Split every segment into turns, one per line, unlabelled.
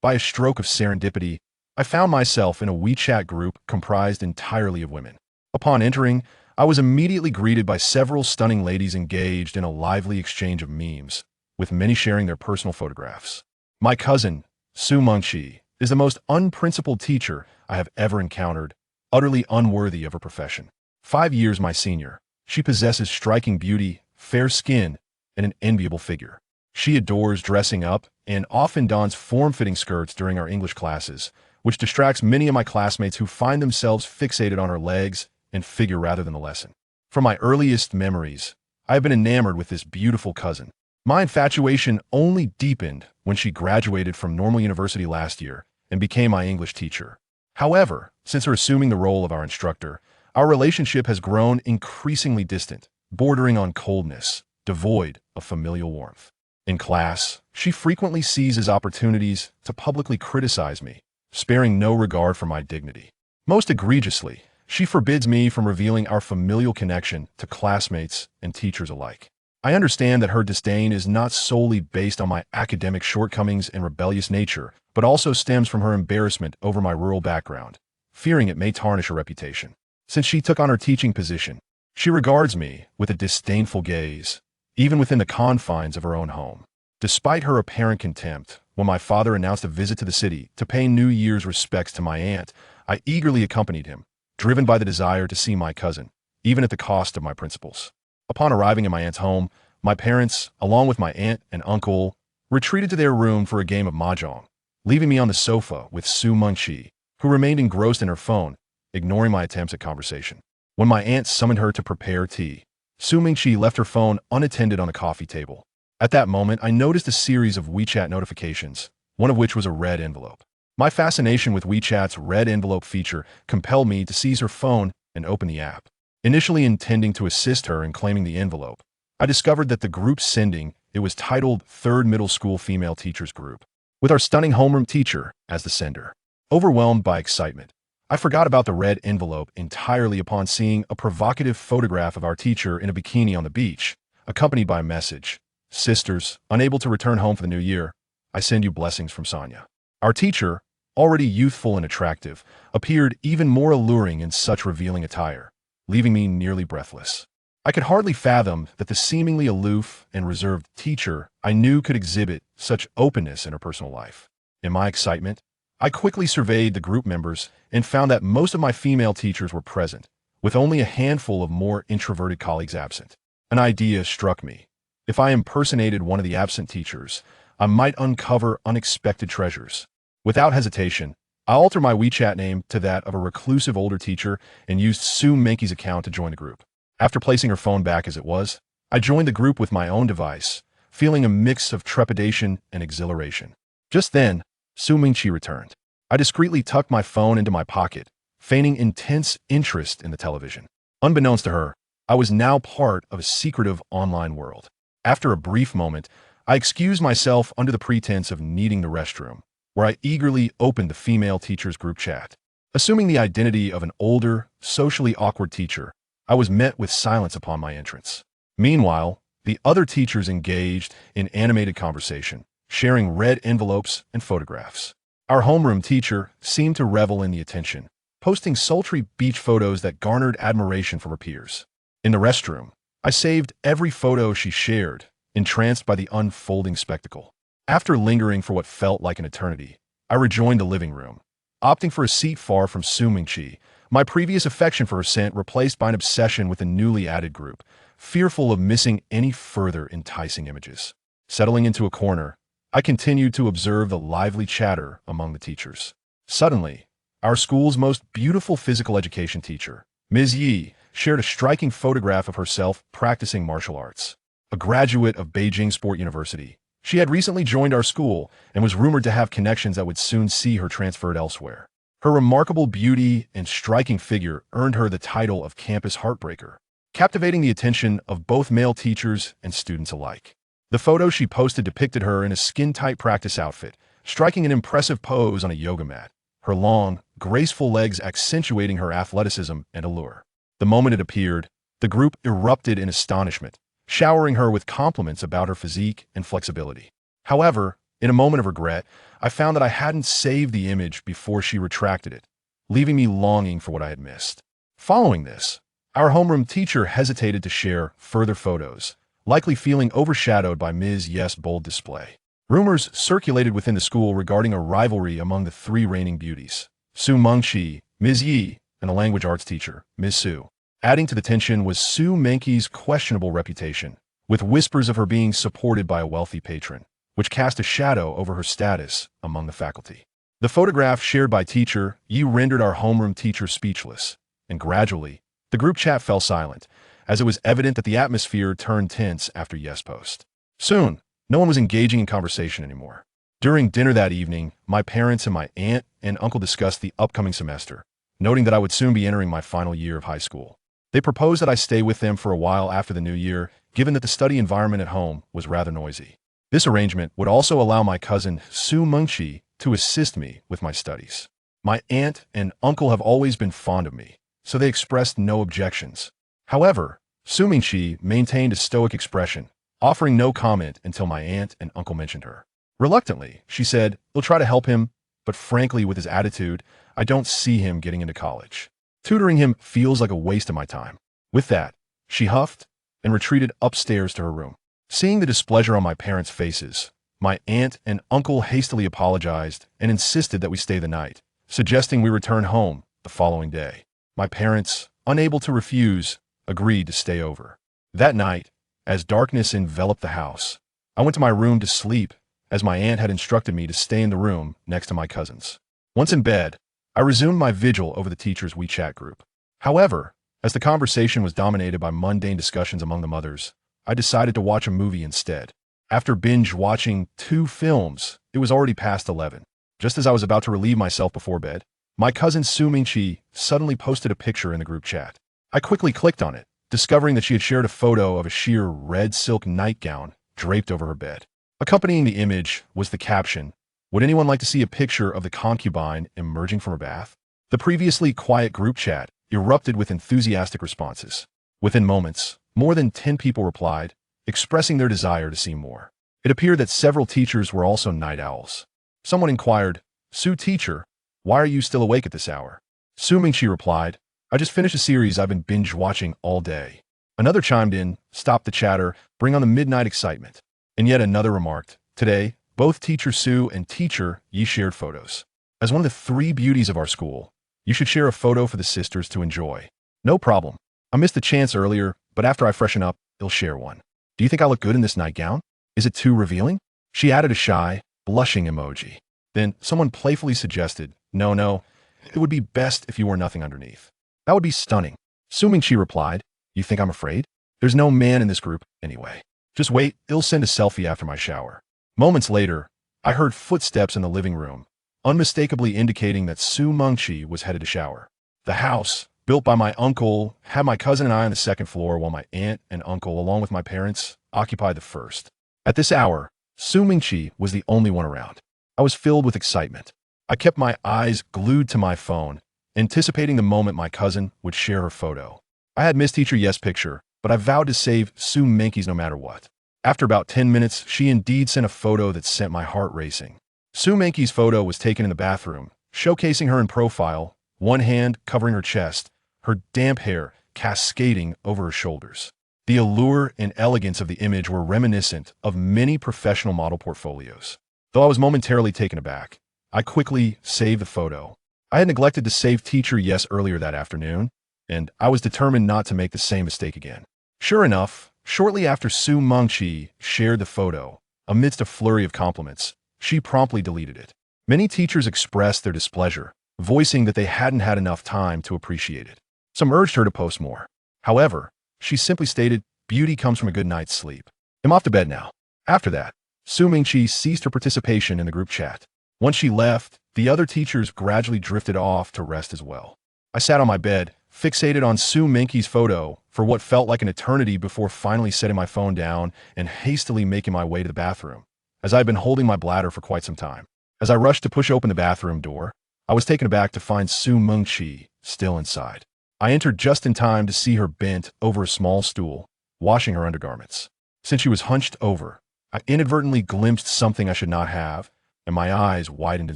By a stroke of serendipity, I found myself in a WeChat group comprised entirely of women. Upon entering, I was immediately greeted by several stunning ladies engaged in a lively exchange of memes, with many sharing their personal photographs. My cousin, Su Mengqi, is the most unprincipled teacher I have ever encountered, utterly unworthy of her profession. 5 years my senior, she possesses striking beauty, fair skin, and an enviable figure. She adores dressing up and often dons form-fitting skirts during our English classes, which distracts many of my classmates who find themselves fixated on her legs and figure rather than the lesson. From my earliest memories, I have been enamored with this beautiful cousin. My infatuation only deepened when she graduated from Normal University last year and became my English teacher. However, since her assuming the role of our instructor, our relationship has grown increasingly distant, bordering on coldness, devoid of familial warmth. In class, she frequently seizes opportunities to publicly criticize me, sparing no regard for my dignity. Most egregiously, she forbids me from revealing our familial connection to classmates and teachers alike. I understand that her disdain is not solely based on my academic shortcomings and rebellious nature, but also stems from her embarrassment over my rural background, fearing it may tarnish her reputation. Since she took on her teaching position, she regards me with a disdainful gaze, even within the confines of her own home. Despite her apparent contempt, when my father announced a visit to the city to pay New Year's respects to my aunt, I eagerly accompanied him, driven by the desire to see my cousin, even at the cost of my principles. Upon arriving at my aunt's home, my parents, along with my aunt and uncle, retreated to their room for a game of mahjong, leaving me on the sofa with Su Mengqi, who remained engrossed in her phone, ignoring my attempts at conversation. When my aunt summoned her to prepare tea, Su Mengqi left her phone unattended on a coffee table. At that moment, I noticed a series of WeChat notifications, one of which was a red envelope. My fascination with WeChat's red envelope feature compelled me to seize her phone and open the app. Initially intending to assist her in claiming the envelope, I discovered that the group sending it was titled Third Middle School Female Teachers Group, with our stunning homeroom teacher as the sender. Overwhelmed by excitement, I forgot about the red envelope entirely upon seeing a provocative photograph of our teacher in a bikini on the beach, accompanied by a message: "Sisters, unable to return home for the new year, I send you blessings from Sonia." Our teacher, already youthful and attractive, appeared even more alluring in such revealing attire, leaving me nearly breathless. I could hardly fathom that the seemingly aloof and reserved teacher I knew could exhibit such openness in her personal life. In my excitement, I quickly surveyed the group members and found that most of my female teachers were present, with only a handful of more introverted colleagues absent. An idea struck me. If I impersonated one of the absent teachers, I might uncover unexpected treasures. Without hesitation, I altered my WeChat name to that of a reclusive older teacher and used Su Mengqi's account to join the group. After placing her phone back as it was, I joined the group with my own device, feeling a mix of trepidation and exhilaration. Just then, Su Mengqi returned. I discreetly tucked my phone into my pocket, feigning intense interest in the television. Unbeknownst to her, I was now part of a secretive online world. After a brief moment, I excused myself under the pretense of needing the restroom, where I eagerly opened the female teachers group chat. Assuming the identity of an older, socially awkward teacher, I was met with silence upon my entrance. Meanwhile, the other teachers engaged in animated conversation, sharing red envelopes and photographs. Our homeroom teacher seemed to revel in the attention, posting sultry beach photos that garnered admiration from her peers. In the restroom, I saved every photo she shared, entranced by the unfolding spectacle. After lingering for what felt like an eternity, I rejoined the living room, opting for a seat far from Su Mengqi, my previous affection for her scent replaced by an obsession with the newly added group, fearful of missing any further enticing images. Settling into a corner, I continued to observe the lively chatter among the teachers. Suddenly, our school's most beautiful physical education teacher, Ms. Yi, shared a striking photograph of herself practicing martial arts. A graduate of Beijing Sport University, she had recently joined our school and was rumored to have connections that would soon see her transferred elsewhere. Her remarkable beauty and striking figure earned her the title of campus heartbreaker, captivating the attention of both male teachers and students alike. The photo she posted depicted her in a skin-tight practice outfit, striking an impressive pose on a yoga mat, her long, graceful legs accentuating her athleticism and allure. The moment it appeared, the group erupted in astonishment, showering her with compliments about her physique and flexibility. However, In a moment of regret, I found that I hadn't saved the image before she retracted it, leaving me longing for what I had missed. Following this, our homeroom teacher hesitated to share further photos, likely feeling overshadowed by Ms. Yes' bold display. Rumors circulated within the school regarding a rivalry among the three reigning beauties, Su Mengqi, Ms. Yi, and a language arts teacher, Ms. Su. Adding to the tension was Su Mengqi's questionable reputation, with whispers of her being supported by a wealthy patron, which cast a shadow over her status among the faculty. The photograph shared by teacher Yi rendered our homeroom teacher speechless, and gradually, the group chat fell silent, as it was evident that the atmosphere turned tense after Yes' post. Soon, no one was engaging in conversation anymore. During dinner that evening, my parents and my aunt and uncle discussed the upcoming semester, noting that I would soon be entering my final year of high school. They proposed that I stay with them for a while after the new year, given that the study environment at home was rather noisy. This arrangement would also allow my cousin Su Mengqi to assist me with my studies. My aunt and uncle have always been fond of me, so they expressed no objections. However, Su Mengqi maintained a stoic expression, offering no comment until my aunt and uncle mentioned her. Reluctantly, she said, "We'll try to help him, but frankly, with his attitude, I don't see him getting into college. Tutoring him feels like a waste of my time." With that, she huffed and retreated upstairs to her room. Seeing the displeasure on my parents' faces, my aunt and uncle hastily apologized and insisted that we stay the night, suggesting we return home the following day. My parents, unable to refuse, agreed to stay over. That night, as darkness enveloped the house, I went to my room to sleep, as my aunt had instructed me to stay in the room next to my cousins. Once in bed, I resumed my vigil over the teacher's WeChat group. However, as the conversation was dominated by mundane discussions among the mothers, I decided to watch a movie instead. After binge-watching 2 films, it was already past 11. Just as I was about to relieve myself before bed, my cousin Su Mingqi suddenly posted a picture in the group chat. I quickly clicked on it, discovering that she had shared a photo of a sheer red silk nightgown draped over her bed. Accompanying the image was the caption, "Would anyone like to see a picture of the concubine emerging from her bath?" The previously quiet group chat erupted with enthusiastic responses. Within moments, more than 10 people replied, expressing their desire to see more. It appeared that several teachers were also night owls. Someone inquired, "Su teacher, why are you still awake at this hour?" Su Mingqi replied, "I just finished a series I've been binge-watching all day." Another chimed in, "Stop the chatter, bring on the midnight excitement." And yet another remarked, "Today, both teacher Su and teacher Yi shared photos. As one of the 3 beauties of our school, you should share a photo for the sisters to enjoy." "No problem. I missed the chance earlier, but after I freshen up, I'll share one." "Do you think I look good in this nightgown? Is it too revealing?" She added a shy, blushing emoji. Then someone playfully suggested, No, it would be best if you wore nothing underneath." "That would be stunning." Su Mingqi replied, "You think I'm afraid? There's no man in this group anyway. Just wait, I'll send a selfie after my shower." Moments later, I heard footsteps in the living room, unmistakably indicating that Su Mengqi was headed to shower. The house, built by my uncle, had my cousin and I on the second floor, while my aunt and uncle, along with my parents, occupied the first. At this hour, Su Mingqi was the only one around. I was filled with excitement. I kept my eyes glued to my phone, anticipating the moment my cousin would share her photo. I had missed teacher Yes' picture, but I vowed to save Su Mengqi's no matter what. After about 10 minutes, she indeed sent a photo that sent my heart racing. Su Mengqi's photo was taken in the bathroom, showcasing her in profile, one hand covering her chest, her damp hair cascading over her shoulders. The allure and elegance of the image were reminiscent of many professional model portfolios. Though I was momentarily taken aback, I quickly saved the photo. I had neglected to save teacher Yes earlier that afternoon, and I was determined not to make the same mistake again. Sure enough, shortly after Su Mengqi shared the photo, amidst a flurry of compliments, she promptly deleted it. Many teachers expressed their displeasure, voicing that they hadn't had enough time to appreciate it. Some urged her to post more. However, she simply stated, "Beauty comes from a good night's sleep. I'm off to bed now." After that, Su Mingqi ceased her participation in the group chat. Once she left, the other teachers gradually drifted off to rest as well. I sat on my bed, fixated on Su Mengqi's photo for what felt like an eternity before finally setting my phone down and hastily making my way to the bathroom, as I had been holding my bladder for quite some time. As I rushed to push open the bathroom door, I was taken aback to find Su Mengqi still inside. I entered just in time to see her bent over a small stool, washing her undergarments. Since she was hunched over, I inadvertently glimpsed something I should not have, and my eyes widened in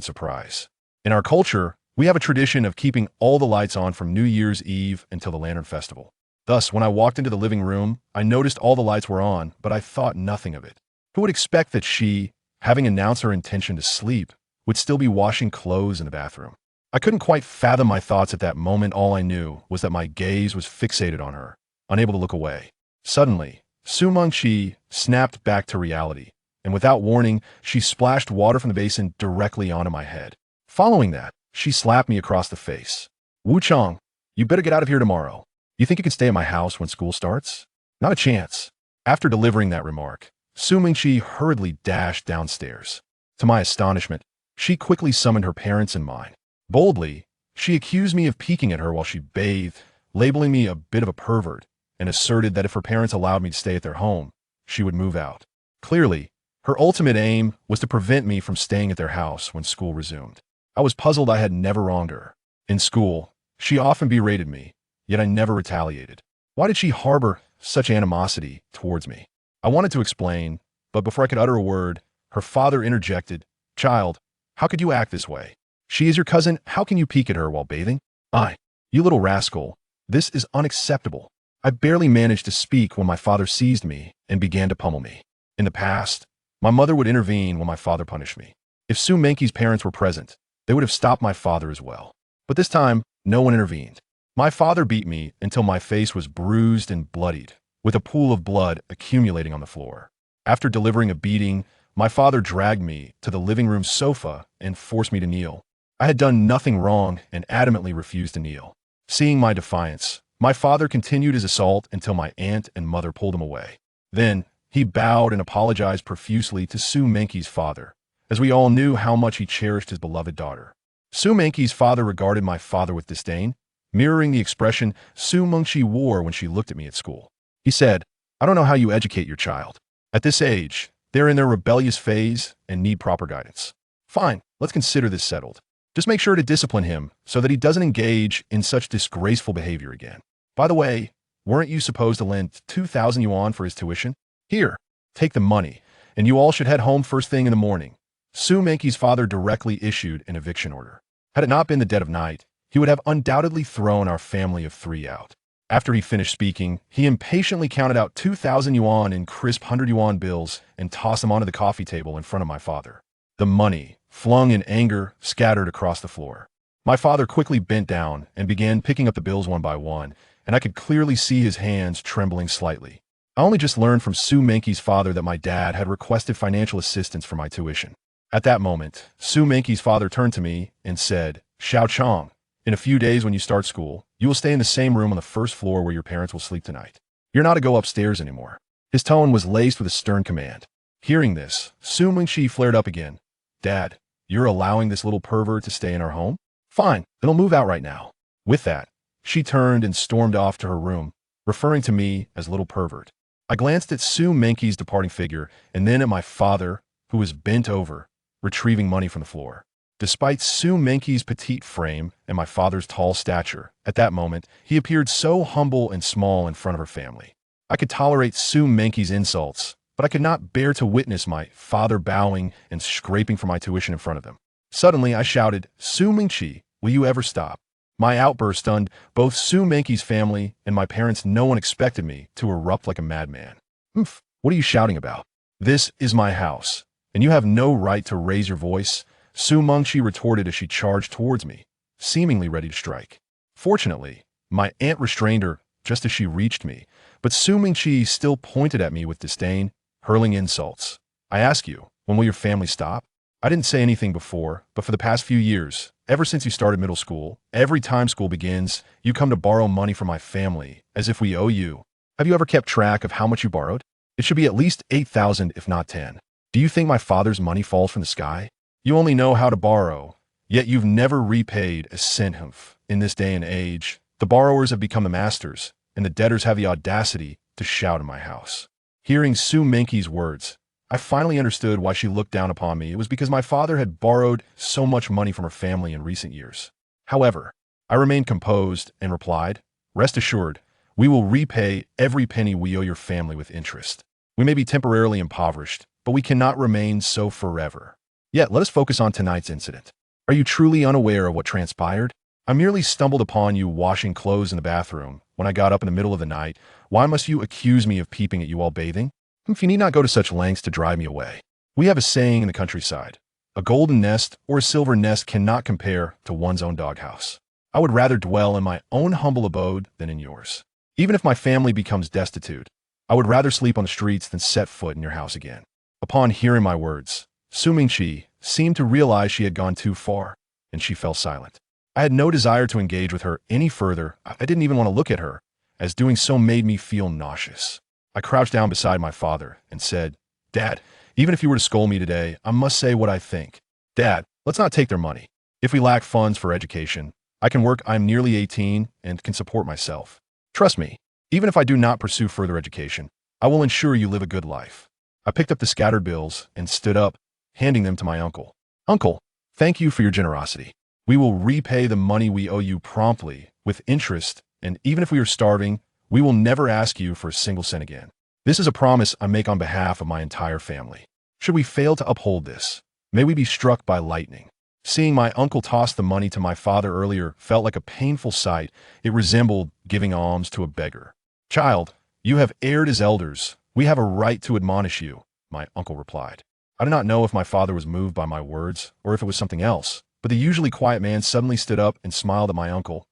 surprise. In our culture, we have a tradition of keeping all the lights on from New Year's Eve until the Lantern Festival. Thus, when I walked into the living room, I noticed all the lights were on, but I thought nothing of it. Who would expect that she, having announced her intention to sleep, would still be washing clothes in the bathroom? I couldn't quite fathom my thoughts at that moment. All I knew was that my gaze was fixated on her, unable to look away. Suddenly, Su Mengqi snapped back to reality, and without warning, she splashed water from the basin directly onto my head. Following that, she slapped me across the face. Wu Chang, you better get out of here tomorrow. You think you can stay at my house when school starts? Not a chance. After delivering that remark, Su Mengqi hurriedly dashed downstairs. To my astonishment, she quickly summoned her parents and mine. Boldly, she accused me of peeking at her while she bathed, labeling me a bit of a pervert, and asserted that if her parents allowed me to stay at their home, she would move out. Clearly, her ultimate aim was to prevent me from staying at their house when school resumed. I was puzzled. I had never wronged her. In school, she often berated me, yet I never retaliated. Why did she harbor such animosity towards me? I wanted to explain, but before I could utter a word, her father interjected, "Child, how could you act this way? She is your cousin. How can you peek at her while bathing?" You little rascal, this is unacceptable. I barely managed to speak when my father seized me and began to pummel me. In the past, my mother would intervene when my father punished me. If Su Mengqi's parents were present, they would have stopped my father as well. But this time, no one intervened. My father beat me until my face was bruised and bloodied, with a pool of blood accumulating on the floor. After delivering a beating, my father dragged me to the living room sofa and forced me to kneel. I had done nothing wrong and adamantly refused to kneel. Seeing my defiance, my father continued his assault until my aunt and mother pulled him away. Then, he bowed and apologized profusely to Su Mengqi's father, as we all knew how much he cherished his beloved daughter. Su Mengqi's father regarded my father with disdain, mirroring the expression Su Mengqi wore when she looked at me at school. He said, "I don't know how you educate your child. At this age, they're in their rebellious phase and need proper guidance. Fine, let's consider this settled. Just make sure to discipline him so that he doesn't engage in such disgraceful behavior again. By the way, weren't you supposed to lend 2,000 yuan for his tuition? Here, take the money, and you all should head home first thing in the morning." Su Mengqi's father directly issued an eviction order. Had it not been the dead of night, he would have undoubtedly thrown our family of three out. After he finished speaking, he impatiently counted out 2,000 yuan in crisp 100 yuan bills and tossed them onto the coffee table in front of my father. The money, flung in anger, scattered across the floor. My father quickly bent down and began picking up the bills one by one, and I could clearly see his hands trembling slightly. I only just learned from Su Mengqi's father that my dad had requested financial assistance for my tuition. At that moment, Su Mengqi's father turned to me and said, "Xiao Chong, in a few days when you start school, you will stay in the same room on the first floor where your parents will sleep tonight. You're not to go upstairs anymore." His tone was laced with a stern command. Hearing this, Su Mengqi flared up again. "Dad, you're allowing this little pervert to stay in our home? Fine, then I'll move out right now." With that, she turned and stormed off to her room, referring to me as little pervert. I glanced at Su Mengqi's departing figure and then at my father, who was bent over, retrieving money from the floor. Despite Su Mengqi's petite frame and my father's tall stature, at that moment, he appeared so humble and small in front of her family. I could tolerate Su Mengqi's insults, but I could not bear to witness my father bowing and scraping for my tuition in front of them. Suddenly, I shouted, "Su Mengqi, will you ever stop?" My outburst stunned both Su Mengqi's family and my parents. No one expected me to erupt like a madman. What are you shouting about? This is my house, and you have no right to raise your voice," Su Mengqi retorted as she charged towards me, seemingly ready to strike. Fortunately, my aunt restrained her just as she reached me, but Su Mengqi still pointed at me with disdain, hurling insults. "I ask you, when will your family stop? I didn't say anything before, but for the past few years, ever since you started middle school, every time school begins, you come to borrow money from my family, as if we owe you. Have you ever kept track of how much you borrowed? It should be at least 8,000, if not 10. Do you think my father's money falls from the sky? You only know how to borrow, yet you've never repaid a cent. In this day and age, the borrowers have become the masters, and the debtors have the audacity to shout in my house." Hearing Su Mengqi's words, I finally understood why she looked down upon me. It was because my father had borrowed so much money from her family in recent years. However, I remained composed and replied, "Rest assured, we will repay every penny we owe your family with interest. We may be temporarily impoverished, but we cannot remain so forever. Yet, let us focus on tonight's incident. Are you truly unaware of what transpired? I merely stumbled upon you washing clothes in the bathroom. When I got up in the middle of the night, why must you accuse me of peeping at you while bathing? If you need not go to such lengths to drive me away. We have a saying in the countryside: a golden nest or a silver nest cannot compare to one's own doghouse. I would rather dwell in my own humble abode than in yours. Even if my family becomes destitute, I would rather sleep on the streets than set foot in your house again. Upon hearing my words, Su Mingqi seemed to realize she had gone too far, and she fell silent. I had no desire to engage with her any further. I didn't even want to look at her, as doing so made me feel nauseous. I crouched down beside my father and said, "Dad, even if you were to scold me today, I must say what I think. Dad, let's not take their money. If we lack funds for education, I can work. I'm nearly 18 and can support myself. Trust me, even if I do not pursue further education, I will ensure you live a good life." I picked up the scattered bills and stood up, handing them to my uncle. "Uncle, thank you for your generosity. We will repay the money we owe you promptly, with interest, and even if we are starving, we will never ask you for a single cent again. This is a promise I make on behalf of my entire family. Should we fail to uphold this, may we be struck by lightning." Seeing my uncle toss the money to my father earlier felt like a painful sight. It resembled giving alms to a beggar. "Child, you have erred as elders. We have a right to admonish you," my uncle replied. I did not know if my father was moved by my words or if it was something else, but the usually quiet man suddenly stood up and smiled at my uncle.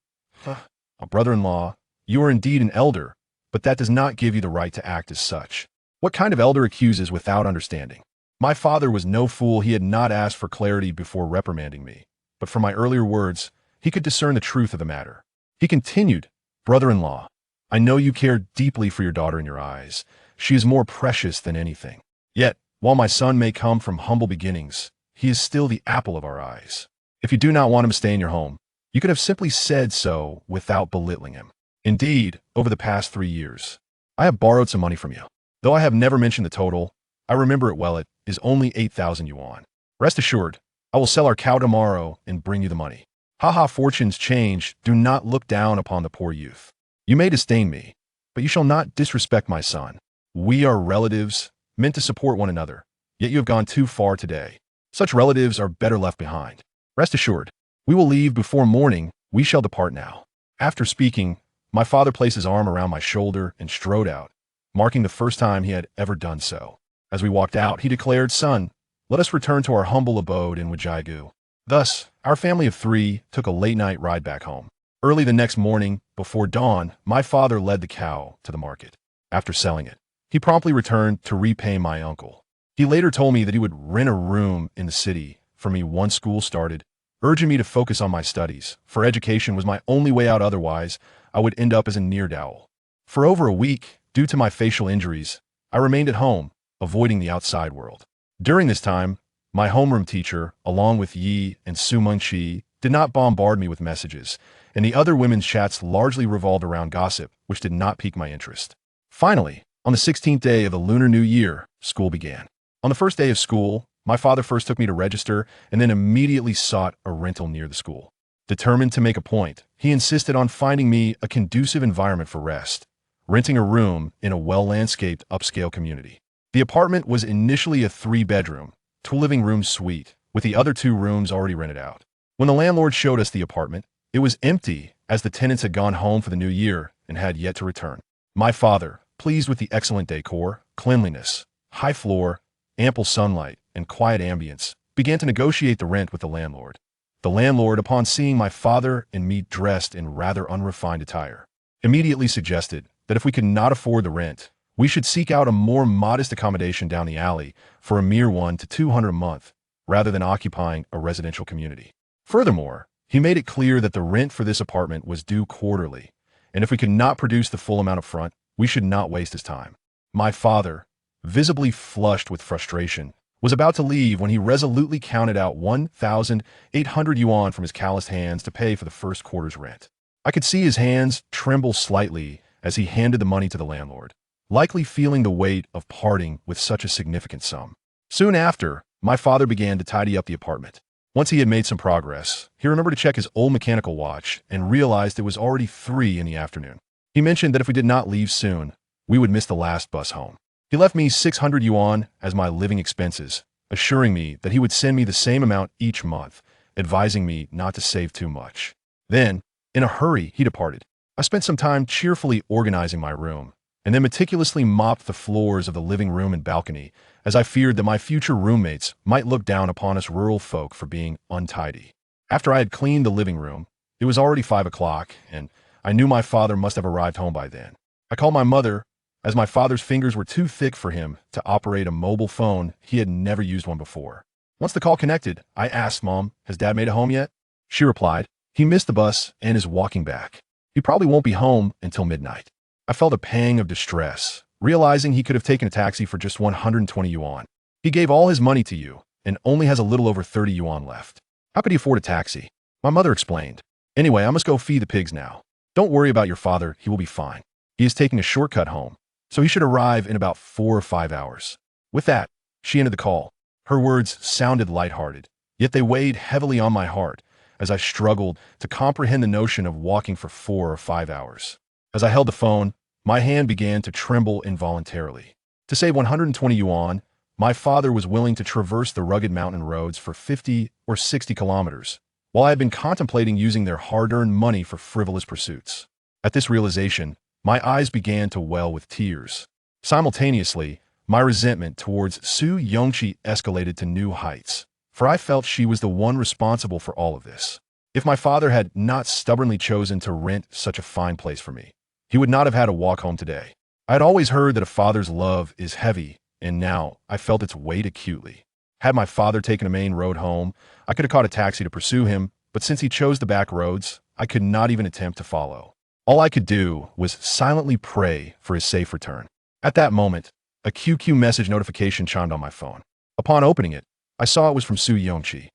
"Brother-in-law, you are indeed an elder, but that does not give you the right to act as such. What kind of elder accuses without understanding?" My father was no fool. He had not asked for clarity before reprimanding me, but from my earlier words, he could discern the truth of the matter. He continued, "Brother-in-law, I know you care deeply for your daughter in your eyes. She is more precious than anything. Yet, while my son may come from humble beginnings, he is still the apple of our eyes. If you do not want him to stay in your home, you could have simply said so without belittling him. Indeed, over the past 3 years, I have borrowed some money from you. Though I have never mentioned the total, I remember it well. It is only 8,000 yuan. Rest assured, I will sell our cow tomorrow and bring you the money. Haha, fortunes change. Do not look down upon the poor youth. You may disdain me, but you shall not disrespect my son. We are relatives, meant to support one another, yet you have gone too far today. Such relatives are better left behind. Rest assured, we will leave before morning. We shall depart now." After speaking, my father placed his arm around my shoulder and strode out, marking the first time he had ever done so. As we walked out, he declared, "Son, let us return to our humble abode in Wajigu." Thus, our family of 3 took a late-night ride back home. Early the next morning, before dawn, my father led the cow to the market. After selling it, he promptly returned to repay my uncle. He later told me that he would rent a room in the city for me once school started, urging me to focus on my studies, for education was my only way out. Otherwise, I would end up as a near-dowel. For over a week, due to my facial injuries, I remained at home, avoiding the outside world. During this time, my homeroom teacher, along with Yi and Su Mingqi, did not bombard me with messages, and the other women's chats largely revolved around gossip, which did not pique my interest. Finally, on the 16th day of the Lunar New Year, school began. On the first day of school, my father first took me to register and then immediately sought a rental near the school. Determined to make a point, he insisted on finding me a conducive environment for rest, renting a room in a well-landscaped upscale community. The apartment was initially a 3-bedroom, 2-living-room suite, with the other 2 rooms already rented out. When the landlord showed us the apartment, it was empty as the tenants had gone home for the new year and had yet to return. My father, pleased with the excellent decor, cleanliness, high floor, ample sunlight, and quiet ambience, began to negotiate the rent with the landlord. The landlord, upon seeing my father and me dressed in rather unrefined attire, immediately suggested that if we could not afford the rent, we should seek out a more modest accommodation down the alley for a mere 100 to 200 a month, rather than occupying a residential community. Furthermore, he made it clear that the rent for this apartment was due quarterly, and if we could not produce the full amount up front, we should not waste his time. My father, visibly flushed with frustration, was about to leave when he resolutely counted out 1,800 yuan from his calloused hands to pay for the first quarter's rent. I could see his hands tremble slightly as he handed the money to the landlord, likely feeling the weight of parting with such a significant sum. Soon after, my father began to tidy up the apartment. Once he had made some progress, he remembered to check his old mechanical watch and realized it was already 3 in the afternoon. He mentioned that if we did not leave soon, we would miss the last bus home. He left me 600 yuan as my living expenses, assuring me that he would send me the same amount each month, advising me not to save too much. Then, in a hurry, he departed. I spent some time cheerfully organizing my room, and then meticulously mopped the floors of the living room and balcony, as I feared that my future roommates might look down upon us rural folk for being untidy. After I had cleaned the living room, it was already 5 o'clock, and I knew my father must have arrived home by then. I called my mother, as my father's fingers were too thick for him to operate a mobile phone. He had never used one before. Once the call connected, I asked, "Mom, has Dad made it home yet?" She replied, "He missed the bus and is walking back. He probably won't be home until midnight." I felt a pang of distress, realizing he could have taken a taxi for just 120 yuan. He gave all his money to you and only has a little over 30 yuan left. How could he afford a taxi? My mother explained. "Anyway, I must go feed the pigs now. Don't worry about your father, he will be fine. He is taking a shortcut home, so he should arrive in about 4 or 5 hours." With that, she ended the call. Her words sounded lighthearted, yet they weighed heavily on my heart as I struggled to comprehend the notion of walking for 4 or 5 hours. As I held the phone, my hand began to tremble involuntarily. To save 120 yuan, my father was willing to traverse the rugged mountain roads for 50 or 60 kilometers, while I had been contemplating using their hard-earned money for frivolous pursuits. At this realization, my eyes began to well with tears. Simultaneously, my resentment towards Su Yongqi escalated to new heights, for I felt she was the one responsible for all of this. If my father had not stubbornly chosen to rent such a fine place for me, he would not have had to walk home today. I had always heard that a father's love is heavy, and now I felt its weight acutely. Had my father taken a main road home, I could have caught a taxi to pursue him, but since he chose the back roads, I could not even attempt to follow. All I could do was silently pray for his safe return. At that moment, a QQ message notification chimed on my phone. Upon opening it, I saw it was from Su Yongqi.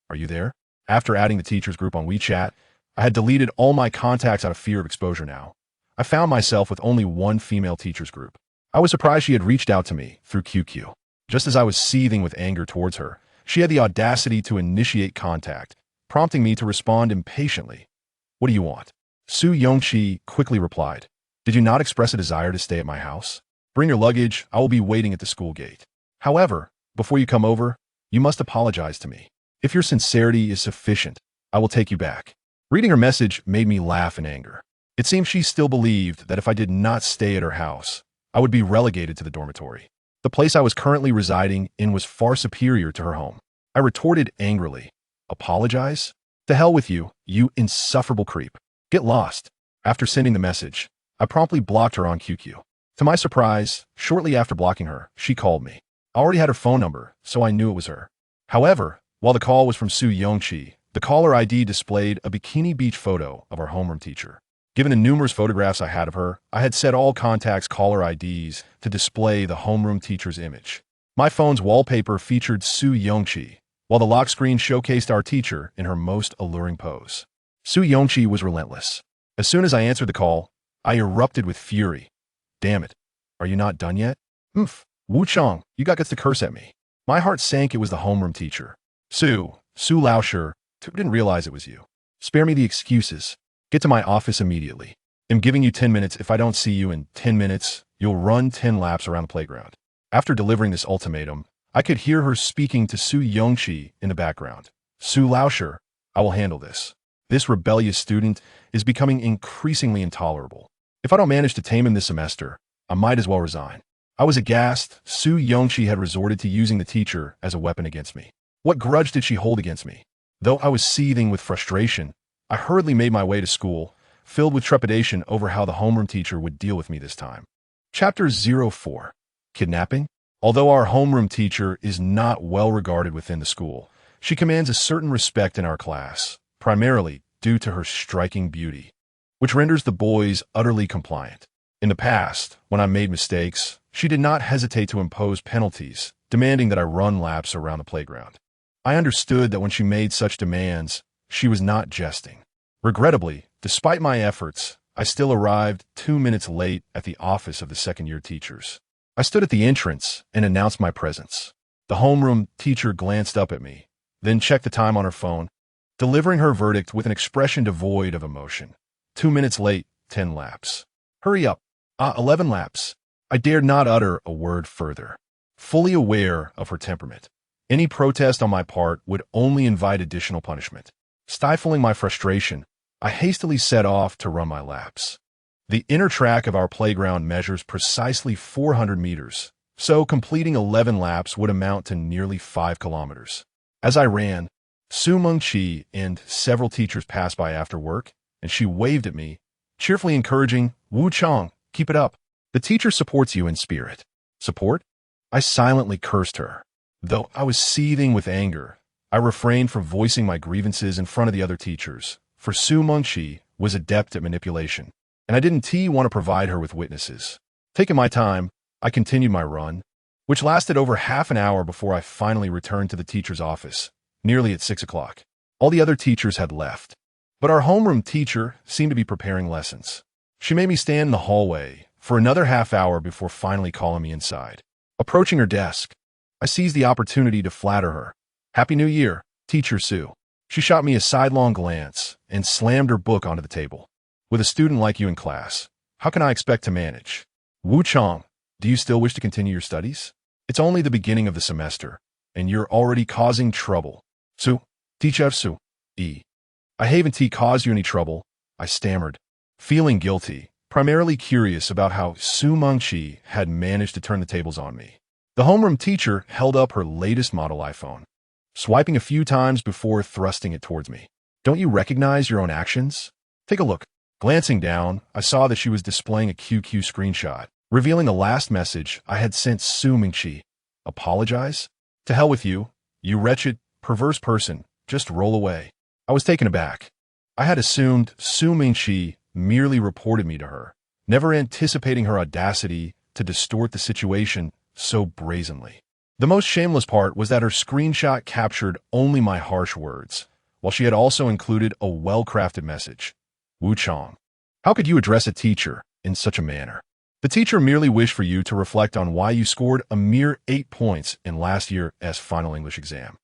"Are you there?" After adding the teachers group on WeChat, I had deleted all my contacts out of fear of exposure now. I found myself with only one female teachers group. I was surprised she had reached out to me through QQ. Just as I was seething with anger towards her, she had the audacity to initiate contact, prompting me to respond impatiently. "What do you want?" Su Yongqi quickly replied, "Did you not express a desire to stay at my house? Bring your luggage, I will be waiting at the school gate. However, before you come over, you must apologize to me. If your sincerity is sufficient, I will take you back." Reading her message made me laugh in anger. It seemed she still believed that if I did not stay at her house, I would be relegated to the dormitory. The place I was currently residing in was far superior to her home. I retorted angrily, "Apologize? To hell with you, you insufferable creep. Get lost." After sending the message, I promptly blocked her on QQ. To my surprise, shortly after blocking her, she called me. I already had her phone number, so I knew it was her. However, while the call was from Su Yongqi, the caller ID displayed a bikini beach photo of our homeroom teacher. Given the numerous photographs I had of her, I had set all contacts' caller IDs to display the homeroom teacher's image. My phone's wallpaper featured Su Yongqi, while the lock screen showcased our teacher in her most alluring pose. Su Yongqi was relentless. As soon as I answered the call, I erupted with fury. "Damn it. Are you not done yet? Wu Chang, you got guts to curse at me." My heart sank. It was the homeroom teacher. Su Laosher, didn't realize it was you. "Spare me the excuses. Get to my office immediately. I'm giving you 10 minutes. If I don't see you in 10 minutes, you'll run 10 laps around the playground." After delivering this ultimatum, I could hear her speaking to Su Yongqi in the background. "Su Laosher, I will handle this. This rebellious student is becoming increasingly intolerable. If I don't manage to tame him this semester, I might as well resign." I was aghast. Su Yongqi had resorted to using the teacher as a weapon against me. What grudge did she hold against me? Though I was seething with frustration, I hurriedly made my way to school, filled with trepidation over how the homeroom teacher would deal with me this time. Chapter 04. Kidnapping? Although our homeroom teacher is not well regarded within the school, she commands a certain respect in our class, primarily due to her striking beauty, which renders the boys utterly compliant. In the past, when I made mistakes, she did not hesitate to impose penalties, demanding that I run laps around the playground. I understood that when she made such demands, she was not jesting. Regrettably, despite my efforts, I still arrived 2 minutes late at the office of the second-year teachers. I stood at the entrance and announced my presence. The homeroom teacher glanced up at me, then checked the time on her phone, delivering her verdict with an expression devoid of emotion. 2 minutes late, 10 laps. "Hurry up. 11 laps." I dared not utter a word further, fully aware of her temperament. Any protest on my part would only invite additional punishment. Stifling my frustration, I hastily set off to run my laps. The inner track of our playground measures precisely 400 meters, so completing 11 laps would amount to nearly 5 kilometers. As I ran, Su Mengqi and several teachers passed by after work, and she waved at me, cheerfully encouraging, "Wu Chang, keep it up. The teacher supports you in spirit." Support? I silently cursed her. Though I was seething with anger, I refrained from voicing my grievances in front of the other teachers, for Su Mengqi was adept at manipulation, and I didn't want to provide her with witnesses. Taking my time, I continued my run, which lasted over half an hour before I finally returned to the teacher's office, nearly at 6 o'clock. All the other teachers had left, but our homeroom teacher seemed to be preparing lessons. She made me stand in the hallway for another half hour before finally calling me inside. Approaching her desk, I seized the opportunity to flatter her. "Happy New Year, Teacher Su." She shot me a sidelong glance and slammed her book onto the table. "With a student like you in class, how can I expect to manage? Wu Chang, do you still wish to continue your studies? It's only the beginning of the semester, and you're already causing trouble." "Su, Teacher Su, I haven't caused you any trouble," I stammered, feeling guilty, primarily curious about how Su Mengqi had managed to turn the tables on me. The homeroom teacher held up her latest model iPhone, swiping a few times before thrusting it towards me. "Don't you recognize your own actions? Take a look." Glancing down, I saw that she was displaying a QQ screenshot, revealing the last message I had sent Su Mengqi. "Apologize? To hell with you, you wretched, perverse person. Just roll away." I was taken aback. I had assumed Su Mengqi merely reported me to her, never anticipating her audacity to distort the situation so brazenly. The most shameless part was that her screenshot captured only my harsh words, while she had also included a well-crafted message. "Wu Chang, how could you address a teacher in such a manner? The teacher merely wished for you to reflect on why you scored a mere 8 points in last year's final English exam.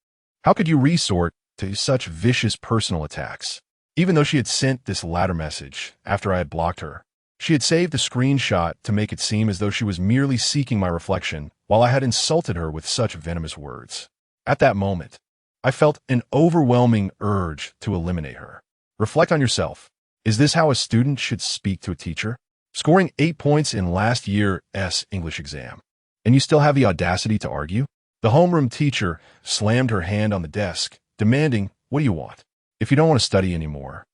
How could you resort to such vicious personal attacks?" Even though she had sent this latter message after I had blocked her, she had saved the screenshot to make it seem as though she was merely seeking my reflection while I had insulted her with such venomous words. At that moment, I felt an overwhelming urge to eliminate her. Reflect on yourself. Is this how a student should speak to a teacher? Scoring 8 points in last year's English exam, and you still have the audacity to argue? The homeroom teacher slammed her hand on the desk, demanding, "What do you want? If you don't want to study anymore,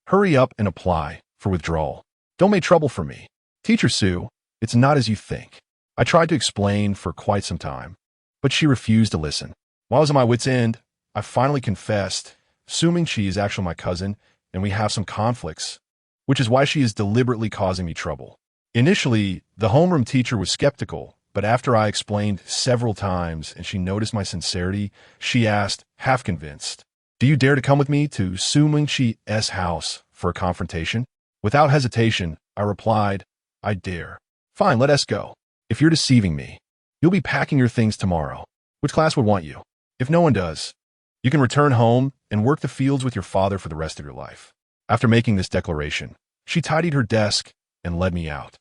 hurry up and apply for withdrawal. Don't make trouble for me." "Teacher Su, it's not as you think." I tried to explain for quite some time, but she refused to listen. While I was at my wit's end, I finally confessed, Su Mengqi is actually my cousin, and we have some conflicts, which is why she is deliberately causing me trouble. Initially, the homeroom teacher was skeptical, but after I explained several times and she noticed my sincerity, she asked, half convinced, "Do you dare to come with me to Su Mengqi's house for a confrontation?" Without hesitation, I replied, "I dare." "Fine, let us go. If you're deceiving me, you'll be packing your things tomorrow. Which class would want you? If no one does, you can return home and work the fields with your father for the rest of your life." After making this declaration, she tidied her desk and led me out.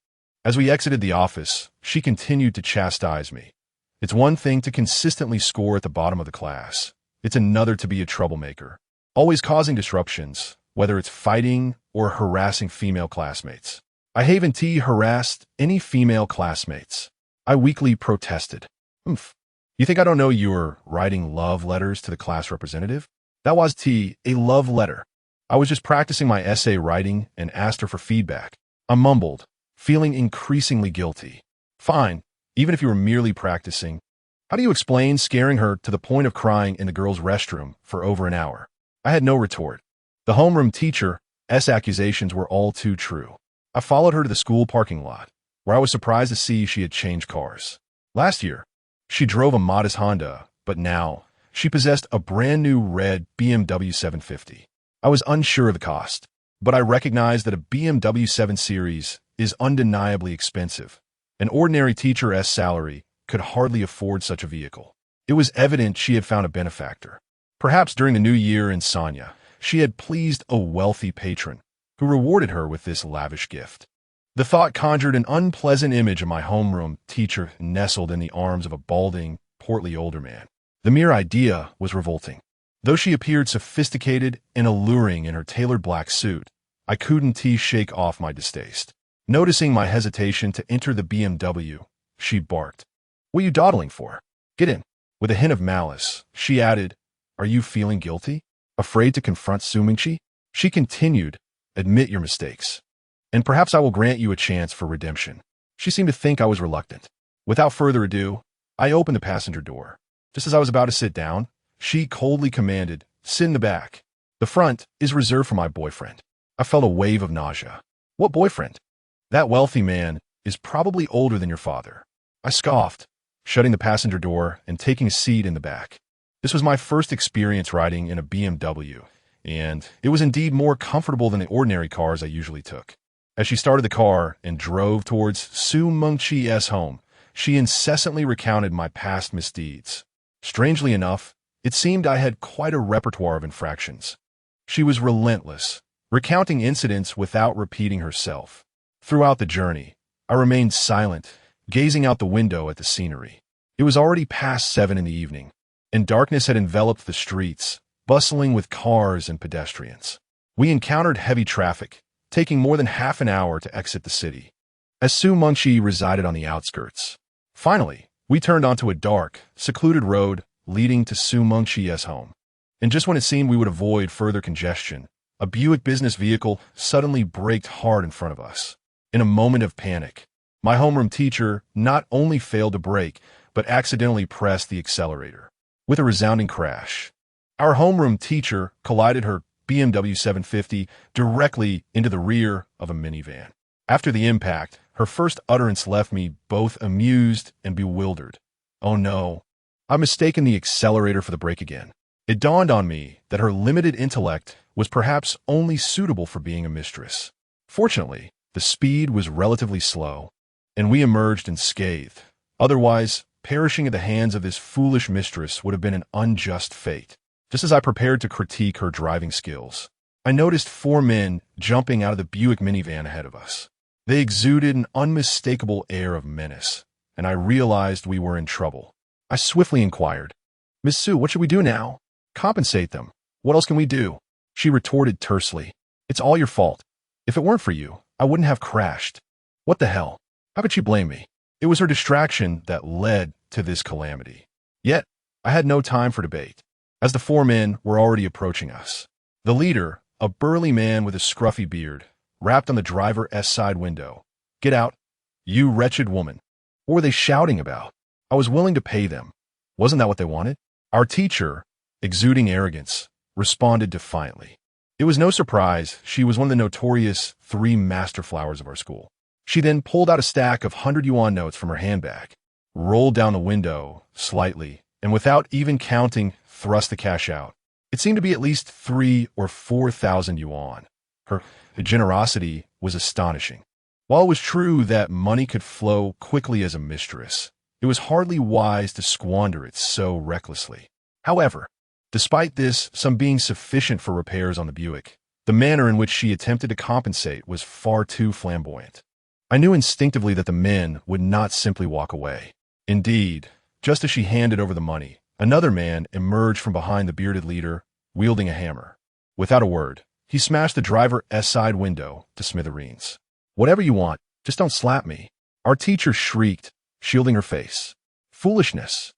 As we exited the office, she continued to chastise me. "It's one thing to consistently score at the bottom of the class. It's another to be a troublemaker, always causing disruptions, whether it's fighting or harassing female classmates." I haven't harassed any female classmates. I weakly protested. You think I don't know you were writing love letters to the class representative? That was a love letter. I was just practicing my essay writing and asked her for feedback." I mumbled, feeling increasingly guilty. "Fine, even if you were merely practicing. How do you explain scaring her to the point of crying in the girls' restroom for over an hour?" I had no retort. The homeroom teacher's accusations were all too true. I followed her to the school parking lot, where I was surprised to see she had changed cars. Last year, she drove a modest Honda, but now she possessed a brand new red BMW 750. I was unsure of the cost, but I recognized that a BMW 7 Series is undeniably expensive. An ordinary teacher's salary could hardly afford such a vehicle. It was evident she had found a benefactor. Perhaps during the new year in Sanya, she had pleased a wealthy patron who rewarded her with this lavish gift. The thought conjured an unpleasant image of my homeroom teacher nestled in the arms of a balding, portly older man. The mere idea was revolting. Though she appeared sophisticated and alluring in her tailored black suit, I couldn't shake off my distaste. Noticing my hesitation to enter the BMW, she barked, "What are you dawdling for? Get in." With a hint of malice, she added, "Are you feeling guilty? Afraid to confront Su Mingqi?" She continued, "Admit your mistakes, and perhaps I will grant you a chance for redemption." She seemed to think I was reluctant. Without further ado, I opened the passenger door. Just as I was about to sit down, she coldly commanded, "Sit in the back. The front is reserved for my boyfriend." I felt a wave of nausea. "What boyfriend?" "That wealthy man is probably older than your father." I scoffed, shutting the passenger door and taking a seat in the back. This was my first experience riding in a BMW, and it was indeed more comfortable than the ordinary cars I usually took. As she started the car and drove towards Su Mingqi's home, she incessantly recounted my past misdeeds. Strangely enough, it seemed I had quite a repertoire of infractions. She was relentless, recounting incidents without repeating herself. Throughout the journey, I remained silent, gazing out the window at the scenery. It was already past 7 in the evening, and darkness had enveloped the streets, bustling with cars and pedestrians. We encountered heavy traffic, taking more than half an hour to exit the city, as Su Mingqi resided on the outskirts. Finally, we turned onto a dark, secluded road leading to Su Mingqi's home. And just when it seemed we would avoid further congestion, a Buick business vehicle suddenly braked hard in front of us. In a moment of panic, my homeroom teacher not only failed to brake, but accidentally pressed the accelerator. With a resounding crash, our homeroom teacher collided her BMW 750 directly into the rear of a minivan. After the impact, her first utterance left me both amused and bewildered. "Oh no, I've mistaken the accelerator for the brake again." It dawned on me that her limited intellect was perhaps only suitable for being a mistress. Fortunately, the speed was relatively slow, and we emerged unscathed. Otherwise, perishing at the hands of this foolish mistress would have been an unjust fate. Just as I prepared to critique her driving skills, I noticed 4 men jumping out of the Buick minivan ahead of us. They exuded an unmistakable air of menace, and I realized we were in trouble. I swiftly inquired, "Miss Su, what should we do now?" "Compensate them. What else can we do?" She retorted tersely, "It's all your fault. If it weren't for you, I wouldn't have crashed." What the hell? How could she blame me? It was her distraction that led to this calamity. Yet, I had no time for debate, as the 4 men were already approaching us. The leader, a burly man with a scruffy beard, rapped on the driver's side window. "Get out, you wretched woman." What were they shouting about? I was willing to pay them. Wasn't that what they wanted? Our teacher, exuding arrogance, responded defiantly. It was no surprise she was one of the notorious 3 master flowers of our school. She then pulled out a stack of 100 yuan notes from her handbag, rolled down the window slightly, and without even counting, thrust the cash out. It seemed to be at least 3,000 or 4,000 yuan. Her generosity was astonishing. While it was true that money could flow quickly as a mistress, it was hardly wise to squander it so recklessly. However, despite this some being sufficient for repairs on the Buick, the manner in which she attempted to compensate was far too flamboyant. I knew instinctively that the men would not simply walk away. Indeed, just as she handed over the money, another man emerged from behind the bearded leader, wielding a hammer. Without a word, he smashed the driver's side window to smithereens. "Whatever you want, just don't slap me." Our teacher shrieked, shielding her face. Foolishness.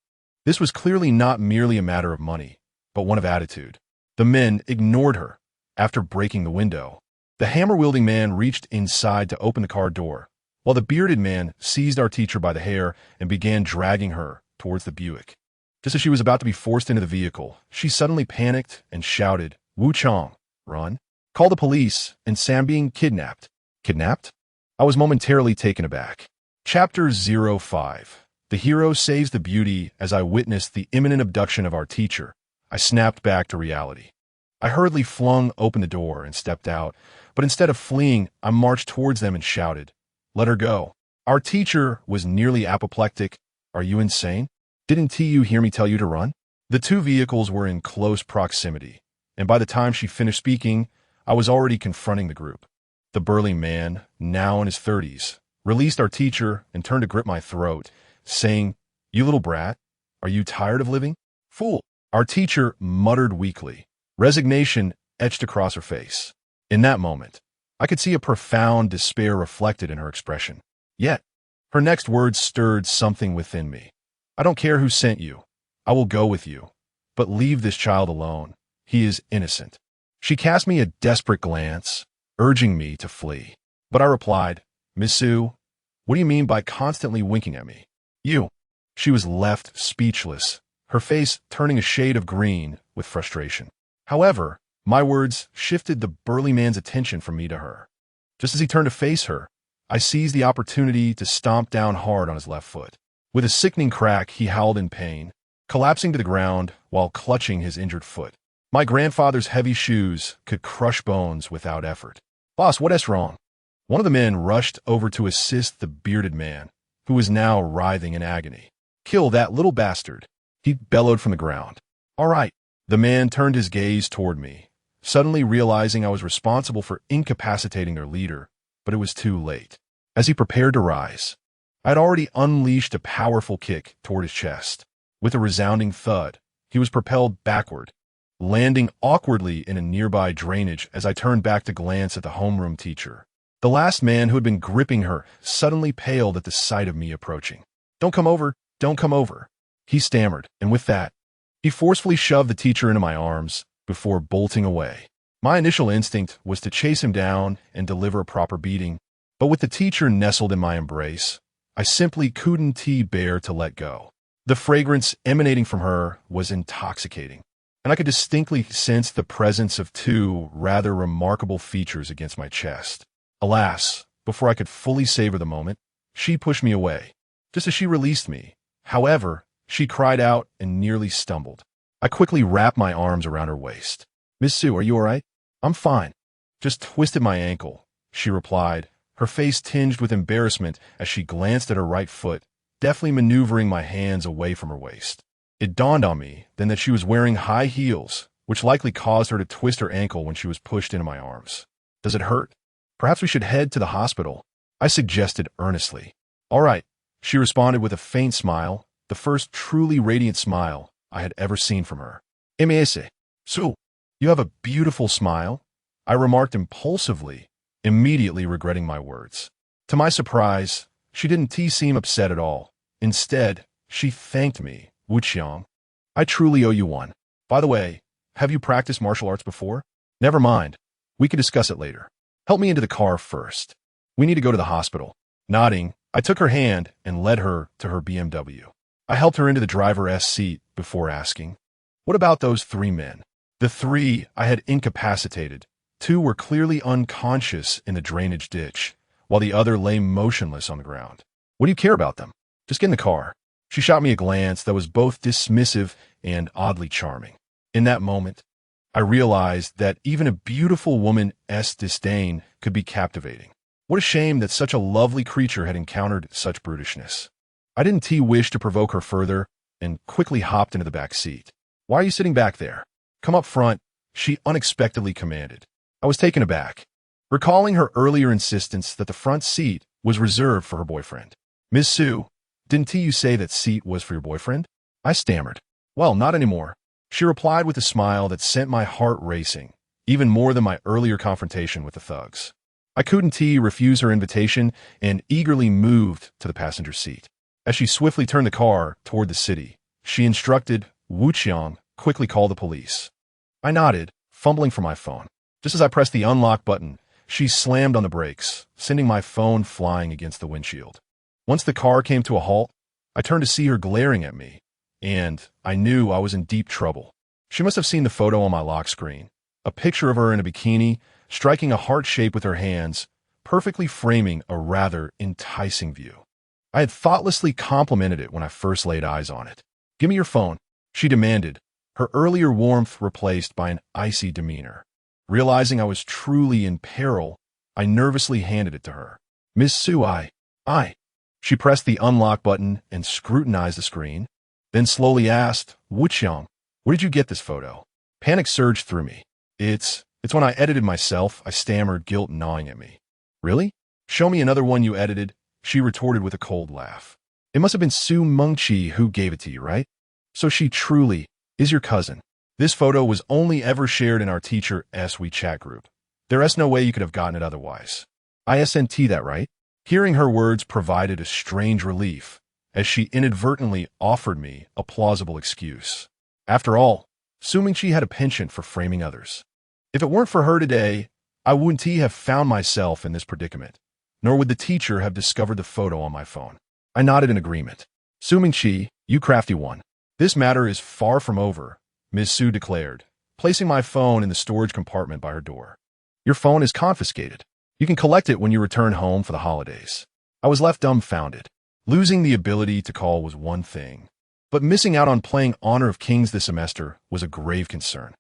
This was clearly not merely a matter of money, but one of attitude. The men ignored her. After breaking the window, the hammer-wielding man reached inside to open the car door, while the bearded man seized our teacher by the hair and began dragging her towards the Buick. Just as she was about to be forced into the vehicle, she suddenly panicked and shouted, "Wu Chong, run. Call the police, and Sam being kidnapped." Kidnapped? I was momentarily taken aback. Chapter 05. The hero saves the beauty. As I witnessed the imminent abduction of our teacher, I snapped back to reality. I hurriedly flung open the door and stepped out, but instead of fleeing, I marched towards them and shouted, "Let her go." Our teacher was nearly apoplectic. "Are you insane? Didn't you hear me tell you to run?" The 2 vehicles were in close proximity, and by the time she finished speaking, I was already confronting the group. The burly man, now in his 30s, released our teacher and turned to grip my throat, saying, "You little brat, are you tired of living? Fool." Our teacher muttered weakly, resignation etched across her face. In that moment, I could see a profound despair reflected in her expression. Yet, her next words stirred something within me. "I don't care who sent you. I will go with you. But leave this child alone. He is innocent." She cast me a desperate glance, urging me to flee. But I replied, "Miss Sue, what do you mean by constantly winking at me? You." She was left speechless, her face turning a shade of green with frustration. However, my words shifted the burly man's attention from me to her. Just as he turned to face her, I seized the opportunity to stomp down hard on his left foot. With a sickening crack, he howled in pain, collapsing to the ground while clutching his injured foot. My grandfather's heavy shoes could crush bones without effort. "Boss, what is wrong?" One of the men rushed over to assist the bearded man, who was now writhing in agony. "Kill that little bastard," he bellowed from the ground. "All right." The man turned his gaze toward me, suddenly realizing I was responsible for incapacitating their leader, but it was too late. As he prepared to rise, I had already unleashed a powerful kick toward his chest. With a resounding thud, he was propelled backward, landing awkwardly in a nearby drainage as I turned back to glance at the homeroom teacher. The last man who had been gripping her suddenly paled at the sight of me approaching. "Don't come over, don't come over," he stammered, and with that, he forcefully shoved the teacher into my arms before bolting away. My initial instinct was to chase him down and deliver a proper beating, but with the teacher nestled in my embrace, I simply couldn't bear to let go. The fragrance emanating from her was intoxicating, and I could distinctly sense the presence of two rather remarkable features against my chest. Alas, before I could fully savor the moment, she pushed me away, just as she released me. However, she cried out and nearly stumbled. I quickly wrapped my arms around her waist. "Miss Sue, are you all right?" "I'm fine. Just twisted my ankle," she replied, her face tinged with embarrassment as she glanced at her right foot, deftly maneuvering my hands away from her waist. It dawned on me then that she was wearing high heels, which likely caused her to twist her ankle when she was pushed into my arms. "Does it hurt? Perhaps we should head to the hospital," I suggested earnestly. "All right," she responded with a faint smile, the first truly radiant smile I had ever seen from her. "M.S. Sue, you have a beautiful smile," I remarked impulsively, immediately regretting my words. To my surprise, she didn't seem upset at all. Instead, she thanked me. "Wuqiang, I truly owe you one. By the way, have you practiced martial arts before?" "Never mind. We can discuss it later. Help me into the car first. We need to go to the hospital." Nodding, I took her hand and led her to her BMW. I helped her into the driver's seat before asking, "What about those three men?" The three I had incapacitated. Two were clearly unconscious in the drainage ditch, while the other lay motionless on the ground. "What do you care about them? Just get in the car." She shot me a glance that was both dismissive and oddly charming. In that moment, I realized that even a beautiful woman's disdain could be captivating. What a shame that such a lovely creature had encountered such brutishness. I didn't wish to provoke her further and quickly hopped into the back seat. "Why are you sitting back there? Come up front," she unexpectedly commanded. I was taken aback, recalling her earlier insistence that the front seat was reserved for her boyfriend. "Miss Sue, didn't you say that seat was for your boyfriend?" I stammered. "Well, not anymore," she replied with a smile that sent my heart racing, even more than my earlier confrontation with the thugs. I couldn't refuse her invitation and eagerly moved to the passenger seat. As she swiftly turned the car toward the city, she instructed, "Wuqiang, quickly call the police." I nodded, fumbling for my phone. Just as I pressed the unlock button, she slammed on the brakes, sending my phone flying against the windshield. Once the car came to a halt, I turned to see her glaring at me, and I knew I was in deep trouble. She must have seen the photo on my lock screen, a picture of her in a bikini, striking a heart shape with her hands, perfectly framing a rather enticing view. I had thoughtlessly complimented it when I first laid eyes on it. "Give me your phone," she demanded, her earlier warmth replaced by an icy demeanor. Realizing I was truly in peril, I nervously handed it to her. "Miss Sue, I. She pressed the unlock button and scrutinized the screen, then slowly asked, "Wuqiang, where did you get this photo?" Panic surged through me. It's when I edited myself," I stammered, guilt gnawing at me. Really? Show me another one you edited, she retorted with a cold laugh. It must have been Su Mengqi who gave it to you, right? So she truly is your cousin. This photo was only ever shared in our teacher's WeChat group. There's no way you could have gotten it otherwise. ISNT that, right? Hearing her words provided a strange relief, as she inadvertently offered me a plausible excuse. After all, assuming she had a penchant for framing others. If it weren't for her today, I wouldn't have found myself in this predicament, nor would the teacher have discovered the photo on my phone. I nodded in agreement. Su Mingqi, you crafty one. This matter is far from over, Ms. Su declared, placing my phone in the storage compartment by her door. Your phone is confiscated. You can collect it when you return home for the holidays. I was left dumbfounded. Losing the ability to call was one thing, but missing out on playing Honor of Kings this semester was a grave concern.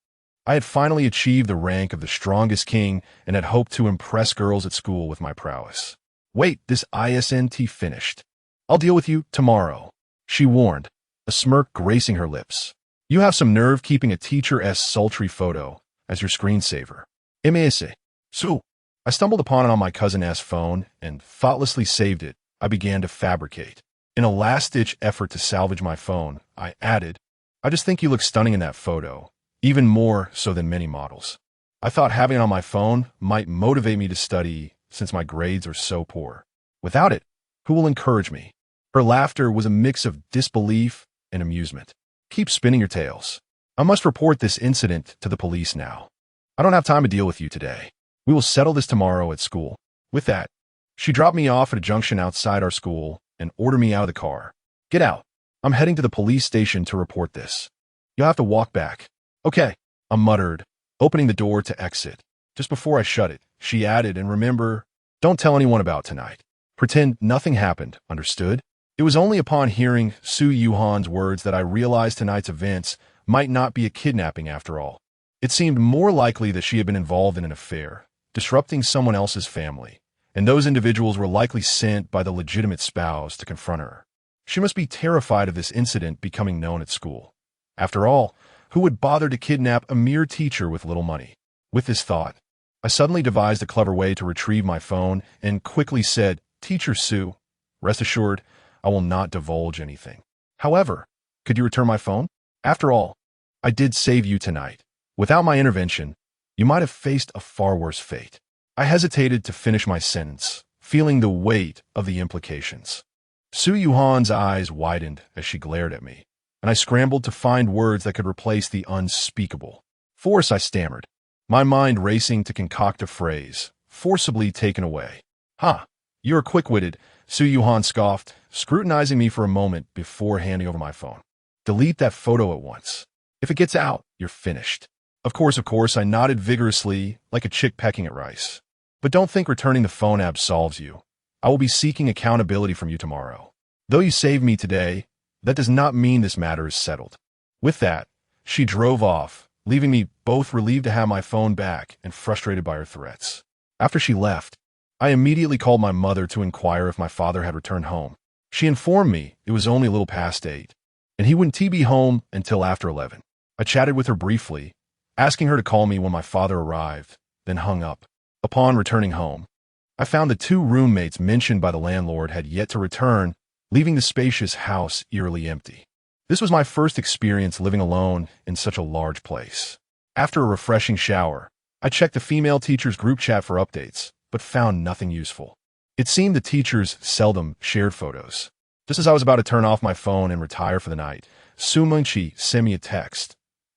I had finally achieved the rank of the strongest king and had hoped to impress girls at school with my prowess. Wait, this ISNT finished. I'll deal with you tomorrow, she warned, a smirk gracing her lips. You have some nerve keeping a teacher's sultry photo as your screensaver. M.A.S.A. So, I stumbled upon it on my cousin's phone and thoughtlessly saved it. I began to fabricate. In a last-ditch effort to salvage my phone, I added, I just think you look stunning in that photo, even more so than many models. I thought having it on my phone might motivate me to study since my grades are so poor. Without it, who will encourage me? Her laughter was a mix of disbelief and amusement. Keep spinning your tales. I must report this incident to the police now. I don't have time to deal with you today. We will settle this tomorrow at school. With that, she dropped me off at a junction outside our school and ordered me out of the car. Get out. I'm heading to the police station to report this. You'll have to walk back. Okay, I muttered, opening the door to exit. Just before I shut it, she added, and remember, don't tell anyone about tonight. Pretend nothing happened, understood? It was only upon hearing Su Yuhan's words that I realized tonight's events might not be a kidnapping after all. It seemed more likely that she had been involved in an affair, disrupting someone else's family, and those individuals were likely sent by the legitimate spouse to confront her. She must be terrified of this incident becoming known at school. After all, who would bother to kidnap a mere teacher with little money? With this thought, I suddenly devised a clever way to retrieve my phone and quickly said, Teacher Su, rest assured, I will not divulge anything. However, could you return my phone? After all, I did save you tonight. Without my intervention, you might have faced a far worse fate. I hesitated to finish my sentence, feeling the weight of the implications. Su Yuhan's eyes widened as she glared at me, and I scrambled to find words that could replace the unspeakable. Force, I stammered, my mind racing to concoct a phrase, forcibly taken away. Ha, you're quick-witted, Su Yuhan scoffed, scrutinizing me for a moment before handing over my phone. Delete that photo at once. If it gets out, you're finished. Of course, I nodded vigorously, like a chick pecking at rice. But don't think returning the phone absolves you. I will be seeking accountability from you tomorrow. Though you saved me today, that does not mean this matter is settled. With that, she drove off, leaving me both relieved to have my phone back and frustrated by her threats. After she left, I immediately called my mother to inquire if my father had returned home. She informed me it was only a little past 8, and he wouldn't be home until after 11. I chatted with her briefly, asking her to call me when my father arrived, then hung up. Upon returning home, I found the 2 roommates mentioned by the landlord had yet to return, leaving the spacious house eerily empty. This was my first experience living alone in such a large place. After a refreshing shower, I checked the female teachers' group chat for updates, but found nothing useful. It seemed the teachers seldom shared photos. Just as I was about to turn off my phone and retire for the night, Su Mengqi sent me a text.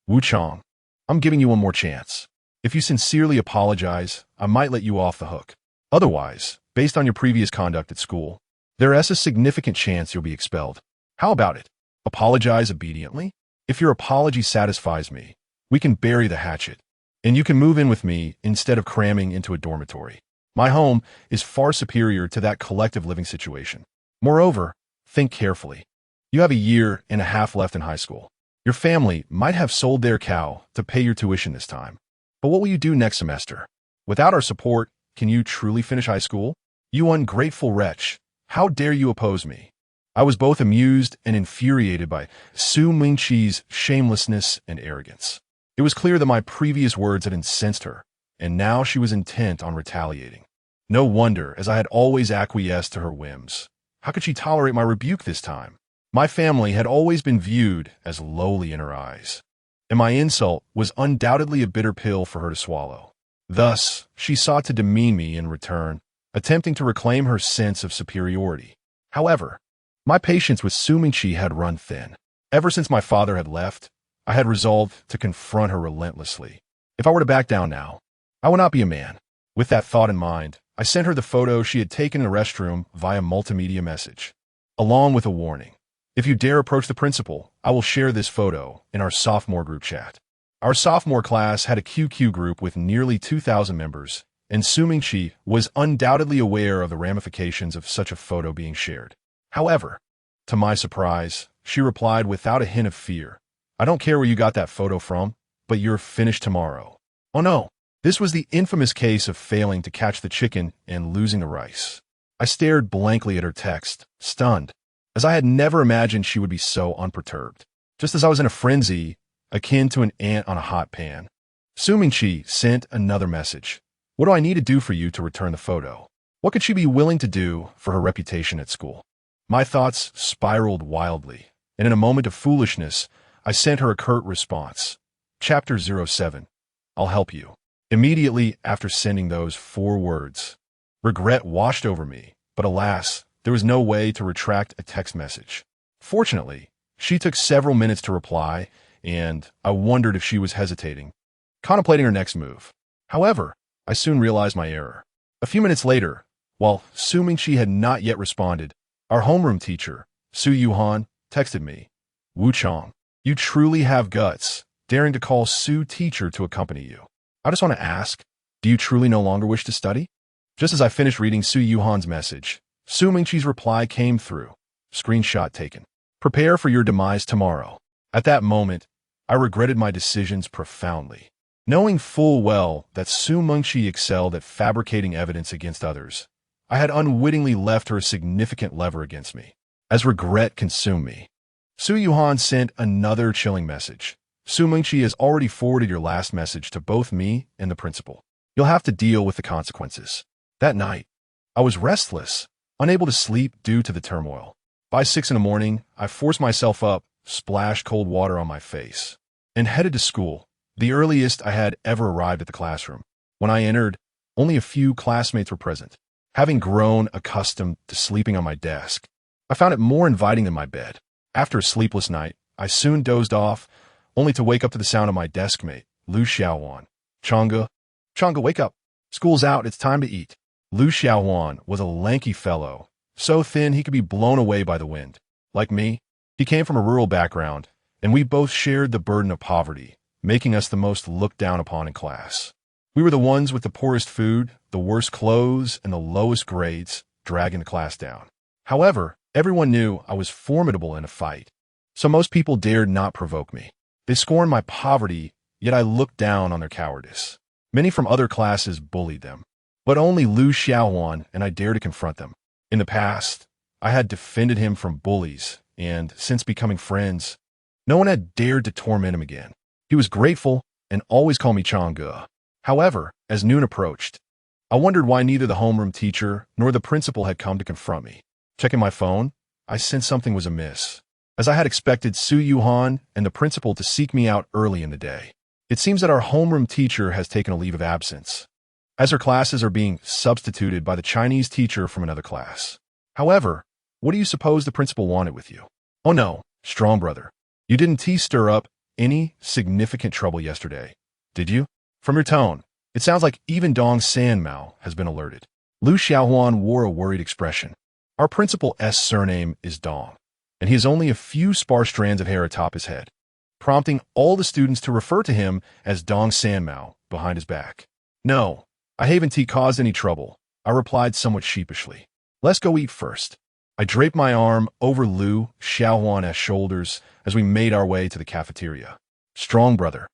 Wu Chong, I'm giving you one more chance. If you sincerely apologize, I might let you off the hook. Otherwise, based on your previous conduct at school, there is a significant chance you'll be expelled. How about it? Apologize obediently? If your apology satisfies me, we can bury the hatchet, and you can move in with me instead of cramming into a dormitory. My home is far superior to that collective living situation. Moreover, think carefully. You have a year and a half left in high school. Your family might have sold their cow to pay your tuition this time. But what will you do next semester? Without our support, can you truly finish high school? You ungrateful wretch, how dare you oppose me? I was both amused and infuriated by Su Mingqi's shamelessness and arrogance. It was clear that my previous words had incensed her, and now she was intent on retaliating. No wonder, as I had always acquiesced to her whims. How could she tolerate my rebuke this time? My family had always been viewed as lowly in her eyes, and my insult was undoubtedly a bitter pill for her to swallow. Thus, she sought to demean me in return, attempting to reclaim her sense of superiority. However, my patience with Su Mingqi had run thin. Ever since my father had left, I had resolved to confront her relentlessly. If I were to back down now, I would not be a man. With that thought in mind, I sent her the photo she had taken in the restroom via multimedia message, along with a warning. If you dare approach the principal, I will share this photo in our sophomore group chat. Our sophomore class had a QQ group with nearly 2,000 members, and Su Mingqi was undoubtedly aware of the ramifications of such a photo being shared. However, to my surprise, she replied without a hint of fear. I don't care where you got that photo from, but you're finished tomorrow. Oh no, this was the infamous case of failing to catch the chicken and losing the rice. I stared blankly at her text, stunned, as I had never imagined she would be so unperturbed. Just as I was in a frenzy, akin to an ant on a hot pan, Su Mingqi sent another message. What do I need to do for you to return the photo? What could she be willing to do for her reputation at school? My thoughts spiraled wildly, and in a moment of foolishness, I sent her a curt response. Chapter 07. I'll help you. Immediately after sending those 4 words, regret washed over me, but alas, there was no way to retract a text message. Fortunately, she took several minutes to reply, and I wondered if she was hesitating, contemplating her next move. However, I soon realized my error. A few minutes later, while Su Mingqi had not yet responded, our homeroom teacher, Su Yuhan, texted me. Wu Chong, you truly have guts, daring to call Su teacher to accompany you. I just want to ask, do you truly no longer wish to study? Just as I finished reading Su Yuhan's message, Su Mingqi's reply came through. Screenshot taken. Prepare for your demise tomorrow. At that moment, I regretted my decisions profoundly. Knowing full well that Su Mingqi excelled at fabricating evidence against others, I had unwittingly left her a significant lever against me. As regret consumed me, Su Yuhan sent another chilling message. Su Mingqi has already forwarded your last message to both me and the principal. You'll have to deal with the consequences. That night, I was restless, unable to sleep due to the turmoil. By 6 a.m, I forced myself up, splashed cold water on my face, and headed to school, the earliest I had ever arrived at the classroom. When I entered, only a few classmates were present. Having grown accustomed to sleeping on my desk, I found it more inviting than my bed. After a sleepless night, I soon dozed off, only to wake up to the sound of my desk mate, Lu Xiaowan. Changge, wake up. School's out, it's time to eat. Lu Xiaowan was a lanky fellow, so thin he could be blown away by the wind. Like me, he came from a rural background, and we both shared the burden of poverty, making us the most looked down upon in class. We were the ones with the poorest food, the worst clothes, and the lowest grades, dragging the class down. However, everyone knew I was formidable in a fight, so most people dared not provoke me. They scorned my poverty, yet I looked down on their cowardice. Many from other classes bullied them, but only Lu Xiaowan and I dared to confront them. In the past, I had defended him from bullies, and since becoming friends, no one had dared to torment him again. He was grateful and always called me Changge. However, as noon approached, I wondered why neither the homeroom teacher nor the principal had come to confront me. Checking my phone, I sensed something was amiss, as I had expected Su Yuhan and the principal to seek me out early in the day. It seems that our homeroom teacher has taken a leave of absence, as her classes are being substituted by the Chinese teacher from another class. However, what do you suppose the principal wanted with you? Oh no, strong brother. You didn't stir up any significant trouble yesterday, did you? From your tone, it sounds like even Dong Sanmao has been alerted. Lu Xiaohuan wore a worried expression. Our principal's surname is Dong, and he has only a few sparse strands of hair atop his head, prompting all the students to refer to him as Dong Sanmao behind his back. No, I haven't caused any trouble, I replied somewhat sheepishly. Let's go eat first. I draped my arm over Lu Xiaohuan's shoulders as we made our way to the cafeteria. Strong brother,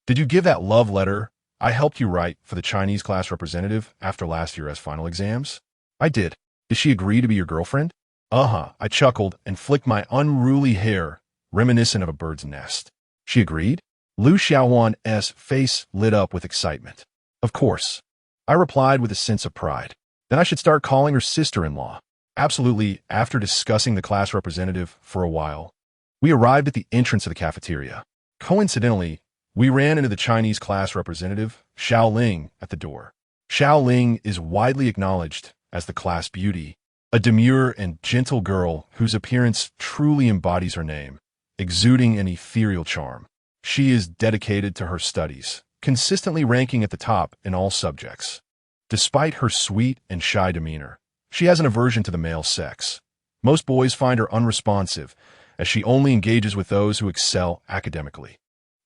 did you give that love letter I helped you write for the Chinese class representative after last year's final exams? I did. Did she agree to be your girlfriend? I chuckled and flicked my unruly hair, reminiscent of a bird's nest. She agreed? Lu Xiaohuan's face lit up with excitement. Of course, I replied with a sense of pride. Then I should start calling her sister-in-law. Absolutely, after discussing the class representative for a while, we arrived at the entrance of the cafeteria. Coincidentally, we ran into the Chinese class representative, Xiao Ling, at the door. Xiao Ling is widely acknowledged as the class beauty, a demure and gentle girl whose appearance truly embodies her name, exuding an ethereal charm. She is dedicated to her studies, consistently ranking at the top in all subjects. Despite her sweet and shy demeanor, she has an aversion to the male sex. Most boys find her unresponsive, as she only engages with those who excel academically.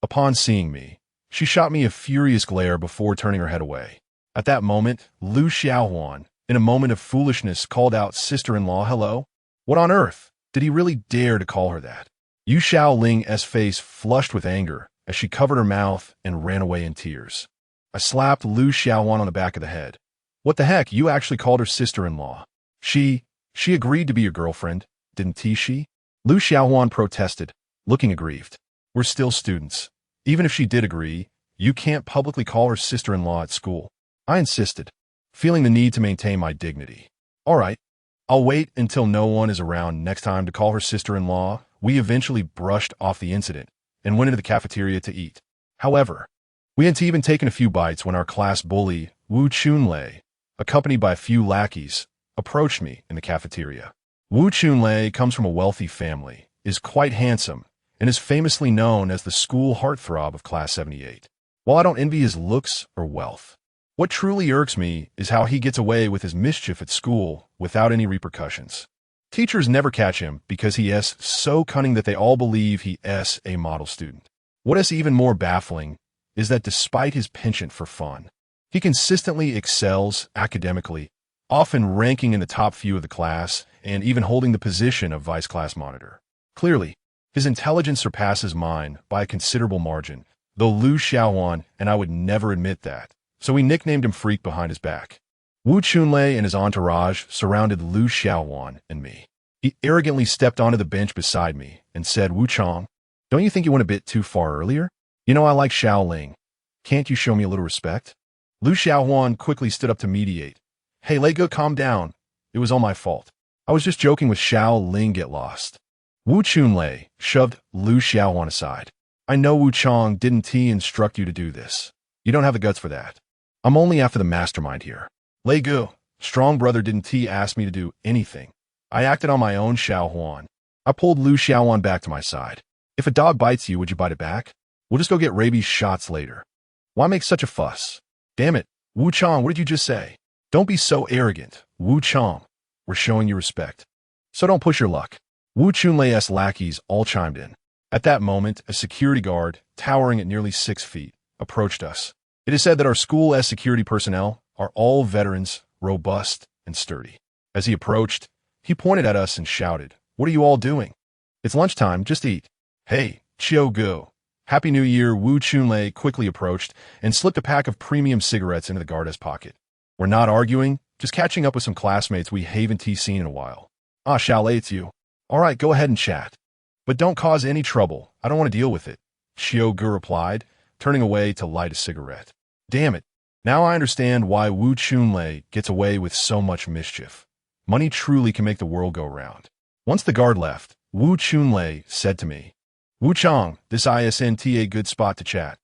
Upon seeing me, she shot me a furious glare before turning her head away. At that moment, Lu Xiaohuan, in a moment of foolishness, called out, "Sister-in-law, hello?" What on earth? Did he really dare to call her that? Yu Xiaoling's face flushed with anger as she covered her mouth and ran away in tears. I slapped Lu Xiaohuan on the back of the head. What the heck, you actually called her sister-in-law. She agreed to be your girlfriend, didn't she? Lu Xiaohuan protested, looking aggrieved. We're still students. Even if she did agree, you can't publicly call her sister-in-law at school. I insisted, feeling the need to maintain my dignity. All right, I'll wait until no one is around next time to call her sister-in-law. We eventually brushed off the incident and went into the cafeteria to eat. However, we hadn't even taken a few bites when our class bully, Wu Chunlei, accompanied by a few lackeys, approached me in the cafeteria. Wu Chunlei comes from a wealthy family, is quite handsome, and is famously known as the school heartthrob of Class 78. While I don't envy his looks or wealth, what truly irks me is how he gets away with his mischief at school without any repercussions. Teachers never catch him because he is so cunning that they all believe he is a model student. What is even more baffling is that despite his penchant for fun, he consistently excels academically, often ranking in the top few of the class and even holding the position of vice class monitor. Clearly, his intelligence surpasses mine by a considerable margin, though Lu Xiaohuan and I would never admit that, so we nicknamed him Freak behind his back. Wu Chunlei and his entourage surrounded Lu Xiaohuan and me. He arrogantly stepped onto the bench beside me and said, "Wu Chong, don't you think you went a bit too far earlier? You know I like Xiao Ling. Can't you show me a little respect?" Lu Xiaohuan quickly stood up to mediate. "Hey, Lego, calm down. It was all my fault. I was just joking with Xiao Ling, get lost." Wu Chunlei shoved Lu Xiaohuan aside. "I know Wu Chong didn't instruct you to do this. You don't have the guts for that. I'm only after the mastermind here. Lego, strong brother didn't ask me to do anything. I acted on my own, Xiaohuan." I pulled Lu Xiaohuan back to my side. "If a dog bites you, would you bite it back? We'll just go get rabies shots later. Why make such a fuss? Damn it, Wu Chong, what did you just say? Don't be so arrogant, Wu Chong. We're showing you respect. So don't push your luck." Wu Chunlei's lackeys all chimed in. At that moment, a security guard, towering at nearly 6 feet, approached us. It is said that our school's security personnel are all veterans, robust and sturdy. As he approached, he pointed at us and shouted, "What are you all doing? It's lunchtime, just eat." "Hey, Chiu Gu. Happy New Year." Wu Chunlei quickly approached and slipped a pack of premium cigarettes into the guard's pocket. "We're not arguing, just catching up with some classmates we haven't seen in a while." "Ah, Xiaolei, it's you. All right, go ahead and chat. But don't cause any trouble. I don't want to deal with it," Chiu Gu replied, turning away to light a cigarette. Damn it. Now I understand why Wu Chunlei gets away with so much mischief. Money truly can make the world go round. Once the guard left, Wu Chunlei said to me, "Wu Chong, this isn't a good spot to chat.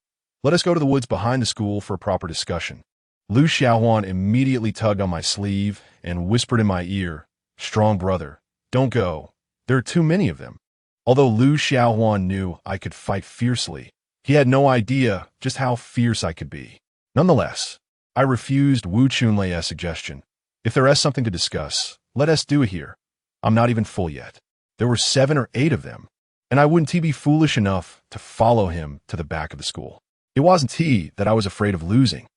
Let us go to the woods behind the school for a proper discussion." Lu Xiaohuan immediately tugged on my sleeve and whispered in my ear, "Strong brother, don't go. There are too many of them." Although Lu Xiaohuan knew I could fight fiercely, he had no idea just how fierce I could be. Nonetheless, I refused Wu Chunlei's suggestion. If there is something to discuss, let us do it here. I'm not even full yet. There were 7 or 8 of them, and I wouldn't be foolish enough to follow him to the back of the school. It wasn't that I was afraid of losing.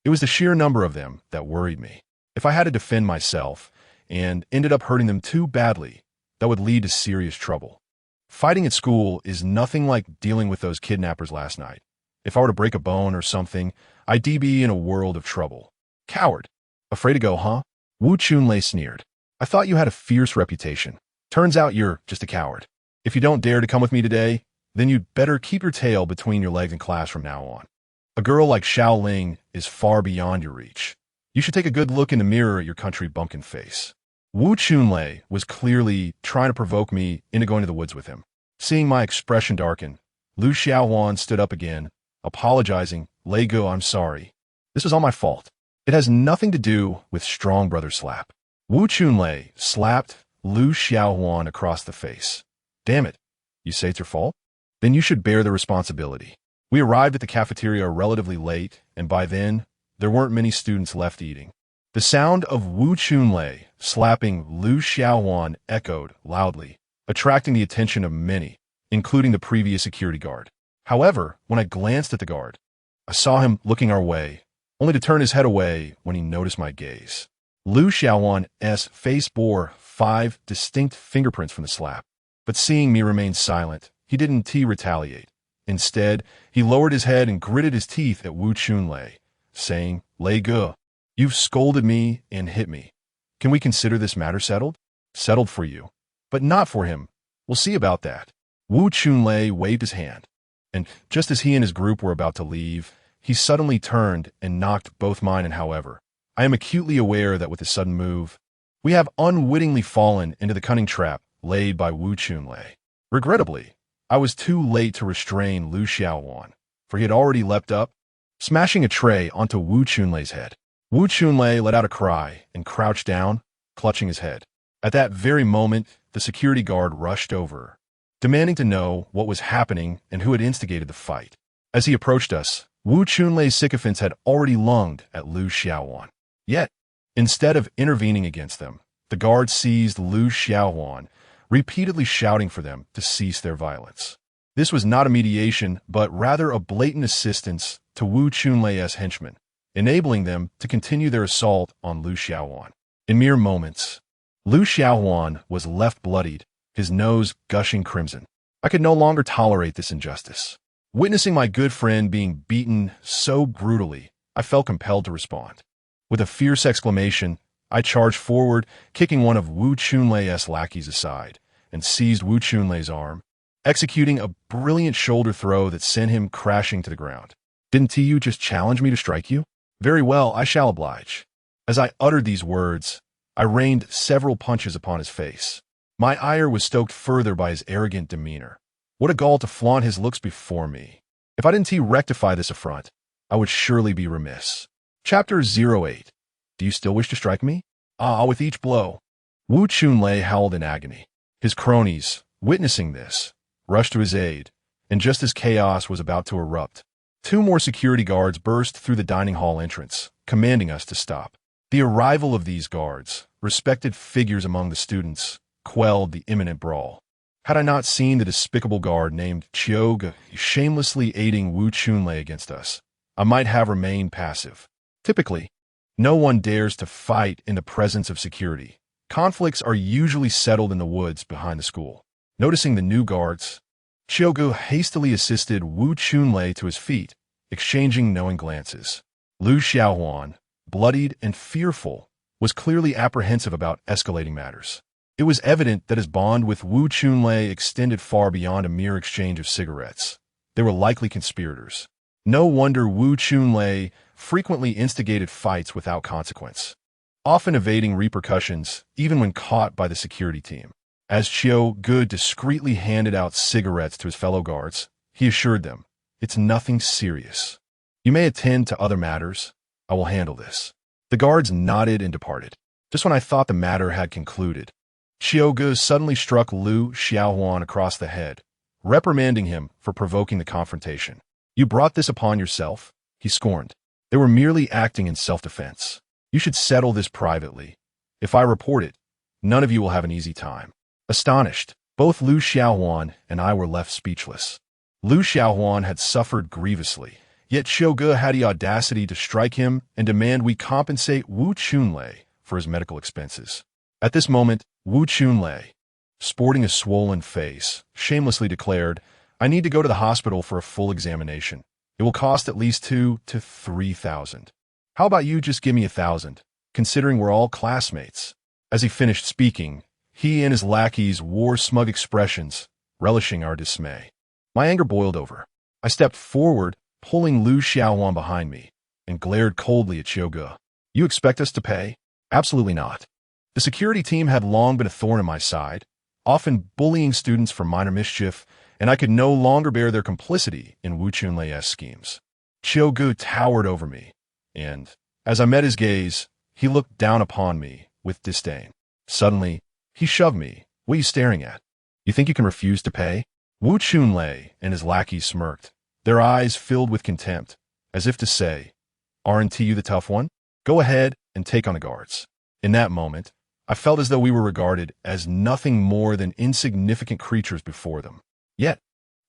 It was the sheer number of them that worried me. If I had to defend myself and ended up hurting them too badly, that would lead to serious trouble. Fighting at school is nothing like dealing with those kidnappers last night. If I were to break a bone or something, I'd be in a world of trouble. Coward. Afraid to go, huh? Wu Chunlei sneered. I thought you had a fierce reputation. Turns out you're just a coward. If you don't dare to come with me today, then you'd better keep your tail between your legs in class from now on. A girl like Xiao Ling is far beyond your reach. You should take a good look in the mirror at your country bumpkin face. Wu Chunlei was clearly trying to provoke me into going to the woods with him. Seeing my expression darken, Lu Xiaohuan stood up again, apologizing. Lei Go, I'm sorry. This was all my fault. It has nothing to do with strong brother slap. Wu Chunlei slapped Lu Xiaohuan across the face. Damn it. You say it's your fault? Then you should bear the responsibility. We arrived at the cafeteria relatively late, and by then, there weren't many students left eating. The sound of Wu Chunlei slapping Lu Xiaohuan echoed loudly, attracting the attention of many, including the previous security guard. However, when I glanced at the guard, I saw him looking our way, only to turn his head away when he noticed my gaze. Lu Xiaohuan's face bore 5 distinct fingerprints from the slap, but seeing me remain silent, he didn't retaliate. Instead, he lowered his head and gritted his teeth at Wu Chunlei, saying, Lei Ge, you've scolded me and hit me. Can we consider this matter settled? Settled for you, but not for him. We'll see about that. Wu Chunlei waved his hand, and just as he and his group were about to leave, he suddenly turned and knocked both mine. And however, I am acutely aware that with his sudden move, we have unwittingly fallen into the cunning trap laid by Wu Chunlei. Regrettably, I was too late to restrain Lu Xiaohuan, for he had already leapt up, smashing a tray onto Wu Chunlei's head. Wu Chunlei let out a cry and crouched down, clutching his head. At that very moment, the security guard rushed over, demanding to know what was happening and who had instigated the fight. As he approached us, Wu Chunlei's sycophants had already lunged at Lu Xiaohuan. Yet, instead of intervening against them, the guard seized Lu Xiaohuan, repeatedly shouting for them to cease their violence. This was not a mediation, but rather a blatant assistance to Wu Chunlei's henchmen, enabling them to continue their assault on Lu Xiaohuan. In mere moments, Lu Xiaohuan was left bloodied, his nose gushing crimson. I could no longer tolerate this injustice. Witnessing my good friend being beaten so brutally, I felt compelled to respond. With a fierce exclamation, I charged forward, kicking one of Wu Chunlei's lackeys aside, and seized Wu Chunlei's arm, executing a brilliant shoulder throw that sent him crashing to the ground. Didn't you just challenge me to strike you? Very well, I shall oblige. As I uttered these words, I rained several punches upon his face. My ire was stoked further by his arrogant demeanor. What a gall to flaunt his looks before me. If I didn't rectify this affront, I would surely be remiss. Chapter 08. Do you still wish to strike me? Ah, with each blow. Wu Chunlei howled in agony. His cronies, witnessing this, rushed to his aid, and just as chaos was about to erupt, 2 more security guards burst through the dining hall entrance, commanding us to stop. The arrival of these guards, respected figures among the students, quelled the imminent brawl. Had I not seen the despicable guard named Chiog shamelessly aiding Wu Chunlei against us, I might have remained passive. Typically, no one dares to fight in the presence of security. Conflicts are usually settled in the woods behind the school. Noticing the new guards, Chiog hastily assisted Wu Chunlei to his feet, exchanging knowing glances. Lu Xiaohuan, bloodied and fearful, was clearly apprehensive about escalating matters. It was evident that his bond with Wu Chunlei extended far beyond a mere exchange of cigarettes. They were likely conspirators. No wonder Wu Chunlei frequently instigated fights without consequence, often evading repercussions even when caught by the security team. As Chiog discreetly handed out cigarettes to his fellow guards, he assured them, "It's nothing serious. You may attend to other matters. I will handle this." The guards nodded and departed. Just when I thought the matter had concluded, Chiog suddenly struck Lu Xiaohuan across the head, reprimanding him for provoking the confrontation. "You brought this upon yourself," he scorned. "They were merely acting in self-defense. You should settle this privately. If I report it, none of you will have an easy time." Astonished, both Lu Xiaohuan and I were left speechless. Lu Xiaohuan had suffered grievously, yet Chiog had the audacity to strike him and demand we compensate Wu Chunlei for his medical expenses. At this moment, Wu Chunlei, sporting a swollen face, shamelessly declared, "I need to go to the hospital for a full examination. It will cost at least 2,000 to 3,000. How about you just give me 1,000, considering we're all classmates?" As he finished speaking, he and his lackeys wore smug expressions, relishing our dismay. My anger boiled over. I stepped forward, pulling Lu Xiaohuan behind me, and glared coldly at Chiog. You expect us to pay? Absolutely not. The security team had long been a thorn in my side, often bullying students for minor mischief, and I could no longer bear their complicity in Wu Chunlei's schemes. Gu towered over me, and, as I met his gaze, he looked down upon me with disdain. Suddenly, he shoved me. What are you staring at? You think you can refuse to pay? Wu Chunlei and his lackeys smirked, their eyes filled with contempt, as if to say, "Aren't you the tough one? Go ahead and take on the guards." In that moment, I felt as though we were regarded as nothing more than insignificant creatures before them. Yet,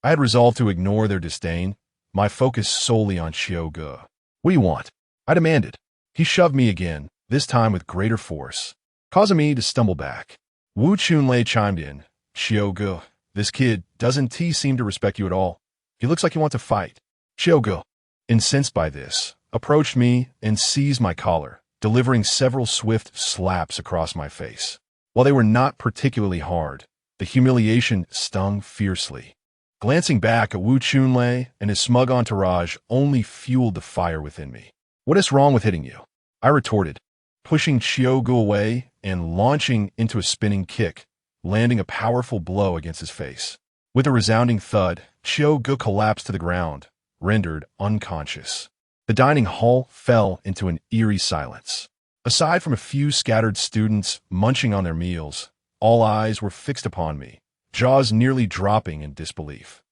I had resolved to ignore their disdain, my focus solely on Gu. "What do you want?" I demanded. He shoved me again, this time with greater force, causing me to stumble back. Wu Chunlei chimed in, "Gu, this kid doesn't seem to respect you at all. He looks like you want to fight." Gu, incensed by this, approached me and seized my collar, delivering several swift slaps across my face. While they were not particularly hard, the humiliation stung fiercely. Glancing back at Wu Chunlei and his smug entourage only fueled the fire within me. "What is wrong with hitting you?" I retorted, pushing Gu away and launching into a spinning kick, landing a powerful blow against his face. With a resounding thud, Gu collapsed to the ground, rendered unconscious. The dining hall fell into an eerie silence. Aside from a few scattered students munching on their meals, all eyes were fixed upon me, jaws nearly dropping in disbelief.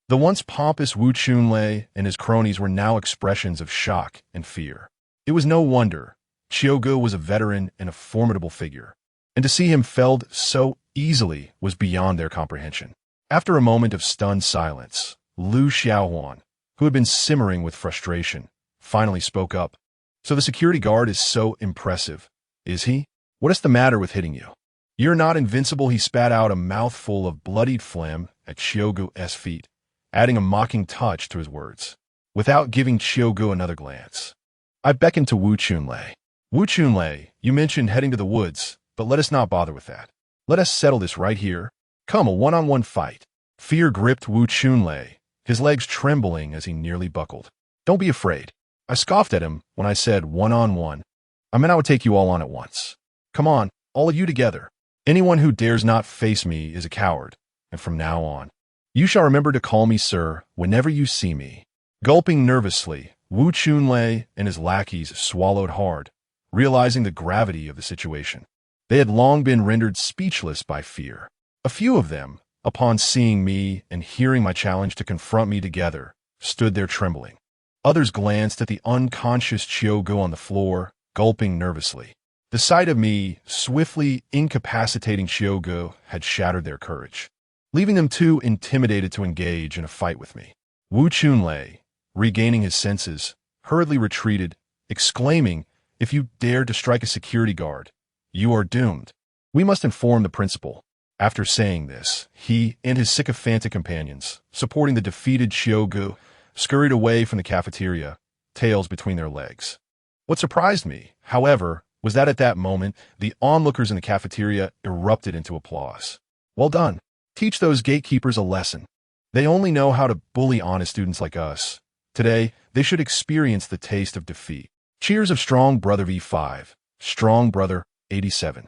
The once pompous Wu Chunlei and his cronies were now expressions of shock and fear. It was no wonder. Gu was a veteran and a formidable figure, and to see him felled so easily was beyond their comprehension. After a moment of stunned silence, Lu Xiaohuan, who had been simmering with frustration, finally spoke up. "So the security guard is so impressive, is he? What is the matter with hitting you?" "You're not invincible," he spat out a mouthful of bloodied phlegm at Gu feet, adding a mocking touch to his words, without giving Gu another glance. I beckoned to Wu Chunlei. "Wu Chunlei, you mentioned heading to the woods, but let us not bother with that. Let us settle this right here. Come, a one-on-one fight." Fear gripped Wu Chunlei, his legs trembling as he nearly buckled. "Don't be afraid." I scoffed at him when I said one-on-one. I meant I would take you all on at once. "Come on, all of you together. Anyone who dares not face me is a coward, and from now on, you shall remember to call me sir whenever you see me." Gulping nervously, Wu Chunlei and his lackeys swallowed hard, realizing the gravity of the situation. They had long been rendered speechless by fear. A few of them, upon seeing me and hearing my challenge to confront me together, stood there trembling. Others glanced at the unconscious Gu on the floor, gulping nervously. The sight of me swiftly incapacitating Gu had shattered their courage, leaving them too intimidated to engage in a fight with me. Wu Chunlei, regaining his senses, hurriedly retreated, exclaiming, "If you dare to strike a security guard, you are doomed. We must inform the principal." After saying this, he and his sycophantic companions, supporting the defeated Gu, scurried away from the cafeteria, tails between their legs. What surprised me, however, was that at that moment, the onlookers in the cafeteria erupted into applause. "Well done. Teach those gatekeepers a lesson. They only know how to bully honest students like us. Today, they should experience the taste of defeat." Cheers of Strong Brother V5, Strong Brother 87,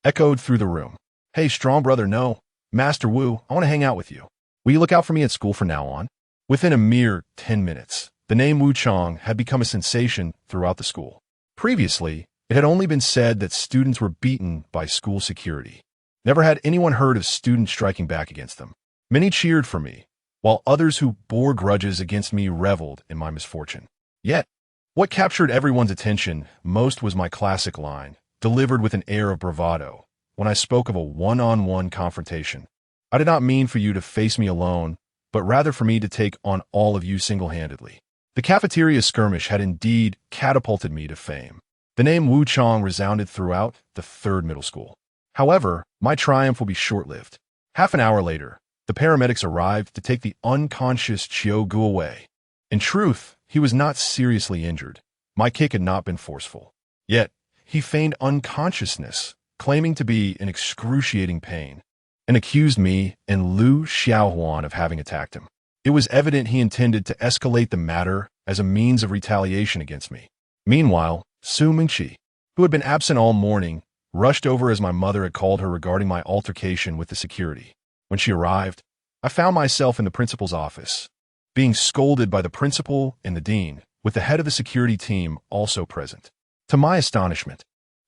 echoed through the room. "Hey, Strong Brother, no. Master Wu, I want to hang out with you. Will you look out for me at school from now on?" Within a mere 10 minutes, the name Wu Chong had become a sensation throughout the school. Previously, it had only been said that students were beaten by school security. Never had anyone heard of students striking back against them. Many cheered for me, while others who bore grudges against me reveled in my misfortune. Yet, what captured everyone's attention most was my classic line, delivered with an air of bravado, when I spoke of a one-on-one confrontation. "I did not mean for you to face me alone, but rather for me to take on all of you single-handedly." The cafeteria skirmish had indeed catapulted me to fame. The name Wu Chong resounded throughout the third middle school. However, my triumph will be short-lived. Half an hour later, the paramedics arrived to take the unconscious Gu away. In truth, he was not seriously injured. My kick had not been forceful. Yet, he feigned unconsciousness, claiming to be in excruciating pain, and accused me and Lu Xiaohuan of having attacked him. It was evident he intended to escalate the matter as a means of retaliation against me. Meanwhile, Su Mingqi, who had been absent all morning, rushed over as my mother had called her regarding my altercation with the security. When she arrived, I found myself in the principal's office, being scolded by the principal and the dean, with the head of the security team also present. To my astonishment,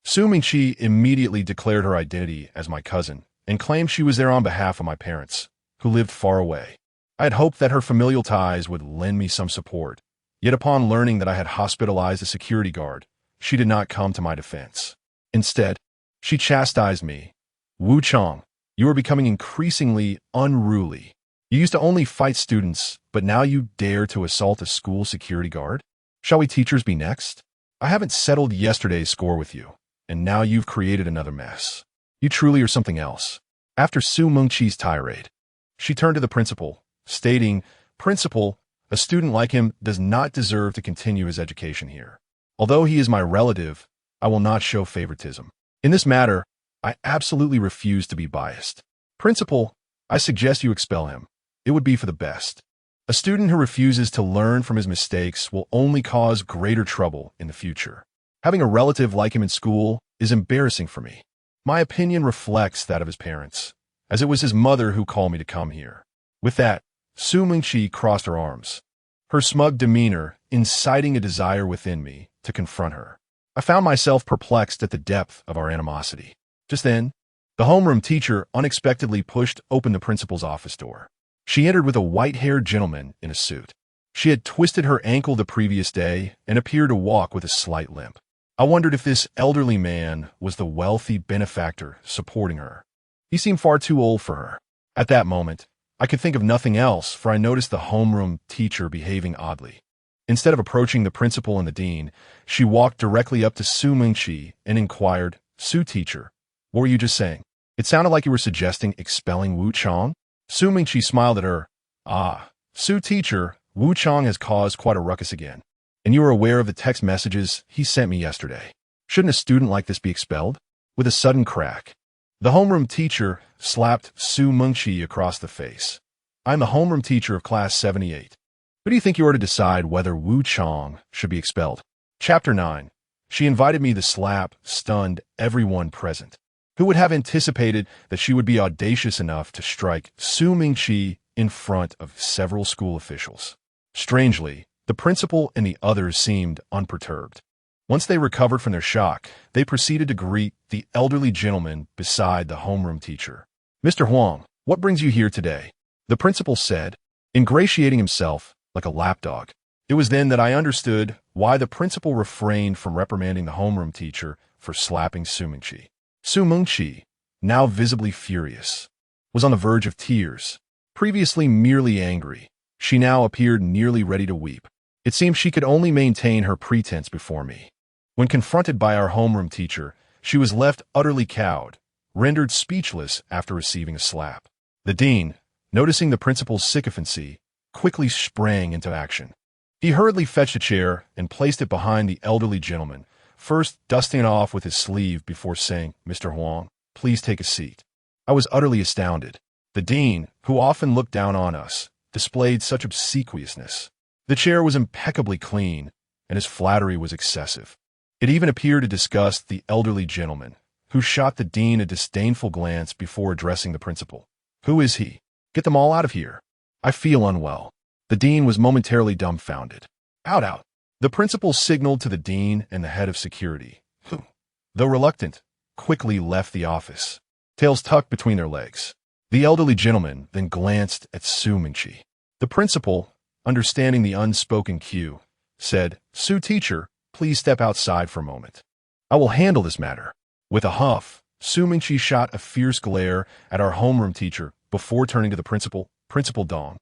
Su Mingqi immediately declared her identity as my cousin and claimed she was there on behalf of my parents, who lived far away. I had hoped that her familial ties would lend me some support, yet upon learning that I had hospitalized a security guard, she did not come to my defense. Instead, she chastised me. Wu Chong, you are becoming increasingly unruly. You used to only fight students, but now you dare to assault a school security guard? Shall we teachers be next? I haven't settled yesterday's score with you, and now you've created another mess. You truly are something else. After Su Mingqi's tirade, she turned to the principal, stating, Principal, a student like him does not deserve to continue his education here. Although he is my relative, I will not show favoritism. In this matter, I absolutely refuse to be biased. Principal, I suggest you expel him. It would be for the best. A student who refuses to learn from his mistakes will only cause greater trouble in the future. Having a relative like him in school is embarrassing for me. My opinion reflects that of his parents, as it was his mother who called me to come here. With that, Su Mingqi crossed her arms, her smug demeanor inciting a desire within me to confront her. I found myself perplexed at the depth of our animosity. Just then, the homeroom teacher unexpectedly pushed open the principal's office door. She entered with a white-haired gentleman in a suit. She had twisted her ankle the previous day and appeared to walk with a slight limp. I wondered if this elderly man was the wealthy benefactor supporting her. He seemed far too old for her. At that moment, I could think of nothing else, for I noticed the homeroom teacher behaving oddly. Instead of approaching the principal and the dean, she walked directly up to Su Mingqi and inquired, Su teacher, what were you just saying? It sounded like you were suggesting expelling Wu Chong. Su Mingqi smiled at her. Ah, Su teacher, Wu Chong has caused quite a ruckus again. And you are aware of the text messages he sent me yesterday. Shouldn't a student like this be expelled? With a sudden crack, the homeroom teacher slapped Su Mingqi across the face. I'm the homeroom teacher of class 78. Who do you think you are to decide whether Wu Chong should be expelled? Chapter 9. She invited me. The slap stunned everyone present. Who would have anticipated that she would be audacious enough to strike Su Mingqi in front of several school officials? Strangely, the principal and the others seemed unperturbed. Once they recovered from their shock, they proceeded to greet the elderly gentleman beside the homeroom teacher. Mr. Huang, what brings you here today? The principal said, ingratiating himself like a lapdog. It was then that I understood why the principal refrained from reprimanding the homeroom teacher for slapping Su Mingqi. Su Mingqi, now visibly furious, was on the verge of tears. Previously merely angry, she now appeared nearly ready to weep. It seemed she could only maintain her pretense before me. When confronted by our homeroom teacher, she was left utterly cowed, rendered speechless after receiving a slap. The dean, noticing the principal's sycophancy, quickly sprang into action. He hurriedly fetched a chair and placed it behind the elderly gentleman, first dusting it off with his sleeve before saying, Mr. Huang, please take a seat. I was utterly astounded. The dean, who often looked down on us, displayed such obsequiousness. The chair was impeccably clean, and his flattery was excessive. It even appeared to disgust the elderly gentleman, who shot the dean a disdainful glance before addressing the principal. Who is he? Get them all out of here. I feel unwell. The dean was momentarily dumbfounded. Out. The principal signaled to the dean and the head of security, who, though reluctant, quickly left the office, tails tucked between their legs. The elderly gentleman then glanced at Su Mingqi. The principal, understanding the unspoken cue, said, Su teacher, please step outside for a moment. I will handle this matter. With a huff, Su Mingqi shot a fierce glare at our homeroom teacher before turning to the principal, Principal Dong.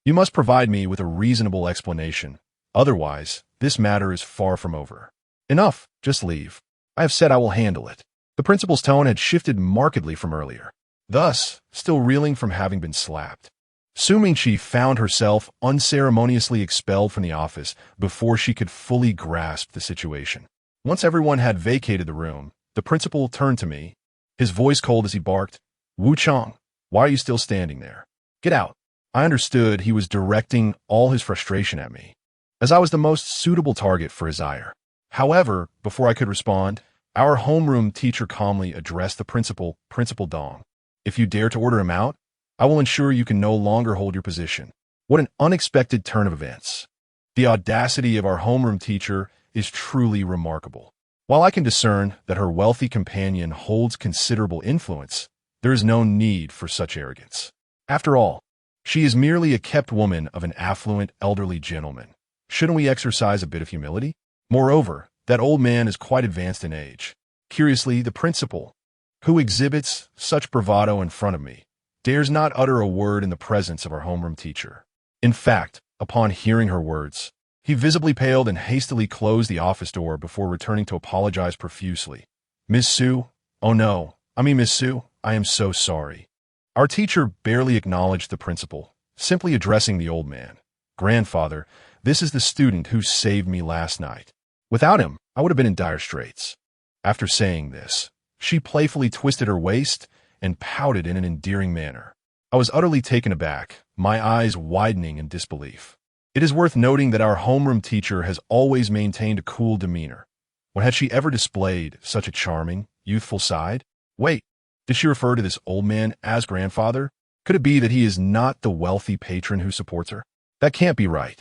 You must provide me with a reasonable explanation. Otherwise, this matter is far from over. Enough, just leave. I have said I will handle it. The principal's tone had shifted markedly from earlier. Thus, still reeling from having been slapped, Su Mingqi found herself unceremoniously expelled from the office before she could fully grasp the situation. Once everyone had vacated the room, the principal turned to me, his voice cold as he barked, Wu Chong, why are you still standing there? Get out. I understood he was directing all his frustration at me, as I was the most suitable target for his ire. However, before I could respond, our homeroom teacher calmly addressed the principal, Principal Dong. If you dare to order him out, I will ensure you can no longer hold your position. What an unexpected turn of events. The audacity of our homeroom teacher is truly remarkable. While I can discern that her wealthy companion holds considerable influence, there is no need for such arrogance. After all, she is merely a kept woman of an affluent elderly gentleman. Shouldn't we exercise a bit of humility? Moreover, that old man is quite advanced in age. Curiously, the principal, who exhibits such bravado in front of me, dares not utter a word in the presence of our homeroom teacher. In fact, upon hearing her words, he visibly paled and hastily closed the office door before returning to apologize profusely. Miss Sue? Oh no, Miss Sue, I am so sorry. Our teacher barely acknowledged the principal, simply addressing the old man. Grandfather, this is the student who saved me last night. Without him, I would have been in dire straits. After saying this, she playfully twisted her waist and pouted in an endearing manner. I was utterly taken aback, my eyes widening in disbelief. It is worth noting that our homeroom teacher has always maintained a cool demeanor. When had she ever displayed such a charming, youthful side? Wait, did she refer to this old man as grandfather? Could it be that he is not the wealthy patron who supports her? That can't be right.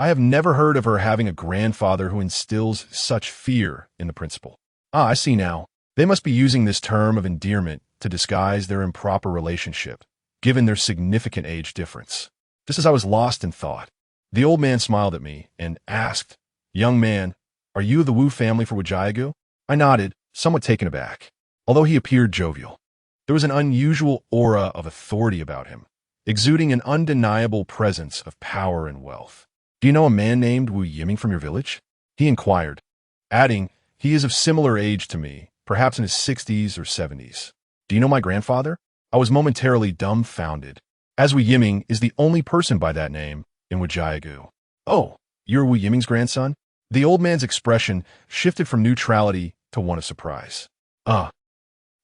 I have never heard of her having a grandfather who instills such fear in the principal. I see now. They must be using this term of endearment to disguise their improper relationship, given their significant age difference. Just as I was lost in thought, the old man smiled at me and asked, Young man, are you of the Wu family for Wajiagu? I nodded, somewhat taken aback. Although he appeared jovial, there was an unusual aura of authority about him, exuding an undeniable presence of power and wealth. Do you know a man named Wu Yiming from your village? He inquired, adding, he is of similar age to me, perhaps in his 60s or 70s. Do you know my grandfather? I was momentarily dumbfounded, as Wu Yiming is the only person by that name in Wajiagu. Oh, you're Wu Yiming's grandson? The old man's expression shifted from neutrality to one of surprise.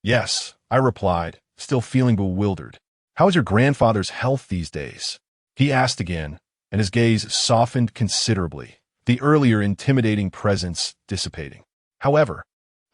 Yes, I replied, still feeling bewildered. How is your grandfather's health these days? He asked again, and his gaze softened considerably, the earlier intimidating presence dissipating. However,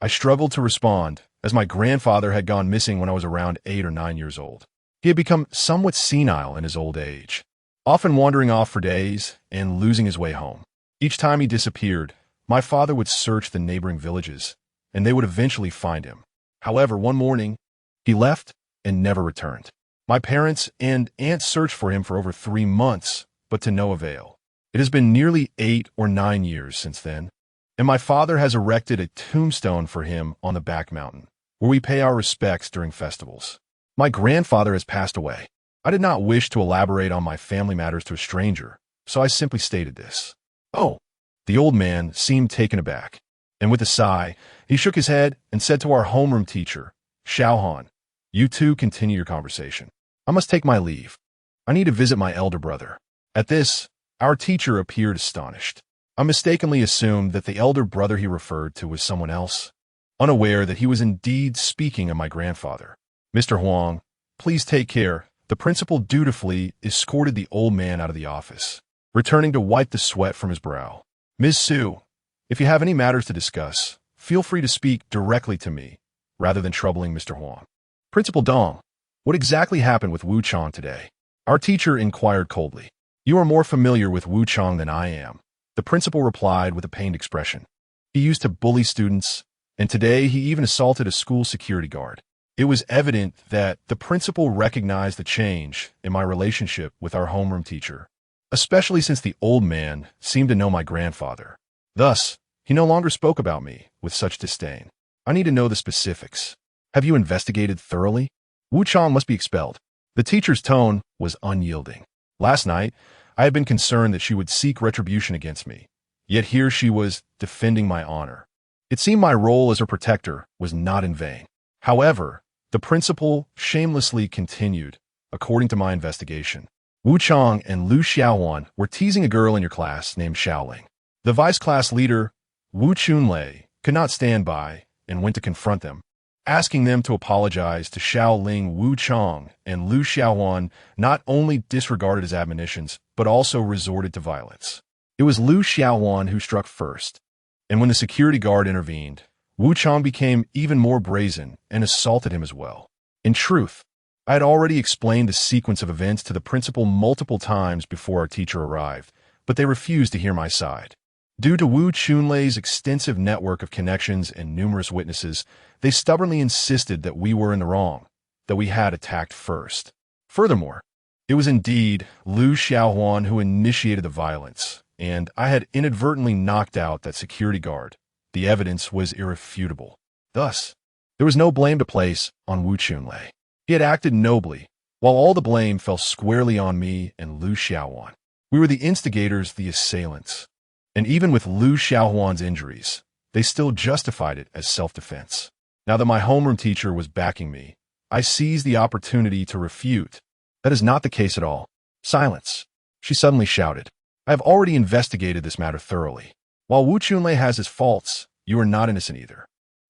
I struggled to respond, as my grandfather had gone missing when I was around 8 or 9 years old. He had become somewhat senile in his old age, often wandering off for days and losing his way home. Each time he disappeared, my father would search the neighboring villages, and they would eventually find him. However, one morning, he left and never returned. My parents and aunt searched for him for over 3 months, but to no avail. It has been nearly 8 or 9 years since then, and my father has erected a tombstone for him on the back mountain, where we pay our respects during festivals. My grandfather has passed away. I did not wish to elaborate on my family matters to a stranger, so I simply stated this. Oh, the old man seemed taken aback, and with a sigh, he shook his head and said to our homeroom teacher, Xiaohan, you two continue your conversation. I must take my leave. I need to visit my elder brother. At this, our teacher appeared astonished. I mistakenly assumed that the elder brother he referred to was someone else, unaware that he was indeed speaking of my grandfather. Mr. Huang, please take care. The principal dutifully escorted the old man out of the office, returning to wipe the sweat from his brow. Ms. Su, if you have any matters to discuss, feel free to speak directly to me, rather than troubling Mr. Huang. Principal Dong, what exactly happened with Wu Chang today? Our teacher inquired coldly. You are more familiar with Wu Chang than I am, the principal replied with a pained expression. He used to bully students, and today he even assaulted a school security guard. It was evident that the principal recognized the change in my relationship with our homeroom teacher, especially since the old man seemed to know my grandfather. Thus, he no longer spoke about me with such disdain. I need to know the specifics. Have you investigated thoroughly? Wu Chang must be expelled. The teacher's tone was unyielding. Last night, I had been concerned that she would seek retribution against me, yet here she was defending my honor. It seemed my role as her protector was not in vain. However, the principal shamelessly continued, according to my investigation. Wu Chang and Lu Xiaowan were teasing a girl in your class named Xiaoling. The vice class leader, Wu Chunlei, could not stand by and went to confront them, asking them to apologize to Xiaoling. Wu Chang and Lu Xiaowan not only disregarded his admonitions, but also resorted to violence. It was Lu Xiaowan who struck first, And when the security guard intervened, Wu Chang became even more brazen and assaulted him as well. In truth, I had already explained the sequence of events to the principal multiple times before our teacher arrived, but they refused to hear my side. Due to Wu Chunlei's extensive network of connections and numerous witnesses, they stubbornly insisted that we were in the wrong, that we had attacked first. Furthermore, it was indeed Liu Xiaohuan who initiated the violence, and I had inadvertently knocked out that security guard. The evidence was irrefutable. Thus, there was no blame to place on Wu Chunlei. He had acted nobly, while all the blame fell squarely on me and Liu Xiaohuan. We were the instigators, the assailants. And even with Liu Xiaohuan's injuries, they still justified it as self-defense. Now that my homeroom teacher was backing me, I seized the opportunity to refute. That is not the case at all. Silence, she suddenly shouted. I have already investigated this matter thoroughly. While Wu Chunlei has his faults, you are not innocent either.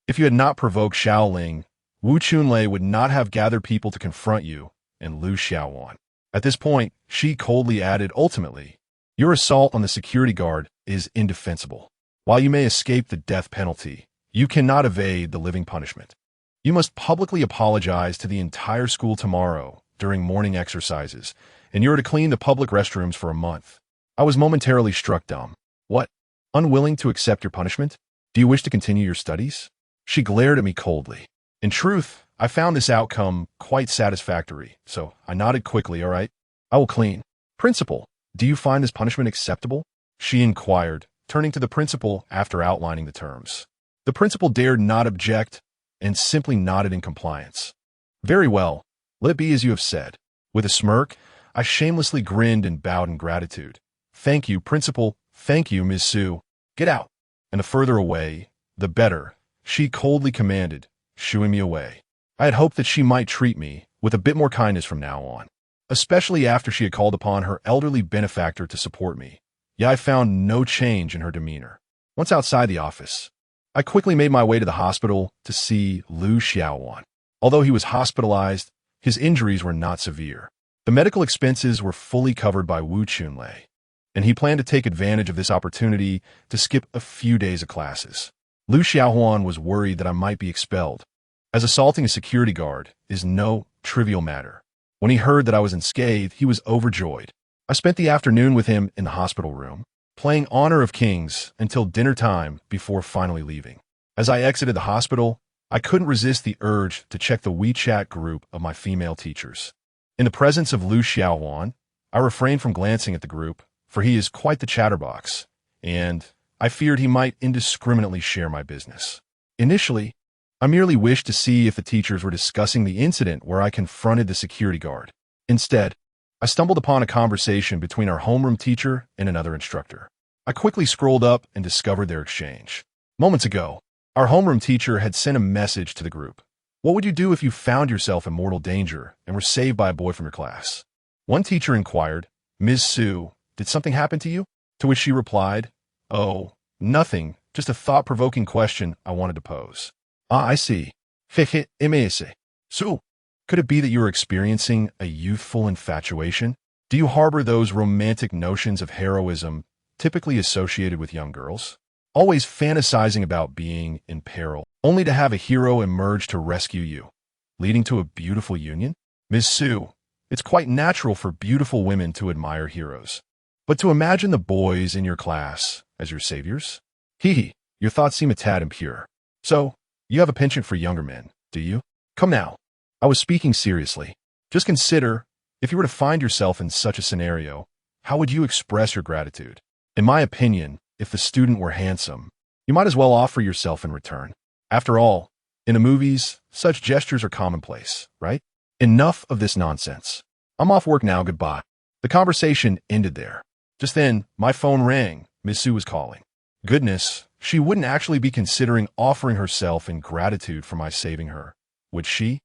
If you had not provoked Xiaoling, Wu Chunlei would not have gathered people to confront you and Liu Xiaohuan. At this point, she coldly added, ultimately, your assault on the security guard is indefensible. While you may escape the death penalty, you cannot evade the living punishment. You must publicly apologize to the entire school tomorrow during morning exercises, and you are to clean the public restrooms for a month. I was momentarily struck dumb. What? Unwilling to accept your punishment? Do you wish to continue your studies? She glared at me coldly. In truth, I found this outcome quite satisfactory, so I nodded quickly. All right, I will clean. Principal, do you find this punishment acceptable? She inquired, turning to the principal after outlining the terms. The principal dared not object and simply nodded in compliance. Very well, let it be as you have said. With a smirk, I shamelessly grinned and bowed in gratitude. Thank you, principal. Thank you, Ms. Su. Get out. And the further away, the better, she coldly commanded, shooing me away. I had hoped that she might treat me with a bit more kindness from now on, especially after she had called upon her elderly benefactor to support me. Yet I found no change in her demeanor. Once outside the office, I quickly made my way to the hospital to see Liu Xiaohuan. Although he was hospitalized, his injuries were not severe. The medical expenses were fully covered by Wu Chunlei, and he planned to take advantage of this opportunity to skip a few days of classes. Liu Xiaohuan was worried that I might be expelled, as assaulting a security guard is no trivial matter. When he heard that I was unscathed, he was overjoyed. I spent the afternoon with him in the hospital room, playing Honor of Kings until dinner time before finally leaving. As I exited the hospital, I couldn't resist the urge to check the WeChat group of my female teachers. In the presence of Liu Xiaohuan, I refrained from glancing at the group, for he is quite the chatterbox, and I feared he might indiscriminately share my business. Initially, I merely wished to see if the teachers were discussing the incident where I confronted the security guard. Instead, I stumbled upon a conversation between our homeroom teacher and another instructor. I quickly scrolled up and discovered their exchange. Moments ago, our homeroom teacher had sent a message to the group. What would you do if you found yourself in mortal danger and were saved by a boy from your class? One teacher inquired, Ms. Su, did something happen to you? To which she replied, oh, nothing, just a thought-provoking question I wanted to pose. Ah, I see. Feche ms. Su, could it be that you are experiencing a youthful infatuation? Do you harbor those romantic notions of heroism typically associated with young girls? Always fantasizing about being in peril, only to have a hero emerge to rescue you, leading to a beautiful union? Ms. Su, it's quite natural for beautiful women to admire heroes. But to imagine the boys in your class as your saviors? Hee, your thoughts seem a tad impure. So, you have a penchant for younger men, do you? Come now. I was speaking seriously. Just consider, if you were to find yourself in such a scenario, how would you express your gratitude? In my opinion, if the student were handsome, you might as well offer yourself in return. After all, in the movies, such gestures are commonplace, right? Enough of this nonsense. I'm off work now, goodbye. The conversation ended there. Just then, my phone rang. Ms. Su was calling. Goodness, she wouldn't actually be considering offering herself in gratitude for my saving her, would she?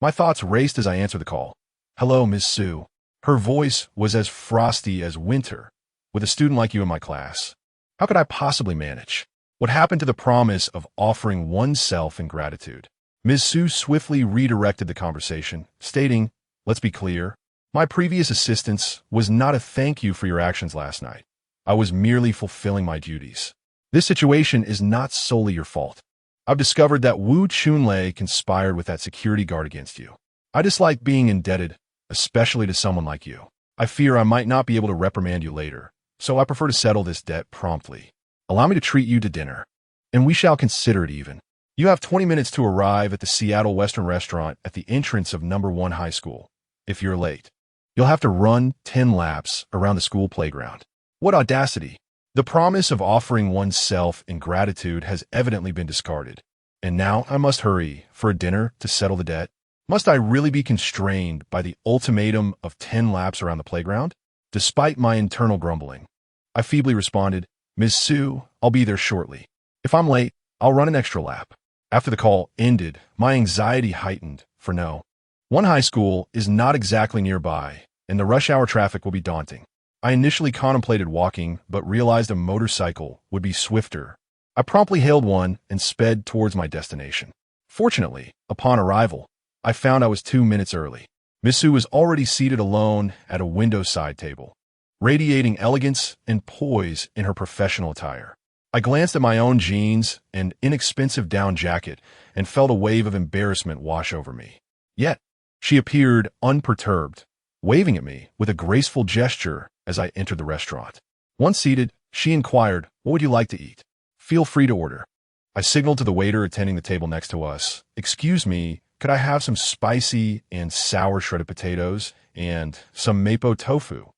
My thoughts raced as I answered the call. Hello, Ms. Su. Her voice was as frosty as winter. With a student like you in my class, how could I possibly manage? What happened to the promise of offering oneself in gratitude? Ms. Su swiftly redirected the conversation, stating, let's be clear, my previous assistance was not a thank you for your actions last night. I was merely fulfilling my duties. This situation is not solely your fault. I've discovered that Wu Chunlei conspired with that security guard against you. I dislike being indebted, especially to someone like you. I fear I might not be able to reprimand you later, so I prefer to settle this debt promptly. Allow me to treat you to dinner, and we shall consider it even. You have 20 minutes to arrive at the Seattle Western Restaurant at the entrance of number 1 high school. If you're late, you'll have to run 10 laps around the school playground. What audacity! The promise of offering oneself in gratitude has evidently been discarded. And now I must hurry for a dinner to settle the debt. Must I really be constrained by the ultimatum of 10 laps around the playground? Despite my internal grumbling, I feebly responded, Ms. Sue, I'll be there shortly. If I'm late, I'll run an extra lap. After the call ended, my anxiety heightened, for no. 1 high school is not exactly nearby, and the rush hour traffic will be daunting. I initially contemplated walking, but realized a motorcycle would be swifter. I promptly hailed one and sped towards my destination. Fortunately, upon arrival, I found I was 2 minutes early. Miss Sue was already seated alone at a window-side table, radiating elegance and poise in her professional attire. I glanced at my own jeans and inexpensive down jacket and felt a wave of embarrassment wash over me. Yet, she appeared unperturbed, waving at me with a graceful gesture as I entered the restaurant. Once seated, she inquired, "What would you like to eat?" "Feel free to order." I signaled to the waiter attending the table next to us, "Excuse me, could I have some spicy and sour shredded potatoes and some mapo tofu?"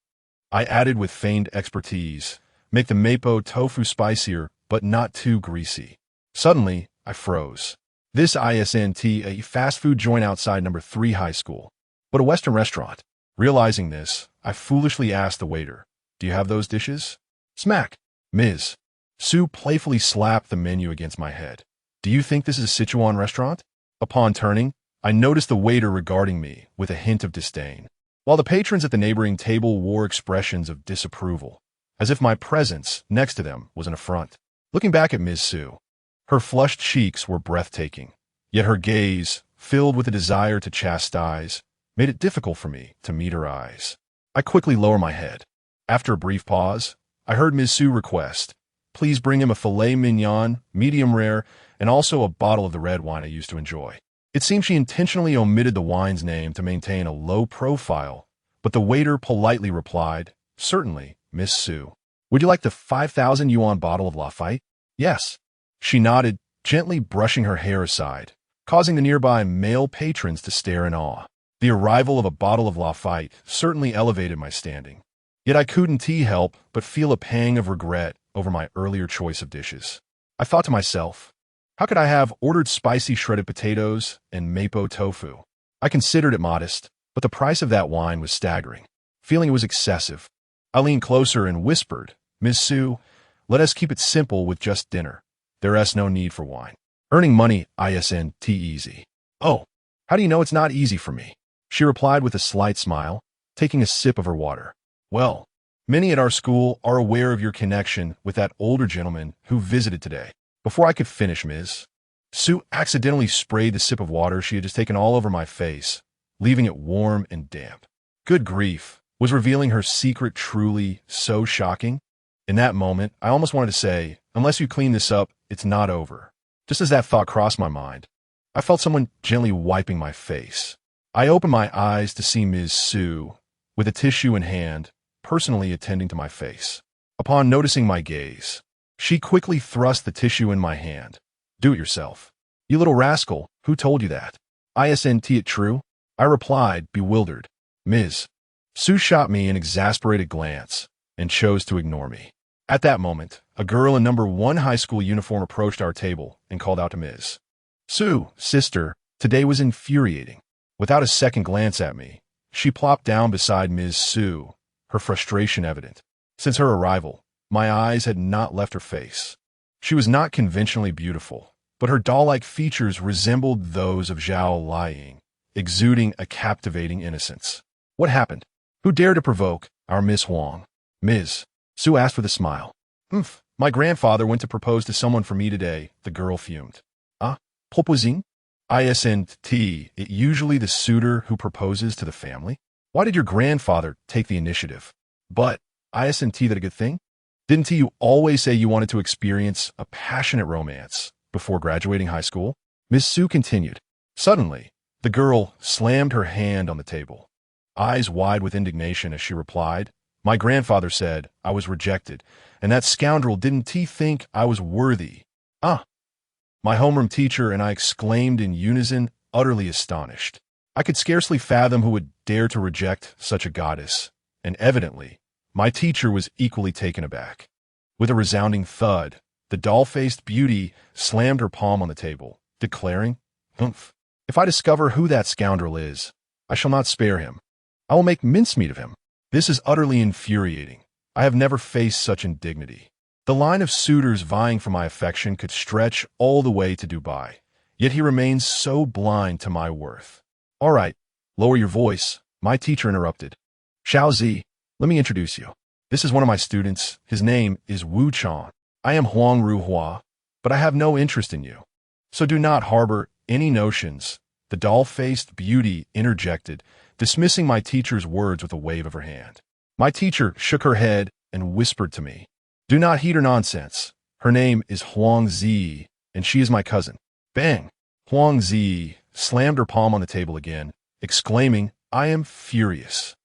I added with feigned expertise, "Make the mapo tofu spicier, but not too greasy." Suddenly, I froze. This isn't a fast food joint outside number 3 high school, but a Western restaurant. Realizing this, I foolishly asked the waiter, "Do you have those dishes?" Smack! Ms. Sue playfully slapped the menu against my head. "Do you think this is a Sichuan restaurant?" Upon turning, I noticed the waiter regarding me with a hint of disdain, while the patrons at the neighboring table wore expressions of disapproval, as if my presence next to them was an affront. Looking back at Ms. Sue, her flushed cheeks were breathtaking, yet her gaze, filled with a desire to chastise, made it difficult for me to meet her eyes. I quickly lowered my head. After a brief pause, I heard Ms. Sue request, "Please bring him a filet mignon, medium rare, and also a bottle of the red wine I used to enjoy." It seemed she intentionally omitted the wine's name to maintain a low profile, but the waiter politely replied, "Certainly, Miss Sue. Would you like the 5,000 yuan bottle of Lafite?" "Yes." She nodded, gently brushing her hair aside, causing the nearby male patrons to stare in awe. The arrival of a bottle of Lafite certainly elevated my standing. Yet I couldn't help but feel a pang of regret over my earlier choice of dishes. I thought to myself, how could I have ordered spicy shredded potatoes and mapo tofu? I considered it modest, but the price of that wine was staggering. Feeling it was excessive, I leaned closer and whispered, "Miss Sue, let us keep it simple with just dinner. There is no need for wine. Earning money isn't easy." "Oh, how do you know it's not easy for me?" She replied with a slight smile, taking a sip of her water. "Well, many at our school are aware of your connection with that older gentleman who visited today." Before I could finish, Ms. Sue accidentally sprayed the sip of water she had just taken all over my face, leaving it warm and damp. Good grief, was revealing her secret truly so shocking? In that moment, I almost wanted to say, "Unless you clean this up, it's not over." Just as that thought crossed my mind, I felt someone gently wiping my face. I opened my eyes to see Ms. Sue, with a tissue in hand, personally attending to my face. Upon noticing my gaze, she quickly thrust the tissue in my hand. "Do it yourself." "You little rascal, who told you that?" "Isn't it true?" I replied, bewildered. Ms. Sue shot me an exasperated glance and chose to ignore me. At that moment, a girl in number 1 high school uniform approached our table and called out to Ms. Sue, "Sister, today was infuriating." Without a second glance at me, she plopped down beside Ms. Sue, her frustration evident. Since her arrival, my eyes had not left her face. She was not conventionally beautiful, but her doll-like features resembled those of Zhao Liying, exuding a captivating innocence. "What happened? Who dared to provoke our Miss Huang?" Ms. Sue asked with a smile. My grandfather went to propose to someone for me today," the girl fumed. "Ah, proposing? Isn't it usually the suitor who proposes to the family? Why did your grandfather take the initiative? But isn't that a good thing?" Didn't you always say you wanted to experience a passionate romance before graduating high school? Miss Su continued. Suddenly, the girl slammed her hand on the table, eyes wide with indignation as she replied, "My grandfather said I was rejected, and that scoundrel didn't he think I was worthy." Ah! My homeroom teacher and I exclaimed in unison, utterly astonished. I could scarcely fathom who would dare to reject such a goddess, and evidently, my teacher was equally taken aback. With a resounding thud, the doll-faced beauty slammed her palm on the table, declaring, "Humph! If I discover who that scoundrel is, I shall not spare him. I will make mincemeat of him." This is utterly infuriating. I have never faced such indignity. The line of suitors vying for my affection could stretch all the way to Dubai, yet he remains so blind to my worth. "All right, lower your voice," my teacher interrupted. "Xiao Zi, let me introduce you. This is one of my students. His name is Wu Chan. I am Huang Ruhua, but I have no interest in you. So do not harbor any notions," the doll-faced beauty interjected, dismissing my teacher's words with a wave of her hand. My teacher shook her head and whispered to me, "Do not heed her nonsense. Her name is Huang Zi, and she is my cousin." Bang! Huang Zi slammed her palm on the table again, exclaiming, "I am furious.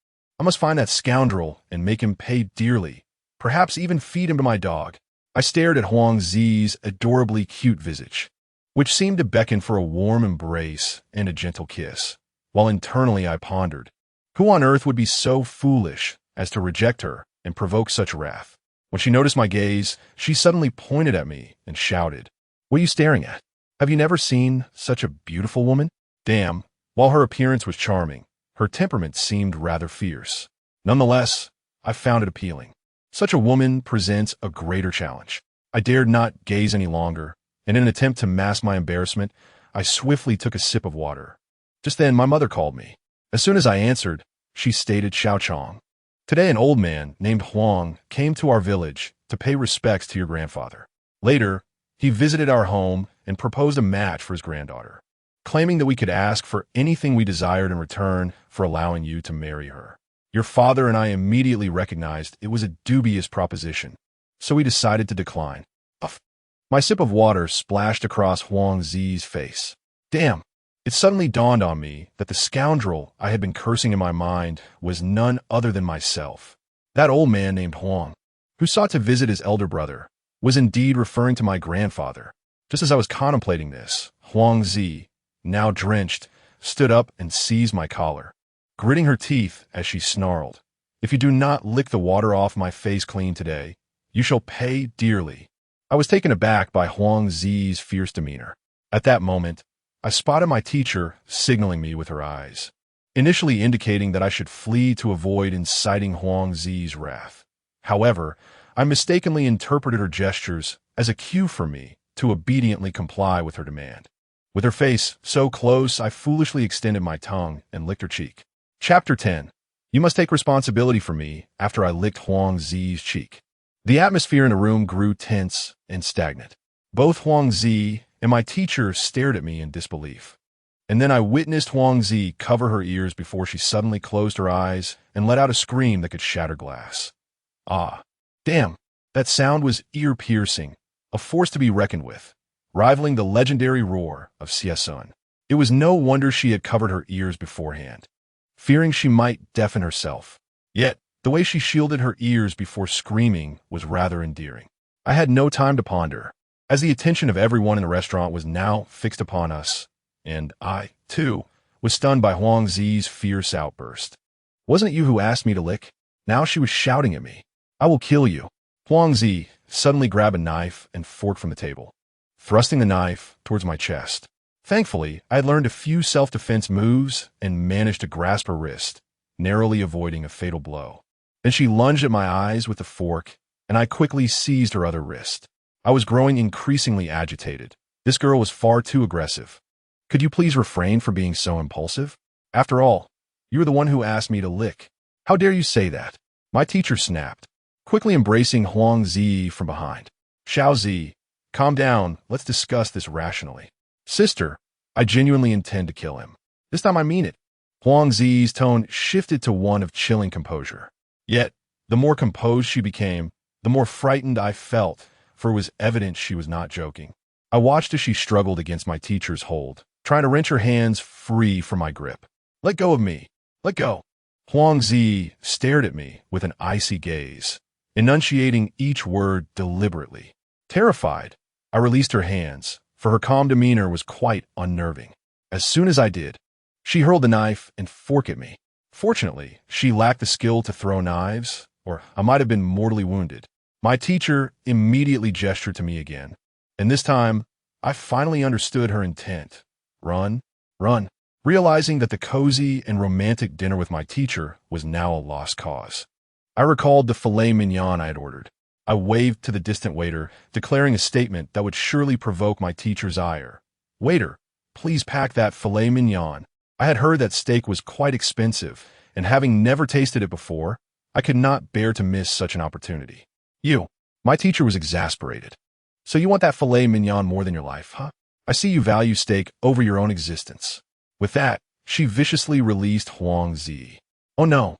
I must find that scoundrel and make him pay dearly, perhaps even feed him to my dog." I stared at Huang Zi's adorably cute visage, which seemed to beckon for a warm embrace and a gentle kiss, while internally I pondered, who on earth would be so foolish as to reject her and provoke such wrath? When she noticed my gaze, she suddenly pointed at me and shouted, "What are you staring at? Have you never seen such a beautiful woman?" Damn, while her appearance was charming, her temperament seemed rather fierce. Nonetheless, I found it appealing. Such a woman presents a greater challenge. I dared not gaze any longer, and in an attempt to mask my embarrassment, I swiftly took a sip of water. Just then, my mother called me. As soon as I answered, she stated, "Xiao Chong, today an old man named Huang came to our village to pay respects to your grandfather. Later, he visited our home and proposed a match for his granddaughter, claiming that we could ask for anything we desired in return for allowing you to marry her. Your father and I immediately recognized it was a dubious proposition, so we decided to decline." Puff. My sip of water splashed across Huang Zi's face. Damn! It suddenly dawned on me that the scoundrel I had been cursing in my mind was none other than myself. That old man named Huang, who sought to visit his elder brother, was indeed referring to my grandfather. Just as I was contemplating this, Huang Zi, now drenched, stood up and seized my collar, gritting her teeth as she snarled, "If you do not lick the water off my face clean today, you shall pay dearly." I was taken aback by Huang Zi's fierce demeanor. At that moment, I spotted my teacher signaling me with her eyes, initially indicating that I should flee to avoid inciting Huang Zi's wrath. However, I mistakenly interpreted her gestures as a cue for me to obediently comply with her demand. With her face so close, I foolishly extended my tongue and licked her cheek. Chapter 10. You must take responsibility for me after I licked Huang Zi's cheek. The atmosphere in the room grew tense and stagnant. Both Huang Zi and my teacher stared at me in disbelief. And then I witnessed Huang Zi cover her ears before she suddenly closed her eyes and let out a scream that could shatter glass. Ah, damn, that sound was ear-piercing, a force to be reckoned with, rivaling the legendary roar of Xie. It was no wonder she had covered her ears beforehand, fearing she might deafen herself. Yet, the way she shielded her ears before screaming was rather endearing. I had no time to ponder, as the attention of everyone in the restaurant was now fixed upon us, and I, too, was stunned by Huang Zi's fierce outburst. "Wasn't it you who asked me to lick?" Now she was shouting at me. "I will kill you." Huang Zi suddenly grabbed a knife and fork from the table, thrusting the knife towards my chest. Thankfully, I had learned a few self-defense moves and managed to grasp her wrist, narrowly avoiding a fatal blow. Then she lunged at my eyes with the fork, and I quickly seized her other wrist. I was growing increasingly agitated. This girl was far too aggressive. "Could you please refrain from being so impulsive? After all, you were the one who asked me to lick. How dare you say that?" My teacher snapped, quickly embracing Huang Zi from behind. "Xiao Zi, calm down. Let's discuss this rationally." "Sister, I genuinely intend to kill him. This time I mean it." Huang Zi's tone shifted to one of chilling composure. Yet, the more composed she became, the more frightened I felt, for it was evident she was not joking. I watched as she struggled against my teacher's hold, trying to wrench her hands free from my grip. "Let go of me! Let go!" Huang Zi stared at me with an icy gaze, enunciating each word deliberately. Terrified, I released her hands, for her calm demeanor was quite unnerving. As soon as I did, she hurled the knife and fork at me. Fortunately, she lacked the skill to throw knives, or I might have been mortally wounded. My teacher immediately gestured to me again, and this time, I finally understood her intent. Run, run. Realizing that the cozy and romantic dinner with my teacher was now a lost cause. I recalled the filet mignon I had ordered. I waved to the distant waiter, declaring a statement that would surely provoke my teacher's ire. "Waiter, please pack that filet mignon." I had heard that steak was quite expensive, and having never tasted it before, I could not bear to miss such an opportunity. "You." My teacher was exasperated. "So you want that filet mignon more than your life, huh? I see you value steak over your own existence." With that, she viciously released Huang Zi. Oh no.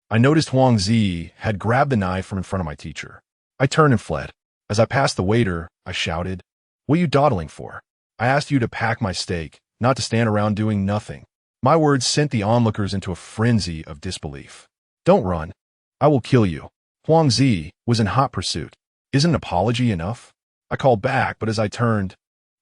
I noticed Huang Zi had grabbed the knife from in front of my teacher. I turned and fled. As I passed the waiter, I shouted, "What are you dawdling for? I asked you to pack my steak, not to stand around doing nothing." My words sent the onlookers into a frenzy of disbelief. "Don't run. I will kill you." Huang Zi was in hot pursuit. Isn't an apology enough? I called back, but as I turned,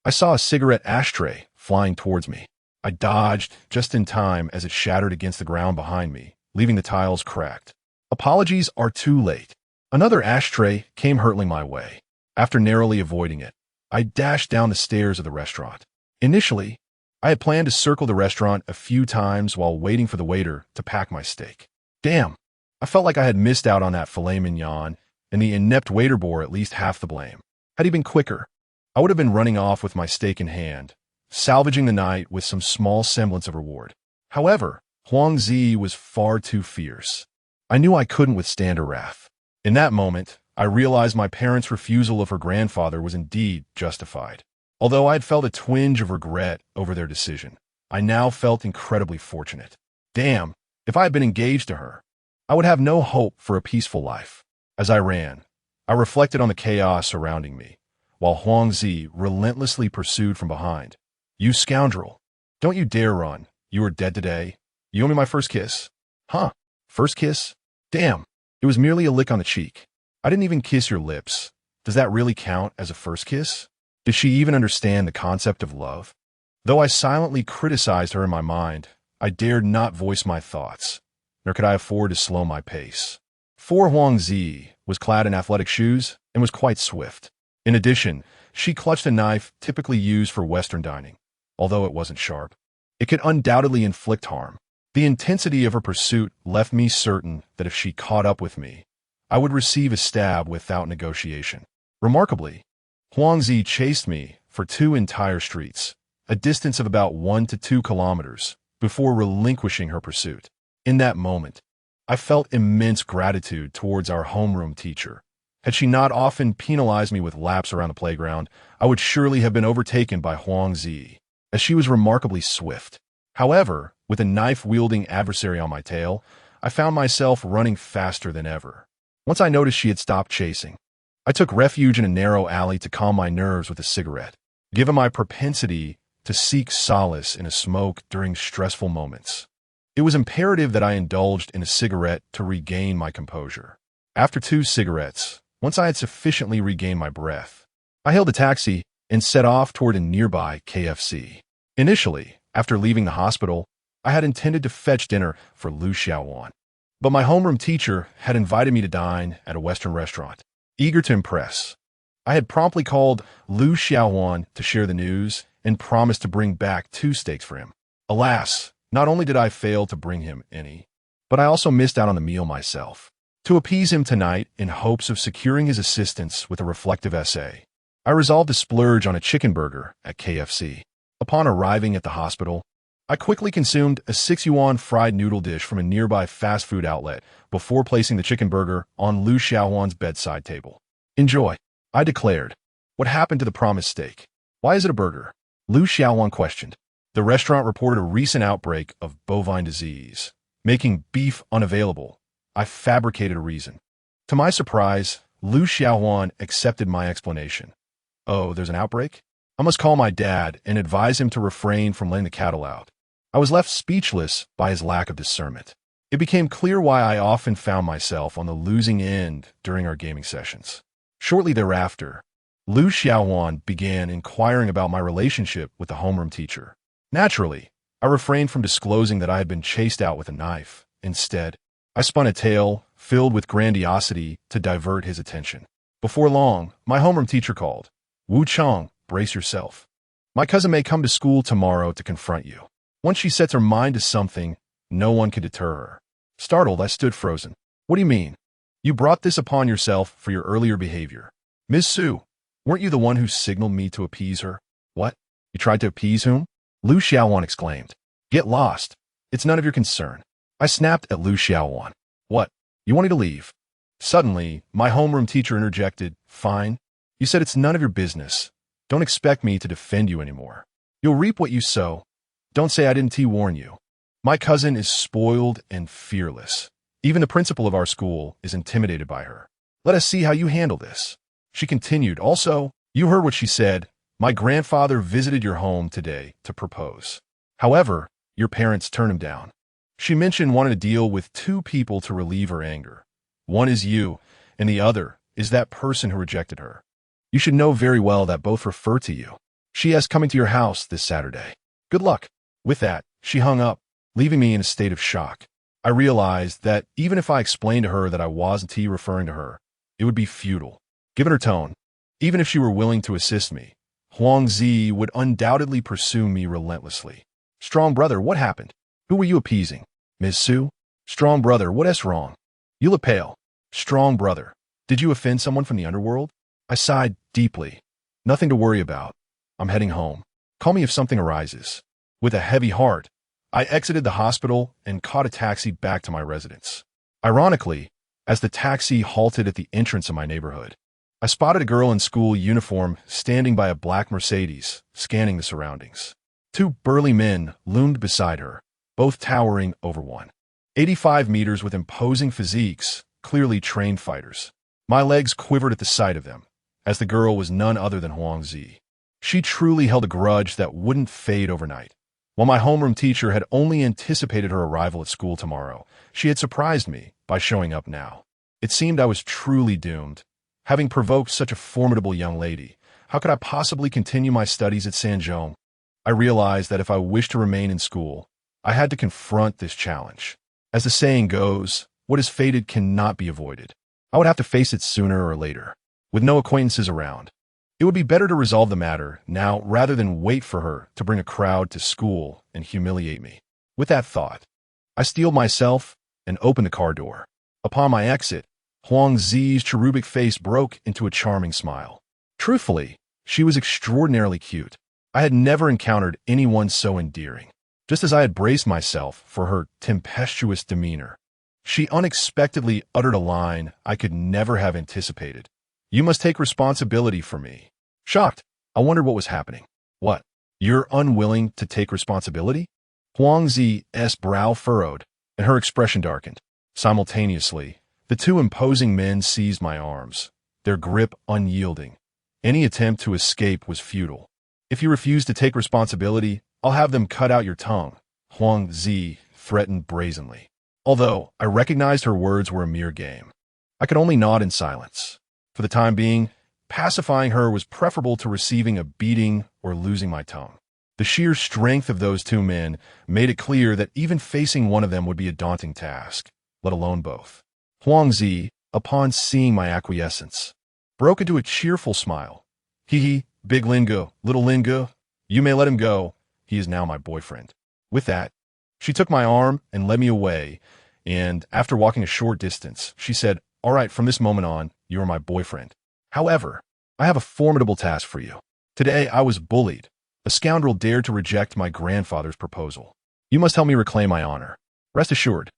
I saw a cigarette ashtray flying towards me. I dodged just in time as it shattered against the ground behind me, leaving the tiles cracked. Apologies are too late. Another ashtray came hurtling my way. After narrowly avoiding it, I dashed down the stairs of the restaurant. Initially, I had planned to circle the restaurant a few times while waiting for the waiter to pack my steak. Damn, I felt like I had missed out on that filet mignon, and the inept waiter bore at least half the blame. Had he been quicker, I would have been running off with my steak in hand, salvaging the night with some small semblance of reward. However, Huang Zi was far too fierce. I knew I couldn't withstand her wrath. In that moment, I realized my parents' refusal of her grandfather was indeed justified. Although I had felt a twinge of regret over their decision, I now felt incredibly fortunate. Damn, if I had been engaged to her, I would have no hope for a peaceful life. As I ran, I reflected on the chaos surrounding me, while Huang Zi relentlessly pursued from behind. "You scoundrel! Don't you dare run. You are dead today. You owe me my first kiss." "Huh? First kiss? Damn, it was merely a lick on the cheek. I didn't even kiss your lips. Does that really count as a first kiss? Does she even understand the concept of love?" Though I silently criticized her in my mind, I dared not voice my thoughts, nor could I afford to slow my pace. For Huang Zi was clad in athletic shoes and was quite swift. In addition, she clutched a knife typically used for Western dining. Although it wasn't sharp, it could undoubtedly inflict harm. The intensity of her pursuit left me certain that if she caught up with me, I would receive a stab without negotiation. Remarkably, Huang Zi chased me for 2 entire streets, a distance of about 1 to 2 kilometers, before relinquishing her pursuit. In that moment, I felt immense gratitude towards our homeroom teacher. Had she not often penalized me with laps around the playground, I would surely have been overtaken by Huang Zi, as she was remarkably swift. However, with a knife-wielding adversary on my tail, I found myself running faster than ever. Once I noticed she had stopped chasing, I took refuge in a narrow alley to calm my nerves with a cigarette, given my propensity to seek solace in a smoke during stressful moments. It was imperative that I indulged in a cigarette to regain my composure. After 2 cigarettes, once I had sufficiently regained my breath, I hailed a taxi and set off toward a nearby KFC. Initially, after leaving the hospital, I had intended to fetch dinner for Lu Xiaowan. But my homeroom teacher had invited me to dine at a Western restaurant. Eager to impress, I had promptly called Lu Xiaowan to share the news and promised to bring back 2 steaks for him. Alas, not only did I fail to bring him any, but I also missed out on the meal myself. To appease him tonight in hopes of securing his assistance with a reflective essay, I resolved to splurge on a chicken burger at KFC. Upon arriving at the hospital, I quickly consumed a 6 yuan fried noodle dish from a nearby fast food outlet before placing the chicken burger on Lu Xiaowan's bedside table. "Enjoy," I declared. "What happened to the promised steak? Why is it a burger?" Lu Xiaowan questioned. The restaurant reported a recent outbreak of bovine disease, making beef unavailable. I fabricated a reason. To my surprise, Lu Xiaohuan accepted my explanation. Oh, there's an outbreak? I must call my dad and advise him to refrain from letting the cattle out. I was left speechless by his lack of discernment. It became clear why I often found myself on the losing end during our gaming sessions. Shortly thereafter, Lu Xiaohuan began inquiring about my relationship with the homeroom teacher. Naturally, I refrained from disclosing that I had been chased out with a knife. Instead, I spun a tale filled with grandiosity to divert his attention. Before long, my homeroom teacher called. Wu Chang, brace yourself. My cousin may come to school tomorrow to confront you. Once she sets her mind to something, no one can deter her. Startled, I stood frozen. What do you mean? You brought this upon yourself for your earlier behavior. Ms. Su, weren't you the one who signaled me to appease her? What? You tried to appease whom? Lu Xiaohuan exclaimed. Get lost. It's none of your concern. I snapped at Lu Xiaohuan. What? You want me to leave? Suddenly, my homeroom teacher interjected. Fine. You said it's none of your business. Don't expect me to defend you anymore. You'll reap what you sow. Don't say I didn't warn you. My cousin is spoiled and fearless. Even the principal of our school is intimidated by her. Let us see how you handle this. She continued. Also, you heard what she said. My grandfather visited your home today to propose. However, your parents turned him down. She mentioned wanting to deal with two people to relieve her anger. One is you, and the other is that person who rejected her. You should know very well that both refer to you. She is coming to your house this Saturday. Good luck. With that, she hung up, leaving me in a state of shock. I realized that even if I explained to her that I wasn't referring to her, it would be futile. Given her tone, even if she were willing to assist me, Huang Zi would undoubtedly pursue me relentlessly. Strong brother, what happened? Who were you appeasing? Ms. Su? Strong brother, what's wrong? You look pale. Strong brother, did you offend someone from the underworld? I sighed deeply. Nothing to worry about. I'm heading home. Call me if something arises. With a heavy heart, I exited the hospital and caught a taxi back to my residence. Ironically, as the taxi halted at the entrance of my neighborhood, I spotted a girl in school uniform standing by a black Mercedes, scanning the surroundings. Two burly men loomed beside her, both towering over 185 meters with imposing physiques, clearly trained fighters. My legs quivered at the sight of them, as the girl was none other than Huang Zi. She truly held a grudge that wouldn't fade overnight. While my homeroom teacher had only anticipated her arrival at school tomorrow, she had surprised me by showing up now. It seemed I was truly doomed. Having provoked such a formidable young lady, how could I possibly continue my studies at Sanzhong? I realized that if I wished to remain in school, I had to confront this challenge. As the saying goes, what is fated cannot be avoided. I would have to face it sooner or later, with no acquaintances around. It would be better to resolve the matter now rather than wait for her to bring a crowd to school and humiliate me. With that thought, I steeled myself and opened the car door. Upon my exit, Huang Zi's cherubic face broke into a charming smile. Truthfully, she was extraordinarily cute. I had never encountered anyone so endearing. Just as I had braced myself for her tempestuous demeanor, she unexpectedly uttered a line I could never have anticipated. You must take responsibility for me. Shocked, I wondered what was happening. What? You're unwilling to take responsibility? Huang Zi's brow furrowed, and her expression darkened. Simultaneously, the two imposing men seized my arms, their grip unyielding. Any attempt to escape was futile. If you refuse to take responsibility, I'll have them cut out your tongue, Huang Zi threatened brazenly. Although I recognized her words were a mere game, I could only nod in silence. For the time being, pacifying her was preferable to receiving a beating or losing my tongue. The sheer strength of those two men made it clear that even facing one of them would be a daunting task, let alone both. Huang Zi, upon seeing my acquiescence, broke into a cheerful smile. Hee, big Lingo, little Lingo, you may let him go. He is now my boyfriend. With that, she took my arm and led me away, and after walking a short distance, she said, all right, from this moment on, you are my boyfriend. However, I have a formidable task for you. Today, I was bullied. A scoundrel dared to reject my grandfather's proposal. You must help me reclaim my honor. Rest assured,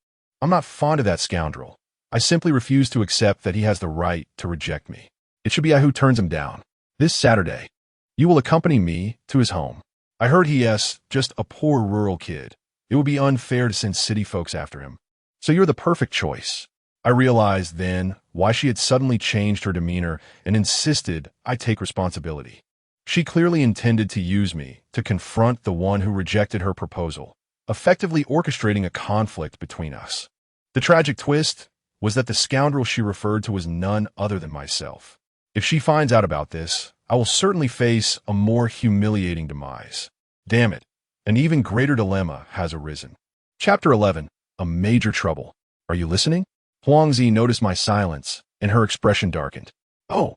I'm not fond of that scoundrel. I simply refuse to accept that he has the right to reject me. It should be I who turns him down. This Saturday, you will accompany me to his home. I heard he is just a poor rural kid. It would be unfair to send city folks after him. So you're the perfect choice. I realized then why she had suddenly changed her demeanor and insisted I take responsibility. She clearly intended to use me to confront the one who rejected her proposal, effectively orchestrating a conflict between us. The tragic twist was that the scoundrel she referred to was none other than myself. If she finds out about this, I will certainly face a more humiliating demise. Damn it, an even greater dilemma has arisen. Chapter 11. A Major Trouble. Are you listening? Huangzi noticed my silence, and her expression darkened. Oh,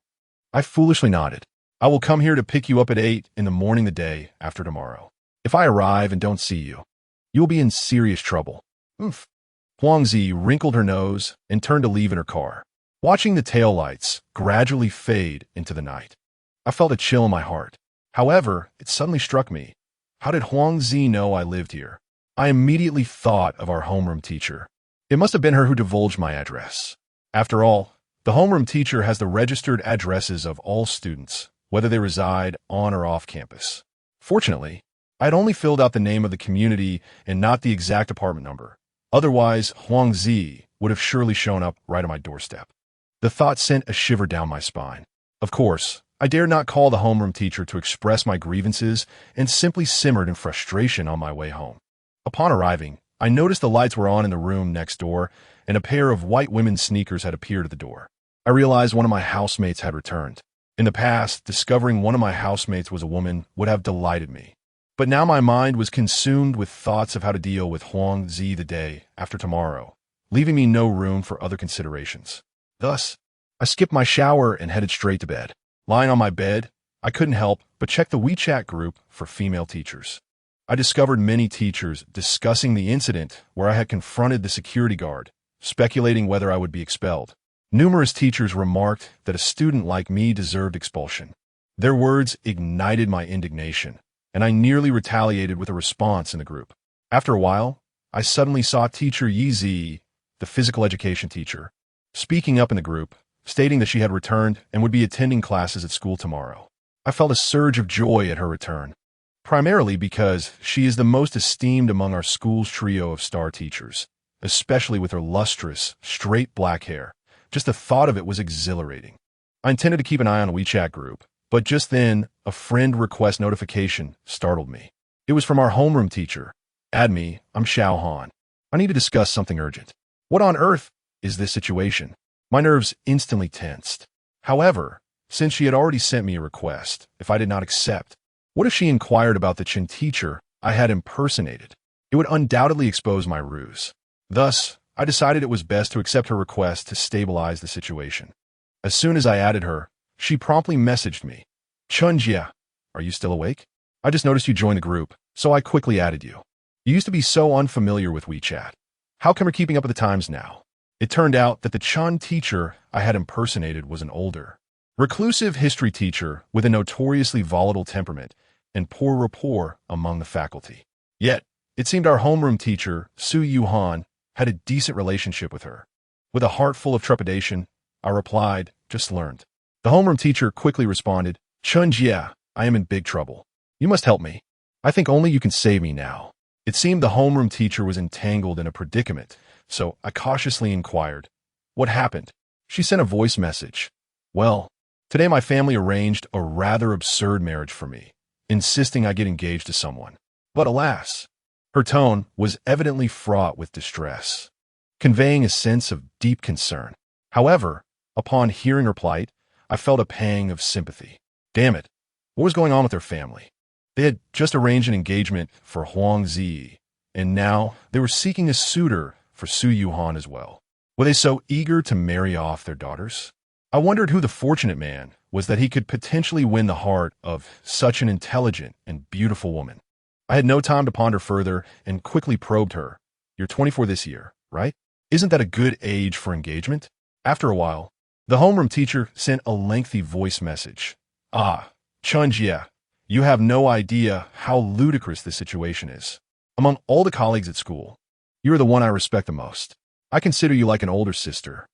I foolishly nodded. I will come here to pick you up at 8 in the morning the day after tomorrow. If I arrive and don't see you, you will be in serious trouble. Oof. Huangzi wrinkled her nose and turned to leave in her car, watching the taillights gradually fade into the night. I felt a chill in my heart. However, it suddenly struck me. How did Huangzi know I lived here? I immediately thought of our homeroom teacher. It must have been her who divulged my address. After all, the homeroom teacher has the registered addresses of all students, whether they reside on or off campus. Fortunately, I had only filled out the name of the community and not the exact apartment number. Otherwise, Huangzi would have surely shown up right on my doorstep. The thought sent a shiver down my spine. Of course, I dared not call the homeroom teacher to express my grievances and simply simmered in frustration on my way home. Upon arriving, I noticed the lights were on in the room next door, and a pair of white women's sneakers had appeared at the door. I realized one of my housemates had returned. In the past, discovering one of my housemates was a woman would have delighted me. But now my mind was consumed with thoughts of how to deal with Huangzi the day after tomorrow, leaving me no room for other considerations. Thus, I skipped my shower and headed straight to bed. Lying on my bed, I couldn't help but check the WeChat group for female teachers. I discovered many teachers discussing the incident where I had confronted the security guard, speculating whether I would be expelled. Numerous teachers remarked that a student like me deserved expulsion. Their words ignited my indignation, and I nearly retaliated with a response in the group. After a while, I suddenly saw teacher Yizi, the physical education teacher, speaking up in the group, stating that she had returned and would be attending classes at school tomorrow. I felt a surge of joy at her return, primarily because she is the most esteemed among our school's trio of star teachers, especially with her lustrous, straight black hair. Just the thought of it was exhilarating. I intended to keep an eye on a WeChat group, but just then, a friend request notification startled me. It was from our homeroom teacher. Add me, I'm Xiao Han. I need to discuss something urgent. What on earth is this situation? My nerves instantly tensed. However, since she had already sent me a request, if I did not accept, what if she inquired about the Chin teacher I had impersonated? It would undoubtedly expose my ruse. Thus, I decided it was best to accept her request to stabilize the situation. As soon as I added her, she promptly messaged me. Chunjia, are you still awake? I just noticed you joined the group, so I quickly added you. You used to be so unfamiliar with WeChat. How come you're keeping up with the times now? It turned out that the Chun teacher I had impersonated was an older, reclusive history teacher with a notoriously volatile temperament and poor rapport among the faculty. Yet, it seemed our homeroom teacher, Su Yuhan, had a decent relationship with her. With a heart full of trepidation, I replied, just learned. The homeroom teacher quickly responded, Chunjia, I am in big trouble. You must help me. I think only you can save me now. It seemed the homeroom teacher was entangled in a predicament, so I cautiously inquired, what happened? She sent a voice message. Well, today my family arranged a rather absurd marriage for me, insisting I get engaged to someone. But alas, her tone was evidently fraught with distress, conveying a sense of deep concern. However, upon hearing her plight, I felt a pang of sympathy. Damn it, what was going on with her family? They had just arranged an engagement for Huangzi, and now they were seeking a suitor for Su Yuhan as well. Were they so eager to marry off their daughters? I wondered who the fortunate man was that he could potentially win the heart of such an intelligent and beautiful woman. I had no time to ponder further and quickly probed her. You're 24 this year, right? Isn't that a good age for engagement? After a while, the homeroom teacher sent a lengthy voice message. Ah, Chunjia, you have no idea how ludicrous this situation is. Among all the colleagues at school, you're the one I respect the most. I consider you like an older sister.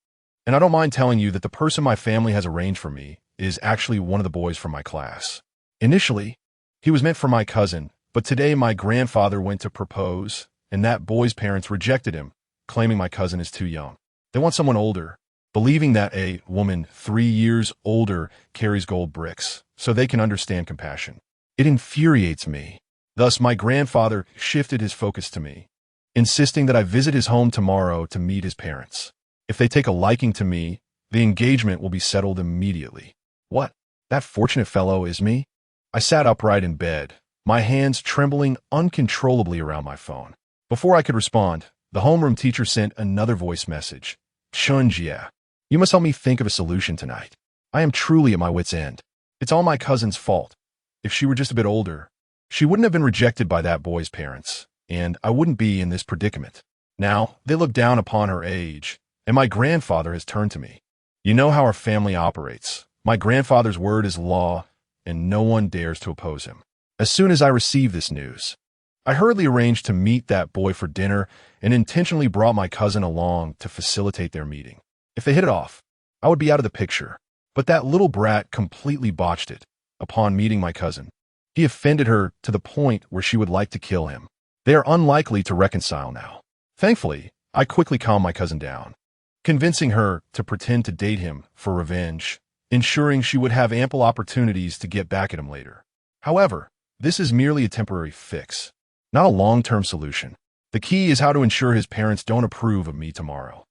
And I don't mind telling you that the person my family has arranged for me is actually one of the boys from my class. Initially, he was meant for my cousin, but today my grandfather went to propose, and that boy's parents rejected him, claiming my cousin is too young. They want someone older, believing that a woman 3 years older carries gold bricks, so they can understand compassion. It infuriates me. Thus, my grandfather shifted his focus to me, insisting that I visit his home tomorrow to meet his parents. If they take a liking to me, the engagement will be settled immediately. What? That fortunate fellow is me? I sat upright in bed, my hands trembling uncontrollably around my phone. Before I could respond, the homeroom teacher sent another voice message. Chunjia, you must help me think of a solution tonight. I am truly at my wit's end. It's all my cousin's fault. If she were just a bit older, she wouldn't have been rejected by that boy's parents, and I wouldn't be in this predicament. Now, they look down upon her age, and my grandfather has turned to me. You know how our family operates. My grandfather's word is law, and no one dares to oppose him. As soon as I received this news, I hurriedly arranged to meet that boy for dinner and intentionally brought my cousin along to facilitate their meeting. If they hit it off, I would be out of the picture. But that little brat completely botched it. Upon meeting my cousin, he offended her to the point where she would like to kill him. They are unlikely to reconcile now. Thankfully, I quickly calmed my cousin down, convincing her to pretend to date him for revenge, ensuring she would have ample opportunities to get back at him later. However, this is merely a temporary fix, not a long-term solution. The key is how to ensure his parents don't approve of me tomorrow.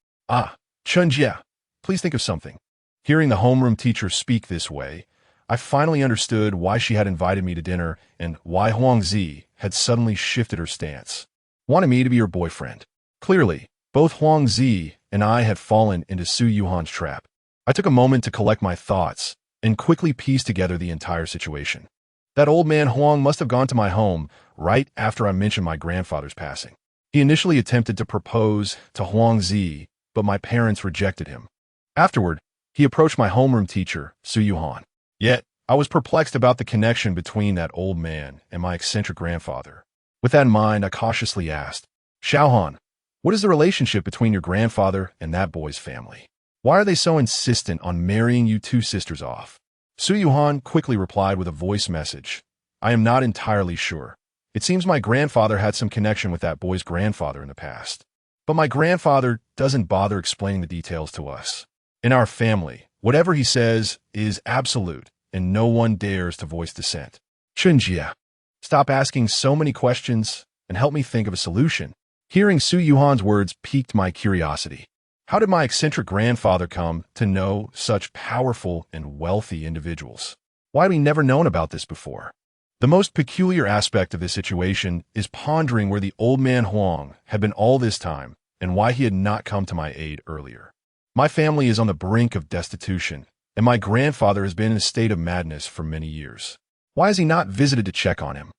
Chunjia, please think of something. Hearing the homeroom teacher speak this way, I finally understood why she had invited me to dinner and why Huangzi had suddenly shifted her stance. Wanted me to be her boyfriend. Clearly, both Huangzi and I had fallen into Su Yuhan's trap. I took a moment to collect my thoughts and quickly pieced together the entire situation. That old man Huang must have gone to my home right after I mentioned my grandfather's passing. He initially attempted to propose to Huangzi, but my parents rejected him. Afterward, he approached my homeroom teacher, Su Yuhan. Yet, I was perplexed about the connection between that old man and my eccentric grandfather. With that in mind, I cautiously asked, Xiaohan, what is the relationship between your grandfather and that boy's family? Why are they so insistent on marrying you two sisters off? Su Yuhan quickly replied with a voice message. I am not entirely sure. It seems my grandfather had some connection with that boy's grandfather in the past. But my grandfather doesn't bother explaining the details to us. In our family, whatever he says is absolute, and no one dares to voice dissent. Chunjia, stop asking so many questions and help me think of a solution. Hearing Su Yuhan's words piqued my curiosity. How did my eccentric grandfather come to know such powerful and wealthy individuals? Why had we never known about this before? The most peculiar aspect of this situation is pondering where the old man Huang had been all this time and why he had not come to my aid earlier. My family is on the brink of destitution, and my grandfather has been in a state of madness for many years. Why has he not visited to check on him?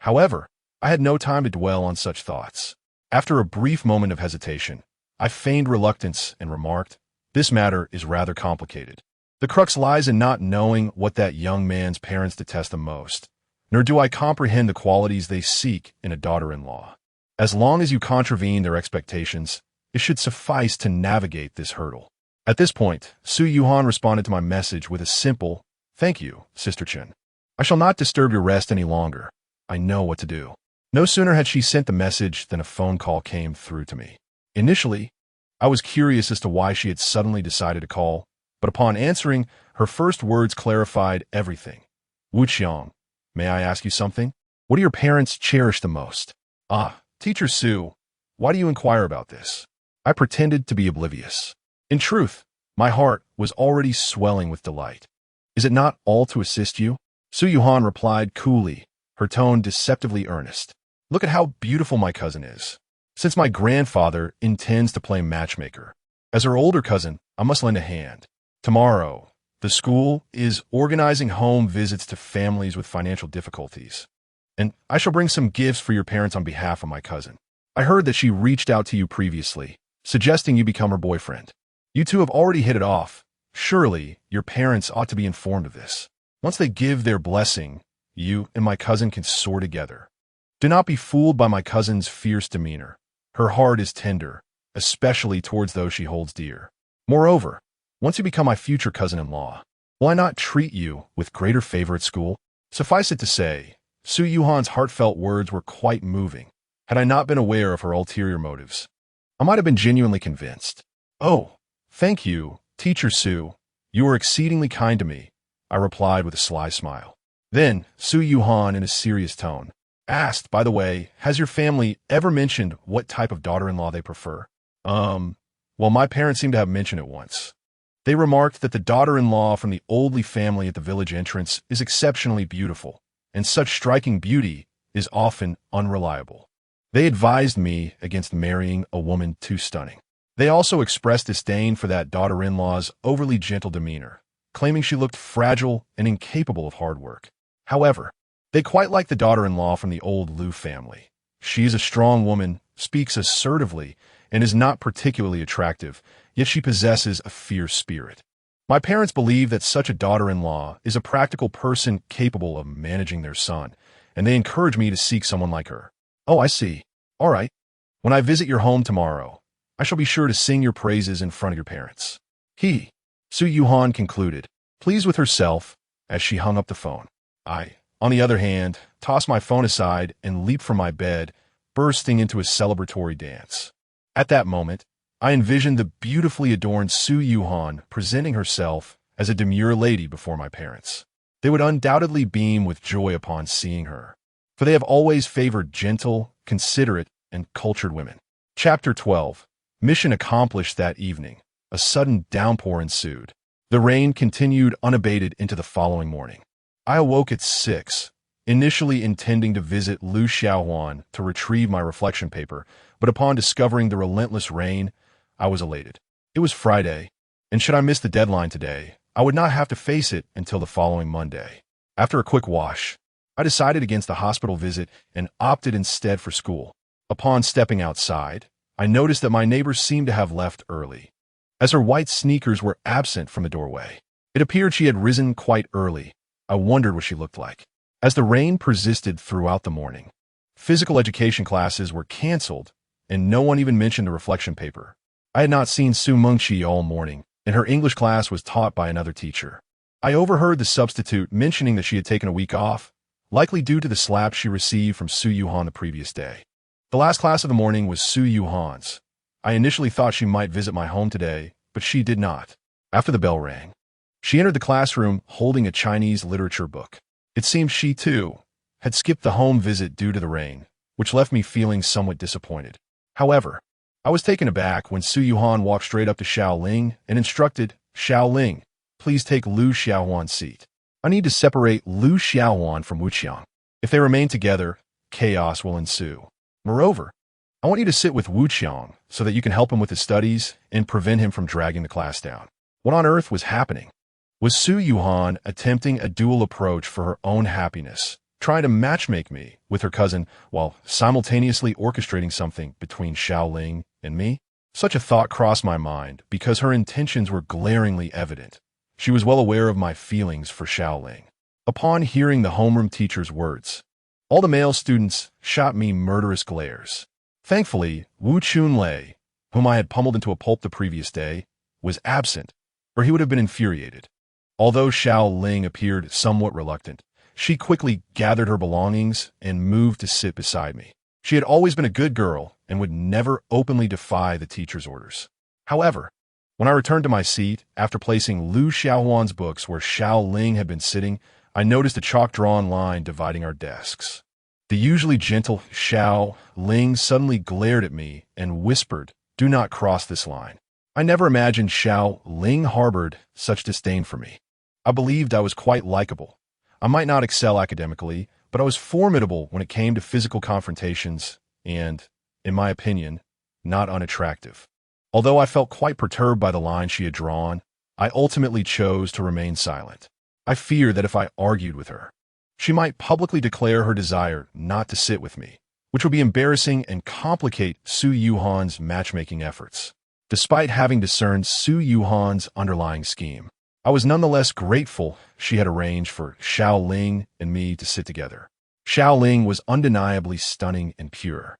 However, I had no time to dwell on such thoughts. After a brief moment of hesitation, I feigned reluctance and remarked, this matter is rather complicated. The crux lies in not knowing what that young man's parents detest the most, nor do I comprehend the qualities they seek in a daughter-in-law. As long as you contravene their expectations, it should suffice to navigate this hurdle. At this point, Su Yuhan responded to my message with a simple, thank you, Sister Chen. I shall not disturb your rest any longer. I know what to do. No sooner had she sent the message than a phone call came through to me. Initially, I was curious as to why she had suddenly decided to call, but upon answering, her first words clarified everything. Wu Qiang, may I ask you something? What do your parents cherish the most? Teacher Su, why do you inquire about this? I pretended to be oblivious. In truth, my heart was already swelling with delight. Is it not all to assist you? Su Yuhan replied coolly, her tone deceptively earnest. Look at how beautiful my cousin is. Since my grandfather intends to play matchmaker, as her older cousin, I must lend a hand. Tomorrow, the school is organizing home visits to families with financial difficulties, and I shall bring some gifts for your parents on behalf of my cousin. I heard that she reached out to you previously, suggesting you become her boyfriend. You two have already hit it off. Surely, your parents ought to be informed of this. Once they give their blessing, you and my cousin can soar together. Do not be fooled by my cousin's fierce demeanor. Her heart is tender, especially towards those she holds dear. Moreover, once you become my future cousin-in-law, will I not treat you with greater favor at school? Suffice it to say, Su Yuhan's heartfelt words were quite moving. Had I not been aware of her ulterior motives, I might have been genuinely convinced. Oh, thank you, Teacher Sue. You are exceedingly kind to me, I replied with a sly smile. Then, Su Yuhan in a serious tone asked, by the way, has your family ever mentioned what type of daughter-in-law they prefer? Well, my parents seem to have mentioned it once. They remarked that the daughter-in-law from the Oldley family at the village entrance is exceptionally beautiful, and such striking beauty is often unreliable. They advised me against marrying a woman too stunning. They also expressed disdain for that daughter-in-law's overly gentle demeanor, claiming she looked fragile and incapable of hard work. However, they quite like the daughter-in-law from the old Liu family. She is a strong woman, speaks assertively, and is not particularly attractive, yet she possesses a fierce spirit. My parents believe that such a daughter-in-law is a practical person capable of managing their son, and they encourage me to seek someone like her. Oh, I see. All right. When I visit your home tomorrow, I shall be sure to sing your praises in front of your parents. Su Yuhan concluded, pleased with herself, as she hung up the phone. I, on the other hand, tossed my phone aside and leaped from my bed, bursting into a celebratory dance. At that moment, I envisioned the beautifully adorned Su Yuhan presenting herself as a demure lady before my parents. They would undoubtedly beam with joy upon seeing her, for they have always favored gentle, considerate, and cultured women. Chapter 12. Mission accomplished that evening. A sudden downpour ensued. The rain continued unabated into the following morning. I awoke at 6, initially intending to visit Lu Xiaohuan to retrieve my reflection paper, but upon discovering the relentless rain, I was elated. It was Friday, and should I miss the deadline today, I would not have to face it until the following Monday. After a quick wash, I decided against the hospital visit and opted instead for school. Upon stepping outside, I noticed that my neighbor seemed to have left early, as her white sneakers were absent from the doorway. It appeared she had risen quite early. I wondered what she looked like. As the rain persisted throughout the morning, physical education classes were canceled, and no one even mentioned the reflection paper. I had not seen Su Mengqi all morning, and her English class was taught by another teacher. I overheard the substitute mentioning that she had taken a week off, likely due to the slap she received from Su Yuhan the previous day. The last class of the morning was Su Yuhan's. I initially thought she might visit my home today, but she did not. After the bell rang, she entered the classroom holding a Chinese literature book. It seemed she, too, had skipped the home visit due to the rain, which left me feeling somewhat disappointed. However, I was taken aback when Su Yuhan walked straight up to Xiao Ling and instructed, Xiao Ling, please take Lu Xiaohuan's seat. I need to separate Lu Xiaohuan from Wuqiang. If they remain together, chaos will ensue. Moreover, I want you to sit with Wuqiang so that you can help him with his studies and prevent him from dragging the class down. What on earth was happening? Was Su Yuhan attempting a dual approach for her own happiness, trying to matchmake me with her cousin while simultaneously orchestrating something between Xiao Ling and me? Such a thought crossed my mind because her intentions were glaringly evident. She was well aware of my feelings for Xiao Ling. Upon hearing the homeroom teacher's words, all the male students shot me murderous glares. Thankfully, Wu Chunlei, whom I had pummeled into a pulp the previous day, was absent, or he would have been infuriated. Although Xiao Ling appeared somewhat reluctant, she quickly gathered her belongings and moved to sit beside me. She had always been a good girl and would never openly defy the teacher's orders. However, when I returned to my seat, after placing Lu Xiaohuan's books where Xiao Ling had been sitting, I noticed a chalk-drawn line dividing our desks. The usually gentle Xiao Ling suddenly glared at me and whispered, do not cross this line. I never imagined Xiao Ling harbored such disdain for me. I believed I was quite likable. I might not excel academically, but I was formidable when it came to physical confrontations and, in my opinion, not unattractive. Although I felt quite perturbed by the line she had drawn, I ultimately chose to remain silent. I feared that if I argued with her, she might publicly declare her desire not to sit with me, which would be embarrassing and complicate Su Yuhan's matchmaking efforts. Despite having discerned Su Yuhan's underlying scheme, I was nonetheless grateful she had arranged for Xiao Ling and me to sit together. Xiao Ling was undeniably stunning and pure,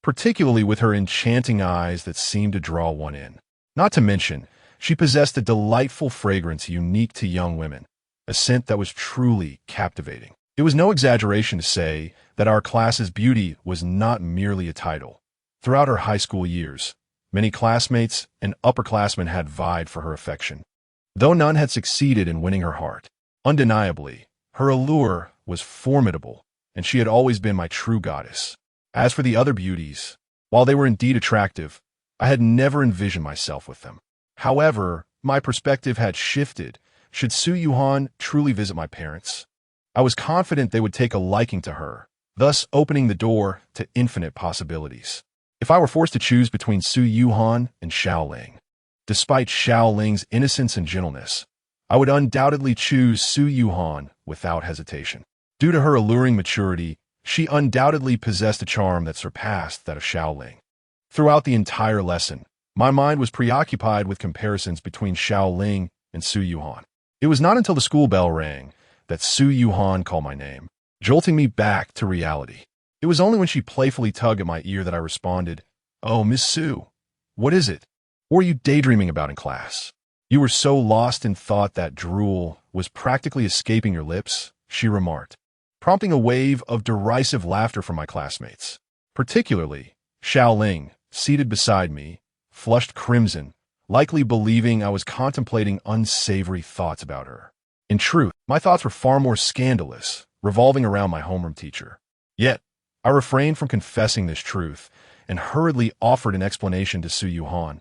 particularly with her enchanting eyes that seemed to draw one in. Not to mention, she possessed a delightful fragrance unique to young women, a scent that was truly captivating. It was no exaggeration to say that our class's beauty was not merely a title. Throughout her high school years, Many classmates and upperclassmen had vied for her affection, though none had succeeded in winning her heart. Undeniably, her allure was formidable, and she had always been my true goddess. As for the other beauties, while they were indeed attractive, I had never envisioned myself with them. However, my perspective had shifted should Su Yuhan truly visit my parents. I was confident they would take a liking to her, thus opening the door to infinite possibilities. If I were forced to choose between Su Yuhan and Xiao Ling, despite Xiao Ling's innocence and gentleness, I would undoubtedly choose Su Yuhan without hesitation. Due to her alluring maturity, she undoubtedly possessed a charm that surpassed that of Xiao Ling. Throughout the entire lesson, my mind was preoccupied with comparisons between Xiao Ling and Su Yuhan. It was not until the school bell rang that Su Yuhan called my name, jolting me back to reality. It was only when she playfully tugged at my ear that I responded, "Oh, Miss Su, what is it? What were you daydreaming about in class? You were so lost in thought that drool was practically escaping your lips," she remarked, prompting a wave of derisive laughter from my classmates. Particularly, Xiao Ling, seated beside me, flushed crimson, likely believing I was contemplating unsavory thoughts about her. In truth, my thoughts were far more scandalous, revolving around my homeroom teacher. Yet, I refrained from confessing this truth and hurriedly offered an explanation to Su Yuhan.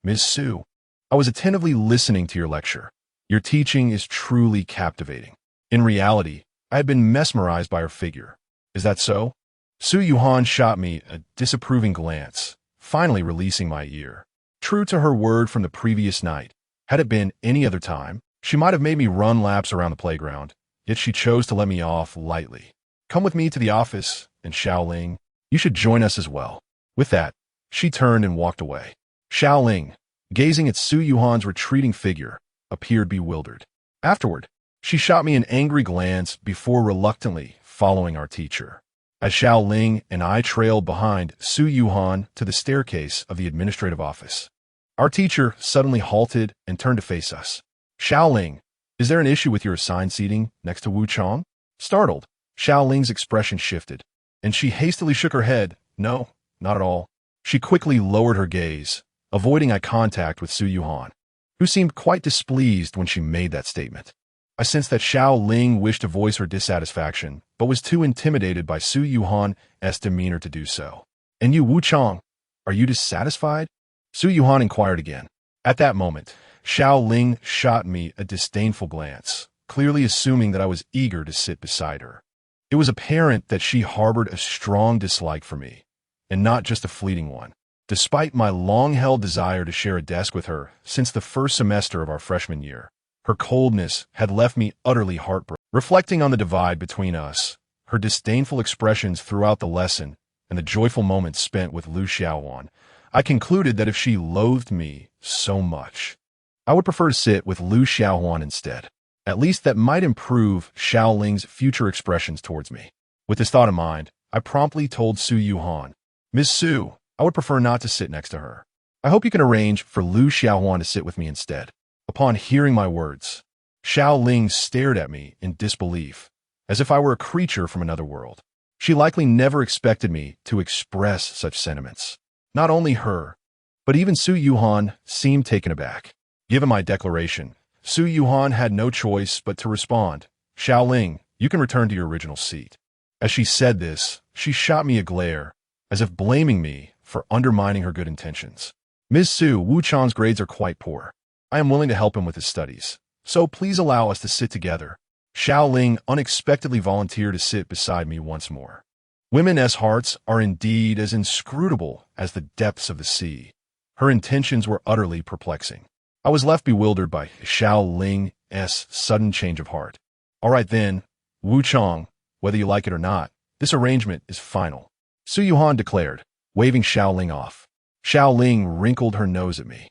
"Ms. Su, I was attentively listening to your lecture. Your teaching is truly captivating." In reality, I had been mesmerized by her figure. "Is that so?" Su Yuhan shot me a disapproving glance, finally releasing my ear. True to her word from the previous night, had it been any other time, she might have made me run laps around the playground, yet she chose to let me off lightly. "Come with me to the office, and Xiao Ling, you should join us as well." With that, she turned and walked away. Xiao Ling, gazing at Su Yuhan's retreating figure, appeared bewildered. Afterward, she shot me an angry glance before reluctantly following our teacher. As Xiao Ling and I trailed behind Su Yuhan to the staircase of the administrative office, our teacher suddenly halted and turned to face us. "Xiao Ling, is there an issue with your assigned seating next to Wu Chong?" Startled, Xiao Ling's expression shifted, and she hastily shook her head. "No, not at all." She quickly lowered her gaze, avoiding eye contact with Su Yuhan, who seemed quite displeased when she made that statement. I sensed that Xiao Ling wished to voice her dissatisfaction, but was too intimidated by Su Yuhan's demeanor to do so. "And you, Wu Chong, are you dissatisfied?" Su Yuhan inquired again. At that moment, Xiao Ling shot me a disdainful glance, clearly assuming that I was eager to sit beside her. It was apparent that she harbored a strong dislike for me, and not just a fleeting one. Despite my long-held desire to share a desk with her since the first semester of our freshman year, her coldness had left me utterly heartbroken. Reflecting on the divide between us, her disdainful expressions throughout the lesson, and the joyful moments spent with Lu Xiaowan, I concluded that if she loathed me so much, I would prefer to sit with Lu Xiaowan instead. At least that might improve Xiao Ling's future expressions towards me. With this thought in mind, I promptly told Su Yuhan, "Miss Su, I would prefer not to sit next to her. I hope you can arrange for Lu Xiaowan to sit with me instead." Upon hearing my words, Xiao Ling stared at me in disbelief, as if I were a creature from another world. She likely never expected me to express such sentiments. Not only her, but even Su Yuhan seemed taken aback. Given my declaration, Su Yuhan had no choice but to respond, "Xiao Ling, you can return to your original seat." As she said this, she shot me a glare, as if blaming me for undermining her good intentions. "Ms. Su, Wu Chang's grades are quite poor. I am willing to help him with his studies, so please allow us to sit together." Xiao Ling unexpectedly volunteered to sit beside me once more. Women's hearts are indeed as inscrutable as the depths of the sea. Her intentions were utterly perplexing. I was left bewildered by Xiao Ling's sudden change of heart. "All right then, Wu Chang, whether you like it or not, this arrangement is final," Su Yuhan declared, waving Xiao Ling off. Xiao Ling wrinkled her nose at me,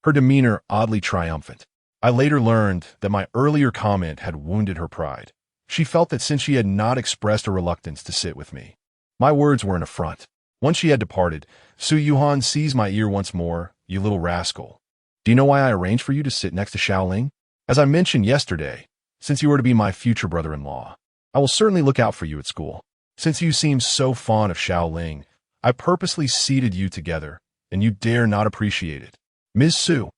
her demeanor oddly triumphant. I later learned that my earlier comment had wounded her pride. She felt that since she had not expressed a reluctance to sit with me, my words were an affront. Once she had departed, Su Yuhan seized my ear once more. "You little rascal. Do you know why I arranged for you to sit next to Xiao Ling? As I mentioned yesterday, since you are to be my future brother-in-law, I will certainly look out for you at school. Since you seem so fond of Xiao Ling, I purposely seated you together, and you dare not appreciate it. Ms. Su,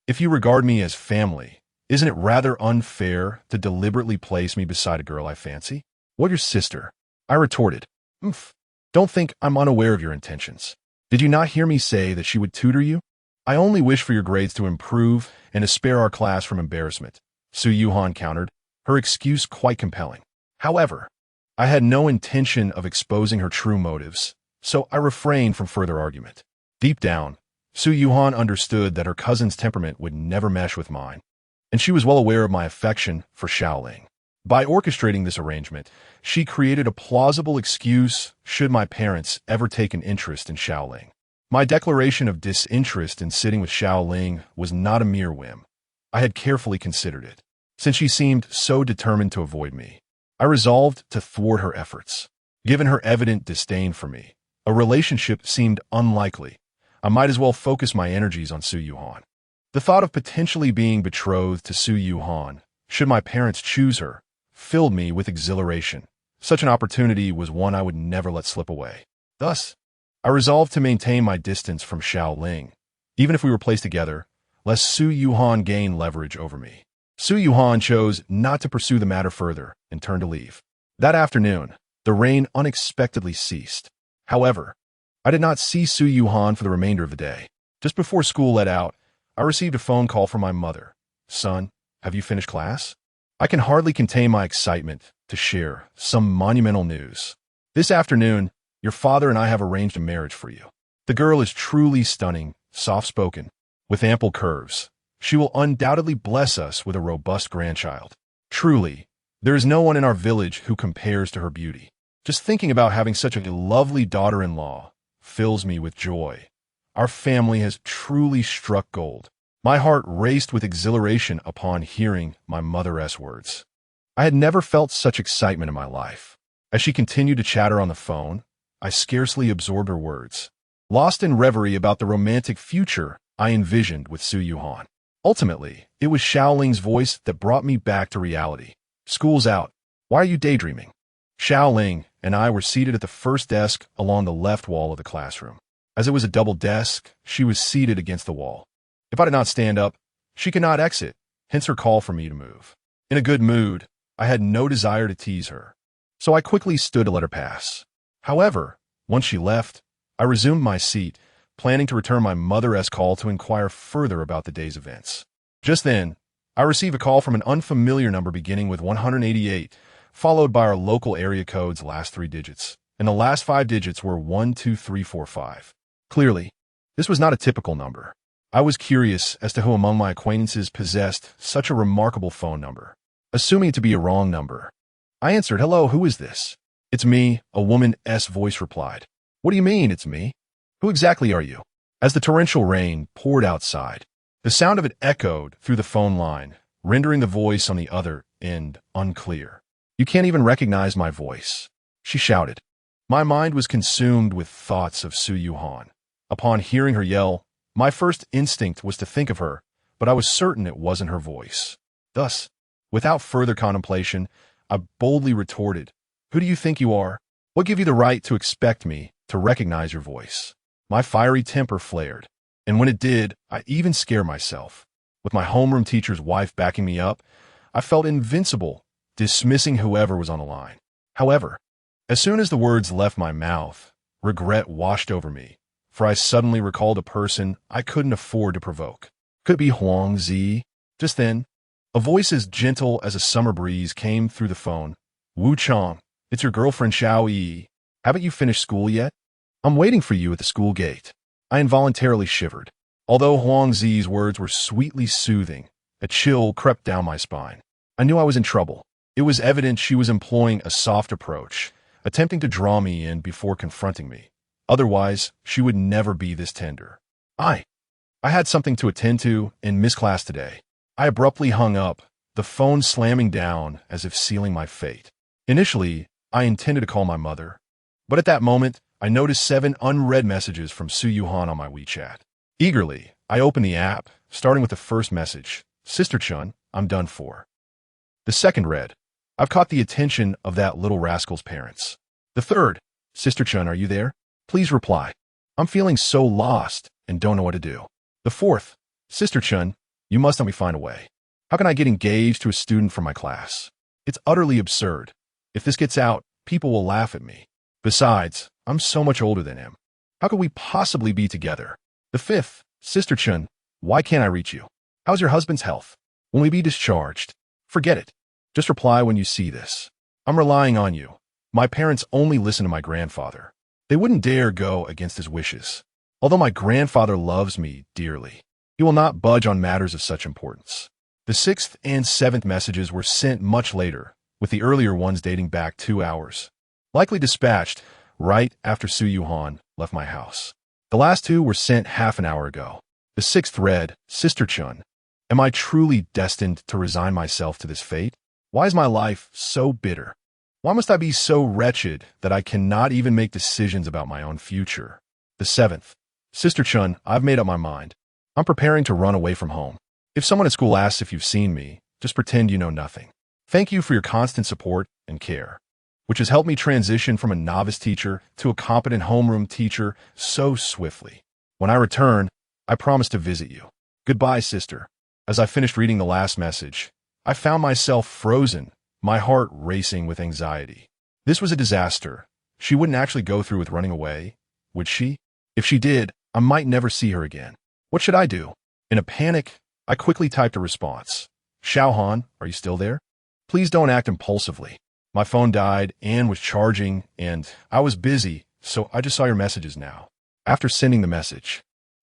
if you regard me as family, isn't it rather unfair to deliberately place me beside a girl I fancy? What, your sister? I retorted. Oomph. Don't think I'm unaware of your intentions. Did you not hear me say that she would tutor you? I only wish for your grades to improve and to spare our class from embarrassment, Su Yuhan countered, her excuse quite compelling. However, I had no intention of exposing her true motives, so I refrained from further argument. Deep down, Su Yuhan understood that her cousin's temperament would never mesh with mine, and she was well aware of my affection for Xiaoling. By orchestrating this arrangement, she created a plausible excuse should my parents ever take an interest in Xiaoling. My declaration of disinterest in sitting with Xiaoling was not a mere whim. I had carefully considered it. Since she seemed so determined to avoid me, I resolved to thwart her efforts. Given her evident disdain for me, a relationship seemed unlikely. I might as well focus my energies on Su Yuhan. The thought of potentially being betrothed to Su Yuhan, should my parents choose her, filled me with exhilaration. Such an opportunity was one I would never let slip away. Thus, I resolved to maintain my distance from Xiaoling, even if we were placed together, lest Su Yuhan gain leverage over me. Su Yuhan chose not to pursue the matter further and turned to leave. That afternoon, the rain unexpectedly ceased. However, I did not see Su Yuhan for the remainder of the day. Just before school let out, I received a phone call from my mother. Son, have you finished class? I can hardly contain my excitement to share some monumental news. This afternoon, your father and I have arranged a marriage for you. The girl is truly stunning, soft-spoken, with ample curves. She will undoubtedly bless us with a robust grandchild. Truly, there is no one in our village who compares to her beauty. Just thinking about having such a lovely daughter-in-law fills me with joy. Our family has truly struck gold. My heart raced with exhilaration upon hearing my mother's words. I had never felt such excitement in my life. As she continued to chatter on the phone, I scarcely absorbed her words, lost in reverie about the romantic future I envisioned with Su Yuhan. Ultimately, it was Xiaoling's voice that brought me back to reality. School's out. Why are you daydreaming? Xiaoling and I were seated at the first desk along the left wall of the classroom. As it was a double desk, she was seated against the wall. If I did not stand up, she could not exit, hence her call for me to move. In a good mood, I had no desire to tease her, so I quickly stood to let her pass. However, once she left, I resumed my seat, planning to return my mother's call to inquire further about the day's events. Just then, I received a call from an unfamiliar number beginning with 188, followed by our local area code's last 3 digits, and the last 5 digits were 12345. Clearly, this was not a typical number. I was curious as to who among my acquaintances possessed such a remarkable phone number. Assuming it to be a wrong number, I answered, "Hello, who is this?" "It's me," a woman's voice replied. "What do you mean, it's me? Who exactly are you?" As the torrential rain poured outside, the sound of it echoed through the phone line, rendering the voice on the other end unclear. "You can't even recognize my voice," she shouted. My mind was consumed with thoughts of Su Yuhan. Upon hearing her yell, my first instinct was to think of her, but I was certain it wasn't her voice. Thus, without further contemplation, I boldly retorted, "Who do you think you are? What gave you the right to expect me to recognize your voice?" My fiery temper flared, and when it did, I even scared myself. With my homeroom teacher's wife backing me up, I felt invincible, dismissing whoever was on the line. However, as soon as the words left my mouth, regret washed over me, for I suddenly recalled a person I couldn't afford to provoke. Could it be Huang Zi? Just then, a voice as gentle as a summer breeze came through the phone. "Wu Chang, it's your girlfriend Xiao Yi. Haven't you finished school yet? I'm waiting for you at the school gate." I involuntarily shivered. Although Huang Zi's words were sweetly soothing, a chill crept down my spine. I knew I was in trouble. It was evident she was employing a soft approach, attempting to draw me in before confronting me. Otherwise, she would never be this tender. I had something to attend to and miss class today. I abruptly hung up, the phone slamming down as if sealing my fate. Initially, I intended to call my mother, but at that moment, I noticed 7 unread messages from Su Yuhan on my WeChat. Eagerly, I opened the app, starting with the first message, "Sister Chun, I'm done for." The second read, "I've caught the attention of that little rascal's parents." The third, "Sister Chun, are you there? Please reply. I'm feeling so lost. and don't know what to do. The fourth, Sister Chun, you must help me find a way. How can I get engaged to a student from my class? It's utterly absurd. If this gets out, people will laugh at me. Besides, I'm so much older than him. How could we possibly be together? The fifth, Sister Chun, why can't I reach you? How's your husband's health? Will we be discharged? Forget it. Just reply when you see this. I'm relying on you. My parents only listen to my grandfather. They wouldn't dare go against his wishes. Although my grandfather loves me dearly, he will not budge on matters of such importance. The sixth and seventh messages were sent much later, with the earlier ones dating back 2 hours. Likely dispatched right after Su Yuhan left my house. The last two were sent half an hour ago. The sixth read, Sister Chun, am I truly destined to resign myself to this fate? Why is my life so bitter? Why must I be so wretched that I cannot even make decisions about my own future? The seventh, Sister Chun, I've made up my mind. I'm preparing to run away from home. If someone at school asks if you've seen me, just pretend you know nothing. Thank you for your constant support and care, which has helped me transition from a novice teacher to a competent homeroom teacher so swiftly. When I return, I promise to visit you. Goodbye, sister. As I finished reading the last message, I found myself frozen, my heart racing with anxiety. This was a disaster. She wouldn't actually go through with running away, would she? If she did, I might never see her again. What should I do? In a panic, I quickly typed a response. Xiaohan, are you still there? Please don't act impulsively. My phone died and was charging, and I was busy, so I just saw your messages now. After sending the message,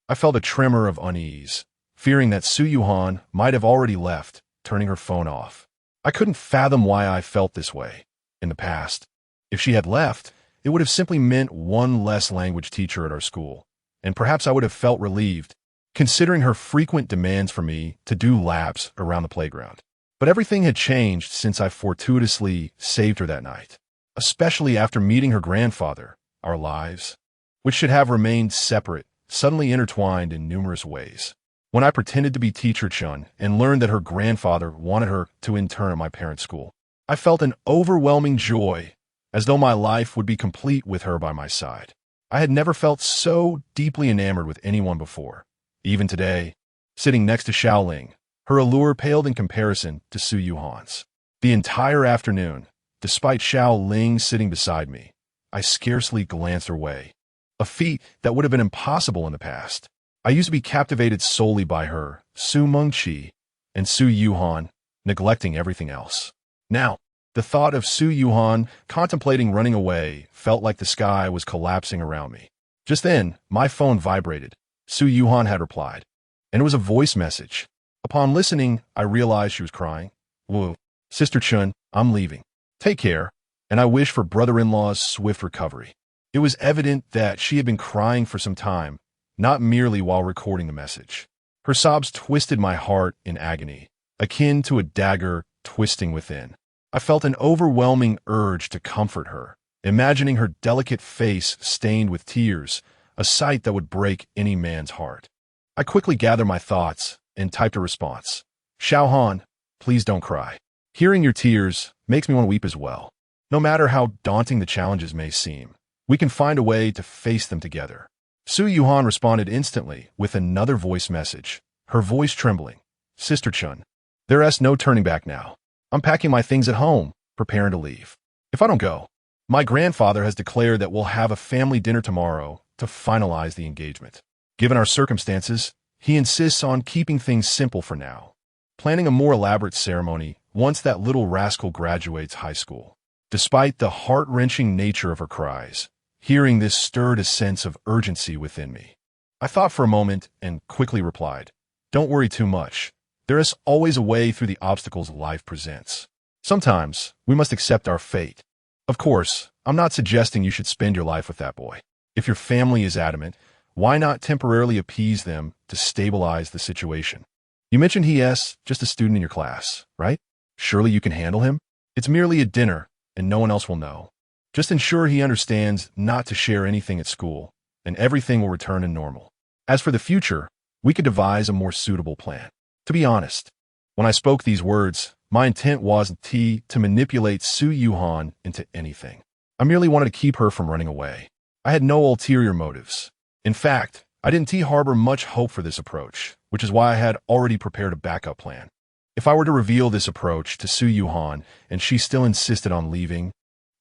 I felt a tremor of unease, fearing that Su Yuhan might have already left, turning her phone off. I couldn't fathom why I felt this way in the past. If she had left, it would have simply meant one less language teacher at our school, and perhaps I would have felt relieved, considering her frequent demands for me to do laps around the playground. But everything had changed since I fortuitously saved her that night, especially after meeting her grandfather. Our lives, which should have remained separate, suddenly intertwined in numerous ways. When I pretended to be Teacher Chun and learned that her grandfather wanted her to intern at my parents' school, I felt an overwhelming joy, as though my life would be complete with her by my side. I had never felt so deeply enamored with anyone before. Even today, sitting next to Xiaoling, her allure paled in comparison to Su Yuhan's. The entire afternoon, despite Xiaoling sitting beside me, I scarcely glanced her way, a feat that would have been impossible in the past. I used to be captivated solely by her, Su Mengqi, and Su Yuhan, neglecting everything else. Now, the thought of Su Yuhan contemplating running away felt like the sky was collapsing around me. Just then, my phone vibrated. Su Yuhan had replied, and it was a voice message. Upon listening, I realized she was crying. Woo, Sister Chun, I'm leaving. Take care, and I wish for brother-in-law's swift recovery. It was evident that she had been crying for some time, not merely while recording the message. Her sobs twisted my heart in agony, akin to a dagger twisting within. I felt an overwhelming urge to comfort her, imagining her delicate face stained with tears, a sight that would break any man's heart. I quickly gathered my thoughts and typed a response. Xiaohan, please don't cry. Hearing your tears makes me want to weep as well. No matter how daunting the challenges may seem, we can find a way to face them together. Su Yuhan responded instantly with another voice message, her voice trembling. Sister Chun, there's no turning back now. I'm packing my things at home, preparing to leave. If I don't go, my grandfather has declared that we'll have a family dinner tomorrow to finalize the engagement. Given our circumstances, he insists on keeping things simple for now, planning a more elaborate ceremony once that little rascal graduates high school. Despite the heart-wrenching nature of her cries, hearing this stirred a sense of urgency within me. I thought for a moment and quickly replied, don't worry too much. There is always a way through the obstacles life presents. Sometimes we must accept our fate. Of course, I'm not suggesting you should spend your life with that boy. If your family is adamant, why not temporarily appease them to stabilize the situation? You mentioned he's just a student in your class, right? Surely you can handle him? It's merely a dinner, and no one else will know. Just ensure he understands not to share anything at school, and everything will return to normal. As for the future, we could devise a more suitable plan. To be honest, when I spoke these words, my intent wasn't to manipulate Su Yuhan into anything. I merely wanted to keep her from running away. I had no ulterior motives. In fact, I didn't harbor much hope for this approach, which is why I had already prepared a backup plan. If I were to reveal this approach to Su Yuhan and she still insisted on leaving,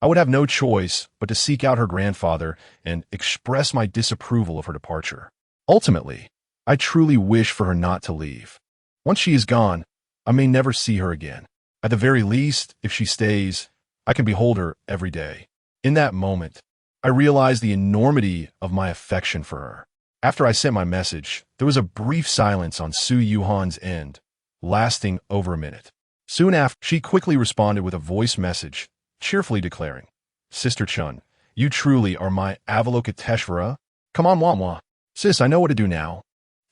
I would have no choice but to seek out her grandfather and express my disapproval of her departure. Ultimately, I truly wish for her not to leave. Once she is gone, I may never see her again. At the very least, if she stays, I can behold her every day. In that moment, I realized the enormity of my affection for her. After I sent my message, there was a brief silence on Su Yuhan's end, lasting over a minute. Soon after, she quickly responded with a voice message, cheerfully declaring, "Sister Chun, you truly are my Avalokiteshvara. Come on, Mwa. Sis, I know what to do now.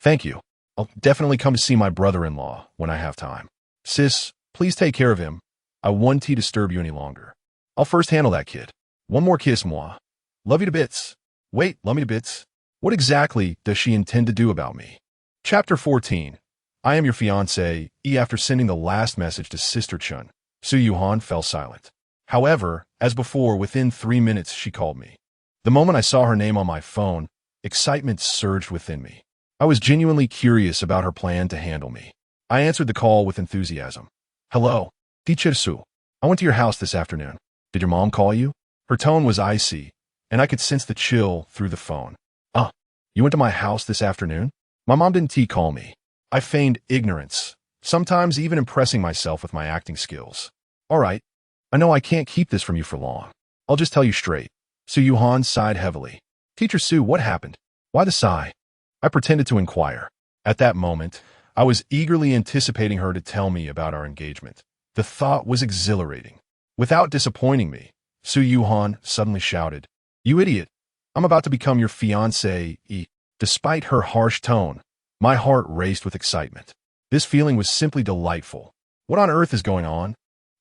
Thank you. I'll definitely come to see my brother-in-law when I have time. Sis, please take care of him. I won't disturb you any longer. I'll first handle that kid. One more kiss, Mwa. Love you to bits. Wait, love me to bits. What exactly does she intend to do about me?" Chapter 14. I am your fiancé. After sending the last message to Sister Chun, Su Yuhan fell silent. However, as before, within 3 minutes she called me. The moment I saw her name on my phone, excitement surged within me. I was genuinely curious about her plan to handle me. I answered the call with enthusiasm. "Hello, Teacher Su. I went to your house this afternoon. Did your mom call you?" Her tone was icy, and I could sense the chill through the phone. You went to my house this afternoon?" My mom didn't call me. I feigned ignorance, sometimes even impressing myself with my acting skills. "All right, I know I can't keep this from you for long. I'll just tell you straight." Su Yuhan sighed heavily. "Teacher Su, what happened? Why the sigh?" I pretended to inquire. At that moment, I was eagerly anticipating her to tell me about our engagement. The thought was exhilarating. Without disappointing me, Su Yuhan suddenly shouted, "You idiot! I'm about to become your fiancé." Despite her harsh tone, my heart raced with excitement. This feeling was simply delightful. What on earth is going on?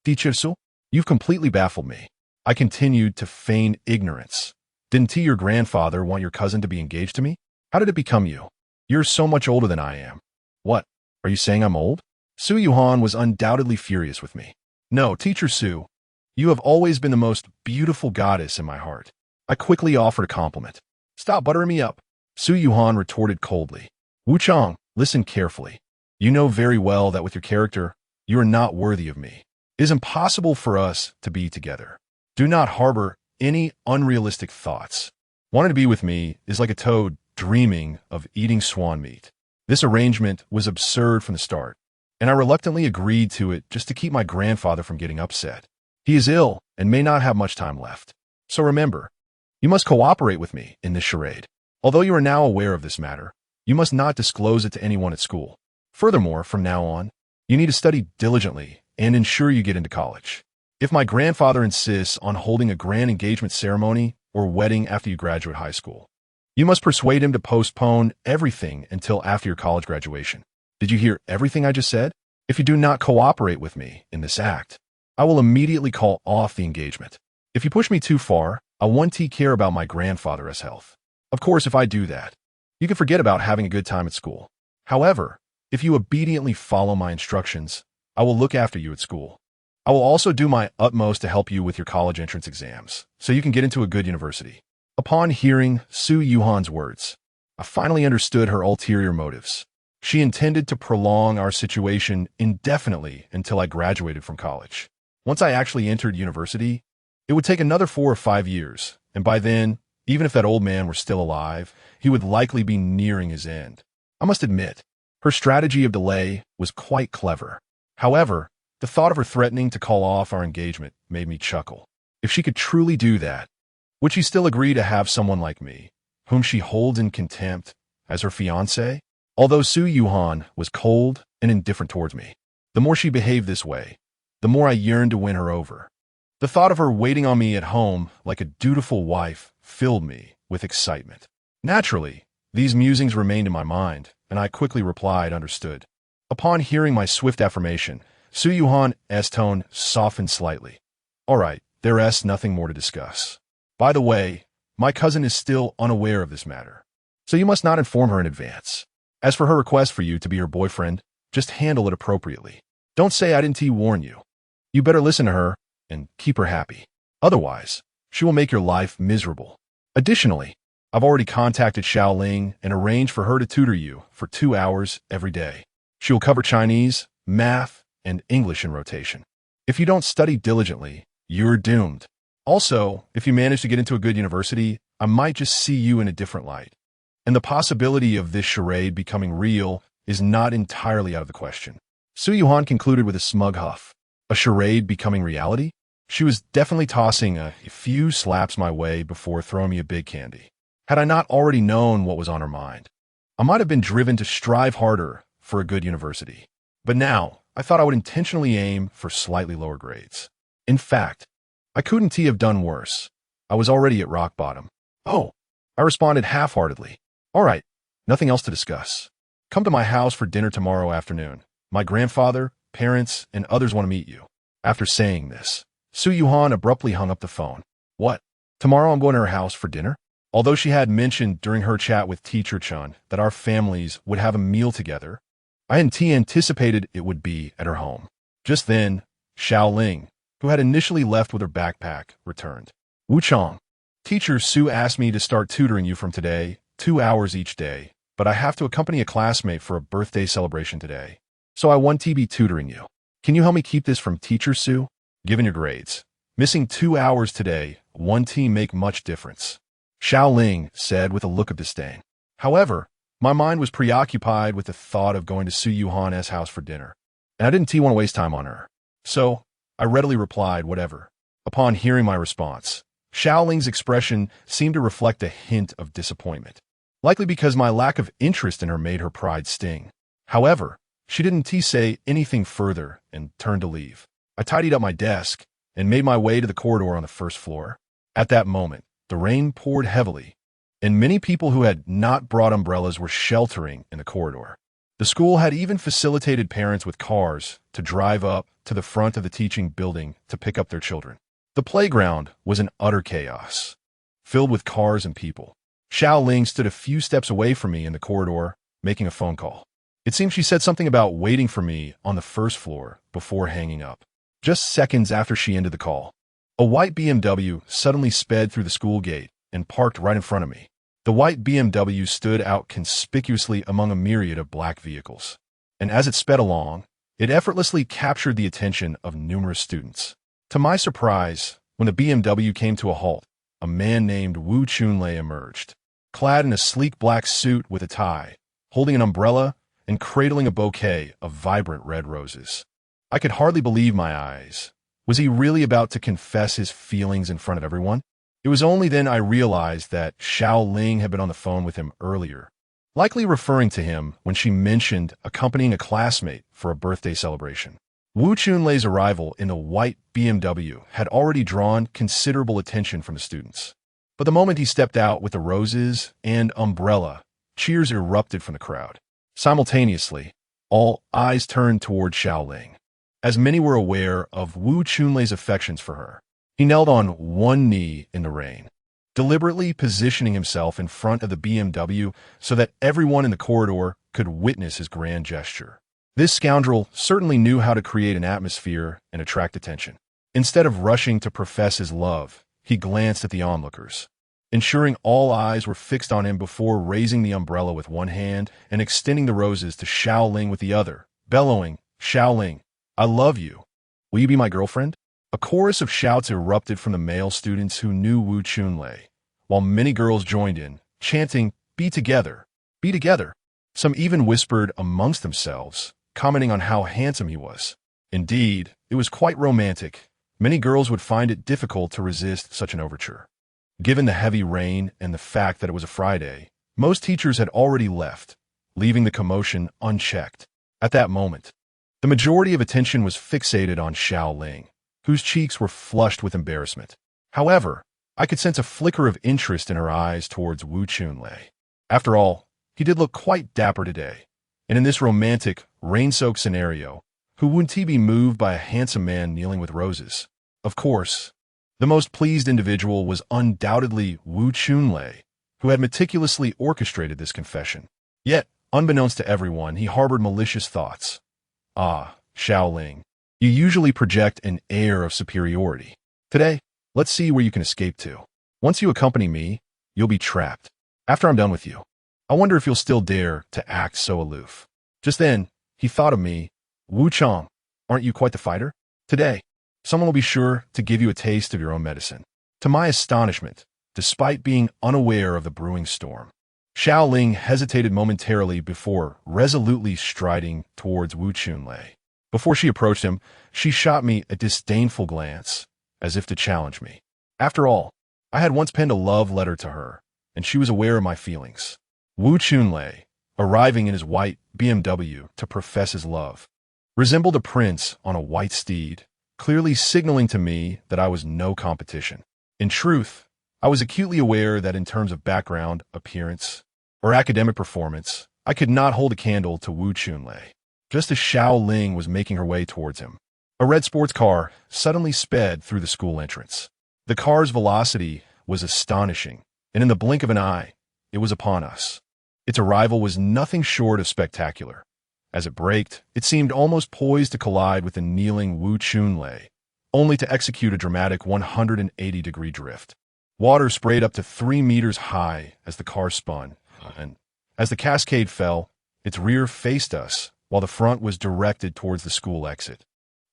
Teacher Su, you've completely baffled me. I continued to feign ignorance. Didn't your grandfather want your cousin to be engaged to me? How did it become you? You're so much older than I am. What? Are you saying I'm old? Su Yuhan was undoubtedly furious with me. No, Teacher Su, you have always been the most beautiful goddess in my heart. I quickly offered a compliment. Stop buttering me up. Su Yuhan retorted coldly. Wu Chang, listen carefully. You know very well that with your character, you are not worthy of me. It is impossible for us to be together. Do not harbor any unrealistic thoughts. Wanting to be with me is like a toad dreaming of eating swan meat. This arrangement was absurd from the start, and I reluctantly agreed to it just to keep my grandfather from getting upset. He is ill and may not have much time left. So remember, you must cooperate with me in this charade. Although you are now aware of this matter, you must not disclose it to anyone at school. Furthermore, from now on, you need to study diligently and ensure you get into college. If my grandfather insists on holding a grand engagement ceremony or wedding after you graduate high school, you must persuade him to postpone everything until after your college graduation. Did you hear everything I just said? If you do not cooperate with me in this act, I will immediately call off the engagement. If you push me too far, I won't care about my grandfather's health. Of course, if I do that, you can forget about having a good time at school. However, if you obediently follow my instructions, I will look after you at school. I will also do my utmost to help you with your college entrance exams, so you can get into a good university. Upon hearing Su Yuhan's words, I finally understood her ulterior motives. She intended to prolong our situation indefinitely until I graduated from college. Once I actually entered university, it would take another 4 or 5 years, and by then, even if that old man were still alive, he would likely be nearing his end. I must admit, her strategy of delay was quite clever. However, the thought of her threatening to call off our engagement made me chuckle. If she could truly do that, would she still agree to have someone like me, whom she holds in contempt, as her fiancé? Although Su Yuhan was cold and indifferent towards me, the more she behaved this way, the more I yearned to win her over. The thought of her waiting on me at home like a dutiful wife filled me with excitement. Naturally, these musings remained in my mind, and I quickly replied, understood. Upon hearing my swift affirmation, Su Yuhan's tone softened slightly. All right, there's nothing more to discuss. By the way, my cousin is still unaware of this matter, so you must not inform her in advance. As for her request for you to be her boyfriend, just handle it appropriately. Don't say I didn't warn you. You better listen to her and keep her happy. Otherwise, she will make your life miserable. Additionally, I've already contacted Xiao Ling and arranged for her to tutor you for 2 hours every day. She will cover Chinese, math, and English in rotation. If you don't study diligently, you're doomed. Also, if you manage to get into a good university, I might just see you in a different light. And the possibility of this charade becoming real is not entirely out of the question. Su Yuhan concluded with a smug huff. A charade becoming reality? She was definitely tossing a few slaps my way before throwing me a big candy. Had I not already known what was on her mind, I might have been driven to strive harder for a good university. But now, I thought I would intentionally aim for slightly lower grades. In fact, I couldn't have done worse. I was already at rock bottom. Oh, I responded half-heartedly. All right, nothing else to discuss. Come to my house for dinner tomorrow afternoon. My grandfather, parents, and others want to meet you. After saying this, Su Yuhan abruptly hung up the phone. What? Tomorrow I'm going to her house for dinner? Although she had mentioned during her chat with Teacher Chun that our families would have a meal together, I anticipated it would be at her home. Just then, Xiao Ling, who had initially left with her backpack, returned. Wu Chong, Teacher Su asked me to start tutoring you from today, 2 hours each day, but I have to accompany a classmate for a birthday celebration today. So I want to be tutoring you. Can you help me keep this from Teacher Su? Given your grades, missing 2 hours today, one team make much difference. Xiao Ling said with a look of disdain. However, my mind was preoccupied with the thought of going to Su Yuhan's house for dinner, and I didn't want to waste time on her. So, I readily replied, whatever. Upon hearing my response, Xiao Ling's expression seemed to reflect a hint of disappointment, likely because my lack of interest in her made her pride sting. However, she didn't say anything further and turned to leave. I tidied up my desk and made my way to the corridor on the first floor. At that moment, the rain poured heavily, and many people who had not brought umbrellas were sheltering in the corridor. The school had even facilitated parents with cars to drive up to the front of the teaching building to pick up their children. The playground was an utter chaos, filled with cars and people. Xiao Ling stood a few steps away from me in the corridor, making a phone call. It seemed she said something about waiting for me on the first floor before hanging up. Just seconds after she ended the call, a white BMW suddenly sped through the school gate and parked right in front of me. The white BMW stood out conspicuously among a myriad of black vehicles, and as it sped along, it effortlessly captured the attention of numerous students. To my surprise, when the BMW came to a halt, a man named Wu Chunlei emerged, clad in a sleek black suit with a tie, holding an umbrella and cradling a bouquet of vibrant red roses. I could hardly believe my eyes. Was he really about to confess his feelings in front of everyone? It was only then I realized that Xiao Ling had been on the phone with him earlier, likely referring to him when she mentioned accompanying a classmate for a birthday celebration. Wu Chunlei's arrival in the white BMW had already drawn considerable attention from the students. But the moment he stepped out with the roses and umbrella, cheers erupted from the crowd. Simultaneously, all eyes turned toward Xiao Ling. As many were aware of Wu Chunlei's affections for her, he knelt on one knee in the rain, deliberately positioning himself in front of the BMW so that everyone in the corridor could witness his grand gesture. This scoundrel certainly knew how to create an atmosphere and attract attention. Instead of rushing to profess his love, he glanced at the onlookers, ensuring all eyes were fixed on him before raising the umbrella with one hand and extending the roses to Xiao Ling with the other, bellowing, "Xiao Ling, I love you. Will you be my girlfriend?" A chorus of shouts erupted from the male students who knew Wu Chunlei, while many girls joined in, chanting, "Be together, be together." Some even whispered amongst themselves, commenting on how handsome he was. Indeed, it was quite romantic. Many girls would find it difficult to resist such an overture. Given the heavy rain and the fact that it was a Friday, most teachers had already left, leaving the commotion unchecked. At that moment, the majority of attention was fixated on Xiao Ling, whose cheeks were flushed with embarrassment. However, I could sense a flicker of interest in her eyes towards Wu Chunlei. After all, he did look quite dapper today, and in this romantic, rain-soaked scenario, who wouldn't he be moved by a handsome man kneeling with roses? Of course, the most pleased individual was undoubtedly Wu Chunlei, who had meticulously orchestrated this confession. Yet, unbeknownst to everyone, he harbored malicious thoughts. Ah, Xiao Ling, you usually project an air of superiority. Today, let's see where you can escape to. Once you accompany me, you'll be trapped. After I'm done with you, I wonder if you'll still dare to act so aloof. Just then, he thought of me. Wu Chong, aren't you quite the fighter? Today, someone will be sure to give you a taste of your own medicine. To my astonishment, despite being unaware of the brewing storm, Xiao Ling hesitated momentarily before resolutely striding towards Wu Chunlei. Before she approached him, she shot me a disdainful glance, as if to challenge me. After all, I had once penned a love letter to her, and she was aware of my feelings. Wu Chunlei, arriving in his white BMW to profess his love, resembled a prince on a white steed, clearly signaling to me that I was no competition. In truth, I was acutely aware that in terms of background, appearance, or academic performance, I could not hold a candle to Wu Chunlei. Just as Xiao Ling was making her way towards him, a red sports car suddenly sped through the school entrance. The car's velocity was astonishing, and in the blink of an eye, it was upon us. Its arrival was nothing short of spectacular. As it braked, it seemed almost poised to collide with the kneeling Wu Chunlei, only to execute a dramatic 180-degree drift. Water sprayed up to 3 meters high as the car spun, and as the cascade fell, its rear faced us, while the front was directed towards the school exit.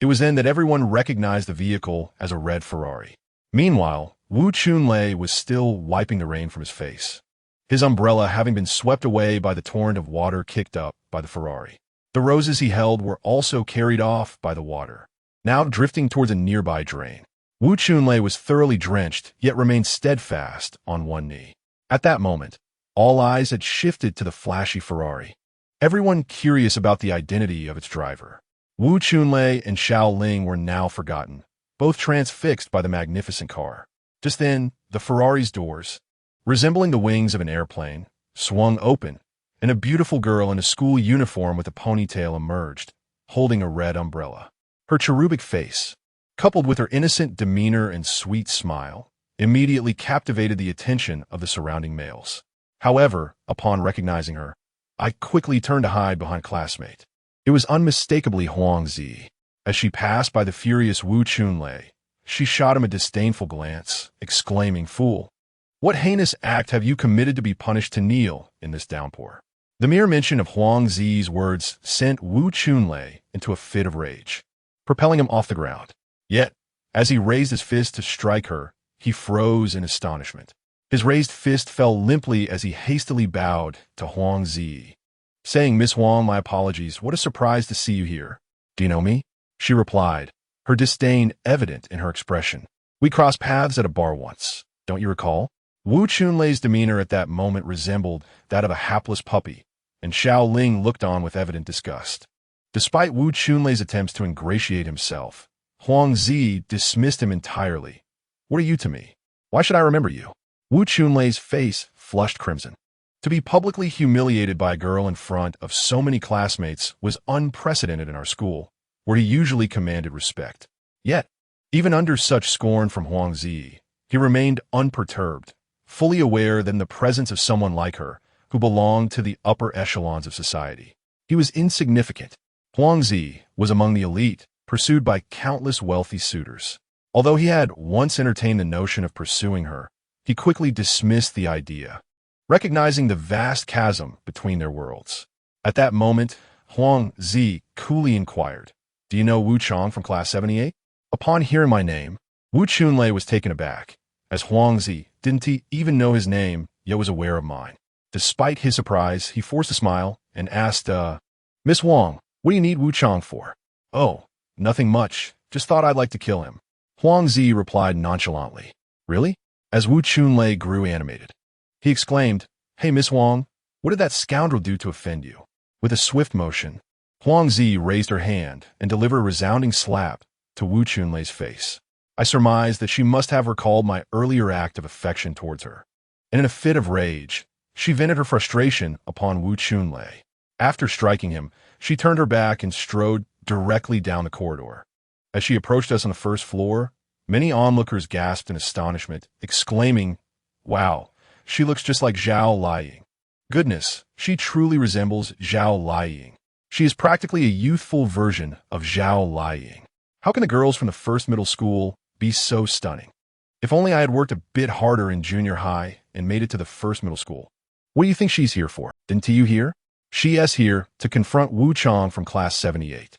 It was then that everyone recognized the vehicle as a red Ferrari. Meanwhile, Wu Chunlei was still wiping the rain from his face, his umbrella having been swept away by the torrent of water kicked up by the Ferrari. The roses he held were also carried off by the water, now drifting towards a nearby drain. Wu Chunlei was thoroughly drenched, yet remained steadfast on one knee. At that moment, all eyes had shifted to the flashy Ferrari, everyone curious about the identity of its driver. Wu Chunlei and Xiao Ling were now forgotten, both transfixed by the magnificent car. Just then, the Ferrari's doors, resembling the wings of an airplane, swung open, and a beautiful girl in a school uniform with a ponytail emerged, holding a red umbrella. Her cherubic face, coupled with her innocent demeanor and sweet smile, immediately captivated the attention of the surrounding males. However, upon recognizing her, I quickly turned to hide behind classmate. It was unmistakably Huang Zi. As she passed by the furious Wu Chunlei, she shot him a disdainful glance, exclaiming, "Fool! What heinous act have you committed to be punished to kneel in this downpour?" The mere mention of Huang Zi's words sent Wu Chunlei into a fit of rage, propelling him off the ground. Yet, as he raised his fist to strike her, he froze in astonishment. His raised fist fell limply as he hastily bowed to Huang Zi, saying, "Miss Huang, my apologies. What a surprise to see you here." "Do you know me?" she replied, her disdain evident in her expression. "We crossed paths at a bar once. Don't you recall?" Wu Chunlei's demeanor at that moment resembled that of a hapless puppy, and Xiao Ling looked on with evident disgust. Despite Wu Chunlei's attempts to ingratiate himself, Huang Zi dismissed him entirely. "What are you to me? Why should I remember you?" Wu Chunlei's face flushed crimson. To be publicly humiliated by a girl in front of so many classmates was unprecedented in our school, where he usually commanded respect. Yet, even under such scorn from Huang Zi, he remained unperturbed, fully aware that in the presence of someone like her, who belonged to the upper echelons of society, he was insignificant. Huang Zi was among the elite, pursued by countless wealthy suitors. Although he had once entertained the notion of pursuing her, he quickly dismissed the idea, recognizing the vast chasm between their worlds. At that moment, Huang Zi coolly inquired, "Do you know Wu Chong from class 78? Upon hearing my name, Wu Chunlei was taken aback, as Huang Zi didn't even know his name, yet was aware of mine. Despite his surprise, he forced a smile and asked, "Miss Huang, what do you need Wu Chong for?" "Oh, nothing much. Just thought I'd like to kill him." Huang Zi replied nonchalantly. "Really?" As Wu Chunlei grew animated, he exclaimed, "Hey, Miss Huang, what did that scoundrel do to offend you?" With a swift motion, Huang Zi raised her hand and delivered a resounding slap to Wu Chunlei's face. I surmised that she must have recalled my earlier act of affection towards her, and in a fit of rage, she vented her frustration upon Wu Chunlei. After striking him, she turned her back and strode directly down the corridor. As she approached us on the first floor, many onlookers gasped in astonishment, exclaiming, "Wow, she looks just like Zhao Liying. Goodness, she truly resembles Zhao Liying. She is practically a youthful version of Zhao Liying. How can the girls from the first middle school be so stunning? If only I had worked a bit harder in junior high and made it to the first middle school." What do you think she's here for? Didn't you hear? She is here to confront Wu Chong from Class 78.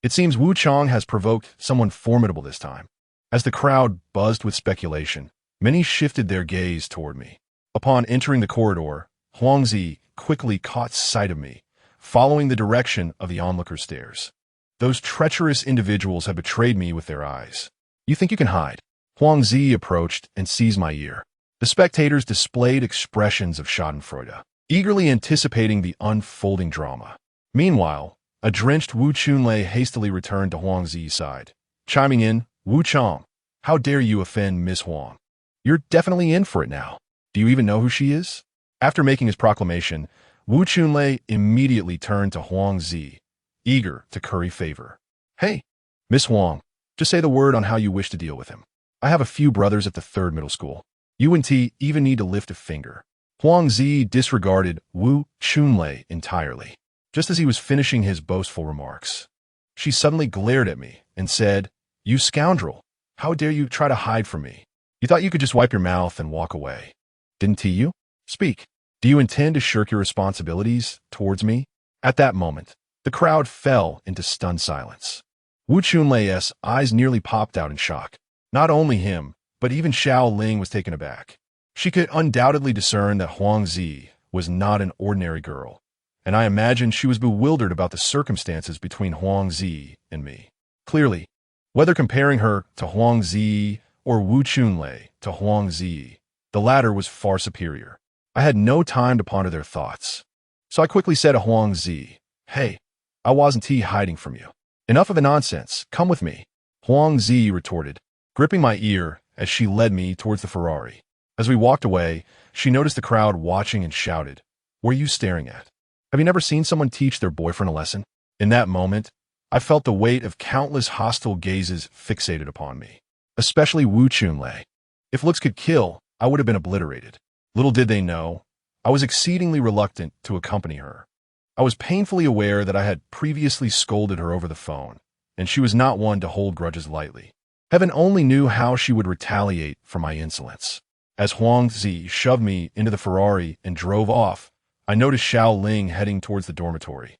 It seems Wu Chong has provoked someone formidable this time. As the crowd buzzed with speculation, many shifted their gaze toward me. Upon entering the corridor, Huangzi quickly caught sight of me, following the direction of the onlooker stares. Those treacherous individuals have betrayed me with their eyes. You think you can hide? Huangzi approached and seized my ear. The spectators displayed expressions of schadenfreude, eagerly anticipating the unfolding drama. Meanwhile, a drenched Wu Chunlei hastily returned to Huangzi's side, chiming in, "Wu Chong, how dare you offend Miss Huang? You're definitely in for it now. Do you even know who she is?" After making his proclamation, Wu Chunlei immediately turned to Huangzi, eager to curry favor. "Hey, Miss Huang, just say the word on how you wish to deal with him. I have a few brothers at the 3rd middle school. You and T even need to lift a finger." Huangzi disregarded Wu Chunlei entirely. Just as he was finishing his boastful remarks, she suddenly glared at me and said, "You scoundrel, how dare you try to hide from me? You thought you could just wipe your mouth and walk away. Didn't you? Speak. Do you intend to shirk your responsibilities towards me?" At that moment, the crowd fell into stunned silence. Wu Chunlei's eyes nearly popped out in shock. Not only him, but even Xiao Ling was taken aback. She could undoubtedly discern that Huangzi was not an ordinary girl, and I imagine she was bewildered about the circumstances between Huangzi and me. Clearly, whether comparing her to Huangzi or Wu Chunlei to Huangzi, the latter was far superior. I had no time to ponder their thoughts, so I quickly said to Huangzi, "Hey, I wasn't hiding from you. Enough of the nonsense, come with me." Huangzi retorted, gripping my ear as she led me towards the Ferrari. As we walked away, she noticed the crowd watching and shouted, "What are you staring at? Have you never seen someone teach their boyfriend a lesson?" In that moment, I felt the weight of countless hostile gazes fixated upon me, especially Wu Chunlei. If looks could kill, I would have been obliterated. Little did they know, I was exceedingly reluctant to accompany her. I was painfully aware that I had previously scolded her over the phone, and she was not one to hold grudges lightly. Heaven only knew how she would retaliate for my insolence. As Huangzi shoved me into the Ferrari and drove off, I noticed Xiao Ling heading towards the dormitory.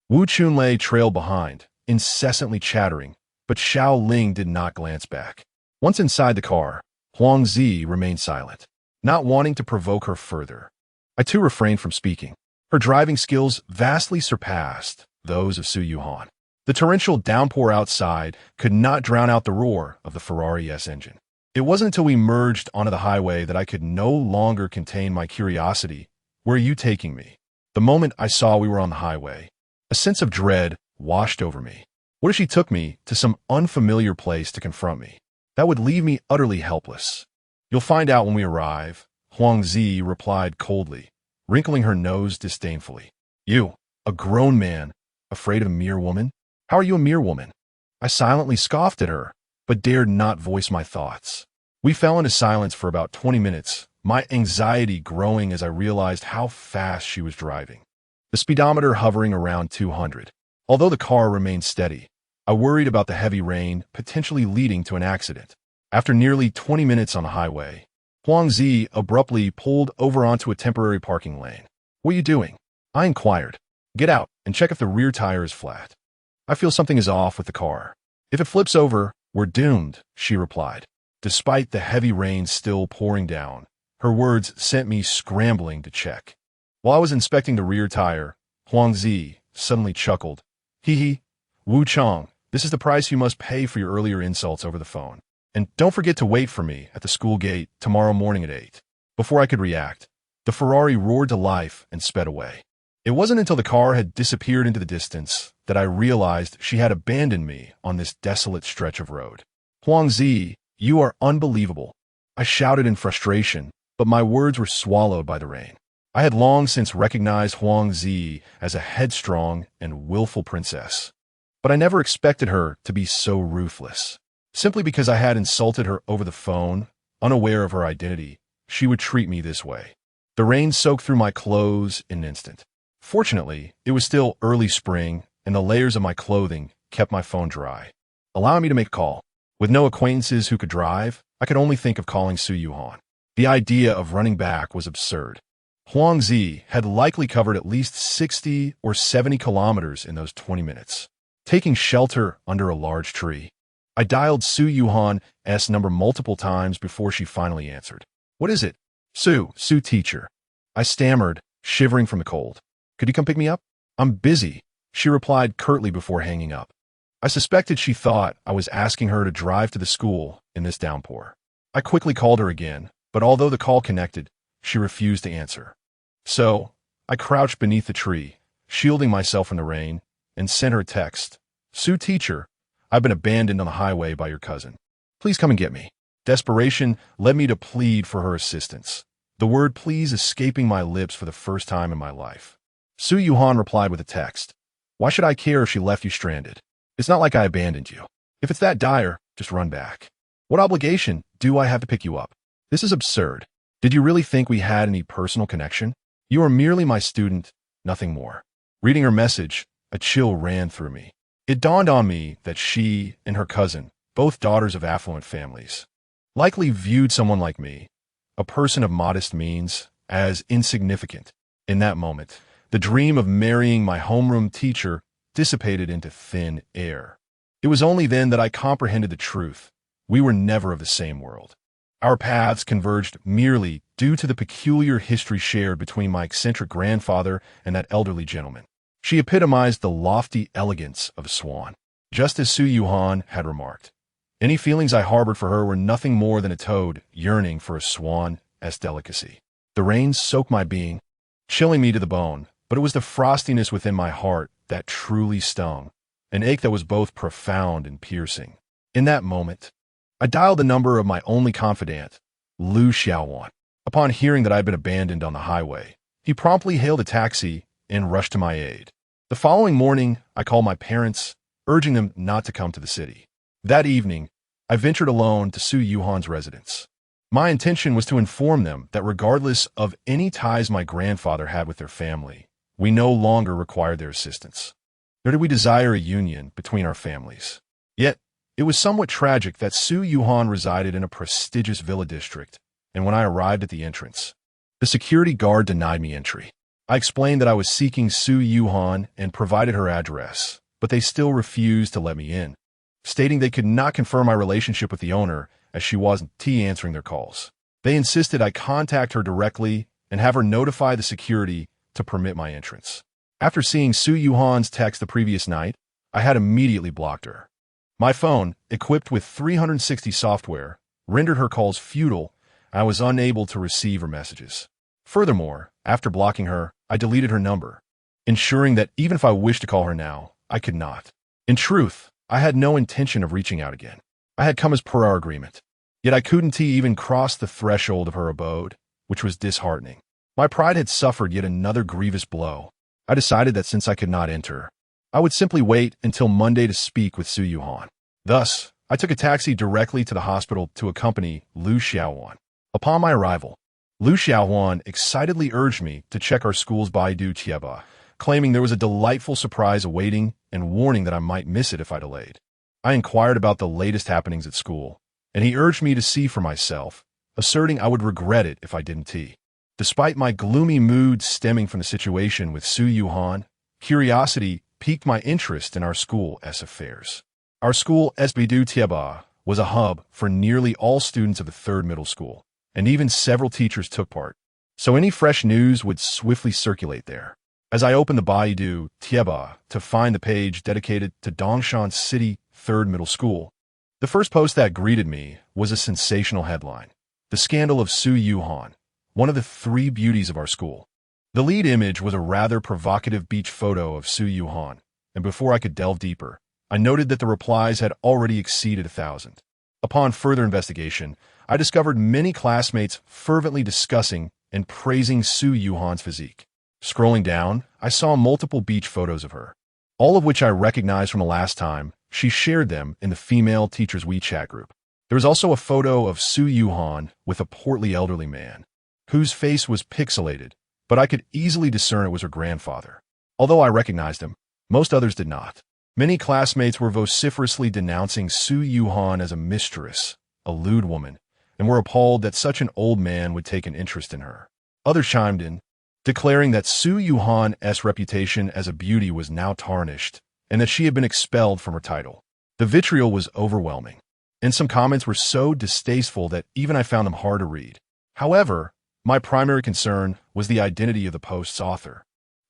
Wu Chunlei trailed behind, incessantly chattering, but Xiao Ling did not glance back. Once inside the car, Huangzi remained silent, not wanting to provoke her further. I too refrained from speaking. Her driving skills vastly surpassed those of Su Yuhan. The torrential downpour outside could not drown out the roar of the Ferrari's engine. It wasn't until we merged onto the highway that I could no longer contain my curiosity. "Where are you taking me?" The moment I saw we were on the highway, a sense of dread washed over me. What if she took me to some unfamiliar place to confront me? That would leave me utterly helpless. "You'll find out when we arrive," Huangzi replied coldly, wrinkling her nose disdainfully. "You, a grown man, afraid of a mere woman? How are you a mere woman?" I silently scoffed at her, but dared not voice my thoughts. We fell into silence for about 20 minutes, my anxiety growing as I realized how fast she was driving. The speedometer hovering around 200. Although the car remained steady, I worried about the heavy rain potentially leading to an accident. After nearly 20 minutes on the highway, Huangzi abruptly pulled over onto a temporary parking lane. "What are you doing?" I inquired. "Get out and check if the rear tire is flat. I feel something is off with the car. If it flips over, we're doomed," she replied. Despite the heavy rain still pouring down, her words sent me scrambling to check. While I was inspecting the rear tire, Huangzi suddenly chuckled. "Hee hee, Wu Chong, this is the price you must pay for your earlier insults over the phone. And don't forget to wait for me at the school gate tomorrow morning at 8. Before I could react, the Ferrari roared to life and sped away. It wasn't until the car had disappeared into the distance that I realized she had abandoned me on this desolate stretch of road. "Huangzi, you are unbelievable," I shouted in frustration, but my words were swallowed by the rain. I had long since recognized Huangzi as a headstrong and willful princess, but I never expected her to be so ruthless. Simply because I had insulted her over the phone, unaware of her identity, she would treat me this way. The rain soaked through my clothes in an instant. Fortunately, it was still early spring, and the layers of my clothing kept my phone dry, allowing me to make a call. With no acquaintances who could drive, I could only think of calling Su Yuhan. The idea of running back was absurd. Huangzi had likely covered at least 60 or 70 kilometers in those 20 minutes, taking shelter under a large tree. I dialed Su Yuhan's number multiple times before she finally answered. "What is it?" Su teacher." I stammered, shivering from the cold. "Could you come pick me up?" "I'm busy," she replied curtly before hanging up. I suspected she thought I was asking her to drive to the school in this downpour. I quickly called her again, but although the call connected, she refused to answer. So, I crouched beneath the tree, shielding myself from the rain, and sent her a text. "Su teacher, I've been abandoned on the highway by your cousin. Please come and get me." Desperation led me to plead for her assistance, the word please escaping my lips for the first time in my life. Su Yuhan replied with a text. "Why should I care if she left you stranded? It's not like I abandoned you. If it's that dire, just run back. What obligation do I have to pick you up? This is absurd. Did you really think we had any personal connection? You are merely my student, nothing more." Reading her message, a chill ran through me. It dawned on me that she and her cousin, both daughters of affluent families, likely viewed someone like me, a person of modest means, as insignificant. In that moment, the dream of marrying my homeroom teacher dissipated into thin air. It was only then that I comprehended the truth. We were never of the same world. Our paths converged merely due to the peculiar history shared between my eccentric grandfather and that elderly gentleman. She epitomized the lofty elegance of a swan, just as Su Yuhan had remarked. Any feelings I harbored for her were nothing more than a toad yearning for a swan's delicacy. The rain soaked my being, chilling me to the bone, but it was the frostiness within my heart that truly stung, an ache that was both profound and piercing. In that moment, I dialed the number of my only confidant, Lu Xiaowan. Upon hearing that I had been abandoned on the highway, he promptly hailed a taxi and rushed to my aid. The following morning, I called my parents, urging them not to come to the city. That evening, I ventured alone to Su Yuhan's residence. My intention was to inform them that regardless of any ties my grandfather had with their family, we no longer required their assistance. Nor did we desire a union between our families. Yet, it was somewhat tragic that Su Yuhan resided in a prestigious villa district, and when I arrived at the entrance, the security guard denied me entry. I explained that I was seeking Su Yuhan and provided her address, but they still refused to let me in, stating they could not confirm my relationship with the owner as she wasn't answering their calls. They insisted I contact her directly and have her notify the security to permit my entrance. After seeing Su Yuhan's text the previous night, I had immediately blocked her. My phone, equipped with 360 software, rendered her calls futile, and I was unable to receive her messages. Furthermore, after blocking her, I deleted her number, ensuring that even if I wished to call her now, I could not. In truth, I had no intention of reaching out again. I had come as per our agreement. Yet I couldn't even cross the threshold of her abode, which was disheartening. My pride had suffered yet another grievous blow. I decided that since I could not enter, I would simply wait until Monday to speak with Su Yuhan. Thus, I took a taxi directly to the hospital to accompany Lu Xiaowan. Upon my arrival, Lu Xiaowan excitedly urged me to check our school's Baidu Tieba, claiming there was a delightful surprise awaiting and warning that I might miss it if I delayed. I inquired about the latest happenings at school, and he urged me to see for myself, asserting I would regret it if I didn't. Despite my gloomy mood stemming from the situation with Su Yuhan, curiosity piqued my interest in our school's affairs. Our school, Baidu Tieba, was a hub for nearly all students of the third middle school, and even several teachers took part, so any fresh news would swiftly circulate there. As I opened the Baidu Tieba to find the page dedicated to Dongshan City Third Middle School, the first post that greeted me was a sensational headline: "The Scandal of Su Yuhan, one of the 3 beauties of our school." The lead image was a rather provocative beach photo of Su Yuhan, and before I could delve deeper, I noted that the replies had already exceeded 1,000. Upon further investigation, I discovered many classmates fervently discussing and praising Su Yuhan's physique. Scrolling down, I saw multiple beach photos of her, all of which I recognized from the last time she shared them in the female teachers' WeChat group. There was also a photo of Su Yuhan with a portly elderly man, whose face was pixelated, but I could easily discern it was her grandfather. Although I recognized him, most others did not. Many classmates were vociferously denouncing Su Yuhan as a mistress, a lewd woman, and were appalled that such an old man would take an interest in her. Others chimed in, declaring that Su Yuhan's reputation as a beauty was now tarnished and that she had been expelled from her title. The vitriol was overwhelming, and some comments were so distasteful that even I found them hard to read. However, my primary concern was the identity of the post's author,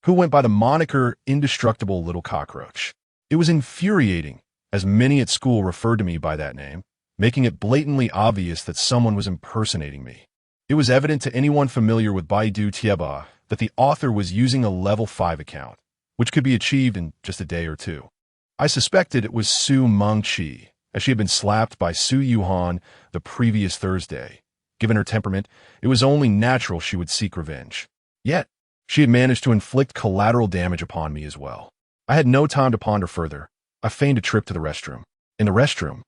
who went by the moniker Indestructible Little Cockroach. It was infuriating, as many at school referred to me by that name, making it blatantly obvious that someone was impersonating me. It was evident to anyone familiar with Baidu Tieba that the author was using a level 5 account, which could be achieved in just a day or two. I suspected it was Su Mengqi, as she had been slapped by Su Yuhan the previous Thursday. Given her temperament, it was only natural she would seek revenge. Yet, she had managed to inflict collateral damage upon me as well. I had no time to ponder further. I feigned a trip to the restroom. In the restroom,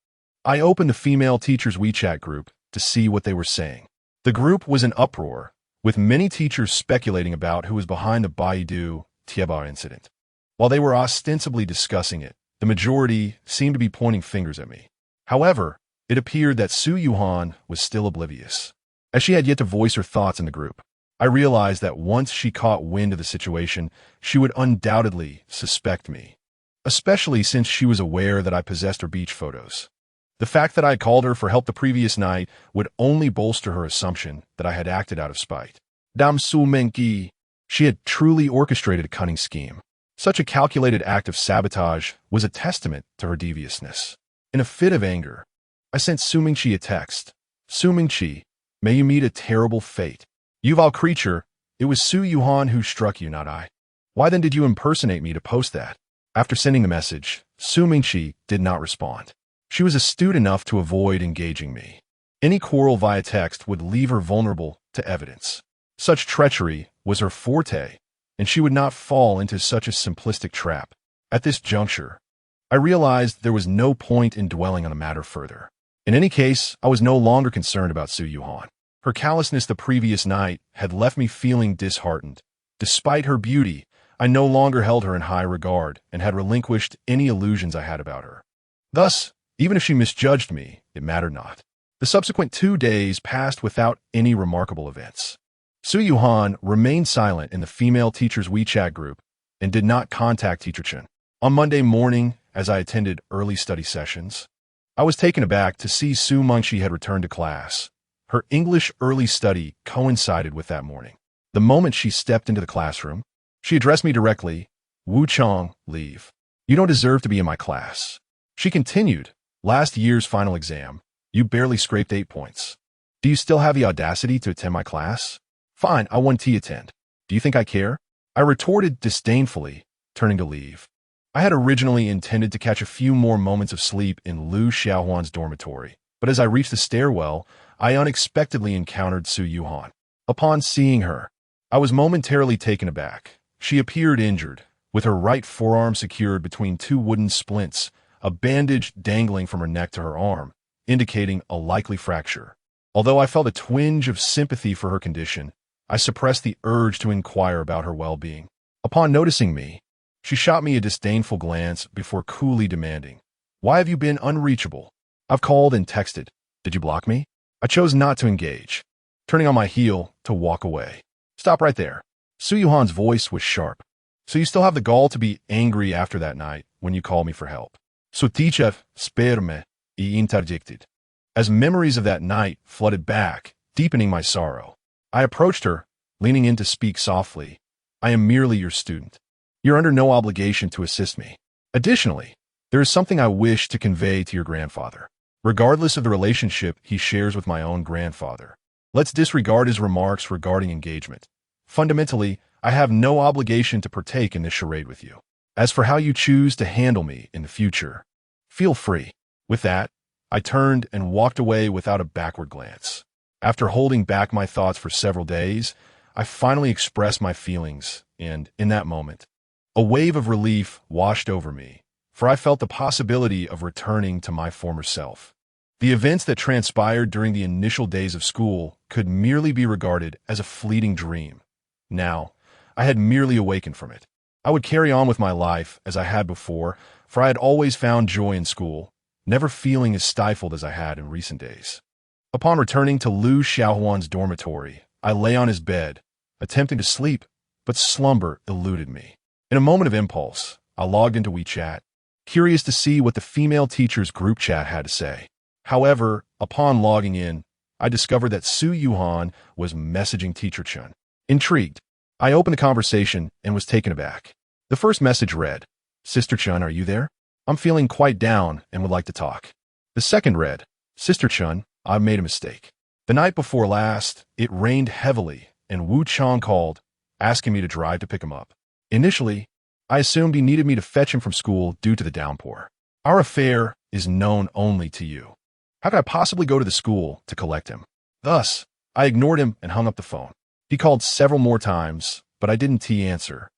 I opened the female teachers' WeChat group to see what they were saying. The group was in uproar, with many teachers speculating about who was behind the Baidu Tieba incident. While they were ostensibly discussing it, the majority seemed to be pointing fingers at me. However, it appeared that Su Yuhan was still oblivious, as she had yet to voice her thoughts in the group. I realized that once she caught wind of the situation, she would undoubtedly suspect me, especially since she was aware that I possessed her beach photos. The fact that I had called her for help the previous night would only bolster her assumption that I had acted out of spite. Dam Su Mengqi. She had truly orchestrated a cunning scheme. Such a calculated act of sabotage was a testament to her deviousness. In a fit of anger, I sent Su Mingqi a text. Su Mingqi, may you meet a terrible fate. You vile creature, it was Su Yuhan who struck you, not I. Why then did you impersonate me to post that? After sending the message, Su Mingqi did not respond. She was astute enough to avoid engaging me. Any quarrel via text would leave her vulnerable to evidence. Such treachery was her forte, and she would not fall into such a simplistic trap. At this juncture, I realized there was no point in dwelling on the matter further. In any case, I was no longer concerned about Su Yuhan. Her callousness the previous night had left me feeling disheartened. Despite her beauty, I no longer held her in high regard and had relinquished any illusions I had about her. Thus, even if she misjudged me, it mattered not. The subsequent 2 days passed without any remarkable events. Su Yuhan remained silent in the female teachers' WeChat group and did not contact Teacher Chen. On Monday morning, as I attended early study sessions, I was taken aback to see Su Mengqi had returned to class. Her English early study coincided with that morning. The moment she stepped into the classroom, she addressed me directly. Wu Chong, leave. You don't deserve to be in my class. She continued, last year's final exam, you barely scraped 8 points. Do you still have the audacity to attend my class? Fine, I want to attend. Do you think I care? I retorted disdainfully, turning to leave. I had originally intended to catch a few more moments of sleep in Lu Xiaohuan's dormitory, but as I reached the stairwell, I unexpectedly encountered Su Yuhan. Upon seeing her, I was momentarily taken aback. She appeared injured, with her right forearm secured between 2 wooden splints, a bandage dangling from her neck to her arm, indicating a likely fracture. Although I felt a twinge of sympathy for her condition, I suppressed the urge to inquire about her well-being. Upon noticing me, she shot me a disdainful glance before coolly demanding, "Why have you been unreachable? I've called and texted. Did you block me?" I chose not to engage, turning on my heel to walk away. "Stop right there." Su Yuhan's voice was sharp. "So you still have the gall to be angry after that night when you called me for help?" Su teacher sperme e interjected. As memories of that night flooded back, deepening my sorrow, I approached her, leaning in to speak softly. "I am merely your student. You're under no obligation to assist me. Additionally, there is something I wish to convey to your grandfather. Regardless of the relationship he shares with my own grandfather, let's disregard his remarks regarding engagement. Fundamentally, I have no obligation to partake in this charade with you. As for how you choose to handle me in the future, feel free." With that, I turned and walked away without a backward glance. After holding back my thoughts for several days, I finally expressed my feelings, and in that moment, a wave of relief washed over me, for I felt the possibility of returning to my former self. The events that transpired during the initial days of school could merely be regarded as a fleeting dream. Now, I had merely awakened from it. I would carry on with my life as I had before, for I had always found joy in school, never feeling as stifled as I had in recent days. Upon returning to Lu Xiaohuan's dormitory, I lay on his bed, attempting to sleep, but slumber eluded me. In a moment of impulse, I logged into WeChat, curious to see what the female teachers' group chat had to say. However, upon logging in, I discovered that Su Yuhan was messaging Teacher Chun. Intrigued, I opened the conversation and was taken aback. The first message read, "Sister Chun, are you there? I'm feeling quite down and would like to talk." The second read, "Sister Chun, I've made a mistake. The night before last, it rained heavily and Wu Chang called, asking me to drive to pick him up. Initially, I assumed he needed me to fetch him from school due to the downpour. Our affair is known only to you. How could I possibly go to the school to collect him?" Thus, I ignored him and hung up the phone. He called several more times, but I didn't answer,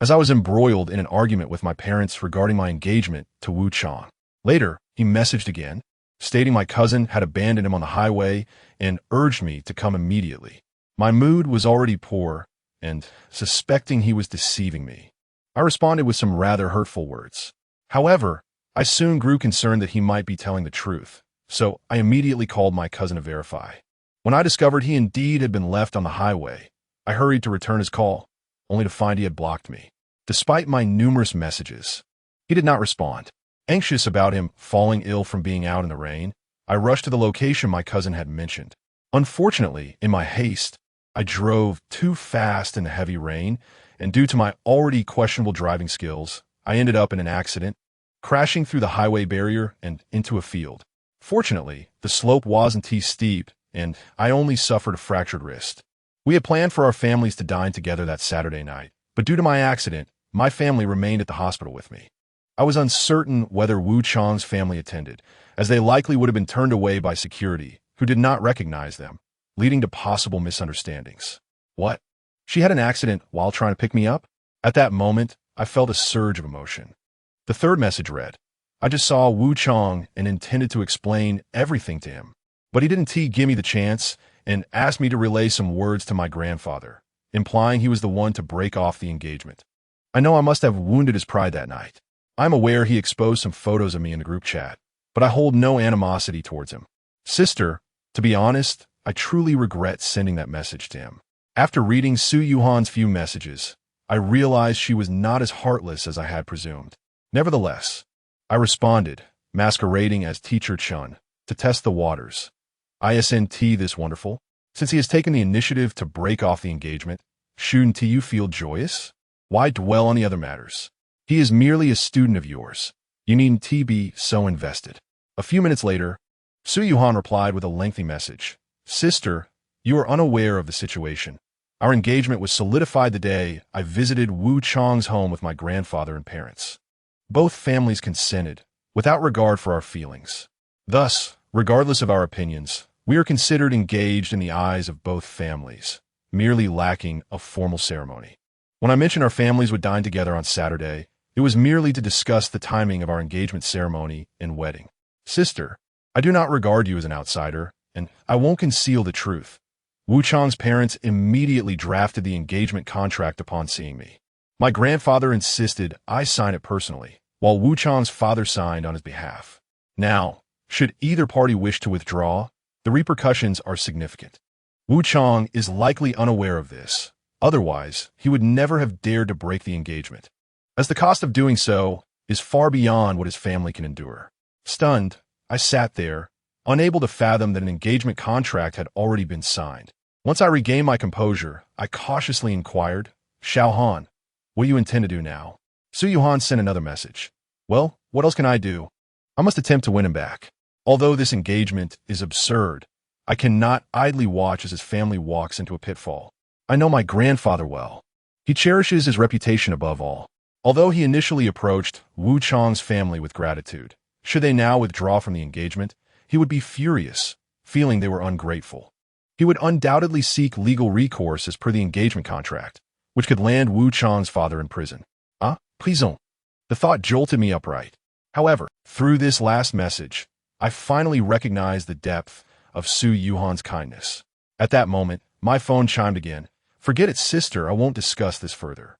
as I was embroiled in an argument with my parents regarding my engagement to Wu Chang. Later, he messaged again, stating my cousin had abandoned him on the highway and urged me to come immediately. My mood was already poor, and suspecting he was deceiving me, I responded with some rather hurtful words. However, I soon grew concerned that he might be telling the truth, so I immediately called my cousin to verify. When I discovered he indeed had been left on the highway, I hurried to return his call, only to find he had blocked me. Despite my numerous messages, he did not respond. Anxious about him falling ill from being out in the rain, I rushed to the location my cousin had mentioned. Unfortunately, in my haste, I drove too fast in the heavy rain, and due to my already questionable driving skills, I ended up in an accident, crashing through the highway barrier and into a field. Fortunately, the slope wasn't too steep, and I only suffered a fractured wrist. We had planned for our families to dine together that Saturday night, but due to my accident, my family remained at the hospital with me. I was uncertain whether Wu Chang's family attended, as they likely would have been turned away by security, who did not recognize them, leading to possible misunderstandings. What? She had an accident while trying to pick me up? At that moment, I felt a surge of emotion. The third message read, "I just saw Wu Chang and intended to explain everything to him, but he didn't give me the chance and asked me to relay some words to my grandfather, implying he was the one to break off the engagement. I know I must have wounded his pride that night. I'm aware he exposed some photos of me in the group chat, but I hold no animosity towards him. Sister, to be honest, I truly regret sending that message to him." After reading Su Yuhan's few messages, I realized she was not as heartless as I had presumed. Nevertheless, I responded, masquerading as Teacher Chun, to test the waters. "Isn't this wonderful? Since he has taken the initiative to break off the engagement, shouldn't you feel joyous? Why dwell on the other matters? He is merely a student of yours. You needn't be so invested." A few minutes later, Su Yuhan replied with a lengthy message. "Sister, you are unaware of the situation. Our engagement was solidified the day I visited Wu Chang's home with my grandfather and parents. Both families consented, without regard for our feelings. Thus, regardless of our opinions, we are considered engaged in the eyes of both families, merely lacking a formal ceremony. When I mentioned our families would dine together on Saturday, it was merely to discuss the timing of our engagement ceremony and wedding. Sister, I do not regard you as an outsider, and I won't conceal the truth. Wu Chang's parents immediately drafted the engagement contract upon seeing me. My grandfather insisted I sign it personally, while Wu Chang's father signed on his behalf. Now, should either party wish to withdraw, the repercussions are significant. Wu Chang is likely unaware of this. Otherwise, he would never have dared to break the engagement, as the cost of doing so is far beyond what his family can endure. Stunned, I sat there, unable to fathom that an engagement contract had already been signed. Once I regained my composure, I cautiously inquired, "Xiao Han, what do you intend to do now?" Su Yuhan sent another message. "Well, what else can I do? I must attempt to win him back. Although this engagement is absurd, I cannot idly watch as his family walks into a pitfall. I know my grandfather well. He cherishes his reputation above all. Although he initially approached Wu Chang's family with gratitude, should they now withdraw from the engagement, he would be furious, feeling they were ungrateful. He would undoubtedly seek legal recourse as per the engagement contract, which could land Wu Chang's father in prison. Prison. The thought jolted me upright. However, through this last message, I finally recognized the depth of Su Yuhan's kindness. At that moment, my phone chimed again. "Forget it, sister, I won't discuss this further.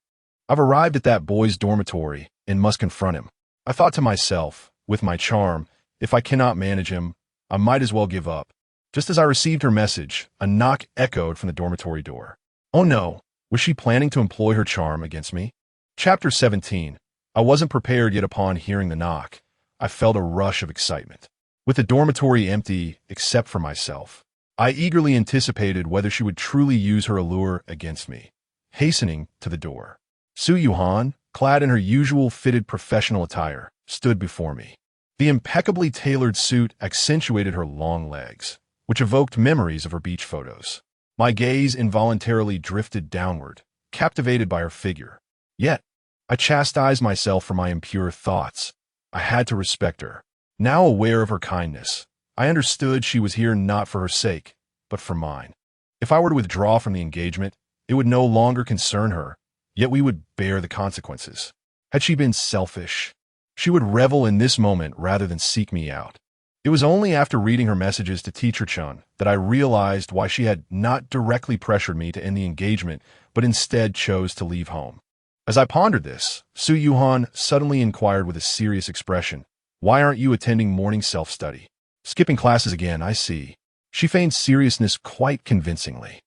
I've arrived at that boy's dormitory and must confront him." I thought to myself, with my charm, if I cannot manage him, I might as well give up. Just as I received her message, a knock echoed from the dormitory door. "Oh no, Was she planning to employ her charm against me? Chapter 17. I wasn't prepared yet upon hearing the knock. I felt a rush of excitement. With the dormitory empty except for myself, I eagerly anticipated whether she would truly use her allure against me. Hastening to the door, Su Yuhan, clad in her usual fitted professional attire, stood before me. The impeccably tailored suit accentuated her long legs, which evoked memories of her beach photos. My gaze involuntarily drifted downward, captivated by her figure. Yet, I chastised myself for my impure thoughts. I had to respect her. Now aware of her kindness, I understood she was here not for her sake, but for mine. If I were to withdraw from the engagement, it would no longer concern her, yet we would bear the consequences. Had she been selfish, she would revel in this moment rather than seek me out. It was only after reading her messages to Teacher Chun that I realized why she had not directly pressured me to end the engagement, but instead chose to leave home. As I pondered this, Su Yuhan suddenly inquired with a serious expression, "Why aren't you attending morning self-study?" "Skipping classes again, I see." She feigned seriousness quite convincingly.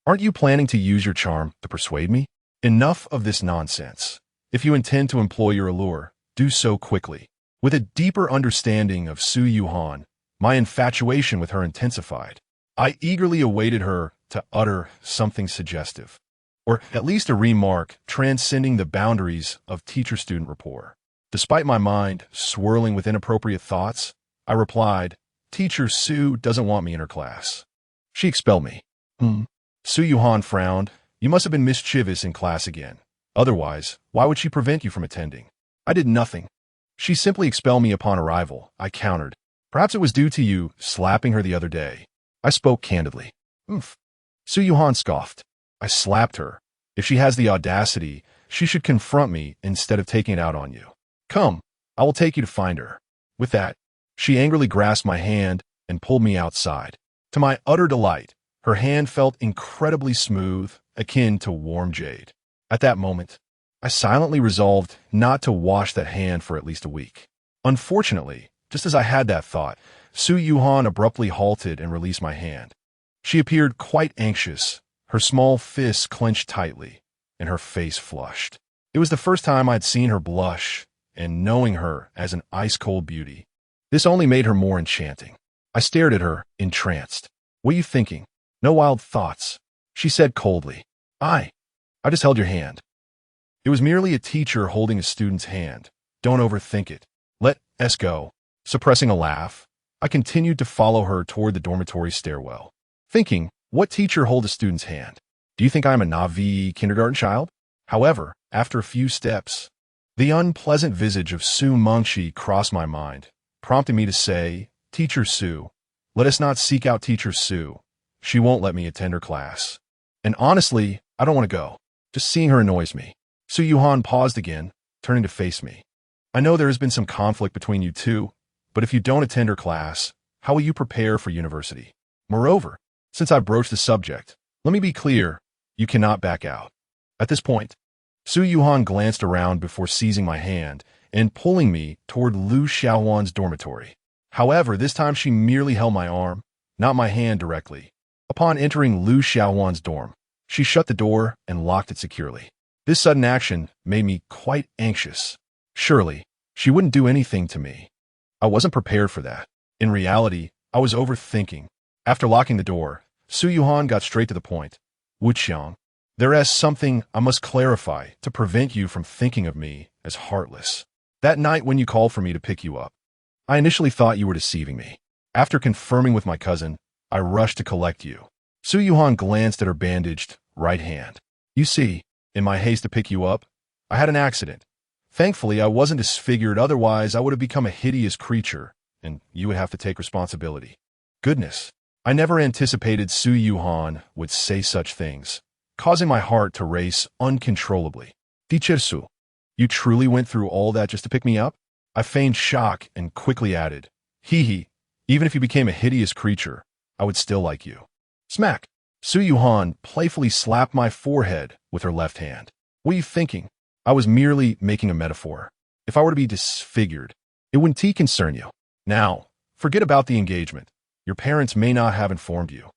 "Aren't you planning to use your charm to persuade me?" "Enough of this nonsense. If you intend to employ your allure, do so quickly." With a deeper understanding of Su Yuhan, my infatuation with her intensified. I eagerly awaited her to utter something suggestive, or at least a remark transcending the boundaries of teacher-student rapport. Despite my mind swirling with inappropriate thoughts, I replied, "Teacher Su doesn't want me in her class. She expelled me." Su Yuhan frowned. "You must have been mischievous in class again. Otherwise, why would she prevent you from attending?" "I did nothing. She simply expelled me upon arrival," I countered. "Perhaps it was due to you slapping her the other day." I spoke candidly. "Oomph." Su Yuhan scoffed. "I slapped her. If she has the audacity, she should confront me instead of taking it out on you. Come, I will take you to find her." With that, she angrily grasped my hand and pulled me outside. To my utter delight, her hand felt incredibly smooth, akin to warm jade. At that moment, I silently resolved not to wash that hand for at least a week. Unfortunately, just as I had that thought, Su Yuhan abruptly halted and released my hand. She appeared quite anxious, her small fists clenched tightly, and her face flushed. It was the first time I'd seen her blush, and knowing her as an ice-cold beauty, this only made her more enchanting. I stared at her, entranced. "What are you thinking?" "No wild thoughts," she said coldly. I just held your hand." It was merely a teacher holding a student's hand. Don't overthink it. Let us go. Suppressing a laugh, I continued to follow her toward the dormitory stairwell, thinking, what teacher holds a student's hand? Do you think I am a naive kindergarten child? However, after a few steps, the unpleasant visage of Su Mengshi crossed my mind, prompting me to say, "Teacher Su, let us not seek out Teacher Su. She won't let me attend her class. And honestly, I don't want to go. Just seeing her annoys me." Su Yuhan paused again, turning to face me. "I know there has been some conflict between you two, but if you don't attend her class, how will you prepare for university? Moreover, since I broached the subject, let me be clear, you cannot back out." At this point, Su Yuhan glanced around before seizing my hand and pulling me toward Lu Xiaowan's dormitory. However, this time she merely held my arm, not my hand directly. Upon entering Lu Xiaowan's dorm, she shut the door and locked it securely. This sudden action made me quite anxious. Surely, she wouldn't do anything to me. I wasn't prepared for that. In reality, I was overthinking. After locking the door, Su Yuhan got straight to the point. "Wuqiang, there is something I must clarify to prevent you from thinking of me as heartless. That night when you called for me to pick you up, I initially thought you were deceiving me. After confirming with my cousin, I rushed to collect you." Su Yuhan glanced at her bandaged right hand. "You see, in my haste to pick you up, I had an accident. Thankfully, I wasn't disfigured, otherwise I would have become a hideous creature, and you would have to take responsibility." Goodness, I never anticipated Su Yuhan would say such things, causing my heart to race uncontrollably. "Teacher Su, you truly went through all that just to pick me up?" I feigned shock and quickly added, "Hee, even if you became a hideous creature, I would still like you." Smack! Su Yuhan playfully slapped my forehead with her left hand. "What are you thinking? I was merely making a metaphor. If I were to be disfigured, it wouldn't concern you. Now, forget about the engagement. Your parents may not have informed you,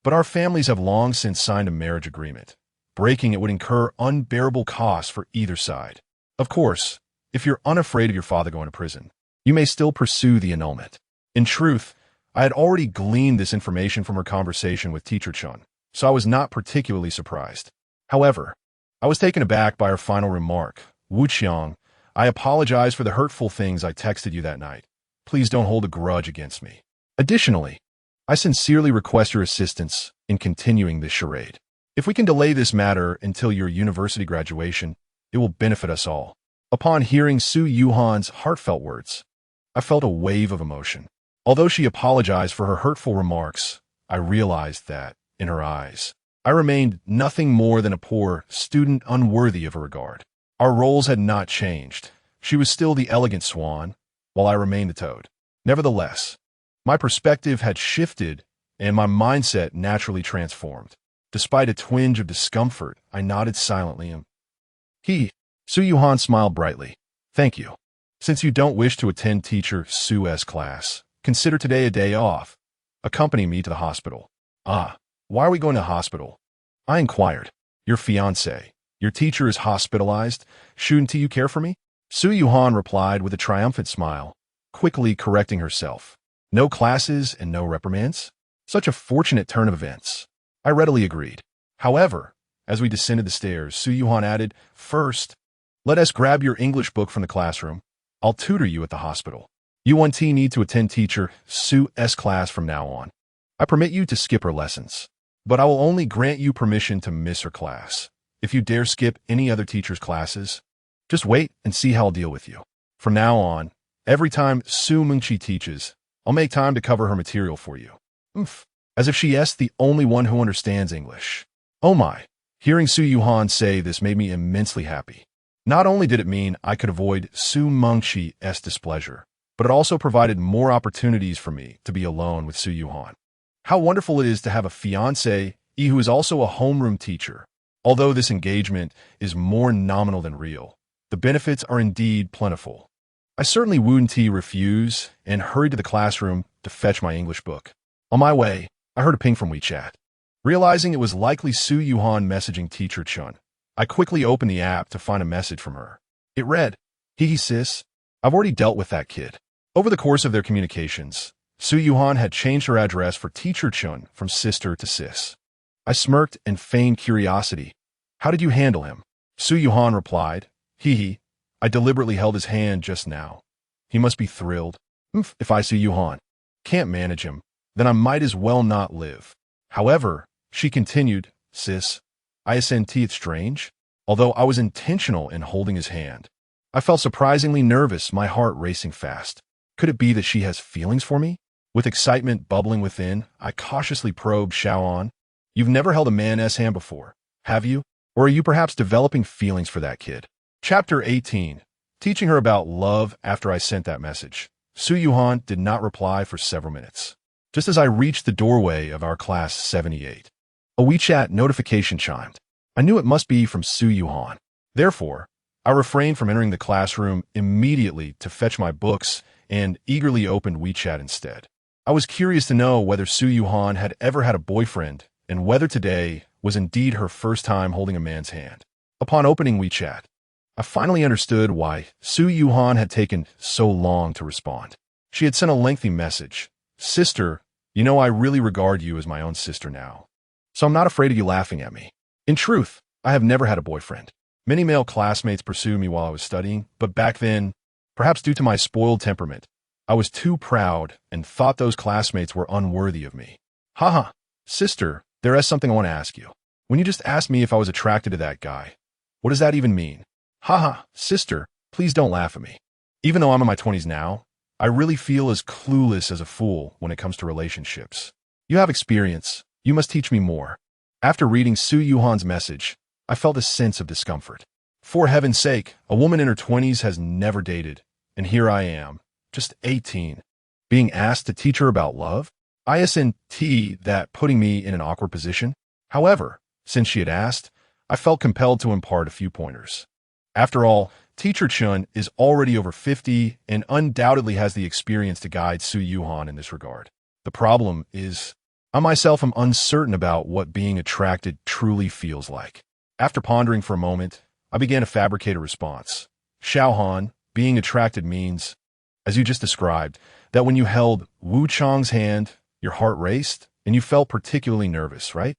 but our families have long since signed a marriage agreement. breaking it would incur unbearable costs for either side. Of course, if you're unafraid of your father going to prison, you may still pursue the annulment. In truth, I had already gleaned this information from her conversation with Teacher Chun, so I was not particularly surprised. However, I was taken aback by her final remark. Wu Qiang, I apologize for the hurtful things I texted you that night. Please don't hold a grudge against me. Additionally, I sincerely request your assistance in continuing this charade. If we can delay this matter until your university graduation, it will benefit us all. Upon hearing Su Yuhan's heartfelt words, I felt a wave of emotion. Although she apologized for her hurtful remarks, I realized that, in her eyes, I remained nothing more than a poor student unworthy of her regard. Our roles had not changed. She was still the elegant swan, while I remained the toad. Nevertheless, my perspective had shifted and my mindset naturally transformed. Despite a twinge of discomfort, I nodded silently and Su Yuhan smiled brightly. Thank you. Since you don't wish to attend Teacher Su's class, consider today a day off. Accompany me to the hospital. Ah, why are we going to the hospital? I inquired. Your fiancé. Your teacher is hospitalized. Shouldn't you care for me? Su Yuhan replied with a triumphant smile, quickly correcting herself. No classes and no reprimands? Such a fortunate turn of events. I readily agreed. However, as we descended the stairs, Su Yuhan added, First, let us grab your English book from the classroom. I'll tutor you at the hospital. You want need to attend Teacher Su's class from now on. I permit you to skip her lessons, but I will only grant you permission to miss her class. If you dare skip any other teacher's classes, just wait and see how I'll deal with you. From now on, every time Su Mingqi teaches, I'll make time to cover her material for you. As if she is the only one who understands English. Oh my. Hearing Su Yuhan say this made me immensely happy. Not only did it mean I could avoid Su Mingqi's displeasure, but it also provided more opportunities for me to be alone with Su Yuhan. How wonderful it is to have a fiancé who is also a homeroom teacher. Although this engagement is more nominal than real, the benefits are indeed plentiful. I certainly wouldn't refuse and hurried to the classroom to fetch my English book. On my way, I heard a ping from WeChat. Realizing it was likely Su Yuhan messaging Teacher Chun, I quickly opened the app to find a message from her. It read, sis, I've already dealt with that kid. Over the course of their communications, Su Yuhan had changed her address for Teacher Chun from sister to sis. I smirked and feigned curiosity. How did you handle him? Su Yuhan replied, I deliberately held his hand just now. He must be thrilled. If I Su Yuhan can't manage him, then I might as well not live. However, she continued, sis, isn't it strange? Although I was intentional in holding his hand, I felt surprisingly nervous, my heart racing fast. Could it be that she has feelings for me? With excitement bubbling within, I cautiously probed Xiaoan. You've never held a man's hand before, have you? Or are you perhaps developing feelings for that kid? Chapter 18. Teaching her about love after I sent that message. Su Yuhan did not reply for several minutes. Just as I reached the doorway of our class 78, a WeChat notification chimed. I knew it must be from Su Yuhan. Therefore, I refrained from entering the classroom immediately to fetch my books and eagerly opened WeChat instead. I was curious to know whether Su Yuhan had ever had a boyfriend and whether today was indeed her first time holding a man's hand. Upon opening WeChat, I finally understood why Su Yuhan had taken so long to respond. She had sent a lengthy message. Sister, you know I really regard you as my own sister now, so I'm not afraid of you laughing at me. In truth, I have never had a boyfriend. Many male classmates pursued me while I was studying, but back then, perhaps due to my spoiled temperament, I was too proud and thought those classmates were unworthy of me. Haha, sister, there is something I want to ask you. When you just asked me if I was attracted to that guy, what does that even mean? Haha, sister, please don't laugh at me. Even though I'm in my 20s now, I really feel as clueless as a fool when it comes to relationships. You have experience. You must teach me more. After reading Su Yuhan's message, I felt a sense of discomfort. For heaven's sake, a woman in her 20s has never dated, and here I am, just 18, being asked to teach her about love? Isn't that putting me in an awkward position? However, since she had asked, I felt compelled to impart a few pointers. After all, Teacher Chun is already over 50 and undoubtedly has the experience to guide Su Yuhan in this regard. The problem is, I myself am uncertain about what being attracted truly feels like. After pondering for a moment, I began to fabricate a response. Xiaohan, being attracted means, as you just described, that when you held Wu Chang's hand, your heart raced, and you felt particularly nervous, right?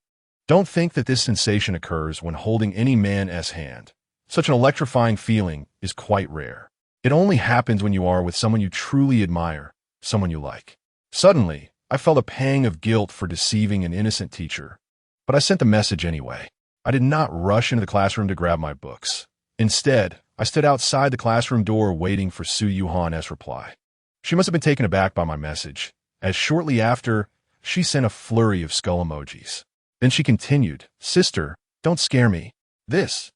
Don't think that this sensation occurs when holding any man's hand. Such an electrifying feeling is quite rare. It only happens when you are with someone you truly admire, someone you like. Suddenly, I felt a pang of guilt for deceiving an innocent teacher, but I sent the message anyway. I did not rush into the classroom to grab my books. Instead, I stood outside the classroom door waiting for Su Yuhan's reply. She must have been taken aback by my message, as shortly after, she sent a flurry of skull emojis. Then she continued, "Sister, don't scare me. This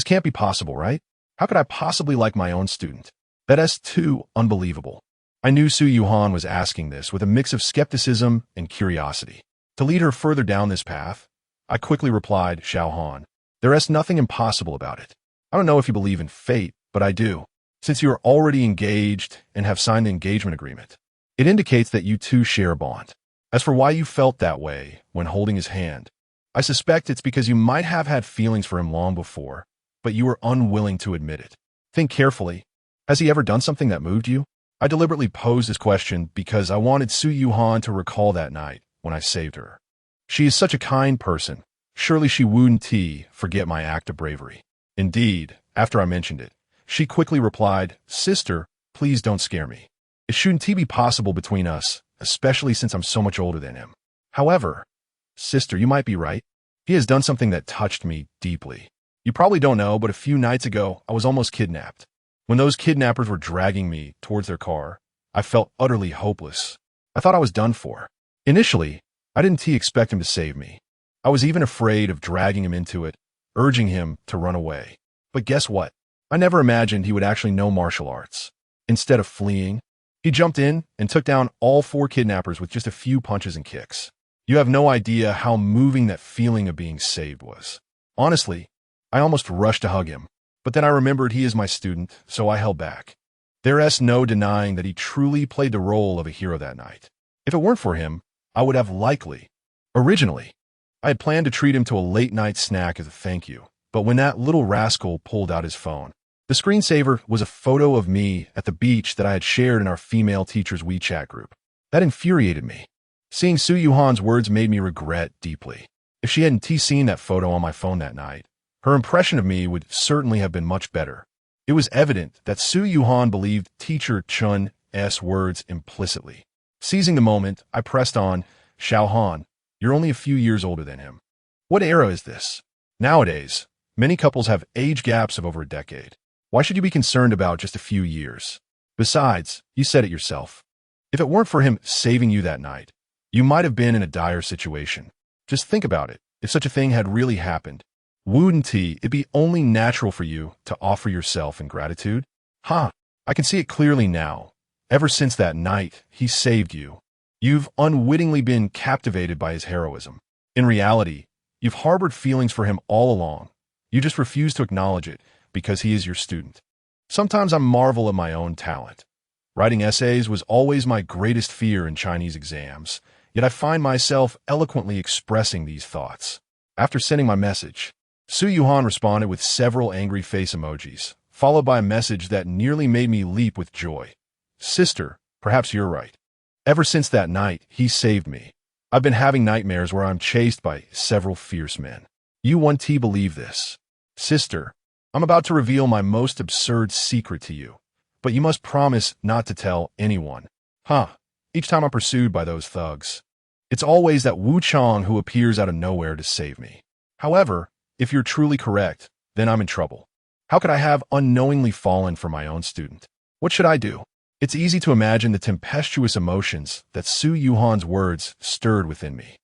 can't be possible, right? How could I possibly like my own student? That's too unbelievable." I knew Su Yuhan was asking this with a mix of skepticism and curiosity. To lead her further down this path, I quickly replied, "Xiaohan, there is nothing impossible about it. I don't know if you believe in fate, but I do. Since you are already engaged and have signed the engagement agreement, it indicates that you two share a bond. As for why you felt that way when holding his hand, I suspect it's because you might have had feelings for him long before, but you were unwilling to admit it. Think carefully. Has he ever done something that moved you?" I deliberately posed this question because I wanted Su Yuhan to recall that night when I saved her. She is such a kind person. Surely she wouldn't forget my act of bravery. Indeed, after I mentioned it, she quickly replied, "Sister, please don't scare me. It shouldn't be possible between us, especially since I'm so much older than him. However, sister, you might be right. He has done something that touched me deeply. You probably don't know, but a few nights ago, I was almost kidnapped. When those kidnappers were dragging me towards their car, I felt utterly hopeless. I thought I was done for. Initially, I didn't expect him to save me. I was even afraid of dragging him into it, urging him to run away. But guess what? I never imagined he would actually know martial arts. Instead of fleeing, he jumped in and took down all 4 kidnappers with just a few punches and kicks. You have no idea how moving that feeling of being saved was. Honestly, I almost rushed to hug him, but then I remembered he is my student, so I held back. There is no denying that he truly played the role of a hero that night. If it weren't for him, I would have likely. Originally, I had planned to treat him to a late-night snack as a thank you, but when that little rascal pulled out his phone, the screensaver was a photo of me at the beach that I had shared in our female teacher's WeChat group. That infuriated me. Seeing Su Yuhan's words made me regret deeply. If she hadn't seen that photo on my phone that night, her impression of me would certainly have been much better. It was evident that Su Yuhan believed teacher Chun's words implicitly. Seizing the moment, I pressed on, "Xiaohan, you're only a few years older than him. What era is this? Nowadays, many couples have age gaps of over a decade. Why should you be concerned about just a few years? Besides, you said it yourself. If it weren't for him saving you that night, you might have been in a dire situation. Just think about it. If such a thing had really happened, wouldn't it be only natural for you to offer yourself in gratitude? I can see it clearly now. Ever since that night, he saved you. You've unwittingly been captivated by his heroism. In reality, you've harbored feelings for him all along. You just refuse to acknowledge it because he is your student. Sometimes I marvel at my own talent. Writing essays was always my greatest fear in Chinese exams, yet I find myself eloquently expressing these thoughts. After sending my message, Su Yuhan responded with several angry face emojis, followed by a message that nearly made me leap with joy. "Sister, perhaps you're right. Ever since that night, he saved me. I've been having nightmares where I'm chased by several fierce men. You won't believe this. Sister, I'm about to reveal my most absurd secret to you, but you must promise not to tell anyone. Each time I'm pursued by those thugs, it's always that Wu Chang who appears out of nowhere to save me. However, if you're truly correct, then I'm in trouble. How could I have unknowingly fallen for my own student? What should I do?" It's easy to imagine the tempestuous emotions that Su Yuhan's words stirred within me.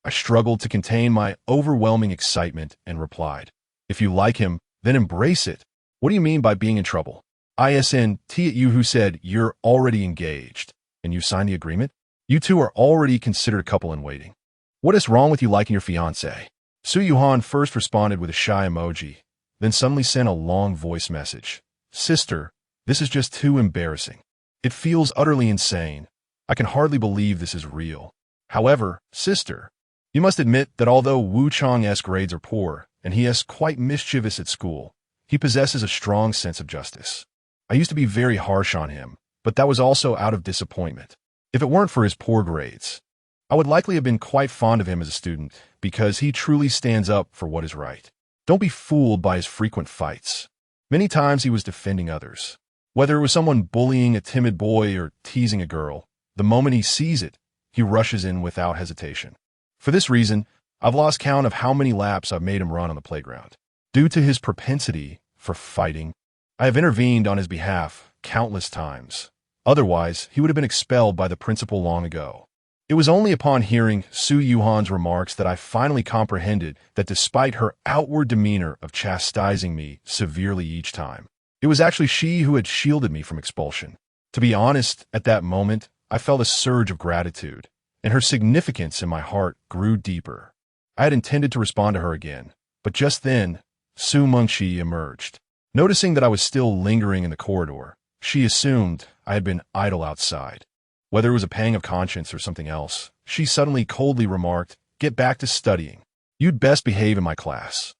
I struggled to contain my overwhelming excitement and replied, "If you like him, then embrace it. What do you mean by being in trouble? You who said you're already engaged, and you signed the agreement? You two are already considered a couple in waiting. What is wrong with you liking your fiancé?" Su Yuhan first responded with a shy emoji, then suddenly sent a long voice message. "Sister, this is just too embarrassing. It feels utterly insane. I can hardly believe this is real. However, sister, You must admit that although Wu Chang's grades are poor, and he is quite mischievous at school, he possesses a strong sense of justice. I used to be very harsh on him, but that was also out of disappointment. If it weren't for his poor grades, I would likely have been quite fond of him as a student because he truly stands up for what is right. Don't be fooled by his frequent fights. Many times he was defending others. Whether it was someone bullying a timid boy or teasing a girl, the moment he sees it, he rushes in without hesitation. For this reason, I've lost count of how many laps I've made him run on the playground. Due to his propensity for fighting, I have intervened on his behalf countless times. Otherwise, he would have been expelled by the principal long ago. It was only upon hearing Su Yuhan's remarks that I finally comprehended that despite her outward demeanor of chastising me severely each time, it was actually she who had shielded me from expulsion. To be honest, at that moment, I felt a surge of gratitude, and her significance in my heart grew deeper. I had intended to respond to her again, but just then, Su Mengqi emerged. Noticing that I was still lingering in the corridor, she assumed I had been idle outside. Whether it was a pang of conscience or something else, she suddenly coldly remarked, "Get back to studying. You'd best behave in my class.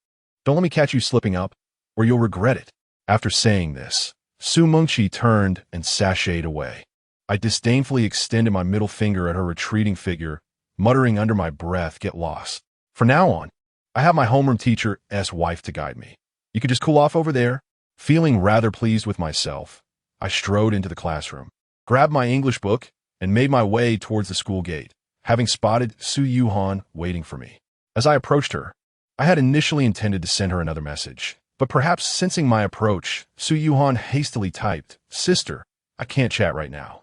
Don't let me catch you slipping up, or you'll regret it." After saying this, Su Mengqi turned and sashayed away. I disdainfully extended my middle finger at her retreating figure, muttering under my breath, "Get lost. From now on, I have my homeroom teacher's wife to guide me. You could just cool off over there." Feeling rather pleased with myself, I strode into the classroom, grabbed my English book, and made my way towards the school gate, having spotted Su Yuhan waiting for me. As I approached her, I had initially intended to send her another message, but perhaps sensing my approach, Su Yuhan hastily typed, "Sister, I can't chat right now.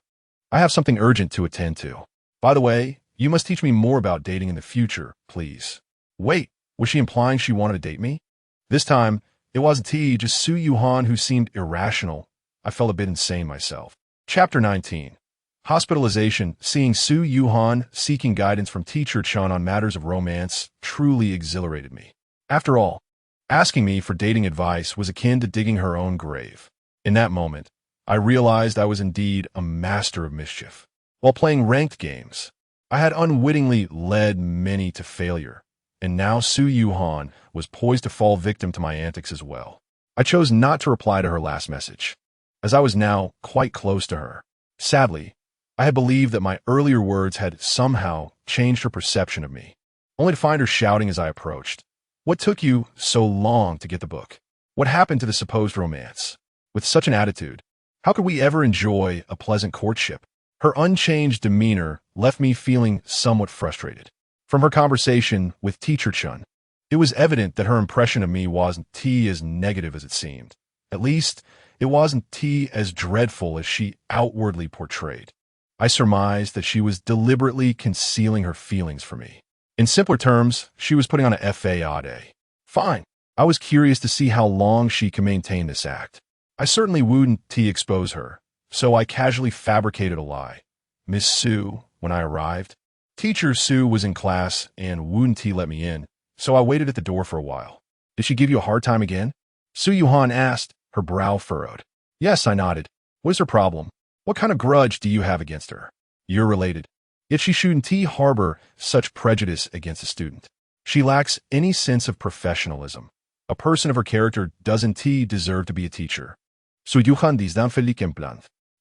I have something urgent to attend to. By the way, you must teach me more about dating in the future, please." Wait, was she implying she wanted to date me? This time, it wasn't just Su Yuhan who seemed irrational. I felt a bit insane myself. Chapter 19. Hospitalization. Seeing Su Yuhan seeking guidance from Teacher Chun on matters of romance truly exhilarated me. After all, asking me for dating advice was akin to digging her own grave. In that moment, I realized I was indeed a master of mischief. While playing ranked games, I had unwittingly led many to failure, and now Su Yuhan was poised to fall victim to my antics as well. I chose not to reply to her last message, as I was now quite close to her. Sadly, I had believed that my earlier words had somehow changed her perception of me, only to find her shouting as I approached, "What took you so long to get the book? What happened to the supposed romance? With such an attitude, how could we ever enjoy a pleasant courtship?" Her unchanged demeanor left me feeling somewhat frustrated. From her conversation with Teacher Chun, it was evident that her impression of me wasn't as negative as it seemed. At least, it wasn't as dreadful as she outwardly portrayed. I surmised that she was deliberately concealing her feelings for me. In simpler terms, she was putting on a fade. Fine. I was curious to see how long she could maintain this act. I certainly wouldn't expose her, so I casually fabricated a lie. "Miss Su," when I arrived. Teacher Su was in class and wouldn't let me in, so I waited at the door for a while. "Did she give you a hard time again?" Su Yuhan asked, her brow furrowed. "Yes," I nodded. "What is her problem? What kind of grudge do you have against her?" "You're related. Yet she shouldn't harbor such prejudice against a student. She lacks any sense of professionalism. A person of her character doesn't deserve to be a teacher." Su Yuhan disdainfully.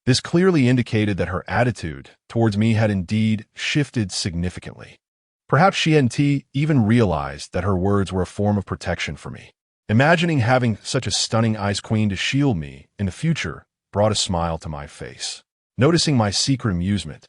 This clearly indicated that her attitude towards me had indeed shifted significantly. Perhaps she hadn't even realized that her words were a form of protection for me. Imagining having such a stunning ice queen to shield me in the future brought a smile to my face. Noticing my secret amusement,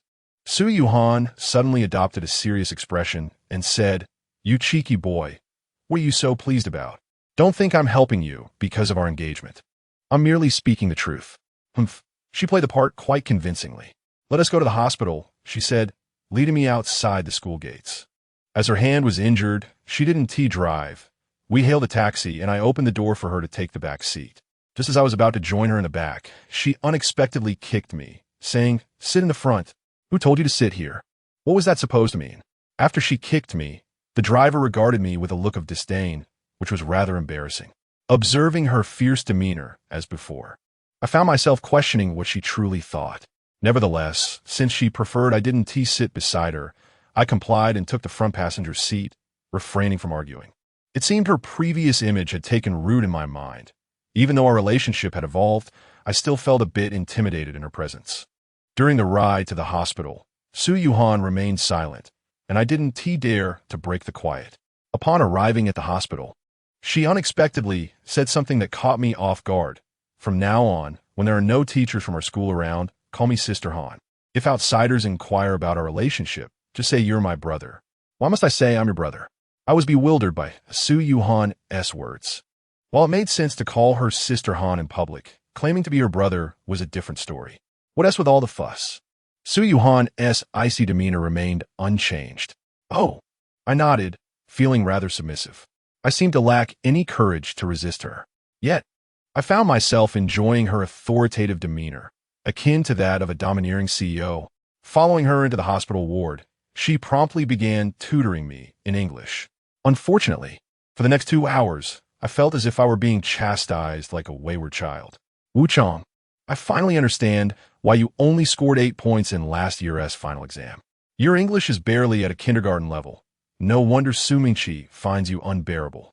Su Yuhan suddenly adopted a serious expression and said, "You cheeky boy, what are you so pleased about? Don't think I'm helping you because of our engagement. I'm merely speaking the truth." Humph. She played the part quite convincingly. "Let us go to the hospital," she said, leading me outside the school gates. As her hand was injured, she didn't drive. We hailed a taxi, and I opened the door for her to take the back seat. Just as I was about to join her in the back, she unexpectedly kicked me, saying, "Sit in the front. Who told you to sit here?" What was that supposed to mean? After she kicked me, the driver regarded me with a look of disdain, which was rather embarrassing. Observing her fierce demeanor, as before, I found myself questioning what she truly thought. Nevertheless, since she preferred I didn't sit beside her, I complied and took the front passenger seat, refraining from arguing. It seemed her previous image had taken root in my mind. Even though our relationship had evolved, I still felt a bit intimidated in her presence. During the ride to the hospital, Su Yuhan remained silent, and I didn't dare to break the quiet. Upon arriving at the hospital, she unexpectedly said something that caught me off guard. From now on, when there are no teachers from our school around, call me Sister Han. If outsiders inquire about our relationship, just say you're my brother. Why must I say I'm your brother? I was bewildered by Su Yuhan's words. While it made sense to call her Sister Han in public, claiming to be her brother was a different story. What else with all the fuss? Su Yuhan's icy demeanor remained unchanged. Oh, I nodded, feeling rather submissive. I seemed to lack any courage to resist her. Yet, I found myself enjoying her authoritative demeanor, akin to that of a domineering CEO. Following her into the hospital ward, she promptly began tutoring me in English. Unfortunately, for the next 2 hours, I felt as if I were being chastised like a wayward child. Wu Chong, I finally understand why you only scored 8 points in last year's final exam. Your English is barely at a kindergarten level. No wonder Su Mingqi finds you unbearable.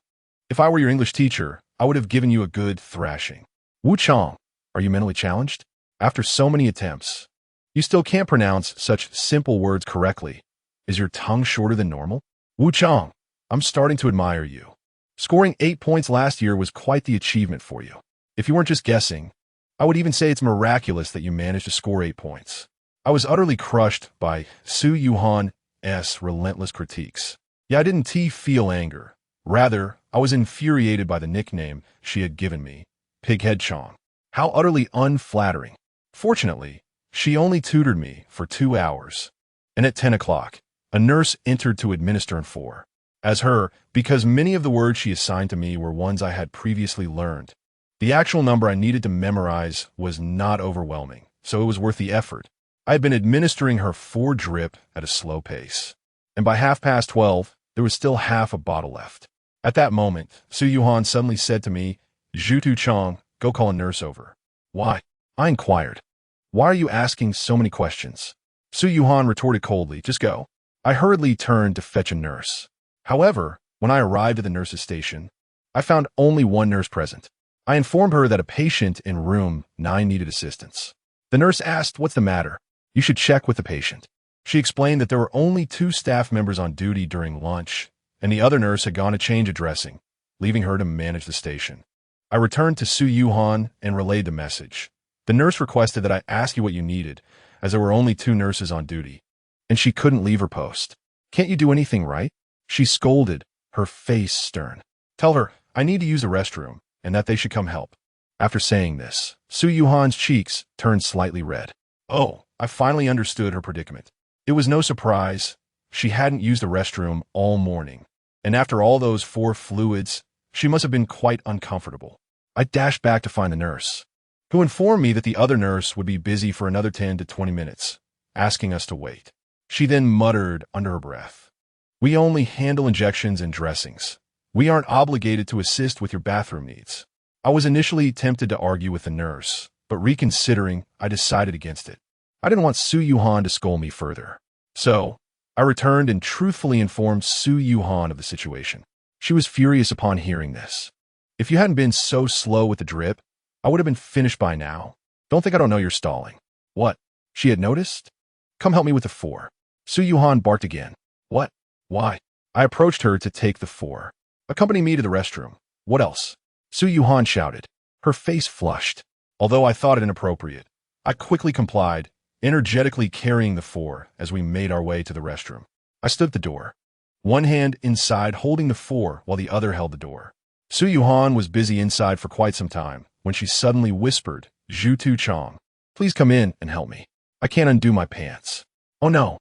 If I were your English teacher, I would have given you a good thrashing. Wu Chong, are you mentally challenged? After so many attempts, you still can't pronounce such simple words correctly. Is your tongue shorter than normal? Wu Chong, I'm starting to admire you. Scoring 8 points last year was quite the achievement for you. If you weren't just guessing, I would even say it's miraculous that you managed to score 8 points. I was utterly crushed by Su Yuhan's relentless critiques. Yeah, I didn't feel anger. Rather, I was infuriated by the nickname she had given me, Pighead Chong. How utterly unflattering. Fortunately, she only tutored me for 2 hours. And at 10 o'clock, a nurse entered to administer in 4. As her, because many of the words she assigned to me were ones I had previously learned. The actual number I needed to memorize was not overwhelming, so it was worth the effort. I had been administering her 4 drip at a slow pace. And by 12:30, there was still half a bottle left. At that moment, Su Yuhan suddenly said to me, Zhutu Chong, go call a nurse over. Why? I inquired. Why are you asking so many questions? Su Yuhan retorted coldly, just go. I hurriedly turned to fetch a nurse. However, when I arrived at the nurse's station, I found only one nurse present. I informed her that a patient in room 9 needed assistance. The nurse asked, what's the matter? You should check with the patient. She explained that there were only 2 staff members on duty during lunch, and the other nurse had gone to change a dressing, leaving her to manage the station. I returned to Su Yuhan and relayed the message. The nurse requested that I ask you what you needed, as there were only 2 nurses on duty, and she couldn't leave her post. Can't you do anything right? She scolded, her face stern. Tell her, I need to use the restroom, and that they should come help. After saying this, Su Yuhan's cheeks turned slightly red. Oh, I finally understood her predicament. It was no surprise. She hadn't used the restroom all morning, and after all those 4 fluids, she must have been quite uncomfortable. I dashed back to find the nurse, who informed me that the other nurse would be busy for another 10 to 20 minutes, asking us to wait. She then muttered under her breath, we only handle injections and dressings. We aren't obligated to assist with your bathroom needs. I was initially tempted to argue with the nurse, but reconsidering, I decided against it. I didn't want Su Yuhan to scold me further. So, I returned and truthfully informed Su Yuhan of the situation. She was furious upon hearing this. If you hadn't been so slow with the drip, I would have been finished by now. Don't think I don't know you're stalling. What? She had noticed? Come help me with the 4. Su Yuhan barked again. What? Why? I approached her to take the 4. Accompany me to the restroom. What else? Su Yuhan shouted. Her face flushed. Although I thought it inappropriate, I quickly complied, energetically carrying the 4 as we made our way to the restroom. I stood at the door, one hand inside holding the 4 while the other held the door. Su Yuhan was busy inside for quite some time when she suddenly whispered, Zhutu Chong, please come in and help me. I can't undo my pants. Oh no.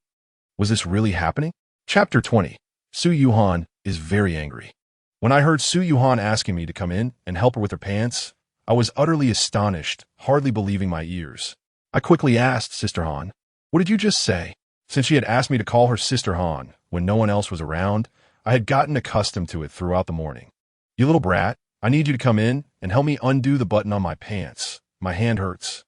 Was this really happening? Chapter 20. Su Yuhan is very angry. When I heard Su Yuhan asking me to come in and help her with her pants, I was utterly astonished, hardly believing my ears. I quickly asked Sister Han, what did you just say? Since she had asked me to call her Sister Han when no one else was around, I had gotten accustomed to it throughout the morning. You little brat, I need you to come in and help me undo the button on my pants. My hand hurts.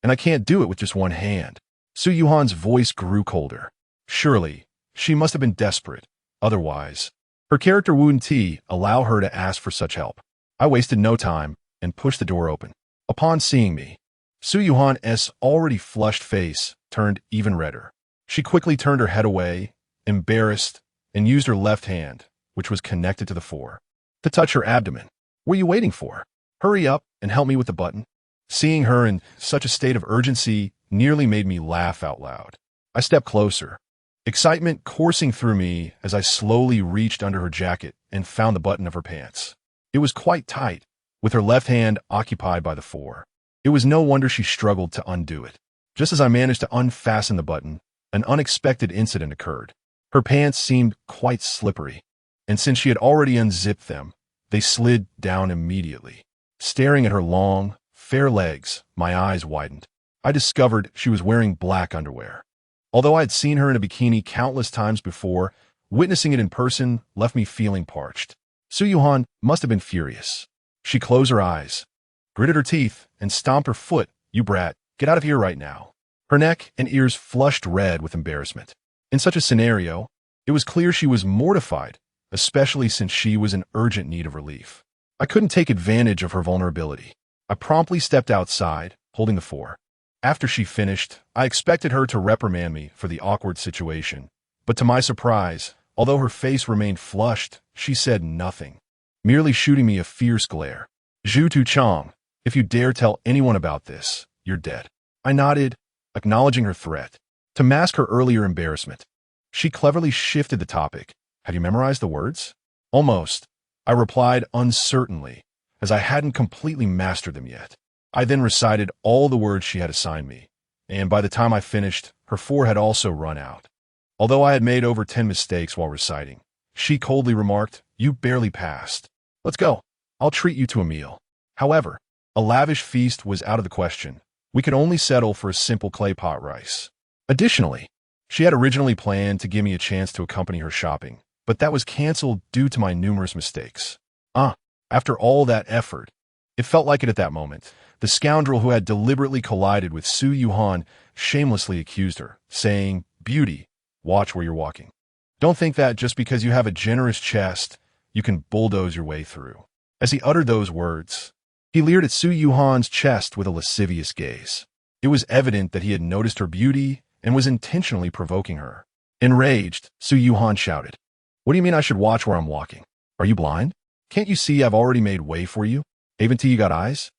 And I can't do it with just one hand. Su Yuhan's voice grew colder. Surely, She must have been desperate. Otherwise, her character wouldn't allow her to ask for such help. I wasted no time and pushed the door open. Upon seeing me, Su Yuhan's already flushed face turned even redder. She quickly turned her head away, embarrassed, and used her left hand, which was connected to the fore, to touch her abdomen. What are you waiting for? Hurry up and help me with the button. Seeing her in such a state of urgency nearly made me laugh out loud. I stepped closer, excitement coursing through me as I slowly reached under her jacket and found the button of her pants. It was quite tight, with her left hand occupied by the fore. It was no wonder she struggled to undo it. Just as I managed to unfasten the button, an unexpected incident occurred. Her pants seemed quite slippery, and since she had already unzipped them, they slid down immediately. Staring at her long, fair legs, my eyes widened. I discovered she was wearing black underwear. Although I had seen her in a bikini countless times before, witnessing it in person left me feeling parched. Su Yuhan must have been furious. She closed her eyes, gritted her teeth, and stomped her foot. You brat, get out of here right now. Her neck and ears flushed red with embarrassment. In such a scenario, it was clear she was mortified, especially since she was in urgent need of relief. I couldn't take advantage of her vulnerability. I promptly stepped outside, holding the fore. After she finished, I expected her to reprimand me for the awkward situation, but to my surprise, although her face remained flushed, she said nothing, merely shooting me a fierce glare. Zhu Tu-chang, if you dare tell anyone about this, you're dead. I nodded, acknowledging her threat. To mask her earlier embarrassment, she cleverly shifted the topic. Had you memorized the words? Almost, I replied uncertainly, as I hadn't completely mastered them yet. I then recited all the words she had assigned me, and by the time I finished, her fore had also run out. Although I had made over 10 mistakes while reciting, she coldly remarked, "You barely passed. Let's go. I'll treat you to a meal." However, a lavish feast was out of the question. We could only settle for a simple clay pot rice. Additionally, she had originally planned to give me a chance to accompany her shopping, but that was canceled due to my numerous mistakes. After all that effort, it felt like it at that moment. The scoundrel who had deliberately collided with Su Yuhan shamelessly accused her, saying, "Beauty, watch where you're walking. Don't think that just because you have a generous chest, you can bulldoze your way through." As he uttered those words, he leered at Su Yuhan's chest with a lascivious gaze. It was evident that he had noticed her beauty and was intentionally provoking her. Enraged, Su Yuhan shouted, "What do you mean I should watch where I'm walking? Are you blind? Can't you see I've already made way for you? Haven't you got eyes?"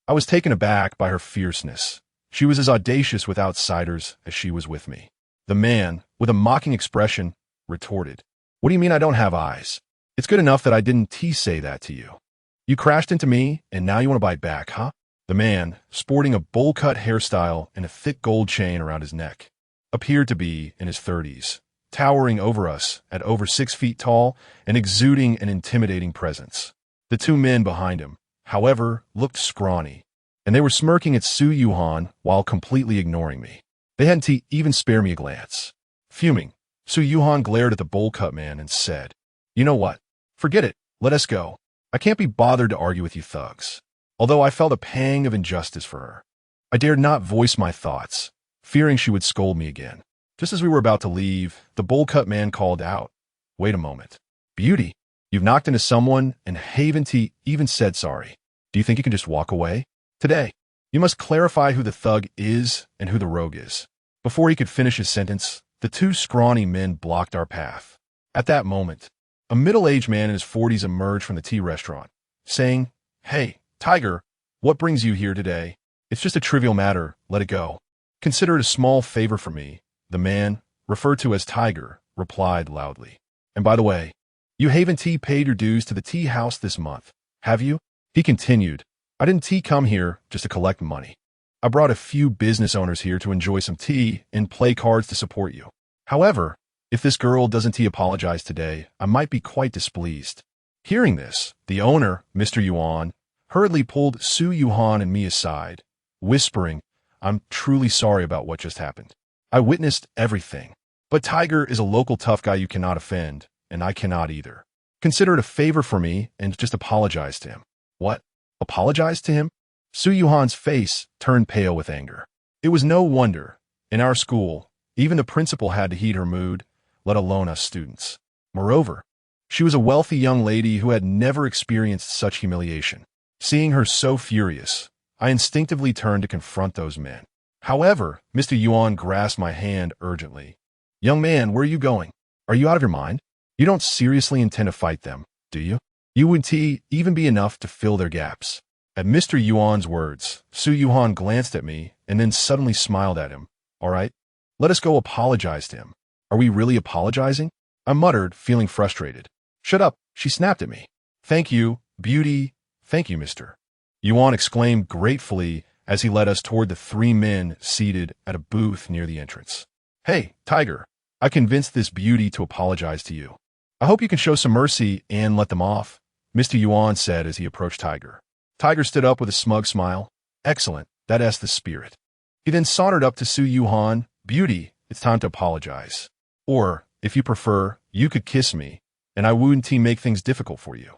I was taken aback by her fierceness. She was as audacious with outsiders as she was with me. The man, with a mocking expression, retorted, "What do you mean I don't have eyes? It's good enough that I didn't say that to you. You crashed into me, and now you want to bite back, huh?" The man, sporting a bowl-cut hairstyle and a thick gold chain around his neck, appeared to be in his 30s, towering over us at over 6 feet tall and exuding an intimidating presence. The two men behind him, however, looked scrawny, and they were smirking at Su Yuhan while completely ignoring me. They hadn't even spared me a glance. Fuming, Su Yuhan glared at the bowl-cut man and said, "You know what? Forget it. Let us go. I can't be bothered to argue with you thugs." Although I felt a pang of injustice for her, I dared not voice my thoughts, fearing she would scold me again. Just as we were about to leave, the bowl-cut man called out, "Wait a moment. Beauty, you've knocked into someone and haven't even said sorry. Do you think you can just walk away? Today, you must clarify who the thug is and who the rogue is." Before he could finish his sentence, the two scrawny men blocked our path. At that moment, a middle-aged man in his 40s emerged from the tea restaurant, saying, "Hey, Tiger, what brings you here today? It's just a trivial matter, let it go." "Consider it a small favor for me," the man, referred to as Tiger, replied loudly. "And by the way, you haven't paid your dues to the tea house this month, have you?" He continued, "I didn't come here just to collect money. I brought a few business owners here to enjoy some tea and play cards to support you. However, if this girl doesn't apologize today, I might be quite displeased." Hearing this, the owner, Mr. Yuan, hurriedly pulled Su Yuhan and me aside, whispering, "I'm truly sorry about what just happened. I witnessed everything. But Tiger is a local tough guy you cannot offend, and I cannot either. Consider it a favor for me and just apologize to him." "What? Apologize to him?" Su Yuhan's face turned pale with anger. It was no wonder. In our school, even the principal had to heed her mood. let alone us students. Moreover, she was a wealthy young lady who had never experienced such humiliation. Seeing her so furious, I instinctively turned to confront those men. However, Mr. Yuan grasped my hand urgently. "Young man, where are you going? Are you out of your mind? You don't seriously intend to fight them, do you? You wouldn't even be enough to fill their gaps." At Mr. Yuan's words, Su Yuhan glanced at me and then suddenly smiled at him. "All right, let us go apologize to him." "Are we really apologizing?" I muttered, feeling frustrated. "Shut up," she snapped at me. "Thank you, beauty. Thank you, Mr. Yuan exclaimed gratefully as he led us toward the three men seated at a booth near the entrance. "Hey, Tiger, I convinced this beauty to apologize to you. I hope you can show some mercy and let them off," Mr. Yuan said as he approached Tiger. Tiger stood up with a smug smile. "Excellent, that's the spirit." He then sauntered up to Su Yuhan. "Beauty, it's time to apologize. Or, if you prefer, you could kiss me, and I wouldn't make things difficult for you."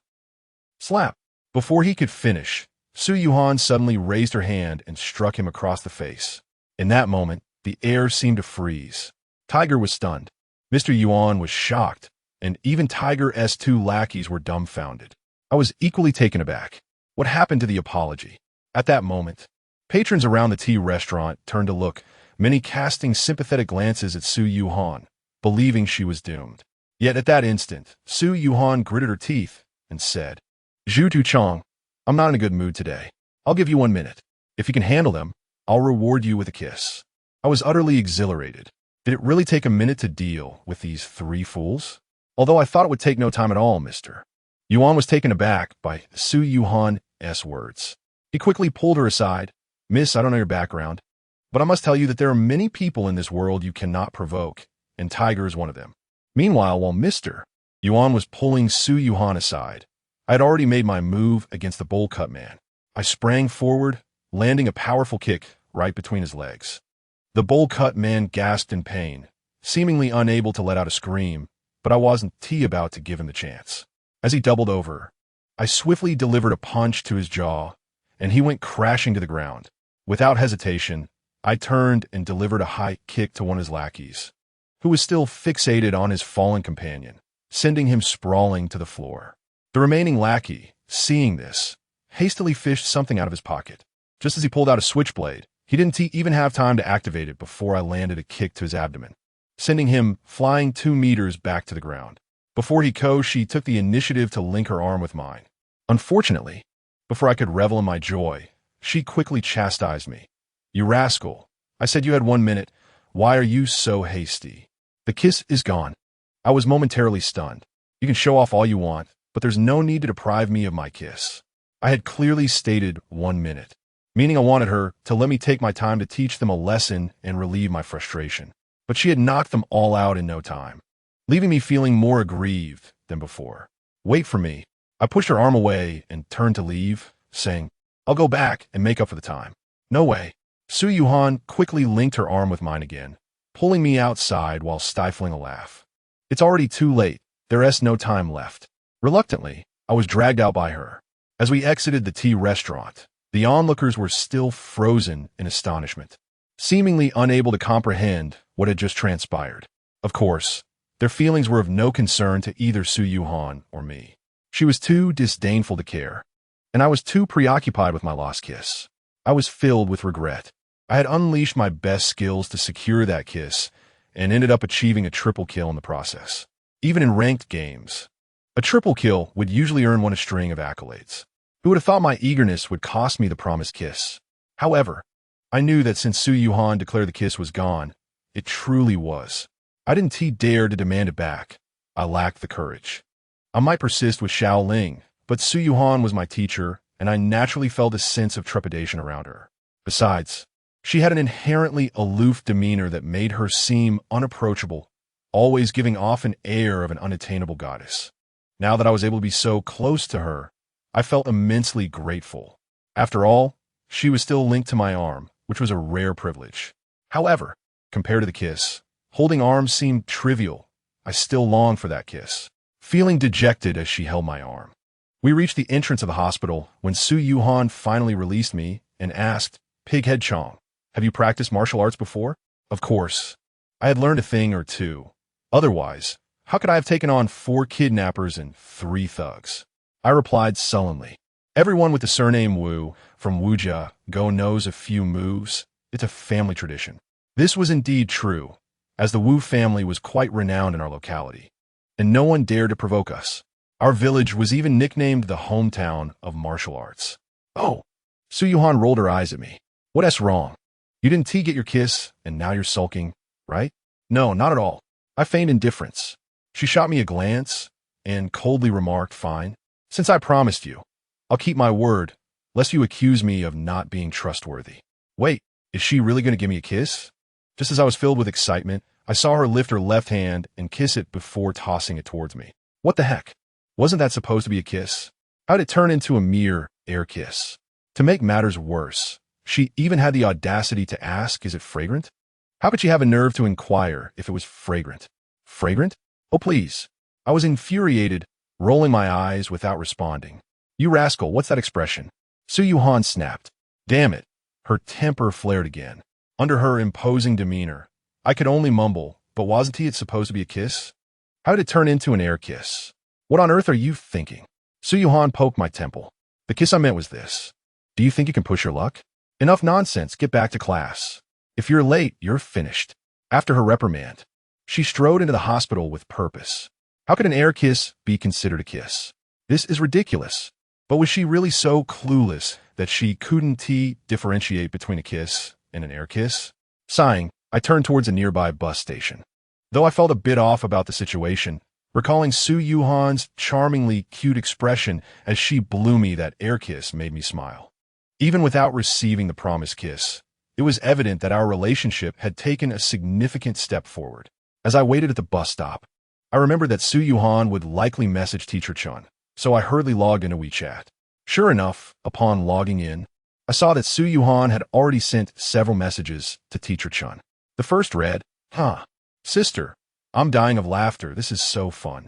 Slap. Before he could finish, Su Yuhan suddenly raised her hand and struck him across the face. In that moment, the air seemed to freeze. Tiger was stunned. Mr. Yuan was shocked, and even Tiger's two lackeys were dumbfounded. I was equally taken aback. What happened to the apology? At that moment, patrons around the tea restaurant turned to look, many casting sympathetic glances at Su Yuhan, believing she was doomed. Yet at that instant, Su Yuhan gritted her teeth and said, "Zhu Tuchong, I'm not in a good mood today. I'll give you 1 minute. If you can handle them, I'll reward you with a kiss." I was utterly exhilarated. Did it really take a minute to deal with these three fools? Although I thought it would take no time at all, Mr. Yuan was taken aback by Su Yuhan's words. He quickly pulled her aside. "Miss, I don't know your background, but I must tell you that there are many people in this world you cannot provoke, and Tiger is one of them." Meanwhile, while Mr. Yuan was pulling Su Yuhan aside, I had already made my move against the bowl cut man. I sprang forward, landing a powerful kick right between his legs. The bowl cut man gasped in pain, seemingly unable to let out a scream, but I wasn't about to give him the chance. As he doubled over, I swiftly delivered a punch to his jaw, and he went crashing to the ground. Without hesitation, I turned and delivered a high kick to one of his lackeys, who was still fixated on his fallen companion, sending him sprawling to the floor. The remaining lackey, seeing this, hastily fished something out of his pocket. Just as he pulled out a switchblade, he didn't even have time to activate it before I landed a kick to his abdomen, sending him flying 2 meters back to the ground. Before she took the initiative to link her arm with mine. Unfortunately, before I could revel in my joy, she quickly chastised me. "You rascal, I said you had 1 minute. Why are you so hasty?" The kiss is gone. I was momentarily stunned. You can show off all you want, but there's no need to deprive me of my kiss. I had clearly stated 1 minute, meaning I wanted her to let me take my time to teach them a lesson and relieve my frustration. But she had knocked them all out in no time, leaving me feeling more aggrieved than before. "Wait for me." I pushed her arm away and turned to leave, saying, "I'll go back and make up for the time." "No way." Su Yuhan quickly linked her arm with mine again, pulling me outside while stifling a laugh. "It's already too late. There's no time left." Reluctantly, I was dragged out by her. As we exited the tea restaurant, the onlookers were still frozen in astonishment, seemingly unable to comprehend what had just transpired. Of course, their feelings were of no concern to either Su Yuhan or me. She was too disdainful to care, and I was too preoccupied with my lost kiss. I was filled with regret. I had unleashed my best skills to secure that kiss and ended up achieving a triple kill in the process. Even in ranked games, a triple kill would usually earn one a string of accolades. Who would have thought my eagerness would cost me the promised kiss? However, I knew that since Su Yuhan declared the kiss was gone, it truly was. I didn't dare to demand it back. I lacked the courage. I might persist with Shaoling, but Su Yuhan was my teacher, and I naturally felt a sense of trepidation around her. Besides, she had an inherently aloof demeanor that made her seem unapproachable, always giving off an air of an unattainable goddess. Now that I was able to be so close to her, I felt immensely grateful. After all, she was still linked to my arm, which was a rare privilege. However, compared to the kiss, holding arms seemed trivial. I still longed for that kiss, feeling dejected as she held my arm. We reached the entrance of the hospital when Su Yuhan finally released me and asked, "Pighead Chong, have you practiced martial arts before?" Of course, I had learned a thing or two, Otherwise, how could I have taken on 4 kidnappers and 3 thugs? I replied sullenly. Everyone with the surname Wu from Wujia Go knows a few moves. It's a family tradition. This was indeed true, as the Wu family was quite renowned in our locality, and no one dared to provoke us. Our village was even nicknamed the hometown of martial arts. Oh, Su Yuhan rolled her eyes at me. What's wrong? You didn't get your kiss, and now you're sulking, right? No, not at all. I feigned indifference. She shot me a glance and coldly remarked, fine. Since I promised you, I'll keep my word, lest you accuse me of not being trustworthy. Wait, is she really going to give me a kiss? Just as I was filled with excitement, I saw her lift her left hand and kiss it before tossing it towards me. What the heck? Wasn't that supposed to be a kiss? How did it turn into a mere air kiss? To make matters worse, she even had the audacity to ask, is it fragrant? How could she have a nerve to inquire if it was fragrant? Fragrant? Oh, please. I was infuriated, rolling my eyes without responding. You rascal, what's that expression? Su Yuhan snapped. Damn it. Her temper flared again. Under her imposing demeanor, I could only mumble, but wasn't it supposed to be a kiss? How did it turn into an air kiss? What on earth are you thinking? Su Yuhan poked my temple. The kiss I meant was this. Do you think you can push your luck? Enough nonsense, get back to class. If you're late, you're finished. After her reprimand, she strode into the hospital with purpose. How could an air kiss be considered a kiss? This is ridiculous. But was she really so clueless that she couldn't differentiate between a kiss and an air kiss? Sighing, I turned towards a nearby bus station. Though I felt a bit off about the situation, recalling Su Yuhan's charmingly cute expression as she blew me that air kiss made me smile. Even without receiving the promised kiss, it was evident that our relationship had taken a significant step forward. As I waited at the bus stop, I remembered that Su Yuhan would likely message Teacher Chun, so I hurriedly logged into WeChat. Sure enough, upon logging in, I saw that Su Yuhan had already sent several messages to Teacher Chun. The first read, Sister, I'm dying of laughter, this is so fun.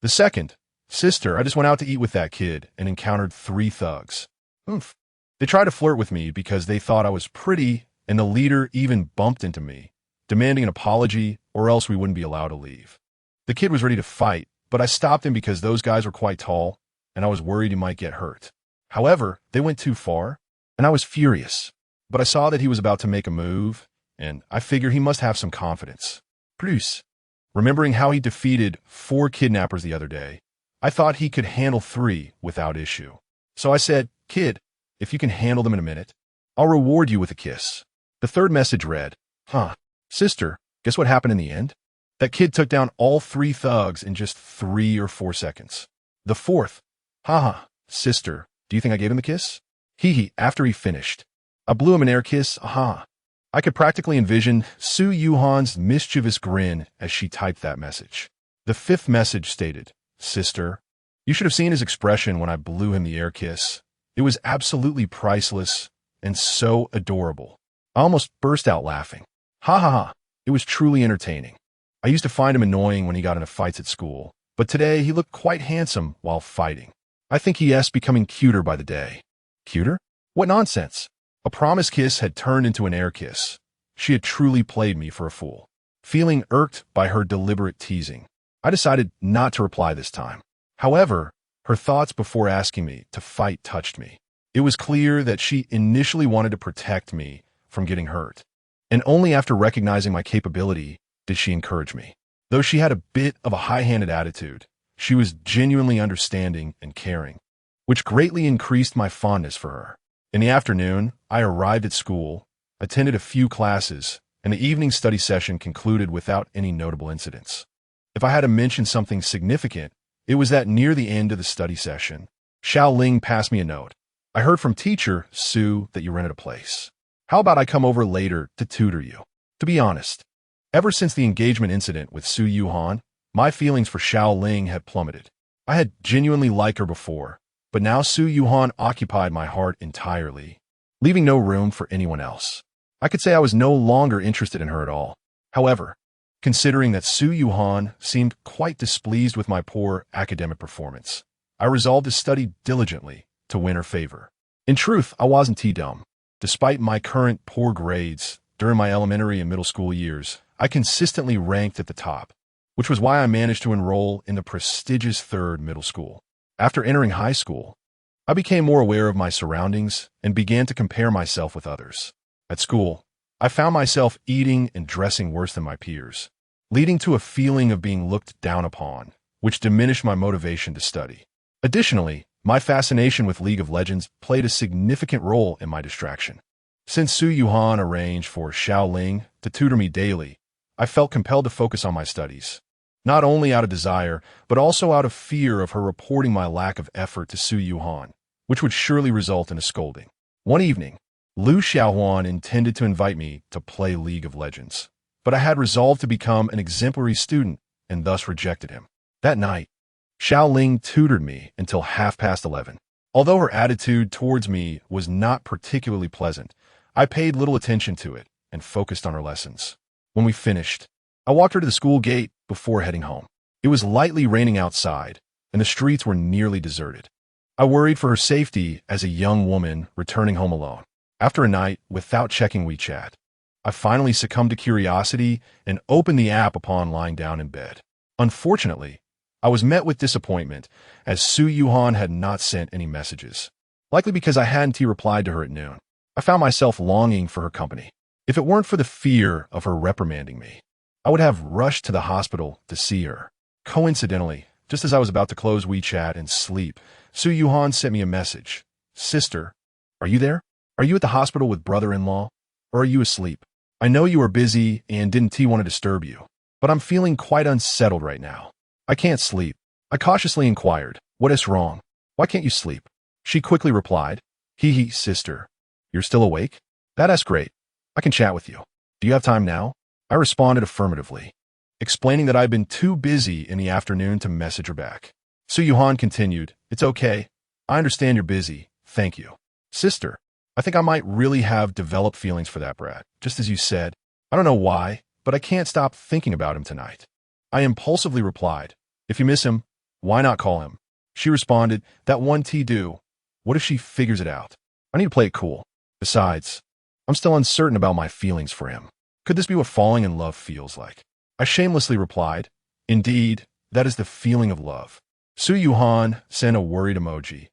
The second, Sister, I just went out to eat with that kid and encountered 3 thugs. Oomph. They tried to flirt with me because they thought I was pretty, and the leader even bumped into me, demanding an apology or else we wouldn't be allowed to leave. The kid was ready to fight, but I stopped him because those guys were quite tall, and I was worried he might get hurt. However, they went too far, and I was furious. But I saw that he was about to make a move, and I figured he must have some confidence. Plus, remembering how he defeated 4 kidnappers the other day, I thought he could handle 3 without issue. So I said, Kid, if you can handle them in a minute, I'll reward you with a kiss. The third message read, Sister, guess what happened in the end? That kid took down all 3 thugs in just 3 or 4 seconds. The fourth, Sister, do you think I gave him a kiss? After he finished. I blew him an air kiss, I could practically envision Su Yuhan's mischievous grin as she typed that message. The 5th message stated, Sister, you should have seen his expression when I blew him the air kiss. It was absolutely priceless and so adorable. I almost burst out laughing. It was truly entertaining. I used to find him annoying when he got into fights at school, but today he looked quite handsome while fighting. I think he's becoming cuter by the day. Cuter? What nonsense. A promise kiss had turned into an air kiss. She had truly played me for a fool. Feeling irked by her deliberate teasing, I decided not to reply this time. However, her thoughts before asking me to fight touched me. It was clear that she initially wanted to protect me from getting hurt, and only after recognizing my capability did she encourage me. Though she had a bit of a high-handed attitude, she was genuinely understanding and caring, which greatly increased my fondness for her. In the afternoon, I arrived at school, attended a few classes, and the evening study session concluded without any notable incidents. If I had to mention something significant, it was that near the end of the study session, Xiao Ling passed me a note. I heard from Teacher Su that you rented a place. How about I come over later to tutor you? To be honest, ever since the engagement incident with Su Yuhan, my feelings for Xiao Ling had plummeted. I had genuinely liked her before, but now Su Yuhan occupied my heart entirely, leaving no room for anyone else. I could say I was no longer interested in her at all. However, considering that Su Yuhan seemed quite displeased with my poor academic performance, I resolved to study diligently to win her favor. In truth, I wasn't dumb. Despite my current poor grades, during my elementary and middle school years, I consistently ranked at the top. which was why I managed to enroll in the prestigious third middle school. After entering high school, I became more aware of my surroundings and began to compare myself with others. At school, I found myself eating and dressing worse than my peers, leading to a feeling of being looked down upon, which diminished my motivation to study. Additionally, my fascination with League of Legends played a significant role in my distraction. Since Su Yuhan arranged for Xiao Ling to tutor me daily, I felt compelled to focus on my studies, not only out of desire, but also out of fear of her reporting my lack of effort to Su Yuhan, which would surely result in a scolding. One evening, Lu Xiaohuan intended to invite me to play League of Legends, but I had resolved to become an exemplary student and thus rejected him. That night, Xiao Ling tutored me until 11:30. Although her attitude towards me was not particularly pleasant, I paid little attention to it and focused on her lessons. When we finished, I walked her to the school gate before heading home. It was lightly raining outside, and the streets were nearly deserted. I worried for her safety as a young woman returning home alone. After a night without checking WeChat, I finally succumbed to curiosity and opened the app upon lying down in bed. Unfortunately, I was met with disappointment as Su Yuhan had not sent any messages, likely because I hadn't replied to her at noon. I found myself longing for her company. If it weren't for the fear of her reprimanding me, I would have rushed to the hospital to see her. Coincidentally, just as I was about to close WeChat and sleep, Su Yuhan sent me a message. "Sister, are you there? Are you at the hospital with brother-in-law? Or are you asleep? I know you are busy and didn't want to disturb you, but I'm feeling quite unsettled right now. I can't sleep." I cautiously inquired, "What is wrong? Why can't you sleep?" She quickly replied, "Hee, sister, you're still awake? That's great. I can chat with you. Do you have time now?" I responded affirmatively, explaining that I'd been too busy in the afternoon to message her back. Su Yuhan continued, "It's okay. I understand you're busy. Thank you. Sister, I think I might really have developed feelings for that brat, just as you said. I don't know why, but I can't stop thinking about him tonight." I impulsively replied, "If you miss him, why not call him?" She responded, "That one T do. What if she figures it out? I need to play it cool. Besides, I'm still uncertain about my feelings for him. Could this be what falling in love feels like?" I shamelessly replied, "Indeed, that is the feeling of love." Su Yuhan sent a worried emoji.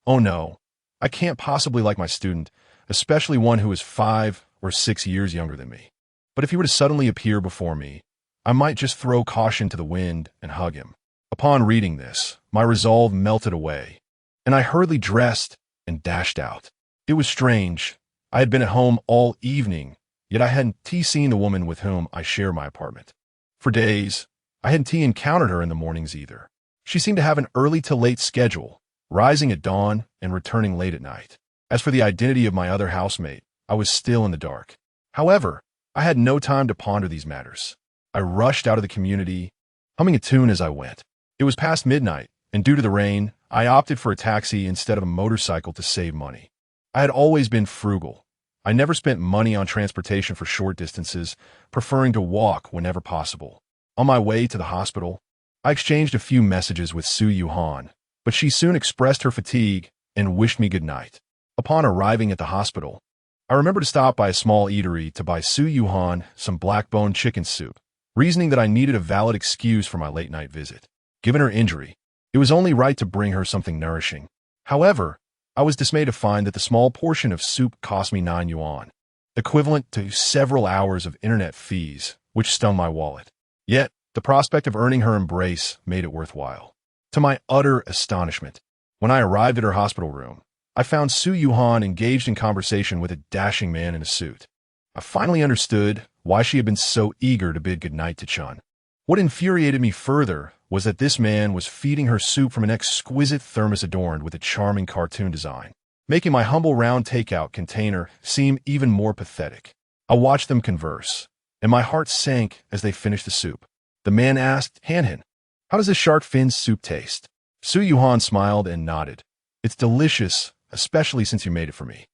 "Oh no, I can't possibly like my student, especially one who is 5 or 6 years younger than me. But if he were to suddenly appear before me, I might just throw caution to the wind and hug him." Upon reading this, my resolve melted away, and I hurriedly dressed and dashed out. It was strange. I had been at home all evening, yet I hadn't seen the woman with whom I share my apartment. For days, I hadn't encountered her in the mornings either. She seemed to have an early to late schedule, rising at dawn and returning late at night. As for the identity of my other housemate, I was still in the dark. However, I had no time to ponder these matters. I rushed out of the community, humming a tune as I went. It was past midnight, and due to the rain, I opted for a taxi instead of a motorcycle to save money. I had always been frugal. I never spent money on transportation for short distances, preferring to walk whenever possible. On my way to the hospital, I exchanged a few messages with Su Yuhan, but she soon expressed her fatigue and wished me good night. Upon arriving at the hospital, I remembered to stop by a small eatery to buy Su Yuhan some black-bone chicken soup, reasoning that I needed a valid excuse for my late-night visit. Given her injury, it was only right to bring her something nourishing. However, I was dismayed to find that the small portion of soup cost me 9 yuan, equivalent to several hours of internet fees, which stung my wallet. Yet, the prospect of earning her embrace made it worthwhile. To my utter astonishment, when I arrived at her hospital room, I found Su Yuhan engaged in conversation with a dashing man in a suit. I finally understood why she had been so eager to bid goodnight to Chun. What infuriated me further was that this man was feeding her soup from an exquisite thermos adorned with a charming cartoon design, making my humble round takeout container seem even more pathetic. I watched them converse, and my heart sank as they finished the soup. The man asked, "Hanhan, how does this shark fin soup taste?" Su Yuhan smiled and nodded. "It's delicious, especially since you made it for me."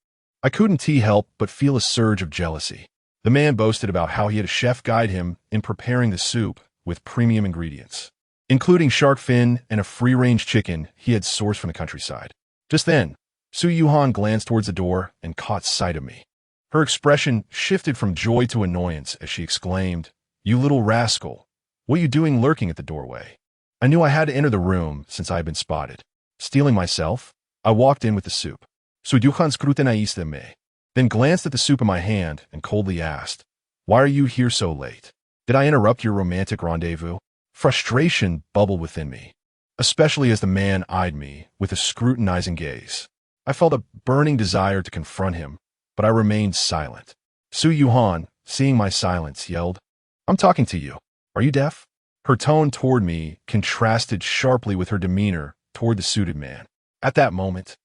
I couldn't help but feel a surge of jealousy. The man boasted about how he had a chef guide him in preparing the soup with premium ingredients, including shark fin and a free-range chicken he had sourced from the countryside. Just then, Su Yuhan glanced towards the door and caught sight of me. Her expression shifted from joy to annoyance as she exclaimed, "You little rascal, What are you doing lurking at the doorway? I knew I had to enter the room since I had been spotted. Stealing myself, I walked in with the soup. Sudyuhan scrutinized me, then glanced at the soup in my hand and coldly asked, "Why are you here so late? Did I interrupt your romantic rendezvous?" Frustration bubbled within me, especially as the man eyed me with a scrutinizing gaze. I felt a burning desire to confront him, but I remained silent. Su Yuhan, seeing my silence, yelled, "I'm talking to you. Are you deaf?" Her tone toward me contrasted sharply with her demeanor toward the suited man. At that moment,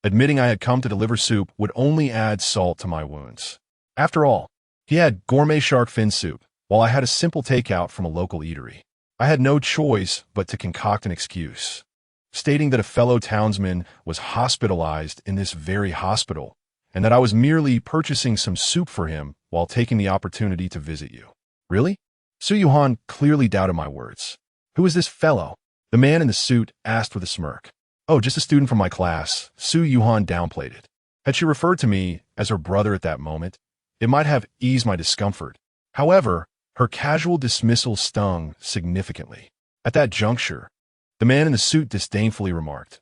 admitting I had come to deliver soup would only add salt to my wounds. After all, he had gourmet shark fin soup, while I had a simple takeout from a local eatery. I had no choice but to concoct an excuse, stating that a fellow townsman was hospitalized in this very hospital, and that I was merely purchasing some soup for him while taking the opportunity to visit you. Really? Su Yuhan clearly doubted my words. Who is this fellow? The man in the suit asked with a smirk. Oh, just a student from my class. Su Yuhan downplayed it. Had she referred to me as her brother at that moment, it might have eased my discomfort. However, her casual dismissal stung significantly. At that juncture, the man in the suit disdainfully remarked,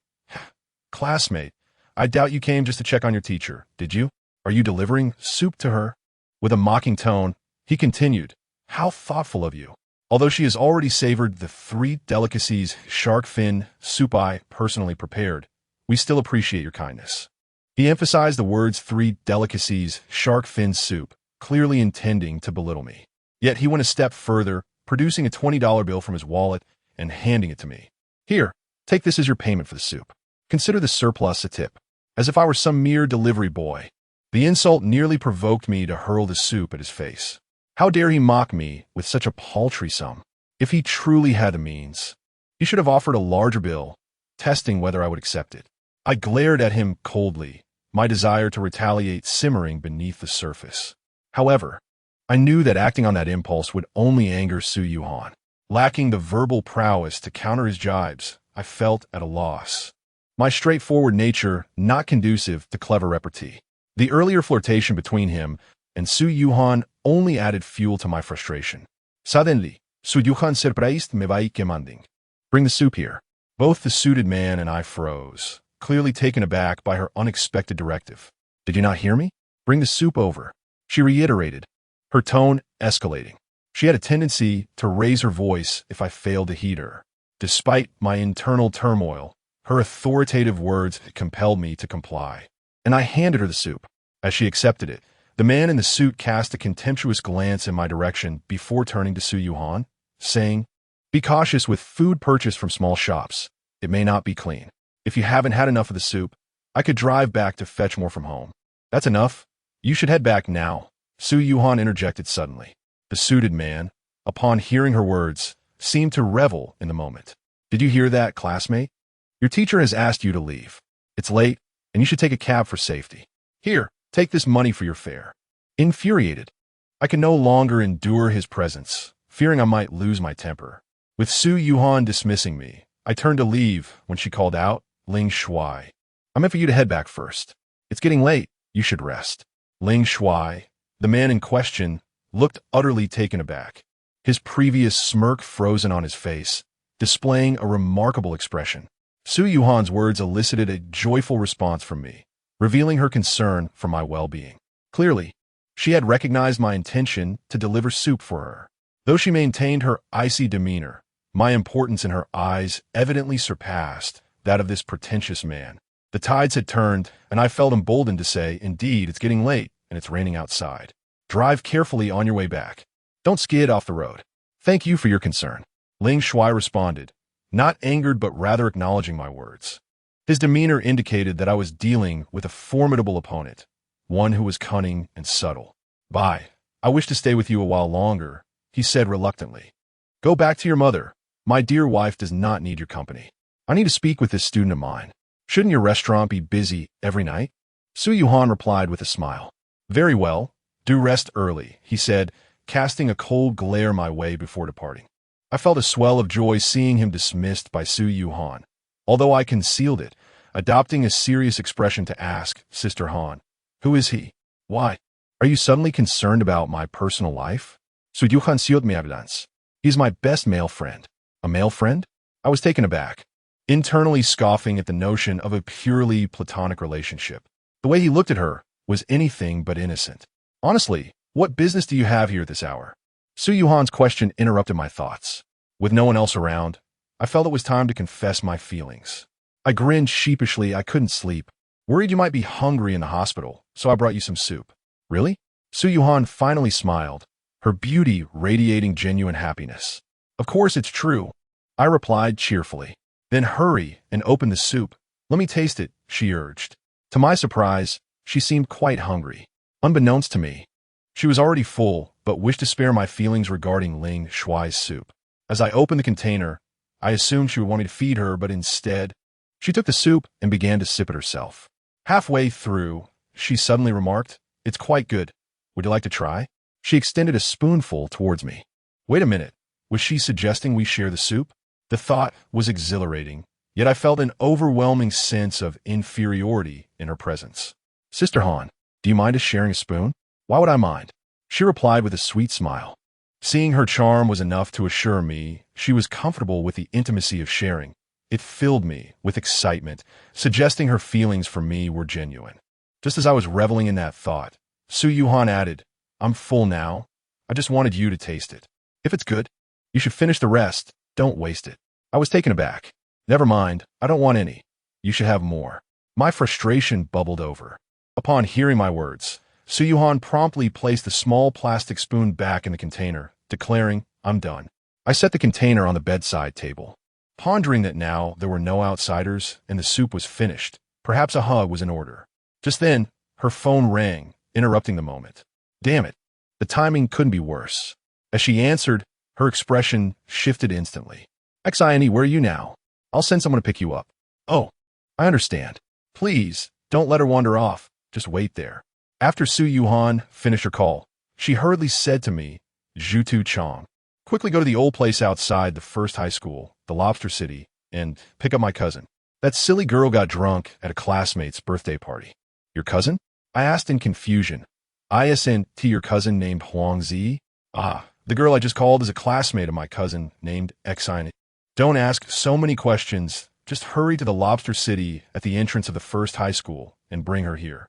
"Classmate, I doubt you came just to check on your teacher, did you? Are you delivering soup to her?" With a mocking tone, he continued, "How thoughtful of you. Although she has already savored the 3 delicacies shark fin soup I personally prepared, we still appreciate your kindness." He emphasized the words 3 delicacies shark fin soup, clearly intending to belittle me. Yet he went a step further, producing a $20 bill from his wallet and handing it to me. "Here, take this as your payment for the soup. Consider the surplus a tip," as if I were some mere delivery boy. The insult nearly provoked me to hurl the soup at his face. How dare he mock me with such a paltry sum? If he truly had the means, he should have offered a larger bill, testing whether I would accept it. I glared at him coldly, my desire to retaliate simmering beneath the surface. However, I knew that acting on that impulse would only anger Su Yuhan. Lacking the verbal prowess to counter his jibes, I felt at a loss. My straightforward nature not conducive to clever repartee. The earlier flirtation between him and Su Yuhan only added fuel to my frustration. Suddenly, Su Yuhan surprised me by commanding, "Bring the soup here." Both the suited man and I froze, clearly taken aback by her unexpected directive. "Did you not hear me? Bring the soup over," she reiterated, her tone escalating. She had a tendency to raise her voice if I failed to heed her. Despite my internal turmoil, her authoritative words compelled me to comply, and I handed her the soup. As she accepted it, the man in the suit cast a contemptuous glance in my direction before turning to Su Yuhan, saying, "Be cautious with food purchased from small shops. It may not be clean. If you haven't had enough of the soup, I could drive back to fetch more from home." "That's enough. You should head back now," Su Yuhan interjected suddenly. The suited man, upon hearing her words, seemed to revel in the moment. "Did you hear that, classmate? Your teacher has asked you to leave. It's late, and you should take a cab for safety. Here, take this money for your fare." Infuriated, I could no longer endure his presence, fearing I might lose my temper. With Su Yuhan dismissing me, I turned to leave when she called out, "Ling Shuai, I meant for you to head back first. It's getting late. You should rest." Ling Shuai, the man in question, looked utterly taken aback, his previous smirk frozen on his face, displaying a remarkable expression. Su Yuhan's words elicited a joyful response from me, revealing her concern for my well-being. Clearly, she had recognized my intention to deliver soup for her. Though she maintained her icy demeanor, my importance in her eyes evidently surpassed that of this pretentious man. The tides had turned, and I felt emboldened to say, "Indeed, it's getting late, and it's raining outside. Drive carefully on your way back. Don't skid off the road." "Thank you for your concern," Ling Shuai responded, not angered but rather acknowledging my words. His demeanor indicated that I was dealing with a formidable opponent, one who was cunning and subtle. "Bye. I wish to stay with you a while longer," he said reluctantly. "Go back to your mother. My dear wife does not need your company. I need to speak with this student of mine. Shouldn't your restaurant be busy every night?" Su Yuhan replied with a smile. "Very well. Do rest early," he said, casting a cold glare my way before departing. I felt a swell of joy seeing him dismissed by Su Yuhan, although I concealed it, adopting a serious expression to ask, "Sister Han, who is he? Why? Are you suddenly concerned about my personal life?" Su Yuhan sealed me evidence. He's my best male friend. A male friend? I was taken aback, internally scoffing at the notion of a purely platonic relationship. The way he looked at her was anything but innocent. Honestly, what business do you have here at this hour? Su Yuhan's question interrupted my thoughts. With no one else around, I felt it was time to confess my feelings. I grinned sheepishly. I couldn't sleep. Worried you might be hungry in the hospital, so I brought you some soup. Really? Su Yuhan finally smiled, her beauty radiating genuine happiness. Of course it's true, I replied cheerfully. Then hurry and open the soup. Let me taste it, she urged. To my surprise, she seemed quite hungry. Unbeknownst to me, she was already full, but wished to spare my feelings regarding Ling Shuai's soup. As I opened the container, I assumed she would want me to feed her, but instead, she took the soup and began to sip it herself. Halfway through, she suddenly remarked, "It's quite good. Would you like to try?" She extended a spoonful towards me. Wait a minute, was she suggesting we share the soup? The thought was exhilarating, yet I felt an overwhelming sense of inferiority in her presence. Sister Han, do you mind us sharing a spoon? Why would I mind? She replied with a sweet smile. Seeing her charm was enough to assure me she was comfortable with the intimacy of sharing. It filled me with excitement, suggesting her feelings for me were genuine. Just as I was reveling in that thought, Su Yuhan added, "I'm full now. I just wanted you to taste it. If it's good, you should finish the rest. Don't waste it." I was taken aback. Never mind, I don't want any. You should have more. My frustration bubbled over. Upon hearing my words, Su Yuhan promptly placed the small plastic spoon back in the container, declaring, "I'm done." I set the container on the bedside table, pondering that now there were no outsiders and the soup was finished. Perhaps a hug was in order. Just then, her phone rang, interrupting the moment. Damn it, the timing couldn't be worse. As she answered, her expression shifted instantly. "XINE, where are you now? I'll send someone to pick you up." "Oh, I understand. Please, don't let her wander off. Just wait there." After Su Yuhan finished her call, she hurriedly said to me, "Zhutu Chong, quickly go to the old place outside the first high school, the Lobster City, and pick up my cousin. That silly girl got drunk at a classmate's birthday party." "Your cousin?" I asked in confusion. "ISNT your cousin named Huang Zi?" "Ah, the girl I just called is a classmate of my cousin named XINE. Don't ask so many questions. Just hurry to the Lobster City at the entrance of the first high school and bring her here.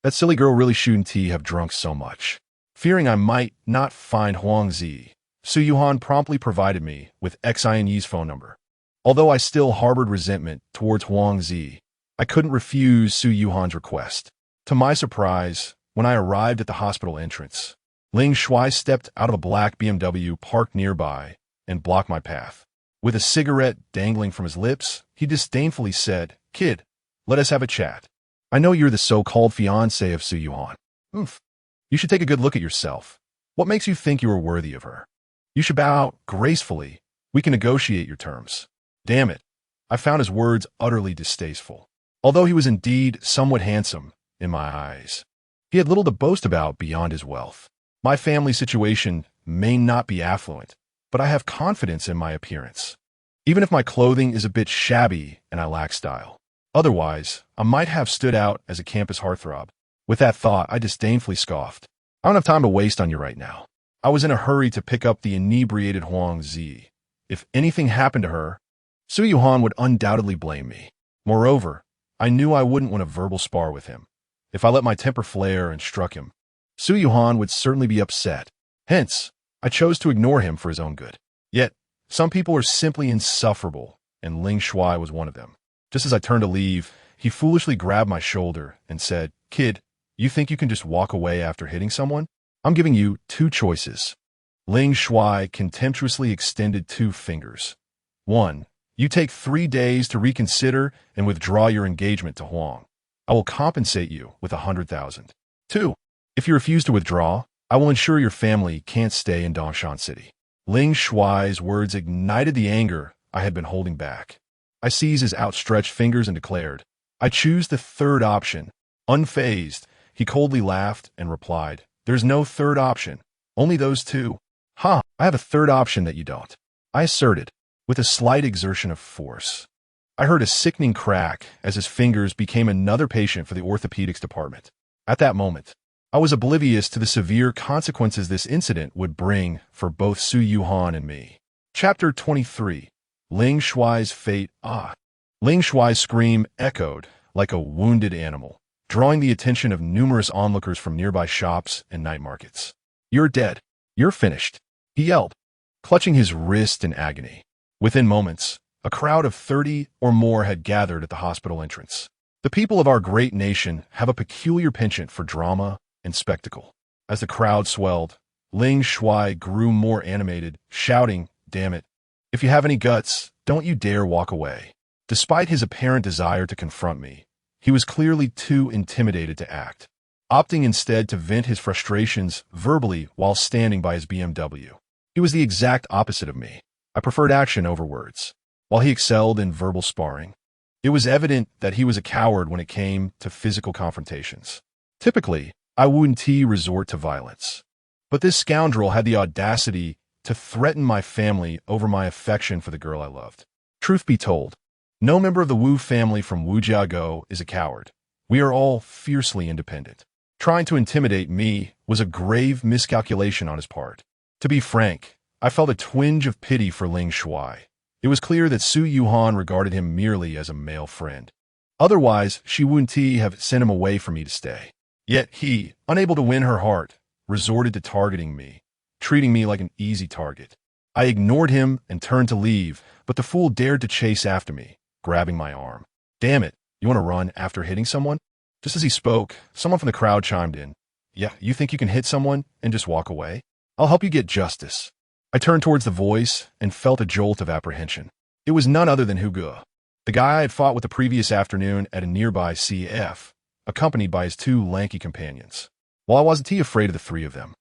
That silly girl really shouldn't have drunk so much." Fearing I might not find Huang Zi, Su Yuhan promptly provided me with XINE's phone number. Although I still harbored resentment towards Huang Zi, I couldn't refuse Su Yuhan's request. To my surprise, when I arrived at the hospital entrance, Ling Shuai stepped out of a black BMW parked nearby and blocked my path. With a cigarette dangling from his lips, he disdainfully said, "Kid, let us have a chat. I know you're the so-called fiancé of Su Yuhan. Oof. You should take a good look at yourself. What makes you think you are worthy of her? You should bow out gracefully. We can negotiate your terms." Damn it. I found his words utterly distasteful. Although he was indeed somewhat handsome in my eyes, he had little to boast about beyond his wealth. My family situation may not be affluent, but I have confidence in my appearance, even if my clothing is a bit shabby and I lack style. Otherwise, I might have stood out as a campus heartthrob. With that thought, I disdainfully scoffed. "I don't have time to waste on you right now." I was in a hurry to pick up the inebriated Huang Zi. If anything happened to her, Su Yuhan would undoubtedly blame me. Moreover, I knew I wouldn't want a verbal spar with him. If I let my temper flare and struck him, Su Yuhan would certainly be upset. Hence, I chose to ignore him for his own good. Yet, some people are simply insufferable, and Ling Shuai was one of them. Just as I turned to leave, he foolishly grabbed my shoulder and said, "Kid, you think you can just walk away after hitting someone? I'm giving you two choices." Ling Shuai contemptuously extended two fingers. 1. You take 3 days to reconsider and withdraw your engagement to Huang. I will compensate you with 100,000. 2. If you refuse to withdraw, I will ensure your family can't stay in Dongshan City. Ling Shuai's words ignited the anger I had been holding back. I seized his outstretched fingers and declared, "I choose the third option." Unfazed, he coldly laughed and replied, "There's no third option, only those two." "Ha, I have a third option that you don't," I asserted, with a slight exertion of force. I heard a sickening crack as his fingers became another patient for the orthopedics department. At that moment, I was oblivious to the severe consequences this incident would bring for both Su Yuhan and me. Chapter 23. Ling Shuai's Fate. Ling Shuai's scream echoed like a wounded animal, drawing the attention of numerous onlookers from nearby shops and night markets. "You're dead. You're finished," he yelled, clutching his wrist in agony. Within moments, a crowd of 30 or more had gathered at the hospital entrance. The people of our great nation have a peculiar penchant for drama and spectacle. As the crowd swelled, Ling Shuai grew more animated, shouting, "Damn it. If you have any guts, don't you dare walk away." Despite his apparent desire to confront me, he was clearly too intimidated to act, opting instead to vent his frustrations verbally while standing by his BMW. He was the exact opposite of me. I preferred action over words. While he excelled in verbal sparring, it was evident that he was a coward when it came to physical confrontations. Typically, I wouldn't resort to violence. But this scoundrel had the audacity to threaten my family over my affection for the girl I loved. Truth be told, no member of the Wu family from Wujiago is a coward. We are all fiercely independent. Trying to intimidate me was a grave miscalculation on his part. To be frank, I felt a twinge of pity for Ling Shuai. It was clear that Su Yuhan regarded him merely as a male friend. Otherwise, she wouldn't have sent him away for me to stay. Yet he, unable to win her heart, resorted to targeting me, treating me like an easy target. I ignored him and turned to leave, but the fool dared to chase after me, grabbing my arm. "Damn it, you want to run after hitting someone?" Just as he spoke, someone from the crowd chimed in. "Yeah, you think you can hit someone and just walk away? I'll help you get justice." I turned towards the voice and felt a jolt of apprehension. It was none other than Hu Ge, the guy I had fought with the previous afternoon at a nearby CF, accompanied by his two lanky companions. While I wasn't afraid of the three of them,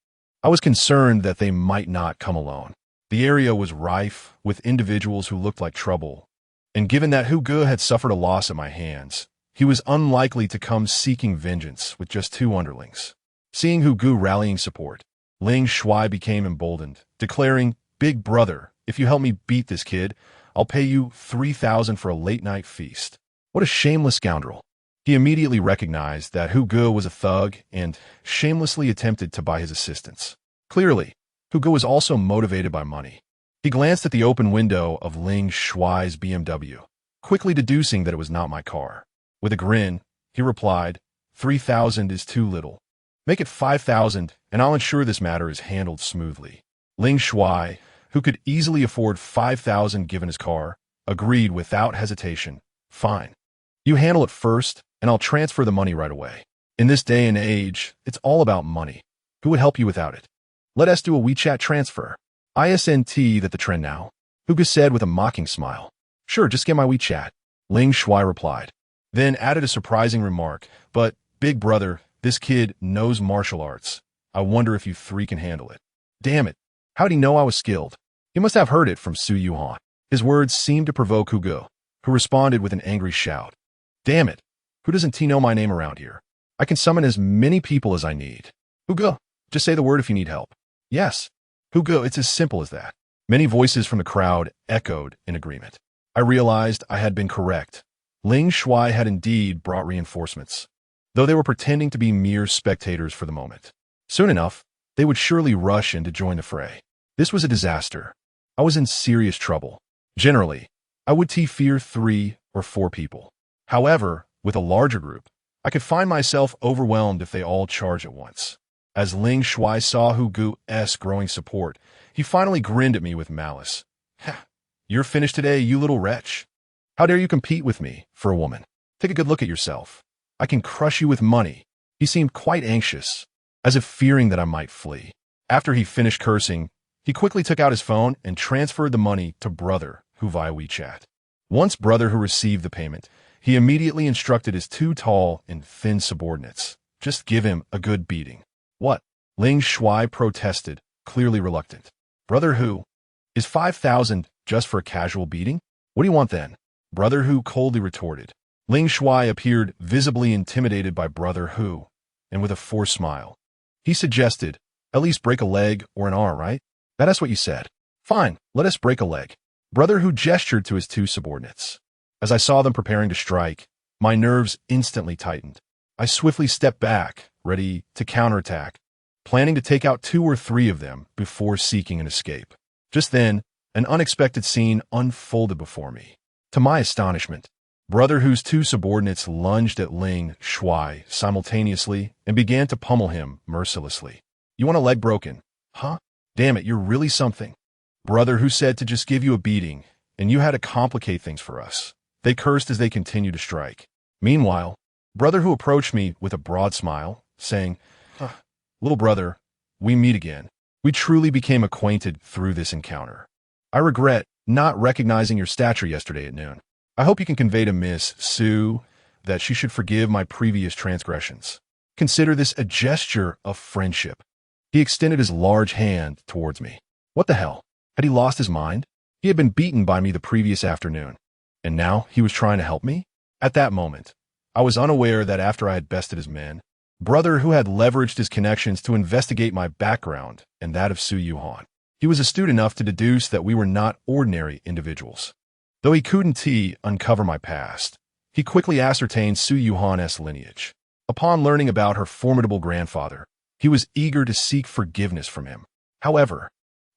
I was concerned that they might not come alone. The area was rife with individuals who looked like trouble, and given that Hu Ge had suffered a loss at my hands, he was unlikely to come seeking vengeance with just two underlings. Seeing Hu Ge rallying support, Ling Shuai became emboldened, declaring, "Big brother, if you help me beat this kid, I'll pay you 3,000 for a late-night feast." What a shameless scoundrel. He immediately recognized that Hu Ge was a thug and shamelessly attempted to buy his assistance. Clearly, Hu Ge was also motivated by money. He glanced at the open window of Ling Shuai's BMW, quickly deducing that it was not my car. With a grin, he replied, 3,000 is too little. Make it 5,000, and I'll ensure this matter is handled smoothly." Ling Shuai, who could easily afford 5,000 given his car, agreed without hesitation. "Fine. You handle it first, and I'll transfer the money right away. In this day and age, it's all about money. Who would help you without it? Let us do a WeChat transfer. Isn't that the trend now?" Hu Ge said with a mocking smile. "Sure, just get my WeChat," Ling Shuai replied, then added a surprising remark. "But, big brother, this kid knows martial arts. I wonder if you three can handle it." "Damn it. How'd he know I was skilled?" He must have heard it from Su Yuhan. His words seemed to provoke Hu Ge, who responded with an angry shout. "Damn it. Who doesn't know my name around here? I can summon as many people as I need. Hu Ge, just say the word if you need help." "Yes. Hu Ge, it's as simple as that." Many voices from the crowd echoed in agreement. I realized I had been correct. Ling Shuai had indeed brought reinforcements, though they were pretending to be mere spectators for the moment. Soon enough, they would surely rush in to join the fray. This was a disaster. I was in serious trouble. Generally, I would fear 3 or 4 people. However, with a larger group, I could find myself overwhelmed if they all charged at once. As Ling Shuai saw Hu Ge's growing support, he finally grinned at me with malice. "You're finished today, you little wretch. How dare you compete with me for a woman? Take a good look at yourself. I can crush you with money." He seemed quite anxious, as if fearing that I might flee. After he finished cursing, he quickly took out his phone and transferred the money to Brother Hu via WeChat. Once Brother Hu received the payment, he immediately instructed his 2 tall and thin subordinates, "Just give him a good beating." "What?" Ling Shuai protested, clearly reluctant. "Brother Hu, is 5,000 just for a casual beating? What do you want then?" Brother Hu coldly retorted. Ling Shuai appeared visibly intimidated by Brother Hu, and with a forced smile, he suggested, "At least break a leg or an arm, right? That's what you said. Fine, let us break a leg." Brother Hu gestured to his 2 subordinates. As I saw them preparing to strike, my nerves instantly tightened. I swiftly stepped back, ready to counterattack, planning to take out 2 or 3 of them before seeking an escape. Just then, an unexpected scene unfolded before me. To my astonishment, Brother Hu's 2 subordinates lunged at Ling Shuai simultaneously and began to pummel him mercilessly. "You want a leg broken? Huh? Damn it, you're really something." Brother Hu said to just give you a beating, and you had to complicate things for us. They cursed as they continued to strike. Meanwhile, Brother Hu approached me with a broad smile, saying, "Little brother, we meet again. We truly became acquainted through this encounter. I regret not recognizing your stature yesterday at noon. I hope you can convey to Miss Sue that she should forgive my previous transgressions. Consider this a gesture of friendship." He extended his large hand towards me. What the hell? Had he lost his mind? He had been beaten by me the previous afternoon, and now he was trying to help me? At that moment, I was unaware that after I had bested his men, Brother Hu had leveraged his connections to investigate my background and that of Su Yuhan. He was astute enough to deduce that we were not ordinary individuals. Though he couldn't uncover my past, he quickly ascertained Su Yuhan's lineage. Upon learning about her formidable grandfather, he was eager to seek forgiveness from him. However,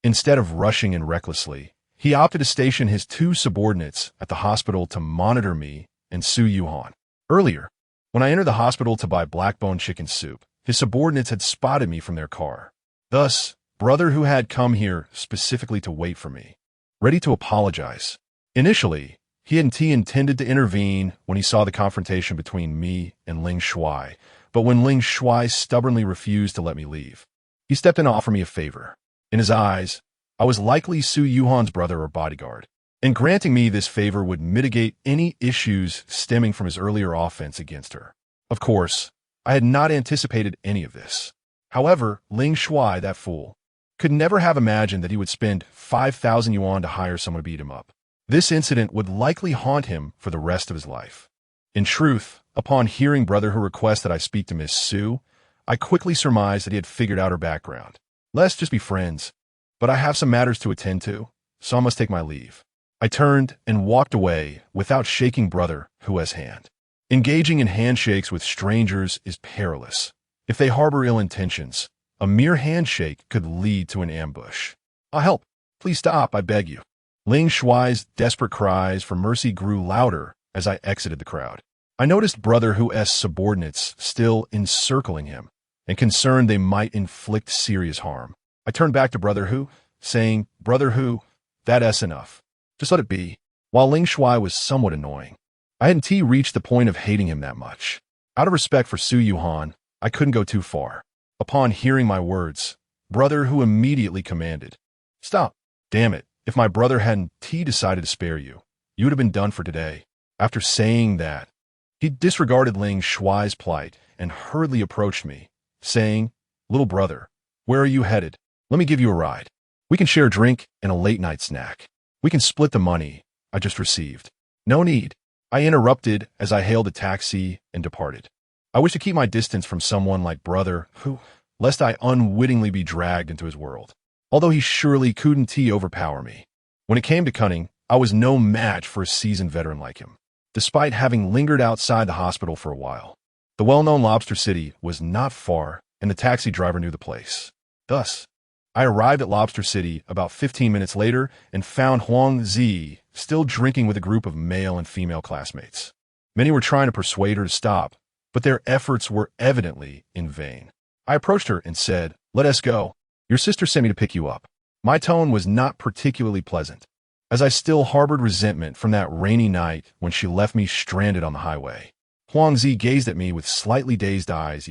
instead of rushing in recklessly, he opted to station his 2 subordinates at the hospital to monitor me and Su Yuhan. Earlier, when I entered the hospital to buy black-bone chicken soup, his subordinates had spotted me from their car. Thus, Brother Hu had come here specifically to wait for me, ready to apologize. Initially, he hadn't intended to intervene when he saw the confrontation between me and Ling Shuai, but when Ling Shuai stubbornly refused to let me leave, he stepped in to offer me a favor. In his eyes, I was likely Su Yuhan's brother or bodyguard, and granting me this favor would mitigate any issues stemming from his earlier offense against her. Of course, I had not anticipated any of this. However, Ling Shuai, that fool, could never have imagined that he would spend 5,000 yuan to hire someone to beat him up. This incident would likely haunt him for the rest of his life. In truth, upon hearing Brother Hu request that I speak to Miss Sue, I quickly surmised that he had figured out her background. Let's just be friends, but I have some matters to attend to, so I must take my leave. I turned and walked away without shaking Brother Hu's hand. Engaging in handshakes with strangers is perilous. If they harbor ill intentions, a mere handshake could lead to an ambush. "I'll help. Please stop, I beg you." Ling Shuai's desperate cries for mercy grew louder as I exited the crowd. I noticed Brother Hu's subordinates still encircling him, and concerned they might inflict serious harm. I turned back to Brother Hu, saying, "Brother Hu, that's enough. Just let it be." While Ling Shuai was somewhat annoying, I hadn't reached the point of hating him that much. Out of respect for Su Yuhan, I couldn't go too far. Upon hearing my words, Brother Hu immediately commanded, "Stop. Damn it. If my brother hadn't decided to spare you, you would have been done for today." After saying that, he disregarded Ling Shuai's plight and hurriedly approached me, saying, "Little brother, where are you headed? Let me give you a ride. We can share a drink and a late-night snack. We can split the money I just received." "No need," I interrupted as I hailed a taxi and departed. I wish to keep my distance from someone like Brother Hu, lest I unwittingly be dragged into his world. Although he surely couldn't overpower me. When it came to cunning, I was no match for a seasoned veteran like him. Despite having lingered outside the hospital for a while, the well-known Lobster City was not far, and the taxi driver knew the place. Thus, I arrived at Lobster City about 15 minutes later and found Huang Zi still drinking with a group of male and female classmates. Many were trying to persuade her to stop, but their efforts were evidently in vain. I approached her and said, "Let us go. Your sister sent me to pick you up." My tone was not particularly pleasant, as I still harbored resentment from that rainy night when she left me stranded on the highway. Huang Zi gazed at me with slightly dazed eyes.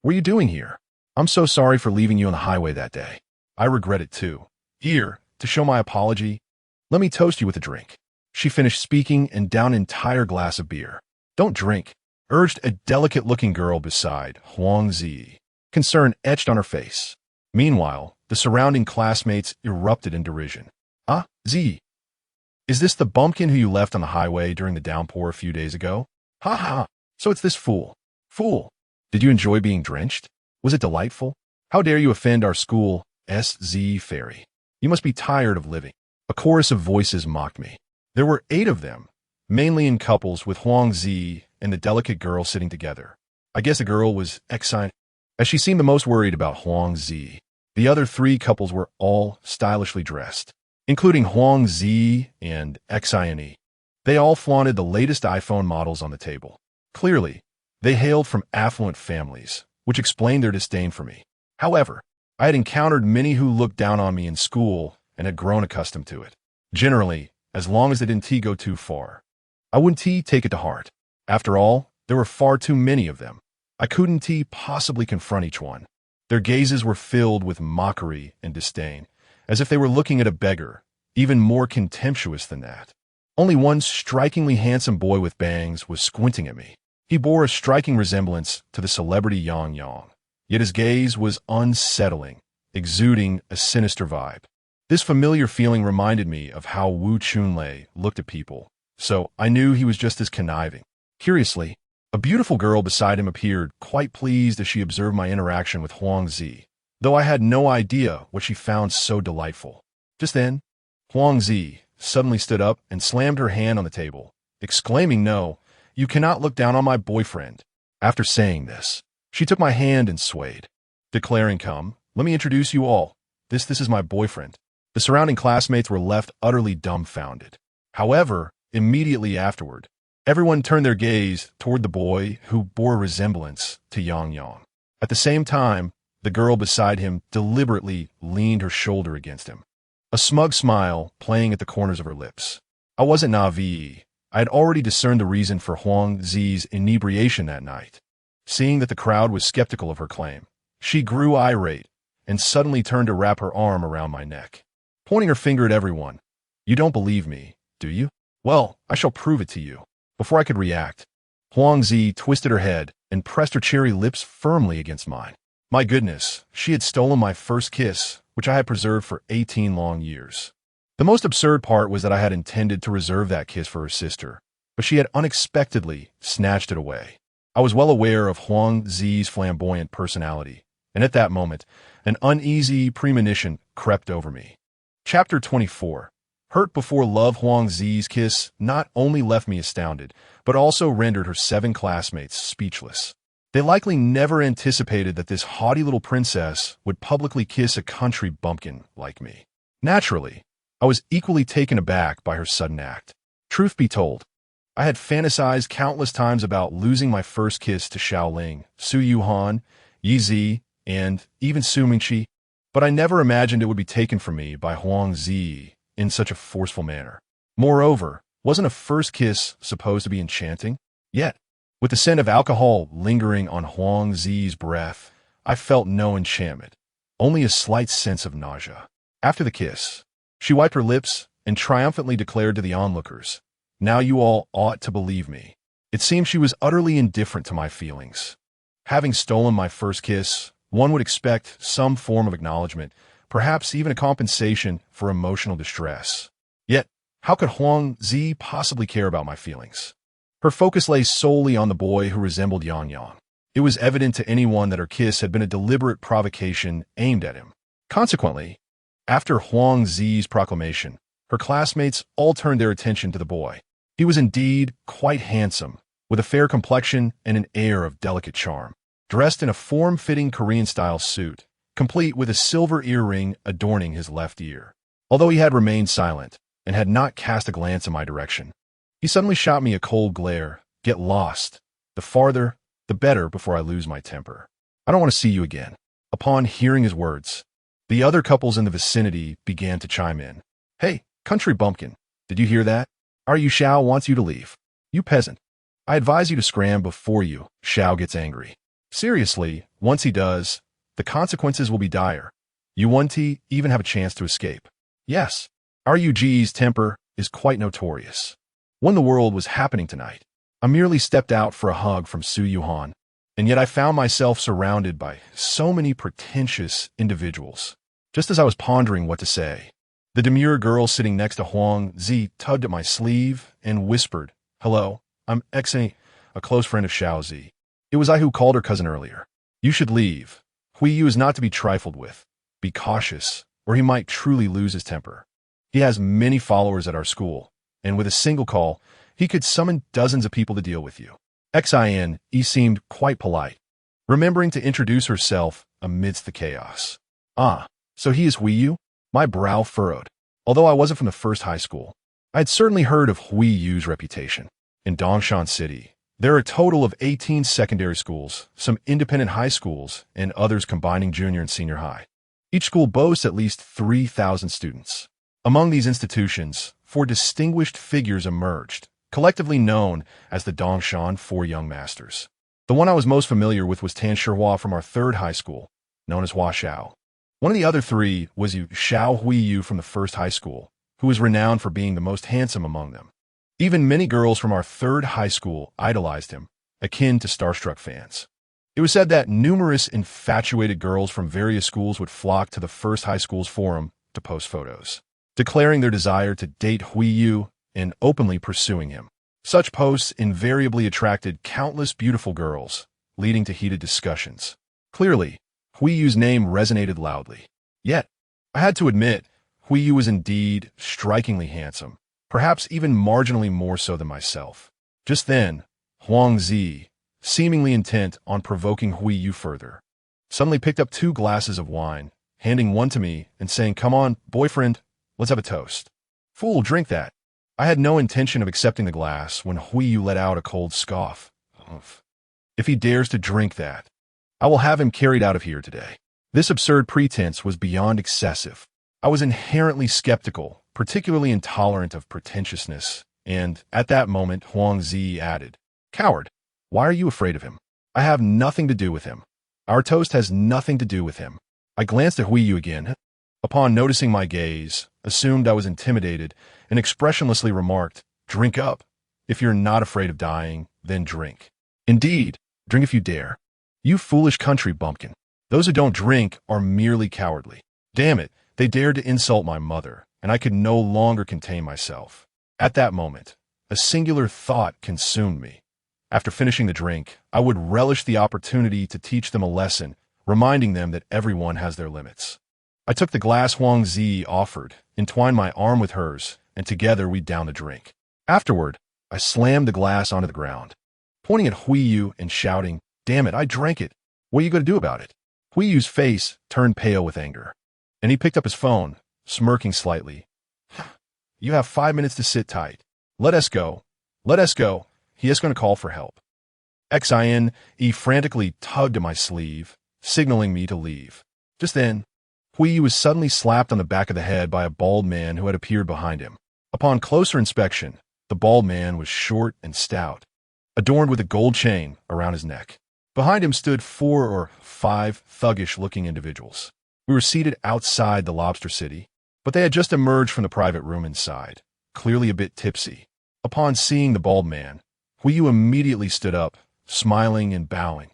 "What are you doing here? I'm so sorry for leaving you on the highway that day. I regret it too. Here, to show my apology, let me toast you with a drink." She finished speaking and downed an entire glass of beer. "Don't drink," urged a delicate-looking girl beside Huang Zi, concern etched on her face. Meanwhile, the surrounding classmates erupted in derision. "Ah, Zi, is this the bumpkin who you left on the highway during the downpour a few days ago? Ha ha, so it's this fool. Fool, did you enjoy being drenched? Was it delightful? How dare you offend our school SZ fairy? You must be tired of living." A chorus of voices mocked me. There were 8 of them, mainly in couples with Huang Zi and the delicate girl sitting together. I guess the girl was excited. as she seemed the most worried about Huang Zi. The other three couples were all stylishly dressed, including Huang Zi and Xine. They all flaunted the latest iPhone models on the table. Clearly, they hailed from affluent families, which explained their disdain for me. However, I had encountered many who looked down on me in school and had grown accustomed to it. Generally, as long as they didn't go too far, I wouldn't take it to heart. After all, there were far too many of them. I couldn't possibly confront each one. Their gazes were filled with mockery and disdain, as if they were looking at a beggar, even more contemptuous than that. Only one strikingly handsome boy with bangs was squinting at me. He bore a striking resemblance to the celebrity Yang Yang, yet his gaze was unsettling, exuding a sinister vibe. This familiar feeling reminded me of how Wu Chunlei looked at people, so I knew he was just as conniving. Curiously, a beautiful girl beside him appeared quite pleased as she observed my interaction with Huang Zi, though I had no idea what she found so delightful. Just then, Huang Zi suddenly stood up and slammed her hand on the table, exclaiming, "No, you cannot look down on my boyfriend." After saying this, she took my hand and swayed, declaring, "Come, let me introduce you all. This is my boyfriend." The surrounding classmates were left utterly dumbfounded. However, immediately afterward, everyone turned their gaze toward the boy who bore a resemblance to Yang Yang. At the same time, the girl beside him deliberately leaned her shoulder against him, a smug smile playing at the corners of her lips. I wasn't naive. I had already discerned the reason for Huang Zi's inebriation that night. Seeing that the crowd was skeptical of her claim, she grew irate and suddenly turned to wrap her arm around my neck, pointing her finger at everyone. "You don't believe me, do you? Well, I shall prove it to you." Before I could react, Huang Zi twisted her head and pressed her cherry lips firmly against mine. My goodness, she had stolen my first kiss, which I had preserved for 18 long years. The most absurd part was that I had intended to reserve that kiss for her sister, but she had unexpectedly snatched it away. I was well aware of Huang Zi's flamboyant personality, and at that moment, an uneasy premonition crept over me. Chapter 24. Hurt before love. Huang Zi's kiss not only left me astounded, but also rendered her 7 classmates speechless. They likely never anticipated that this haughty little princess would publicly kiss a country bumpkin like me. Naturally, I was equally taken aback by her sudden act. Truth be told, I had fantasized countless times about losing my first kiss to Xiaoling, Su Yuhan, Yi Zi, and even Su Mingqi, but I never imagined it would be taken from me by Huang Zi in such a forceful manner. Moreover, wasn't a first kiss supposed to be enchanting? Yet, with the scent of alcohol lingering on Huang Zi's breath, I felt no enchantment, only a slight sense of nausea. After the kiss, she wiped her lips and triumphantly declared to the onlookers, "Now you all ought to believe me." It seemed she was utterly indifferent to my feelings. Having stolen my first kiss, one would expect some form of acknowledgement, perhaps even a compensation for emotional distress. Yet, how could Huang Zi possibly care about my feelings? Her focus lay solely on the boy who resembled Yang Yang. It was evident to anyone that her kiss had been a deliberate provocation aimed at him. Consequently, after Huang Zi's proclamation, her classmates all turned their attention to the boy. He was indeed quite handsome, with a fair complexion and an air of delicate charm. Dressed in a form-fitting Korean-style suit, complete with a silver earring adorning his left ear. Although he had remained silent and had not cast a glance in my direction, he suddenly shot me a cold glare. "Get lost. The farther, the better before I lose my temper. I don't want to see you again." Upon hearing his words, the other couples in the vicinity began to chime in. "Hey, country bumpkin, did you hear that? Our Yu Xiao wants you to leave. You peasant. I advise you to scram before you Xiao gets angry. Seriously, once he does, the consequences will be dire. You won't even have a chance to escape." Yes, our Yuji's temper is quite notorious. When the world was happening tonight, I merely stepped out for a hug from Su Yuhan, and yet I found myself surrounded by so many pretentious individuals. Just as I was pondering what to say, the demure girl sitting next to Huang Zi tugged at my sleeve and whispered, "Hello, I'm Xing, a close friend of Xiao Zi. It was I who called her cousin earlier. You should leave. Hui Yu is not to be trifled with. Be cautious, or he might truly lose his temper. He has many followers at our school, and with a single call, he could summon dozens of people to deal with you." Xin seemed quite polite, remembering to introduce herself amidst the chaos. Ah, so he is Yu? My brow furrowed. Although I wasn't from the first high school, I had certainly heard of Yu's reputation. In Dongshan City, there are a total of 18 secondary schools, some independent high schools, and others combining junior and senior high. Each school boasts at least 3,000 students. Among these institutions, 4 distinguished figures emerged, collectively known as the Dongshan Four Young Masters. The one I was most familiar with was Tan Shihua from our third high school, known as Hua Xiao. One of the other 3 was Xiao Huiyu from the first high school, who was renowned for being the most handsome among them. Even many girls from our third high school idolized him, akin to starstruck fans. It was said that numerous infatuated girls from various schools would flock to the first high school's forum to post photos, declaring their desire to date Huiyu and openly pursuing him. Such posts invariably attracted countless beautiful girls, leading to heated discussions. Clearly, Huiyu's name resonated loudly. Yet, I had to admit, Huiyu was indeed strikingly handsome, perhaps even marginally more so than myself. Just then, Huang Zi, seemingly intent on provoking Huiyu further, suddenly picked up 2 glasses of wine, handing one to me and saying, "Come on, boyfriend, let's have a toast." "Fool, drink that." I had no intention of accepting the glass when Huiyu let out a cold scoff. If he dares to drink that, I will have him carried out of here today. This absurd pretense was beyond excessive. I was inherently skeptical, particularly intolerant of pretentiousness, and at that moment Huang Zi added, "Coward, why are you afraid of him? I have nothing to do with him. Our toast has nothing to do with him." I glanced at Huiyu again. Upon noticing my gaze, assumed I was intimidated, and expressionlessly remarked, "Drink up. If you're not afraid of dying, then drink. Indeed, drink if you dare. You foolish country bumpkin. Those who don't drink are merely cowardly." Damn it, they dared to insult my mother, and I could no longer contain myself. At that moment, a singular thought consumed me. After finishing the drink, I would relish the opportunity to teach them a lesson, reminding them that everyone has their limits. I took the glass Huang Zi offered, entwined my arm with hers, and together we downed the drink. Afterward, I slammed the glass onto the ground, pointing at Huiyu and shouting, "Damn it, I drank it. What are you going to do about it?" Huiyu's face turned pale with anger, and he picked up his phone, smirking slightly. "You have 5 minutes to sit tight. Let us go. Let us go. He is going to call for help." He frantically tugged at my sleeve, signaling me to leave. Just then, Huiyu was suddenly slapped on the back of the head by a bald man who had appeared behind him. Upon closer inspection, the bald man was short and stout, adorned with a gold chain around his neck. Behind him stood 4 or 5 thuggish-looking individuals. We were seated outside the Lobster City, but they had just emerged from the private room inside, clearly a bit tipsy. Upon seeing the bald man, Huiyu immediately stood up, smiling and bowing.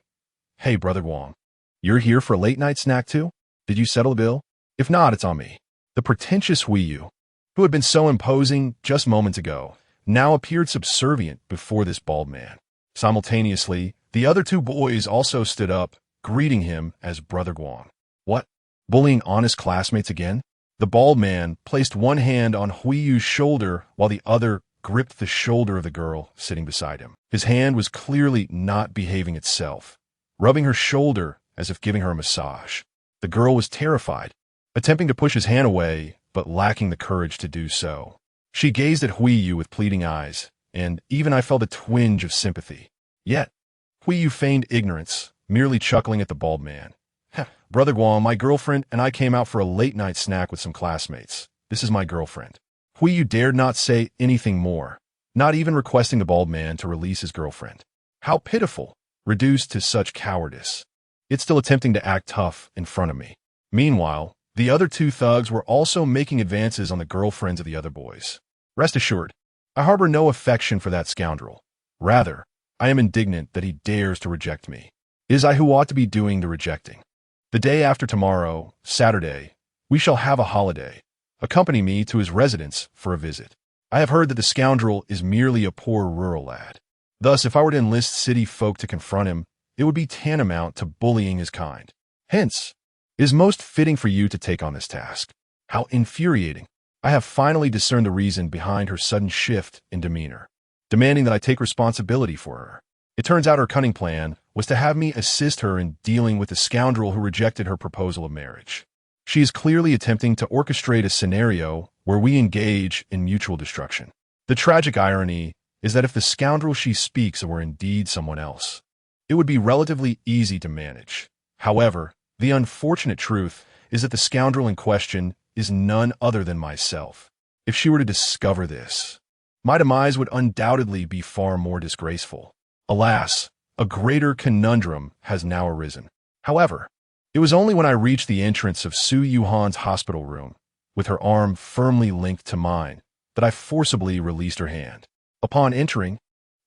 "Hey, Brother Wang, you're here for a late-night snack too? Did you settle the bill? If not, it's on me." The pretentious Huiyu, who had been so imposing just moments ago, now appeared subservient before this bald man. Simultaneously, the other 2 boys also stood up, greeting him as Brother Guang. What? Bullying honest classmates again? The bald man placed one hand on Huiyu's shoulder while the other gripped the shoulder of the girl sitting beside him. His hand was clearly not behaving itself, rubbing her shoulder as if giving her a massage. The girl was terrified, attempting to push his hand away, but lacking the courage to do so. She gazed at Huiyu with pleading eyes, and even I felt a twinge of sympathy. Yet, Huiyu feigned ignorance, merely chuckling at the bald man. "Brother Guang, my girlfriend and I came out for a late-night snack with some classmates. This is my girlfriend." Huiyu dared not say anything more, not even requesting the bald man to release his girlfriend. How pitiful, reduced to such cowardice, yet still attempting to act tough in front of me. Meanwhile, the other 2 thugs were also making advances on the girlfriends of the other boys. Rest assured, I harbor no affection for that scoundrel. Rather, I am indignant that he dares to reject me. It is I who ought to be doing the rejecting. The day after tomorrow, Saturday, we shall have a holiday. Accompany me to his residence for a visit. I have heard that the scoundrel is merely a poor rural lad. Thus, if I were to enlist city folk to confront him, it would be tantamount to bullying his kind. Hence, it is most fitting for you to take on this task. How infuriating. I have finally discerned the reason behind her sudden shift in demeanor, demanding that I take responsibility for her. It turns out her cunning plan was to have me assist her in dealing with the scoundrel who rejected her proposal of marriage. She is clearly attempting to orchestrate a scenario where we engage in mutual destruction. The tragic irony is that if the scoundrel she speaks were indeed someone else, it would be relatively easy to manage. However, the unfortunate truth is that the scoundrel in question is none other than myself. If she were to discover this, my demise would undoubtedly be far more disgraceful. Alas, a greater conundrum has now arisen. However, it was only when I reached the entrance of Su Yuhan's hospital room, with her arm firmly linked to mine, that I forcibly released her hand. Upon entering,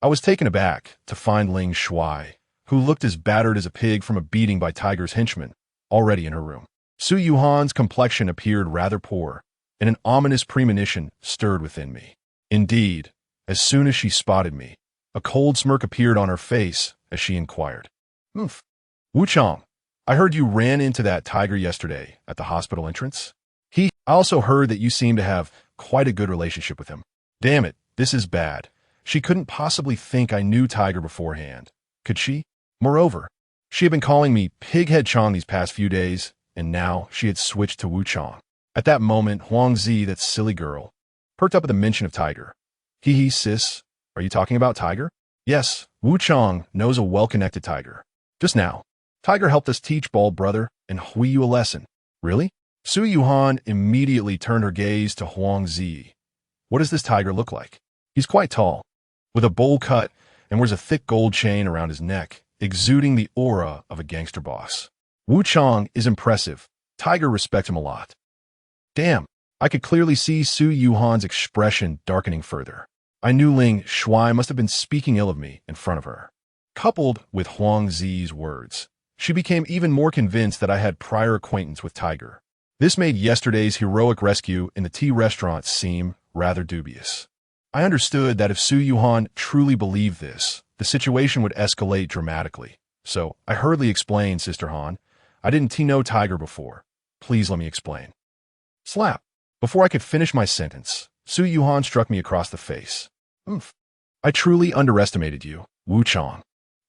I was taken aback to find Ling Shuai, who looked as battered as a pig from a beating by Tiger's henchmen, already in her room. Su Yuhan's complexion appeared rather poor, and an ominous premonition stirred within me. Indeed, as soon as she spotted me, a cold smirk appeared on her face as she inquired, Wu Chang, I heard you ran into that tiger yesterday at the hospital entrance. I also heard that you seem to have quite a good relationship with him. Damn it, this is bad. She couldn't possibly think I knew Tiger beforehand, could she? Moreover, she had been calling me Pighead Chang these past few days, and now she had switched to Wu Chang. At that moment, Huang Zi, that silly girl, perked up at the mention of Tiger. Sis, are you talking about Tiger? Yes, Wu Chang knows a well-connected Tiger. Just now, Tiger helped us teach Bald Brother and Hui Yu a lesson. Really? Su Yuhan immediately turned her gaze to Huang Zi. What does this tiger look like? He's quite tall, with a bowl cut, and wears a thick gold chain around his neck, exuding the aura of a gangster boss. Wu Chang is impressive. Tiger respects him a lot. Damn, I could clearly see Su Yuhan's expression darkening further. I knew Ling Shuai must have been speaking ill of me in front of her. Coupled with Huang Zi's words, she became even more convinced that I had prior acquaintance with Tiger. This made yesterday's heroic rescue in the tea restaurant seem rather dubious. I understood that if Su Yuhan truly believed this, the situation would escalate dramatically. So I hurriedly explained, Sister Han, I didn't know Tiger before. Please let me explain. Slap. Before I could finish my sentence, Su Yuhan struck me across the face. I truly underestimated you, Wu Chang.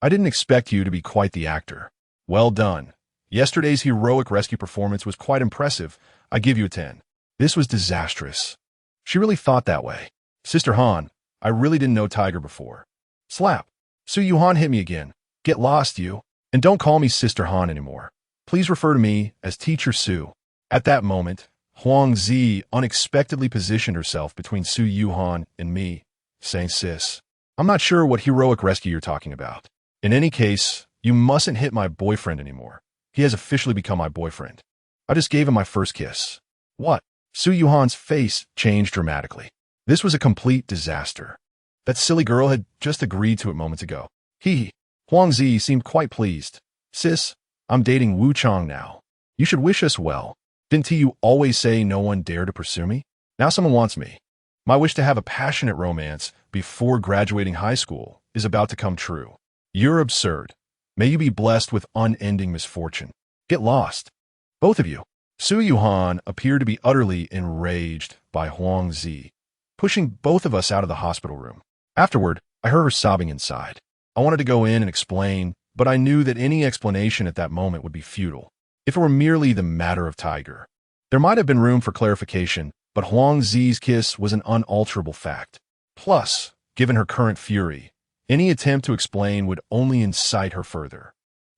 I didn't expect you to be quite the actor. Well done. Yesterday's heroic rescue performance was quite impressive. I give you a 10. This was disastrous. She really thought that way. Sister Han, I really didn't know Tiger before. Slap. Su Yuhan hit me again. Get lost, you. And don't call me Sister Han anymore. Please refer to me as Teacher Su. At that moment, Huang Zi unexpectedly positioned herself between Su Yuhan and me, saying, Sis, I'm not sure what heroic rescue you're talking about. In any case, you mustn't hit my boyfriend anymore. He has officially become my boyfriend. I just gave him my first kiss. What? Su Yuhan's face changed dramatically. This was a complete disaster. That silly girl had just agreed to it moments ago. Huang Zi seemed quite pleased. Sis, I'm dating Wu Chang now. You should wish us well. Didn't you always say no one dare to pursue me? Now someone wants me. My wish to have a passionate romance before graduating high school is about to come true. You're absurd. May you be blessed with unending misfortune. Get lost. Both of you. Su Yuhan appeared to be utterly enraged by Huang Zi, pushing both of us out of the hospital room. Afterward, I heard her sobbing inside. I wanted to go in and explain, but I knew that any explanation at that moment would be futile. If it were merely the matter of Tiger, there might have been room for clarification, but Huang Zi's kiss was an unalterable fact. Plus, given her current fury, any attempt to explain would only incite her further.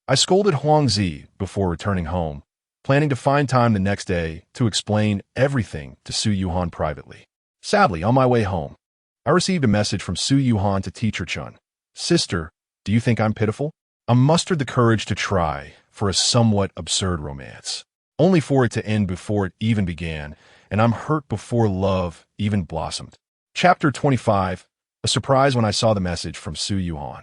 I scolded Huang Zi before returning home, planning to find time the next day to explain everything to Su Yuhan privately. Sadly, on my way home, I received a message from Su Yuhan to Teacher Chun. Sister, do you think I'm pitiful? I mustered the courage to try for a somewhat absurd romance, only for it to end before it even began, and I'm hurt before love even blossomed. Chapter 25. A surprise when I saw the message from Su Yuhan.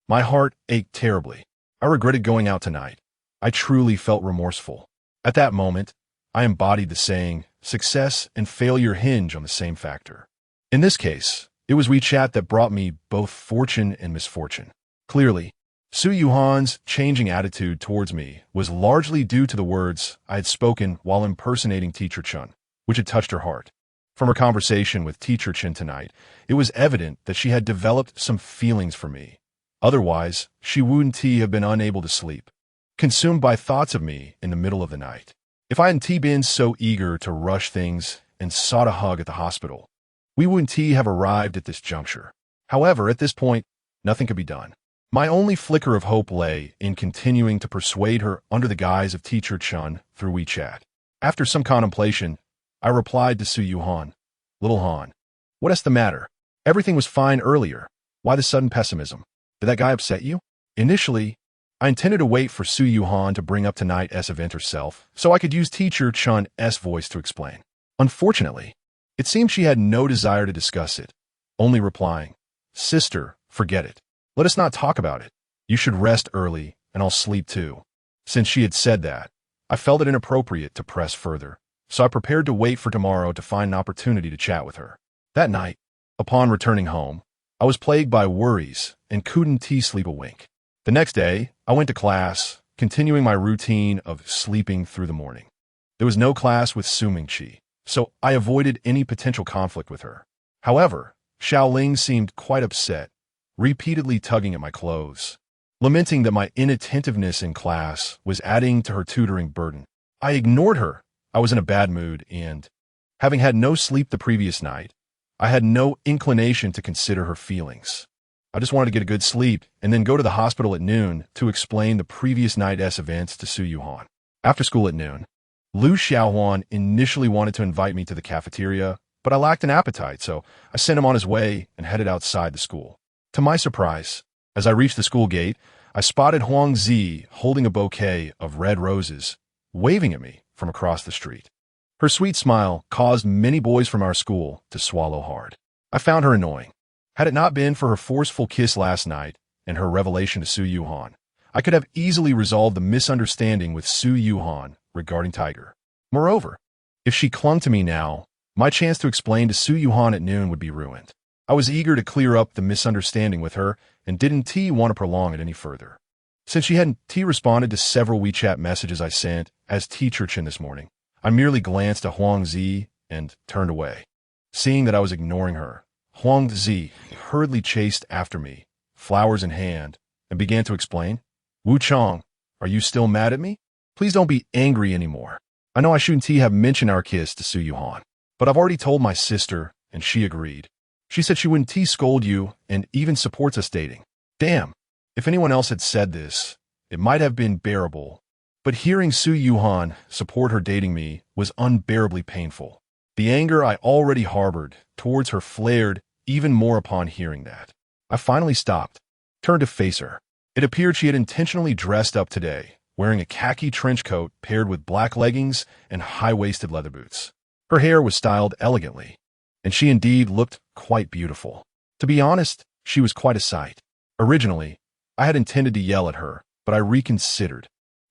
My heart ached terribly. I regretted going out tonight. I truly felt remorseful. At that moment, I embodied the saying, success and failure hinge on the same factor. In this case, it was WeChat that brought me both fortune and misfortune. Clearly, Su Yuhan's changing attitude towards me was largely due to the words I had spoken while impersonating Teacher Chun, which had touched her heart. From her conversation with Teacher Chen tonight, it was evident that she had developed some feelings for me, Otherwise, she wouldn't have been unable to sleep, consumed by thoughts of me in the middle of the night. If I hadn't been so eager to rush things and sought a hug at the hospital, we wouldn't have arrived at this juncture. However, at this point, nothing could be done. My only flicker of hope lay in continuing to persuade her under the guise of Teacher Chun through WeChat. After some contemplation, I replied to Su Yuhan, "Little Han, what's the matter? Everything was fine earlier. Why the sudden pessimism? Did that guy upset you?" Initially, I intended to wait for Su Yuhan to bring up tonight's event herself, so I could use Teacher Chun's voice to explain. Unfortunately, it seemed she had no desire to discuss it, only replying, "Sister, forget it. Let us not talk about it. You should rest early, and I'll sleep too." Since she had said that, I felt it inappropriate to press further, so I prepared to wait for tomorrow to find an opportunity to chat with her. That night, upon returning home, I was plagued by worries and couldn't sleep a wink. The next day, I went to class, continuing my routine of sleeping through the morning. There was no class with Su Mingqi, so I avoided any potential conflict with her. However, Xiaoling seemed quite upset, repeatedly tugging at my clothes, lamenting that my inattentiveness in class was adding to her tutoring burden. I ignored her. I was in a bad mood, and, having had no sleep the previous night, I had no inclination to consider her feelings. I just wanted to get a good sleep and then go to the hospital at noon to explain the previous night's events to Su Yuhan. After school at noon, Lu Xiaohuan initially wanted to invite me to the cafeteria, but I lacked an appetite, so I sent him on his way and headed outside the school. To my surprise, as I reached the school gate, I spotted Huang Zi holding a bouquet of red roses, waving at me from across the street. Her sweet smile caused many boys from our school to swallow hard. I found her annoying. Had it not been for her forceful kiss last night and her revelation to Su Yuhan, I could have easily resolved the misunderstanding with Su Yuhan regarding Tiger. Moreover, if she clung to me now, my chance to explain to Su Yuhan at noon would be ruined. I was eager to clear up the misunderstanding with her and didn't want to prolong it any further. Since she hadn't responded to several WeChat messages I sent as Teacher Chin this morning, I merely glanced at Huang Zi and turned away. Seeing that I was ignoring her, Huang Zi hurriedly chased after me, flowers in hand, and began to explain, "Wu Chong, are you still mad at me? Please don't be angry anymore. I know I shouldn't have mentioned our kiss to Su Yuhan, but I've already told my sister, and she agreed. She said she wouldn't scold you and even supports us dating." Damn, if anyone else had said this, it might have been bearable, but hearing Su Yuhan support her dating me was unbearably painful. The anger I already harbored towards her flared even more upon hearing that. I finally stopped, turned to face her. It appeared she had intentionally dressed up today, wearing a khaki trench coat paired with black leggings and high-waisted leather boots. Her hair was styled elegantly, and she indeed looked quite beautiful. To be honest, she was quite a sight. Originally, I had intended to yell at her, but I reconsidered.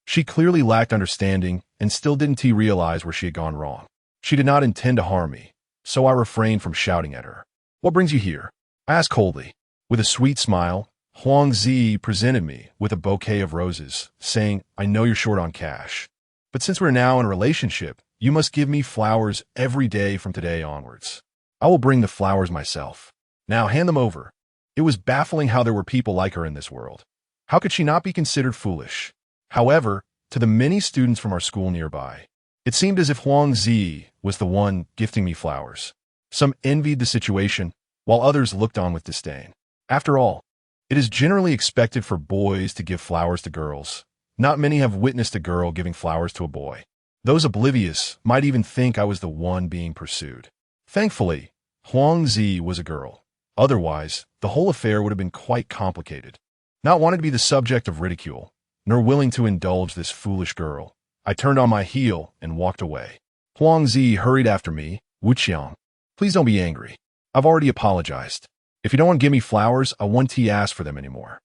She clearly lacked understanding and still didn't realize where she had gone wrong. She did not intend to harm me, so I refrained from shouting at her. "What brings you here?" I asked coldly. With a sweet smile, Huang Zi presented me with a bouquet of roses, saying, "I know you're short on cash, but since we're now in a relationship, you must give me flowers every day from today onwards. I will bring the flowers myself. Now hand them over." It was baffling how there were people like her in this world. How could she not be considered foolish? However, to the many students from our school nearby, it seemed as if Huang Zi was the one gifting me flowers. Some envied the situation, while others looked on with disdain. After all, it is generally expected for boys to give flowers to girls. Not many have witnessed a girl giving flowers to a boy. Those oblivious might even think I was the one being pursued. Thankfully, Huang Zi was a girl. Otherwise, the whole affair would have been quite complicated. Not wanting to be the subject of ridicule, nor willing to indulge this foolish girl, I turned on my heel and walked away. Huang Zi hurried after me. "Wu Qiang, please don't be angry. I've already apologized. If you don't want to give me flowers, I won't ask for them anymore.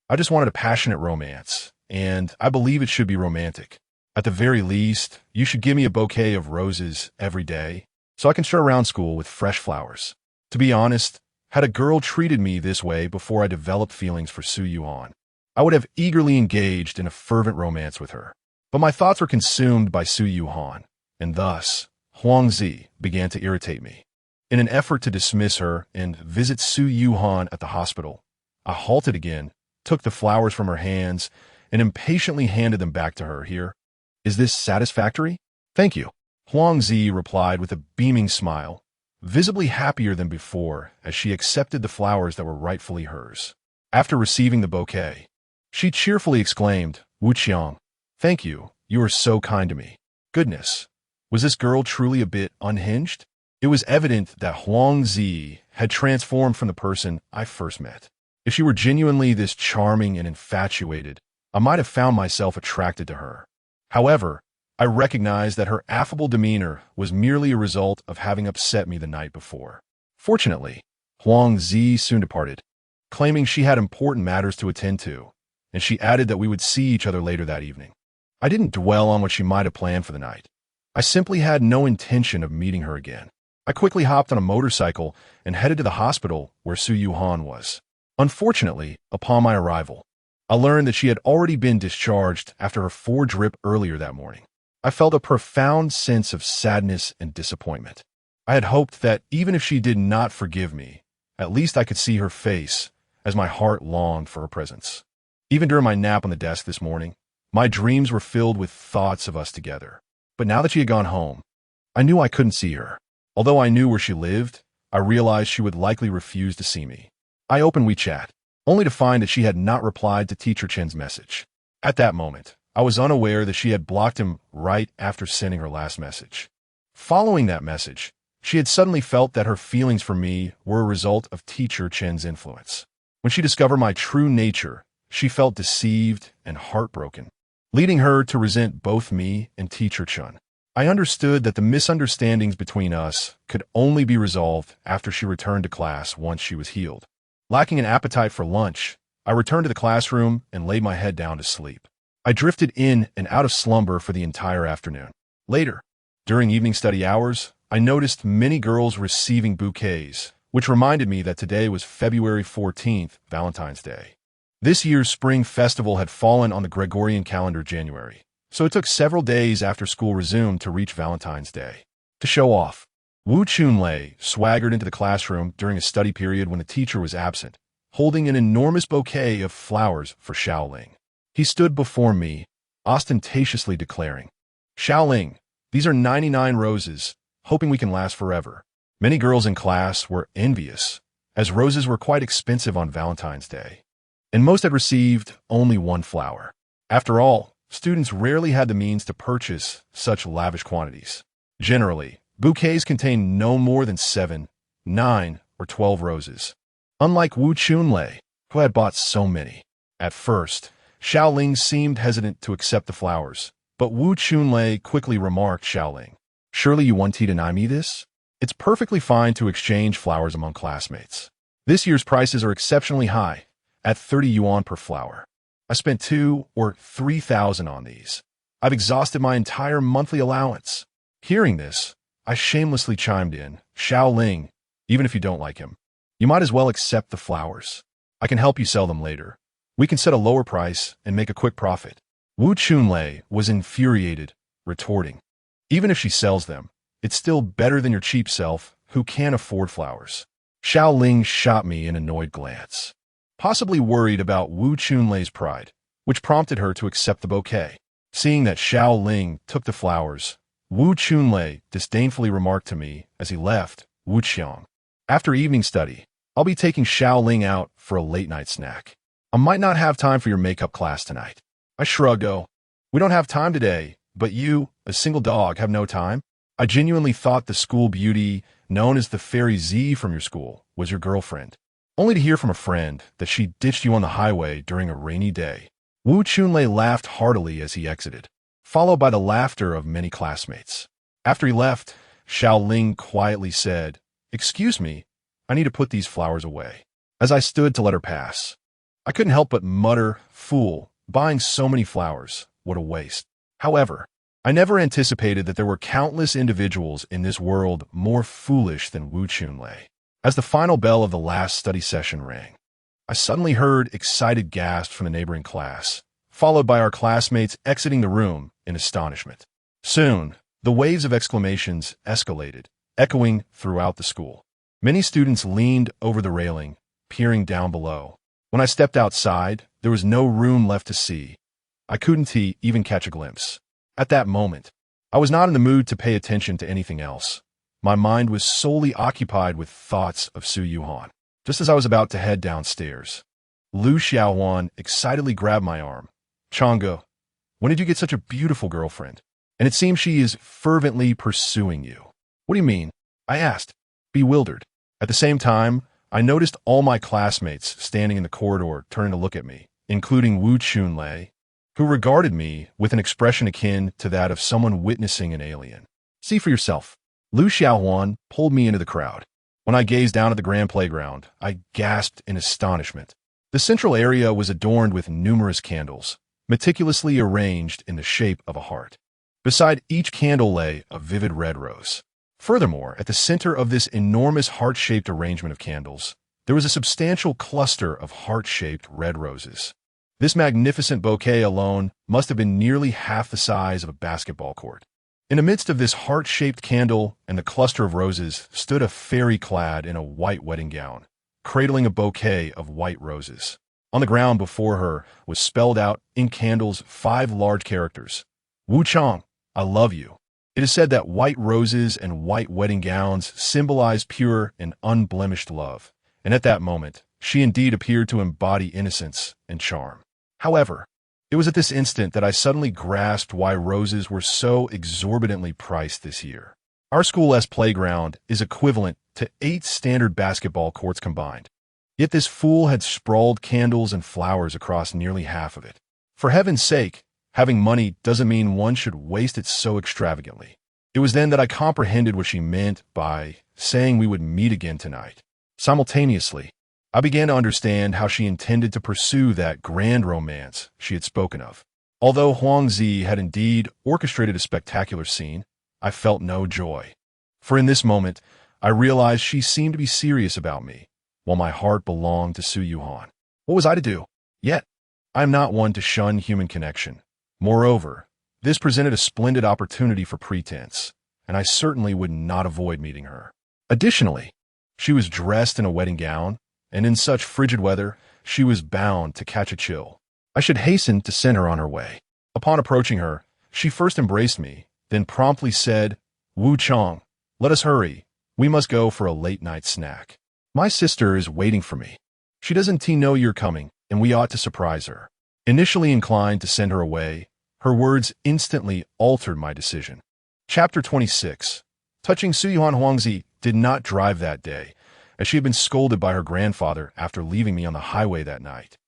I just wanted a passionate romance, and I believe it should be romantic. At the very least, you should give me a bouquet of roses every day, so I can stroll around school with fresh flowers." To be honest, had a girl treated me this way before I developed feelings for Su Yuhan, I would have eagerly engaged in a fervent romance with her. But my thoughts were consumed by Su Yuhan, and thus, Huang Zi began to irritate me. In an effort to dismiss her and visit Su Yuhan at the hospital, I halted again took the flowers from her hands and impatiently handed them back to her. Here, is this satisfactory? Thank you. Huang Zi replied with a beaming smile, visibly happier than before as she accepted the flowers that were rightfully hers. After receiving the bouquet, she cheerfully exclaimed, Wu Qiang, thank you, you are so kind to me. Goodness, was this girl truly a bit unhinged? It was evident that Huang Zi had transformed from the person I first met. If she were genuinely this charming and infatuated, I might have found myself attracted to her. However, I recognized that her affable demeanor was merely a result of having upset me the night before. Fortunately, Huang Zi soon departed, claiming she had important matters to attend to, and she added that we would see each other later that evening. I didn't dwell on what she might have planned for the night. I simply had no intention of meeting her again. I quickly hopped on a motorcycle and headed to the hospital where Su Yuhan was. Unfortunately, upon my arrival, I learned that she had already been discharged after her 4-drip earlier that morning. I felt a profound sense of sadness and disappointment. I had hoped that even if she did not forgive me, at least I could see her face as my heart longed for her presence. Even during my nap on the desk this morning, my dreams were filled with thoughts of us together. But now that she had gone home, I knew I couldn't see her. Although I knew where she lived, I realized she would likely refuse to see me. I opened WeChat, only to find that she had not replied to Teacher Chen's message. At that moment, I was unaware that she had blocked him right after sending her last message. Following that message, she had suddenly felt that her feelings for me were a result of Teacher Chen's influence. When she discovered my true nature, she felt deceived and heartbroken, leading her to resent both me and Teacher Chen. I understood that the misunderstandings between us could only be resolved after she returned to class once she was healed. Lacking an appetite for lunch, I returned to the classroom and laid my head down to sleep. I drifted in and out of slumber for the entire afternoon. Later, during evening study hours, I noticed many girls receiving bouquets, which reminded me that today was February 14th, Valentine's Day. This year's spring festival had fallen on the Gregorian calendar January, so it took several days after school resumed to reach Valentine's Day. To show off, Wu Chunlei swaggered into the classroom during a study period when the teacher was absent, holding an enormous bouquet of flowers for Xiaoling. He stood before me, ostentatiously declaring, Xiaoling, these are 99 roses, hoping we can last forever. Many girls in class were envious, as roses were quite expensive on Valentine's Day, and most had received only one flower. After all, students rarely had the means to purchase such lavish quantities. Generally, bouquets contained no more than 7, 9, or 12 roses. Unlike Wu Chunlei, who had bought so many. At first, Xiaoling seemed hesitant to accept the flowers, but Wu Chunlei quickly remarked, Xiaoling, surely you want to deny me this? It's perfectly fine to exchange flowers among classmates. This year's prices are exceptionally high, at 30 yuan per flower. I spent 2 or 3,000 on these. I've exhausted my entire monthly allowance. Hearing this, I shamelessly chimed in, Xiaoling, even if you don't like him, you might as well accept the flowers. I can help you sell them later. We can set a lower price and make a quick profit. Wu Chunlei was infuriated, retorting, even if she sells them, it's still better than your cheap self who can't afford flowers. Xiaoling shot me an annoyed glance, possibly worried about Wu Chunlei's pride, which prompted her to accept the bouquet. Seeing that Xiaoling took the flowers, Wu Chunlei disdainfully remarked to me as he left, Wu Qiang, after evening study, I'll be taking Xiaoling out for a late-night snack. I might not have time for your makeup class tonight. I shrugged, oh, we don't have time today, but you, a single dog, have no time? I genuinely thought the school beauty, known as the Fairy Z from your school, was your girlfriend, only to hear from a friend that she ditched you on the highway during a rainy day. Wu Chunlei laughed heartily as he exited, followed by the laughter of many classmates. After he left, Xiaoling quietly said, Excuse me, I need to put these flowers away. As I stood to let her pass, I couldn't help but mutter, fool, buying so many flowers, what a waste. However, I never anticipated that there were countless individuals in this world more foolish than Wu Chunlei. As the final bell of the last study session rang, I suddenly heard excited gasps from the neighboring class, followed by our classmates exiting the room in astonishment. Soon, the waves of exclamations escalated, echoing throughout the school. Many students leaned over the railing, peering down below. When I stepped outside, There was no room left to see. I couldn't even catch a glimpse. At that moment, I was not in the mood to pay attention to anything else. My mind was solely occupied with thoughts of Su Yuhan. Just as I was about to head downstairs, Lu Xiaohuan excitedly grabbed my arm. "Chang'e, when did you get such a beautiful girlfriend? And it seems she is fervently pursuing you." "What do you mean?" I asked, bewildered. At the same time, I noticed all my classmates standing in the corridor turning to look at me, including Wu Chunlei, who regarded me with an expression akin to that of someone witnessing an alien. "See for yourself." Lu Xiaohuan pulled me into the crowd. When I gazed down at the grand playground, I gasped in astonishment. The central area was adorned with numerous candles, meticulously arranged in the shape of a heart. Beside each candle lay a vivid red rose. Furthermore, at the center of this enormous heart-shaped arrangement of candles, there was a substantial cluster of heart-shaped red roses. This magnificent bouquet alone must have been nearly half the size of a basketball court. In the midst of this heart-shaped candle and the cluster of roses stood a fairy clad in a white wedding gown, cradling a bouquet of white roses. On the ground before her was spelled out in candles 5 large characters. "Wu Chang, I love you." It is said that white roses and white wedding gowns symbolize pure and unblemished love, and at that moment, she indeed appeared to embody innocence and charm. However, it was at this instant that I suddenly grasped why roses were so exorbitantly priced this year. Our school's playground is equivalent to 8 standard basketball courts combined. Yet this fool had sprawled candles and flowers across nearly half of it. For heaven's sake, having money doesn't mean one should waste it so extravagantly. It was then that I comprehended what she meant by saying we would meet again tonight. Simultaneously, I began to understand how she intended to pursue that grand romance she had spoken of. Although Huangzi had indeed orchestrated a spectacular scene, I felt no joy. For in this moment, I realized she seemed to be serious about me, while my heart belonged to Su Yuhan. What was I to do? Yet, I am not one to shun human connection. Moreover, this presented a splendid opportunity for pretense, and I certainly would not avoid meeting her. Additionally, she was dressed in a wedding gown, and in such frigid weather, she was bound to catch a chill. I should hasten to send her on her way. Upon approaching her, she first embraced me, then promptly said, "Wu Chang, let us hurry. We must go for a late-night snack. My sister is waiting for me. She doesn't know you're coming, and we ought to surprise her." Initially inclined to send her away, her words instantly altered my decision. Chapter 26. Touching Su Yuhan, Huangzi did not drive that day, as she had been scolded by her grandfather after leaving me on the highway that night,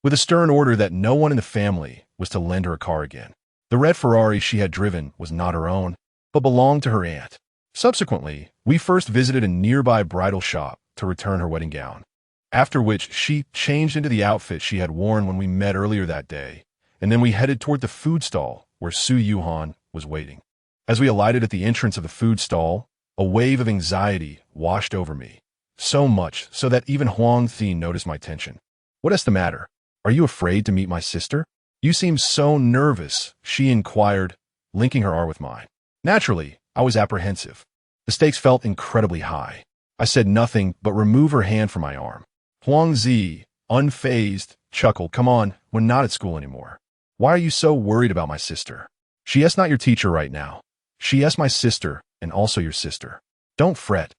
with a stern order that no one in the family was to lend her a car again. The red Ferrari she had driven was not her own, but belonged to her aunt. Subsequently, we first visited a nearby bridal shop to return her wedding gown, after which she changed into the outfit she had worn when we met earlier that day, and then we headed toward the food stall where Su Yuhan was waiting. As we alighted at the entrance of the food stall, a wave of anxiety washed over me, so much so that even Huang Thi noticed my tension. "What is the matter? Are you afraid to meet my sister? You seem so nervous," she inquired, linking her arm with mine. Naturally, I was apprehensive. The stakes felt incredibly high. I said nothing but remove her hand from my arm. Huangzi, unfazed, chuckled. "Come on, we're not at school anymore. Why are you so worried about my sister? She is not your teacher right now. She is my sister and also your sister. Don't fret.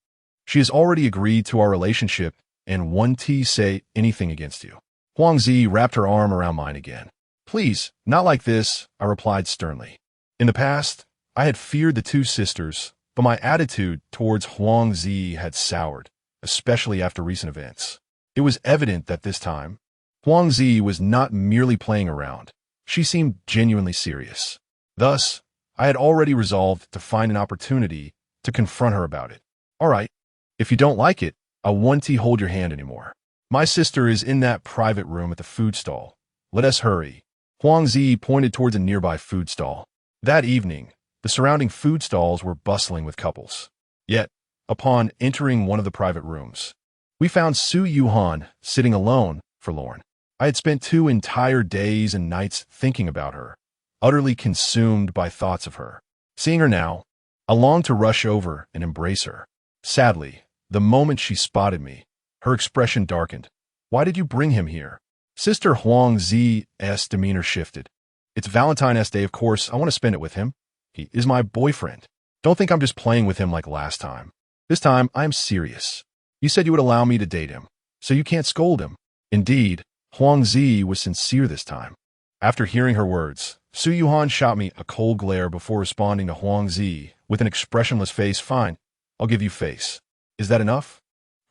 She has already agreed to our relationship and won't say anything against you." Huangzi wrapped her arm around mine again. "Please, not like this," I replied sternly. In the past, I had feared the two sisters, but my attitude towards Huangzi had soured, especially after recent events. It was evident that this time, Huangzi was not merely playing around. She seemed genuinely serious. Thus, I had already resolved to find an opportunity to confront her about it. "All right, if you don't like it, I won't hold your hand anymore. My sister is in that private room at the food stall. Let us hurry." Huangzi pointed towards a nearby food stall. That evening, the surrounding food stalls were bustling with couples. Yet, upon entering one of the private rooms, we found Su Yuhan sitting alone, forlorn. I had spent 2 entire days and nights thinking about her, utterly consumed by thoughts of her. Seeing her now, I longed to rush over and embrace her. Sadly, the moment she spotted me, her expression darkened. "Why did you bring him here?" Sister Huang Zi's demeanor shifted. It's Valentine's Day, of course. I want to spend it with him. He is my boyfriend. Don't think I'm just playing with him like last time. This time, I am serious. You said you would allow me to date him, so you can't scold him. Indeed, Huang Zi was sincere this time. After hearing her words, Su Yuhan shot me a cold glare before responding to Huang Zi with an expressionless face. Fine, I'll give you face. Is that enough?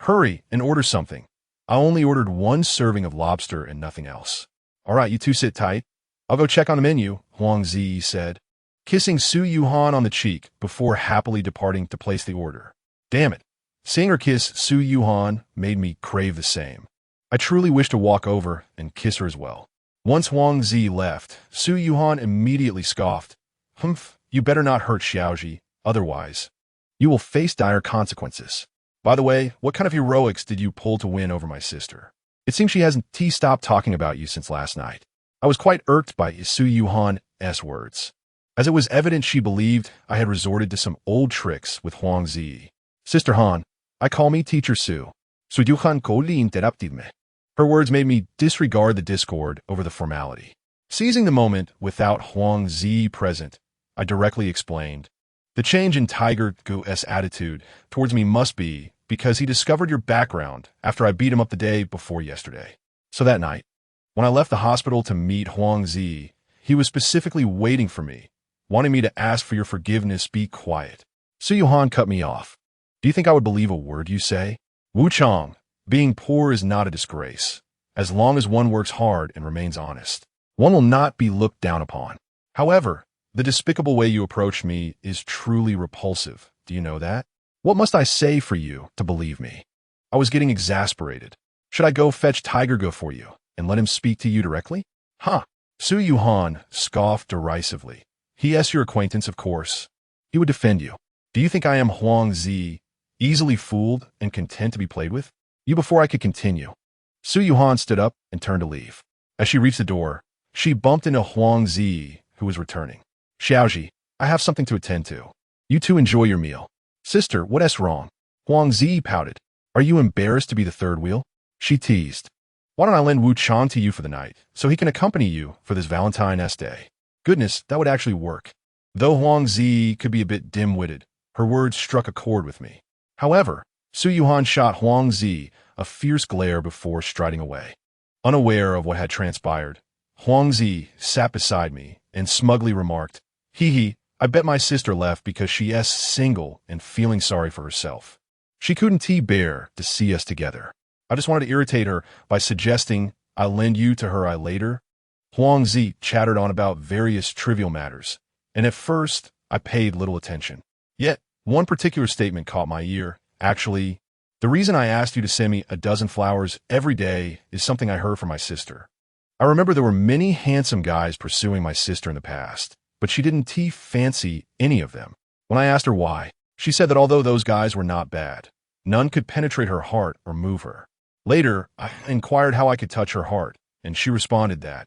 Hurry and order something. I only ordered one serving of lobster and nothing else. All right, you two sit tight. I'll go check on the menu, Huang Zi said, kissing Su Yuhan on the cheek before happily departing to place the order. Damn it. Seeing her kiss Su Yuhan made me crave the same. I truly wish to walk over and kiss her as well. Once Huang Zi left, Su Yuhan immediately scoffed. Humph, you better not hurt Xiaoji, otherwise you will face dire consequences. By the way, what kind of heroics did you pull to win over my sister? It seems she hasn't stopped talking about you since last night. I was quite irked by Su Yuhan's words, as it was evident she believed I had resorted to some old tricks with Huang Zi. Sister Han, I call me Teacher Su. Su Yuhan ko li interrupted me. Her words made me disregard the discord over the formality. Seizing the moment without Huang Zi present, I directly explained, the change in Tiger Gu's attitude towards me must be because he discovered your background after I beat him up the day before yesterday. So that night, when I left the hospital to meet Huang Zi, he was specifically waiting for me, wanting me to ask for your forgiveness. Be quiet. Su Yuhan cut me off. Do you think I would believe a word you say? Wu Chang, being poor is not a disgrace. As long as one works hard and remains honest, one will not be looked down upon. However, the despicable way you approach me is truly repulsive. Do you know that? What must I say for you to believe me? I was getting exasperated. Should I go fetch Tiger Gu for you and let him speak to you directly? Huh. Su Yuhan scoffed derisively. He is your acquaintance, of course. He would defend you. Do you think I am Huang Zi, easily fooled and content to be played with? You before I could continue. Su Yuhan stood up and turned to leave. As she reached the door, she bumped into Huang Zi, who was returning. Xiaoji, I have something to attend to. You two enjoy your meal. Sister, what's wrong? Huang Zi pouted. Are you embarrassed to be the third wheel? She teased. Why don't I lend Wu Chan to you for the night, so he can accompany you for this Valentine's Day? Goodness, that would actually work. Though Huang Zi could be a bit dim-witted, her words struck a chord with me. However, Su Yuhan shot Huang Zi a fierce glare before striding away. Unaware of what had transpired, Huang Zi sat beside me and smugly remarked, Hee, I bet my sister left because she is single and feeling sorry for herself. She couldn't bear to see us together. I just wanted to irritate her by suggesting I'll lend you to her later. Huang Zi chattered on about various trivial matters, and at first I paid little attention. Yet, one particular statement caught my ear. Actually, the reason I asked you to send me a dozen flowers every day is something I heard from my sister. I remember there were many handsome guys pursuing my sister in the past, but she didn't fancy any of them. When I asked her why, she said that although those guys were not bad, none could penetrate her heart or move her. Later, I inquired how I could touch her heart, and she responded that,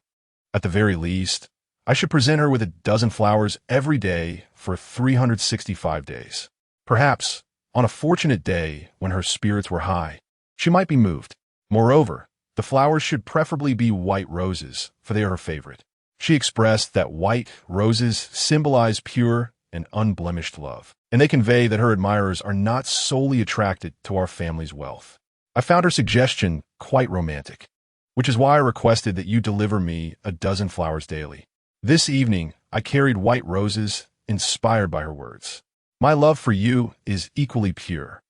at the very least, I should present her with a dozen flowers every day for 365 days. Perhaps, on a fortunate day when her spirits were high, she might be moved. Moreover, the flowers should preferably be white roses, for they are her favorite. She expressed that white roses symbolize pure and unblemished love, and they convey that her admirers are not solely attracted to our family's wealth. I found her suggestion quite romantic, which is why I requested that you deliver me a dozen flowers daily. This evening, I carried white roses, inspired by her words. My love for you is equally pure.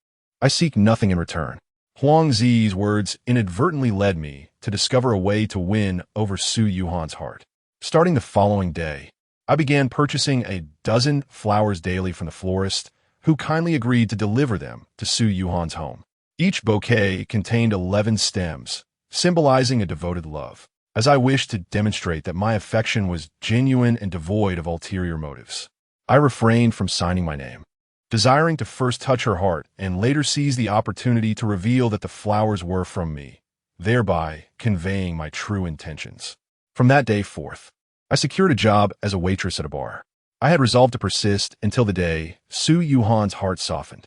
I seek nothing in return. Huang Zi's words inadvertently led me to discover a way to win over Su Yuhan's heart. Starting the following day, I began purchasing a dozen flowers daily from the florist, who kindly agreed to deliver them to Su Yuhan's home. Each bouquet contained 11 stems, symbolizing a devoted love, as I wished to demonstrate that my affection was genuine and devoid of ulterior motives. I refrained from signing my name, desiring to first touch her heart and later seize the opportunity to reveal that the flowers were from me, thereby conveying my true intentions. From that day forth, I secured a job as a waitress at a bar. I had resolved to persist until the day Su Yuhan's heart softened.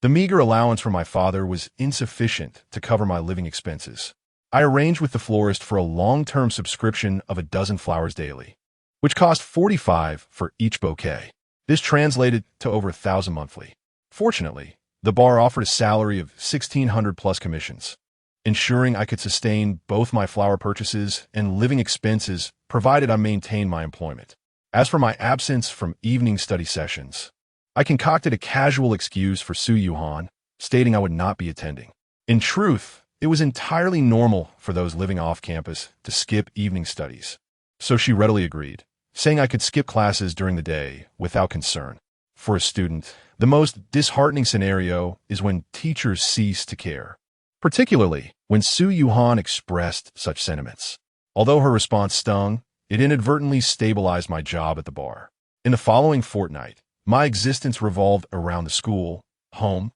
The meager allowance from my father was insufficient to cover my living expenses. I arranged with the florist for a long-term subscription of a dozen flowers daily, which cost 45 for each bouquet. This translated to over 1,000 monthly. Fortunately, the bar offered a salary of 1,600 plus commissions, ensuring I could sustain both my flower purchases and living expenses provided I maintained my employment. As for my absence from evening study sessions, I concocted a casual excuse for Su Yuhan, stating I would not be attending. In truth, it was entirely normal for those living off campus to skip evening studies, so she readily agreed, saying I could skip classes during the day without concern. For a student, the most disheartening scenario is when teachers cease to care, particularly when Su Yuhan expressed such sentiments. Although her response stung, it inadvertently stabilized my job at the bar. In the following fortnight, my existence revolved around the school, home,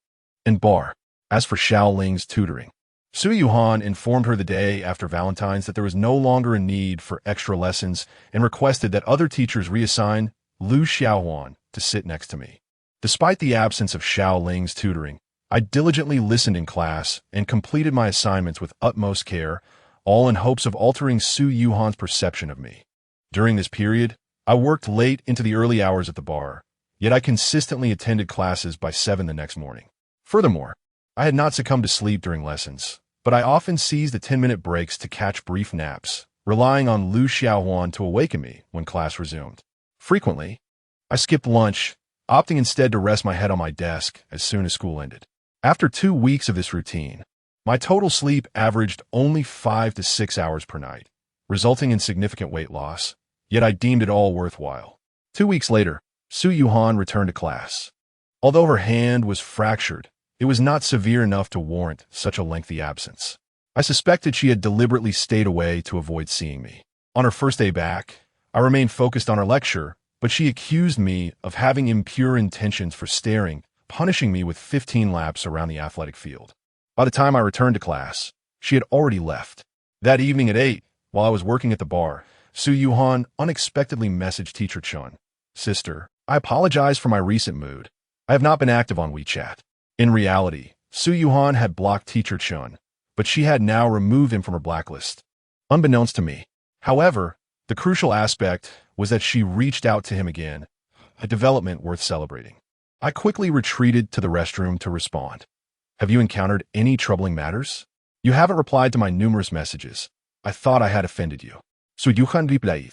and bar. As for Xiao Ling's tutoring, Su Yuhan informed her the day after Valentine's that there was no longer a need for extra lessons and requested that other teachers reassign Lu Xiaohuan to sit next to me. Despite the absence of Xiao Ling's tutoring, I diligently listened in class and completed my assignments with utmost care, all in hopes of altering Su Yuhan's perception of me. During this period, I worked late into the early hours at the bar, yet I consistently attended classes by 7 the next morning. Furthermore, I had not succumbed to sleep during lessons, but I often seized the 10-minute breaks to catch brief naps, relying on Lu Xiaohuan to awaken me when class resumed. Frequently, I skipped lunch, opting instead to rest my head on my desk as soon as school ended. After 2 weeks of this routine, my total sleep averaged only 5 to 6 hours per night, resulting in significant weight loss, yet I deemed it all worthwhile. 2 weeks later, Su Yuhan returned to class. Although her hand was fractured, it was not severe enough to warrant such a lengthy absence. I suspected she had deliberately stayed away to avoid seeing me. On her first day back, I remained focused on her lecture, but she accused me of having impure intentions for staring, punishing me with 15 laps around the athletic field. By the time I returned to class, she had already left. That evening at 8, while I was working at the bar, Su Yuhan unexpectedly messaged Teacher Chun. "Sister, I apologize for my recent mood. I have not been active on WeChat." In reality, Su Yuhan had blocked Teacher Chun, but she had now removed him from her blacklist, unbeknownst to me. However, the crucial aspect was that she reached out to him again, a development worth celebrating. I quickly retreated to the restroom to respond. "Have you encountered any troubling matters? You haven't replied to my numerous messages. I thought I had offended you." Su Yuhan replied,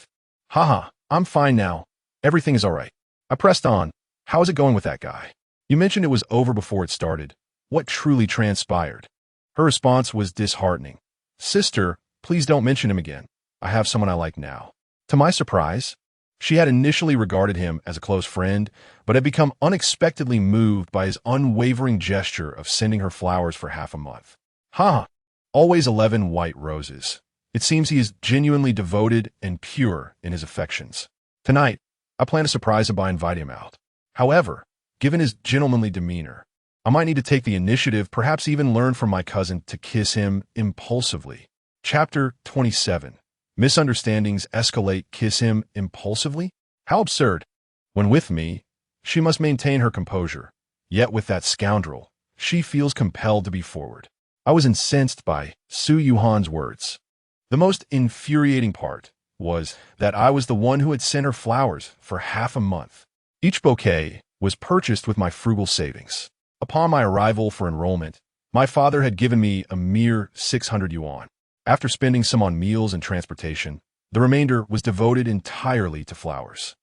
"Haha, I'm fine now. Everything is all right." I pressed on. "How is it going with that guy? You mentioned it was over before it started. What truly transpired?" Her response was disheartening. "Sister, please don't mention him again. I have someone I like now." To my surprise, she had initially regarded him as a close friend, but had become unexpectedly moved by his unwavering gesture of sending her flowers for half a month. Always 11 white roses. It seems he is genuinely devoted and pure in his affections. Tonight, I plan to surprise him by inviting him out. However, given his gentlemanly demeanor, I might need to take the initiative, perhaps even learn from my cousin to kiss him impulsively. Chapter 27. Misunderstandings escalate. Kiss him impulsively? How absurd. When with me, she must maintain her composure. Yet with that scoundrel, she feels compelled to be forward. I was incensed by Su Yuhan's words. The most infuriating part was that I was the one who had sent her flowers for half a month. Each bouquet was purchased with my frugal savings. Upon my arrival for enrollment, my father had given me a mere 600 yuan. After spending some on meals and transportation, the remainder was devoted entirely to flowers.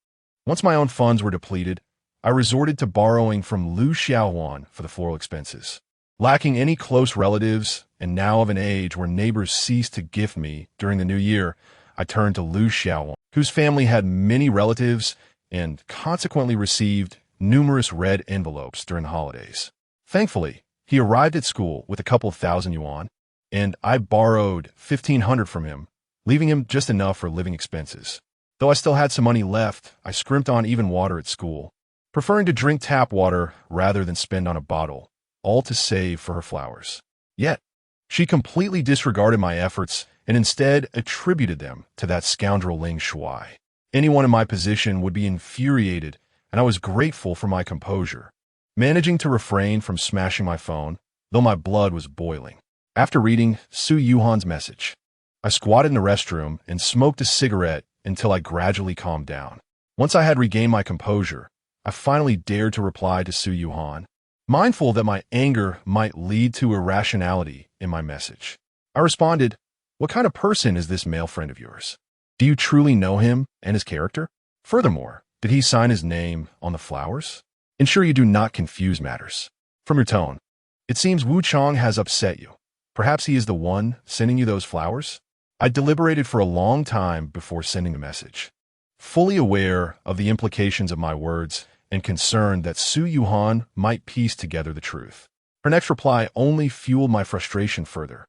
Once my own funds were depleted, I resorted to borrowing from Lu Xiaohuan for the floral expenses. Lacking any close relatives, and now of an age where neighbors ceased to gift me during the new year, I turned to Lu Xiaohuan, whose family had many relatives and consequently received numerous red envelopes during the holidays. Thankfully, he arrived at school with a couple of thousand yuan, and I borrowed 1,500 from him, leaving him just enough for living expenses. Though I still had some money left, I scrimped on even water at school, preferring to drink tap water rather than spend on a bottle, all to save for her flowers. Yet, she completely disregarded my efforts and instead attributed them to that scoundrel Ling Shuai. Anyone in my position would be infuriated, and I was grateful for my composure, managing to refrain from smashing my phone, though my blood was boiling. After reading Su Yuhan's message, I squatted in the restroom and smoked a cigarette until I gradually calmed down. Once I had regained my composure, I finally dared to reply to Su Yuhan, mindful that my anger might lead to irrationality in my message. I responded, "What kind of person is this male friend of yours? Do you truly know him and his character? Furthermore, did he sign his name on the flowers? Ensure you do not confuse matters. From your tone, it seems Wu Chong has upset you. Perhaps he is the one sending you those flowers?" I deliberated for a long time before sending the message, fully aware of the implications of my words and concerned that Su Yuhan might piece together the truth. Her next reply only fueled my frustration further.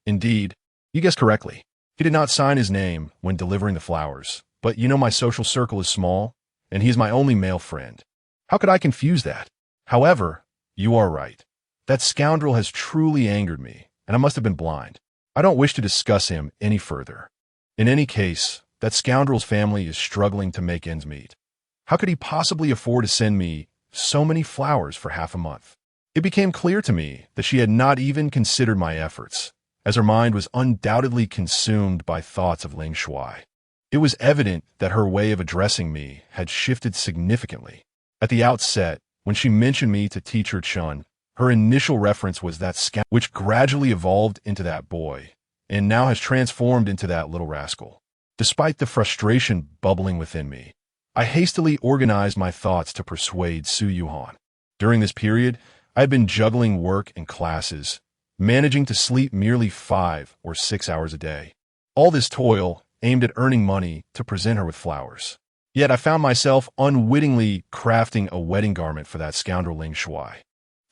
Indeed, you guessed correctly. He did not sign his name when delivering the flowers, but you know my social circle is small, and he is my only male friend. How could I confuse that? However, you are right. That scoundrel has truly angered me, and I must have been blind. I don't wish to discuss him any further. In any case, that scoundrel's family is struggling to make ends meet. How could he possibly afford to send me so many flowers for half a month? It became clear to me that she had not even considered my efforts, as her mind was undoubtedly consumed by thoughts of Ling Shuai. It was evident that her way of addressing me had shifted significantly. At the outset, when she mentioned me to Teacher Chun, her initial reference was that scoundrel, which gradually evolved into that boy, and now has transformed into that little rascal. Despite the frustration bubbling within me, I hastily organized my thoughts to persuade Su Yuhan. During this period, I had been juggling work and classes, managing to sleep merely 5 or 6 hours a day. All this toil aimed at earning money to present her with flowers. Yet I found myself unwittingly crafting a wedding garment for that scoundrel Ling Shuai.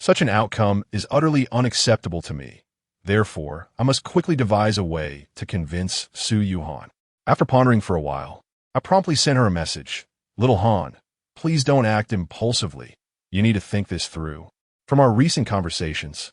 Such an outcome is utterly unacceptable to me. Therefore, I must quickly devise a way to convince Su Yuhan. After pondering for a while, I promptly sent her a message. "Little Han, please don't act impulsively. You need to think this through. From our recent conversations,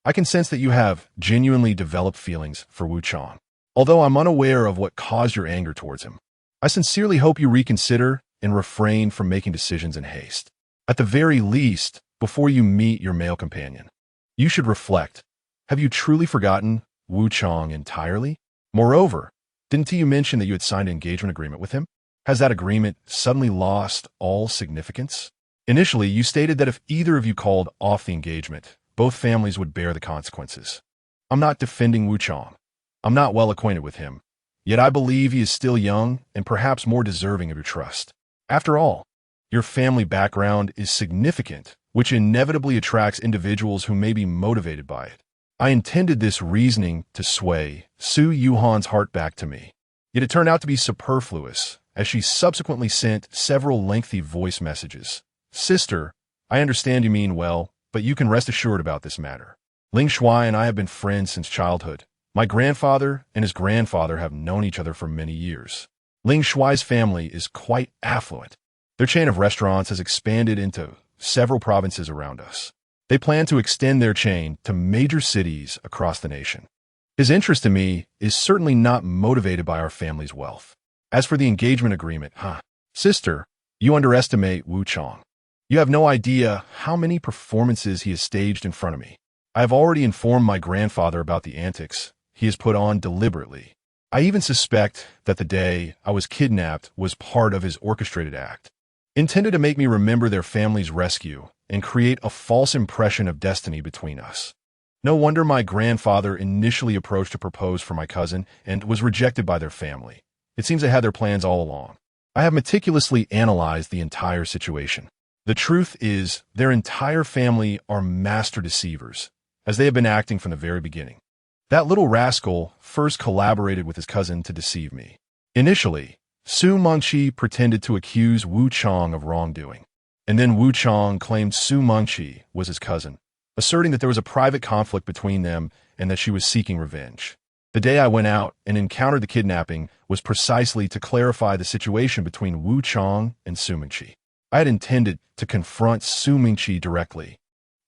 I can sense that you have genuinely developed feelings for Wu Chong. Although I'm unaware of what caused your anger towards him, I sincerely hope you reconsider and refrain from making decisions in haste. At the very least, before you meet your male companion, you should reflect. Have you truly forgotten Wu Chong entirely? Moreover, didn't you mention that you had signed an engagement agreement with him? Has that agreement suddenly lost all significance? Initially, you stated that if either of you called off the engagement, both families would bear the consequences. I'm not defending Wu Chong. I'm not well acquainted with him. Yet I believe he is still young and perhaps more deserving of your trust. After all, your family background is significant, which inevitably attracts individuals who may be motivated by it. I intended this reasoning to sway Su Yuhan's heart back to me. Yet it turned out to be superfluous, as she subsequently sent several lengthy voice messages. "Sister, I understand you mean well, but you can rest assured about this matter. Ling Shuai and I have been friends since childhood. My grandfather and his grandfather have known each other for many years. Ling Shuai's family is quite affluent. Their chain of restaurants has expanded into several provinces around us. They plan to extend their chain to major cities across the nation. His interest in me is certainly not motivated by our family's wealth. As for the engagement agreement, sister, you underestimate Wu Chong. You have no idea how many performances he has staged in front of me. I have already informed my grandfather about the antics he has put on deliberately. I even suspect that the day I was kidnapped was part of his orchestrated act, intended to make me remember their family's rescue and create a false impression of destiny between us. No wonder my grandfather initially approached to propose for my cousin and was rejected by their family. It seems they had their plans all along. I have meticulously analyzed the entire situation. The truth is, their entire family are master deceivers, as they have been acting from the very beginning. That little rascal first collaborated with his cousin to deceive me. Initially, Su Mengqi pretended to accuse Wu Chong of wrongdoing, and then Wu Chong claimed Su Mengqi was his cousin, asserting that there was a private conflict between them and that she was seeking revenge. The day I went out and encountered the kidnapping was precisely to clarify the situation between Wu Chong and Su Mengqi. I had intended to confront Su Mengqi directly.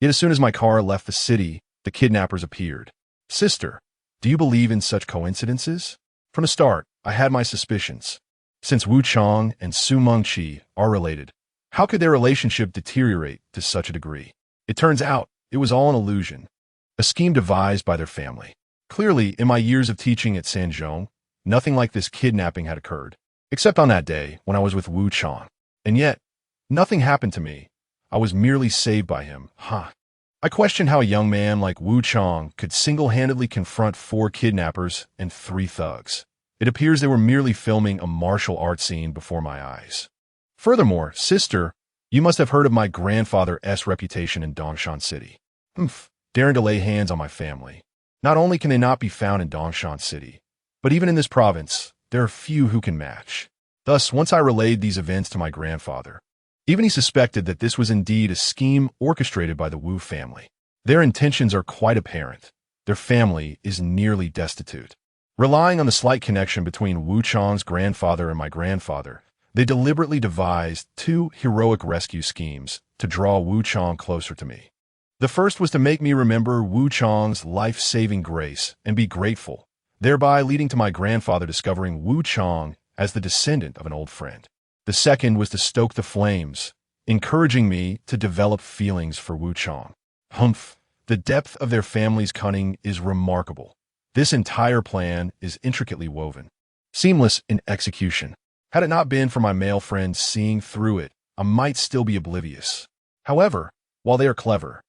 Yet as soon as my car left the city, the kidnappers appeared. Sister, do you believe in such coincidences? From the start, I had my suspicions. Since Wu Chong and Su Mengqi are related, how could their relationship deteriorate to such a degree? It turns out it was all an illusion. a scheme devised by their family. Clearly, in my years of teaching at Sanzhong, nothing like this kidnapping had occurred, except on that day when I was with Wu Chang. And yet, nothing happened to me. I was merely saved by him. I question how a young man like Wu Chang could single-handedly confront 4 kidnappers and 3 thugs. It appears they were merely filming a martial arts scene before my eyes. Furthermore, sister, you must have heard of my grandfather's reputation in Dongshan City. Daring to lay hands on my family. Not only can they not be found in Dongshan City, but even in this province, there are few who can match. Thus, once I relayed these events to my grandfather, even he suspected that this was indeed a scheme orchestrated by the Wu family. Their intentions are quite apparent. Their family is nearly destitute. Relying on the slight connection between Wu Chang's grandfather and my grandfather, they deliberately devised 2 heroic rescue schemes to draw Wu Chang closer to me. The first was to make me remember Wu Chang's life-saving grace and be grateful, thereby leading to my grandfather discovering Wu Chang as the descendant of an old friend. The second was to stoke the flames, encouraging me to develop feelings for Wu Chang. The depth of their family's cunning is remarkable. This entire plan is intricately woven, seamless in execution. Had it not been for my male friends seeing through it, I might still be oblivious. However, while they are clever,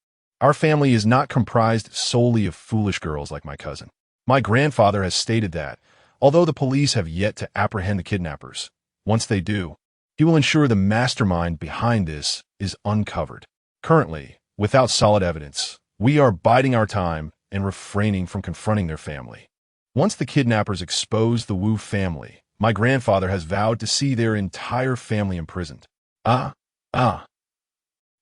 our family is not comprised solely of foolish girls like my cousin. My grandfather has stated that, although the police have yet to apprehend the kidnappers, once they do, he will ensure the mastermind behind this is uncovered. Currently, without solid evidence, we are biding our time and refraining from confronting their family. Once the kidnappers expose the Wu family, my grandfather has vowed to see their entire family imprisoned.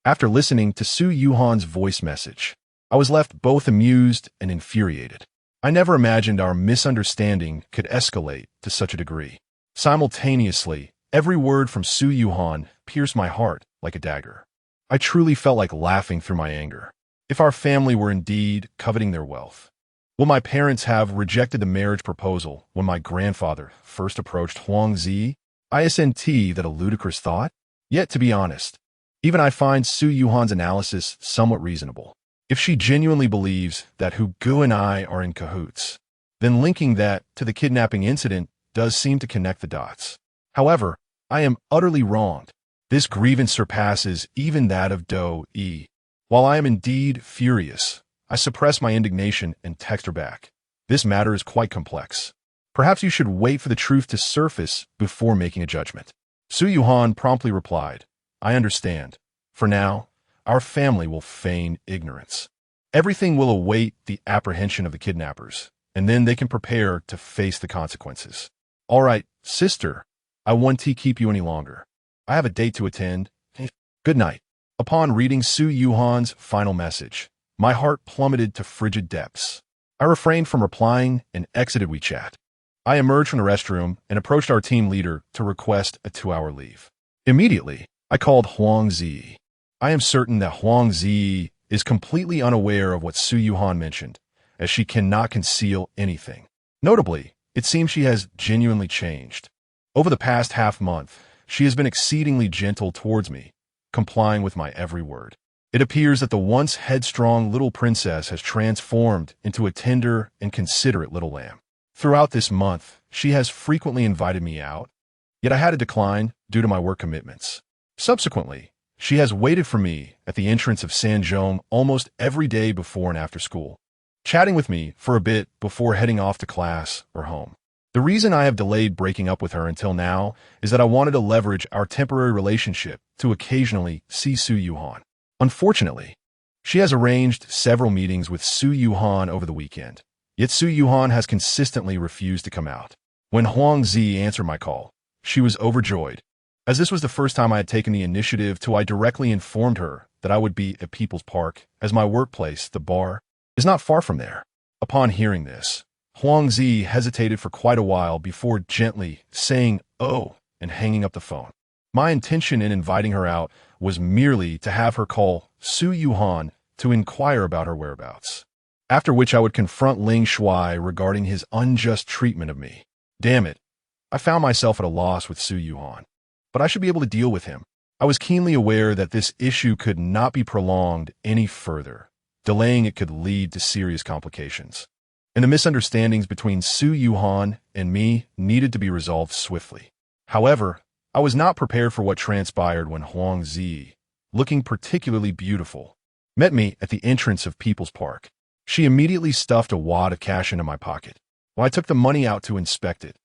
After listening to Su Yuhan's voice message, I was left both amused and infuriated. I never imagined our misunderstanding could escalate to such a degree. Simultaneously, every word from Su Yuhan pierced my heart like a dagger. I truly felt like laughing through my anger. If our family were indeed coveting their wealth, will my parents have rejected the marriage proposal when my grandfather first approached Huang Zi? Isn't that a ludicrous thought? Yet, to be honest, even I find Su Yuhan's analysis somewhat reasonable. If she genuinely believes that Hu Gu and I are in cahoots, then linking that to the kidnapping incident does seem to connect the dots. However, I am utterly wronged. This grievance surpasses even that of Do Yi. While I am indeed furious, I suppress my indignation and text her back. This matter is quite complex. Perhaps you should wait for the truth to surface before making a judgment. Su Yuhan promptly replied, I understand. For now, our family will feign ignorance. Everything will await the apprehension of the kidnappers, and then they can prepare to face the consequences. All right, sister, I won't keep you any longer. I have a date to attend. Good night. Upon reading Su Yuhan's final message, my heart plummeted to frigid depths. I refrained from replying and exited WeChat. I emerged from the restroom and approached our team leader to request a 2-hour leave. Immediately, I called Huang Zi. I am certain that Huang Zi is completely unaware of what Su Yuhan mentioned, as she cannot conceal anything. Notably, it seems she has genuinely changed. Over the past half-month, she has been exceedingly gentle towards me, complying with my every word. It appears that the once headstrong little princess has transformed into a tender and considerate little lamb. Throughout this month, she has frequently invited me out, yet I had to decline due to my work commitments. Subsequently, she has waited for me at the entrance of Sanzhong almost every day before and after school, chatting with me for a bit before heading off to class or home. The reason I have delayed breaking up with her until now is that I wanted to leverage our temporary relationship to occasionally see Su Yuhan. Unfortunately, she has arranged several meetings with Su Yuhan over the weekend, yet Su Yuhan has consistently refused to come out. When Huang Zi answered my call, she was overjoyed. As this was the first time I had taken the initiative I directly informed her that I would be at People's Park, as my workplace, the bar, is not far from there. Upon hearing this, Huang Zi hesitated for quite a while before gently saying, "Oh," and hanging up the phone. My intention in inviting her out was merely to have her call Su Yuhan to inquire about her whereabouts, after which I would confront Ling Shuai regarding his unjust treatment of me. Damn it, I found myself at a loss with Su Yuhan, but I should be able to deal with him. I was keenly aware that this issue could not be prolonged any further, Delaying it could lead to serious complications. And the misunderstandings between Su Yuhan and me needed to be resolved swiftly. However, I was not prepared for what transpired when Huang Zi, looking particularly beautiful, met me at the entrance of People's Park. She immediately stuffed a wad of cash into my pocket. When I took the money out to inspect it,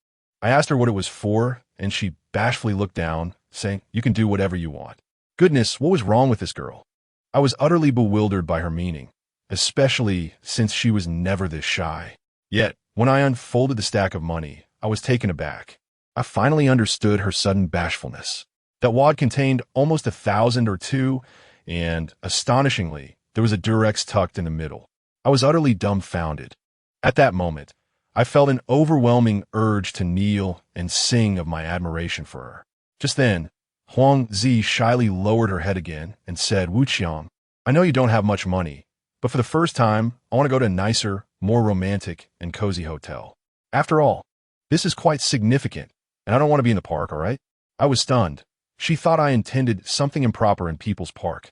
I asked her what it was for, and she bashfully looked down, saying, "You can do whatever you want." Goodness, what was wrong with this girl? I was utterly bewildered by her meaning, especially since she was never this shy. Yet, when I unfolded the stack of money, I was taken aback. I finally understood her sudden bashfulness. That wad contained almost 1,000 or two, and, astonishingly, there was a Durex tucked in the middle. I was utterly dumbfounded. At that moment, I felt an overwhelming urge to kneel and sing of my admiration for her. Just then, Huang Zi shyly lowered her head again and said, "Wu Qiang, I know you don't have much money, but for the first time, I want to go to a nicer, more romantic and cozy hotel. After all, this is quite significant, and I don't want to be in the park, all right?" I was stunned. She thought I intended something improper in People's Park.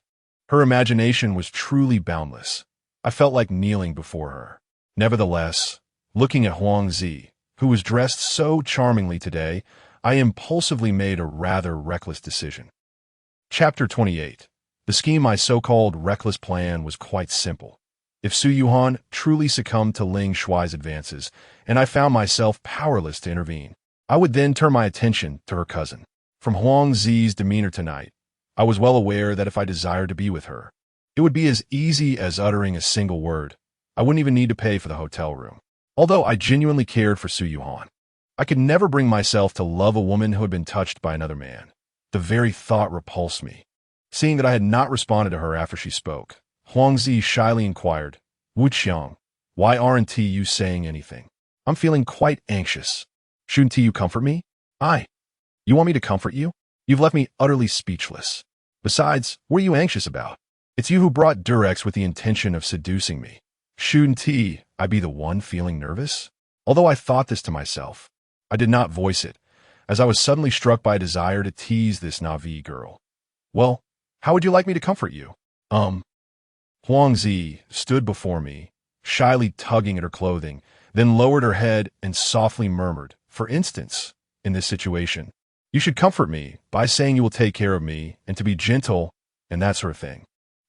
Her imagination was truly boundless. I felt like kneeling before her. Nevertheless, looking at Huang Zi, who was dressed so charmingly today, I impulsively made a rather reckless decision. Chapter 28. The scheme, my so-called reckless plan, was quite simple. If Su Yuhan truly succumbed to Ling Shuai's advances, and I found myself powerless to intervene, I would then turn my attention to her cousin. From Huang Zi's demeanor tonight, I was well aware that if I desired to be with her, it would be as easy as uttering a single word. I wouldn't even need to pay for the hotel room. Although I genuinely cared for Su Yuhan, I could never bring myself to love a woman who had been touched by another man. The very thought repulsed me. Seeing that I had not responded to her after she spoke, Huang Zi shyly inquired, "Wu Qiang, why aren't you saying anything? I'm feeling quite anxious. Shouldn't you comfort me?" You want me to comfort you? You've left me utterly speechless. Besides, what are you anxious about? It's you who brought Durex with the intention of seducing me. Shouldn't I be the one feeling nervous? Although I thought this to myself, I did not voice it, as I was suddenly struck by a desire to tease this Navi girl. "Well, how would you like me to comfort you?" Huang Zi stood before me, shyly tugging at her clothing, then lowered her head and softly murmured, "For instance, in this situation, you should comfort me by saying you will take care of me and to be gentle and that sort of thing.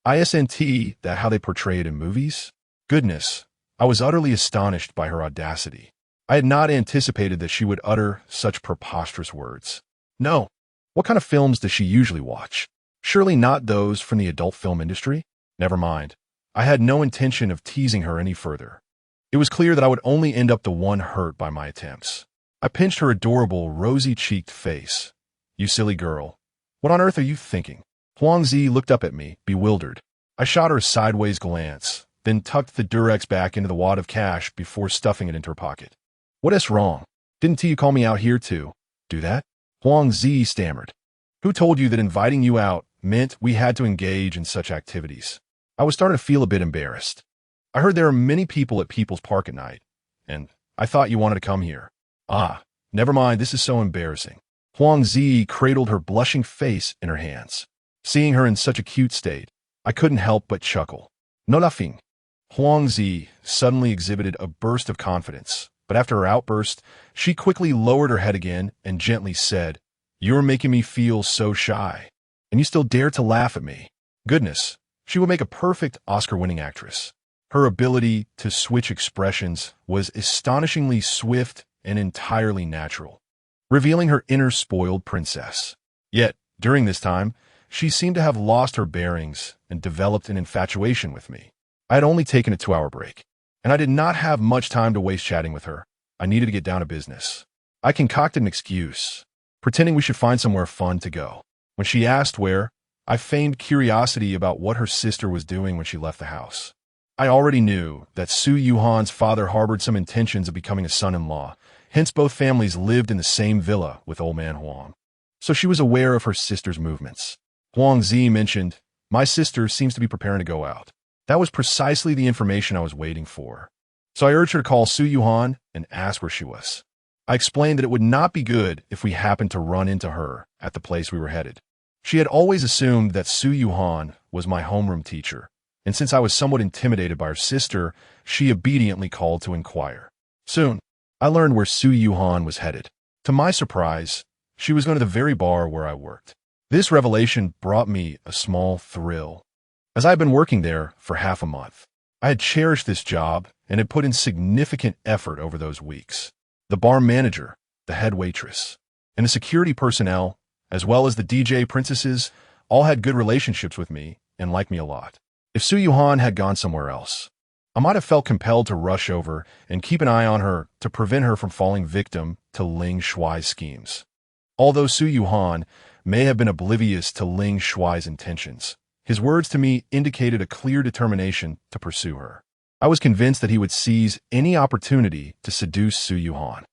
Isn't that how they portray it in movies?" Goodness, I was utterly astonished by her audacity. I had not anticipated that she would utter such preposterous words. No. What kind of films does she usually watch? Surely not those from the adult film industry? Never mind. I had no intention of teasing her any further. It was clear that I would only end up the one hurt by my attempts. I pinched her adorable, rosy-cheeked face. "You silly girl. What on earth are you thinking?" Huang Zi looked up at me, bewildered. I shot her a sideways glance, then tucked the Durex back into the wad of cash before stuffing it into her pocket. "What is wrong? Didn't you call me out here to do that?" Huang Zi stammered. "Who told you that inviting you out meant we had to engage in such activities?" I was starting to feel a bit embarrassed. "I heard there are many people at People's Park at night, and I thought you wanted to come here." Never mind, this is so embarrassing." Huang Zi cradled her blushing face in her hands. Seeing her in such a cute state, I couldn't help but chuckle. "No laughing." Huang Zi suddenly exhibited a burst of confidence, but after her outburst, she quickly lowered her head again and gently said, "You're making me feel so shy, and you still dare to laugh at me." Goodness, she would make a perfect Oscar-winning actress. Her ability to switch expressions was astonishingly swift and entirely natural, revealing her inner spoiled princess. Yet, during this time, she seemed to have lost her bearings and developed an infatuation with me. I had only taken a 2-hour break, and I did not have much time to waste chatting with her. I needed to get down to business. I concocted an excuse, pretending we should find somewhere fun to go. When she asked where, I feigned curiosity about what her sister was doing when she left the house. I already knew that Su Yuhan's father harbored some intentions of becoming a son-in-law, hence both families lived in the same villa with old man Huang. So she was aware of her sister's movements. Huang Zi mentioned, "My sister seems to be preparing to go out." That was precisely the information I was waiting for. So I urged her to call Su Yuhan and ask where she was. I explained that it would not be good if we happened to run into her at the place we were headed. She had always assumed that Su Yuhan was my homeroom teacher, and since I was somewhat intimidated by her sister, she obediently called to inquire. Soon, I learned where Su Yuhan was headed. To my surprise, she was going to the very bar where I worked. This revelation brought me a small thrill, as I had been working there for half a month. I had cherished this job and had put in significant effort over those weeks. The bar manager, the head waitress, and the security personnel, as well as the DJ princesses, all had good relationships with me and liked me a lot. If Su Yuhan had gone somewhere else, I might have felt compelled to rush over and keep an eye on her to prevent her from falling victim to Ling Shuai's schemes. Although Su Yuhan may have been oblivious to Ling Shuai's intentions, his words to me indicated a clear determination to pursue her. I was convinced that he would seize any opportunity to seduce Su Yuhan.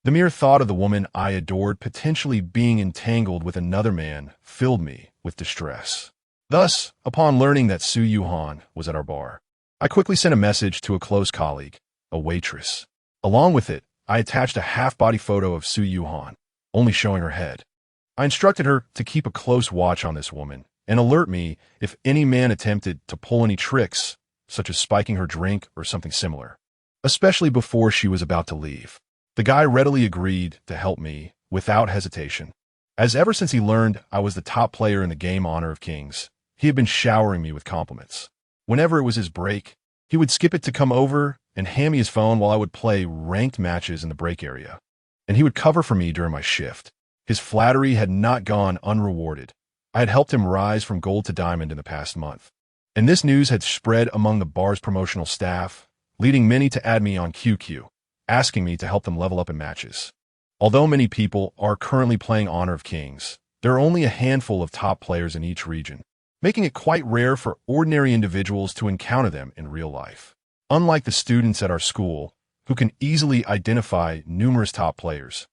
The mere thought of the woman I adored potentially being entangled with another man filled me with distress. Thus, upon learning that Su Yuhan was at our bar, I quickly sent a message to a close colleague, a waitress. Along with it, I attached a half-body photo of Su Yuhan, only showing her head. I instructed her to keep a close watch on this woman and alert me if any man attempted to pull any tricks, such as spiking her drink or something similar, especially before she was about to leave. The guy readily agreed to help me without hesitation, as ever since he learned I was the top player in the game Honor of Kings, he had been showering me with compliments. Whenever it was his break, he would skip it to come over and hand me his phone while I would play ranked matches in the break area, and he would cover for me during my shift. His flattery had not gone unrewarded. I had helped him rise from gold to diamond in the past month, and this news had spread among the bar's promotional staff, leading many to add me on QQ, asking me to help them level up in matches. Although many people are currently playing Honor of Kings, there are only a handful of top players in each region, making it quite rare for ordinary individuals to encounter them in real life. Unlike the students at our school, who can easily identify numerous top players,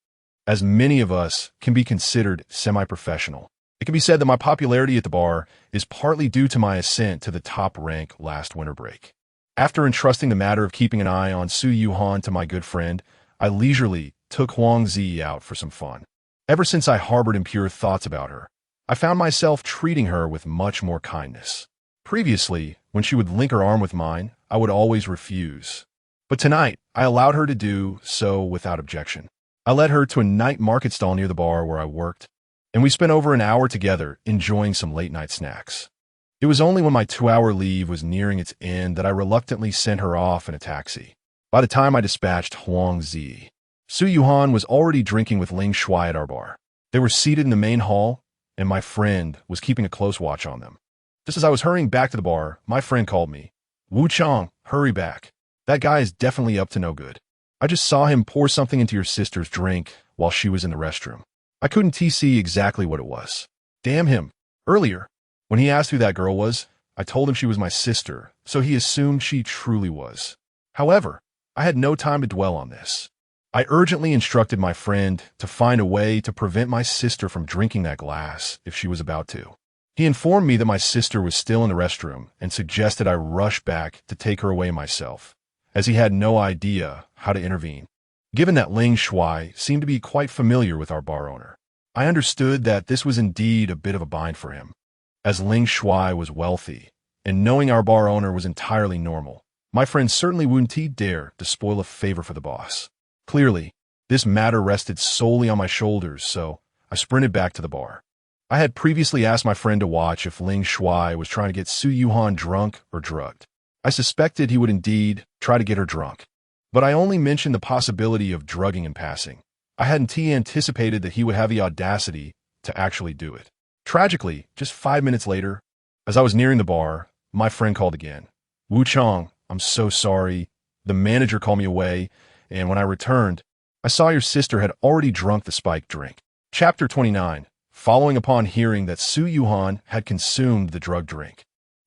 as many of us can be considered semi-professional. It can be said that my popularity at the bar is partly due to my ascent to the top rank last winter break. After entrusting the matter of keeping an eye on Su Yuhan to my good friend, I leisurely took Huang Zi out for some fun. Ever since I harbored impure thoughts about her, I found myself treating her with much more kindness. Previously, when she would link her arm with mine, I would always refuse. But tonight, I allowed her to do so without objection. I led her to a night market stall near the bar where I worked, and we spent over an hour together enjoying some late-night snacks. It was only when my 2-hour leave was nearing its end that I reluctantly sent her off in a taxi. By the time I dispatched Huang Zi, Su Yuhan was already drinking with Ling Shuai at our bar. They were seated in the main hall, and my friend was keeping a close watch on them. Just as I was hurrying back to the bar, my friend called me. "Wu Chang, hurry back. That guy is definitely up to no good. I just saw him pour something into your sister's drink while she was in the restroom." I couldn't see exactly what it was. Damn him. Earlier, when he asked who that girl was, I told him she was my sister, so he assumed she truly was. However, I had no time to dwell on this. I urgently instructed my friend to find a way to prevent my sister from drinking that glass if she was about to. He informed me that my sister was still in the restroom and suggested I rush back to take her away myself, as he had no idea how to intervene. Given that Ling Shuai seemed to be quite familiar with our bar owner, I understood that this was indeed a bit of a bind for him. As Ling Shuai was wealthy, and knowing our bar owner was entirely normal, my friend certainly wouldn't dare to spoil a favor for the boss. Clearly, this matter rested solely on my shoulders, so I sprinted back to the bar. I had previously asked my friend to watch if Ling Shuai was trying to get Su Yuhan drunk or drugged. I suspected he would indeed try to get her drunk, but I only mentioned the possibility of drugging in passing. I hadn't anticipated that he would have the audacity to actually do it. Tragically, just 5 minutes later, as I was nearing the bar, my friend called again. "Wu Chang, I'm so sorry. The manager called me away, and when I returned, I saw your sister had already drunk the spiked drink." Chapter 29. Following upon hearing that Su Yuhan had consumed the drug drink,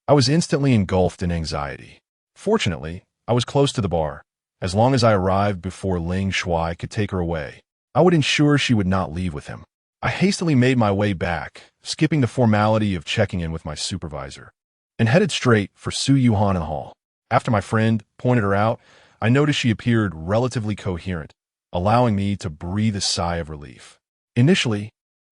I was instantly engulfed in anxiety. Fortunately, I was close to the bar. As long as I arrived before Ling Shuai could take her away, I would ensure she would not leave with him. I hastily made my way back, skipping the formality of checking in with my supervisor, and headed straight for Su Yuhan in the hall. After my friend pointed her out, I noticed she appeared relatively coherent, allowing me to breathe a sigh of relief. Initially,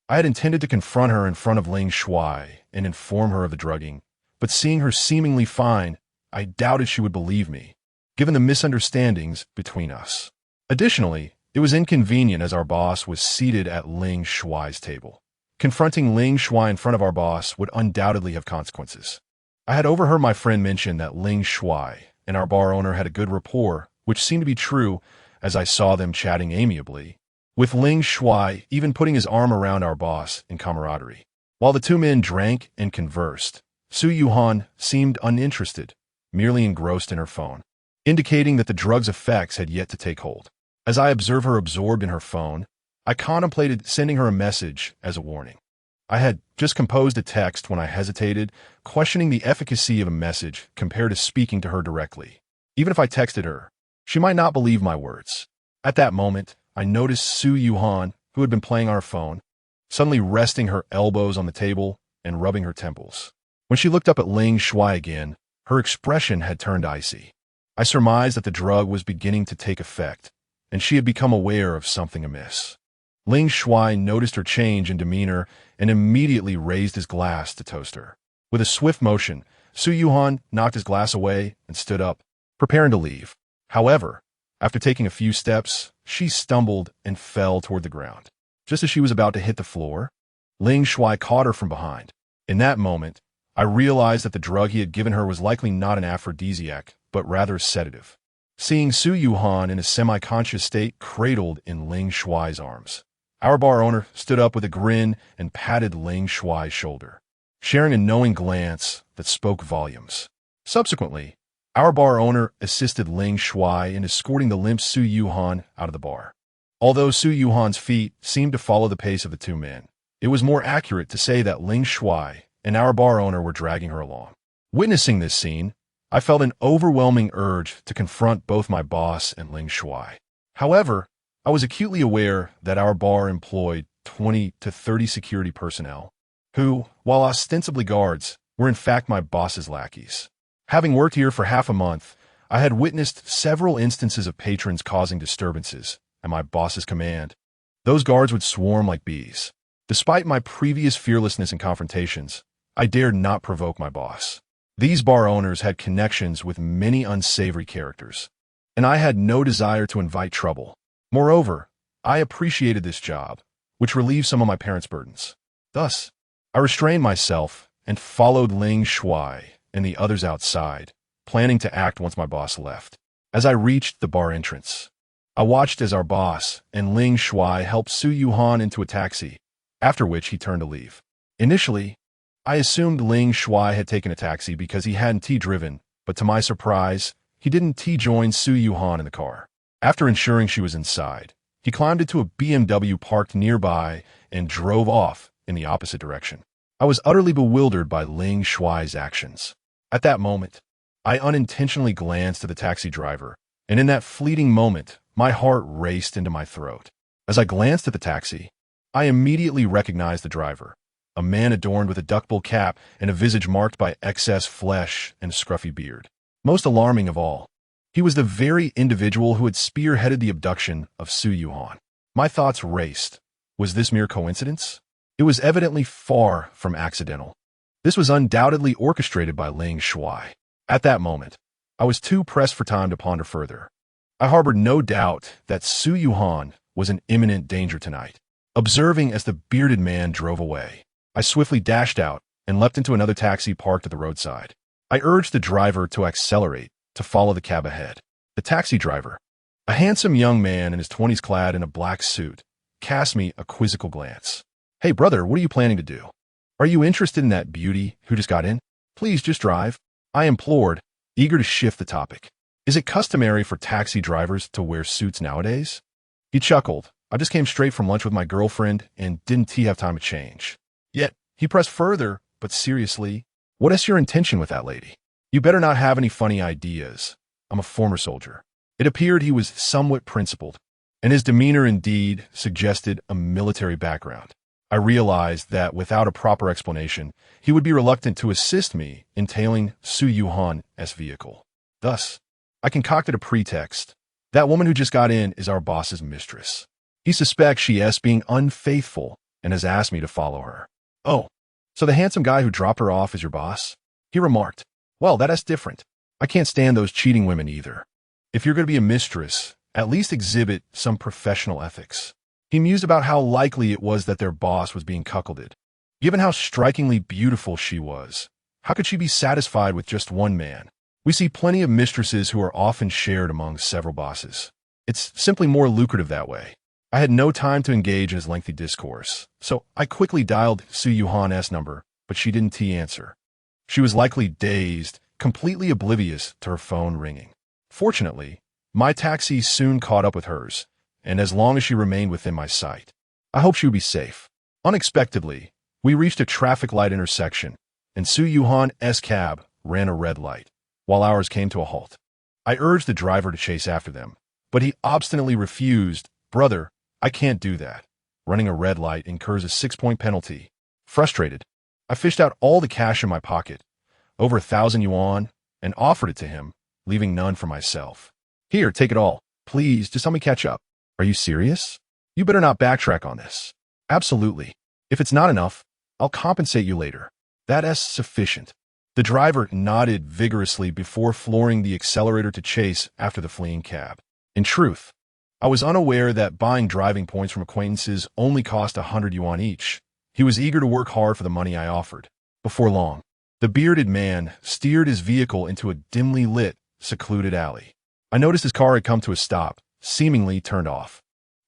I had intended to confront her in front of Ling Shuai and inform her of the drugging, but seeing her seemingly fine, I doubted she would believe me, given the misunderstandings between us. Additionally, it was inconvenient as our boss was seated at Ling Shuai's table. Confronting Ling Shuai in front of our boss would undoubtedly have consequences. I had overheard my friend mention that Ling Shuai and our bar owner had a good rapport, which seemed to be true as I saw them chatting amiably, with Ling Shuai even putting his arm around our boss in camaraderie. While the two men drank and conversed, Su Yuhan seemed uninterested, merely engrossed in her phone, indicating that the drug's effects had yet to take hold. As I observed her absorbed in her phone, I contemplated sending her a message as a warning. I had just composed a text when I hesitated, questioning the efficacy of a message compared to speaking to her directly. Even if I texted her, she might not believe my words. At that moment, I noticed Su Yuhan, who had been playing on her phone, suddenly resting her elbows on the table and rubbing her temples. When she looked up at Ling Shuai again, her expression had turned icy. I surmised that the drug was beginning to take effect, and she had become aware of something amiss. Ling Shuai noticed her change in demeanor and immediately raised his glass to toast her. With a swift motion, Su Yuhan knocked his glass away and stood up, preparing to leave. However, after taking a few steps, she stumbled and fell toward the ground. Just as she was about to hit the floor, Ling Shuai caught her from behind. In that moment, I realized that the drug he had given her was likely not an aphrodisiac, but rather a sedative. Seeing Su Yuhan in a semi-conscious state cradled in Ling Shuai's arms, our bar owner stood up with a grin and patted Ling Shuai's shoulder, sharing a knowing glance that spoke volumes. Subsequently, our bar owner assisted Ling Shuai in escorting the limp Su Yuhan out of the bar. Although Su Yuhan's feet seemed to follow the pace of the two men, it was more accurate to say that Ling Shuai and our bar owner were dragging her along. Witnessing this scene, I felt an overwhelming urge to confront both my boss and Ling Shuai. However, I was acutely aware that our bar employed 20 to 30 security personnel, who, while ostensibly guards, were in fact my boss's lackeys. Having worked here for half a month, I had witnessed several instances of patrons causing disturbances at my boss's command. Those guards would swarm like bees. Despite my previous fearlessness in confrontations, I dared not provoke my boss. These bar owners had connections with many unsavory characters, and I had no desire to invite trouble. Moreover, I appreciated this job, which relieved some of my parents' burdens. Thus, I restrained myself and followed Ling Shuai and the others outside, planning to act once my boss left. As I reached the bar entrance, I watched as our boss and Ling Shuai helped Su Yuhan into a taxi, after which he turned to leave. Initially, I assumed Ling Shuai had taken a taxi because he hadn't T-driven, but to my surprise, he didn't T-join Su Yuhan in the car. After ensuring she was inside, he climbed into a BMW parked nearby and drove off in the opposite direction. I was utterly bewildered by Ling Shuai's actions. At that moment, I unintentionally glanced at the taxi driver, and in that fleeting moment, my heart raced into my throat. As I glanced at the taxi, I immediately recognized the driver, a man adorned with a duckbill cap and a visage marked by excess flesh and a scruffy beard. Most alarming of all, he was the very individual who had spearheaded the abduction of Su Yuhan. My thoughts raced. Was this mere coincidence? It was evidently far from accidental. This was undoubtedly orchestrated by Ling Shuai. At that moment, I was too pressed for time to ponder further. I harbored no doubt that Su Yuhan was in imminent danger tonight. Observing as the bearded man drove away, I swiftly dashed out and leapt into another taxi parked at the roadside. I urged the driver to accelerate, to follow the cab ahead. The taxi driver, a handsome young man in his 20s clad in a black suit, cast me a quizzical glance. "Hey brother, what are you planning to do? Are you interested in that beauty who just got in? Please just drive," I implored, eager to shift the topic. "Is it customary for taxi drivers to wear suits nowadays?" He chuckled. "I just came straight from lunch with my girlfriend and didn't have time to change." Yet, he pressed further, but seriously, "What is your intention with that lady? You better not have any funny ideas. I'm a former soldier." It appeared he was somewhat principled, and his demeanor indeed suggested a military background. I realized that without a proper explanation, he would be reluctant to assist me in tailing Su Yuhan as vehicle. Thus, I concocted a pretext. That woman who just got in is our boss's mistress. He suspects she is being unfaithful and has asked me to follow her. "Oh, so the handsome guy who dropped her off is your boss?" He remarked, "Well, that's different. I can't stand those cheating women either. If you're going to be a mistress, at least exhibit some professional ethics." He mused about how likely it was that their boss was being cuckolded. Given how strikingly beautiful she was, how could she be satisfied with just one man? We see plenty of mistresses who are often shared among several bosses. It's simply more lucrative that way. I had no time to engage in his lengthy discourse, so I quickly dialed Su Yuhan's number, but she didn't answer. She was likely dazed, completely oblivious to her phone ringing. Fortunately, my taxi soon caught up with hers, and as long as she remained within my sight, I hoped she would be safe. Unexpectedly, we reached a traffic light intersection, and Su Yuhan's cab ran a red light, while ours came to a halt. I urged the driver to chase after them, but he obstinately refused. "Brother, I can't do that. Running a red light incurs a 6-point penalty." Frustrated, I fished out all the cash in my pocket, over 1,000 yuan, and offered it to him, leaving none for myself. "Here, take it all. Please, just help me catch up." "Are you serious? You better not backtrack on this." "Absolutely. If it's not enough, I'll compensate you later." "That's sufficient." The driver nodded vigorously before flooring the accelerator to chase after the fleeing cab. In truth, I was unaware that buying driving points from acquaintances only cost 100 yuan each. He was eager to work hard for the money I offered. Before long, the bearded man steered his vehicle into a dimly lit, secluded alley. I noticed his car had come to a stop, seemingly turned off.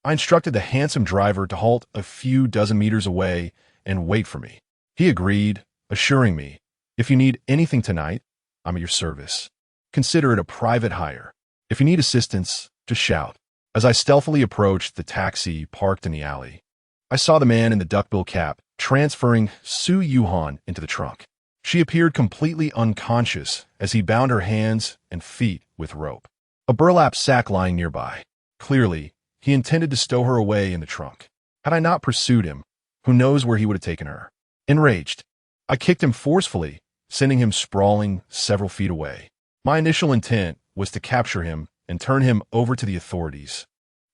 I instructed the handsome driver to halt a few dozen meters away and wait for me. He agreed, assuring me, "If you need anything tonight, I'm at your service. Consider it a private hire. If you need assistance, just shout." As I stealthily approached the taxi parked in the alley, I saw the man in the duckbill cap transferring Su Yuhan into the trunk. She appeared completely unconscious as he bound her hands and feet with rope. A burlap sack lying nearby. Clearly, he intended to stow her away in the trunk. Had I not pursued him, who knows where he would have taken her? Enraged, I kicked him forcefully, sending him sprawling several feet away. My initial intent was to capture him and turn him over to the authorities,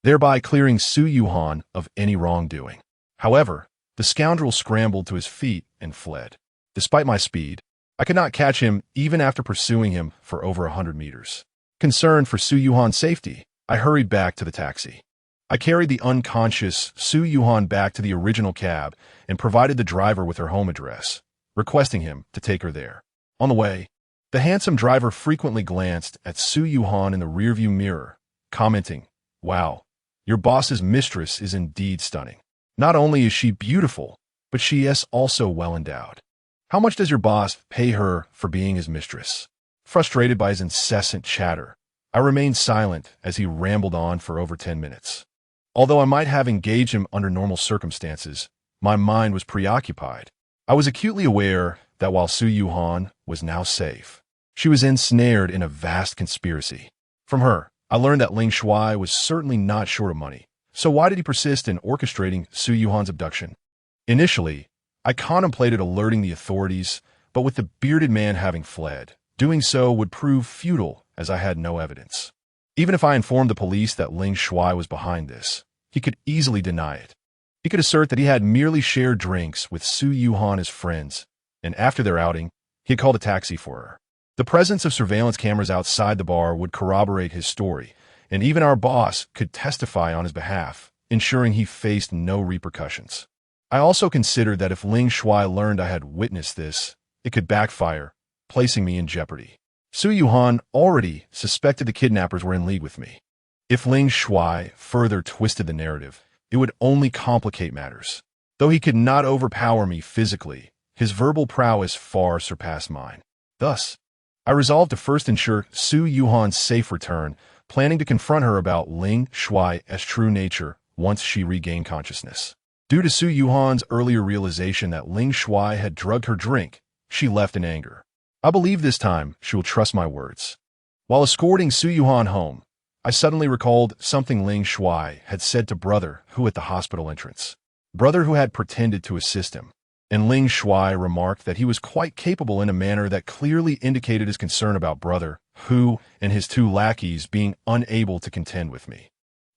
thereby clearing Su Yuhan of any wrongdoing. However, the scoundrel scrambled to his feet and fled. Despite my speed, I could not catch him even after pursuing him for over 100 meters. Concerned for Su Yuhan's safety, I hurried back to the taxi. I carried the unconscious Su Yuhan back to the original cab and provided the driver with her home address, requesting him to take her there. On the way, the handsome driver frequently glanced at Su Yuhan in the rearview mirror, commenting, "Wow, your boss's mistress is indeed stunning. Not only is she beautiful, but she is also well endowed. How much does your boss pay her for being his mistress?" Frustrated by his incessant chatter, I remained silent as he rambled on for over 10 minutes. Although I might have engaged him under normal circumstances, my mind was preoccupied. I was acutely aware that while Su Yuhan was now safe, she was ensnared in a vast conspiracy. From her, I learned that Ling Shuai was certainly not short of money. So why did he persist in orchestrating Su Yuhan's abduction? Initially, I contemplated alerting the authorities, but with the bearded man having fled, doing so would prove futile as I had no evidence. Even if I informed the police that Ling Shuai was behind this, he could easily deny it. He could assert that he had merely shared drinks with Su Yuhan as friends, and after their outing, he had called a taxi for her. The presence of surveillance cameras outside the bar would corroborate his story, and even our boss could testify on his behalf, ensuring he faced no repercussions. I also considered that if Ling Shuai learned I had witnessed this, it could backfire, placing me in jeopardy. Su Yuhan already suspected the kidnappers were in league with me. If Ling Shuai further twisted the narrative, it would only complicate matters. Though he could not overpower me physically, his verbal prowess far surpassed mine. Thus, I resolved to first ensure Su Yuhan's safe return, planning to confront her about Ling Shuai's true nature once she regained consciousness. Due to Su Yuhan's earlier realization that Ling Shuai had drugged her drink, she left in anger. I believe this time she will trust my words. While escorting Su Yuhan home, I suddenly recalled something Ling Shuai had said to Brother Who at the hospital entrance. Brother Who had pretended to assist him, and Ling Shuai remarked that he was quite capable in a manner that clearly indicated his concern about Brother Who and his two lackeys being unable to contend with me.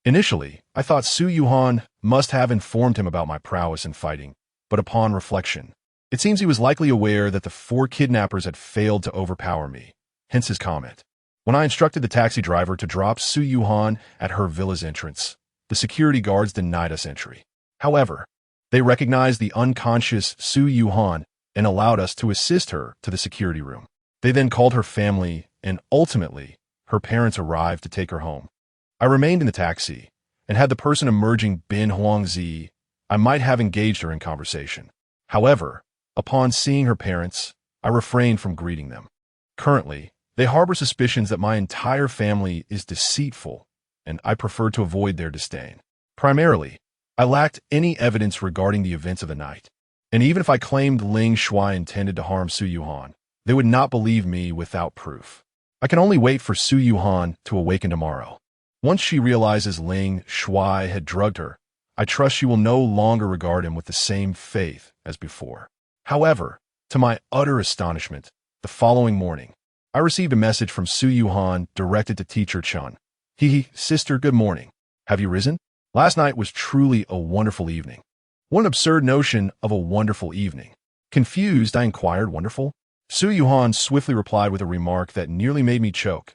Initially, I thought Su Yuhan must have informed him about my prowess in fighting, but upon reflection, It seems he was likely aware that the 4 kidnappers had failed to overpower me, hence his comment. When I instructed the taxi driver to drop Su Yuhan at her villa's entrance, the security guards denied us entry. However, they recognized the unconscious Su Yuhan and allowed us to assist her to the security room. They then called her family, and ultimately, her parents arrived to take her home. I remained in the taxi, and had the person emerging been Huangzi, I might have engaged her in conversation. However, upon seeing her parents, I refrained from greeting them. Currently, they harbor suspicions that my entire family is deceitful, and I prefer to avoid their disdain. Primarily, I lacked any evidence regarding the events of the night, and even if I claimed Ling Shuai intended to harm Su Yuhan, they would not believe me without proof. I can only wait for Su Yuhan to awaken tomorrow. Once she realizes Ling Shuai had drugged her, I trust she will no longer regard him with the same faith as before. However, to my utter astonishment, the following morning, I received a message from Su Yuhan directed to Teacher Chun. Sister, good morning. Have you risen? Last night was truly a wonderful evening. What an absurd notion of a wonderful evening. Confused, I inquired, wonderful? Su Yuhan swiftly replied with a remark that nearly made me choke.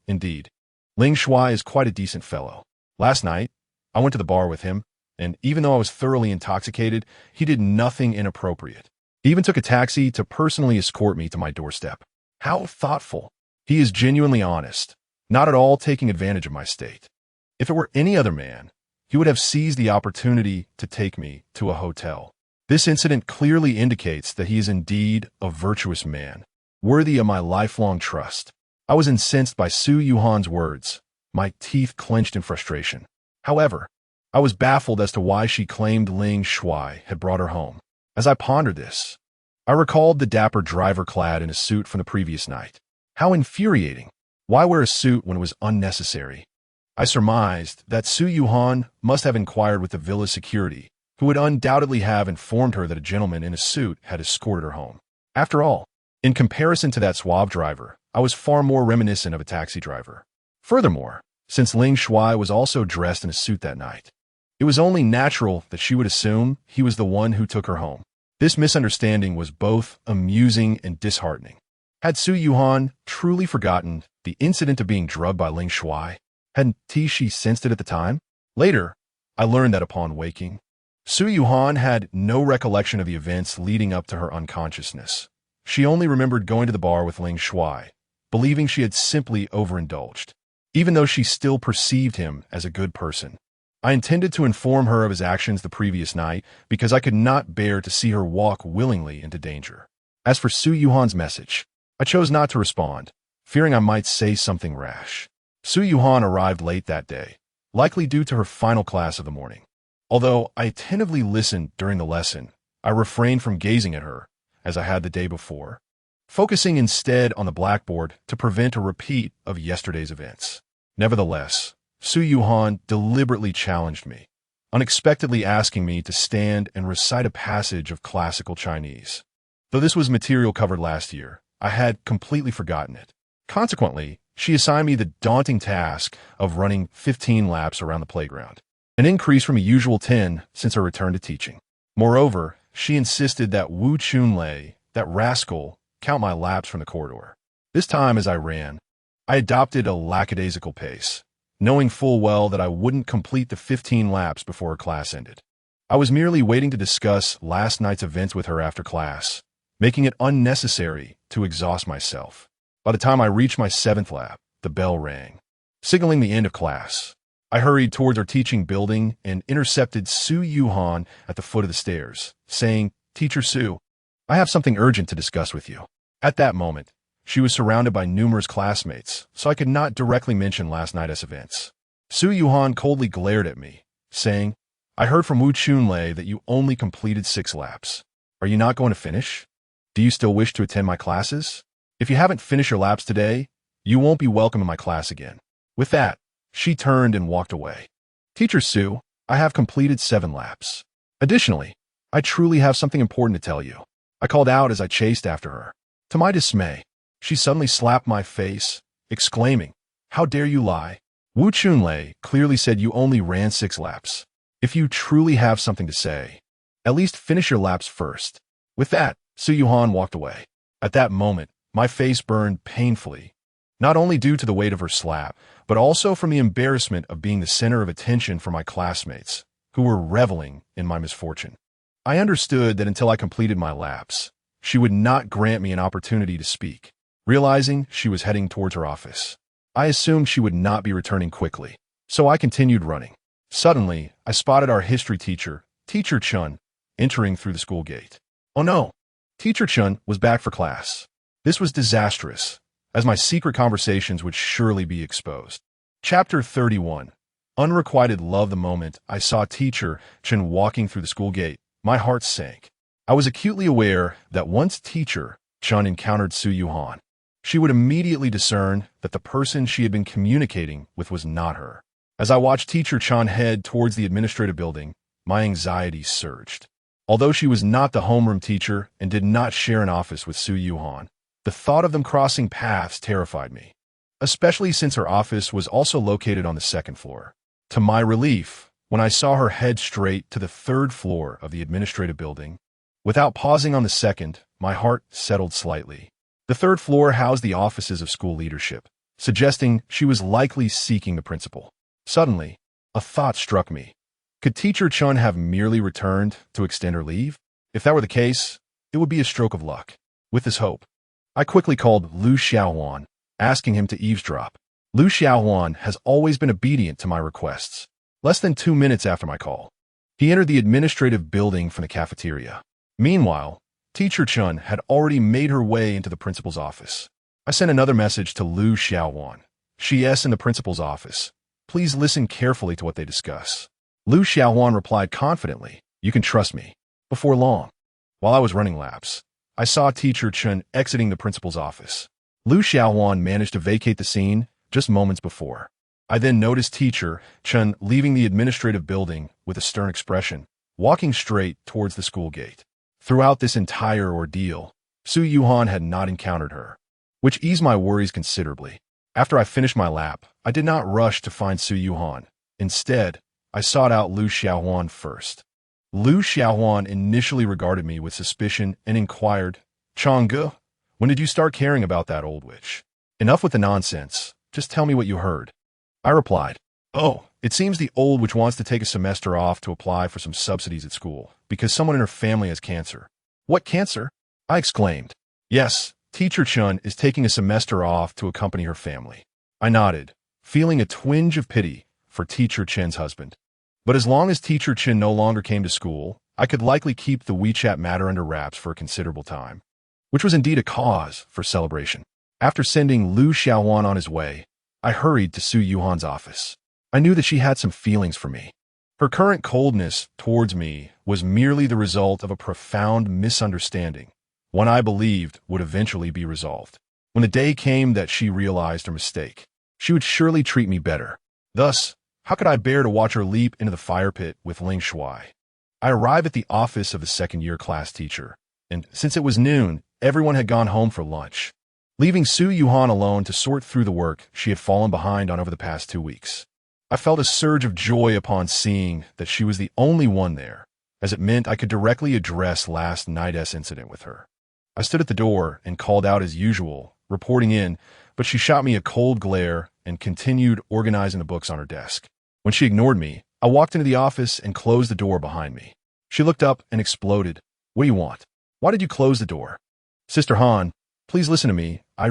Indeed. Ling Shuai is quite a decent fellow. Last night, I went to the bar with him, and even though I was thoroughly intoxicated, he did nothing inappropriate. He even took a taxi to personally escort me to my doorstep. How thoughtful. He is genuinely honest, not at all taking advantage of my state. If it were any other man, he would have seized the opportunity to take me to a hotel. This incident clearly indicates that he is indeed a virtuous man, worthy of my lifelong trust. I was incensed by Su Yuhan's words, my teeth clenched in frustration. However, I was baffled as to why she claimed Ling Shuai had brought her home. As I pondered this, I recalled the dapper driver clad in a suit from the previous night. How infuriating. Why wear a suit when it was unnecessary? I surmised that Su Yuhan must have inquired with the villa's security, who would undoubtedly have informed her that a gentleman in a suit had escorted her home. After all, in comparison to that suave driver, I was far more reminiscent of a taxi driver. Furthermore, since Ling Shuai was also dressed in a suit that night, it was only natural that she would assume he was the one who took her home. This misunderstanding was both amusing and disheartening. Had Su Yuhan truly forgotten the incident of being drugged by Ling Shuai? Hadn't she sensed it at the time? Later, I learned that upon waking, Su Yuhan had no recollection of the events leading up to her unconsciousness. She only remembered going to the bar with Ling Shuai, believing she had simply overindulged, even though she still perceived him as a good person. I intended to inform her of his actions the previous night because I could not bear to see her walk willingly into danger. As for Su Yuhan's message, I chose not to respond, fearing I might say something rash. Su Yuhan arrived late that day, likely due to her final class of the morning. Although I attentively listened during the lesson, I refrained from gazing at her, as I had the day before, focusing instead on the blackboard to prevent a repeat of yesterday's events. Nevertheless, Su Yuhan deliberately challenged me, unexpectedly asking me to stand and recite a passage of classical Chinese. Though this was material covered last year, I had completely forgotten it. Consequently, she assigned me the daunting task of running 15 laps around the playground, an increase from a usual 10 since her return to teaching. Moreover, she insisted that Wu Chunlei, that rascal, count my laps from the corridor. This time as I ran, I adopted a lackadaisical pace, knowing full well that I wouldn't complete the 15 laps before her class ended. I was merely waiting to discuss last night's events with her after class, making it unnecessary to exhaust myself. By the time I reached my 7th lap, the bell rang, signaling the end of class. I hurried towards our teaching building and intercepted Su Yuhan at the foot of the stairs, saying, "Teacher Su, I have something urgent to discuss with you." At that moment, she was surrounded by numerous classmates, so I could not directly mention last night's events. Su Yuhan coldly glared at me, saying, "I heard from Wu Chunlei that you only completed 6 laps. Are you not going to finish? Do you still wish to attend my classes? If you haven't finished your laps today, you won't be welcome in my class again." With that, she turned and walked away. "Teacher Su, I have completed 7 laps. Additionally, I truly have something important to tell you," I called out as I chased after her. To my dismay, she suddenly slapped my face, exclaiming, "How dare you lie? Wu Chunlei clearly said you only ran 6 laps. If you truly have something to say, at least finish your laps first." With that, Su Yuhan walked away. At that moment, my face burned painfully, not only due to the weight of her slap, but also from the embarrassment of being the center of attention for my classmates, who were reveling in my misfortune. I understood that until I completed my laps, she would not grant me an opportunity to speak. Realizing she was heading towards her office, I assumed she would not be returning quickly, so I continued running. Suddenly, I spotted our history teacher, Teacher Chun, entering through the school gate. Oh no! Teacher Chun was back for class. This was disastrous, as my secret conversations would surely be exposed. Chapter 31. Unrequited love. The moment I saw Teacher Chun walking through the school gate, my heart sank. I was acutely aware that once Teacher Chun encountered Su Yuhan, she would immediately discern that the person she had been communicating with was not her. As I watched Teacher Chun head towards the administrative building, my anxiety surged. Although she was not the homeroom teacher and did not share an office with Su Yuhan, the thought of them crossing paths terrified me, especially since her office was also located on the second floor. To my relief, when I saw her head straight to the third floor of the administrative building, without pausing on the second, my heart settled slightly. The third floor housed the offices of school leadership, suggesting she was likely seeking the principal. Suddenly, a thought struck me. Could Teacher Chun have merely returned to extend her leave? If that were the case, it would be a stroke of luck. With this hope, I quickly called Lu Xiaohuan, asking him to eavesdrop. Lu Xiaohuan has always been obedient to my requests. Less than 2 minutes after my call, he entered the administrative building from the cafeteria. Meanwhile, Teacher Chun had already made her way into the principal's office. I sent another message to Lu Xiaohuan. She is in the principal's office. Please listen carefully to what they discuss. Lu Xiaohuan replied confidently, "You can trust me." Before long, while I was running laps, I saw Teacher Chun exiting the principal's office. Lu Xiaohuan managed to vacate the scene just moments before. I then noticed Teacher Chun leaving the administrative building with a stern expression, walking straight towards the school gate. Throughout this entire ordeal, Su Yuhan had not encountered her, which eased my worries considerably. After I finished my lap, I did not rush to find Su Yuhan. Instead, I sought out Lu Xiaohuan first. Lu Xiaohuan initially regarded me with suspicion and inquired, "Changge, when did you start caring about that old witch? Enough with the nonsense. Just tell me what you heard." I replied, "Oh, it seems the old witch wants to take a semester off to apply for some subsidies at school because someone in her family has cancer." "What cancer?" I exclaimed. "Yes, Teacher Chun is taking a semester off to accompany her family." I nodded, feeling a twinge of pity for Teacher Chen's husband. But as long as Teacher Chen no longer came to school, I could likely keep the WeChat matter under wraps for a considerable time, which was indeed a cause for celebration. After sending Lu Xiaohuan on his way, I hurried to Su Yuhan's office. I knew that she had some feelings for me. Her current coldness towards me was merely the result of a profound misunderstanding, one I believed would eventually be resolved. When the day came that she realized her mistake, she would surely treat me better. Thus, how could I bear to watch her leap into the fire pit with Ling Shuai? I arrived at the office of the second-year class teacher, and since it was noon, everyone had gone home for lunch, leaving Su Yuhan alone to sort through the work she had fallen behind on over the past 2 weeks. I felt a surge of joy upon seeing that she was the only one there, as it meant I could directly address last night's incident with her. I stood at the door and called out as usual, reporting in, but she shot me a cold glare and continued organizing the books on her desk. When she ignored me, I walked into the office and closed the door behind me. She looked up and exploded. "What do you want? Why did you close the door?" "Sister Han, please listen to me. I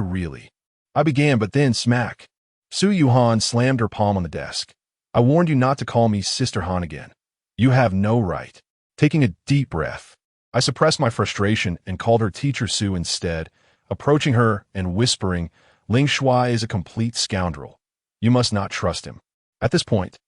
began, but then smack. Su Yuhan slammed her palm on the desk. "I warned you not to call me Sister Han again. You have no right." Taking a deep breath, I suppressed my frustration and called her Teacher Su instead, approaching her and whispering, "Ling Shuai is a complete scoundrel. You must not trust him." At this point,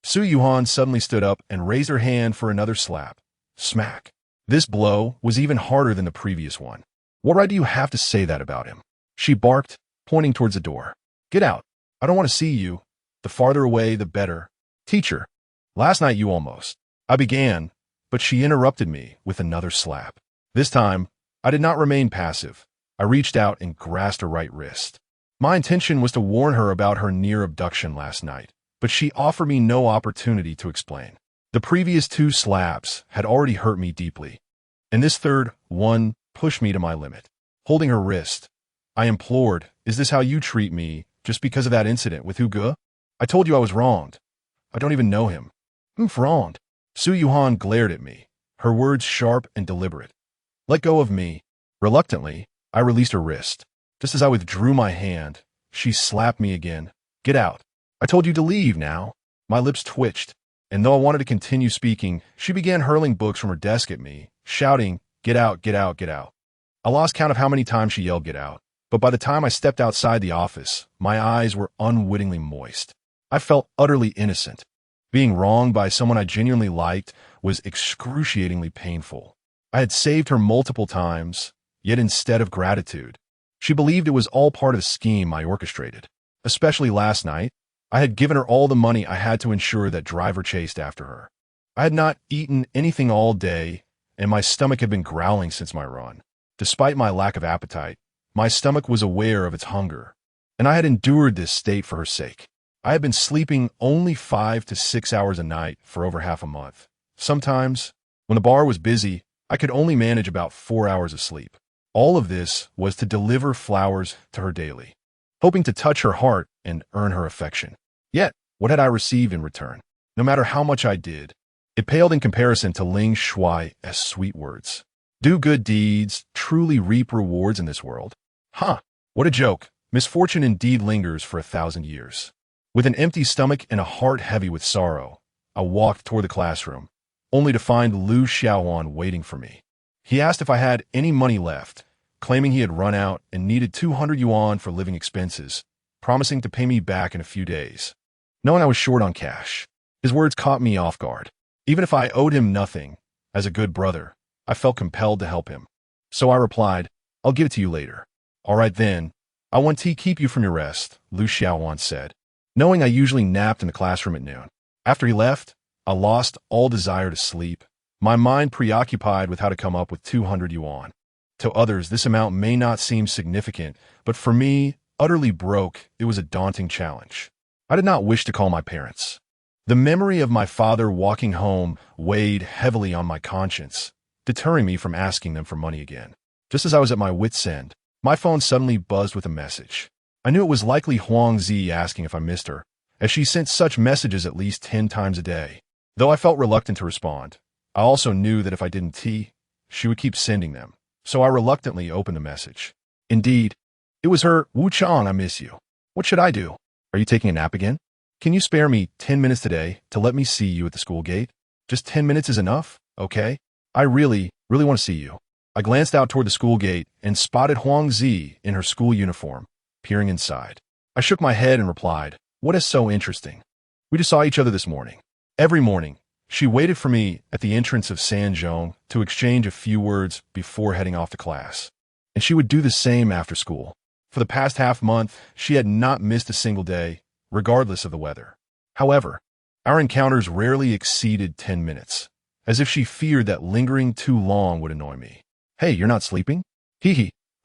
Su Yuhan suddenly stood up and raised her hand for another slap. Smack. This blow was even harder than the previous one. "What right do you have to say that about him?" she barked, pointing towards the door. "Get out. I don't want to see you. The farther away, the better." "Teacher, last night you almost—" I began, but she interrupted me with another slap. This time, I did not remain passive. I reached out and grasped her right wrist. My intention was to warn her about her near abduction last night, but she offered me no opportunity to explain. The previous 2 slaps had already hurt me deeply, And this third one pushed me to my limit. Holding her wrist, I implored, "Is this how you treat me just because of that incident with Hugo? I told you I was wronged. I don't even know him." "Who's wronged?" Su Yuhan glared at me, her words sharp and deliberate. "Let go of me." Reluctantly, I released her wrist. Just as I withdrew my hand, she slapped me again. "Get out. I told you to leave now." My lips twitched, and though I wanted to continue speaking, she began hurling books from her desk at me, shouting, "Get out, get out, get out." I lost count of how many times she yelled, "Get out." But by the time I stepped outside the office, my eyes were unwittingly moist. I felt utterly innocent. Being wronged by someone I genuinely liked was excruciatingly painful. I had saved her multiple times, yet instead of gratitude, she believed it was all part of a scheme I orchestrated. Especially last night, I had given her all the money I had to ensure that driver chased after her. I had not eaten anything all day, and my stomach had been growling since my run. Despite my lack of appetite, my stomach was aware of its hunger, and I had endured this state for her sake. I had been sleeping only 5 to 6 hours a night for over half a month. Sometimes, when the bar was busy, I could only manage about 4 hours of sleep. All of this was to deliver flowers to her daily, hoping to touch her heart and earn her affection. Yet, what had I received in return? No matter how much I did, it paled in comparison to Ling Shuai's sweet words. Do good deeds, truly reap rewards in this world. What a joke. Misfortune indeed lingers for 1,000 years. With an empty stomach and a heart heavy with sorrow, I walked toward the classroom, only to find Lu Xiaowan waiting for me. He asked if I had any money left, claiming he had run out and needed 200 yuan for living expenses, promising to pay me back in a few days. Knowing I was short on cash, his words caught me off guard. Even if I owed him nothing, as a good brother, I felt compelled to help him. So I replied, "I'll give it to you later." "All right then. I want to keep you from your rest," Lu Xiaowan said, knowing I usually napped in the classroom at noon. After he left, I lost all desire to sleep, my mind preoccupied with how to come up with 200 yuan. To others, this amount may not seem significant, but for me, utterly broke, it was a daunting challenge. I did not wish to call my parents. The memory of my father walking home weighed heavily on my conscience, deterring me from asking them for money again. Just as I was at my wit's end, my phone suddenly buzzed with a message. I knew it was likely Huang Zi asking if I missed her, as she sent such messages at least 10 times a day. Though I felt reluctant to respond, I also knew that if I didn't she would keep sending them, so I reluctantly opened the message. Indeed, it was her. "Wu Chang, I miss you. What should I do? Are you taking a nap again? Can you spare me 10 minutes today to let me see you at the school gate? Just 10 minutes is enough, okay? I really want to see you." I glanced out toward the school gate and spotted Huang Zi in her school uniform, peering inside. I shook my head and replied, "What is so interesting? We just saw each other this morning." Every morning, she waited for me at the entrance of Sanzhong to exchange a few words before heading off to class. And she would do the same after school. For the past half-month, she had not missed a single day, regardless of the weather. However, our encounters rarely exceeded 10 minutes, as if she feared that lingering too long would annoy me. "Hey, you're not sleeping?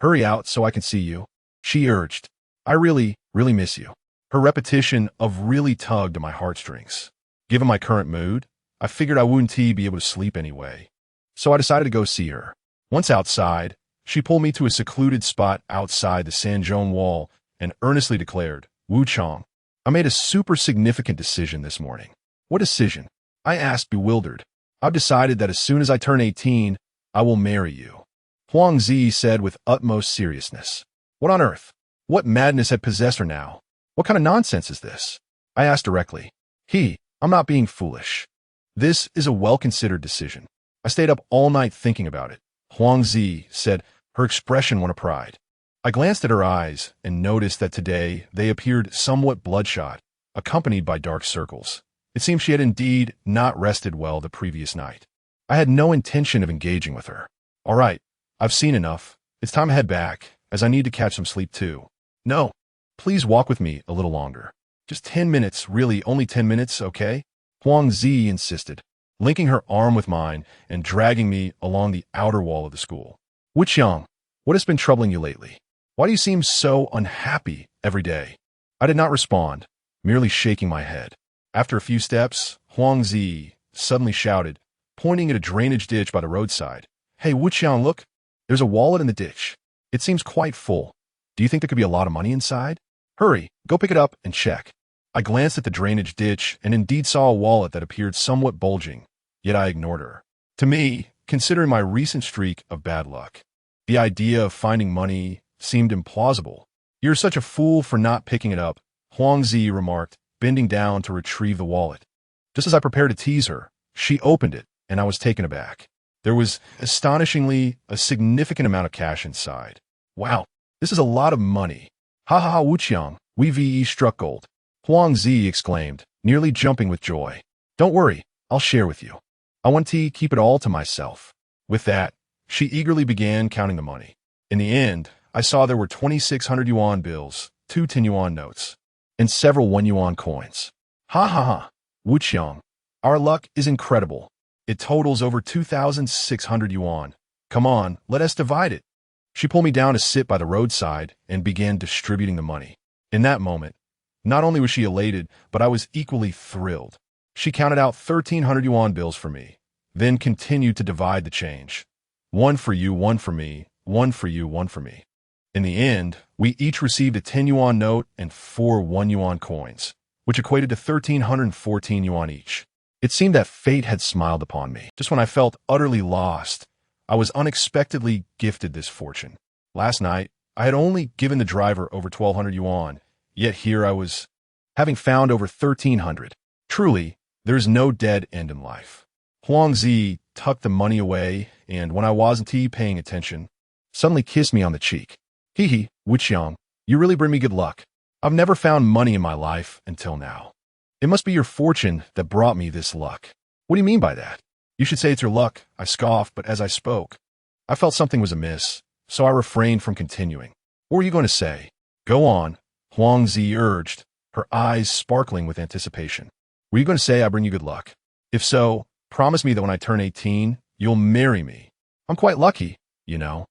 Hurry out so I can see you," she urged. "I really miss you." Her repetition of really tugged at my heartstrings. Given my current mood, I figured I wouldn't be able to sleep anyway. So I decided to go see her. Once outside, she pulled me to a secluded spot outside the Sanzhong wall and earnestly declared, "Wu Chang, I made a super significant decision this morning." "What decision?" I asked, bewildered. "I've decided that as soon as I turn 18, I will marry you," Huang Zi said with utmost seriousness. What on earth? What madness had possessed her now? What kind of nonsense is this? I asked directly. I'm not being foolish. This is a well-considered decision. I stayed up all night thinking about it, Huang Zi said, her expression one of pride. I glanced at her eyes and noticed that today they appeared somewhat bloodshot, accompanied by dark circles. It seemed she had indeed not rested well the previous night. I had no intention of engaging with her. All right, I've seen enough. It's time to head back, as I need to catch some sleep too. No, please walk with me a little longer. Just 10 minutes, really, only 10 minutes, okay? Huang Zi insisted, linking her arm with mine and dragging me along the outer wall of the school. Wuqiang, what has been troubling you lately? Why do you seem so unhappy every day? I did not respond, merely shaking my head. After a few steps, Huang Zi suddenly shouted, pointing at a drainage ditch by the roadside, Hey, Wuqiang, look. There's a wallet in the ditch. It seems quite full. Do you think there could be a lot of money inside? Hurry, go pick it up and check. I glanced at the drainage ditch and indeed saw a wallet that appeared somewhat bulging, yet I ignored her. To me, considering my recent streak of bad luck, the idea of finding money seemed implausible. You're such a fool for not picking it up, Huangzi remarked, bending down to retrieve the wallet. Just as I prepared to tease her, she opened it, and I was taken aback. There was, astonishingly, a significant amount of cash inside. Wow, this is a lot of money. Ha ha ha, Wuqiang, we struck gold. Huangzi exclaimed, nearly jumping with joy. Don't worry, I'll share with you. I want to keep it all to myself. With that, she eagerly began counting the money. In the end, I saw there were 2,600 yuan bills, 2 10 yuan notes, and several 1 yuan coins. Ha ha ha, Wuqiang, our luck is incredible. It totals over 2,600 yuan. Come on, let us divide it. She pulled me down to sit by the roadside and began distributing the money. In that moment, not only was she elated, but I was equally thrilled. She counted out 1,300 yuan bills for me, then continued to divide the change. 1 for you, 1 for me, 1 for you, 1 for me. In the end, we each received a 10 yuan note and 4 1 yuan coins, which equated to 1,314 yuan each. It seemed that fate had smiled upon me. Just when I felt utterly lost, I was unexpectedly gifted this fortune. Last night, I had only given the driver over 1,200 yuan, yet here I was, having found over 1,300. Truly, there is no dead end in life. Huangzi tucked the money away, and when I wasn't paying attention, suddenly kissed me on the cheek. Hee, Wuqiang, you really bring me good luck. I've never found money in my life until now. It must be your fortune that brought me this luck. What do you mean by that? You should say it's your luck, I scoffed, but as I spoke, I felt something was amiss, so I refrained from continuing. What were you going to say? Go on, Huangzi urged, her eyes sparkling with anticipation. Were you going to say I bring you good luck? If so, promise me that when I turn 18, you'll marry me. I'm quite lucky, you know.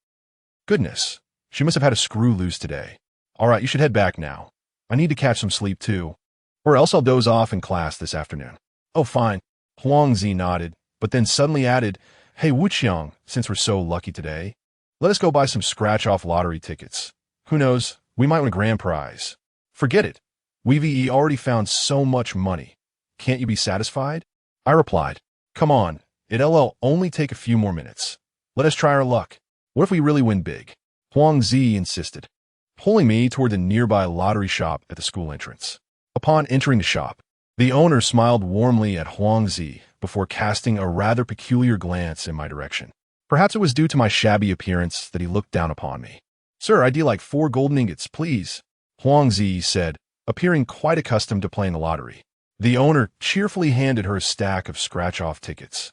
Goodness, she must have had a screw loose today. All right, you should head back now. I need to catch some sleep too, or else I'll doze off in class this afternoon. Oh, fine. Huangzi nodded, but then suddenly added, Hey, Wuqiang, since we're so lucky today, let us go buy some scratch-off lottery tickets. Who knows, we might win a grand prize. Forget it. We've already found so much money. Can't you be satisfied? I replied, Come on, it'll only take a few more minutes. Let us try our luck. What if we really win big? Huangzi insisted, pulling me toward the nearby lottery shop at the school entrance. Upon entering the shop, the owner smiled warmly at Huangzi before casting a rather peculiar glance in my direction. Perhaps it was due to my shabby appearance that he looked down upon me. Sir, I'd like 4 golden ingots, please, Huangzi said, appearing quite accustomed to playing the lottery. The owner cheerfully handed her a stack of scratch-off tickets,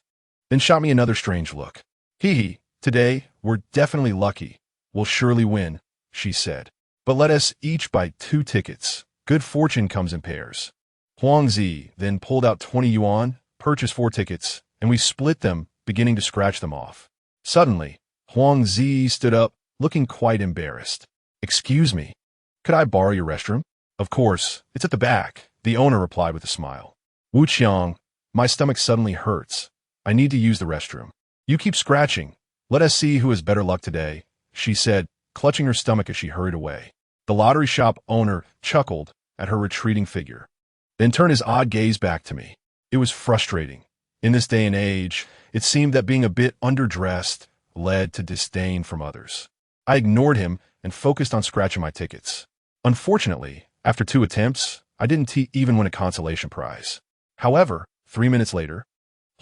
then shot me another strange look. Hee, today we're definitely lucky. We'll surely win, she said. But let us each buy 2 tickets. Good fortune comes in pairs. Huangzi then pulled out 20 yuan, purchased 4 tickets, and we split them, beginning to scratch them off. Suddenly, Huangzi stood up, looking quite embarrassed. Excuse me, could I borrow your restroom? Of course, it's at the back, the owner replied with a smile. Wuqiang, my stomach suddenly hurts. I need to use the restroom. You keep scratching. Let us see who has better luck today, she said, clutching her stomach as she hurried away. The lottery shop owner chuckled at her retreating figure, then turned his odd gaze back to me. It was frustrating. In this day and age, it seemed that being a bit underdressed led to disdain from others. I ignored him and focused on scratching my tickets. Unfortunately, after 2 attempts, I didn't even win a consolation prize. However, 3 minutes later,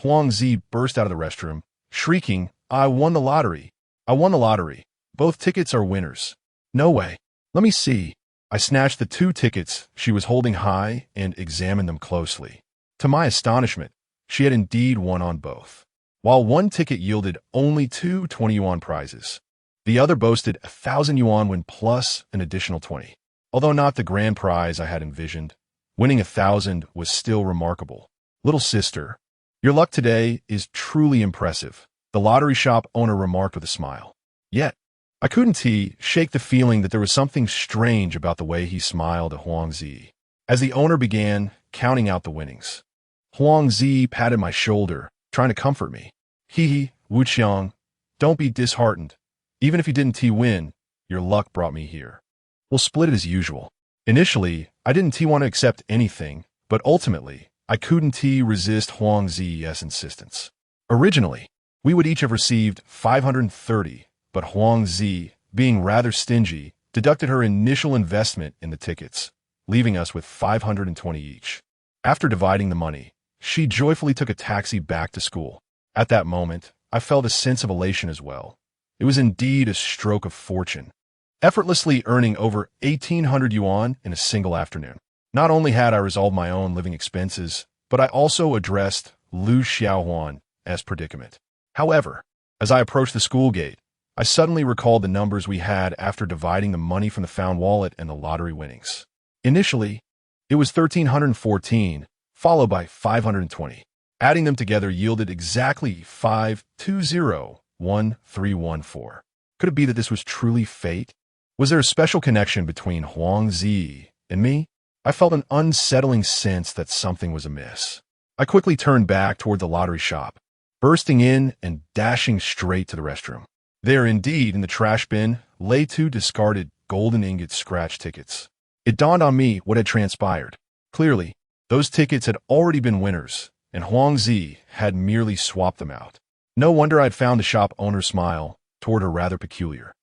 Huangzi burst out of the restroom, shrieking, I won the lottery. I won the lottery. Both tickets are winners. No way. Let me see. I snatched the 2 tickets she was holding high and examined them closely. To my astonishment, she had indeed won on both. While one ticket yielded only 2 20 yuan prizes, the other boasted 1,000 yuan win plus an additional 20. Although not the grand prize I had envisioned, winning 1,000 was still remarkable. Little sister, your luck today is truly impressive, the lottery shop owner remarked with a smile. Yet, I couldn't shake the feeling that there was something strange about the way he smiled at Huangzi. As the owner began counting out the winnings, Huangzi patted my shoulder, trying to comfort me. Wuqiang, Don't be disheartened. Even if you didn't T-win, your luck brought me here. We'll split it as usual. Initially, I didn't want to accept anything, but ultimately, I couldn't resist Huang Zi's insistence. Originally, we would each have received 530, but Huang Zi, being rather stingy, deducted her initial investment in the tickets, leaving us with 520 each. After dividing the money, she joyfully took a taxi back to school. At that moment, I felt a sense of elation as well. It was indeed a stroke of fortune, effortlessly earning over 1,800 yuan in a single afternoon. Not only had I resolved my own living expenses, but I also addressed Lu Xiaohuan's predicament. However, as I approached the school gate, I suddenly recalled the numbers we had after dividing the money from the found wallet and the lottery winnings. Initially, it was 1,314, followed by 520. Adding them together yielded exactly 5201314. Could it be that this was truly fate? Was there a special connection between Huang Zi and me? I felt an unsettling sense that something was amiss. I quickly turned back toward the lottery shop, bursting in and dashing straight to the restroom. There, indeed, in the trash bin, lay 2 discarded golden ingot scratch tickets. It dawned on me what had transpired. Clearly, those tickets had already been winners, and Huang Zi had merely swapped them out. No wonder I had found the shop owner's smile toward her rather peculiar.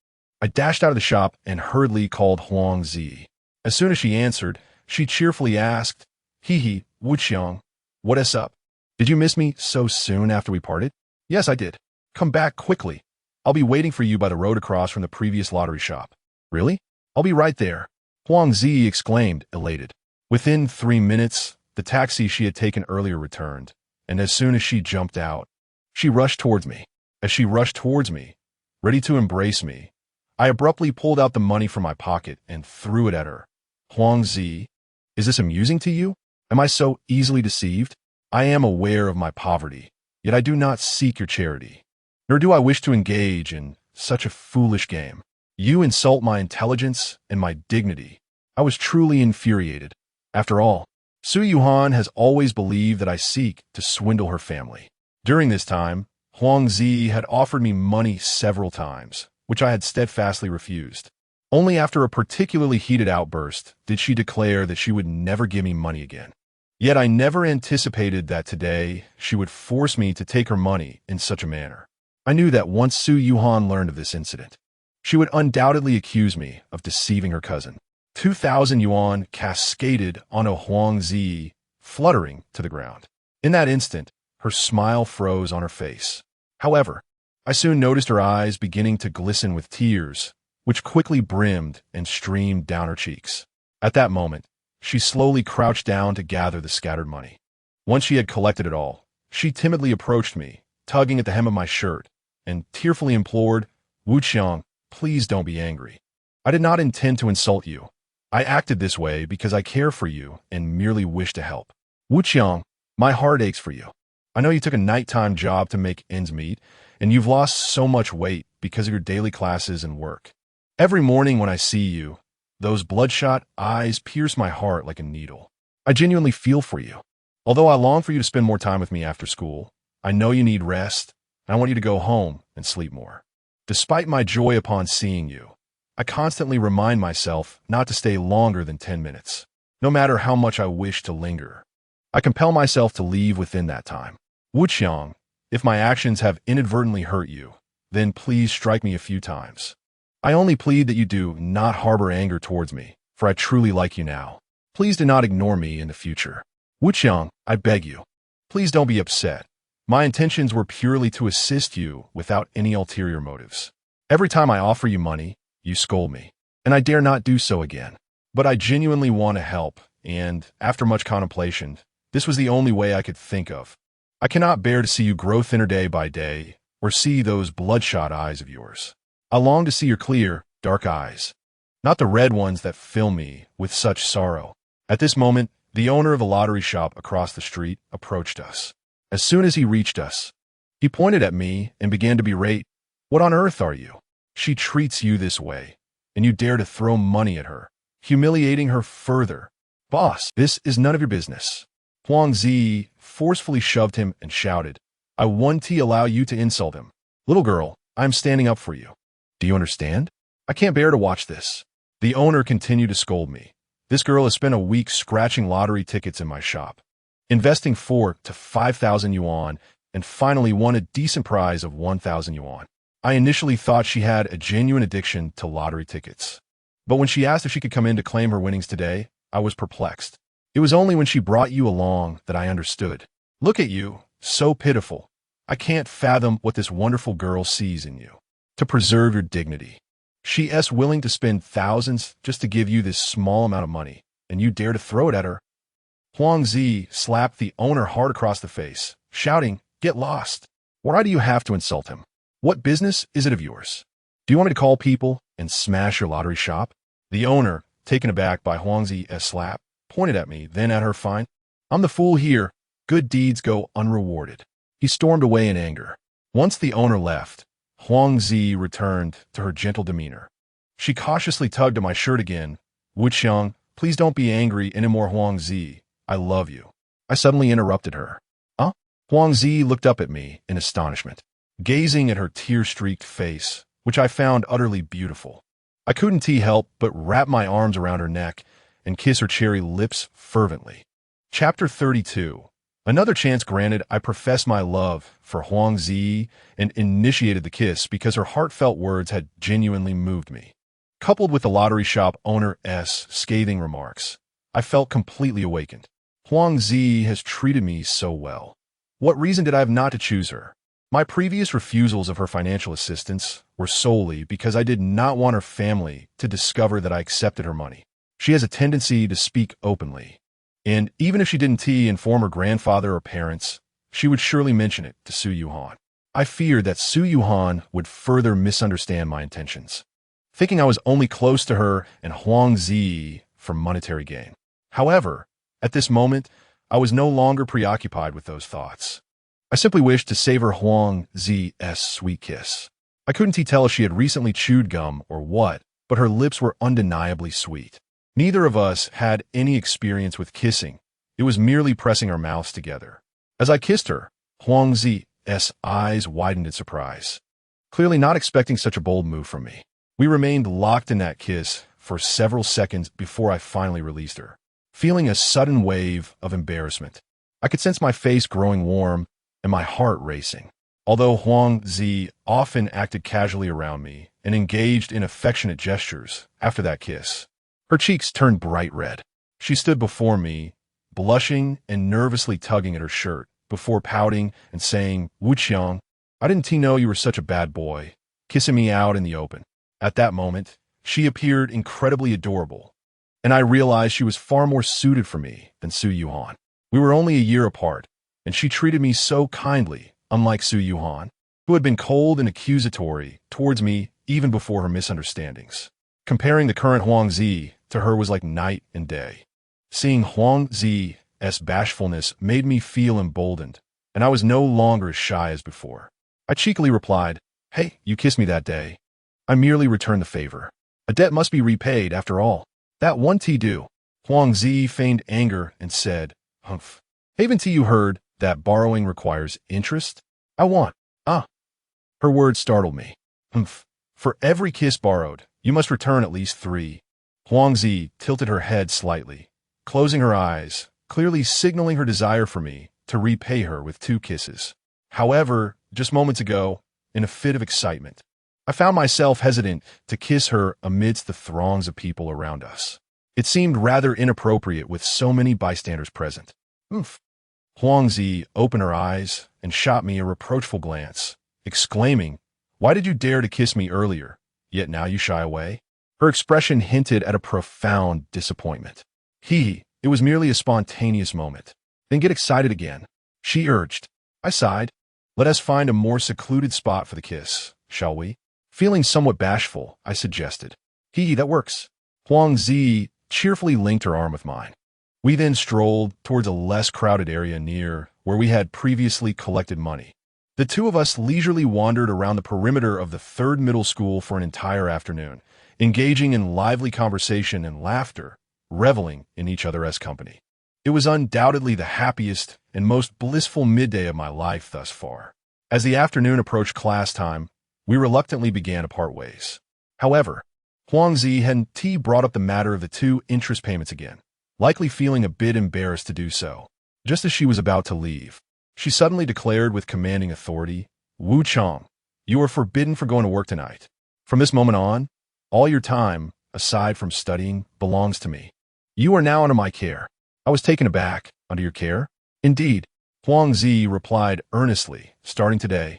I dashed out of the shop and hurriedly called Huang Zi. As soon as she answered, she cheerfully asked, "Hee, Wuqiang, what's up? Did you miss me so soon after we parted?" "Yes, I did. Come back quickly. I'll be waiting for you by the road across from the previous lottery shop." "Really? I'll be right there," Huang Zi exclaimed, elated. Within 3 minutes, the taxi she had taken earlier returned, and as soon as she jumped out, she rushed towards me. As she rushed towards me, ready to embrace me, I abruptly pulled out the money from my pocket and threw it at her. "Huang Zi, is this amusing to you? Am I so easily deceived? I am aware of my poverty, yet I do not seek your charity. Nor do I wish to engage in such a foolish game. You insult my intelligence and my dignity." I was truly infuriated. After all, Su Yuhan has always believed that I seek to swindle her family. During this time, Huang Zi had offered me money several times, which I had steadfastly refused. Only after a particularly heated outburst did she declare that she would never give me money again. Yet I never anticipated that today she would force me to take her money in such a manner. I knew that once Su Yuhan learned of this incident, she would undoubtedly accuse me of deceiving her cousin. 2,000 yuan cascaded onto Huang Zi, fluttering to the ground. In that instant, her smile froze on her face. However, I soon noticed her eyes beginning to glisten with tears, which quickly brimmed and streamed down her cheeks. At that moment, she slowly crouched down to gather the scattered money. Once she had collected it all, she timidly approached me, tugging at the hem of my shirt, and tearfully implored, "Wuqiang, please don't be angry. I did not intend to insult you. I acted this way because I care for you and merely wish to help. Wuqiang, my heart aches for you. I know you took a nighttime job to make ends meet, and you've lost so much weight because of your daily classes and work. Every morning when I see you, those bloodshot eyes pierce my heart like a needle. I genuinely feel for you. Although I long for you to spend more time with me after school, I know you need rest, and I want you to go home and sleep more. Despite my joy upon seeing you, I constantly remind myself not to stay longer than 10 minutes, no matter how much I wish to linger. I compel myself to leave within that time. Wuqiang, if my actions have inadvertently hurt you, then please strike me a few times. I only plead that you do not harbor anger towards me, for I truly like you now. Please do not ignore me in the future. Wuqiang, I beg you, please don't be upset. My intentions were purely to assist you without any ulterior motives. Every time I offer you money, you scold me, and I dare not do so again. But I genuinely want to help, and, after much contemplation, this was the only way I could think of. I cannot bear to see you grow thinner day by day, or see those bloodshot eyes of yours. I long to see your clear, dark eyes, not the red ones that fill me with such sorrow. At this moment, the owner of a lottery shop across the street approached us. As soon as he reached us, he pointed at me and began to berate, "What on earth are you? She treats you this way, and you dare to throw money at her, humiliating her further. Boss, this is none of your business." Huang Zi forcefully shoved him and shouted, "I won't allow you to insult him. Little girl, I'm standing up for you. Do you understand? I can't bear to watch this. The owner continued to scold me. This girl has spent a week scratching lottery tickets in my shop, investing 4 to 5,000 yuan, and finally won a decent prize of 1,000 yuan. I initially thought she had a genuine addiction to lottery tickets. But when she asked if she could come in to claim her winnings today, I was perplexed. It was only when she brought you along that I understood. Look at you, so pitiful. I can't fathom what this wonderful girl sees in you. To preserve your dignity. She is willing to spend thousands just to give you this small amount of money, and you dare to throw it at her. Huang Zi slapped the owner hard across the face, shouting, "Get lost! Why do you have to insult him? What business is it of yours? Do you want me to call people and smash your lottery shop?" The owner, taken aback by Huang Zi's slap, pointed at me, then at her. "Fine. I'm the fool here. Good deeds go unrewarded." He stormed away in anger. Once the owner left, Huang Zi returned to her gentle demeanor. She cautiously tugged at my shirt again. "Wuqiang, please don't be angry anymore, Huang Zi. I love you." I suddenly interrupted her. "Huh?" Huang Zi looked up at me in astonishment, gazing at her tear-streaked face, which I found utterly beautiful. I couldn't help but wrap my arms around her neck and kiss her cherry lips fervently. Chapter 32. Another chance granted, I professed my love for Huang Zi and initiated the kiss because her heartfelt words had genuinely moved me. Coupled with the lottery shop owner's scathing remarks, I felt completely awakened. Huang Zi has treated me so well. What reason did I have not to choose her? My previous refusals of her financial assistance were solely because I did not want her family to discover that I accepted her money. She has a tendency to speak openly, and even if she didn't inform her grandfather or parents, she would surely mention it to Su Yuhan. I feared that Su Yuhan would further misunderstand my intentions, thinking I was only close to her and Huang Zi for monetary gain. However, at this moment, I was no longer preoccupied with those thoughts. I simply wished to savor Huang Zi's sweet kiss. I couldn't tell if she had recently chewed gum or what, but her lips were undeniably sweet. Neither of us had any experience with kissing. It was merely pressing our mouths together. As I kissed her, Huang Zi's eyes widened in surprise, clearly not expecting such a bold move from me. We remained locked in that kiss for several seconds before I finally released her, feeling a sudden wave of embarrassment. I could sense my face growing warm and my heart racing. Although Huang Zi often acted casually around me and engaged in affectionate gestures after that kiss, her cheeks turned bright red. She stood before me, blushing and nervously tugging at her shirt, before pouting and saying, "Wuqiang, I didn't know you were such a bad boy," kissing me out in the open. At that moment, she appeared incredibly adorable, and I realized she was far more suited for me than Su Yuhan. We were only a year apart, and she treated me so kindly, unlike Su Yuhan, who had been cold and accusatory towards me even before her misunderstandings. Comparing the current Huang Zi to her was like night and day. Seeing Huang Zi's bashfulness made me feel emboldened, and I was no longer as shy as before. I cheekily replied, "Hey, you kissed me that day." I merely returned the favor. A debt must be repaid after all. "That one tea do." Huang Zi feigned anger and said, "Humph. Haven't you heard that borrowing requires interest? I want." Her words startled me. "Humph. For every kiss borrowed, you must return at least 3. Huang Zi tilted her head slightly, closing her eyes, clearly signaling her desire for me to repay her with 2 kisses. However, just moments ago, in a fit of excitement, I found myself hesitant to kiss her amidst the throngs of people around us. It seemed rather inappropriate with so many bystanders present. "Oof." Huang Zi opened her eyes and shot me a reproachful glance, exclaiming, "Why did you dare to kiss me earlier, yet now you shy away?" Her expression hinted at a profound disappointment. It was merely a spontaneous moment. "Then get excited again," she urged. I sighed. "Let us find a more secluded spot for the kiss, shall we?" Feeling somewhat bashful, I suggested. That works." Huang Zi cheerfully linked her arm with mine. We then strolled towards a less crowded area near where we had previously collected money. The two of us leisurely wandered around the perimeter of the 3rd middle school for an entire afternoon, engaging in lively conversation and laughter, reveling in each other's company. It was undoubtedly the happiest and most blissful midday of my life thus far. As the afternoon approached class time, We reluctantly began to part ways. However, Huang Zi and T brought up the matter of the 2 interest payments again, likely feeling a bit embarrassed to do so. Just as she was about to leave, she suddenly declared with commanding authority, "Wu Chong, you are forbidden for going to work tonight. From this moment on, all your time, aside from studying, belongs to me. You are now under my care." I was taken aback. "Under your care?" "Indeed," Huang Zi replied earnestly. "Starting today,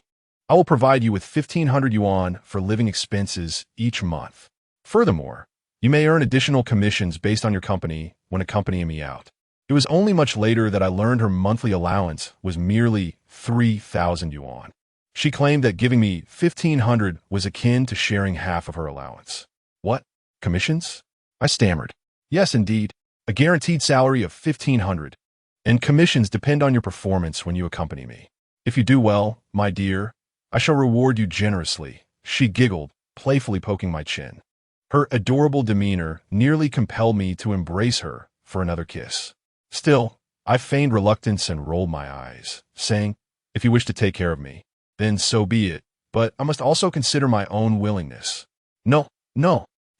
I will provide you with 1,500 yuan for living expenses each month. Furthermore, you may earn additional commissions based on your company when accompanying me out." It was only much later that I learned her monthly allowance was merely 3,000 yuan. She claimed that giving me 1,500 was akin to sharing half of her allowance. "What? Commissions?" I stammered. "Yes, indeed. A guaranteed salary of 1,500. And commissions depend on your performance when you accompany me. If you do well, my dear, I shall reward you generously." She giggled, playfully poking my chin. Her adorable demeanor nearly compelled me to embrace her for another kiss. Still, I feigned reluctance and rolled my eyes, saying, "If you wish to take care of me, then so be it, but I must also consider my own willingness." No,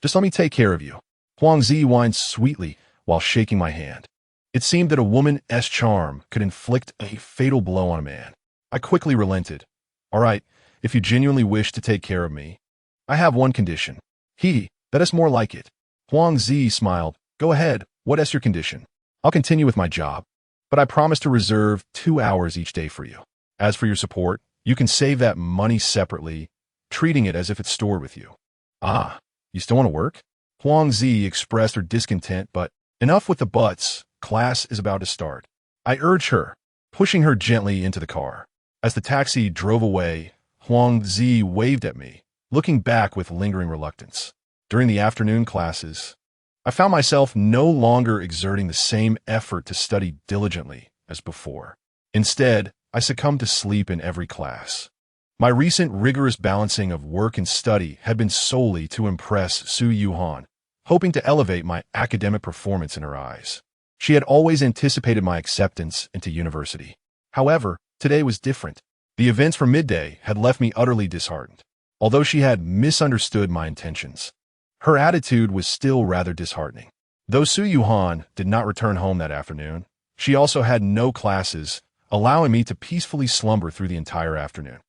just let me take care of you." Huang Zi whined sweetly while shaking my hand. It seemed that a woman's charm could inflict a fatal blow on a man. I quickly relented. "All right, if you genuinely wish to take care of me, I have one condition." That is more like it." Huang Zi smiled. "Go ahead, what is your condition?" "I'll continue with my job, but I promise to reserve 2 hours each day for you. As for your support, you can save that money separately, treating it as if it's stored with you." "Ah, you still want to work?" Huang Zi expressed her discontent, but enough with the buts. Class is about to start. I urged her, pushing her gently into the car. As the taxi drove away, Huang Zi waved at me, looking back with lingering reluctance. During the afternoon classes, I found myself no longer exerting the same effort to study diligently as before. Instead, I succumbed to sleep in every class. My recent rigorous balancing of work and study had been solely to impress Su Yuhan, hoping to elevate my academic performance in her eyes. She had always anticipated my acceptance into university. However, today was different. The events from midday had left me utterly disheartened. Although she had misunderstood my intentions, her attitude was still rather disheartening. Though Su Yuhan did not return home that afternoon, she also had no classes, allowing me to peacefully slumber through the entire afternoon.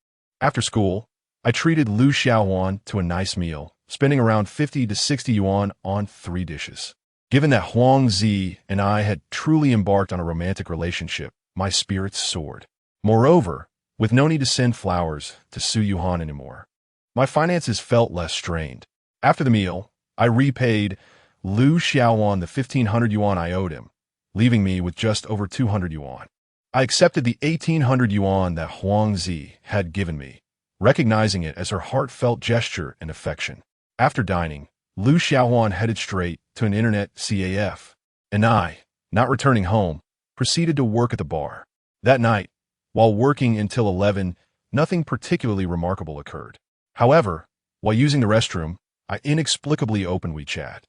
After school, I treated Lu Xiaohuan to a nice meal, spending around 50 to 60 yuan on 3 dishes. Given that Huang Zi and I had truly embarked on a romantic relationship, my spirits soared. Moreover, with no need to send flowers to Su Yuhan anymore, my finances felt less strained. After the meal, I repaid Lu Xiaohuan the 1,500 yuan I owed him, leaving me with just over 200 yuan. I accepted the 1,800 yuan that Huang Zi had given me, recognizing it as her heartfelt gesture and affection. After dining, Lu Xiaohuan headed straight to an internet CAF, and I, not returning home, proceeded to work at the bar. That night, while working until 11, nothing particularly remarkable occurred. However, while using the restroom, I inexplicably opened WeChat.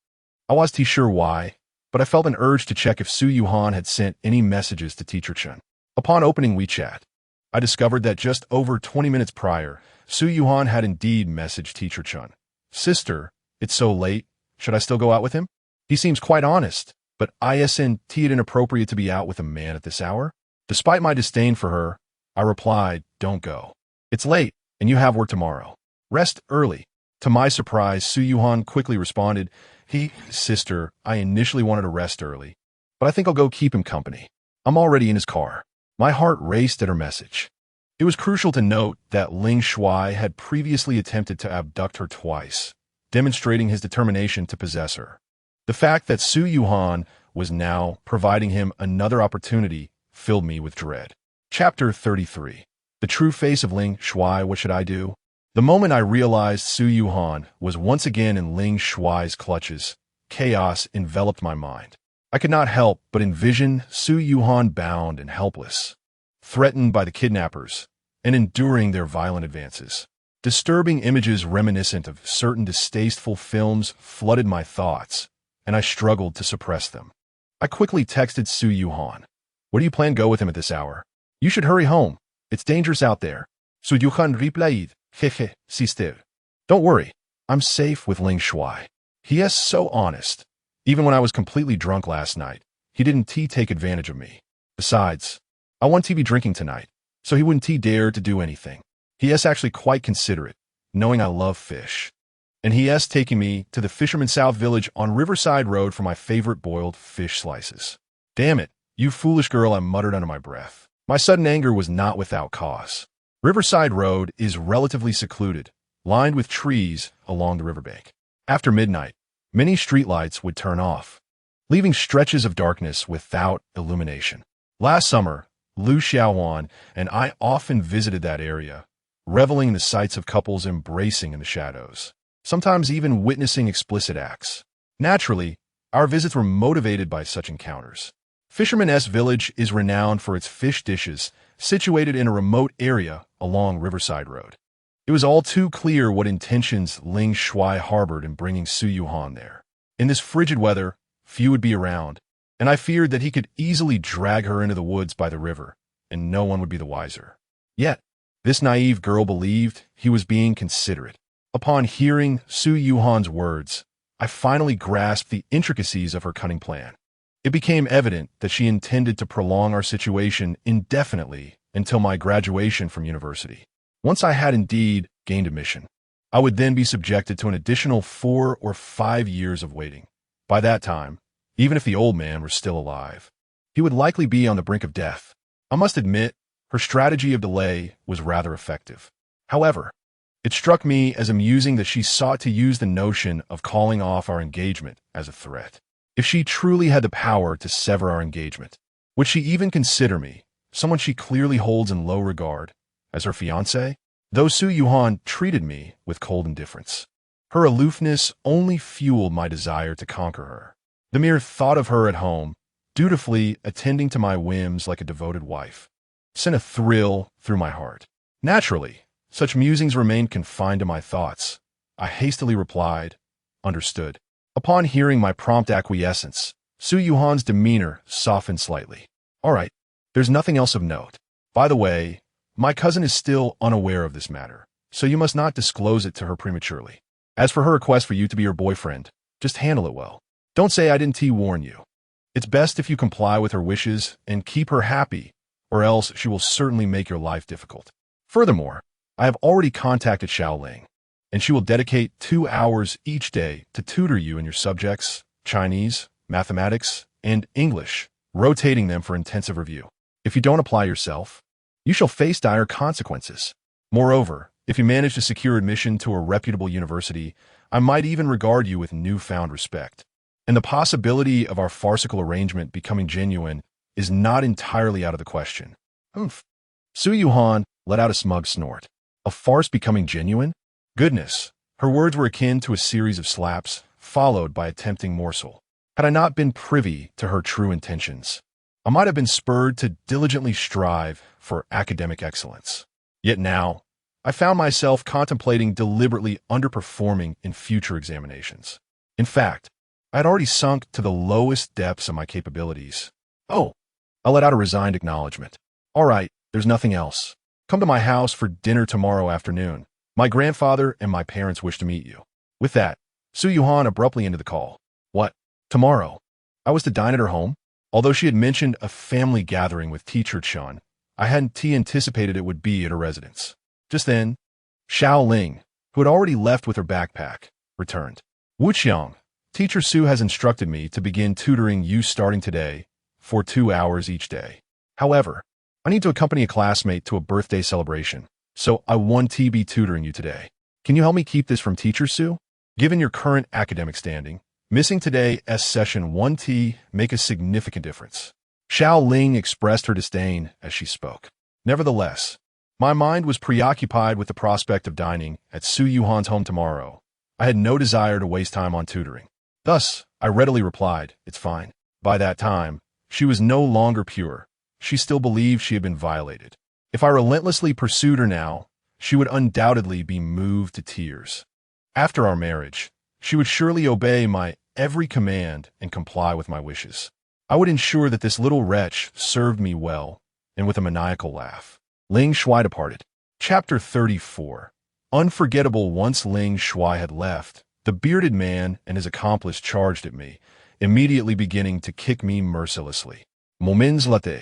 I wasn't sure why, but I felt an urge to check if Su Yuhan had sent any messages to Teacher Chen. Upon opening WeChat, I discovered that just over 20 minutes prior, Su Yuhan had indeed messaged Teacher Chen. "Sister, it's so late. Should I still go out with him? He seems quite honest, but isn't it inappropriate to be out with a man at this hour?" Despite my disdain for her, I replied, "Don't go. It's late, and you have work tomorrow. Rest early." To my surprise, Su Yuhan quickly responded, "Sister, I initially wanted to rest early, but I think I'll go keep him company. I'm already in his car." My heart raced at her message. It was crucial to note that Ling Shuai had previously attempted to abduct her twice, demonstrating his determination to possess her. The fact that Su Yuhan was now providing him another opportunity filled me with dread. Chapter 33. The true face of Ling Shuai. What should I do? The moment I realized Su Yuhan was once again in Ling Shuai's clutches, chaos enveloped my mind. I could not help but envision Su Yuhan bound and helpless, threatened by the kidnappers, and enduring their violent advances. Disturbing images reminiscent of certain distasteful films flooded my thoughts, and I struggled to suppress them. I quickly texted Su Yuhan. "Where do you plan to go with him at this hour? You should hurry home. It's dangerous out there." Su Yuhan replied, Hehe, secretive. Don't worry, I'm safe with Ling Shui. He is so honest. Even when I was completely drunk last night, he didn't take advantage of me. Besides, I want to be drinking tonight, so he wouldn't dare to do anything. He is actually quite considerate, knowing I love fish. And he is taking me to the Fisherman South Village on Riverside Road for my favorite boiled fish slices. Damn it, you foolish girl, I muttered under my breath. My sudden anger was not without cause. Riverside Road is relatively secluded, lined with trees along the riverbank. After midnight, many streetlights would turn off, leaving stretches of darkness without illumination. Last summer, Lu Xiaowan and I often visited that area, reveling in the sights of couples embracing in the shadows, sometimes even witnessing explicit acts. Naturally, our visits were motivated by such encounters. Fisherman's Village is renowned for its fish dishes, situated in a remote area along Riverside Road. It was all too clear what intentions Ling Shui harbored in bringing Su Yuhan there. In this frigid weather, few would be around, and I feared that he could easily drag her into the woods by the river, and no one would be the wiser. Yet, this naive girl believed he was being considerate. Upon hearing Su Yuhan's words, I finally grasped the intricacies of her cunning plan. It became evident that she intended to prolong our situation indefinitely until my graduation from university. Once I had indeed gained admission, I would then be subjected to an additional 4 or 5 years of waiting. By that time, even if the old man were still alive, he would likely be on the brink of death. I must admit, her strategy of delay was rather effective. However, it struck me as amusing that she sought to use the notion of calling off our engagement as a threat. If she truly had the power to sever our engagement, would she even consider me, someone she clearly holds in low regard, as her fiancé? Though Su Yuhan treated me with cold indifference, her aloofness only fueled my desire to conquer her. The mere thought of her at home, dutifully attending to my whims like a devoted wife, sent a thrill through my heart. Naturally, such musings remained confined to my thoughts. I hastily replied, "Understood." Upon hearing my prompt acquiescence, Su Yuhan's demeanor softened slightly. "All right, there's nothing else of note. By the way, my cousin is still unaware of this matter, so you must not disclose it to her prematurely. As for her request for you to be her boyfriend, just handle it well. Don't say I didn't warn you. It's best if you comply with her wishes and keep her happy, or else she will certainly make your life difficult. Furthermore, I have already contacted Xiaoling, and she will dedicate 2 hours each day to tutor you in your subjects, Chinese, mathematics, and English, rotating them for intensive review. If you don't apply yourself, you shall face dire consequences. Moreover, if you manage to secure admission to a reputable university, I might even regard you with newfound respect. And the possibility of our farcical arrangement becoming genuine is not entirely out of the question." Oomph. Su Yuhan let out a smug snort. A farce becoming genuine? Goodness, her words were akin to a series of slaps, followed by a tempting morsel. Had I not been privy to her true intentions, I might have been spurred to diligently strive for academic excellence. Yet now, I found myself contemplating deliberately underperforming in future examinations. In fact, I had already sunk to the lowest depths of my capabilities. "Oh," I let out a resigned acknowledgement. "All right, there's nothing else. Come to my house for dinner tomorrow afternoon. My grandfather and my parents wish to meet you." With that, Su Yuhan abruptly ended the call. What? Tomorrow? I was to dine at her home? Although she had mentioned a family gathering with Teacher Chun, I hadn't anticipated it would be at her residence. Just then, Xiao Ling, who had already left with her backpack, returned. "Wuqiang, Teacher Su has instructed me to begin tutoring you starting today for 2 hours each day. However, I need to accompany a classmate to a birthday celebration, so I want to be tutoring you today. Can you help me keep this from Teacher Su? Given your current academic standing, missing today's session 1T make a significant difference." Xiao Ling expressed her disdain as she spoke. Nevertheless, my mind was preoccupied with the prospect of dining at Su Yuhan's home tomorrow. I had no desire to waste time on tutoring. Thus, I readily replied, "It's fine." By that time, she was no longer pure. She still believed she had been violated. If I relentlessly pursued her now, she would undoubtedly be moved to tears. After our marriage, she would surely obey my every command and comply with my wishes. I would ensure that this little wretch served me well, and with a maniacal laugh, Ling Shui departed. Chapter 34. unforgettable. Once Ling Shuai had left, the bearded man and his accomplice charged at me, immediately beginning to kick me mercilessly. Moments later,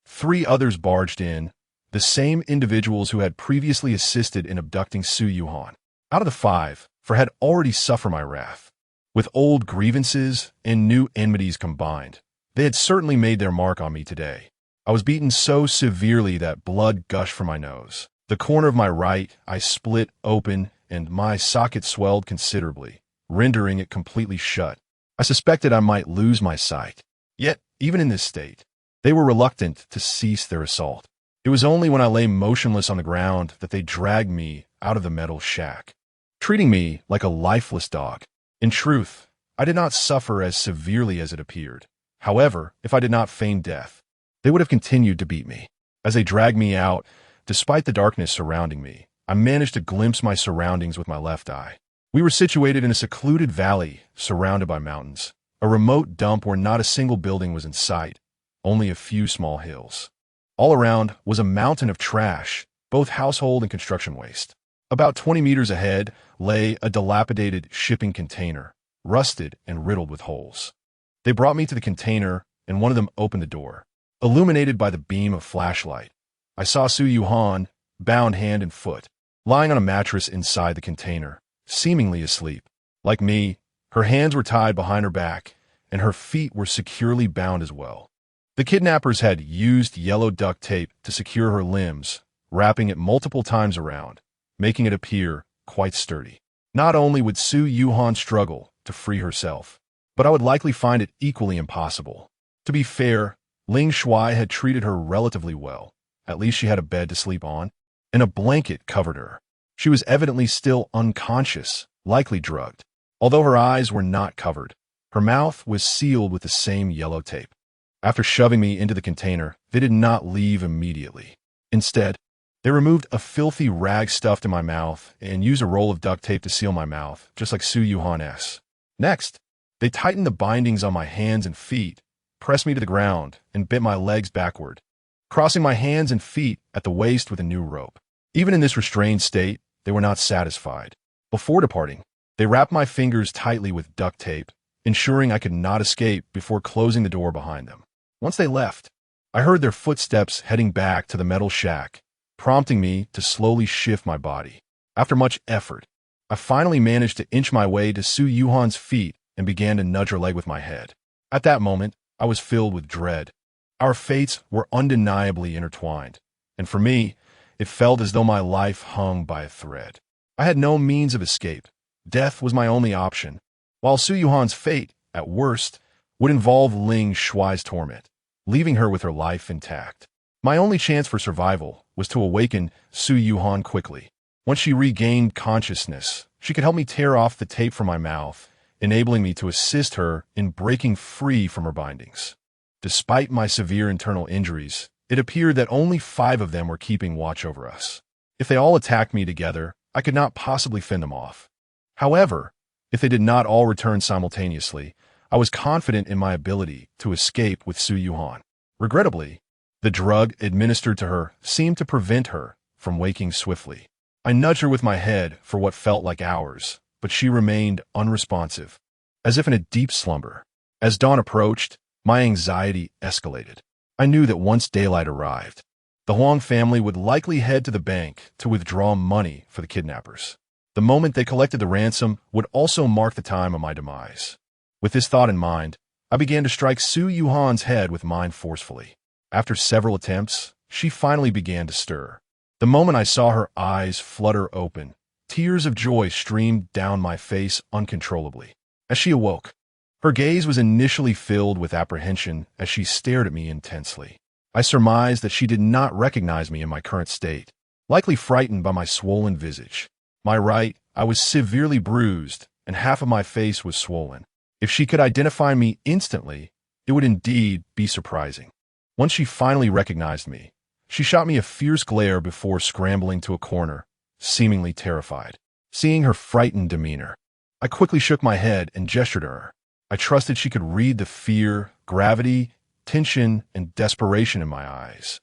3 others barged in, the same individuals who had previously assisted in abducting Su Yuhan. Out of the 5, 4 had already suffered my wrath. With old grievances and new enmities combined, they had certainly made their mark on me today. I was beaten so severely that blood gushed from my nose. The corner of my right eye split open and my socket swelled considerably, rendering it completely shut. I suspected I might lose my sight. Yet, even in this state, they were reluctant to cease their assault. It was only when I lay motionless on the ground that they dragged me out of the metal shack, treating me like a lifeless dog. In truth, I did not suffer as severely as it appeared. However, if I did not feign death, they would have continued to beat me. As they dragged me out, despite the darkness surrounding me, I managed to glimpse my surroundings with my left eye. We were situated in a secluded valley surrounded by mountains, a remote dump where not a single building was in sight, only a few small hills. All around was a mountain of trash, both household and construction waste. About 20 meters ahead lay a dilapidated shipping container, rusted and riddled with holes. They brought me to the container, and one of them opened the door. Illuminated by the beam of flashlight, I saw Su Yuhan, bound hand and foot, lying on a mattress inside the container, seemingly asleep. Like me, her hands were tied behind her back, and her feet were securely bound as well. The kidnappers had used yellow duct tape to secure her limbs, wrapping it multiple times around, making it appear quite sturdy. Not only would Su Yuhan struggle to free herself, but I would likely find it equally impossible. To be fair, Ling Shuai had treated her relatively well. At least she had a bed to sleep on, and a blanket covered her. She was evidently still unconscious, likely drugged. Although her eyes were not covered, her mouth was sealed with the same yellow tape. After shoving me into the container, they did not leave immediately. Instead, they removed a filthy rag stuffed in my mouth and used a roll of duct tape to seal my mouth, just like Su Yuhan's. Next, they tightened the bindings on my hands and feet, pressed me to the ground, and bent my legs backward, crossing my hands and feet at the waist with a new rope. Even in this restrained state, they were not satisfied. Before departing, they wrapped my fingers tightly with duct tape, ensuring I could not escape before closing the door behind them. Once they left, I heard their footsteps heading back to the metal shack, prompting me to slowly shift my body. After much effort, I finally managed to inch my way to Su Yuhan's feet and began to nudge her leg with my head. At that moment, I was filled with dread. Our fates were undeniably intertwined, and for me, it felt as though my life hung by a thread. I had no means of escape. Death was my only option, while Su Yuhan's fate, at worst, would involve Ling Shuai's torment, leaving her with her life intact. My only chance for survival was to awaken Su Yuhan quickly. Once she regained consciousness, she could help me tear off the tape from my mouth, enabling me to assist her in breaking free from her bindings. Despite my severe internal injuries, it appeared that only 5 of them were keeping watch over us. If they all attacked me together, I could not possibly fend them off. However, if they did not all return simultaneously, I was confident in my ability to escape with Su Yuhan. Regrettably, the drug administered to her seemed to prevent her from waking swiftly. I nudged her with my head for what felt like hours, but she remained unresponsive, as if in a deep slumber. As dawn approached, my anxiety escalated. I knew that once daylight arrived, the Huang family would likely head to the bank to withdraw money for the kidnappers. The moment they collected the ransom would also mark the time of my demise. With this thought in mind, I began to strike Su Yuhan's head with mine forcefully. After several attempts, she finally began to stir. The moment I saw her eyes flutter open, tears of joy streamed down my face uncontrollably. As she awoke, her gaze was initially filled with apprehension as she stared at me intensely. I surmised that she did not recognize me in my current state, likely frightened by my swollen visage. My right eye was severely bruised, and half of my face was swollen. If she could identify me instantly, it would indeed be surprising. Once she finally recognized me, she shot me a fierce glare before scrambling to a corner, seemingly terrified. Seeing her frightened demeanor, I quickly shook my head and gestured to her. I trusted she could read the fear, gravity, tension, and desperation in my eyes.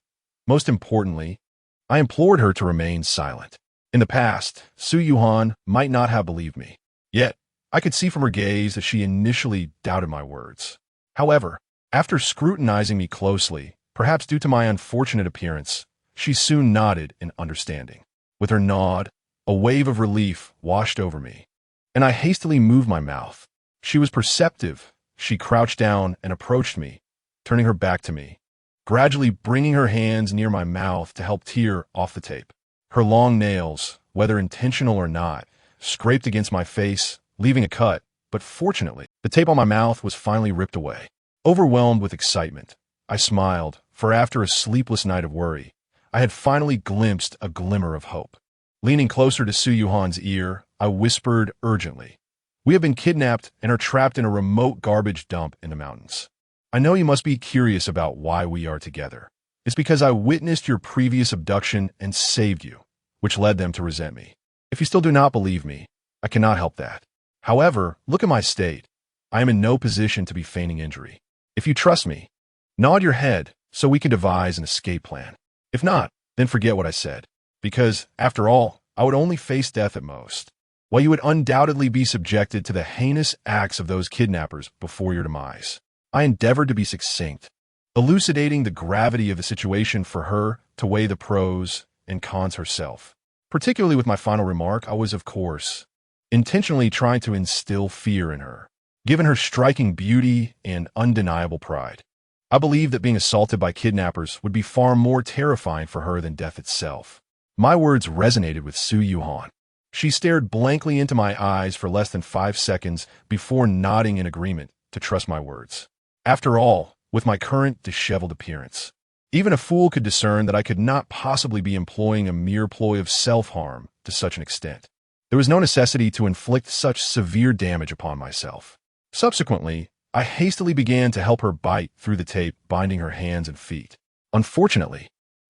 Most importantly, I implored her to remain silent. In the past, Su Yuhan might not have believed me. Yet, I could see from her gaze that she initially doubted my words. However, after scrutinizing me closely, perhaps due to my unfortunate appearance, she soon nodded in understanding. With her nod, a wave of relief washed over me, and I hastily moved my mouth. She was perceptive. She crouched down and approached me, turning her back to me, gradually bringing her hands near my mouth to help tear off the tape. Her long nails, whether intentional or not, scraped against my face, leaving a cut, but fortunately, the tape on my mouth was finally ripped away. Overwhelmed with excitement, I smiled, for after a sleepless night of worry, I had finally glimpsed a glimmer of hope. Leaning closer to Su Yuhan's ear, I whispered urgently, "We have been kidnapped and are trapped in a remote garbage dump in the mountains. I know you must be curious about why we are together. It's because I witnessed your previous abduction and saved you, which led them to resent me. If you still do not believe me, I cannot help that. However, look at my state. I am in no position to be feigning injury. If you trust me, nod your head so we can devise an escape plan. If not, then forget what I said. Because, after all, I would only face death at most, while you would undoubtedly be subjected to the heinous acts of those kidnappers before your demise." I endeavored to be succinct, elucidating the gravity of the situation for her to weigh the pros and cons herself. Particularly with my final remark, I was, of course, intentionally trying to instill fear in her, given her striking beauty and undeniable pride. I believed that being assaulted by kidnappers would be far more terrifying for her than death itself. My words resonated with Su Yuhan. She stared blankly into my eyes for less than 5 seconds before nodding in agreement to trust my words. After all, with my current disheveled appearance, even a fool could discern that I could not possibly be employing a mere ploy of self-harm to such an extent. There was no necessity to inflict such severe damage upon myself. Subsequently, I hastily began to help her bite through the tape binding her hands and feet. Unfortunately,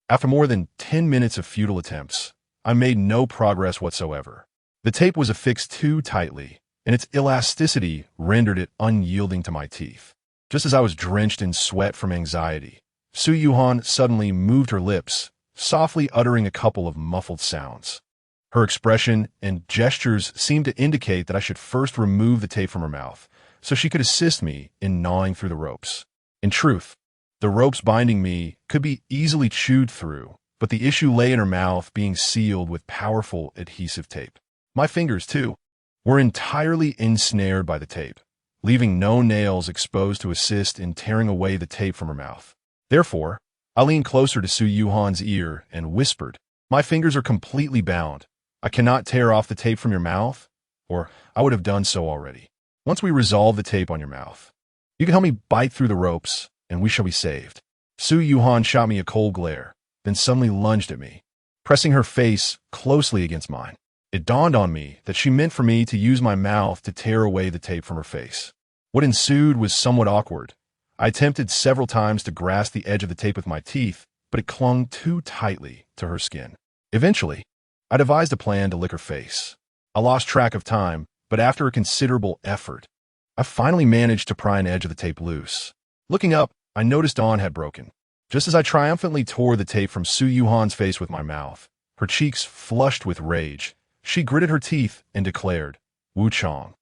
after more than 10 minutes of futile attempts, I made no progress whatsoever. The tape was affixed too tightly, and its elasticity rendered it unyielding to my teeth. Just as I was drenched in sweat from anxiety, Su Yuhan suddenly moved her lips, softly uttering a couple of muffled sounds. Her expression and gestures seemed to indicate that I should first remove the tape from her mouth, so she could assist me in gnawing through the ropes. In truth, the ropes binding me could be easily chewed through, but the issue lay in her mouth being sealed with powerful adhesive tape. My fingers, too, were entirely ensnared by the tape, leaving no nails exposed to assist in tearing away the tape from her mouth. Therefore, I leaned closer to Su Yuhan's ear and whispered, "My fingers are completely bound. I cannot tear off the tape from your mouth, or I would have done so already. Once we resolve the tape on your mouth, you can help me bite through the ropes, and we shall be saved." Su Yuhan shot me a cold glare, then suddenly lunged at me, pressing her face closely against mine. It dawned on me that she meant for me to use my mouth to tear away the tape from her face. What ensued was somewhat awkward. I attempted several times to grasp the edge of the tape with my teeth, but it clung too tightly to her skin. Eventually, I devised a plan to lick her face. I lost track of time, but after a considerable effort, I finally managed to pry an edge of the tape loose. Looking up, I noticed dawn had broken. Just as I triumphantly tore the tape from Su Yuhan's face with my mouth, her cheeks flushed with rage, she gritted her teeth and declared, "Wu Chong,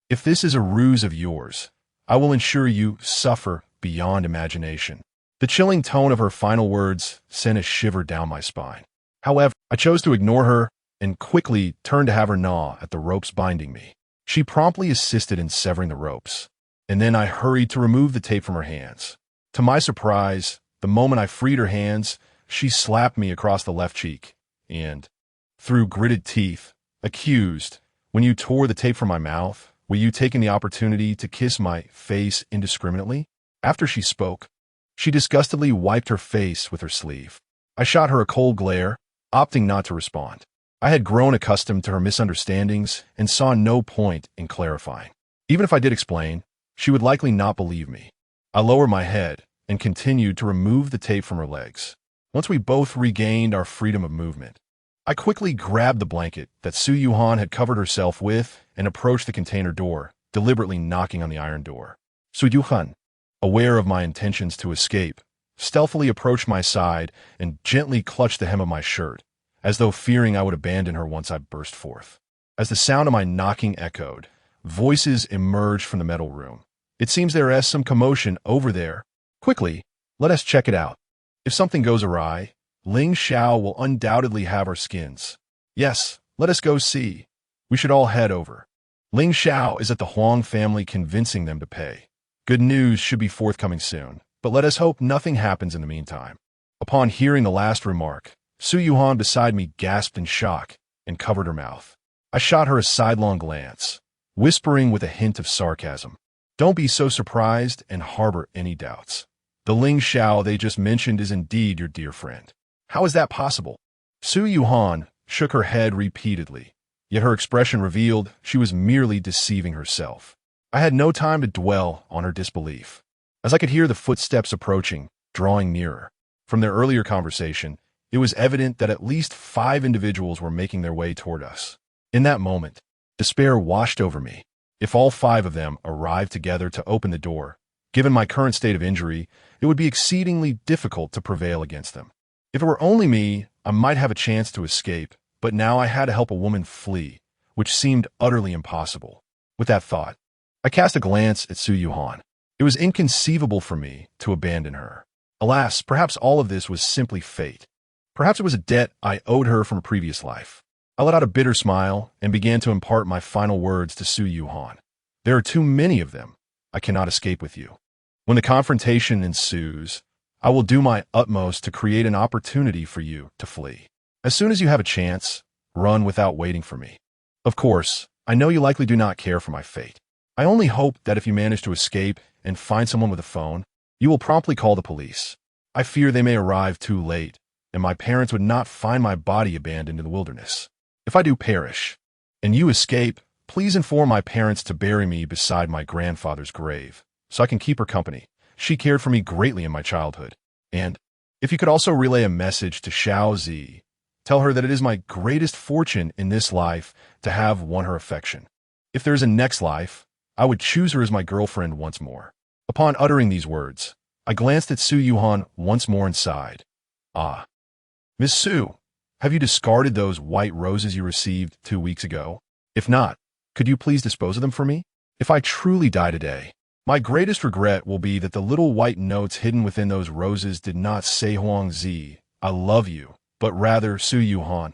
if this is a ruse of yours, I will ensure you suffer beyond imagination." The chilling tone of her final words sent a shiver down my spine. However, I chose to ignore her and quickly turned to have her gnaw at the ropes binding me. She promptly assisted in severing the ropes, and then I hurried to remove the tape from her hands. To my surprise, the moment I freed her hands, she slapped me across the left cheek and, through gritted teeth, accused, "When you tore the tape from my mouth, were you taking the opportunity to kiss my face indiscriminately?" After she spoke, she disgustedly wiped her face with her sleeve. I shot her a cold glare, opting not to respond. I had grown accustomed to her misunderstandings and saw no point in clarifying. Even if I did explain, she would likely not believe me. I lowered my head and continued to remove the tape from her legs. Once we both regained our freedom of movement, I quickly grabbed the blanket that Su Yuhan had covered herself with and approached the container door, deliberately knocking on the iron door. Su Yuhan, aware of my intentions to escape, stealthily approached my side and gently clutched the hem of my shirt, as though fearing I would abandon her once I burst forth. As the sound of my knocking echoed, voices emerged from the metal room. It seems there is some commotion over there. Quickly, let us check it out. If something goes awry, Ling Xiao will undoubtedly have our skins. Yes, let us go see. We should all head over. Ling Xiao is at the Huang family convincing them to pay. Good news should be forthcoming soon, but let us hope nothing happens in the meantime. Upon hearing the last remark, Su Yuhan beside me gasped in shock and covered her mouth. I shot her a sidelong glance, whispering with a hint of sarcasm. Don't be so surprised and harbor any doubts. The Ling Xiao they just mentioned is indeed your dear friend. How is that possible? Su Yuhan shook her head repeatedly, yet her expression revealed she was merely deceiving herself. I had no time to dwell on her disbelief, as I could hear the footsteps approaching, drawing nearer. From their earlier conversation, it was evident that at least 5 individuals were making their way toward us. In that moment, despair washed over me. If all 5 of them arrived together to open the door, given my current state of injury, it would be exceedingly difficult to prevail against them. If it were only me, I might have a chance to escape, but now I had to help a woman flee, which seemed utterly impossible. With that thought, I cast a glance at Su Yuhan. It was inconceivable for me to abandon her. Alas, perhaps all of this was simply fate. Perhaps it was a debt I owed her from a previous life. I let out a bitter smile and began to impart my final words to Su Yuhan. There are too many of them. I cannot escape with you. When the confrontation ensues, I will do my utmost to create an opportunity for you to flee. As soon as you have a chance, run without waiting for me. Of course, I know you likely do not care for my fate. I only hope that if you manage to escape and find someone with a phone, you will promptly call the police. I fear they may arrive too late, and my parents would not find my body abandoned in the wilderness. If I do perish, and you escape, please inform my parents to bury me beside my grandfather's grave, so I can keep her company. She cared for me greatly in my childhood. And if you could also relay a message to Xiao Zi, tell her that it is my greatest fortune in this life to have won her affection. If there is a next life, I would choose her as my girlfriend once more. Upon uttering these words, I glanced at Su Yuhan once more and sighed. Ah, Miss Su, have you discarded those white roses you received 2 weeks ago? If not, could you please dispose of them for me? If I truly die today, my greatest regret will be that the little white notes hidden within those roses did not say Huang Zi, I love you, but rather Su Yuhan.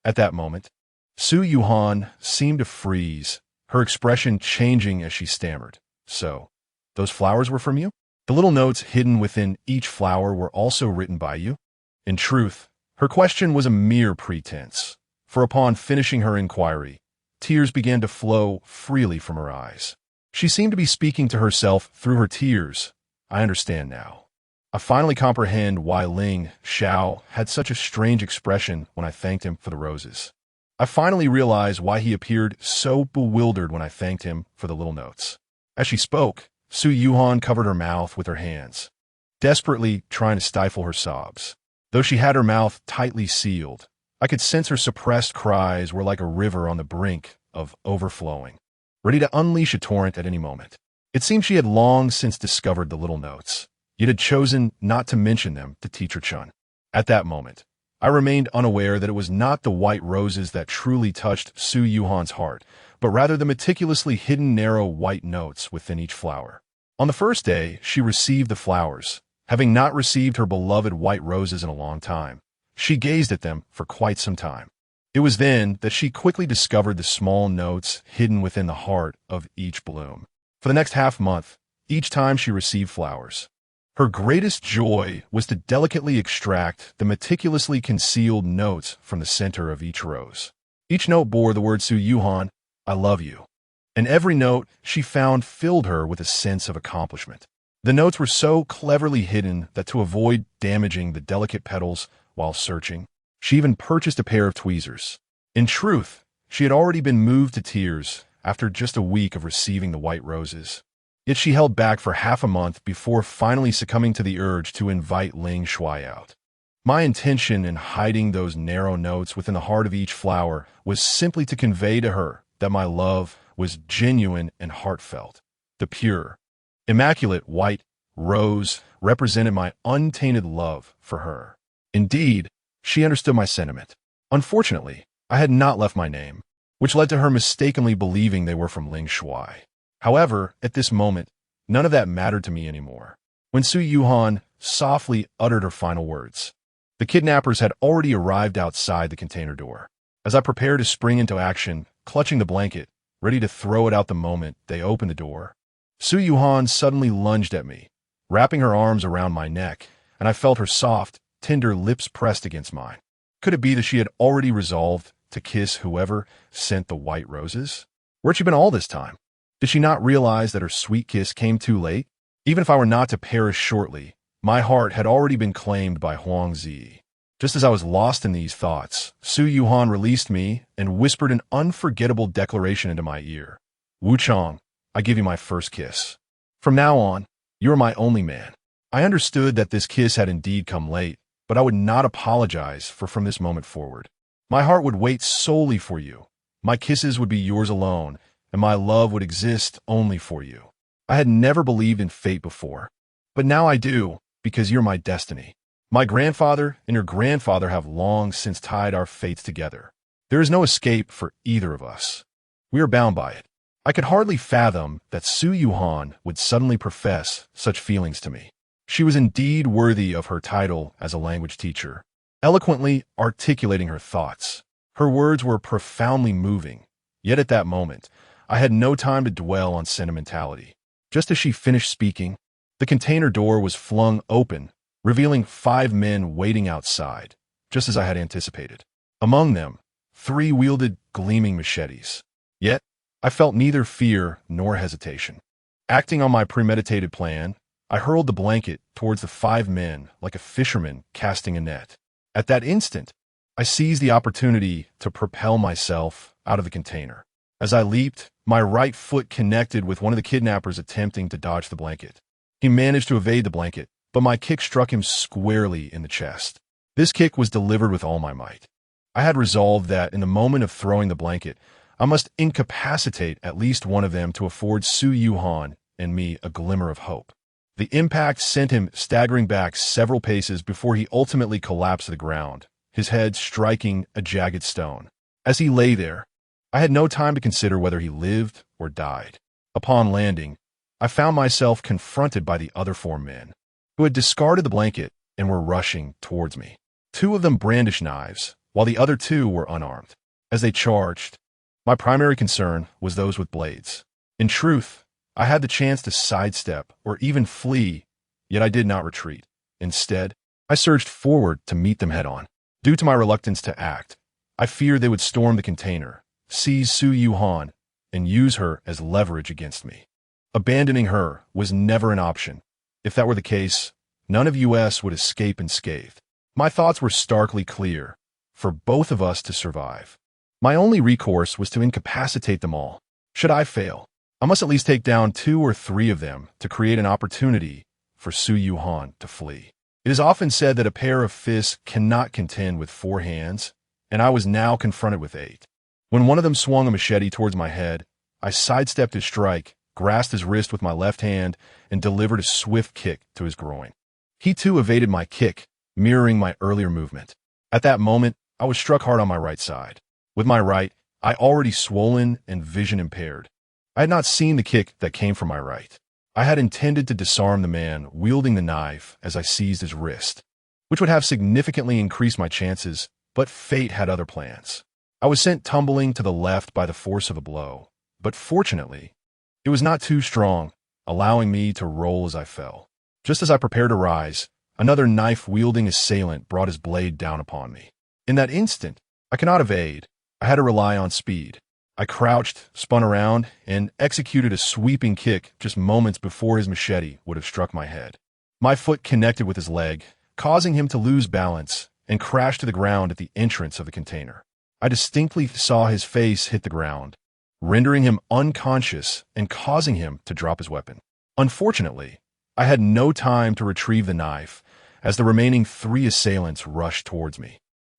At that moment, Su Yuhan seemed to freeze, her expression changing as she stammered. So, those flowers were from you? The little notes hidden within each flower were also written by you? In truth, her question was a mere pretense, for upon finishing her inquiry, tears began to flow freely from her eyes. She seemed to be speaking to herself through her tears. I understand now. I finally comprehend why Ling Xiao had such a strange expression when I thanked him for the roses. I finally realized why he appeared so bewildered when I thanked him for the little notes. As she spoke, Su Yuhan covered her mouth with her hands, desperately trying to stifle her sobs. Though she had her mouth tightly sealed, I could sense her suppressed cries were like a river on the brink of overflowing, ready to unleash a torrent at any moment. It seemed she had long since discovered the little notes, yet had chosen not to mention them to Teacher Chun. At that moment, I remained unaware that it was not the white roses that truly touched Su Yuhan's heart, but rather the meticulously hidden narrow white notes within each flower. On the first day, she received the flowers. Having not received her beloved white roses in a long time, she gazed at them for quite some time. It was then that she quickly discovered the small notes hidden within the heart of each bloom. For the next half-month, each time she received flowers, her greatest joy was to delicately extract the meticulously concealed notes from the center of each rose. Each note bore the word Su Yuhan, I love you, and every note she found filled her with a sense of accomplishment. The notes were so cleverly hidden that to avoid damaging the delicate petals while searching, she even purchased a pair of tweezers. In truth, she had already been moved to tears after just a week of receiving the white roses. Yet she held back for half a month before finally succumbing to the urge to invite Ling Shui out. My intention in hiding those narrow notes within the heart of each flower was simply to convey to her that my love was genuine and heartfelt. The pure, immaculate white rose represented my untainted love for her. Indeed, she understood my sentiment. Unfortunately, I had not left my name, which led to her mistakenly believing they were from Ling Shuai. However, at this moment, none of that mattered to me anymore. When Su Yuhan softly uttered her final words, the kidnappers had already arrived outside the container door. As I prepared to spring into action, clutching the blanket, ready to throw it out the moment they opened the door, Su Yuhan suddenly lunged at me, wrapping her arms around my neck, and I felt her soft, tender lips pressed against mine. Could it be that she had already resolved to kiss whoever sent the white roses? Where'd she been all this time? Did she not realize that her sweet kiss came too late? Even if I were not to perish shortly, my heart had already been claimed by Huang Zi. Just as I was lost in these thoughts, Su Yuhan released me and whispered an unforgettable declaration into my ear. Wu Chong, I give you my first kiss. From now on, you are my only man. I understood that this kiss had indeed come late, but I would not apologize for from this moment forward. My heart would wait solely for you. My kisses would be yours alone, and my love would exist only for you. I had never believed in fate before, but now I do, because you're my destiny. My grandfather and your grandfather have long since tied our fates together. There is no escape for either of us. We are bound by it. I could hardly fathom that Su Yuhan would suddenly profess such feelings to me. She was indeed worthy of her title as a language teacher, eloquently articulating her thoughts. Her words were profoundly moving, yet at that moment, I had no time to dwell on sentimentality. Just as she finished speaking, the container door was flung open, revealing 5 men waiting outside, just as I had anticipated. Among them, 3 wielded gleaming machetes. Yet, I felt neither fear nor hesitation. Acting on my premeditated plan, I hurled the blanket towards the 5 men like a fisherman casting a net. At that instant, I seized the opportunity to propel myself out of the container. As I leaped, my right foot connected with one of the kidnappers attempting to dodge the blanket. He managed to evade the blanket, but my kick struck him squarely in the chest. This kick was delivered with all my might. I had resolved that in the moment of throwing the blanket, I must incapacitate at least one of them to afford Su Yuhan and me a glimmer of hope. The impact sent him staggering back several paces before he ultimately collapsed to the ground, his head striking a jagged stone. As he lay there, I had no time to consider whether he lived or died. Upon landing, I found myself confronted by the other 4 men, who had discarded the blanket and were rushing towards me. 2 of them brandished knives, while the other 2 were unarmed. As they charged, my primary concern was those with blades. In truth, I had the chance to sidestep or even flee, yet I did not retreat. Instead, I surged forward to meet them head-on. Due to my reluctance to act, I feared they would storm the container, seize Su Yuhan, and use her as leverage against me. Abandoning her was never an option. If that were the case, none of us would escape unscathed. My thoughts were starkly clear, for both of us to survive. My only recourse was to incapacitate them all. Should I fail, I must at least take down 2 or 3 of them to create an opportunity for Su Yuhan to flee. It is often said that a pair of fists cannot contend with 4 hands, and I was now confronted with 8. When one of them swung a machete towards my head, I sidestepped his strike, grasped his wrist with my left hand, and delivered a swift kick to his groin. He too evaded my kick, mirroring my earlier movement. At that moment, I was struck hard on my right side. With my right, I already swollen and vision impaired. I had not seen the kick that came from my right. I had intended to disarm the man wielding the knife as I seized his wrist, which would have significantly increased my chances, but fate had other plans. I was sent tumbling to the left by the force of a blow, but fortunately, it was not too strong, allowing me to roll as I fell. Just as I prepared to rise, another knife-wielding assailant brought his blade down upon me. In that instant, I could not evade. I had to rely on speed. I crouched, spun around, and executed a sweeping kick just moments before his machete would have struck my head. My foot connected with his leg, causing him to lose balance and crash to the ground at the entrance of the container. I distinctly saw his face hit the ground, rendering him unconscious and causing him to drop his weapon. Unfortunately, I had no time to retrieve the knife as the remaining 3 assailants rushed towards me.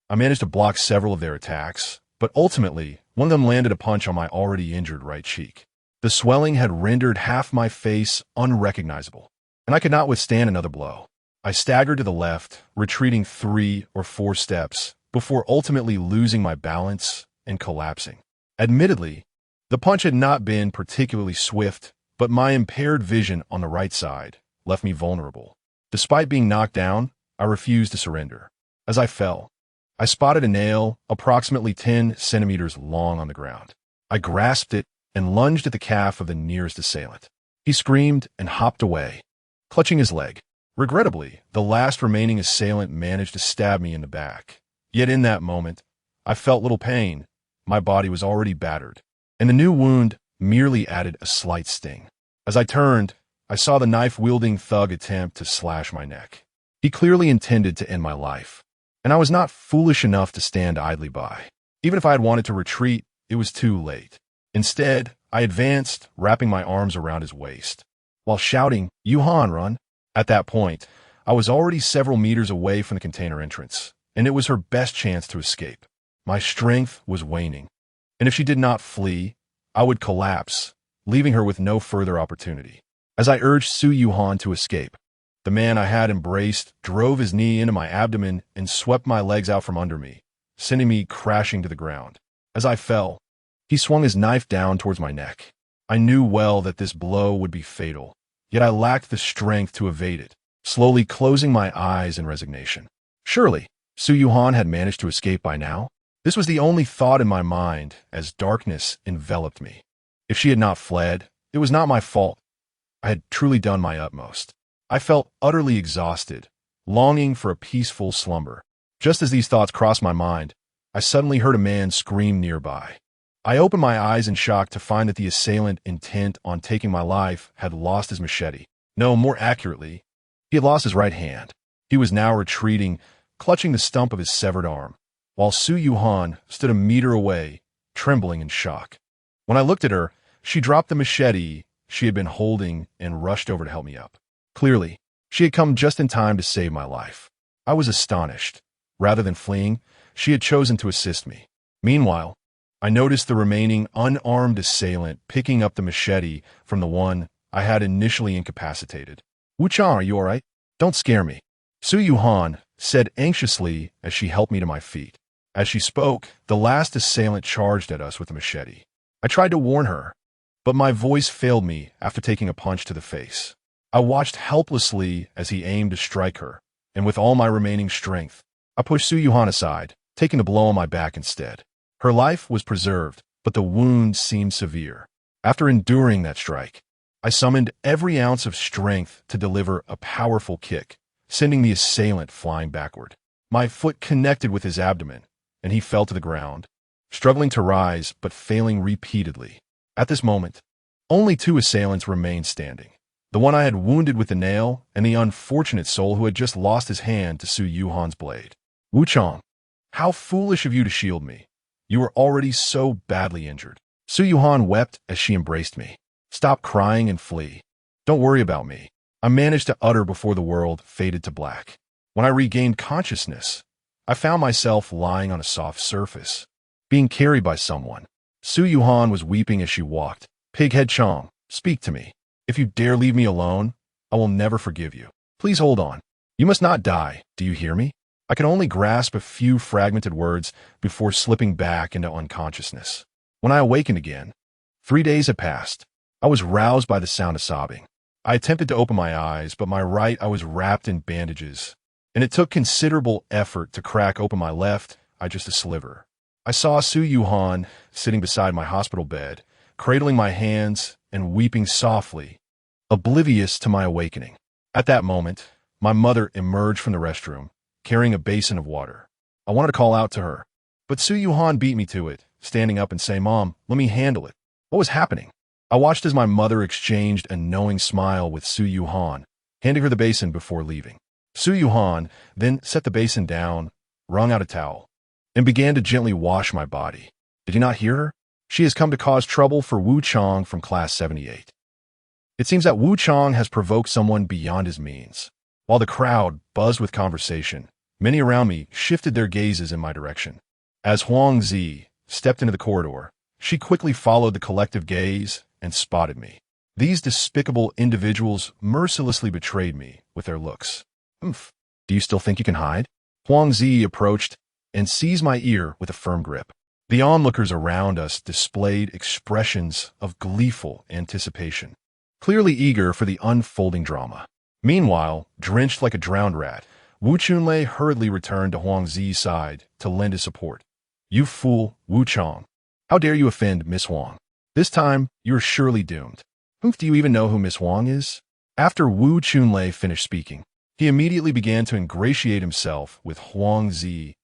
I managed to block several of their attacks, but ultimately, one of them landed a punch on my already injured right cheek. The swelling had rendered half my face unrecognizable, and I could not withstand another blow. I staggered to the left, retreating 3 or 4 steps, before ultimately losing my balance and collapsing. Admittedly, the punch had not been particularly swift, but my impaired vision on the right side left me vulnerable. Despite being knocked down, I refused to surrender. As I fell, I spotted a nail approximately 10 centimeters long on the ground. I grasped it and lunged at the calf of the nearest assailant. He screamed and hopped away, clutching his leg. Regrettably, the last remaining assailant managed to stab me in the back. Yet in that moment, I felt little pain. My body was already battered, and the new wound merely added a slight sting. As I turned, I saw the knife-wielding thug attempt to slash my neck. He clearly intended to end my life, and I was not foolish enough to stand idly by. Even if I had wanted to retreat, it was too late. Instead, I advanced, wrapping my arms around his waist, while shouting, "Yuhan, run!" At that point, I was already several meters away from the container entrance, and it was her best chance to escape. My strength was waning, and if she did not flee, I would collapse, leaving her with no further opportunity. As I urged Su Yuhan to escape, the man I had embraced drove his knee into my abdomen and swept my legs out from under me, sending me crashing to the ground. As I fell, he swung his knife down towards my neck. I knew well that this blow would be fatal, yet I lacked the strength to evade it, slowly closing my eyes in resignation. Surely, Su Yuhan had managed to escape by now? This was the only thought in my mind as darkness enveloped me. If she had not fled, it was not my fault. I had truly done my utmost. I felt utterly exhausted, longing for a peaceful slumber. Just as these thoughts crossed my mind, I suddenly heard a man scream nearby. I opened my eyes in shock to find that the assailant intent on taking my life had lost his machete. No, more accurately, he had lost his right hand. He was now retreating, clutching the stump of his severed arm, while Su Yuhan stood a meter away, trembling in shock. When I looked at her, she dropped the machete she had been holding and rushed over to help me up. Clearly, she had come just in time to save my life. I was astonished. Rather than fleeing, she had chosen to assist me. Meanwhile, I noticed the remaining unarmed assailant picking up the machete from the one I had initially incapacitated. "Wuchang, are you all right? Don't scare me," Su Yuhan said anxiously as she helped me to my feet. As she spoke, the last assailant charged at us with a machete. I tried to warn her, but my voice failed me after taking a punch to the face. I watched helplessly as he aimed to strike her, and with all my remaining strength, I pushed Su Yuhan aside, taking the blow on my back instead. Her life was preserved, but the wound seemed severe. After enduring that strike, I summoned every ounce of strength to deliver a powerful kick, sending the assailant flying backward. My foot connected with his abdomen, and he fell to the ground, struggling to rise but failing repeatedly. At this moment, only two assailants remained standing. The one I had wounded with the nail, and the unfortunate soul who had just lost his hand to Su Yuhan's blade. "Wuchang, how foolish of you to shield me. You were already so badly injured." Su Yuhan wept as she embraced me. "Stop crying and flee. Don't worry about me," I managed to utter before the world faded to black. When I regained consciousness, I found myself lying on a soft surface, being carried by someone. Su Yuhan was weeping as she walked. "Pighead Chong, speak to me. If you dare leave me alone, I will never forgive you. Please hold on. You must not die. Do you hear me?" I could only grasp a few fragmented words before slipping back into unconsciousness. When I awakened again, 3 days had passed. I was roused by the sound of sobbing. I attempted to open my eyes, but my right eye was wrapped in bandages, and it took considerable effort to crack open my left eye just a sliver. I saw Su Yuhan sitting beside my hospital bed, cradling my hands and weeping softly, oblivious to my awakening. At that moment, my mother emerged from the restroom, carrying a basin of water. I wanted to call out to her, but Su Yuhan beat me to it, standing up and saying, "Mom, let me handle it." What was happening? I watched as my mother exchanged a knowing smile with Su Yuhan, handing her the basin before leaving. Su Yuhan then set the basin down, wrung out a towel, and began to gently wash my body. Did you not hear her? She has come to cause trouble for Wu Chang from Class 78. It seems that Wu Chang has provoked someone beyond his means. While the crowd buzzed with conversation, many around me shifted their gazes in my direction. As Huang Zi stepped into the corridor, she quickly followed the collective gaze and spotted me. These despicable individuals mercilessly betrayed me with their looks. "Oomph, do you still think you can hide?" Huang Zi approached, and seized my ear with a firm grip. The onlookers around us displayed expressions of gleeful anticipation, clearly eager for the unfolding drama. Meanwhile, drenched like a drowned rat, Wu Chunlei hurriedly returned to Huang Zi's side to lend his support. "You fool, Wu Chong. How dare you offend Miss Huang? This time, you are surely doomed. Do you even know who Miss Huang is?" After Wu Chunlei finished speaking, he immediately began to ingratiate himself with Huang Zi.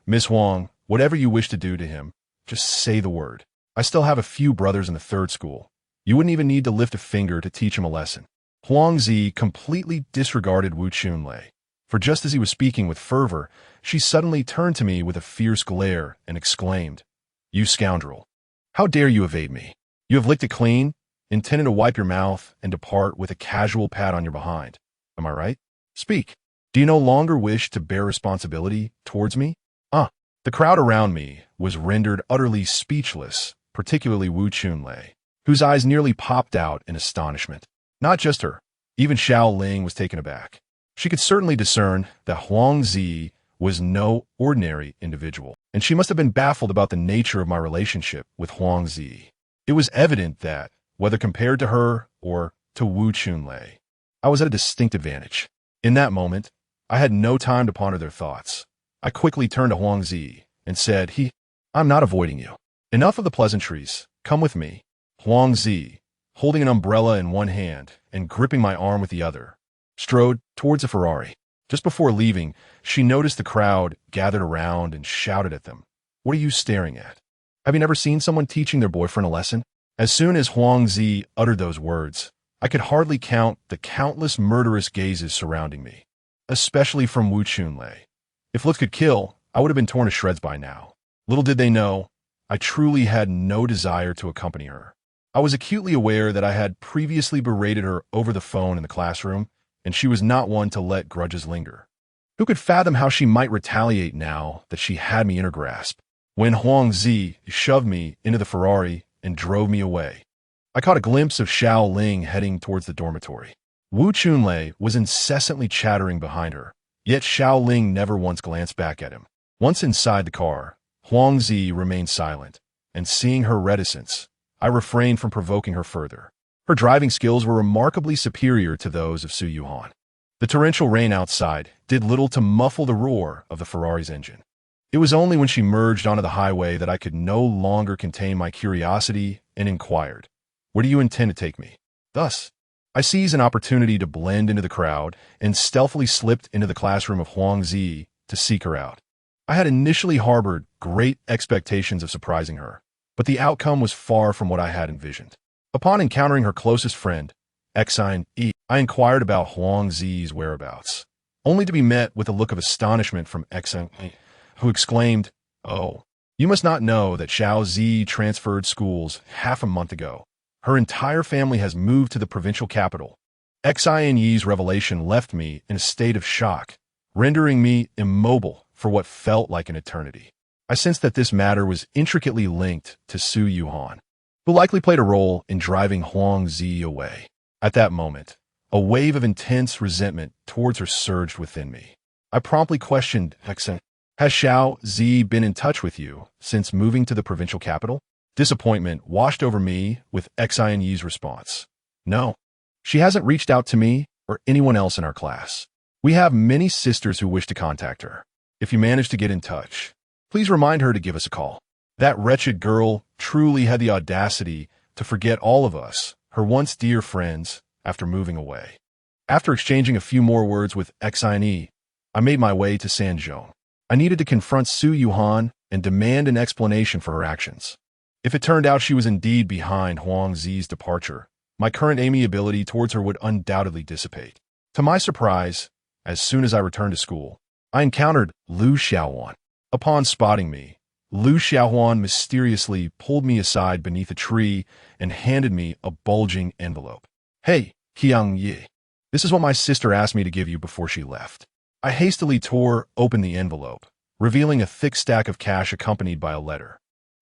"Miss Huang, whatever you wish to do to him, just say the word. I still have a few brothers in the third school. You wouldn't even need to lift a finger to teach him a lesson." Huang Zi completely disregarded Wu Chunlei, for just as he was speaking with fervor, she suddenly turned to me with a fierce glare and exclaimed, "You scoundrel! How dare you evade me? You have licked it clean, intending to wipe your mouth and depart with a casual pat on your behind. Am I right? Speak. Do you no longer wish to bear responsibility towards me?" The crowd around me was rendered utterly speechless, particularly Wu Chunlei, whose eyes nearly popped out in astonishment. Not just her, even Xiao Ling was taken aback. She could certainly discern that Huang Zi was no ordinary individual, and she must have been baffled about the nature of my relationship with Huang Zi. It was evident that, whether compared to her or to Wu Chunlei, I was at a distinct advantage. In that moment, I had no time to ponder their thoughts. I quickly turned to Huang Zi and said, "I'm not avoiding you. Enough of the pleasantries. Come with me." Huang Zi, holding an umbrella in one hand and gripping my arm with the other, strode towards a Ferrari. Just before leaving, she noticed the crowd gathered around and shouted at them, "What are you staring at? Have you never seen someone teaching their boyfriend a lesson?" As soon as Huang Zi uttered those words, I could hardly count the countless murderous gazes surrounding me, especially from Wu Chunlei. If looks could kill, I would have been torn to shreds by now. Little did they know, I truly had no desire to accompany her. I was acutely aware that I had previously berated her over the phone in the classroom, and she was not one to let grudges linger. Who could fathom how she might retaliate now that she had me in her grasp? When Huang Zi shoved me into the Ferrari and drove me away, I caught a glimpse of Xiao Ling heading towards the dormitory. Wu Chunlei was incessantly chattering behind her, yet Xiao Ling never once glanced back at him. Once inside the car, Huang Zi remained silent, and seeing her reticence, I refrained from provoking her further. Her driving skills were remarkably superior to those of Su Yuhan. The torrential rain outside did little to muffle the roar of the Ferrari's engine. It was only when she merged onto the highway that I could no longer contain my curiosity and inquired, "Where do you intend to take me?" Thus, I seized an opportunity to blend into the crowd and stealthily slipped into the classroom of Huang Zi to seek her out. I had initially harbored great expectations of surprising her, but the outcome was far from what I had envisioned. Upon encountering her closest friend, Exine E, I inquired about Huang Zi's whereabouts, only to be met with a look of astonishment from Exine E, who exclaimed, "Oh, you must not know that Xiao Zi transferred schools half a month ago. Her entire family has moved to the provincial capital." Exine Yi's revelation left me in a state of shock, rendering me immobile for what felt like an eternity. I sensed that this matter was intricately linked to Su Yuhan, who likely played a role in driving Huang Zi away. At that moment, a wave of intense resentment towards her surged within me. I promptly questioned Exine, "Has Xiao Zi been in touch with you since moving to the provincial capital?" Disappointment washed over me with Exine Yi's response. "No, she hasn't reached out to me or anyone else in our class. We have many sisters who wish to contact her. If you manage to get in touch, please remind her to give us a call." That wretched girl truly had the audacity to forget all of us, her once dear friends, after moving away. After exchanging a few more words with Exine E, I made my way to Sanzhong. I needed to confront Su Yuhan and demand an explanation for her actions. If it turned out she was indeed behind Huang Zi's departure, my current amiability towards her would undoubtedly dissipate. To my surprise, as soon as I returned to school, I encountered Lu Xiaohuan. Upon spotting me, Lu Xiaohuan mysteriously pulled me aside beneath a tree and handed me a bulging envelope. "Hey, Qiang Yi, this is what my sister asked me to give you before she left." I hastily tore open the envelope, revealing a thick stack of cash accompanied by a letter.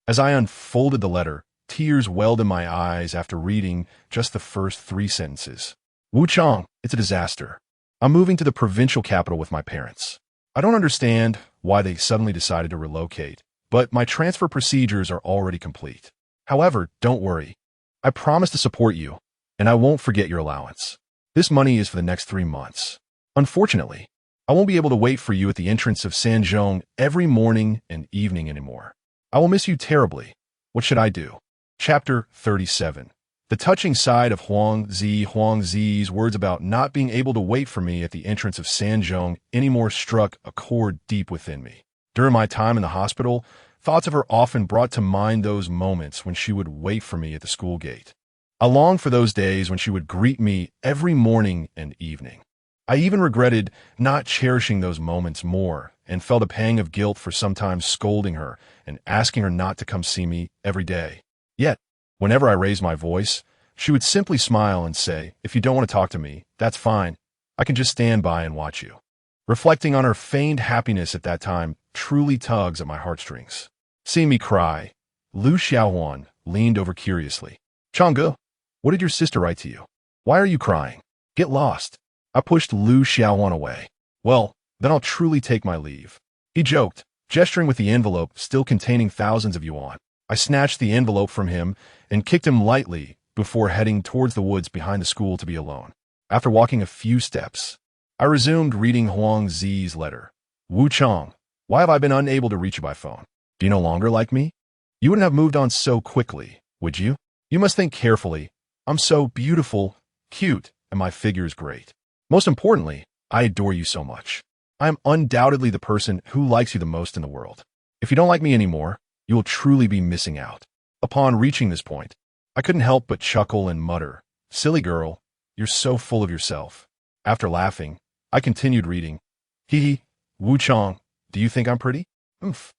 As I unfolded the letter, tears welled in my eyes after reading just the first 3 sentences. "Wu Chong, it's a disaster. I'm moving to the provincial capital with my parents. I don't understand why they suddenly decided to relocate, but my transfer procedures are already complete. However, don't worry. I promise to support you, and I won't forget your allowance. This money is for the next 3 months. Unfortunately, I won't be able to wait for you at the entrance of Sanzhong every morning and evening anymore. I will miss you terribly. What should I do? Chapter 37. The touching side of Huang Zi's words about not being able to wait for me at the entrance of Sanzhong anymore struck a chord deep within me. During my time in the hospital, thoughts of her often brought to mind those moments when she would wait for me at the school gate. I longed for those days when she would greet me every morning and evening. I even regretted not cherishing those moments more and felt a pang of guilt for sometimes scolding her and asking her not to come see me every day. Yet, whenever I raised my voice, she would simply smile and say, "If you don't want to talk to me, that's fine. I can just stand by and watch you." Reflecting on her feigned happiness at that time truly tugs at my heartstrings. Seeing me cry, Lu Xiaohuan leaned over curiously. "Changge, what did your sister write to you? Why are you crying? Get lost." I pushed Lu Xiaohuan away. "Well, then I'll truly take my leave," he joked, gesturing with the envelope still containing thousands of yuan. I snatched the envelope from him and kicked him lightly before heading towards the woods behind the school to be alone. After walking a few steps, I resumed reading Huang Zi's letter. "Wu Chang, why have I been unable to reach you by phone? Do you no longer like me? You wouldn't have moved on so quickly, would you? You must think carefully. I'm so beautiful, cute, and my figure is great. Most importantly, I adore you so much. I am undoubtedly the person who likes you the most in the world. If you don't like me anymore, you will truly be missing out." Upon reaching this point, I couldn't help but chuckle and mutter, "Silly girl, you're so full of yourself." After laughing, I continued reading. "Hee, Wu Chang, do you think I'm pretty? Oomph.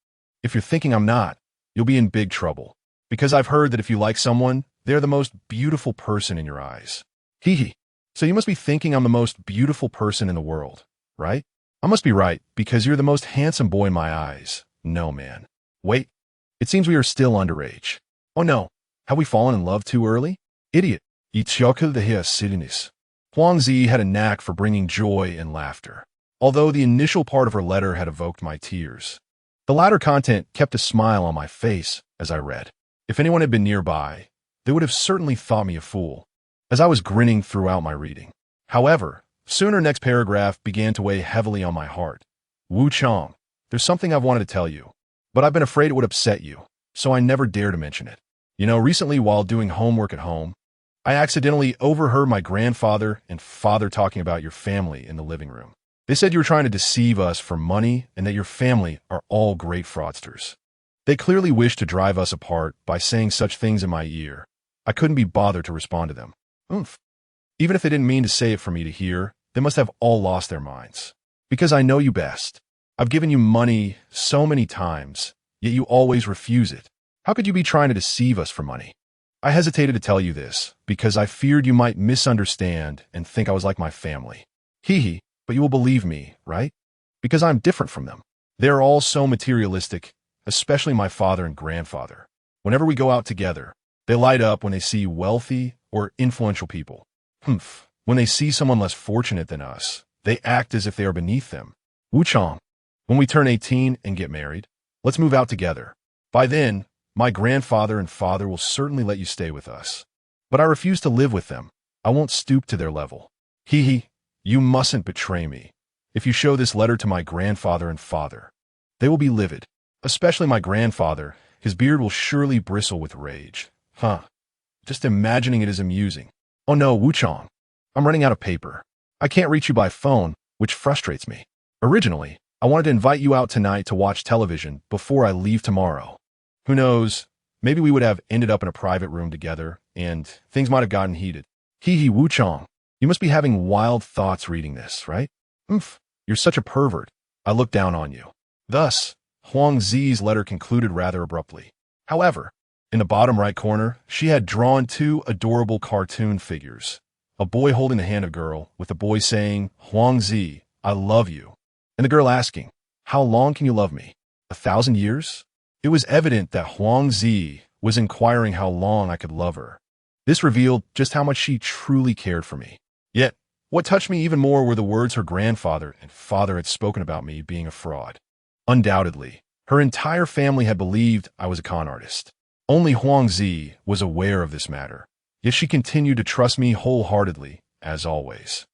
If you're thinking I'm not, you'll be in big trouble. Because I've heard that if you like someone, they're the most beautiful person in your eyes. Hee. So you must be thinking I'm the most beautiful person in the world, right? I must be right, because you're the most handsome boy in my eyes. No, man. Wait, it seems we are still underage. Oh no, have we fallen in love too early? Idiot. Huang Zi had a knack for bringing joy and laughter, although the initial part of her letter had evoked my tears. The latter content kept a smile on my face as I read. If anyone had been nearby, they would have certainly thought me a fool, as I was grinning throughout my reading. However, soon her next paragraph began to weigh heavily on my heart. "Wu Chang, there's something I've wanted to tell you, but I've been afraid it would upset you, so I never dare to mention it. You know, recently while doing homework at home, I accidentally overheard my grandfather and father talking about your family in the living room. They said you were trying to deceive us for money and that your family are all great fraudsters. They clearly wished to drive us apart by saying such things in my ear. I couldn't be bothered to respond to them. Oomph. Even if they didn't mean to say it for me to hear, they must have all lost their minds. Because I know you best. I've given you money so many times, yet you always refuse it. How could you be trying to deceive us for money? I hesitated to tell you this, because I feared you might misunderstand and think I was like my family. Hee, but you will believe me, right? Because I'm different from them. They are all so materialistic, especially my father and grandfather. Whenever we go out together, they light up when they see wealthy or influential people. Humph. When they see someone less fortunate than us, they act as if they are beneath them. Wu Chang, when we turn 18 and get married, let's move out together. By then, my grandfather and father will certainly let you stay with us. But I refuse to live with them. I won't stoop to their level. Hee, you mustn't betray me. If you show this letter to my grandfather and father, they will be livid. Especially my grandfather, his beard will surely bristle with rage. Just imagining it is amusing. Oh no, Wu Chang, I'm running out of paper. I can't reach you by phone, which frustrates me. Originally, I wanted to invite you out tonight to watch television before I leave tomorrow. Who knows, maybe we would have ended up in a private room together, and things might have gotten heated. Hee, Wu Chang, you must be having wild thoughts reading this, right? Oomph, you're such a pervert. I look down on you. Thus, Huang Zi's letter concluded rather abruptly. However, in the bottom right corner, she had drawn two adorable cartoon figures. A boy holding the hand of a girl, with the boy saying, "Huang Zi, I love you," and the girl asking, "How long can you love me? 1,000 years?" It was evident that Huang Zi was inquiring how long I could love her. This revealed just how much she truly cared for me. Yet, What touched me even more were the words her grandfather and father had spoken about me being a fraud. Undoubtedly, her entire family had believed I was a con artist. Only Huangzi was aware of this matter, yet she continued to trust me wholeheartedly, as always.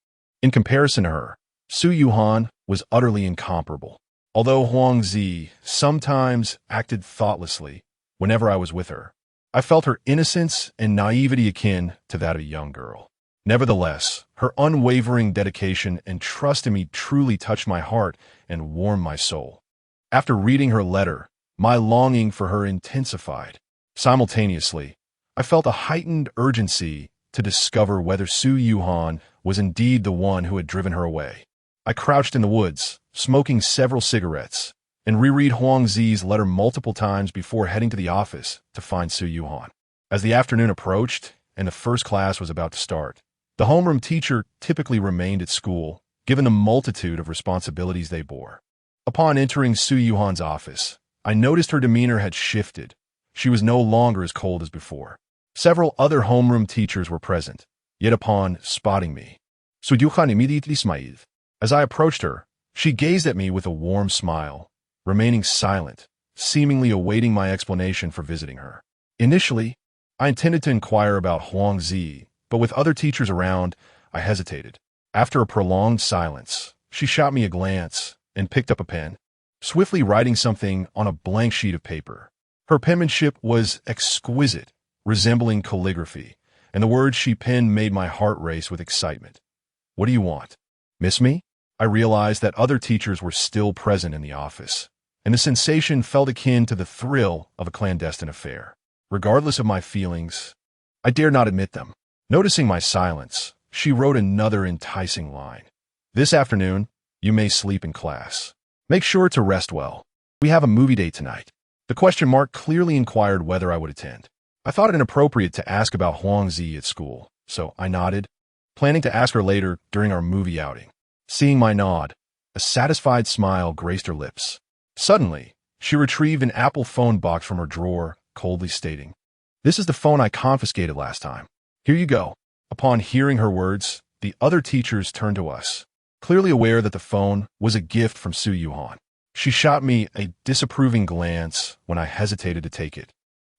In comparison to her, Su Yuhan was utterly incomparable. Although Huangzi sometimes acted thoughtlessly whenever I was with her, I felt her innocence and naivety akin to that of a young girl. Nevertheless, her unwavering dedication and trust in me truly touched my heart and warmed my soul. After reading her letter, my longing for her intensified. Simultaneously, I felt a heightened urgency to discover whether Su Yuhan was indeed the one who had driven her away. I crouched in the woods, smoking several cigarettes, and reread Huangzi's letter multiple times before heading to the office to find Su Yuhan. As the afternoon approached and the first class was about to start, the homeroom teacher typically remained at school, given the multitude of responsibilities they bore. Upon entering Su Yuhan's office, I noticed her demeanor had shifted. She was no longer as cold as before. Several other homeroom teachers were present, yet upon spotting me, Su Yuhan immediately smiled. As I approached her, she gazed at me with a warm smile, remaining silent, seemingly awaiting my explanation for visiting her. Initially, I intended to inquire about Huangzi, but with other teachers around, I hesitated. After a prolonged silence, she shot me a glance and picked up a pen, swiftly writing something on a blank sheet of paper. Her penmanship was exquisite, resembling calligraphy, and the words she penned made my heart race with excitement. "What do you want? Miss me?" I realized that other teachers were still present in the office, and the sensation felt akin to the thrill of a clandestine affair. Regardless of my feelings, I dared not admit them. Noticing my silence, she wrote another enticing line. "This afternoon, you may sleep in class. Make sure to rest well. We have a movie date tonight." The question mark clearly inquired whether I would attend. I thought it inappropriate to ask about Huangzi at school, so I nodded, planning to ask her later during our movie outing. Seeing my nod, a satisfied smile graced her lips. Suddenly, she retrieved an Apple phone box from her drawer, coldly stating, "This is the phone I confiscated last time. Here you go." Upon hearing her words, the other teachers turned to us, clearly aware that the phone was a gift from Su Yuhan. She shot me a disapproving glance when I hesitated to take it,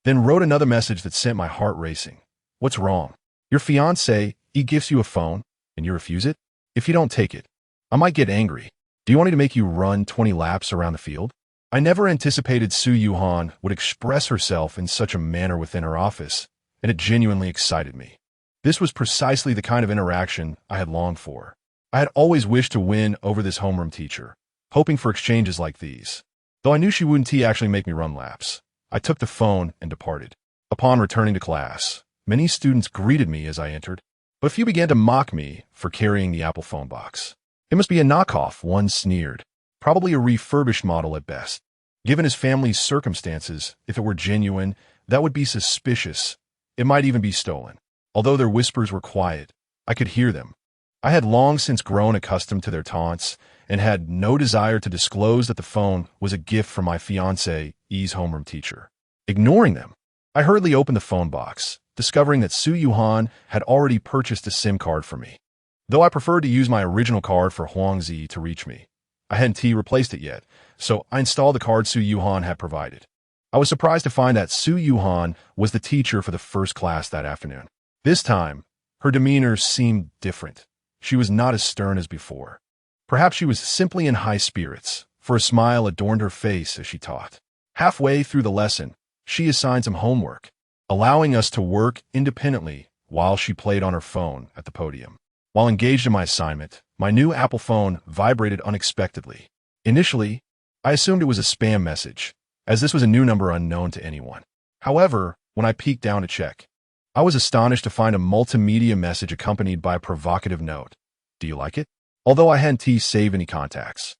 then wrote another message that sent my heart racing. "What's wrong? Your fiancé, he gives you a phone, and you refuse it? If you don't take it, I might get angry. Do you want me to make you run 20 laps around the field?" I never anticipated Su Yuhan would express herself in such a manner within her office, and it genuinely excited me. This was precisely the kind of interaction I had longed for. I had always wished to win over this homeroom teacher, hoping for exchanges like these. Though I knew she wouldn't actually make me run laps, I took the phone and departed. Upon returning to class, many students greeted me as I entered, but a few began to mock me for carrying the Apple phone box. "It must be a knockoff," one sneered. "Probably a refurbished model at best. Given his family's circumstances, if it were genuine, that would be suspicious. It might even be stolen." Although their whispers were quiet, I could hear them. I had long since grown accustomed to their taunts and had no desire to disclose that the phone was a gift from my fiancé's homeroom teacher. Ignoring them, I hurriedly opened the phone box, discovering that Su Yuhan had already purchased a SIM card for me. Though I preferred to use my original card for Huangzi to reach me, I hadn't replaced it yet, so I installed the card Su Yuhan had provided. I was surprised to find that Su Yuhan was the teacher for the first class that afternoon. This time, her demeanor seemed different. She was not as stern as before. Perhaps she was simply in high spirits, for a smile adorned her face as she taught. Halfway through the lesson, she assigned some homework, allowing us to work independently while she played on her phone at the podium. While engaged in my assignment, my new Apple phone vibrated unexpectedly. Initially, I assumed it was a spam message, as this was a new number unknown to anyone. However, when I peeked down to check, I was astonished to find a multimedia message accompanied by a provocative note. "Do you like it?" Although I hadn't saved any contacts,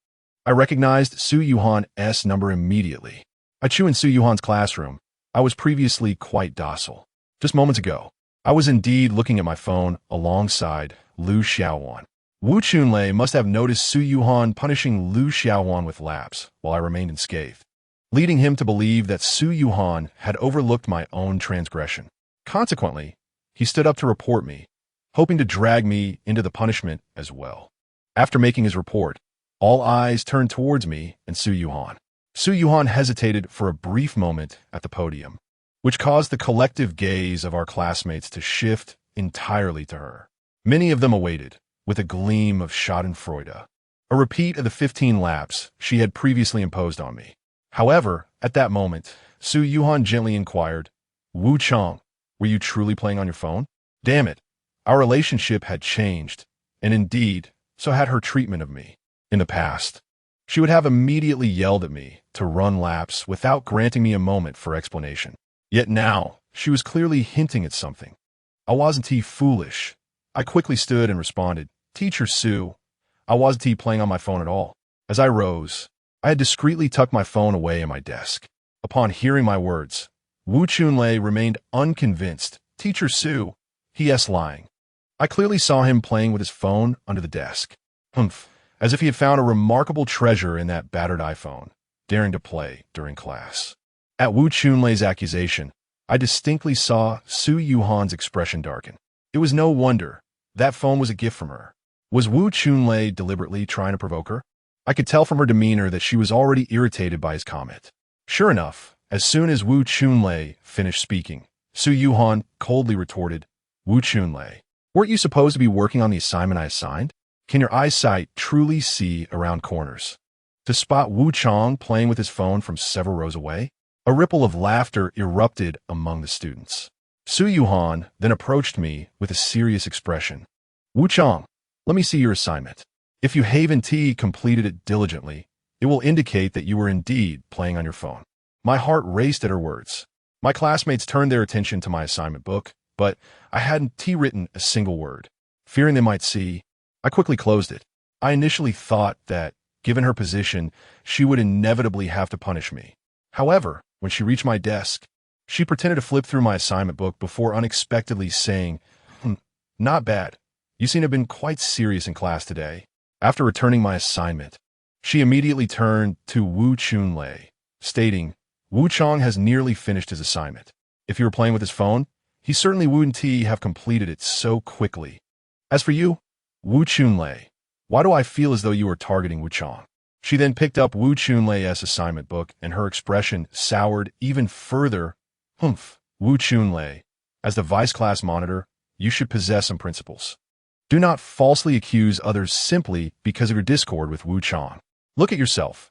I recognized Su Yuhan's number immediately. I chew in Su Yuhan's classroom. I was previously quite docile. Just moments ago, I was indeed looking at my phone alongside Lu Xiaowan. Wu Chunlei must have noticed Su Yuhan punishing Lu Xiaowan with laps while I remained unscathed, leading him to believe that Su Yuhan had overlooked my own transgression. Consequently, he stood up to report me, hoping to drag me into the punishment as well. After making his report, all eyes turned towards me and Su Yuhan. Su Yuhan hesitated for a brief moment at the podium, which caused the collective gaze of our classmates to shift entirely to her. Many of them awaited, with a gleam of schadenfreude, a repeat of the 15 laps she had previously imposed on me. However, at that moment, Su Yuhan gently inquired, "Wu Chang, were you truly playing on your phone?" Damn it, our relationship had changed, and indeed, so had her treatment of me. In the past, she would have immediately yelled at me to run laps without granting me a moment for explanation. Yet now, she was clearly hinting at something. I wasn't foolish. I quickly stood and responded, "Teacher Su, I wasn't playing on my phone at all." As I rose, I had discreetly tucked my phone away in my desk. Upon hearing my words, Wu Chunlei remained unconvinced. "Teacher Su, he's lying." I clearly saw him playing with his phone under the desk. Humph, as if he had found a remarkable treasure in that battered iPhone, daring to play during class. At Wu Chunlei's accusation, I distinctly saw Su Yuhan's expression darken. It was no wonder. That phone was a gift from her. Was Wu Chunlei deliberately trying to provoke her? I could tell from her demeanor that she was already irritated by his comment. Sure enough, as soon as Wu Chunlei finished speaking, Su Yuhan coldly retorted, "Wu Chunlei, weren't you supposed to be working on the assignment I assigned? Can your eyesight truly see around corners?" To spot Wu Chang playing with his phone from several rows away, a ripple of laughter erupted among the students. Su Yuhan then approached me with a serious expression. "Wu Chang, let me see your assignment. If you haven't completed it diligently, it will indicate that you were indeed playing on your phone." My heart raced at her words. My classmates turned their attention to my assignment book, but I hadn't written a single word. Fearing they might see, I quickly closed it. I initially thought that, given her position, she would inevitably have to punish me. However, when she reached my desk, she pretended to flip through my assignment book before unexpectedly saying, "Not bad. You seem to have been quite serious in class today." After returning my assignment, she immediately turned to Wu Chunlei, stating, "Wu Chang has nearly finished his assignment. If you were playing with his phone, he certainly wouldn't have completed it so quickly. As for you, Wu Chunlei, why do I feel as though you are targeting Wu Chang?" She then picked up Wu Chunlei's assignment book, and her expression soured even further. "Humph, Wu Chunlei, as the vice class monitor, you should possess some principles. Do not falsely accuse others simply because of your discord with Wu Chang. Look at yourself.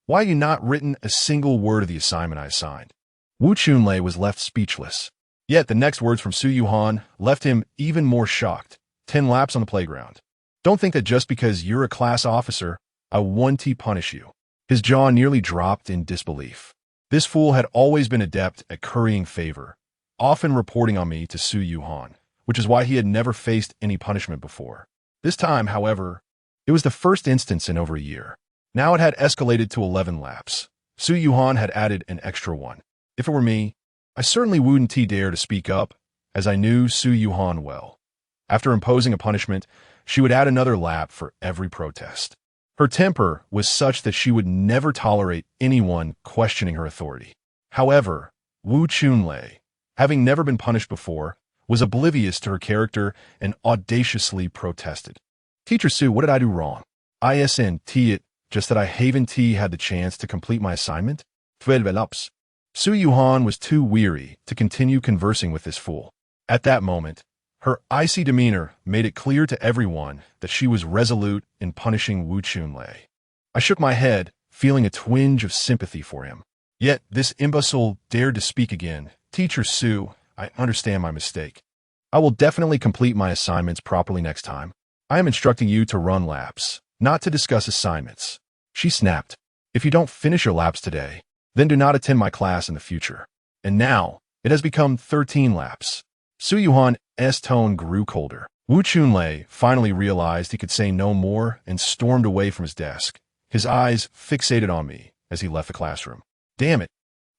Why have you not written a single word of the assignment I assigned?" Wu Chunlei was left speechless. Yet the next words from Su Yuhan left him even more shocked. 10 laps on the playground. Don't think that just because you're a class officer, I won't punish you. His jaw nearly dropped in disbelief. This fool had always been adept at currying favor, often reporting on me to Su Yuhan, which is why he had never faced any punishment before. This time, however, it was the first instance in over a year. Now it had escalated to 11 laps. Su Yuhan had added an extra one. If it were me, I certainly wouldn't dare to speak up, as I knew Su Yuhan well. After imposing a punishment, she would add another lap for every protest. Her temper was such that she would never tolerate anyone questioning her authority. However, Wu Chunlei, having never been punished before, was oblivious to her character and audaciously protested. "Teacher Su, what did I do wrong? Isn't it just that I haven't had the chance to complete my assignment?" 12 laps. Su Yuhan was too weary to continue conversing with this fool. At that moment, her icy demeanor made it clear to everyone that she was resolute in punishing Wu Chunlei. I shook my head, feeling a twinge of sympathy for him. Yet this imbecile dared to speak again. "Teacher Su, I understand my mistake. I will definitely complete my assignments properly next time. I am instructing you to run laps, not to discuss assignments." She snapped. "If you don't finish your laps today, then do not attend my class in the future." And now, it has become 13 laps. Su Yuhan's tone grew colder. Wu Chunlei finally realized he could say no more and stormed away from his desk, his eyes fixated on me as he left the classroom. Damn it.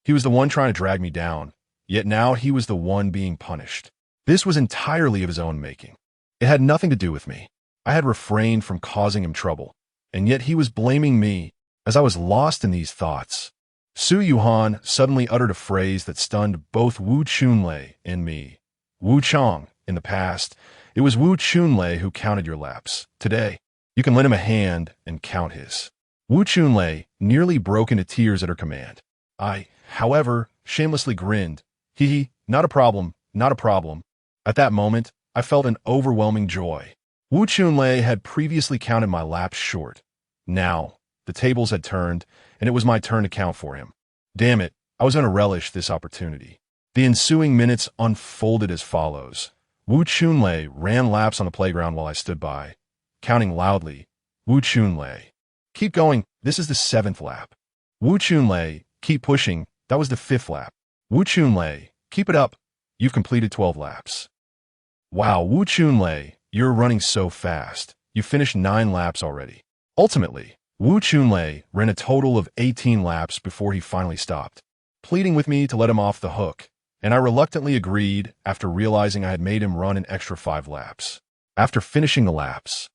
He was the one trying to drag me down, yet now he was the one being punished. This was entirely of his own making. It had nothing to do with me. I had refrained from causing him trouble, and yet he was blaming me. As I was lost in these thoughts, Su Yuhan suddenly uttered a phrase that stunned both Wu Chunlei and me. "Wu Chang, in the past, It was Wu Chunlei who counted your laps. Today, you can lend him a hand and count his. Wu Chunlei nearly broke into tears at her command. I, however, shamelessly grinned. Hee, not a problem, not a problem. At that moment, I felt an overwhelming joy. Wu Chunlei had previously counted my laps short. Now, the tables had turned, and it was my turn to count for him. Damn it, I was going to relish this opportunity. The ensuing minutes unfolded as follows. Wu Chunlei ran laps on the playground while I stood by, counting loudly. Wu Chunlei, keep going, this is the 7th lap. Wu Chunlei, keep pushing, that was the 5th lap. Wu Chunlei, keep it up, you've completed 12 laps. Wow, Wu Chunlei, you're running so fast. You finished 9 laps already. Ultimately, Wu Chunlei ran a total of 18 laps before he finally stopped, pleading with me to let him off the hook, and I reluctantly agreed after realizing I had made him run an extra 5 laps. After finishing the laps,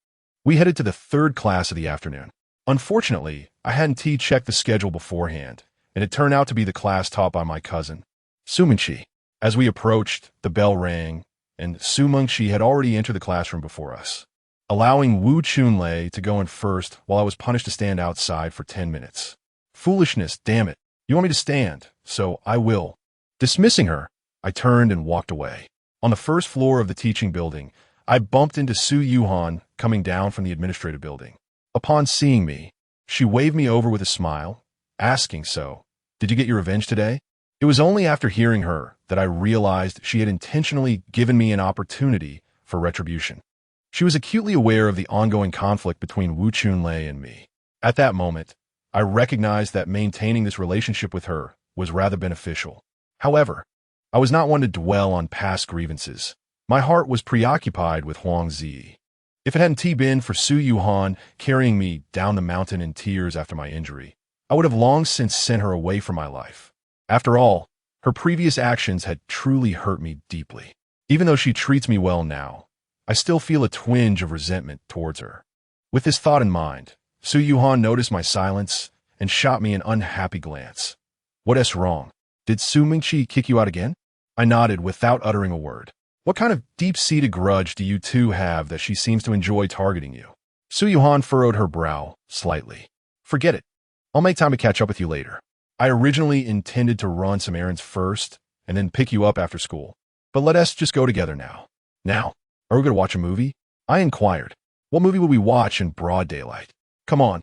we headed to the 3rd class of the afternoon. Unfortunately, I hadn't checked the schedule beforehand, and it turned out to be the class taught by my cousin, Sumingchi. As we approached, the bell rang, and Sumingchi had already entered the classroom before us, allowing Wu Chunlei to go in first while I was punished to stand outside for 10 minutes. Foolishness, damn it. You want me to stand, so I will. Dismissing her, I turned and walked away. On the 1st floor of the teaching building, I bumped into Su Yuhan coming down from the administrative building. Upon seeing me, she waved me over with a smile, asking, "So, did you get your revenge today?" It was only after hearing her that I realized she had intentionally given me an opportunity for retribution. She was acutely aware of the ongoing conflict between Wu Chunlei and me. At that moment, I recognized that maintaining this relationship with her was rather beneficial. However, I was not one to dwell on past grievances. My heart was preoccupied with Huang Zi. If it hadn't been for Su Yuhan carrying me down the mountain in tears after my injury, I would have long since sent her away from my life. After all, her previous actions had truly hurt me deeply. Even though she treats me well now, I still feel a twinge of resentment towards her. With this thought in mind, Su Yuhan noticed my silence and shot me an unhappy glance. What's wrong? Did Su Mingchi kick you out again? I nodded without uttering a word. What kind of deep-seated grudge do you two have that she seems to enjoy targeting you? Su Yuhan furrowed her brow slightly. Forget it. I'll make time to catch up with you later. I originally intended to run some errands first and then pick you up after school. But let us just go together now. Now, are we going to watch a movie? I inquired. What movie will we watch in broad daylight? Come on,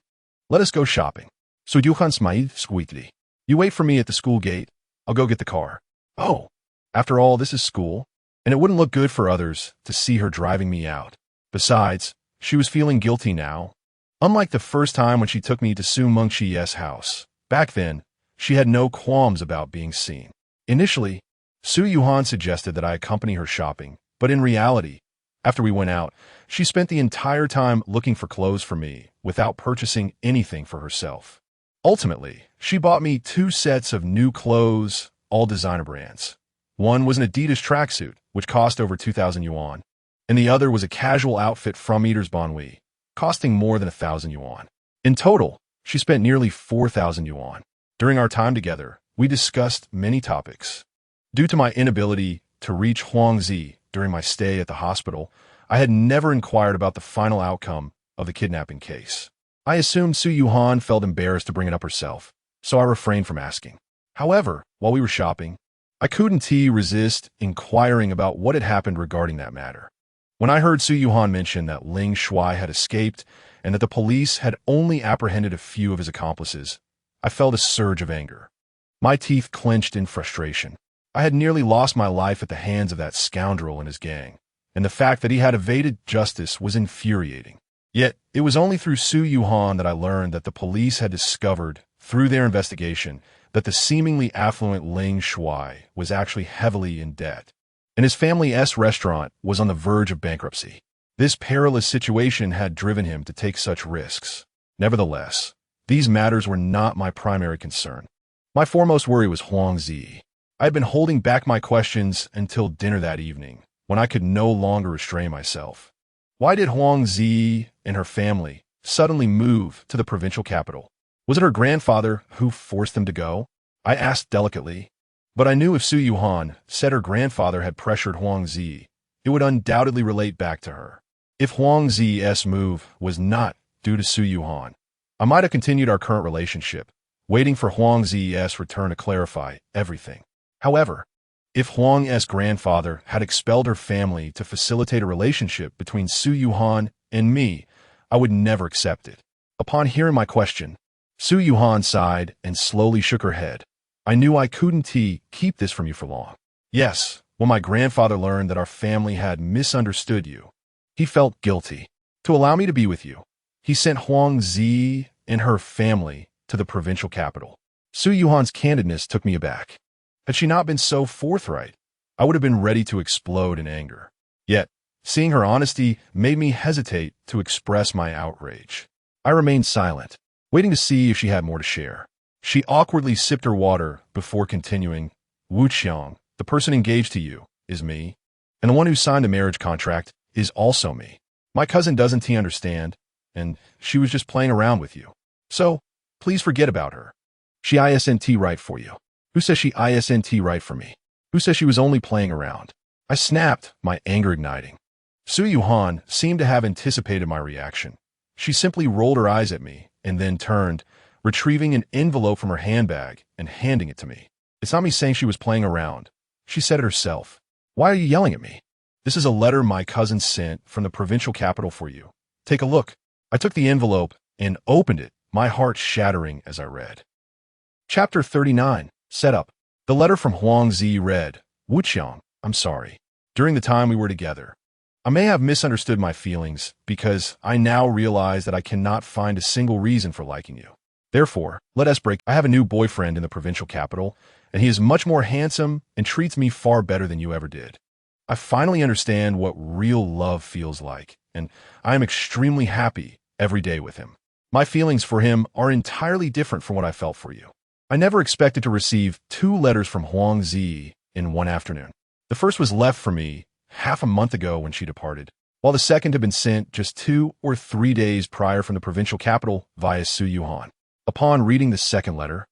let us go shopping. Su Yuhan smiled sweetly. You wait for me at the school gate. I'll go get the car. Oh, after all, this is school, and it wouldn't look good for others to see her driving me out. Besides, she was feeling guilty now. Unlike the first time when she took me to Su Mengqi's house, back then, she had no qualms about being seen. Initially, Su Yuhan suggested that I accompany her shopping, but in reality, after we went out, she spent the entire time looking for clothes for me without purchasing anything for herself. Ultimately, she bought me 2 sets of new clothes, all designer brands. One was an Adidas tracksuit, which cost over 2,000 yuan, and the other was a casual outfit from Eaters Bonwei, costing more than 1,000 yuan. In total, she spent nearly 4,000 yuan. During our time together, we discussed many topics. Due to my inability to reach Huang Zi during my stay at the hospital, I had never inquired about the final outcome of the kidnapping case. I assumed Su Yuhan felt embarrassed to bring it up herself, so I refrained from asking. However, while we were shopping, I couldn't resist inquiring about what had happened regarding that matter. When I heard Su Yuhan mention that Ling Shuai had escaped and that the police had only apprehended a few of his accomplices, I felt a surge of anger. My teeth clenched in frustration. I had nearly lost my life at the hands of that scoundrel and his gang, and the fact that he had evaded justice was infuriating. Yet, it was only through Su Yuhan that I learned that the police had discovered, through their investigation, that the seemingly affluent Ling Shuai was actually heavily in debt, and his family's restaurant was on the verge of bankruptcy. This perilous situation had driven him to take such risks. Nevertheless, these matters were not my primary concern. My foremost worry was Huang Zi. I had been holding back my questions until dinner that evening, when I could no longer restrain myself. Why did Huang Zi and her family suddenly move to the provincial capital? Was it her grandfather who forced them to go? I asked delicately, but I knew if Su Yuhan said her grandfather had pressured Huang Zi, it would undoubtedly relate back to her. If Huang Zi's move was not due to Su Yuhan, I might have continued our current relationship, waiting for Huang Zi's return to clarify everything. However, if Huang's grandfather had expelled her family to facilitate a relationship between Su Yuhan and me, I would never accept it. Upon hearing my question, Su Yuhan sighed and slowly shook her head. I knew I couldn't keep this from you for long. Yes, when my grandfather learned that our family had misunderstood you, he felt guilty. To allow me to be with you, he sent Huang Zi and her family to the provincial capital. Su Yuhan's candidness took me aback. Had she not been so forthright, I would have been ready to explode in anger. Yet, seeing her honesty made me hesitate to express my outrage. I remained silent, waiting to see if she had more to share. She awkwardly sipped her water before continuing, Wu Qiang, the person engaged to you, is me, and the one who signed the marriage contract is also me. My cousin doesn't understand, and she was just playing around with you. So, please forget about her. She isn't right for you. Who says she isn't right for me? Who says she was only playing around? I snapped, my anger igniting. Su Yuhan seemed to have anticipated my reaction. She simply rolled her eyes at me and then turned, retrieving an envelope from her handbag and handing it to me. It's not me saying she was playing around. She said it herself. Why are you yelling at me? This is a letter my cousin sent from the provincial capital for you. Take a look. I took the envelope and opened it, my heart shattering as I read. Chapter 39. Setup. The letter from Huang Zi read, Wu Qiang, I'm sorry. During the time we were together, I may have misunderstood my feelings because I now realize that I cannot find a single reason for liking you. Therefore, let us break. I have a new boyfriend in the provincial capital, and he is much more handsome and treats me far better than you ever did. I finally understand what real love feels like, and I am extremely happy every day with him. My feelings for him are entirely different from what I felt for you. I never expected to receive 2 letters from Huang Zi in one afternoon. The first was left for me half a month ago when she departed, while the second had been sent just 2 or 3 days prior from the provincial capital via Su Yuhan. Upon reading the second letter,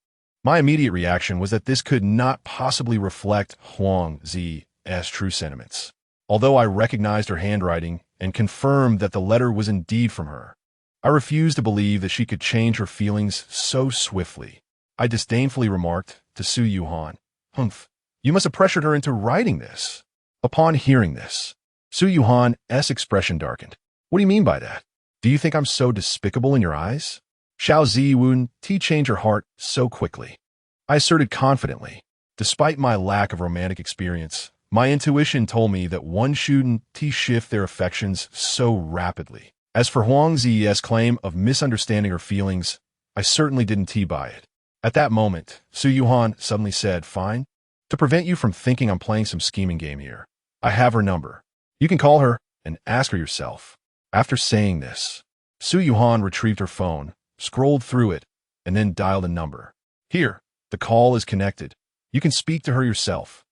my immediate reaction was that this could not possibly reflect Huang Zi's true sentiments. Although I recognized her handwriting and confirmed that the letter was indeed from her, I refused to believe that she could change her feelings so swiftly. I disdainfully remarked to Su Yuhan, Humph, you must have pressured her into writing this. Upon hearing this, Su Yuhan's expression darkened. What do you mean by that? Do you think I'm so despicable in your eyes? Xiao Ziwun changed her heart so quickly. I asserted confidently. Despite my lack of romantic experience, my intuition told me that one shouldn't shift their affections so rapidly. As for Huang Zi's claim of misunderstanding her feelings, I certainly didn't buy it. At that moment, Su Yuhan suddenly said, Fine. To prevent you from thinking I'm playing some scheming game here, I have her number. You can call her and ask her yourself. After saying this, Su Yuhan retrieved her phone, scrolled through it, and then dialed a number. Here, the call is connected. You can speak to her yourself.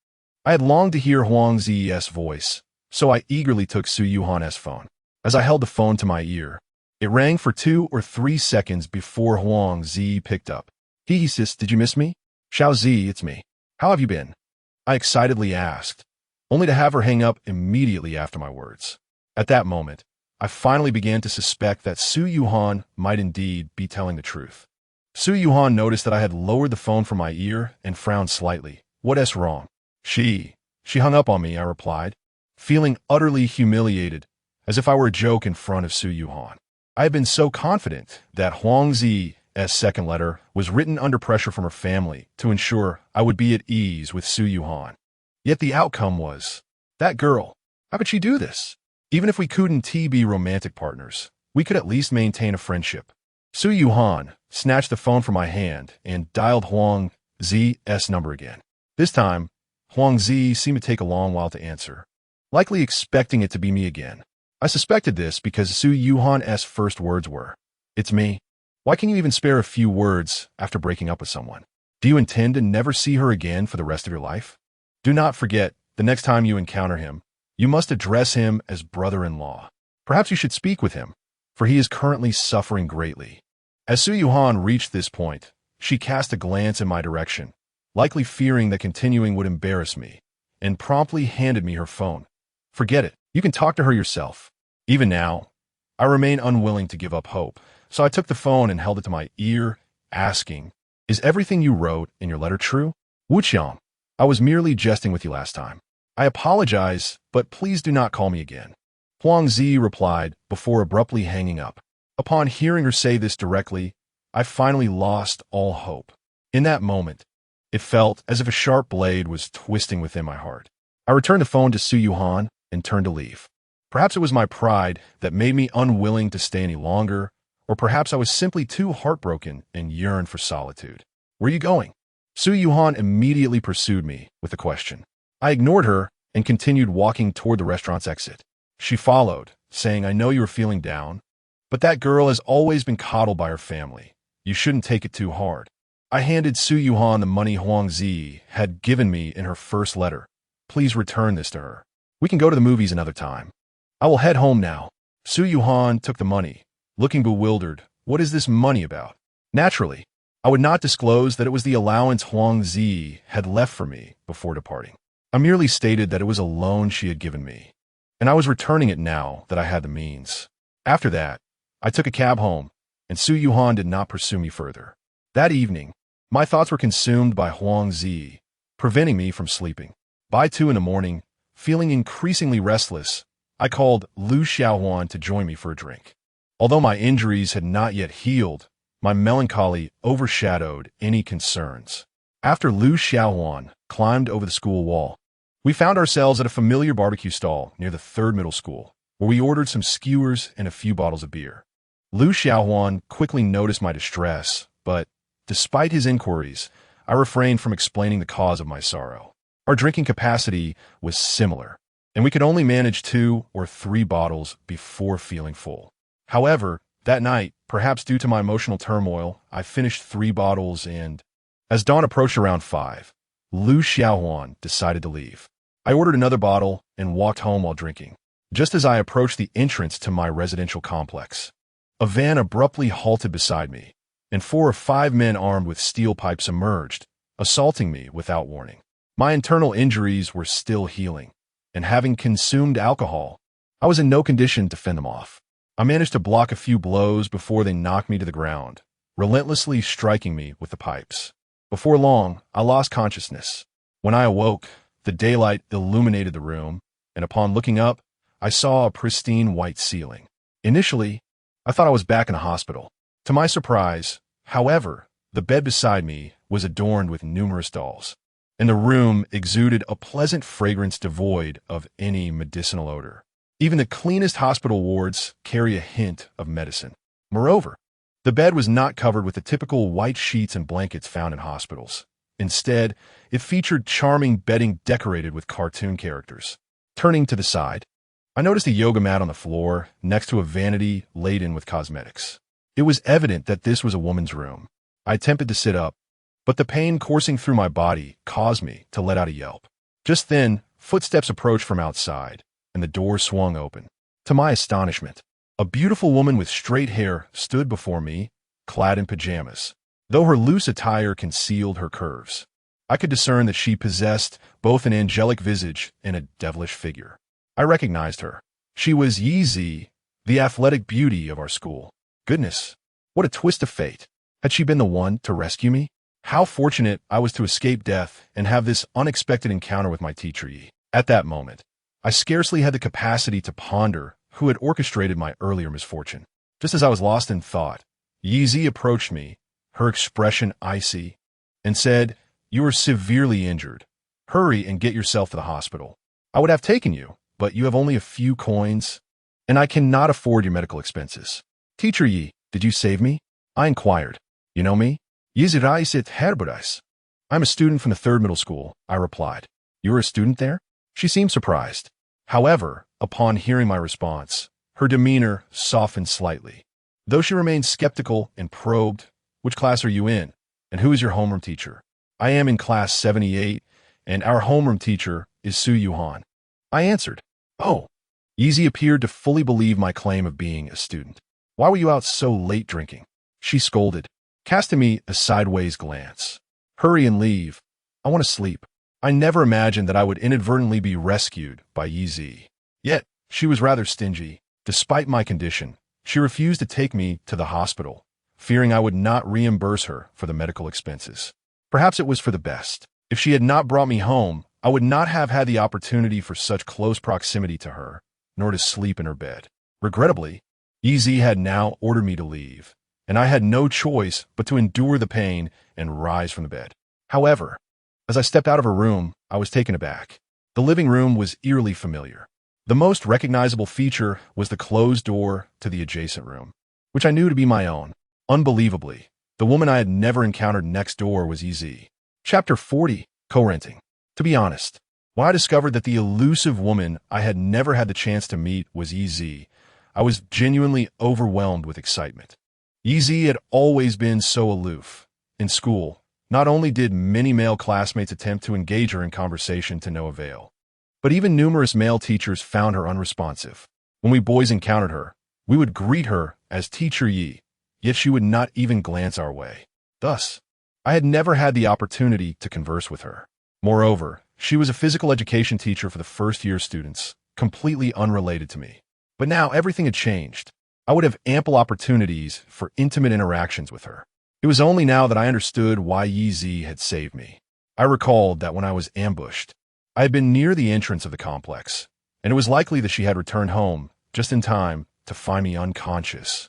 I had longed to hear Huang Zi's voice, so I eagerly took Su Yuhan's phone. As I held the phone to my ear, it rang for 2 or 3 seconds before Huang Zi picked up. He sis, did you miss me? Xiao Zi, it's me. How have you been? I excitedly asked, only to have her hang up immediately after my words. At that moment, I finally began to suspect that Su Yuhan might indeed be telling the truth. Su Yuhan noticed that I had lowered the phone from my ear and frowned slightly. What's wrong? She hung up on me, I replied, feeling utterly humiliated, as if I were a joke in front of Su Yuhan. I had been so confident that Huang Zi's second letter was written under pressure from her family to ensure I would be at ease with Su Yuhan. Yet the outcome was, that girl, how could she do this? Even if we couldn't be romantic partners, we could at least maintain a friendship. Su Yuhan snatched the phone from my hand and dialed Huang Zi's number again. This time, Huang Zi seemed to take a long while to answer, likely expecting it to be me again. I suspected this because Su Yuhan's first words were, It's me. Why can you even spare a few words after breaking up with someone? Do you intend to never see her again for the rest of your life? Do not forget, the next time you encounter him, you must address him as brother-in-law. Perhaps you should speak with him, for he is currently suffering greatly. As Su Yuhan reached this point, she cast a glance in my direction, likely fearing that continuing would embarrass me, and promptly handed me her phone. Forget it. You can talk to her yourself. Even now, I remain unwilling to give up hope, so I took the phone and held it to my ear, asking, "Is everything you wrote in your letter true?" Wuqiang, I was merely jesting with you last time. I apologize, but please do not call me again. Huang Zi replied before abruptly hanging up. Upon hearing her say this directly, I finally lost all hope. In that moment, it felt as if a sharp blade was twisting within my heart. I returned the phone to Su Yuhan and turned to leave. Perhaps it was my pride that made me unwilling to stay any longer, or perhaps I was simply too heartbroken and yearned for solitude. "Where are you going?" Su Yuhan immediately pursued me with a question. I ignored her and continued walking toward the restaurant's exit. She followed, saying, "I know you are feeling down, but that girl has always been coddled by her family. You shouldn't take it too hard." I handed Su Yuhan the money Huang Zi had given me in her first letter. "Please return this to her. We can go to the movies another time. I will head home now." Su Yuhan took the money, looking bewildered. What is this money about? Naturally, I would not disclose that it was the allowance Huang Zi had left for me before departing. I merely stated that it was a loan she had given me, and I was returning it now that I had the means. After that, I took a cab home, and Su Yuhan did not pursue me further. That evening, my thoughts were consumed by Huang Zi, preventing me from sleeping. By 2 in the morning, feeling increasingly restless, I called Lu Xiaohuan to join me for a drink. Although my injuries had not yet healed, my melancholy overshadowed any concerns. After Lu Xiaohuan climbed over the school wall, we found ourselves at a familiar barbecue stall near the 3rd middle school, where we ordered some skewers and a few bottles of beer. Lu Xiaohuan quickly noticed my distress, but despite his inquiries, I refrained from explaining the cause of my sorrow. Our drinking capacity was similar, and we could only manage 2 or 3 bottles before feeling full. However, that night, perhaps due to my emotional turmoil, I finished 3 bottles and, as dawn approached around 5, Lu Xiaohuan decided to leave. I ordered another bottle and walked home while drinking. Just as I approached the entrance to my residential complex, a van abruptly halted beside me, and 4 or 5 men armed with steel pipes emerged, assaulting me without warning. My internal injuries were still healing, and having consumed alcohol, I was in no condition to fend them off. I managed to block a few blows before they knocked me to the ground, relentlessly striking me with the pipes. Before long, I lost consciousness. When I awoke, the daylight illuminated the room, and upon looking up, I saw a pristine white ceiling. Initially, I thought I was back in a hospital. To my surprise, however, the bed beside me was adorned with numerous dolls, and the room exuded a pleasant fragrance devoid of any medicinal odor. Even the cleanest hospital wards carry a hint of medicine. Moreover, the bed was not covered with the typical white sheets and blankets found in hospitals. Instead, it featured charming bedding decorated with cartoon characters. Turning to the side, I noticed a yoga mat on the floor next to a vanity laden with cosmetics. It was evident that this was a woman's room. I attempted to sit up, but the pain coursing through my body caused me to let out a yelp. Just then, footsteps approached from outside, and the door swung open. To my astonishment, a beautiful woman with straight hair stood before me, clad in pajamas. Though her loose attire concealed her curves, I could discern that she possessed both an angelic visage and a devilish figure. I recognized her. She was Yi Zi, the athletic beauty of our school. Goodness, what a twist of fate. Had she been the one to rescue me? How fortunate I was to escape death and have this unexpected encounter with my teacher Yi. At that moment, I scarcely had the capacity to ponder who had orchestrated my earlier misfortune. Just as I was lost in thought, Yi Zi approached me, her expression icy, and said, "You are severely injured. Hurry and get yourself to the hospital. I would have taken you, but you have only a few coins, and I cannot afford your medical expenses." "Teacher Yi, did you save me?" I inquired. "You know me? Yizirais Herberais. I'm a student from the 3rd middle school," I replied. "You are a student there?" She seemed surprised. However, upon hearing my response, her demeanor softened slightly. Though she remained skeptical and probed, "Which class are you in? And who is your homeroom teacher?" "I am in class 78, and our homeroom teacher is Su Yuhan." I answered. "Oh." Yi appeared to fully believe my claim of being a student. "Why were you out so late drinking?" She scolded, casting me a sideways glance. "Hurry and leave. I want to sleep." I never imagined that I would inadvertently be rescued by Yi. Yet, she was rather stingy. Despite my condition, she refused to take me to the hospital, fearing I would not reimburse her for the medical expenses. Perhaps it was for the best. If she had not brought me home, I would not have had the opportunity for such close proximity to her, nor to sleep in her bed. Regrettably, EZ had now ordered me to leave, and I had no choice but to endure the pain and rise from the bed. However, as I stepped out of her room, I was taken aback. The living room was eerily familiar. The most recognizable feature was the closed door to the adjacent room, which I knew to be my own. Unbelievably, the woman I had never encountered next door was EZ. Chapter 40, Co-renting. To be honest, when I discovered that the elusive woman I had never had the chance to meet was EZ, I was genuinely overwhelmed with excitement. EZ had always been so aloof. In school, not only did many male classmates attempt to engage her in conversation to no avail, but even numerous male teachers found her unresponsive. When we boys encountered her, we would greet her as Teacher Yi, yet she would not even glance our way. Thus, I had never had the opportunity to converse with her. Moreover, she was a physical education teacher for the first-year students, completely unrelated to me. But now everything had changed. I would have ample opportunities for intimate interactions with her. It was only now that I understood why Yi Zi had saved me. I recalled that when I was ambushed, I had been near the entrance of the complex, and it was likely that she had returned home just in time to find me unconscious,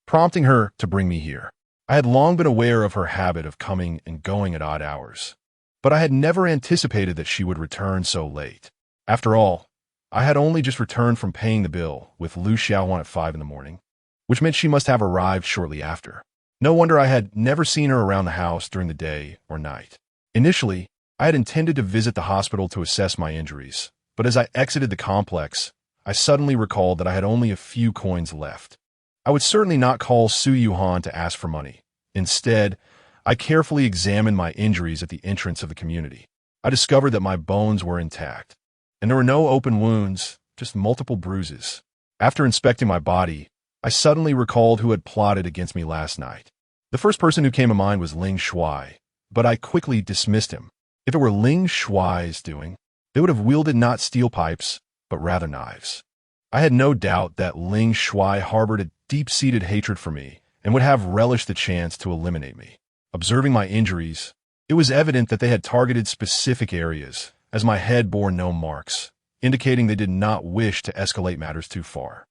prompting her to bring me here. I had long been aware of her habit of coming and going at odd hours, but I had never anticipated that she would return so late. After all, I had only just returned from paying the bill with Lu Xiaohuan at 5 in the morning, which meant she must have arrived shortly after. No wonder I had never seen her around the house during the day or night. Initially, I had intended to visit the hospital to assess my injuries, but as I exited the complex, I suddenly recalled that I had only a few coins left. I would certainly not call Su Yuhan to ask for money. Instead, I carefully examined my injuries at the entrance of the community. I discovered that my bones were intact, and there were no open wounds, just multiple bruises. After inspecting my body, I suddenly recalled who had plotted against me last night. The first person who came to mind was Ling Shuai, but I quickly dismissed him. If it were Ling Shuai's doing, they would have wielded not steel pipes, but rather knives. I had no doubt that Ling Shuai harbored a deep-seated hatred for me and would have relished the chance to eliminate me. Observing my injuries, it was evident that they had targeted specific areas, as my head bore no marks, indicating they did not wish to escalate matters too far.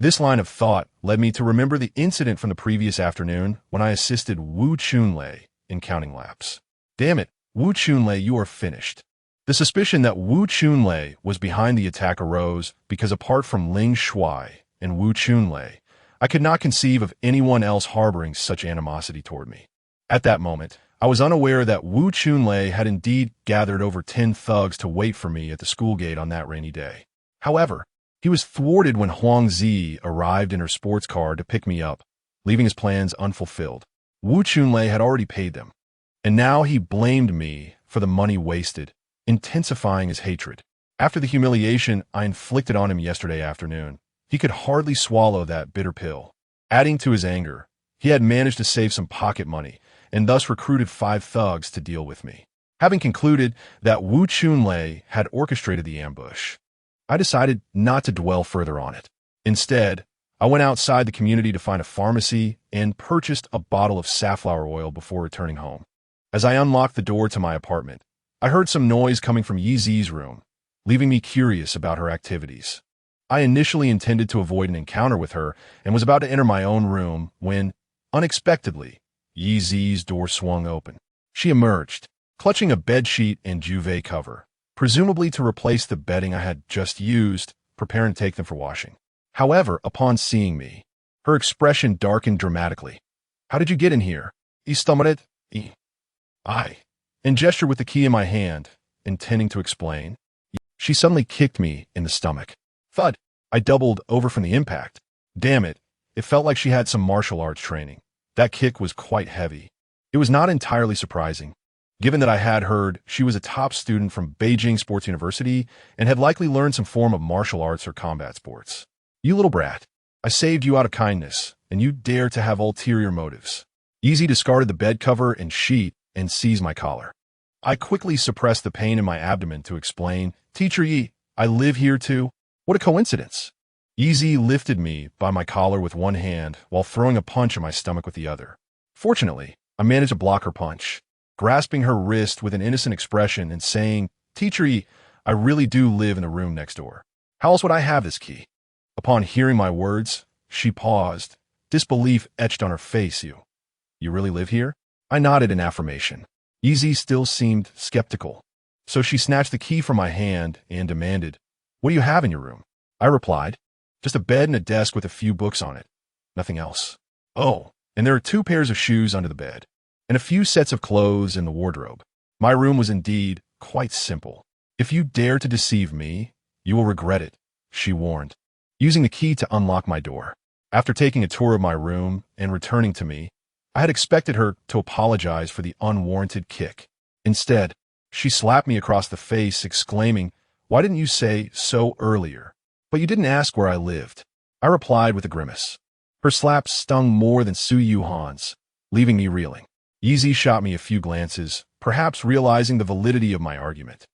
This line of thought led me to remember the incident from the previous afternoon when I assisted Wu Chunlei in counting laps. Damn it, Wu Chunlei, you are finished. The suspicion that Wu Chunlei was behind the attack arose because apart from Ling Shuai and Wu Chunlei, I could not conceive of anyone else harboring such animosity toward me. At that moment, I was unaware that Wu Chunlei had indeed gathered over 10 thugs to wait for me at the school gate on that rainy day. However, he was thwarted when Huang Zi arrived in her sports car to pick me up, leaving his plans unfulfilled. Wu Chunlei had already paid them, and now he blamed me for the money wasted, intensifying his hatred. After the humiliation I inflicted on him yesterday afternoon, he could hardly swallow that bitter pill. Adding to his anger, he had managed to save some pocket money and thus recruited 5 thugs to deal with me. Having concluded that Wu Chunlei had orchestrated the ambush, I decided not to dwell further on it. Instead, I went outside the community to find a pharmacy and purchased a bottle of safflower oil before returning home. As I unlocked the door to my apartment, I heard some noise coming from Yi Zi's room, leaving me curious about her activities. I initially intended to avoid an encounter with her and was about to enter my own room when, unexpectedly, Yi Zi's door swung open. She emerged, clutching a bedsheet and duvet cover, presumably to replace the bedding I had just used, preparing to take them for washing. However, upon seeing me, her expression darkened dramatically. "How did you get in here?" And gestured with the key in my hand, intending to explain. She suddenly kicked me in the stomach. Thud! I doubled over from the impact. Damn it, it felt like she had some martial arts training. That kick was quite heavy. It was not entirely surprising, given that I had heard she was a top student from Beijing Sports University and had likely learned some form of martial arts or combat sports. "You little brat, I saved you out of kindness, and you dare to have ulterior motives." Easy discarded the bed cover and sheet and seized my collar. I quickly suppressed the pain in my abdomen to explain, "Teacher Yi, I live here too." What a coincidence. Easy lifted me by my collar with one hand while throwing a punch in my stomach with the other. Fortunately, I managed to block her punch, grasping her wrist with an innocent expression and saying, "Teacher E, I really do live in the room next door. How else would I have this key?" Upon hearing my words, she paused, disbelief etched on her face. You really live here?" I nodded in affirmation. Easy still seemed skeptical. So she snatched the key from my hand and demanded, "What do you have in your room?" I replied, "Just a bed and a desk with a few books on it. Nothing else." "Oh, and there are 2 pairs of shoes under the bed, and a few sets of clothes in the wardrobe." My room was indeed quite simple. "If you dare to deceive me, you will regret it," she warned, using the key to unlock my door. After taking a tour of my room and returning to me, I had expected her to apologize for the unwarranted kick. Instead, she slapped me across the face, exclaiming, "Why didn't you say so earlier? But you didn't ask where I lived." I replied with a grimace. Her slap stung more than Su Yuhan's, leaving me reeling. Easy shot me a few glances, perhaps realizing the validity of my argument,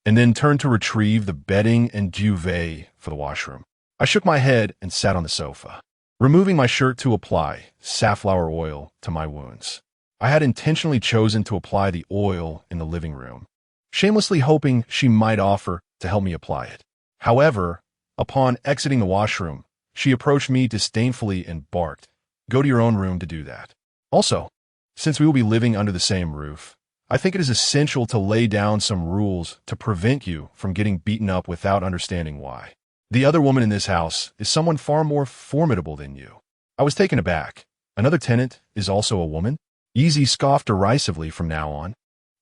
and then turned to retrieve the bedding and duvet for the washroom. I shook my head and sat on the sofa, removing my shirt to apply safflower oil to my wounds. I had intentionally chosen to apply the oil in the living room, shamelessly hoping she might offer to help me apply it. However, upon exiting the washroom, she approached me disdainfully and barked, "Go to your own room to do that." Also, since we will be living under the same roof, I think it is essential to lay down some rules to prevent you from getting beaten up without understanding why. The other woman in this house is someone far more formidable than you. I was taken aback. Another tenant is also a woman? Easy scoffed derisively from now on.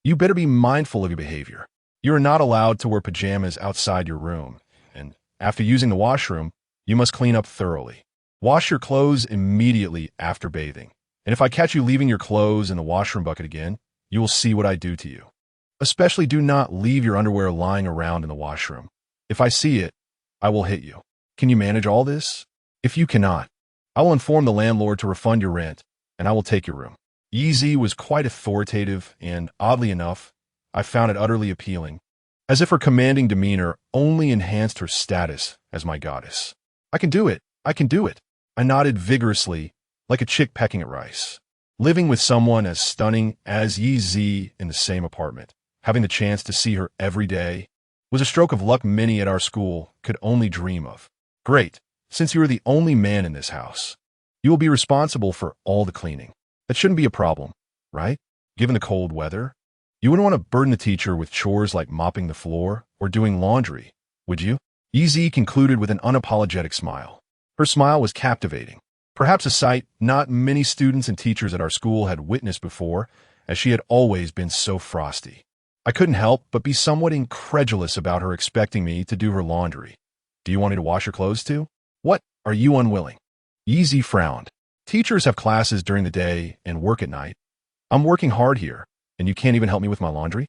You better be mindful of your behavior. You are not allowed to wear pajamas outside your room, and after using the washroom, you must clean up thoroughly. Wash your clothes immediately after bathing, and if I catch you leaving your clothes in the washroom bucket again, you will see what I do to you. Especially do not leave your underwear lying around in the washroom. If I see it, I will hit you. Can you manage all this? If you cannot, I will inform the landlord to refund your rent, and I will take your room. Easy was quite authoritative, and oddly enough, I found it utterly appealing, as if her commanding demeanor only enhanced her status as my goddess. I can do it. I can do it. I nodded vigorously, like a chick pecking at rice. Living with someone as stunning as Yi Zi in the same apartment, having the chance to see her every day, was a stroke of luck many at our school could only dream of. Great, since you are the only man in this house, you will be responsible for all the cleaning. That shouldn't be a problem, right? Given the cold weather, you wouldn't want to burden the teacher with chores like mopping the floor or doing laundry, would you? EZ concluded with an unapologetic smile. Her smile was captivating, perhaps a sight not many students and teachers at our school had witnessed before, as she had always been so frosty. I couldn't help but be somewhat incredulous about her expecting me to do her laundry. "Do you want me to wash your clothes too?" "What? Are you unwilling?" EZ frowned. "Teachers have classes during the day and work at night. I'm working hard here, and you can't even help me with my laundry?"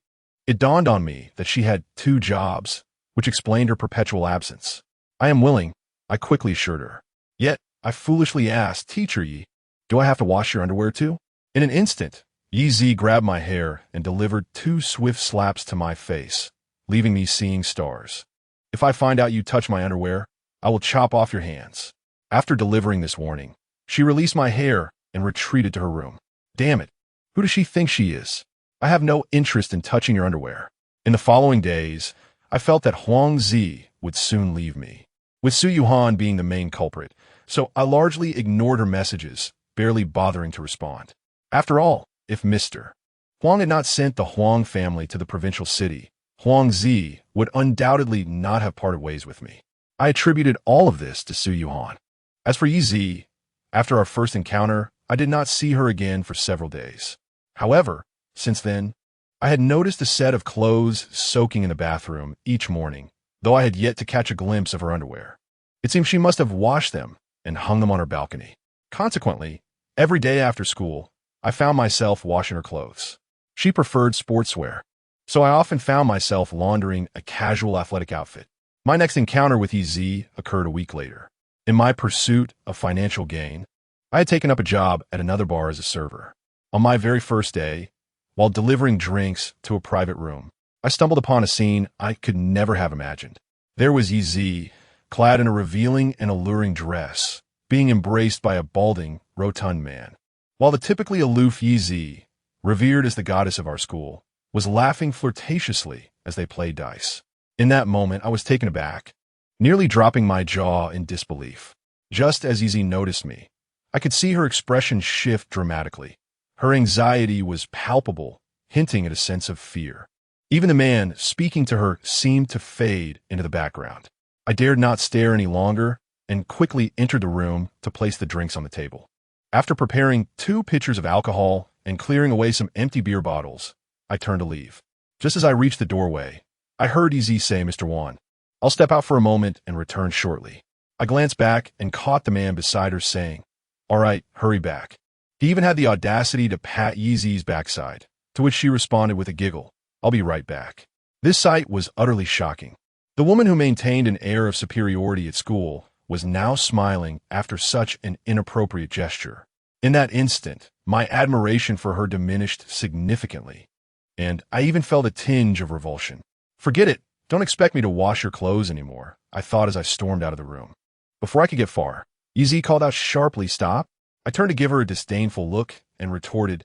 It dawned on me that she had 2 jobs, which explained her perpetual absence. "I am willing," I quickly assured her. Yet, I foolishly asked, "Teacher Yi, do I have to wash your underwear too?" In an instant, Yi Zi grabbed my hair and delivered 2 swift slaps to my face, leaving me seeing stars. "If I find out you touch my underwear, I will chop off your hands." After delivering this warning, she released my hair and retreated to her room. Damn it, who does she think she is? I have no interest in touching your underwear. In the following days, I felt that Huang Zi would soon leave me, with Su Yuhan being the main culprit, so I largely ignored her messages, barely bothering to respond. After all, if Mr. Huang had not sent the Huang family to the provincial city, Huang Zi would undoubtedly not have parted ways with me. I attributed all of this to Su Yuhan. As for Yi Zi, after our first encounter, I did not see her again for several days. However, since then, I had noticed a set of clothes soaking in the bathroom each morning, though I had yet to catch a glimpse of her underwear. It seemed she must have washed them and hung them on her balcony. Consequently, every day after school, I found myself washing her clothes. She preferred sportswear, so I often found myself laundering a casual athletic outfit. My next encounter with EZ occurred a week later. In my pursuit of financial gain, I had taken up a job at another bar as a server. On my very first day, while delivering drinks to a private room, I stumbled upon a scene I could never have imagined. There was EZ, clad in a revealing and alluring dress, being embraced by a balding, rotund man. While the typically aloof Yi, revered as the goddess of our school, was laughing flirtatiously as they played dice. In that moment, I was taken aback, nearly dropping my jaw in disbelief. Just as Yi noticed me, I could see her expression shift dramatically. Her anxiety was palpable, hinting at a sense of fear. Even the man speaking to her seemed to fade into the background. I dared not stare any longer and quickly entered the room to place the drinks on the table. After preparing 2 pitchers of alcohol and clearing away some empty beer bottles, I turned to leave. Just as I reached the doorway, I heard Yi say, "Mr. Wan, I'll step out for a moment and return shortly." I glanced back and caught the man beside her saying, "All right, hurry back." He even had the audacity to pat Yi's backside, to which she responded with a giggle, "I'll be right back." This sight was utterly shocking. The woman who maintained an air of superiority at school was now smiling after such an inappropriate gesture. In that instant, my admiration for her diminished significantly, and I even felt a tinge of revulsion. "Forget it. Don't expect me to wash your clothes anymore," I thought as I stormed out of the room. Before I could get far, Yi called out sharply, "Stop." I turned to give her a disdainful look and retorted,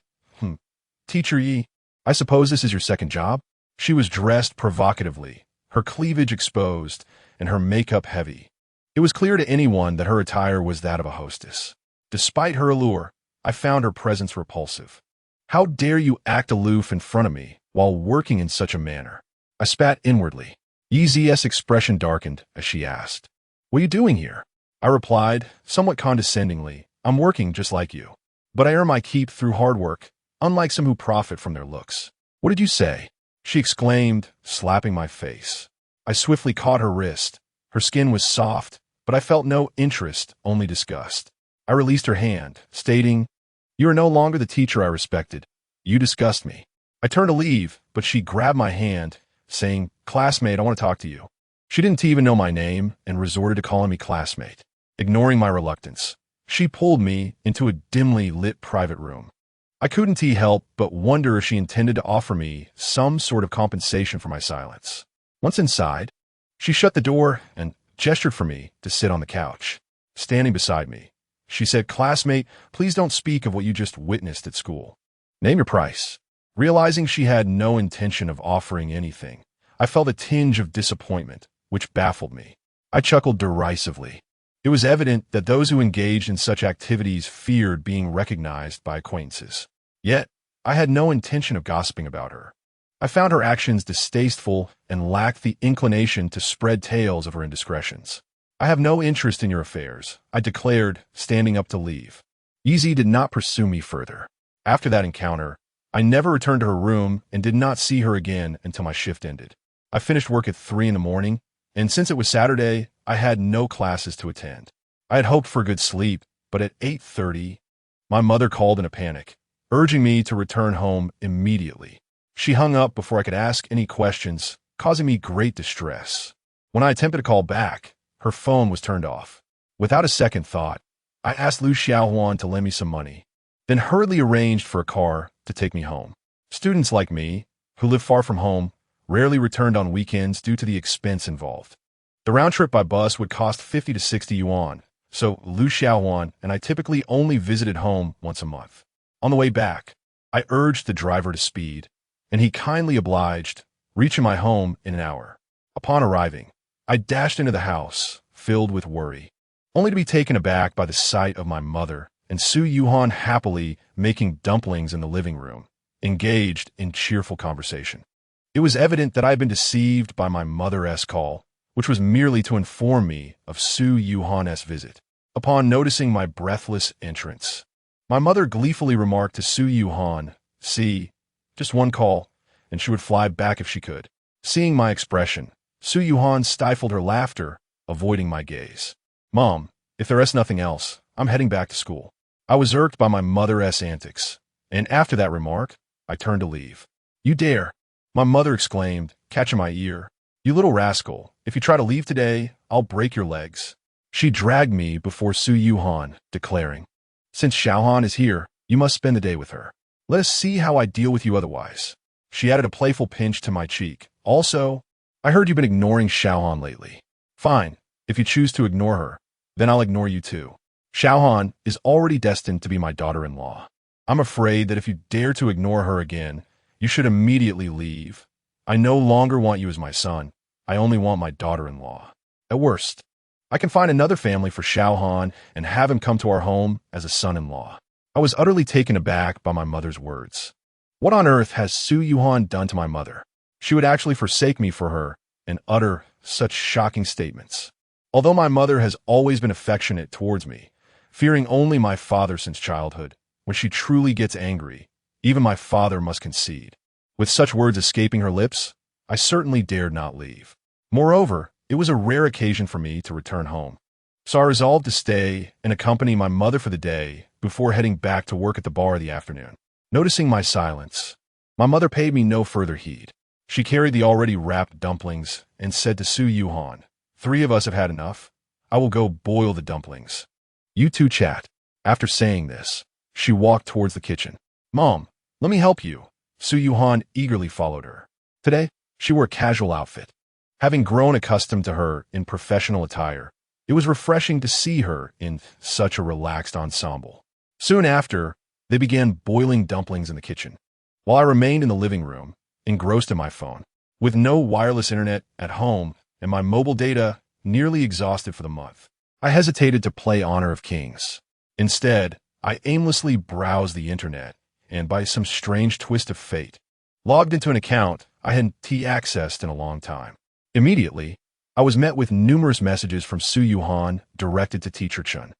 "Teacher Yi, I suppose this is your second job?" She was dressed provocatively, her cleavage exposed, and her makeup heavy. It was clear to anyone that her attire was that of a hostess. Despite her allure, I found her presence repulsive. "How dare you act aloof in front of me while working in such a manner?" I spat inwardly. Yi's expression darkened as she asked, "What are you doing here?" I replied, somewhat condescendingly, "I'm working just like you. But I earn my keep through hard work, unlike some who profit from their looks." "What did you say?" she exclaimed, slapping my face. I swiftly caught her wrist. Her skin was soft, but I felt no interest, only disgust. I released her hand, stating, "You are no longer the teacher I respected. You disgust me." I turned to leave, but she grabbed my hand, saying, "Classmate, I want to talk to you." She didn't even know my name and resorted to calling me classmate. Ignoring my reluctance, she pulled me into a dimly lit private room. I couldn't help but wonder if she intended to offer me some sort of compensation for my silence. Once inside, she shut the door and gestured for me to sit on the couch. Standing beside me, she said, "Classmate, please don't speak of what you just witnessed at school. Name your price." Realizing she had no intention of offering anything, I felt a tinge of disappointment, which baffled me. I chuckled derisively. It was evident that those who engaged in such activities feared being recognized by acquaintances. Yet, I had no intention of gossiping about her. I found her actions distasteful and lacked the inclination to spread tales of her indiscretions. "I have no interest in your affairs," I declared, standing up to leave. Yi did not pursue me further. After that encounter, I never returned to her room and did not see her again until my shift ended. I finished work at 3 in the morning, and since it was Saturday, I had no classes to attend. I had hoped for good sleep, but at 8:30, my mother called in a panic, urging me to return home immediately. She hung up before I could ask any questions, causing me great distress. When I attempted to call back, her phone was turned off. Without a second thought, I asked Lu Xiaohuan to lend me some money, then hurriedly arranged for a car to take me home. Students like me, who live far from home, rarely returned on weekends due to the expense involved. The round trip by bus would cost 50 to 60 yuan, so Lu Xiaohuan and I typically only visited home once a month. On the way back, I urged the driver to speed, and he kindly obliged, reaching my home in an hour. Upon arriving, I dashed into the house, filled with worry, only to be taken aback by the sight of my mother and Su Yuhan happily making dumplings in the living room, engaged in cheerful conversation. It was evident that I had been deceived by my mother-s call, which was merely to inform me of Su Yuhan's visit. Upon noticing my breathless entrance, my mother gleefully remarked to Su Yuhan, "See, just one call, and she would fly back if she could." Seeing my expression, Su Yuhan stifled her laughter, avoiding my gaze. "Mom, if there is nothing else, I'm heading back to school." I was irked by my mother-s antics, and after that remark, I turned to leave. "You dare!" my mother exclaimed, catching my ear. "You little rascal, if you try to leave today, I'll break your legs." She dragged me before Su Yuhan, declaring, "Since Xiaohan is here, you must spend the day with her. Let us see how I deal with you otherwise." She added a playful pinch to my cheek. "Also, I heard you've been ignoring Xiaohan lately." "Fine, If you choose to ignore her, then I'll ignore you too. Xiaohan is already destined to be my daughter-in-law. I'm afraid that if you dare to ignore her again, you should immediately leave. I no longer want you as my son. I only want my daughter-in-law. At worst, I can find another family for Xiaohan and have him come to our home as a son-in-law. I was utterly taken aback by my mother's words. What on earth has Su Yuhan done to my mother? She would actually forsake me for her and utter such shocking statements. Although my mother has always been affectionate towards me, fearing only my father since childhood, when she truly gets angry, even my father must concede. With such words escaping her lips, I certainly dared not leave. Moreover, it was a rare occasion for me to return home. So I resolved to stay and accompany my mother for the day before heading back to work at the bar in the afternoon. Noticing my silence, my mother paid me no further heed. She carried the already wrapped dumplings and said to Su Yuhan, "3 of us have had enough. I will go boil the dumplings. You two chat." After saying this, she walked towards the kitchen. "Mom, let me help you." Su Yuhan eagerly followed her. Today, she wore a casual outfit. Having grown accustomed to her in professional attire, it was refreshing to see her in such a relaxed ensemble. Soon after, they began boiling dumplings in the kitchen, while I remained in the living room, engrossed in my phone. With no wireless internet at home and my mobile data nearly exhausted for the month, I hesitated to play Honor of Kings. Instead, I aimlessly browsed the internet and, by some strange twist of fate, logged into an account I hadn't accessed in a long time. Immediately, I was met with numerous messages from Su Yuhan directed to Teacher Chun.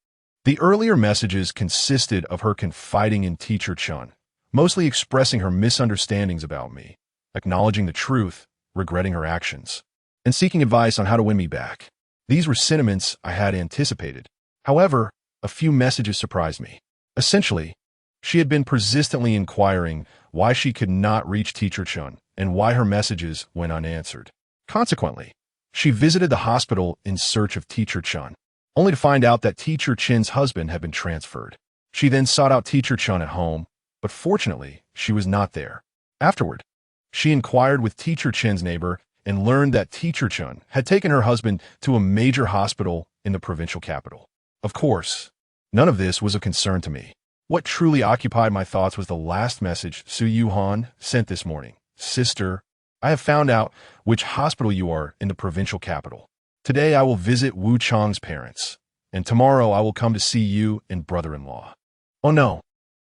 The earlier messages consisted of her confiding in Teacher Chun, mostly expressing her misunderstandings about me, acknowledging the truth, regretting her actions, and seeking advice on how to win me back. These were sentiments I had anticipated. However, a few messages surprised me. Essentially, she had been persistently inquiring why she could not reach Teacher Chun and why her messages went unanswered. Consequently, she visited the hospital in search of Teacher Chun, only to find out that Teacher Chin's husband had been transferred. She then sought out Teacher Chun at home, but fortunately, she was not there. Afterward, she inquired with Teacher Chin's neighbor and learned that Teacher Chun had taken her husband to a major hospital in the provincial capital. Of course, none of this was of concern to me. What truly occupied my thoughts was the last message Su Yuhan sent this morning. "Sister, I have found out which hospital you are in the provincial capital. Today I will visit Wu Chang's parents, and tomorrow I will come to see you and brother-in-law." Oh no,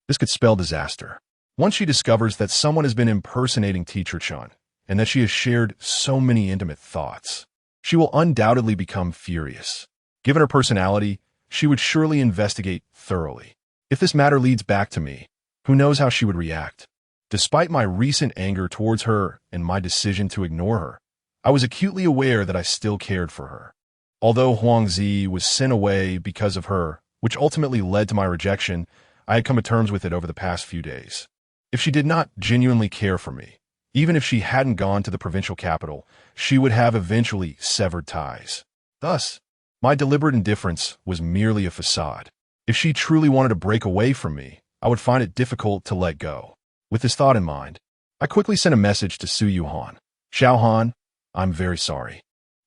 this could spell disaster. Once she discovers that someone has been impersonating Teacher Chun, and that she has shared so many intimate thoughts, she will undoubtedly become furious. Given her personality, she would surely investigate thoroughly. If this matter leads back to me, who knows how she would react? Despite my recent anger towards her and my decision to ignore her, I was acutely aware that I still cared for her. Although Huangzi was sent away because of her, which ultimately led to my rejection, I had come to terms with it over the past few days. If she did not genuinely care for me, even if she hadn't gone to the provincial capital, she would have eventually severed ties. Thus, my deliberate indifference was merely a facade. If she truly wanted to break away from me, I would find it difficult to let go. With this thought in mind, I quickly sent a message to Su Yuhan. "Xiaohan, I'm very sorry.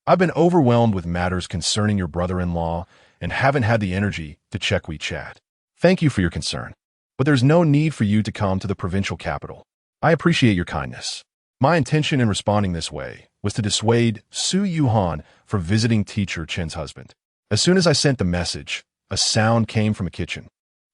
I've been overwhelmed with matters concerning your brother-in-law and haven't had the energy to check WeChat. Thank you for your concern, but there's no need for you to come to the provincial capital. I appreciate your kindness." My intention in responding this way was to dissuade Su Yuhan from visiting Teacher Chin's husband. As soon as I sent the message, a sound came from the kitchen,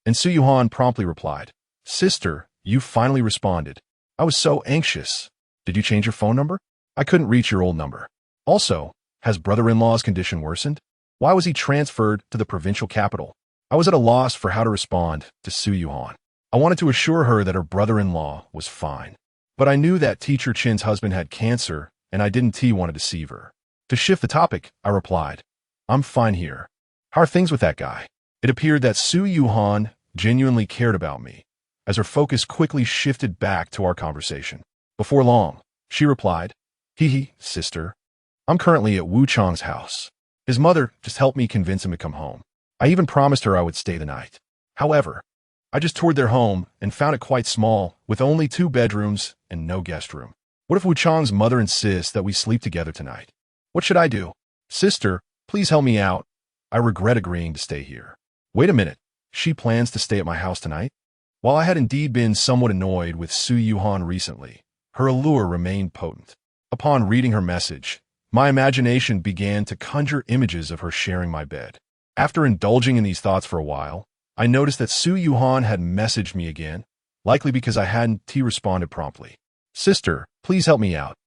and Su Yuhan promptly replied, "Sister, you finally responded. I was so anxious. Did you change your phone number? I couldn't reach your old number. Also, has brother-in-law's condition worsened? Why was he transferred to the provincial capital?" I was at a loss for how to respond to Su Yuhan. I wanted to assure her that her brother-in-law was fine, but I knew that Teacher Chin's husband had cancer, and I didn't want to deceive her. To shift the topic, I replied, "I'm fine here. How are things with that guy?" It appeared that Su Yuhan genuinely cared about me, as her focus quickly shifted back to our conversation. Before long, she replied, "Hee, sister. I'm currently at Wu Chang's house. His mother just helped me convince him to come home. I even promised her I would stay the night. However, I just toured their home and found it quite small, with only 2 bedrooms and no guest room. What if Wu Chang's mother insists that we sleep together tonight? What should I do? Sister, Please help me out. I regret agreeing to stay here. Wait a minute. She plans to stay at my house tonight? While I had indeed been somewhat annoyed with Su Yuhan recently, her allure remained potent. Upon reading her message, my imagination began to conjure images of her sharing my bed. After indulging in these thoughts for a while, I noticed that Su Yuhan had messaged me again, likely because I hadn't responded promptly. Sister, please help me out.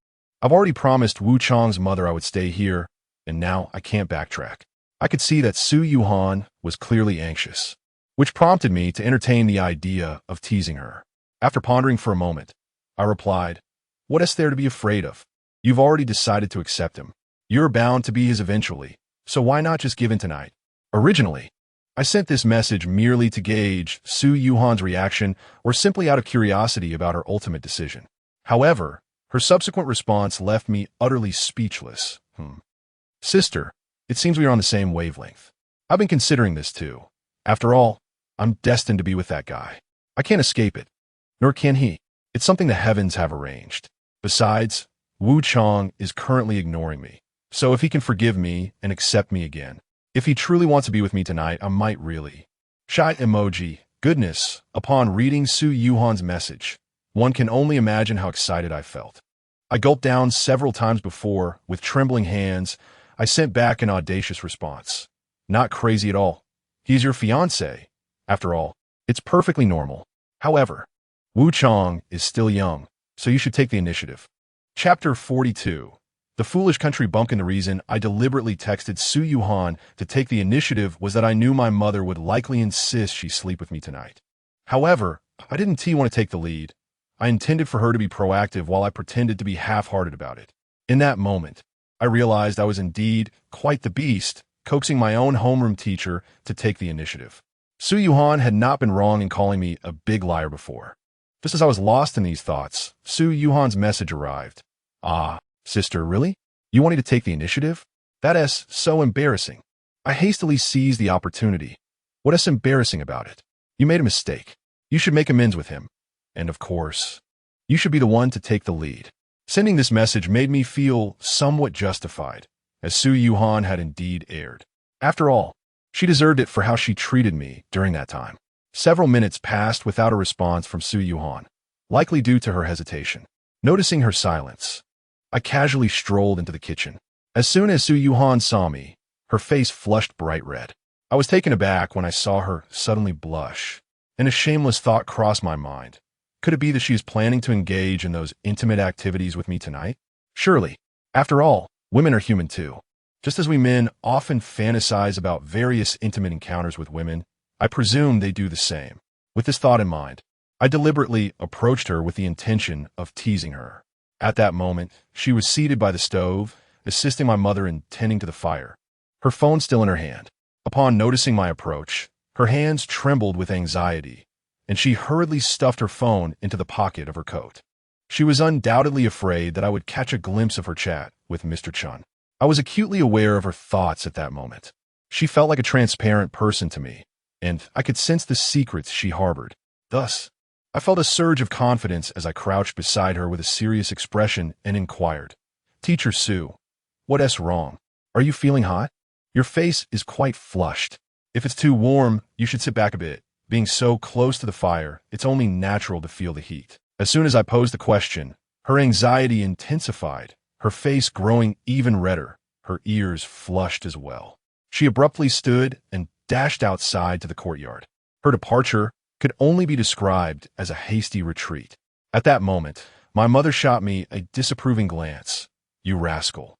I've already promised Wu Chang's mother I would stay here, and now I can't backtrack. I could see that Su Yuhan was clearly anxious, which prompted me to entertain the idea of teasing her. After pondering for a moment, I replied, "What is there to be afraid of? You've already decided to accept him. You're bound to be his eventually, so why not just give in tonight?" Originally, I sent this message merely to gauge Su Yuhan's reaction or simply out of curiosity about her ultimate decision. However, her subsequent response left me utterly speechless. Sister, it seems we are on the same wavelength. I've been considering this too. After all, I'm destined to be with that guy. I can't escape it, nor can he. It's something the heavens have arranged. Besides, Wu Chang is currently ignoring me, so if he can forgive me and accept me again, if he truly wants to be with me tonight, I might really. Shy emoji. Goodness, upon reading Su Yuhan's message, one can only imagine how excited I felt. I gulped down several times before, with trembling hands, I sent back an audacious response. Not crazy at all. He's your fiancé. After all, it's perfectly normal. However, Wu Chang is still young, so you should take the initiative. Chapter 42. The foolish country bumpkin. The reason I deliberately texted Su Yuhan to take the initiative was that I knew my mother would likely insist she sleep with me tonight. However, I didn't want to take the lead. I intended for her to be proactive while I pretended to be half-hearted about it. In that moment, I realized I was indeed quite the beast, coaxing my own homeroom teacher to take the initiative. Su Yuhan had not been wrong in calling me a big liar before. Just as I was lost in these thoughts, Su Yuhan's message arrived. Ah, sister, really? You wanted to take the initiative? That is so embarrassing. I hastily seized the opportunity. What is embarrassing about it? You made a mistake. You should make amends with him. And of course, you should be the one to take the lead. Sending this message made me feel somewhat justified, as Su Yuhan had indeed erred. After all, she deserved it for how she treated me during that time. Several minutes passed without a response from Su Yuhan, likely due to her hesitation. Noticing her silence, I casually strolled into the kitchen. As soon as Su Yuhan saw me, her face flushed bright red. I was taken aback when I saw her suddenly blush, and a shameless thought crossed my mind. Could it be that she is planning to engage in those intimate activities with me tonight? Surely. After all, women are human too. Just as we men often fantasize about various intimate encounters with women, I presume they do the same. With this thought in mind, I deliberately approached her with the intention of teasing her. At that moment, she was seated by the stove, assisting my mother in tending to the fire, her phone still in her hand. Upon noticing my approach, her hands trembled with anxiety, and she hurriedly stuffed her phone into the pocket of her coat. She was undoubtedly afraid that I would catch a glimpse of her chat with Mr. Chun. I was acutely aware of her thoughts at that moment. She felt like a transparent person to me, and I could sense the secrets she harbored. Thus, I felt a surge of confidence as I crouched beside her with a serious expression and inquired, "Teacher Su, what's wrong? Are you feeling hot? Your face is quite flushed. If it's too warm, you should sit back a bit. Being so close to the fire, it's only natural to feel the heat." As soon as I posed the question, her anxiety intensified, her face growing even redder, her ears flushed as well. She abruptly stood and dashed outside to the courtyard. Her departure could only be described as a hasty retreat. At that moment, my mother shot me a disapproving glance. "You rascal.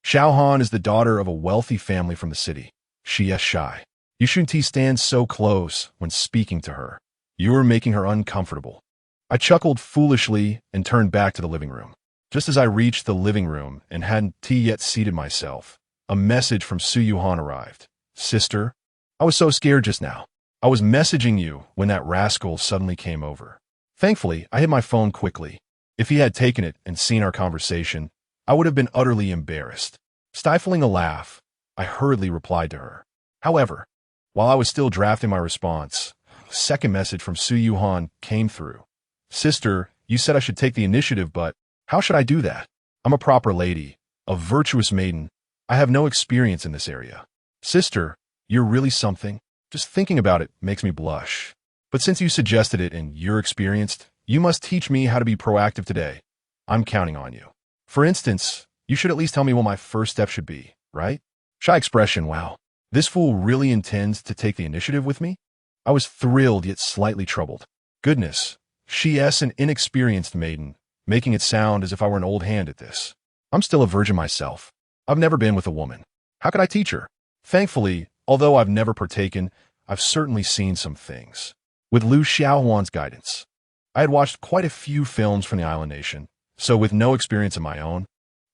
Xiao Han is the daughter of a wealthy family from the city. She is shy. You shouldn't stand so close when speaking to her. You are making her uncomfortable." I chuckled foolishly and turned back to the living room. Just as I reached the living room and hadn't yet seated myself, a message from Su Yuhan arrived. "Sister, I was so scared just now. I was messaging you when that rascal suddenly came over." Thankfully, I hid my phone quickly. If he had taken it and seen our conversation, I would have been utterly embarrassed. Stifling a laugh, I hurriedly replied to her. However, while I was still drafting my response, a second message from Su Yuhan came through. "Sister, you said I should take the initiative, but how should I do that? I'm a proper lady, a virtuous maiden. I have no experience in this area. Sister, you're really something. Just thinking about it makes me blush. But since you suggested it and you're experienced, you must teach me how to be proactive today. I'm counting on you. For instance, you should at least tell me what my first step should be, right? Shy expression, wow. This fool really intends to take the initiative with me? I was thrilled yet slightly troubled. Goodness, she's an inexperienced maiden, making it sound as if I were an old hand at this. I'm still a virgin myself. I've never been with a woman. How could I teach her? Thankfully, although I've never partaken, I've certainly seen some things. With Liu Xiaohuan's guidance, I had watched quite a few films from the island nation, so with no experience of my own,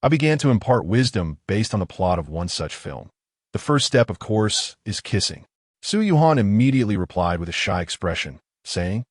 I began to impart wisdom based on the plot of one such film. The first step, of course, is kissing. Su Yuhan immediately replied with a shy expression, saying,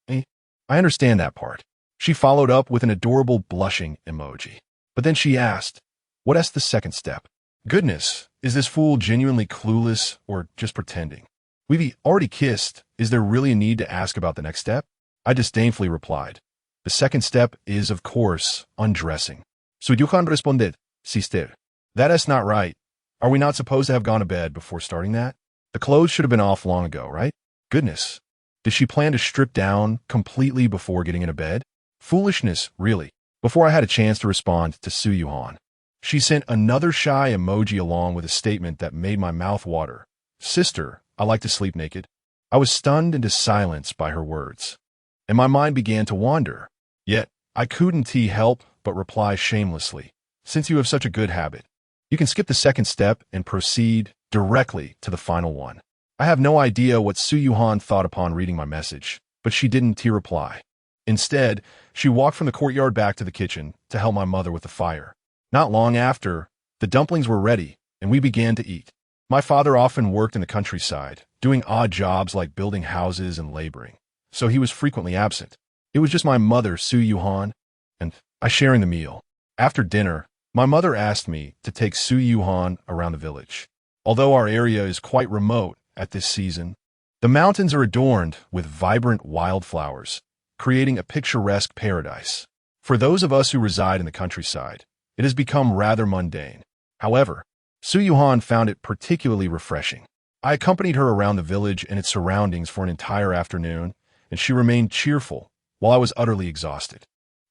I understand that part. She followed up with an adorable blushing emoji. But then she asked, what's the second step? Goodness, is this fool genuinely clueless or just pretending? We've already kissed. Is there really a need to ask about the next step? I disdainfully replied. The second step is, of course, undressing. Su Yuhan responded, Sister, that is not right. Are we not supposed to have gone to bed before starting that? The clothes should have been off long ago, right? Goodness. Did she plan to strip down completely before getting into bed? Foolishness, really. Before I had a chance to respond to Su Yuhan, she sent another shy emoji along with a statement that made my mouth water. Sister, I like to sleep naked. I was stunned into silence by her words, and my mind began to wander. Yet, I couldn't help but reply shamelessly. Since you have such a good habit, you can skip the second step and proceed directly to the final one. I have no idea what Su Yuhan thought upon reading my message, but she didn't reply. Instead, she walked from the courtyard back to the kitchen to help my mother with the fire. Not long after, the dumplings were ready, and we began to eat. My father often worked in the countryside, doing odd jobs like building houses and laboring, so he was frequently absent. It was just my mother, Su Yuhan, and I sharing the meal. After dinner, my mother asked me to take Su Yuhan around the village. Although our area is quite remote at this season, the mountains are adorned with vibrant wildflowers, creating a picturesque paradise. For those of us who reside in the countryside, it has become rather mundane. However, Su Yuhan found it particularly refreshing. I accompanied her around the village and its surroundings for an entire afternoon, and she remained cheerful while I was utterly exhausted.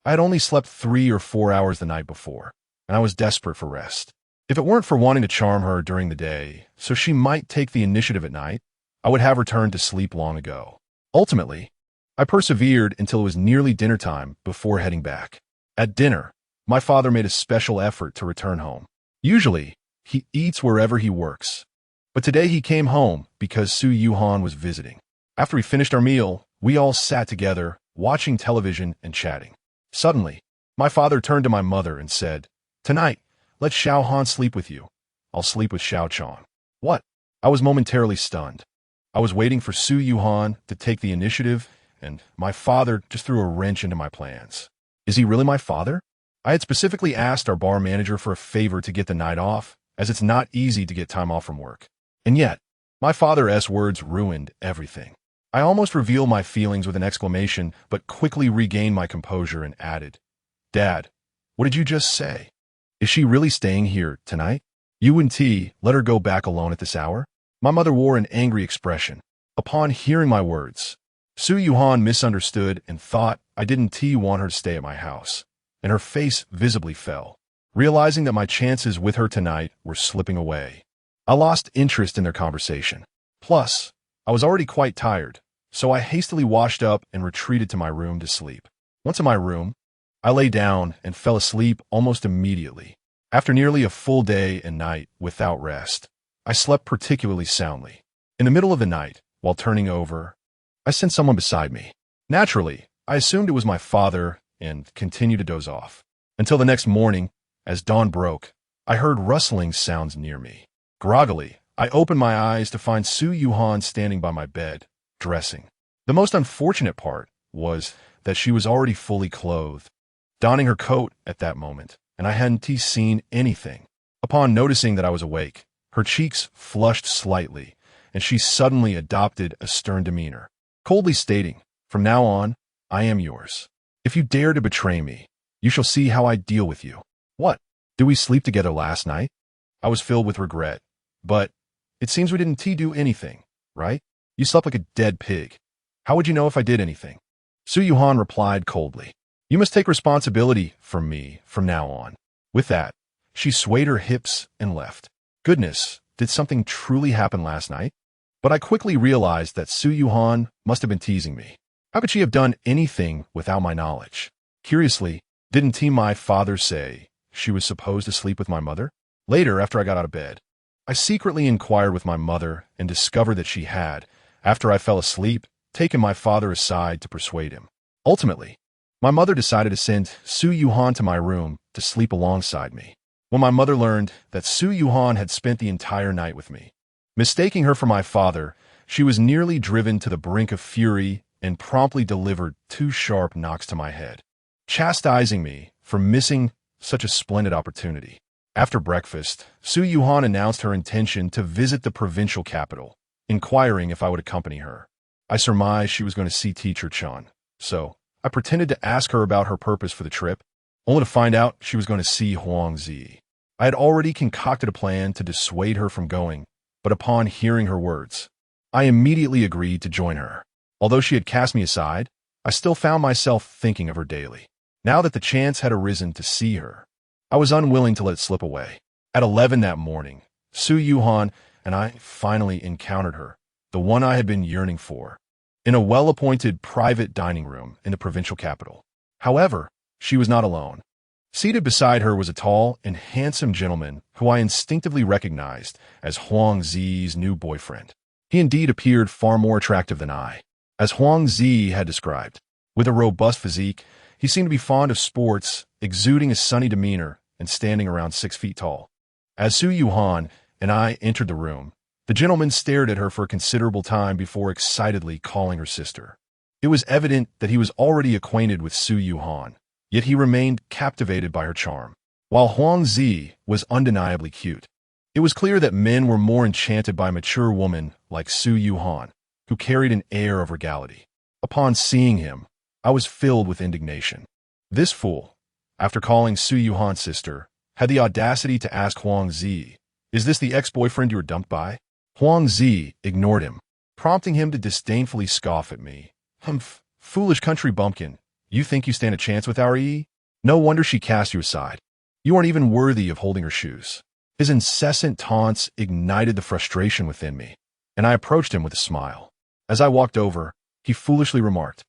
I had only slept 3 or 4 hours the night before, and I was desperate for rest. If it weren't for wanting to charm her during the day, so she might take the initiative at night, I would have returned to sleep long ago. Ultimately, I persevered until it was nearly dinner time before heading back. At dinner, my father made a special effort to return home. Usually, he eats wherever he works, but today he came home because Su Yuhan was visiting. After we finished our meal, we all sat together, watching television and chatting. Suddenly, my father turned to my mother and said, Tonight, let Xiao Han sleep with you. I'll sleep with Xiao Chong. What? I was momentarily stunned. I was waiting for Su Yuhan to take the initiative, and my father just threw a wrench into my plans. Is he really my father? I had specifically asked our bar manager for a favor to get the night off, as it's not easy to get time off from work. And yet, my father's words ruined everything. I almost revealed my feelings with an exclamation, but quickly regained my composure and added, Dad, what did you just say? Is she really staying here tonight? You and T let her go back alone at this hour? My mother wore an angry expression. Upon hearing my words, Su Yuhan misunderstood and thought I didn't want her to stay at my house, and her face visibly fell, realizing that my chances with her tonight were slipping away. I lost interest in their conversation. Plus, I was already quite tired, so I hastily washed up and retreated to my room to sleep. Once in my room, I lay down and fell asleep almost immediately. After nearly a full day and night without rest, I slept particularly soundly. In the middle of the night, while turning over, I sensed someone beside me. Naturally, I assumed it was my father and continued to doze off. Until the next morning, as dawn broke, I heard rustling sounds near me. Groggily, I opened my eyes to find Su Yuhan standing by my bed, dressing. The most unfortunate part was that she was already fully clothed, donning her coat at that moment, and I hadn't seen anything. Upon noticing that I was awake, her cheeks flushed slightly, and she suddenly adopted a stern demeanor, coldly stating, From now on, I am yours. If you dare to betray me, you shall see how I deal with you. What? Did we sleep together last night? I was filled with regret. But it seems we didn't do anything, right? You slept like a dead pig. How would you know if I did anything? Su Yuhan replied coldly. You must take responsibility for me from now on. With that, she swayed her hips and left. Goodness, did something truly happen last night? But I quickly realized that Su Yuhan must have been teasing me. How could she have done anything without my knowledge? Curiously, didn't my father say she was supposed to sleep with my mother? Later, after I got out of bed, I secretly inquired with my mother and discovered that she had, after I fell asleep, taken my father aside to persuade him. Ultimately, my mother decided to send Su Yuhan to my room to sleep alongside me. When my mother learned that Su Yuhan had spent the entire night with me, mistaking her for my father, she was nearly driven to the brink of fury and promptly delivered 2 sharp knocks to my head, chastising me for missing such a splendid opportunity. After breakfast, Su Yuhan announced her intention to visit the provincial capital, inquiring if I would accompany her. I surmised she was going to see Teacher Chan, so I pretended to ask her about her purpose for the trip, only to find out she was going to see Huang Zi. I had already concocted a plan to dissuade her from going, but upon hearing her words, I immediately agreed to join her. Although she had cast me aside, I still found myself thinking of her daily. Now that the chance had arisen to see her, I was unwilling to let it slip away. At 11 that morning, Su Yuhan and I finally encountered her, the one I had been yearning for, in a well-appointed private dining room in the provincial capital. However, she was not alone. Seated beside her was a tall and handsome gentleman who I instinctively recognized as Huang Zi's new boyfriend. He indeed appeared far more attractive than I. As Huang Zi had described, with a robust physique, he seemed to be fond of sports, exuding a sunny demeanor and standing around 6 feet tall. As Su Yuhan and I entered the room, the gentleman stared at her for a considerable time before excitedly calling her sister. It was evident that he was already acquainted with Su Yuhan, yet he remained captivated by her charm. While Huang Zi was undeniably cute, it was clear that men were more enchanted by a mature woman like Su Yuhan, who carried an air of regality. Upon seeing him, I was filled with indignation. This fool, after calling Su Yuhan's sister, had the audacity to ask Huang Zi, "Is this the ex-boyfriend you were dumped by?" Huang Zi ignored him, prompting him to disdainfully scoff at me. "Humph, foolish country bumpkin, you think you stand a chance with our E? No wonder she cast you aside. You aren't even worthy of holding her shoes." His incessant taunts ignited the frustration within me, and I approached him with a smile. As I walked over, he foolishly remarked,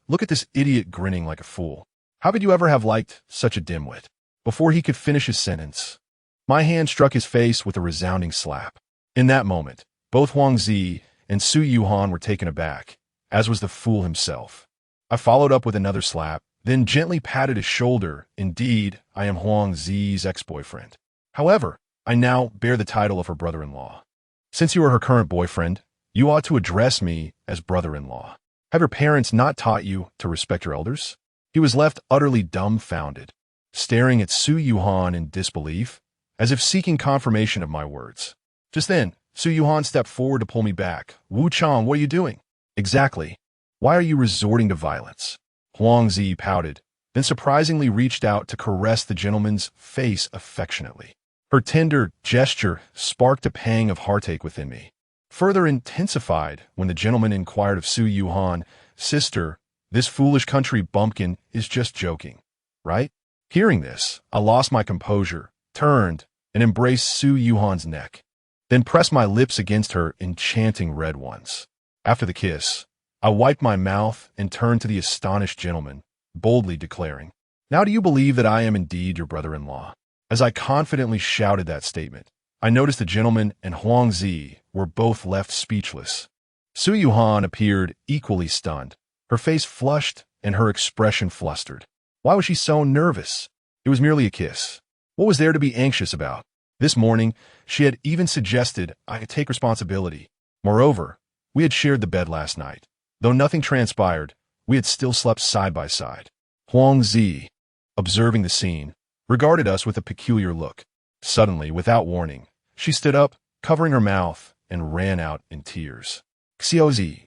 Look at this idiot grinning like a fool. How could you ever have liked such a dimwit?" Before he could finish his sentence, my hand struck his face with a resounding slap. In that moment, both Huang Zi and Su Yuhan were taken aback, as was the fool himself. I followed up with another slap, then gently patted his shoulder. Indeed, I am Huang Zi's ex-boyfriend. However, I now bear the title of her brother-in-law. Since you are her current boyfriend, you ought to address me as brother-in-law. Have your parents not taught you to respect your elders? He was left utterly dumbfounded, staring at Su Yuhan in disbelief, as if seeking confirmation of my words. Just then, Su Yuhan stepped forward to pull me back. "Wu Chang, what are you doing?" "Exactly. Why are you resorting to violence?" Huang Zi pouted, then surprisingly reached out to caress the gentleman's face affectionately. Her tender gesture sparked a pang of heartache within me, further intensified when the gentleman inquired of Su Yuhan, "Sister, this foolish country bumpkin is just joking, right?" Hearing this, I lost my composure, turned, and embraced Su Yuhan's neck, then pressed my lips against her enchanting red ones. After the kiss, I wiped my mouth and turned to the astonished gentleman, boldly declaring, "Now do you believe that I am indeed your brother-in-law?" As I confidently shouted that statement, I noticed the gentleman and Huang Zi were both left speechless. Su Yuhan appeared equally stunned, her face flushed and her expression flustered. Why was she so nervous? It was merely a kiss. What was there to be anxious about? This morning, she had even suggested I take responsibility. Moreover, we had shared the bed last night. Though nothing transpired, we had still slept side by side. Huang Zi, observing the scene, regarded us with a peculiar look. Suddenly, without warning, she stood up, covering her mouth, and ran out in tears. "Xiaozi."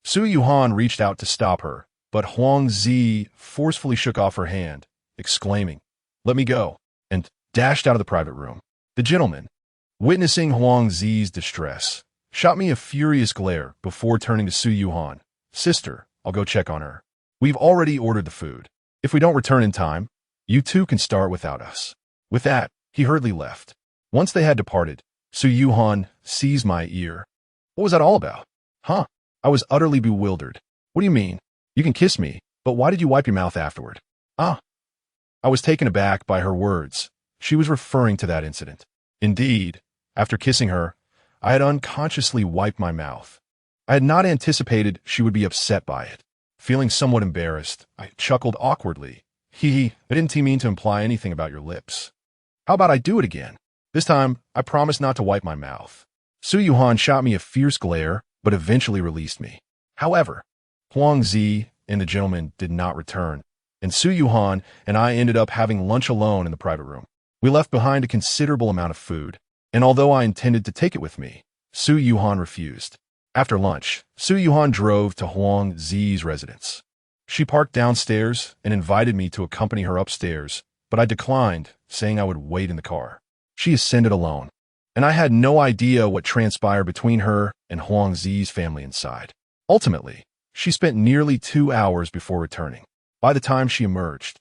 Su Yuhan reached out to stop her, but Huang Zi forcefully shook off her hand, exclaiming, "Let me go," and dashed out of the private room. The gentleman, witnessing Huang Zi's distress, shot me a furious glare before turning to Su Yuhan. Sister, I'll go check on her. We've already ordered the food. If we don't return in time, you two can start without us. With that, he hurriedly left. Once they had departed, Su Yuhan seized my ear. What was that all about? Huh? I was utterly bewildered. What do you mean? You can kiss me, but why did you wipe your mouth afterward? Ah. I was taken aback by her words. She was referring to that incident. Indeed, after kissing her, I had unconsciously wiped my mouth. I had not anticipated she would be upset by it. Feeling somewhat embarrassed, I chuckled awkwardly. I didn't mean to imply anything about your lips. How about I do it again? This time, I promised not to wipe my mouth. Su Yuhan shot me a fierce glare, but eventually released me. However, Huang Zi and the gentleman did not return, and Su Yuhan and I ended up having lunch alone in the private room. We left behind a considerable amount of food, and although I intended to take it with me, Su Yuhan refused. After lunch, Su Yuhan drove to Huang Zi's residence. She parked downstairs and invited me to accompany her upstairs, but I declined, saying I would wait in the car. She ascended alone, and I had no idea what transpired between her and Huang Zi's family inside. Ultimately, she spent nearly 2 hours before returning. By the time she emerged,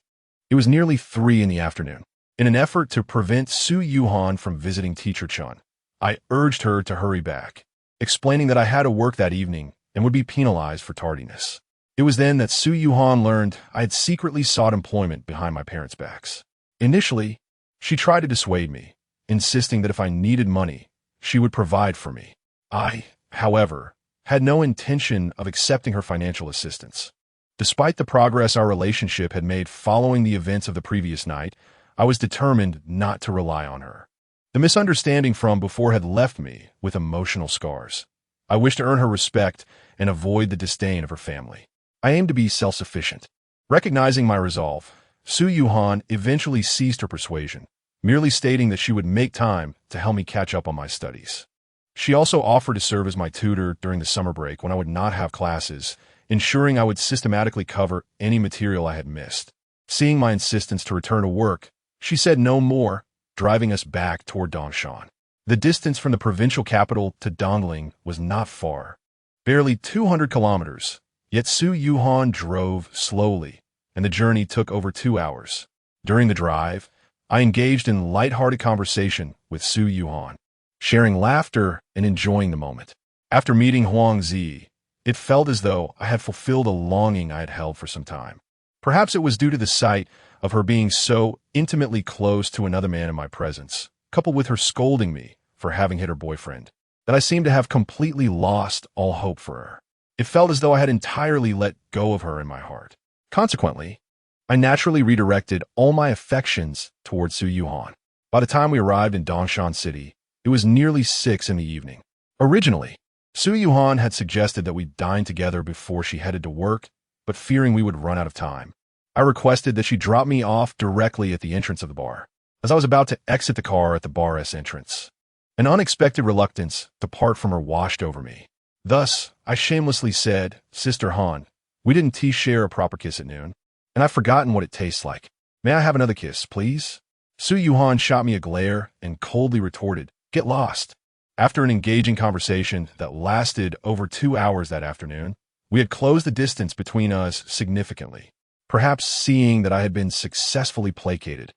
it was nearly 3 in the afternoon. In an effort to prevent Su Yuhan from visiting Teacher Chun, I urged her to hurry back, explaining that I had to work that evening and would be penalized for tardiness. It was then that Su Yuhan learned I had secretly sought employment behind my parents' backs. Initially, she tried to dissuade me, insisting that if I needed money, she would provide for me. I, however, had no intention of accepting her financial assistance. Despite the progress our relationship had made following the events of the previous night, I was determined not to rely on her. The misunderstanding from before had left me with emotional scars. I wished to earn her respect and avoid the disdain of her family. I aimed to be self-sufficient. Recognizing my resolve, Su Yuhan eventually ceased her persuasion, merely stating that she would make time to help me catch up on my studies. She also offered to serve as my tutor during the summer break when I would not have classes, ensuring I would systematically cover any material I had missed. Seeing my insistence to return to work, she said no more, driving us back toward Dongshan. The distance from the provincial capital to Dongling was not far, barely 200 kilometers, yet Su Yuhan drove slowly, and the journey took over 2 hours. During the drive, I engaged in light-hearted conversation with Su Yuhan, sharing laughter and enjoying the moment. After meeting Huang Zi, it felt as though I had fulfilled a longing I had held for some time. Perhaps it was due to the sight of her being so intimately close to another man in my presence, coupled with her scolding me for having hit her boyfriend, that I seemed to have completely lost all hope for her. It felt as though I had entirely let go of her in my heart. Consequently, I naturally redirected all my affections towards Su Yuhan. By the time we arrived in Dongshan City, it was nearly 6 in the evening. Originally, Su Yuhan had suggested that we dine together before she headed to work, but fearing we would run out of time, I requested that she drop me off directly at the entrance of the bar, as I was about to exit the car at the bar's entrance. An unexpected reluctance to part from her washed over me. Thus, I shamelessly said, Sister Han, we didn't share a proper kiss at noon, and I've forgotten what it tastes like. May I have another kiss, please? Su Yuhan shot me a glare and coldly retorted, Get lost. After an engaging conversation that lasted over 2 hours that afternoon, we had closed the distance between us significantly. Perhaps seeing that I had been successfully placated,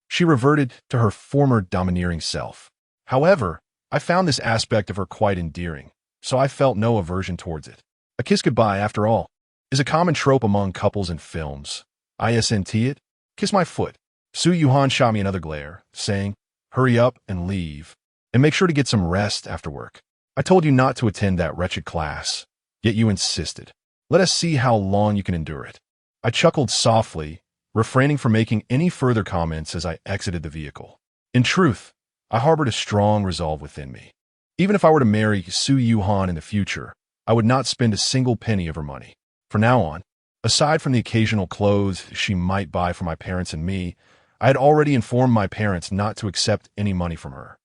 she reverted to her former domineering self. However, I found this aspect of her quite endearing, so I felt no aversion towards it. A kiss goodbye, after all, is a common trope among couples in films. Isn't it? Kiss my foot. Su Yuhan shot me another glare, saying, Hurry up and leave, and make sure to get some rest after work. I told you not to attend that wretched class, yet you insisted. Let us see how long you can endure it. I chuckled softly, refraining from making any further comments as I exited the vehicle. In truth, I harbored a strong resolve within me. Even if I were to marry Su Yuhan in the future, I would not spend a single penny of her money. From now on, aside from the occasional clothes she might buy for my parents and me, I had already informed my parents not to accept any money from her,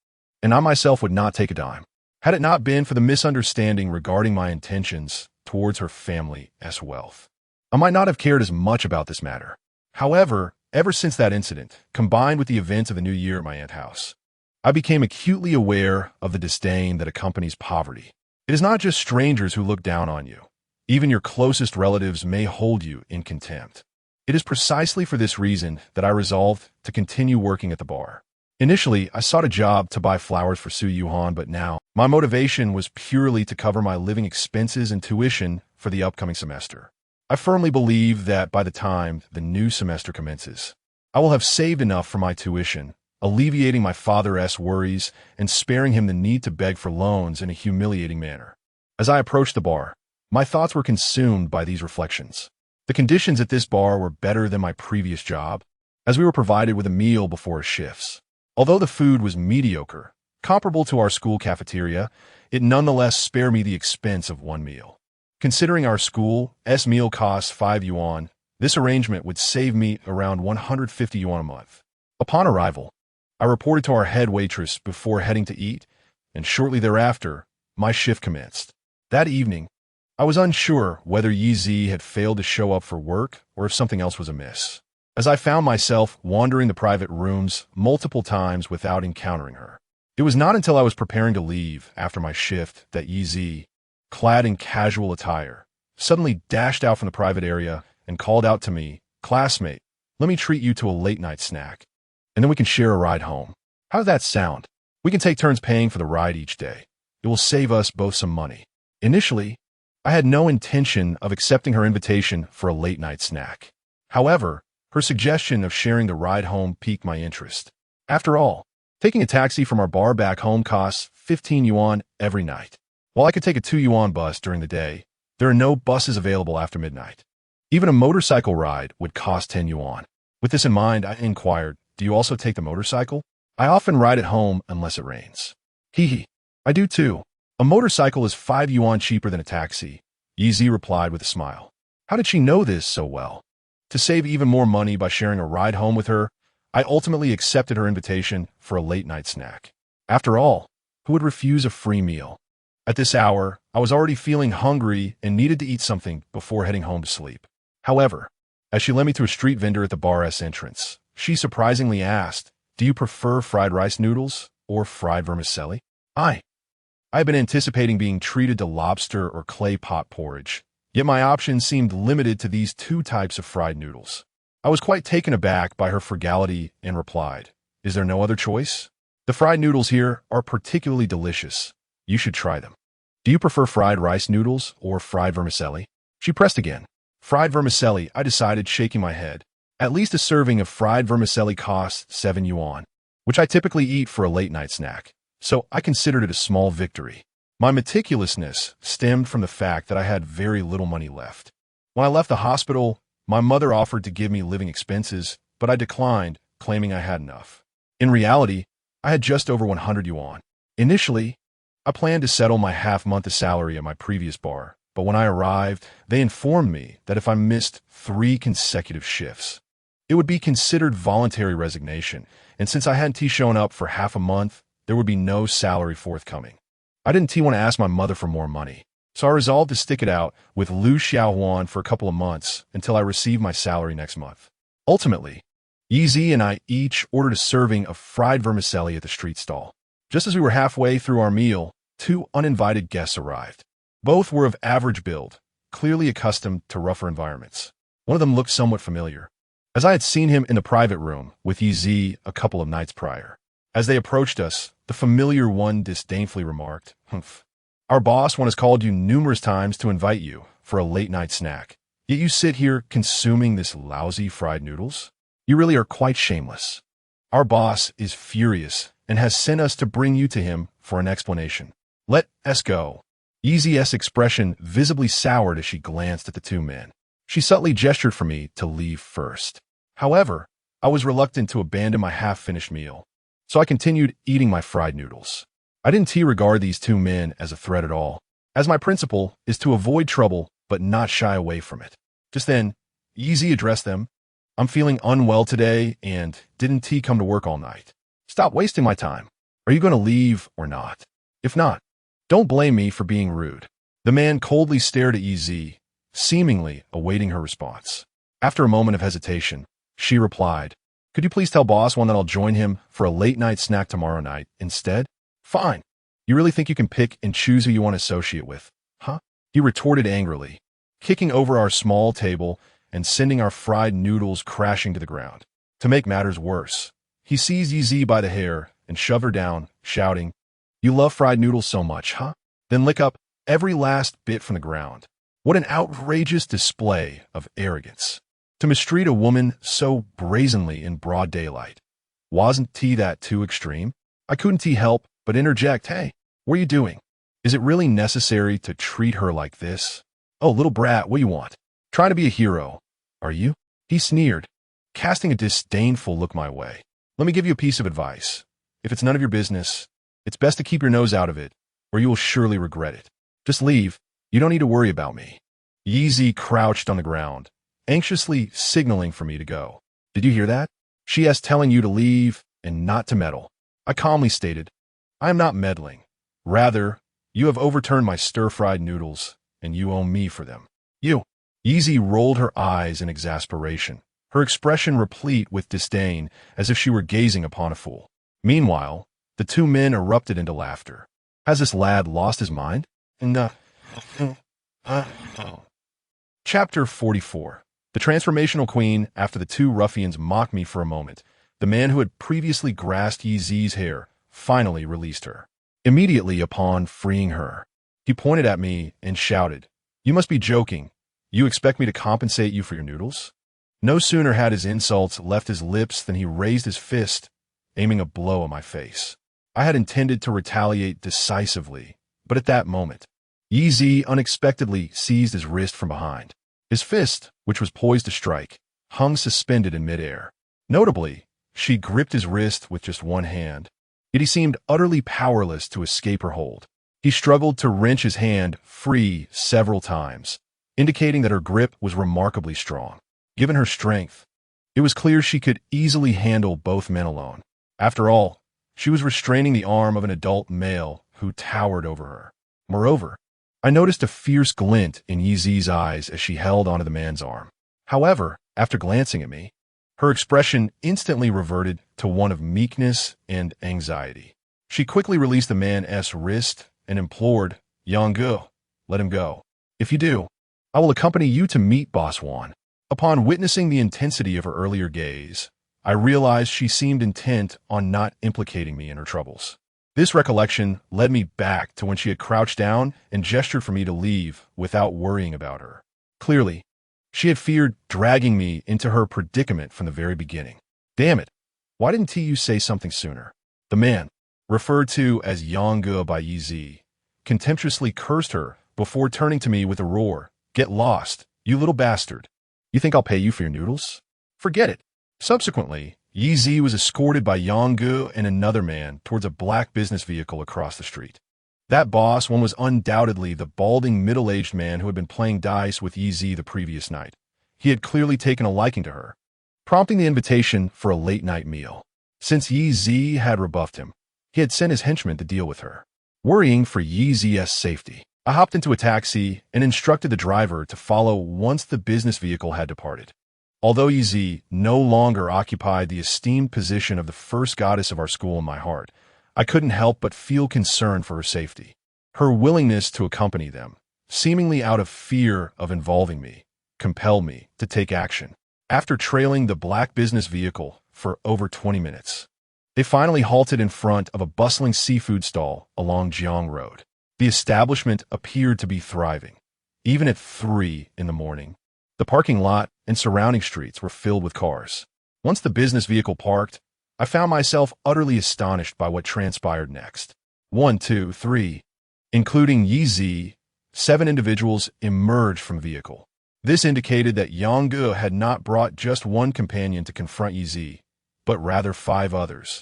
and I myself would not take a dime. Had it not been for the misunderstanding regarding my intentions towards her family as wealth, I might not have cared as much about this matter. However, ever since that incident, combined with the events of the new year at my aunt's house, I became acutely aware of the disdain that accompanies poverty. It is not just strangers who look down on you. Even your closest relatives may hold you in contempt. It is precisely for this reason that I resolved to continue working at the bar. Initially, I sought a job to buy flowers for Su Yuhan, but now my motivation was purely to cover my living expenses and tuition for the upcoming semester. I firmly believe that by the time the new semester commences, I will have saved enough for my tuition, alleviating my father's worries and sparing him the need to beg for loans in a humiliating manner. As I approached the bar, my thoughts were consumed by these reflections. The conditions at this bar were better than my previous job, as we were provided with a meal before shifts. Although the food was mediocre, comparable to our school cafeteria, it nonetheless spared me the expense of one meal. Considering our school's meal costs 5 yuan, this arrangement would save me around 150 yuan a month. Upon arrival, I reported to our head waitress before heading to eat, and shortly thereafter, my shift commenced. That evening, I was unsure whether Yi Zi had failed to show up for work or if something else was amiss, as I found myself wandering the private rooms multiple times without encountering her. It was not until I was preparing to leave after my shift that Yi Zi, clad in casual attire, suddenly dashed out from the private area and called out to me, "Classmate, let me treat you to a late-night snack, and then we can share a ride home. How does that sound? We can take turns paying for the ride each day. It will save us both some money." Initially, I had no intention of accepting her invitation for a late-night snack. However, her suggestion of sharing the ride home piqued my interest. After all, taking a taxi from our bar back home costs 15 yuan every night. While I could take a 2 yuan bus during the day, there are no buses available after midnight. Even a motorcycle ride would cost 10 yuan. With this in mind, I inquired, "Do you also take the motorcycle? I often ride at home unless it rains." "Hee, I do too. A motorcycle is 5 yuan cheaper than a taxi," Yi Zi replied with a smile. How did she know this so well? To save even more money by sharing a ride home with her, I ultimately accepted her invitation for a late-night snack. After all, who would refuse a free meal? At this hour, I was already feeling hungry and needed to eat something before heading home to sleep. However, as she led me to a street vendor at the bar's entrance, she surprisingly asked, "Do you prefer fried rice noodles or fried vermicelli?" I had been anticipating being treated to lobster or clay pot porridge, yet my options seemed limited to these two types of fried noodles. I was quite taken aback by her frugality and replied, "Is there no other choice? The fried noodles here are particularly delicious. You should try them. Do you prefer fried rice noodles or fried vermicelli?" She pressed again. "Fried vermicelli," I decided, shaking my head. At least a serving of fried vermicelli costs 7 yuan, which I typically eat for a late-night snack, so I considered it a small victory. My meticulousness stemmed from the fact that I had very little money left. When I left the hospital, my mother offered to give me living expenses, but I declined, claiming I had enough. In reality, I had just over 100 yuan. Initially, I planned to settle my half-month salary at my previous bar, but when I arrived, they informed me that if I missed 3 consecutive shifts, it would be considered voluntary resignation, and since I hadn't shown up for half a month, there would be no salary forthcoming. I didn't want to ask my mother for more money, so I resolved to stick it out with Lu Xiaohuan for a couple of months until I received my salary next month. Ultimately, Yi Zi and I each ordered a serving of fried vermicelli at the street stall. Just as we were halfway through our meal, 2 uninvited guests arrived. Both were of average build, clearly accustomed to rougher environments. One of them looked somewhat familiar, as I had seen him in the private room with Yi Zi a couple of nights prior. As they approached us, the familiar one disdainfully remarked, "Humph. Our boss has called you numerous times to invite you for a late-night snack, yet you sit here consuming this lousy fried noodles? You really are quite shameless. Our boss is furious and has sent us to bring you to him for an explanation. Let us go." Yi Zi's expression visibly soured as she glanced at the 2 men. She subtly gestured for me to leave first. However, I was reluctant to abandon my half-finished meal, so I continued eating my fried noodles. I didn't regard these 2 men as a threat at all, as my principle is to avoid trouble but not shy away from it. Just then, Yi Zi addressed them. "I'm feeling unwell today, and didn't come to work all night. Stop wasting my time. Are you going to leave or not? If not, don't blame me for being rude." The man coldly stared at Yi Zi, seemingly awaiting her response. After a moment of hesitation, she replied, Could you please tell boss one that I'll join him for a late-night snack tomorrow night instead? Fine. You really think you can pick and choose who you want to associate with, huh? He retorted angrily, kicking over our small table and sending our fried noodles crashing to the ground. To make matters worse, he seized Yz by the hair and shoved her down, shouting, "You love fried noodles so much, huh? Then lick up every last bit from the ground." What an outrageous display of arrogance. To mistreat a woman so brazenly in broad daylight. Wasn't that too extreme? I couldn't help but interject, "Hey, what are you doing? Is it really necessary to treat her like this? Oh, little brat, what do you want? Trying to be a hero, are you?" He sneered, casting a disdainful look my way. "Let me give you a piece of advice. If it's none of your business, it's best to keep your nose out of it, or you will surely regret it. Just leave. You don't need to worry about me." Yz crouched on the ground, anxiously signaling for me to go. "Did you hear that? She is telling you to leave and not to meddle." I calmly stated, "I am not meddling. Rather, you have overturned my stir-fried noodles, and you owe me for them." "You." Yz rolled her eyes in exasperation, her expression replete with disdain, as if she were gazing upon a fool. Meanwhile, the two men erupted into laughter. Has this lad lost his mind? Chapter 44. The transformational queen. After the two ruffians mocked me for a moment, the man who had previously grasped Yz's hair finally released her. Immediately upon freeing her, he pointed at me and shouted, "You must be joking. You expect me to compensate you for your noodles?" No sooner had his insults left his lips than he raised his fist, aiming a blow at my face. I had intended to retaliate decisively, but at that moment, Yz unexpectedly seized his wrist from behind. His fist, which was poised to strike, hung suspended in midair. Notably, she gripped his wrist with just one hand, yet he seemed utterly powerless to escape her hold. He struggled to wrench his hand free several times, indicating that her grip was remarkably strong. Given her strength, it was clear she could easily handle both men alone. After all, she was restraining the arm of an adult male who towered over her. Moreover, I noticed a fierce glint in Yz's eyes as she held onto the man's arm. However, after glancing at me, her expression instantly reverted to one of meekness and anxiety. She quickly released the man's wrist and implored, "Yanggu, let him go. If you do, I will accompany you to meet Boss Wan." Upon witnessing the intensity of her earlier gaze, I realized she seemed intent on not implicating me in her troubles. This recollection led me back to when she had crouched down and gestured for me to leave without worrying about her. Clearly, she had feared dragging me into her predicament from the very beginning. Damn it, why didn't you say something sooner? The man, referred to as Yanggu by Yz, contemptuously cursed her before turning to me with a roar. "Get lost, you little bastard. You think I'll pay you for your noodles? Forget it." Subsequently, Yz was escorted by Yanggu and another man towards a black business vehicle across the street. That boss one was undoubtedly the balding middle-aged man who had been playing dice with Yz the previous night. He had clearly taken a liking to her, prompting the invitation for a late-night meal. Since Yz had rebuffed him, he had sent his henchman to deal with her. Worrying for Yz's safety, I hopped into a taxi and instructed the driver to follow once the business vehicle had departed. Although Yz no longer occupied the esteemed position of the first goddess of our school in my heart, I couldn't help but feel concern for her safety. Her willingness to accompany them, seemingly out of fear of involving me, compelled me to take action. After trailing the black business vehicle for over 20 minutes, they finally halted in front of a bustling seafood stall along Jiang Road. The establishment appeared to be thriving, even at 3 in the morning. The parking lot and surrounding streets were filled with cars. Once the business vehicle parked, I found myself utterly astonished by what transpired next. 1, 2, 3, including Yz, 7 individuals emerged from the vehicle. This indicated that Yanggu had not brought just one companion to confront Yz, but rather 5 others,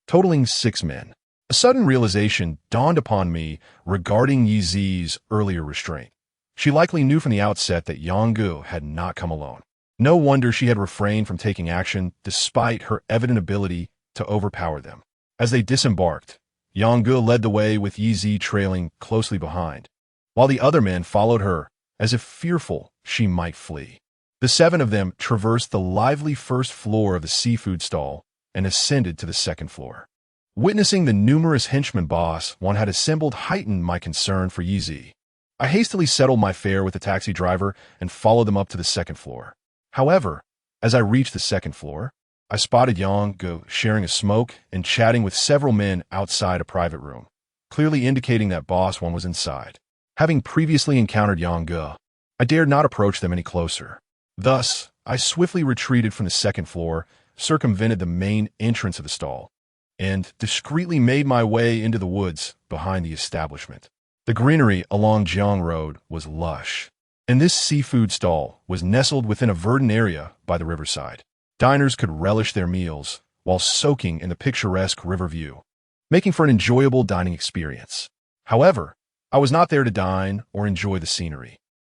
totaling 6 men. A sudden realization dawned upon me regarding Yz's earlier restraint. She likely knew from the outset that Yanggu had not come alone. No wonder she had refrained from taking action despite her evident ability to overpower them. As they disembarked, Yanggu led the way with Yz trailing closely behind, while the other men followed her as if fearful she might flee. The 7 of them traversed the lively first floor of the seafood stall and ascended to the second floor. Witnessing the numerous henchmen boss one had assembled heightened my concern for Yi. I hastily settled my fare with the taxi driver and followed them up to the second floor. However, as I reached the second floor, I spotted Yang Ge sharing a smoke and chatting with several men outside a private room, clearly indicating that boss one was inside. Having previously encountered Yang Ge, I dared not approach them any closer. Thus, I swiftly retreated from the second floor, circumvented the main entrance of the stall, and discreetly made my way into the woods behind the establishment. The greenery along Jiang Road was lush, and this seafood stall was nestled within a verdant area by the riverside. Diners could relish their meals while soaking in the picturesque river view, making for an enjoyable dining experience. However, I was not there to dine or enjoy the scenery.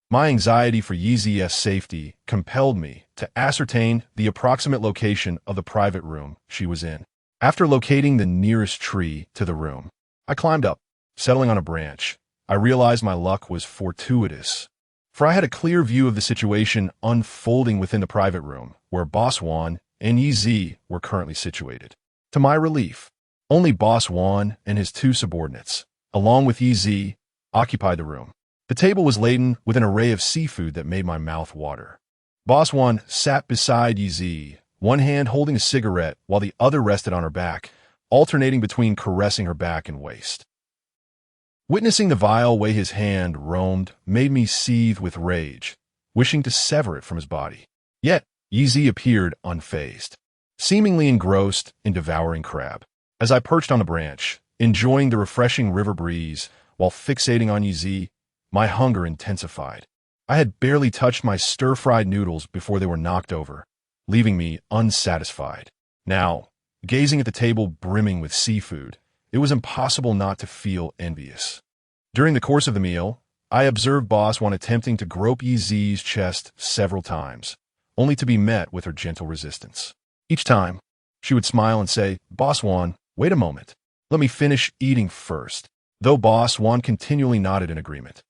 My anxiety for Yi's safety compelled me to ascertain the approximate location of the private room she was in. After locating the nearest tree to the room, I climbed up, settling on a branch. I realized my luck was fortuitous, for I had a clear view of the situation unfolding within the private room, where Boss Wan and Yi were currently situated. To my relief, only Boss Wan and his 2 subordinates, along with Yi, occupied the room. The table was laden with an array of seafood that made my mouth water. Boss Wan sat beside Yi, one hand holding a cigarette while the other rested on her back, alternating between caressing her back and waist. Witnessing the vile way his hand roamed made me seethe with rage, wishing to sever it from his body. Yet, Yi appeared unfazed, seemingly engrossed in devouring crab. As I perched on a branch, enjoying the refreshing river breeze while fixating on Yi, my hunger intensified. I had barely touched my stir-fried noodles before they were knocked over, leaving me unsatisfied. Now, gazing at the table brimming with seafood, it was impossible not to feel envious. During the course of the meal, I observed Boss Wan attempting to grope Yi's chest several times, only to be met with her gentle resistance. Each time, she would smile and say, "Boss Wan, wait a moment. Let me finish eating first." Though Boss Wan continually nodded in agreement,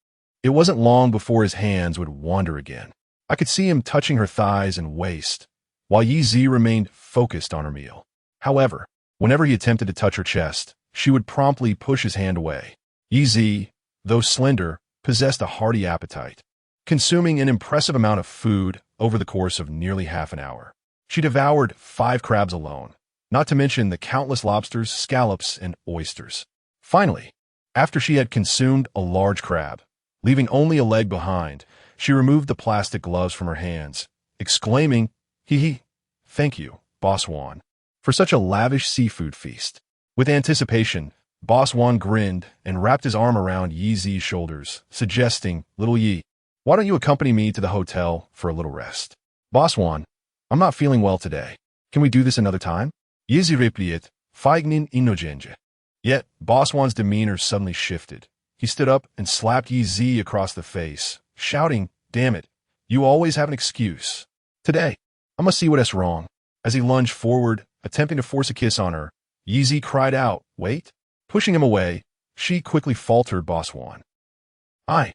it wasn't long before his hands would wander again. I could see him touching her thighs and waist, while Yi remained focused on her meal. However, whenever he attempted to touch her chest, she would promptly push his hand away. Yi, though slender, possessed a hearty appetite, consuming an impressive amount of food over the course of nearly half an hour. She devoured 5 crabs alone, not to mention the countless lobsters, scallops, and oysters. Finally, after she had consumed a large crab, leaving only a leg behind, she removed the plastic gloves from her hands, exclaiming, "Hee, thank you, Boss Wan, for such a lavish seafood feast." With anticipation, Boss Wan grinned and wrapped his arm around Yi's shoulders, suggesting, "Little Yi, why don't you accompany me to the hotel for a little rest?" "Boss Wan, I'm not feeling well today. Can we do this another time?" Yi replied, "Feignin innocente." Yet, Boss Wan's demeanor suddenly shifted. He stood up and slapped Yi across the face, shouting, "Damn it, you always have an excuse. Today, I must see what's wrong." As he lunged forward, attempting to force a kiss on her, Yi cried out, "Wait." Pushing him away, she quickly faltered Boss Wan. I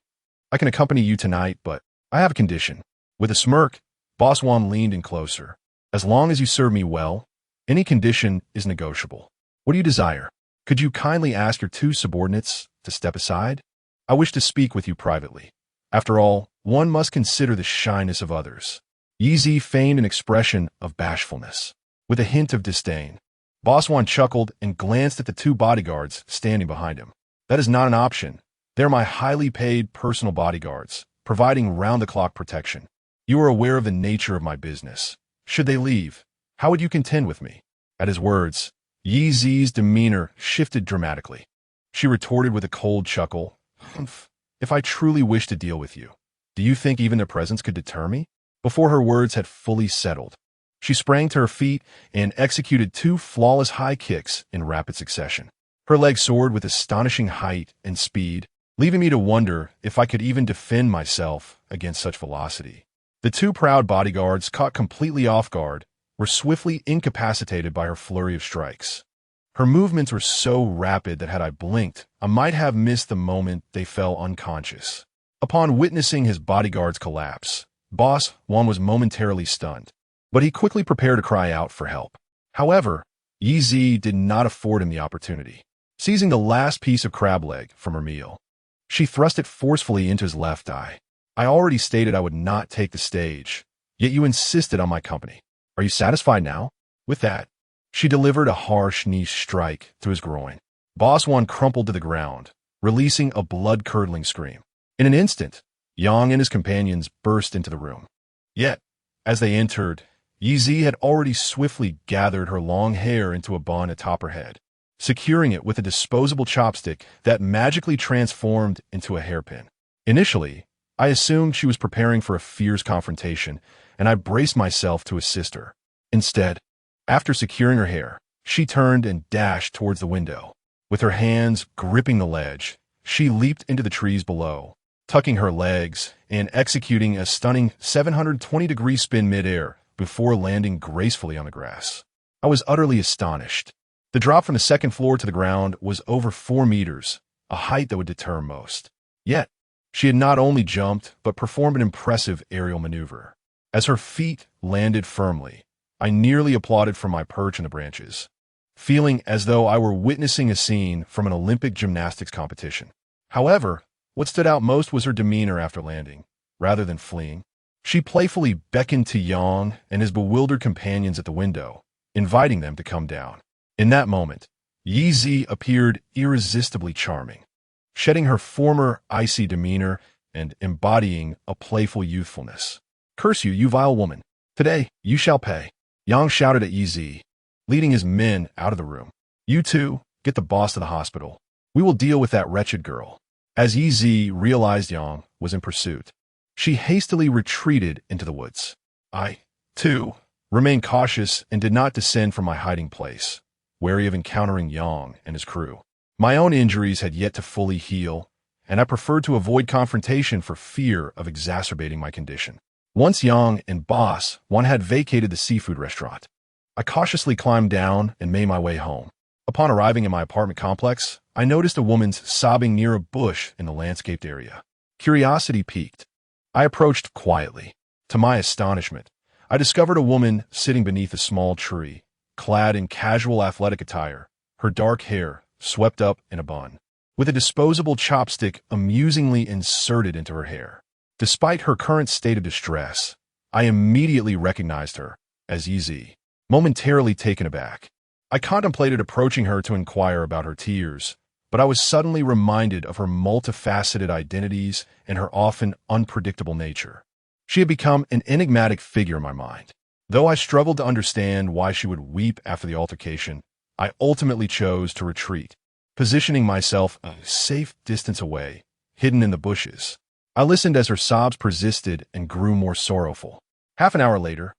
can accompany you tonight, but I have a condition." With a smirk, Boss Wan leaned in closer. "As long as you serve me well, any condition is negotiable. What do you desire? Could you kindly ask your 2 subordinates to step aside? I wish to speak with you privately. After all, one must consider the shyness of others." Yi feigned an expression of bashfulness, with a hint of disdain. Boss Wan chuckled and glanced at the 2 bodyguards standing behind him. "That is not an option. They're my highly paid personal bodyguards, providing round-the-clock protection. You are aware of the nature of my business. Should they leave, how would you contend with me?" At his words, Yi's demeanor shifted dramatically. She retorted with a cold chuckle, "Humph. If I truly wish to deal with you, do you think even their presence could deter me?" Before her words had fully settled, she sprang to her feet and executed 2 flawless high kicks in rapid succession. Her legs soared with astonishing height and speed, leaving me to wonder if I could even defend myself against such velocity. The 2 proud bodyguards, caught completely off guard, were swiftly incapacitated by her flurry of strikes. Her movements were so rapid that had I blinked, I might have missed the moment they fell unconscious. Upon witnessing his bodyguard's collapse, Boss Wan was momentarily stunned, but he quickly prepared to cry out for help. However, Yi Zi did not afford him the opportunity. Seizing the last piece of crab leg from her meal, she thrust it forcefully into his left eye. I already stated I would not take the stage, yet you insisted on my company. Are you satisfied now? With that, she delivered a harsh knee strike to his groin. Boss Wan crumpled to the ground, releasing a blood-curdling scream. In an instant, Yang and his companions burst into the room. Yet, as they entered, Yi Zi had already swiftly gathered her long hair into a bun atop her head, securing it with a disposable chopstick that magically transformed into a hairpin. Initially, I assumed she was preparing for a fierce confrontation, and I braced myself to assist her. Instead, after securing her hair, she turned and dashed towards the window. With her hands gripping the ledge, she leaped into the trees below, tucking her legs and executing a stunning 720-degree spin midair before landing gracefully on the grass. I was utterly astonished. The drop from the second floor to the ground was over 4 meters, a height that would deter most. Yet, she had not only jumped, but performed an impressive aerial maneuver. As her feet landed firmly, I nearly applauded from my perch in the branches, feeling as though I were witnessing a scene from an Olympic gymnastics competition. However, what stood out most was her demeanor after landing. Rather than fleeing, she playfully beckoned to Yang and his bewildered companions at the window, inviting them to come down. In that moment, Yi Zi appeared irresistibly charming, shedding her former icy demeanor and embodying a playful youthfulness. "Curse you, you vile woman! Today, you shall pay!" Yang shouted at Yi Zi, leading his men out of the room. "You two, get the boss to the hospital. We will deal with that wretched girl." As Yi Zi realized Yang was in pursuit, she hastily retreated into the woods. I, too, remained cautious and did not descend from my hiding place, wary of encountering Yang and his crew. My own injuries had yet to fully heal, and I preferred to avoid confrontation for fear of exacerbating my condition. Once Yang and Boss Wan had vacated the seafood restaurant, I cautiously climbed down and made my way home. Upon arriving in my apartment complex, I noticed a woman sobbing near a bush in the landscaped area. Curiosity piqued. I approached quietly. To my astonishment, I discovered a woman sitting beneath a small tree, clad in casual athletic attire, her dark hair swept up in a bun, with a disposable chopstick amusingly inserted into her hair. Despite her current state of distress, I immediately recognized her as Yi Zi. Momentarily taken aback, I contemplated approaching her to inquire about her tears, but I was suddenly reminded of her multifaceted identities and her often unpredictable nature. She had become an enigmatic figure in my mind. Though I struggled to understand why she would weep after the altercation, I ultimately chose to retreat, positioning myself a safe distance away, hidden in the bushes. I listened as her sobs persisted and grew more sorrowful. Half an hour later,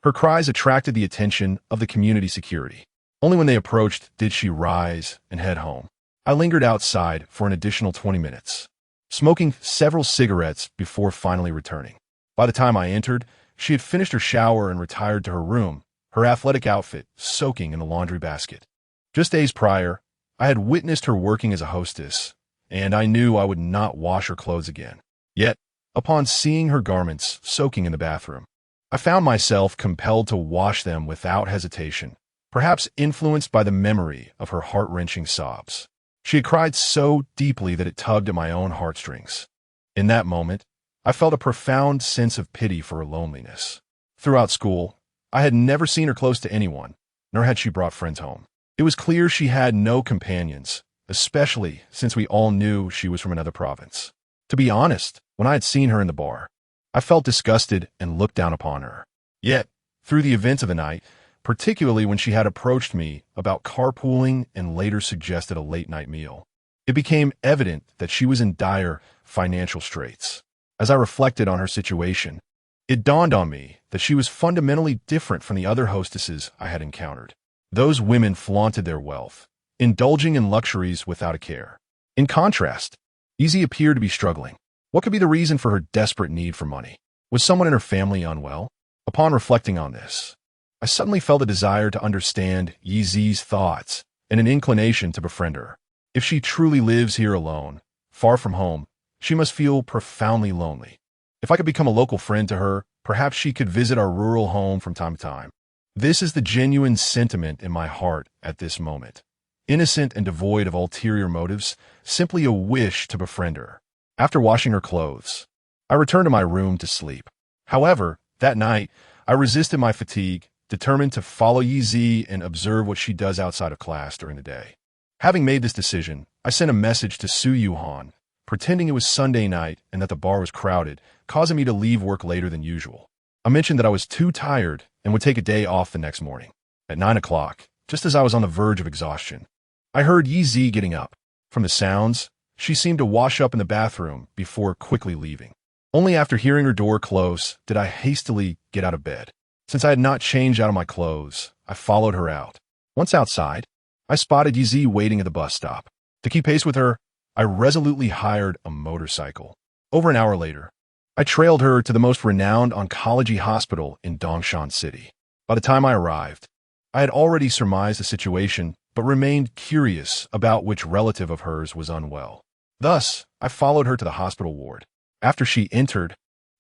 her cries attracted the attention of the community security. Only when they approached did she rise and head home. I lingered outside for an additional 20 minutes, smoking several cigarettes before finally returning. By the time I entered, she had finished her shower and retired to her room, her athletic outfit soaking in the laundry basket. Just days prior, I had witnessed her working as a hostess, and I knew I would not wash her clothes again. Yet, upon seeing her garments soaking in the bathroom, I found myself compelled to wash them without hesitation, perhaps influenced by the memory of her heart-wrenching sobs. She had cried so deeply that it tugged at my own heartstrings. In that moment, I felt a profound sense of pity for her loneliness. Throughout school, I had never seen her close to anyone, nor had she brought friends home. It was clear she had no companions, especially since we all knew she was from another province. To be honest, when I had seen her in the bar, I felt disgusted and looked down upon her. Yet, through the events of the night, particularly when she had approached me about carpooling and later suggested a late-night meal, it became evident that she was in dire financial straits. As I reflected on her situation, it dawned on me that she was fundamentally different from the other hostesses I had encountered. Those women flaunted their wealth, indulging in luxuries without a care. In contrast, Yi Zi appeared to be struggling. What could be the reason for her desperate need for money? Was someone in her family unwell? Upon reflecting on this, I suddenly felt a desire to understand Yi Zi's thoughts and an inclination to befriend her. If she truly lives here alone, far from home, she must feel profoundly lonely. If If I could become a local friend to her, perhaps she could visit our rural home from time to time. This is the genuine sentiment in my heart at this moment. Innocent and devoid of ulterior motives, simply a wish to befriend her. After washing her clothes, I returned to my room to sleep. However, that night, I resisted my fatigue, determined to follow Yi Zi and observe what she does outside of class during the day. Having made this decision, I sent a message to Su Yuhan, pretending it was Sunday night and that the bar was crowded, causing me to leave work later than usual. I mentioned that I was too tired and would take a day off the next morning. At 9 o'clock, just as I was on the verge of exhaustion, I heard Yi Zi getting up. From the sounds, she seemed to wash up in the bathroom before quickly leaving. Only after hearing her door close did I hastily get out of bed. Since I had not changed out of my clothes, I followed her out. Once outside, I spotted Yi Zi waiting at the bus stop. To keep pace with her, I resolutely hired a motorcycle. Over an hour later, I trailed her to the most renowned oncology hospital in Dongshan City. By the time I arrived, I had already surmised the situation, but remained curious about which relative of hers was unwell. Thus, I followed her to the hospital ward. After she entered,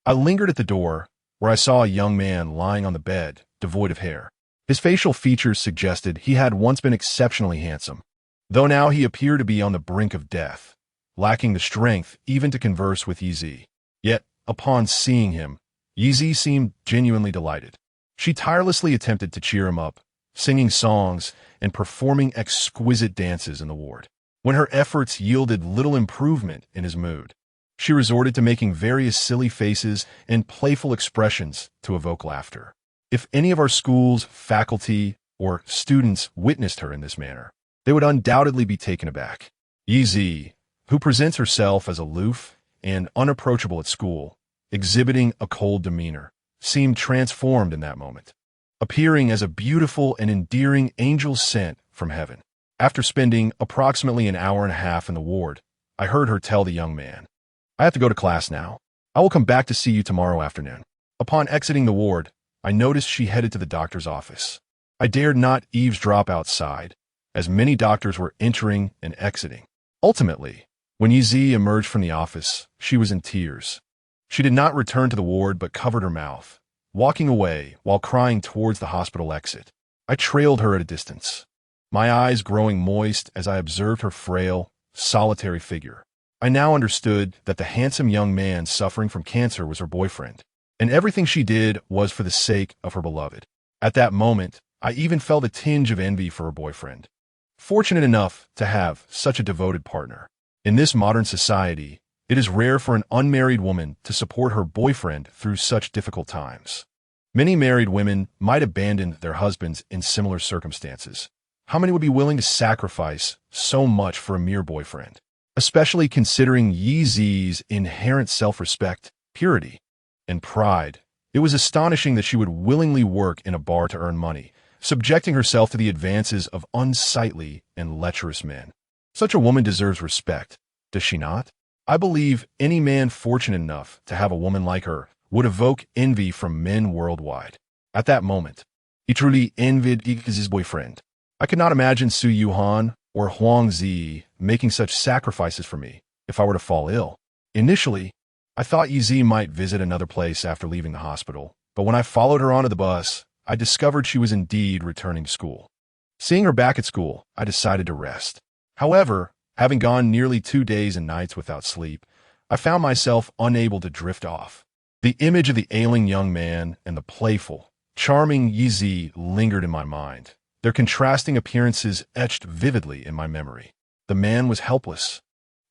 I lingered at the door, where I saw a young man lying on the bed, devoid of hair. His facial features suggested he had once been exceptionally handsome, though now he appeared to be on the brink of death, lacking the strength even to converse with Yi Zi. Yet, upon seeing him, Yi Zi seemed genuinely delighted. She tirelessly attempted to cheer him up, singing songs and performing exquisite dances in the ward. When her efforts yielded little improvement in his mood, she resorted to making various silly faces and playful expressions to evoke laughter. If any of our school's faculty or students witnessed her in this manner, they would undoubtedly be taken aback. Yi Zi, who presents herself as aloof and unapproachable at school, exhibiting a cold demeanor, seemed transformed in that moment, appearing as a beautiful and endearing angel sent from heaven. After spending approximately an hour and a half in the ward, I heard her tell the young man, "I have to go to class now. I will come back to see you tomorrow afternoon." Upon exiting the ward, I noticed she headed to the doctor's office. I dared not eavesdrop outside, as many doctors were entering and exiting. Ultimately, when Yi Zi emerged from the office, she was in tears. She did not return to the ward but covered her mouth, walking away while crying towards the hospital exit. I trailed her at a distance, my eyes growing moist as I observed her frail, solitary figure. I now understood that the handsome young man suffering from cancer was her boyfriend, and everything she did was for the sake of her beloved. At that moment, I even felt a tinge of envy for her boyfriend, fortunate enough to have such a devoted partner. In this modern society, it is rare for an unmarried woman to support her boyfriend through such difficult times. Many married women might abandon their husbands in similar circumstances. How many would be willing to sacrifice so much for a mere boyfriend? Especially considering Yi Zi's inherent self-respect, purity, and pride. It was astonishing that she would willingly work in a bar to earn money, subjecting herself to the advances of unsightly and lecherous men. Such a woman deserves respect, does she not? I believe any man fortunate enough to have a woman like her would evoke envy from men worldwide. At that moment, he truly envied his boyfriend. I could not imagine Su Yuhan or Huang Zi making such sacrifices for me if I were to fall ill. Initially, I thought Yi Zi might visit another place after leaving the hospital, but when I followed her onto the bus, I discovered she was indeed returning to school. Seeing her back at school, I decided to rest. However, having gone nearly 2 days and nights without sleep, I found myself unable to drift off. The image of the ailing young man and the playful, charming Yi Zi lingered in my mind, their contrasting appearances etched vividly in my memory. The man was helpless,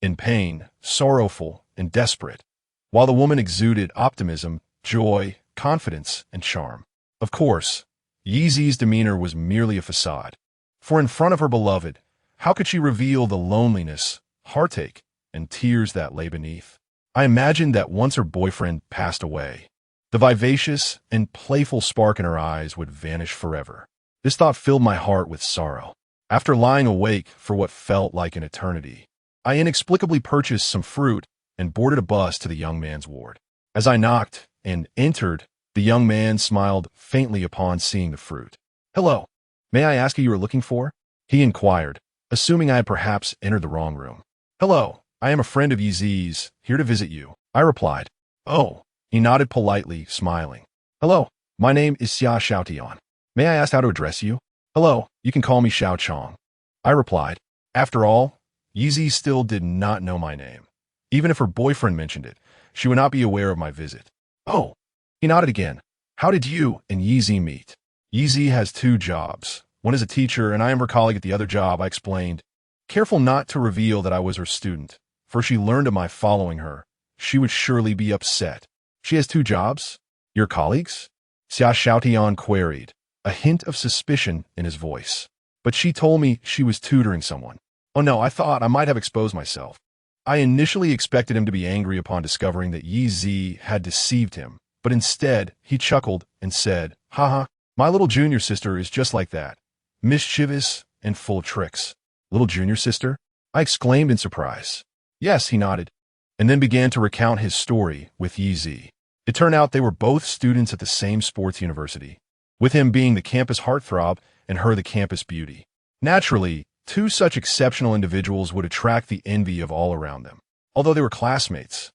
in pain, sorrowful, and desperate, while the woman exuded optimism, joy, confidence, and charm. Of course, Yi Zi's demeanor was merely a facade, for in front of her beloved, how could she reveal the loneliness, heartache, and tears that lay beneath? I imagined that once her boyfriend passed away, the vivacious and playful spark in her eyes would vanish forever. This thought filled my heart with sorrow. After lying awake for what felt like an eternity, I inexplicably purchased some fruit and boarded a bus to the young man's ward. As I knocked and entered, the young man smiled faintly upon seeing the fruit. "Hello, may I ask who you are looking for?" he inquired, assuming I had perhaps entered the wrong room. "Hello, I am a friend of Yi Zi's, here to visit you," I replied. "Oh, He nodded politely, smiling. Hello, my name is Xia Xiaotian. May I ask how to address you? Hello, you can call me Xiao Chong. I replied. After all, Yizi still did not know my name. Even if her boyfriend mentioned it, she would not be aware of my visit. Oh, he nodded again. How did you and Yizi meet? Yizi has two jobs. One is a teacher, and I am her colleague at the other job, I explained, careful not to reveal that I was her student, for she learned of my following her. She would surely be upset. She has two jobs? Your colleagues? Xia Xiaotian queried, a hint of suspicion in his voice. But she told me she was tutoring someone. Oh no, I thought I might have exposed myself. I initially expected him to be angry upon discovering that Yi Zi had deceived him, but instead he chuckled and said, haha, my little junior sister is just like that, mischievous and full of tricks. Little junior sister? I exclaimed in surprise. Yes, he nodded, and then began to recount his story with Yi Zi. It turned out they were both students at the same sports university, with him being the campus heartthrob and her the campus beauty. Naturally, two such exceptional individuals would attract the envy of all around them, although they were classmates.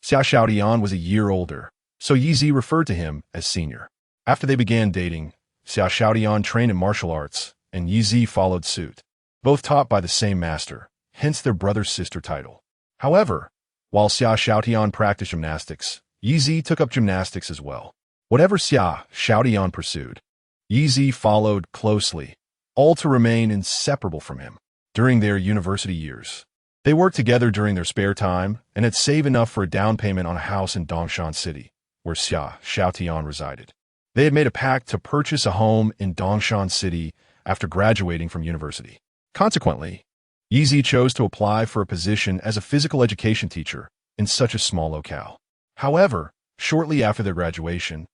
Xia Xiaotian was a year older, so Yi Zi referred to him as senior. After they began dating, Xia Xiaotian trained in martial arts, and Yi Zi followed suit, both taught by the same master, hence their brother-sister title. However, while Xia Xiaotian practiced gymnastics, Yi Zi took up gymnastics as well. Whatever Xia Xiaotian pursued, Yi Zi followed closely, all to remain inseparable from him. During their university years, they worked together during their spare time and had saved enough for a down payment on a house in Dongshan City, where Xia Xiaotian resided. They had made a pact to purchase a home in Dongshan City after graduating from university. Consequently, Yi Zi chose to apply for a position as a physical education teacher in such a small locale. However, shortly after their graduation,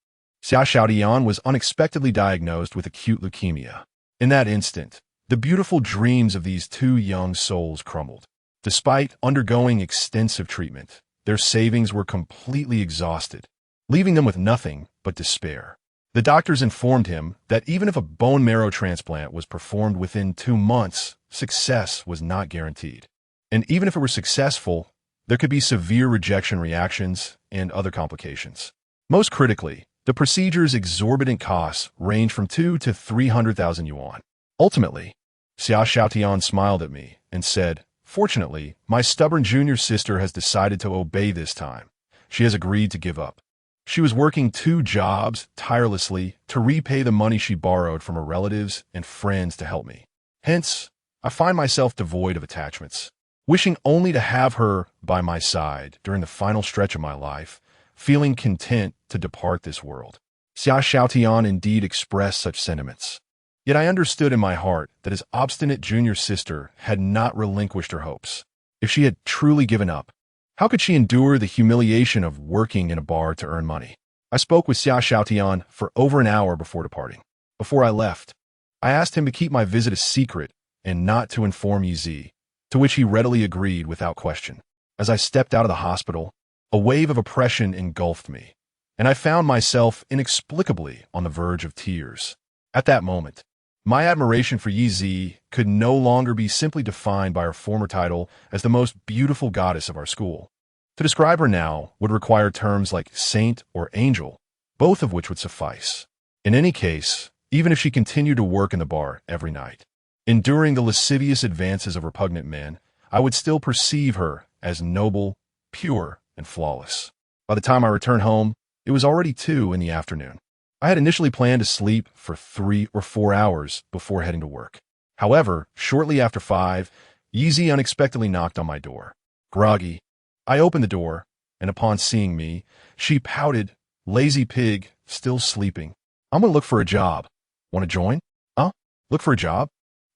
Xia Xiaotian was unexpectedly diagnosed with acute leukemia. In that instant, the beautiful dreams of these two young souls crumbled. Despite undergoing extensive treatment, their savings were completely exhausted, leaving them with nothing but despair. The doctors informed him that even if a bone marrow transplant was performed within 2 months, success was not guaranteed. And even if it were successful, there could be severe rejection reactions and other complications. Most critically, the procedure's exorbitant costs range from 2 to 300,000 yuan. Ultimately, Xia Xiaotian smiled at me and said, fortunately, my stubborn junior sister has decided to obey this time. She has agreed to give up. She was working 2 jobs tirelessly to repay the money she borrowed from her relatives and friends to help me. Hence, I find myself devoid of attachments, wishing only to have her by my side during the final stretch of my life, feeling content to depart this world. Xia Xiaotian indeed expressed such sentiments. Yet I understood in my heart that his obstinate junior sister had not relinquished her hopes. If she had truly given up, how could she endure the humiliation of working in a bar to earn money? I spoke with Xia Xiaotian for over an hour before departing. Before I left, I asked him to keep my visit a secret and not to inform Yi Zi, to which he readily agreed without question. As I stepped out of the hospital, a wave of oppression engulfed me, and I found myself inexplicably on the verge of tears. At that moment, my admiration for Yi Zi could no longer be simply defined by her former title as the most beautiful goddess of our school. To describe her now would require terms like saint or angel, both of which would suffice. In any case, even if she continued to work in the bar every night, enduring the lascivious advances of repugnant men, I would still perceive her as noble, pure, and flawless. By the time I returned home, it was already 2 in the afternoon. I had initially planned to sleep for 3 or 4 hours before heading to work. However, shortly after 5, Yi Zi unexpectedly knocked on my door. Groggy, I opened the door, and upon seeing me, she pouted, lazy pig, still sleeping. I'm gonna look for a job. Want to join? Huh? Look for a job?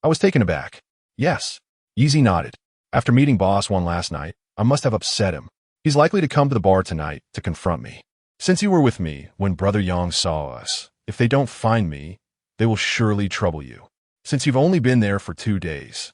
I was taken aback. Yes. Yi Zi nodded. After meeting Boss One last night, I must have upset him. He's likely to come to the bar tonight to confront me. Since you were with me when Brother Yang saw us, if they don't find me, they will surely trouble you. Since you've only been there for 2 days,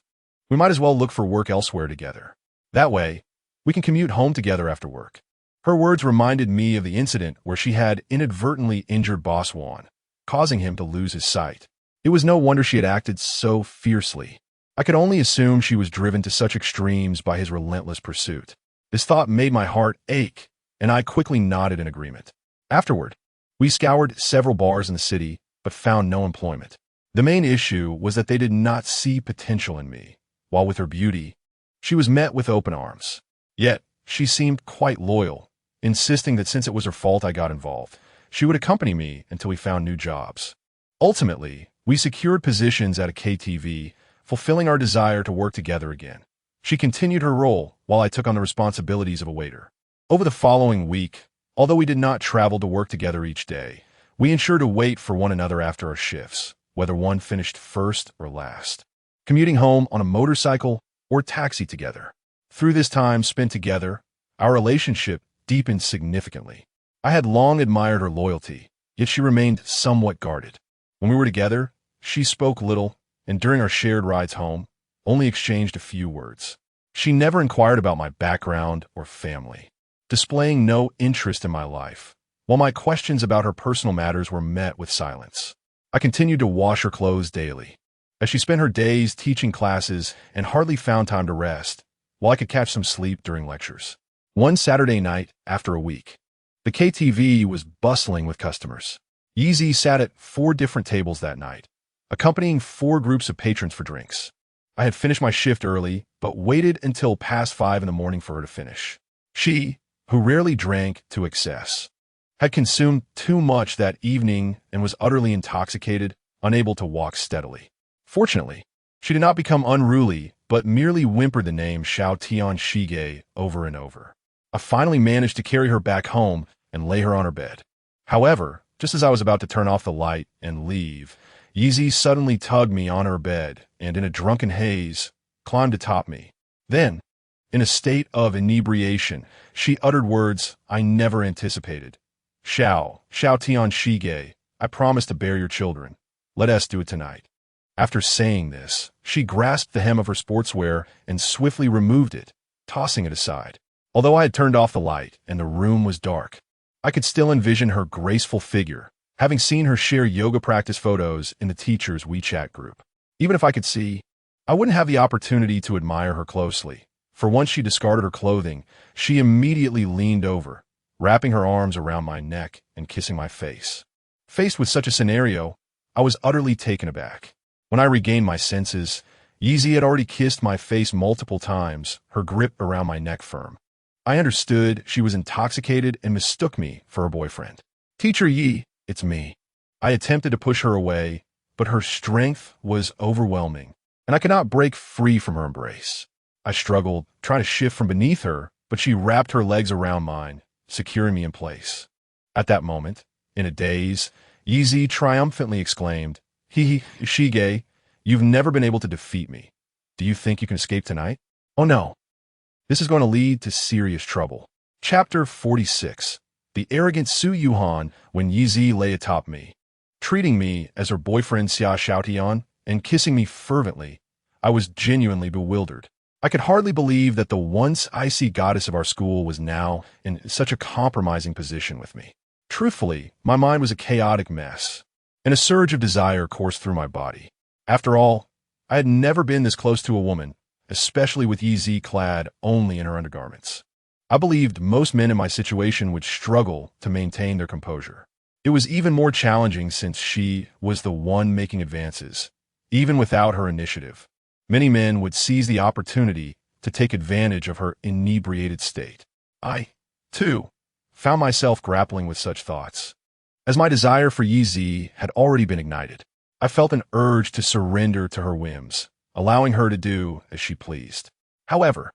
we might as well look for work elsewhere together. That way, we can commute home together after work. Her words reminded me of the incident where she had inadvertently injured Boss Wan, causing him to lose his sight. It was no wonder she had acted so fiercely. I could only assume she was driven to such extremes by his relentless pursuit. This thought made my heart ache, and I quickly nodded in agreement. Afterward, we scoured several bars in the city, but found no employment. The main issue was that they did not see potential in me, while with her beauty, she was met with open arms. Yet, she seemed quite loyal, insisting that since it was her fault I got involved, she would accompany me until we found new jobs. Ultimately, we secured positions at a KTV, fulfilling our desire to work together again. She continued her role while I took on the responsibilities of a waiter. Over the following week, although we did not travel to work together each day, we ensured to wait for one another after our shifts, whether one finished first or last, commuting home on a motorcycle or taxi together. Through this time spent together, our relationship deepened significantly. I had long admired her loyalty, yet she remained somewhat guarded. When we were together, she spoke little, and during our shared rides home, only exchanged a few words. She never inquired about my background or family, displaying no interest in my life, while my questions about her personal matters were met with silence. I continued to wash her clothes daily, as she spent her days teaching classes and hardly found time to rest, while I could catch some sleep during lectures. One Saturday night, after a week, the KTV was bustling with customers. Yeezy sat at 4 different tables that night, accompanying 4 groups of patrons for drinks. I had finished my shift early, but waited until past 5 in the morning for her to finish. She, who rarely drank to excess, had consumed too much that evening and was utterly intoxicated, unable to walk steadily. Fortunately, she did not become unruly, but merely whimpered the name Xiao Tian Shige over and over. I finally managed to carry her back home and lay her on her bed. However, just as I was about to turn off the light and leave, Yeezy suddenly tugged me on her bed and, in a drunken haze, climbed atop me. Then, in a state of inebriation, she uttered words I never anticipated. Xiao Tian Shige, I promise to bear your children. Let us do it tonight. After saying this, she grasped the hem of her sportswear and swiftly removed it, tossing it aside. Although I had turned off the light and the room was dark, I could still envision her graceful figure, having seen her share yoga practice photos in the teacher's WeChat group. Even if I could see, I wouldn't have the opportunity to admire her closely, for once she discarded her clothing, she immediately leaned over, wrapping her arms around my neck and kissing my face. Faced with such a scenario, I was utterly taken aback. When I regained my senses, Yeezy had already kissed my face multiple times, her grip around my neck firm. I understood she was intoxicated and mistook me for her boyfriend. Teacher Yi, it's me. I attempted to push her away, but her strength was overwhelming, and I could not break free from her embrace. I struggled, trying to shift from beneath her, but she wrapped her legs around mine, securing me in place. At that moment, in a daze, Yeezy triumphantly exclaimed, Shige, you've never been able to defeat me. Do you think you can escape tonight? Oh no. This is going to lead to serious trouble. Chapter 46. The arrogant Su Yuhan when Yeezy lay atop me. Treating me as her boyfriend Xia Xiaotian and kissing me fervently, I was genuinely bewildered. I could hardly believe that the once icy goddess of our school was now in such a compromising position with me. Truthfully, my mind was a chaotic mess, and a surge of desire coursed through my body. After all, I had never been this close to a woman, especially with Yeezy clad only in her undergarments. I believed most men in my situation would struggle to maintain their composure. It was even more challenging since she was the one making advances, even without her initiative. Many men would seize the opportunity to take advantage of her inebriated state. I, too, found myself grappling with such thoughts. As my desire for Yeezy had already been ignited, I felt an urge to surrender to her whims, allowing her to do as she pleased. However,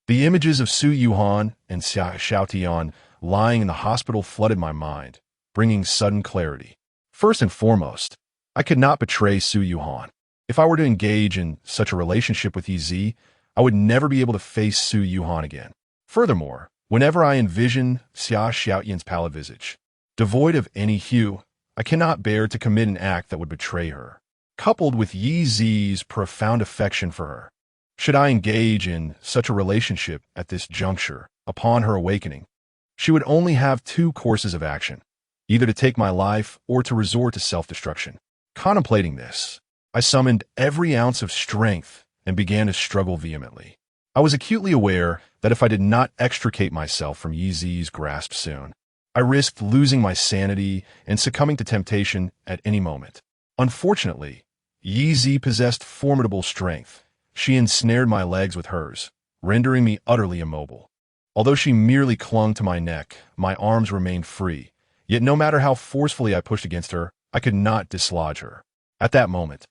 the images of Su Yuhan and Xia Xiaotian lying in the hospital flooded my mind, bringing sudden clarity. First and foremost, I could not betray Su Yuhan. If I were to engage in such a relationship with Yeezy, I would never be able to face Su Yuhan again. Furthermore, whenever I envision Xia Xiaotian's pallid visage, devoid of any hue, I cannot bear to commit an act that would betray her. Coupled with Yeezy's profound affection for her, should I engage in such a relationship at this juncture, upon her awakening, she would only have 2 courses of action, either to take my life or to resort to self-destruction. Contemplating this, I summoned every ounce of strength and began to struggle vehemently. I was acutely aware that if I did not extricate myself from Yi Zi's grasp soon, I risked losing my sanity and succumbing to temptation at any moment. Unfortunately, Yi Zi possessed formidable strength. She ensnared my legs with hers, rendering me utterly immobile. Although she merely clung to my neck, my arms remained free, yet no matter how forcefully I pushed against her, I could not dislodge her. At that moment,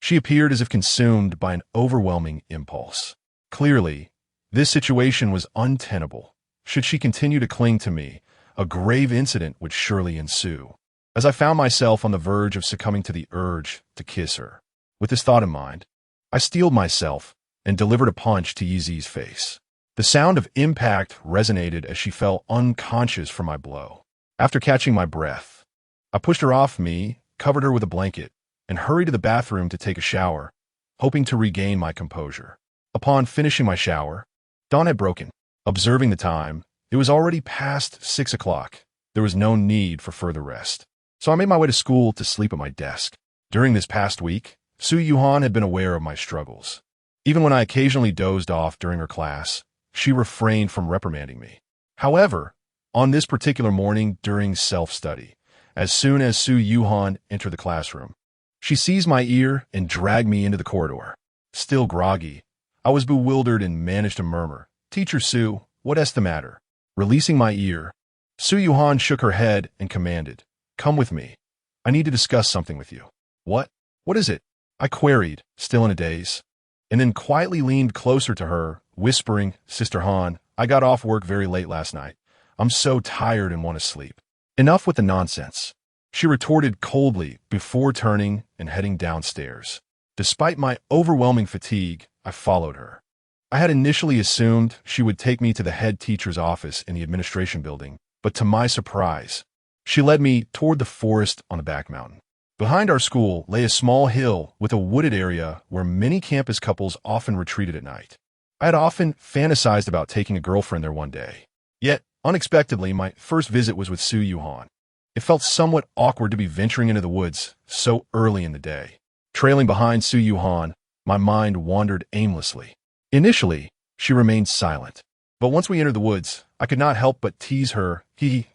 she appeared as if consumed by an overwhelming impulse. Clearly, this situation was untenable. Should she continue to cling to me, a grave incident would surely ensue. As I found myself on the verge of succumbing to the urge to kiss her, with this thought in mind, I steeled myself and delivered a punch to Yi Zi's face. The sound of impact resonated as she fell unconscious from my blow. After catching my breath, I pushed her off me, covered her with a blanket, and hurried to the bathroom to take a shower, hoping to regain my composure. Upon finishing my shower, dawn had broken. Observing the time, it was already past 6 o'clock. There was no need for further rest. So I made my way to school to sleep at my desk. During this past week, Su Yuhan had been aware of my struggles. Even when I occasionally dozed off during her class, she refrained from reprimanding me. However, on this particular morning during self-study, as soon as Su Yuhan entered the classroom, she seized my ear and dragged me into the corridor. Still groggy, I was bewildered and managed to murmur, "Teacher Su, what's the matter?" Releasing my ear, Su Yuhan shook her head and commanded, "Come with me. I need to discuss something with you." "What? What is it?" I queried, still in a daze, and then quietly leaned closer to her, whispering, "Sister Han, I got off work very late last night. I'm so tired and want to sleep." "Enough with the nonsense," she retorted coldly before turning and heading downstairs. Despite my overwhelming fatigue, I followed her. I had initially assumed she would take me to the head teacher's office in the administration building, but to my surprise, she led me toward the forest on the back mountain. Behind our school lay a small hill with a wooded area where many campus couples often retreated at night. I had often fantasized about taking a girlfriend there one day. Yet, unexpectedly, my first visit was with Su Yuhan. It felt somewhat awkward to be venturing into the woods so early in the day. Trailing behind Su Yuhan, my mind wandered aimlessly. Initially, she remained silent. But once we entered the woods, I could not help but tease her.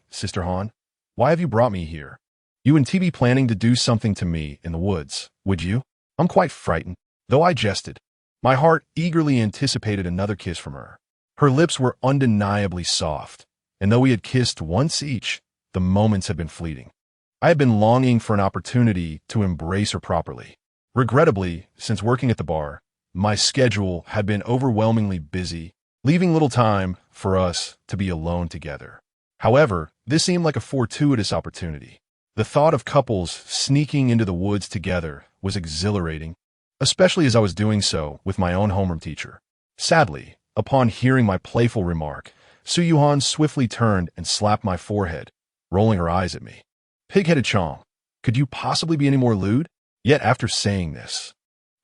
"Sister Han, why have you brought me here? You and TB planning to do something to me in the woods, would you?" I'm quite frightened, though I jested. My heart eagerly anticipated another kiss from her. Her lips were undeniably soft, and though we had kissed once each, the moments had been fleeting. I had been longing for an opportunity to embrace her properly. Regrettably, since working at the bar, my schedule had been overwhelmingly busy, leaving little time for us to be alone together. However, this seemed like a fortuitous opportunity. The thought of couples sneaking into the woods together was exhilarating, especially as I was doing so with my own homeroom teacher. Sadly, upon hearing my playful remark, Su Yuhan swiftly turned and slapped my forehead, rolling her eyes at me. "Pig-headed Chong, could you possibly be any more lewd?" Yet after saying this,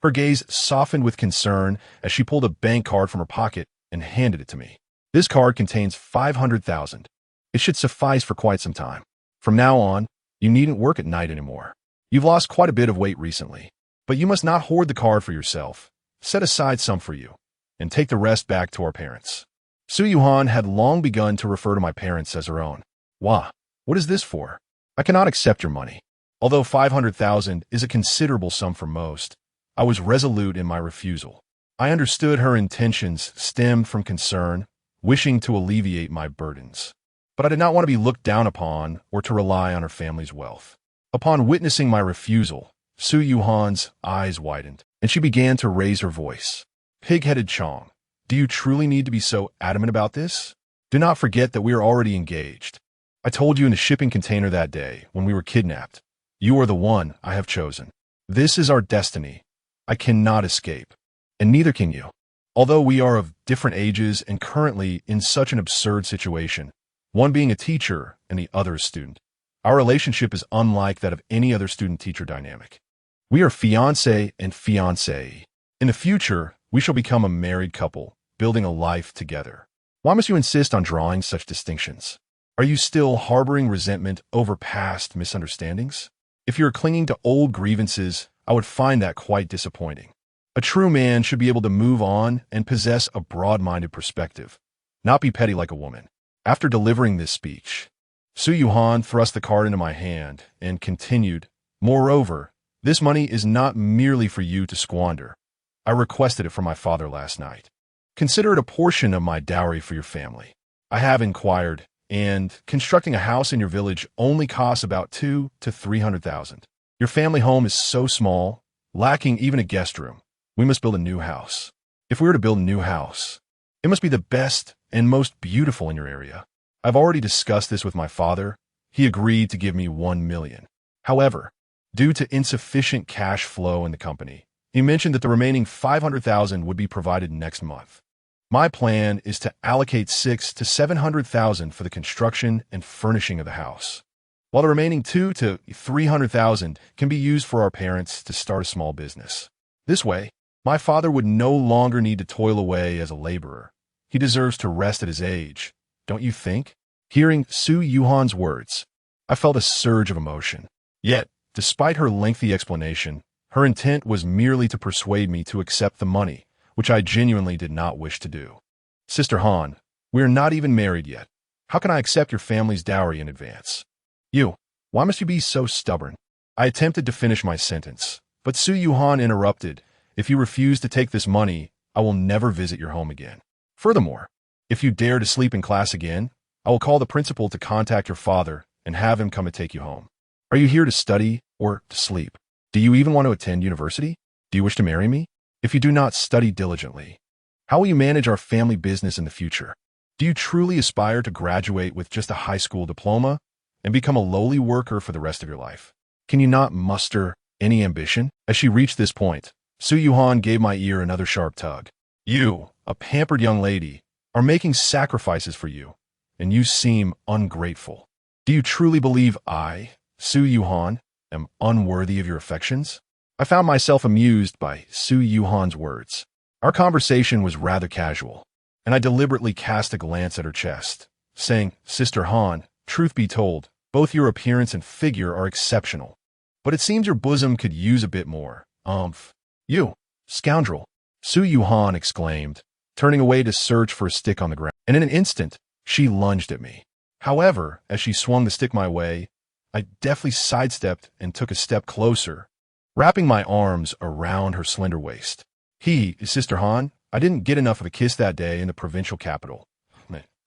her gaze softened with concern as she pulled a bank card from her pocket and handed it to me. "This card contains 500,000. It should suffice for quite some time. From now on, you needn't work at night anymore. You've lost quite a bit of weight recently, but you must not hoard the card for yourself. Set aside some for you, and take the rest back to our parents." Su Yuhan had long begun to refer to my parents as her own. "Wah, what is this for? I cannot accept your money." Although 500,000 is a considerable sum for most, I was resolute in my refusal. I understood her intentions stemmed from concern, wishing to alleviate my burdens. But I did not want to be looked down upon or to rely on her family's wealth. Upon witnessing my refusal, Su Yuhan's eyes widened, and she began to raise her voice. "Pig-headed Chong, do you truly need to be so adamant about this? Do not forget that we are already engaged. I told you in the shipping container that day when we were kidnapped. You are the one I have chosen. This is our destiny. I cannot escape, and neither can you. Although we are of different ages and currently in such an absurd situation, one being a teacher and the other a student, our relationship is unlike that of any other student-teacher dynamic. We are fiancé and fiancée. In the future, we shall become a married couple, building a life together. Why must you insist on drawing such distinctions? Are you still harboring resentment over past misunderstandings? If you're clinging to old grievances, I would find that quite disappointing. A true man should be able to move on and possess a broad-minded perspective, not be petty like a woman. After delivering this speech, Su Yuhan thrust the card into my hand and continued, "Moreover, this money is not merely for you to squander. I requested it from my father last night. Consider it a portion of my dowry for your family. I have inquired, and constructing a house in your village only costs about 2 to 300,000. Your family home is so small, lacking even a guest room. We must build a new house. If we were to build a new house, it must be the best and most beautiful in your area. I've already discussed this with my father. He agreed to give me 1 million. However, due to insufficient cash flow in the company, he mentioned that the remaining 500,000 would be provided next month. My plan is to allocate 6 to 700,000 for the construction and furnishing of the house, while the remaining 2 to 300,000 can be used for our parents to start a small business. This way, my father would no longer need to toil away as a laborer. He deserves to rest at his age, don't you think?" Hearing Su Yuhan's words, I felt a surge of emotion. Yet, despite her lengthy explanation, her intent was merely to persuade me to accept the money, which I genuinely did not wish to do. "Sister Han, we are not even married yet. How can I accept your family's dowry in advance?" Why must you be so stubborn?" I attempted to finish my sentence, but Su Yuhan interrupted, "If you refuse to take this money, I will never visit your home again. Furthermore, if you dare to sleep in class again, I will call the principal to contact your father and have him come and take you home. Are you here to study or to sleep? Do you even want to attend university? Do you wish to marry me? If you do not study diligently, how will you manage our family business in the future? Do you truly aspire to graduate with just a high school diploma and become a lowly worker for the rest of your life? Can you not muster any ambition?" As she reached this point, Su Yuhan gave my ear another sharp tug. "You, a pampered young lady, are making sacrifices for you, and you seem ungrateful. Do you truly believe I, Su Yuhan, am unworthy of your affections?" I found myself amused by Su Yuhan's words. Our conversation was rather casual, and I deliberately cast a glance at her chest, saying, "Sister Han, truth be told, both your appearance and figure are exceptional, but it seems your bosom could use a bit more. You, scoundrel," Su Yuhan exclaimed, turning away to search for a stick on the ground, and in an instant, she lunged at me. However, as she swung the stick my way, I deftly sidestepped and took a step closer, wrapping my arms around her slender waist. "Sister Han, I didn't get enough of a kiss that day in the provincial capital.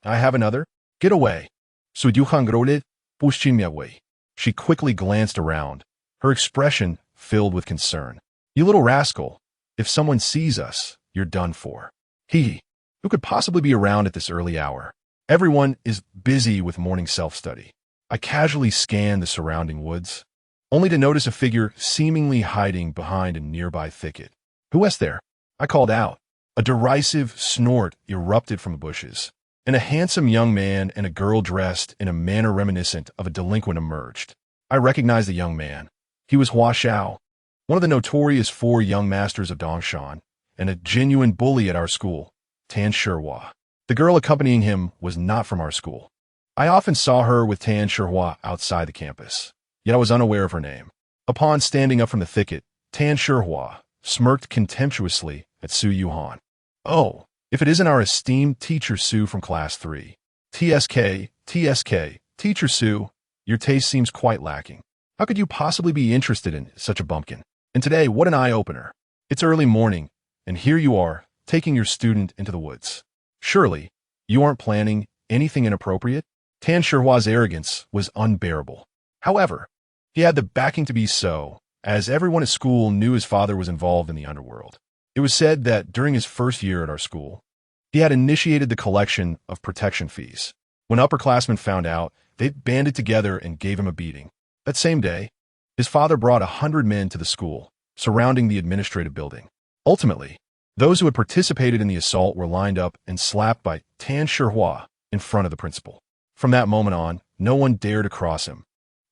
I have another. Get away." Su Yuhan groled, "Pushchin me away." She quickly glanced around, her expression filled with concern. "You little rascal, if someone sees us, you're done for." Who could possibly be around at this early hour? Everyone is busy with morning self-study. I casually scanned the surrounding woods, only to notice a figure seemingly hiding behind a nearby thicket. "Who is there?" I called out. A derisive snort erupted from the bushes, and a handsome young man and a girl dressed in a manner reminiscent of a delinquent emerged. I recognized the young man. He was Hua Xiao, one of the notorious 4 young masters of Dongshan, and a genuine bully at our school, Tan Shihua. The girl accompanying him was not from our school. I often saw her with Tan Shihua outside the campus, yet I was unaware of her name. Upon standing up from the thicket, Tan Shihua smirked contemptuously at Su Yuhan. "Oh, if it isn't our esteemed teacher Su from class 3. TSK, teacher Su, your taste seems quite lacking. How could you possibly be interested in such a bumpkin? And today, what an eye-opener. It's early morning, and here you are, taking your student into the woods. Surely, you aren't planning anything inappropriate?" Tan Shihua's arrogance was unbearable. However, he had the backing to be so, as everyone at school knew his father was involved in the underworld. It was said that during his first year at our school, he had initiated the collection of protection fees. When upperclassmen found out, they banded together and gave him a beating. That same day, his father brought 100 men to the school, surrounding the administrative building. Ultimately, those who had participated in the assault were lined up and slapped by Tan Shihua in front of the principal. From that moment on, no one dared to cross him,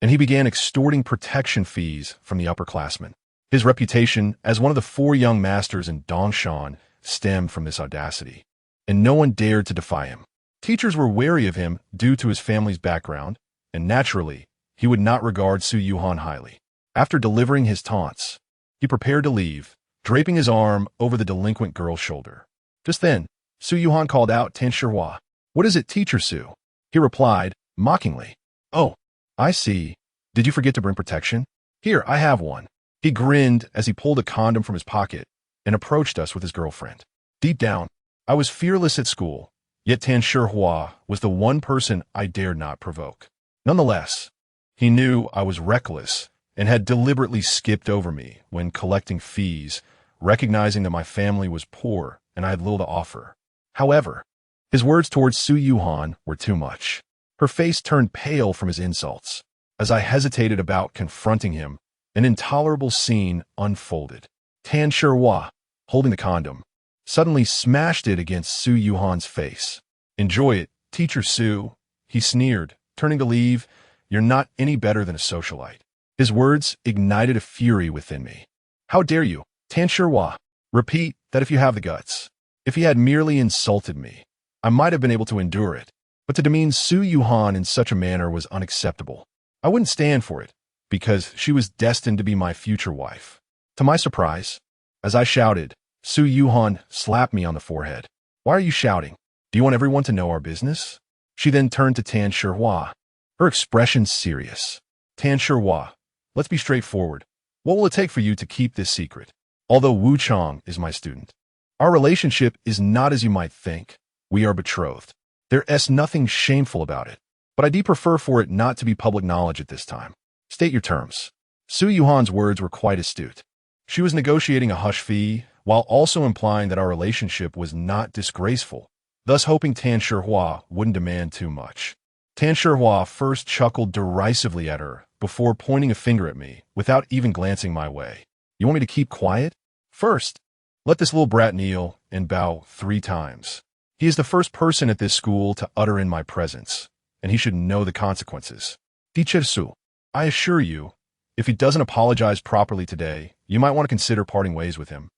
and he began extorting protection fees from the upperclassmen. His reputation as one of the 4 young masters in Dongshan stemmed from this audacity, and no one dared to defy him. Teachers were wary of him due to his family's background, and naturally, he would not regard Su Yuhan highly. After delivering his taunts, he prepared to leave, draping his arm over the delinquent girl's shoulder. Just then, Su Yuhan called out Tan Shihua. "What is it, Teacher Su?" He replied, mockingly. "Oh, I see. Did you forget to bring protection? Here, I have one." He grinned as he pulled a condom from his pocket and approached us with his girlfriend. Deep down, I was fearless at school, yet Tan Shihua was the one person I dared not provoke. Nonetheless, he knew I was reckless and had deliberately skipped over me when collecting fees, recognizing that my family was poor and I had little to offer. However, his words towards Su Yuhan were too much. Her face turned pale from his insults. As I hesitated about confronting him, an intolerable scene unfolded. Tan Shihua, holding the condom, suddenly smashed it against Su Yuhan's face. "Enjoy it, Teacher Su," he sneered, turning to leave. "You're not any better than a socialite." His words ignited a fury within me. "How dare you, Tan Shihua? Repeat that if you have the guts." If he had merely insulted me, I might have been able to endure it, but to demean Su Yuhan in such a manner was unacceptable. I wouldn't stand for it, because she was destined to be my future wife. To my surprise, as I shouted, Su Yuhan slapped me on the forehead. "Why are you shouting? Do you want everyone to know our business?" She then turned to Tan Shihua, her expression serious. "Tan Shihua, let's be straightforward. What will it take for you to keep this secret? Although Wu Chang is my student, our relationship is not as you might think. We are betrothed. There's nothing shameful about it, but I do prefer for it not to be public knowledge at this time. State your terms." Su Yuhan's words were quite astute. She was negotiating a hush fee while also implying that our relationship was not disgraceful, thus hoping Tan Shihua wouldn't demand too much. Tan Shihua first chuckled derisively at her before pointing a finger at me without even glancing my way. "You want me to keep quiet? First, let this little brat kneel and bow 3 times. He is the first person at this school to utter in my presence, and he should know the consequences. Teacher Su, I assure you, if he doesn't apologize properly today, you might want to consider parting ways with him,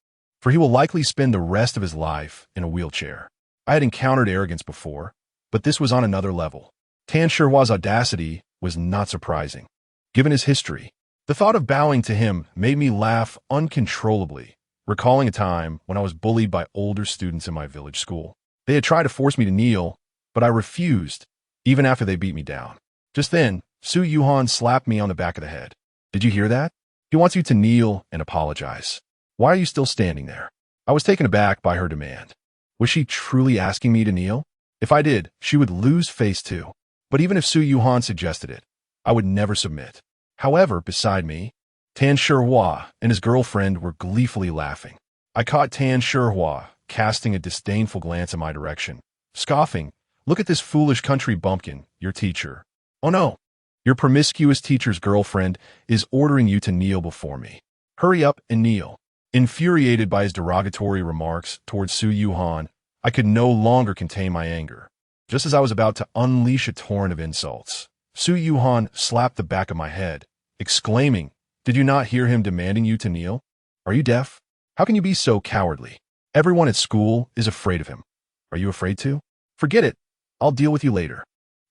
for he will likely spend the rest of his life in a wheelchair." I had encountered arrogance before, but this was on another level. Tan Shihua's audacity was not surprising. Given his history, the thought of bowing to him made me laugh uncontrollably, recalling a time when I was bullied by older students in my village school. They had tried to force me to kneel, but I refused, even after they beat me down. Just then, Su Yuhan slapped me on the back of the head. "Did you hear that? He wants you to kneel and apologize. Why are you still standing there?" I was taken aback by her demand. Was she truly asking me to kneel? If I did, she would lose face too. But even if Su Yuhan suggested it, I would never submit. However, beside me, Tan Shihua and his girlfriend were gleefully laughing. I caught Tan Shihua casting a disdainful glance in my direction, scoffing, "Look at this foolish country bumpkin, your teacher. Oh no, your promiscuous teacher's girlfriend is ordering you to kneel before me. Hurry up and kneel." Infuriated by his derogatory remarks towards Su Yuhan, I could no longer contain my anger. Just as I was about to unleash a torrent of insults, Su Yuhan slapped the back of my head, exclaiming, "Did you not hear him demanding you to kneel? Are you deaf? How can you be so cowardly? Everyone at school is afraid of him. Are you afraid too? Forget it. I'll deal with you later.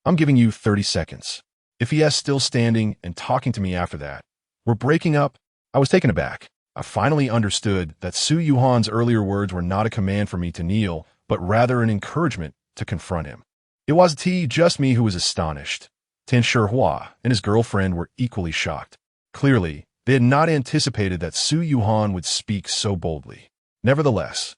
I'm giving you 30 seconds. If he is still standing and talking to me after that, we're breaking up." I was taken aback. I finally understood that Su Yuhan's earlier words were not a command for me to kneel, but rather an encouragement to confront him. It wasn't just me who was astonished. Tan Shihua and his girlfriend were equally shocked. Clearly, they had not anticipated that Su Yuhan would speak so boldly. Nevertheless,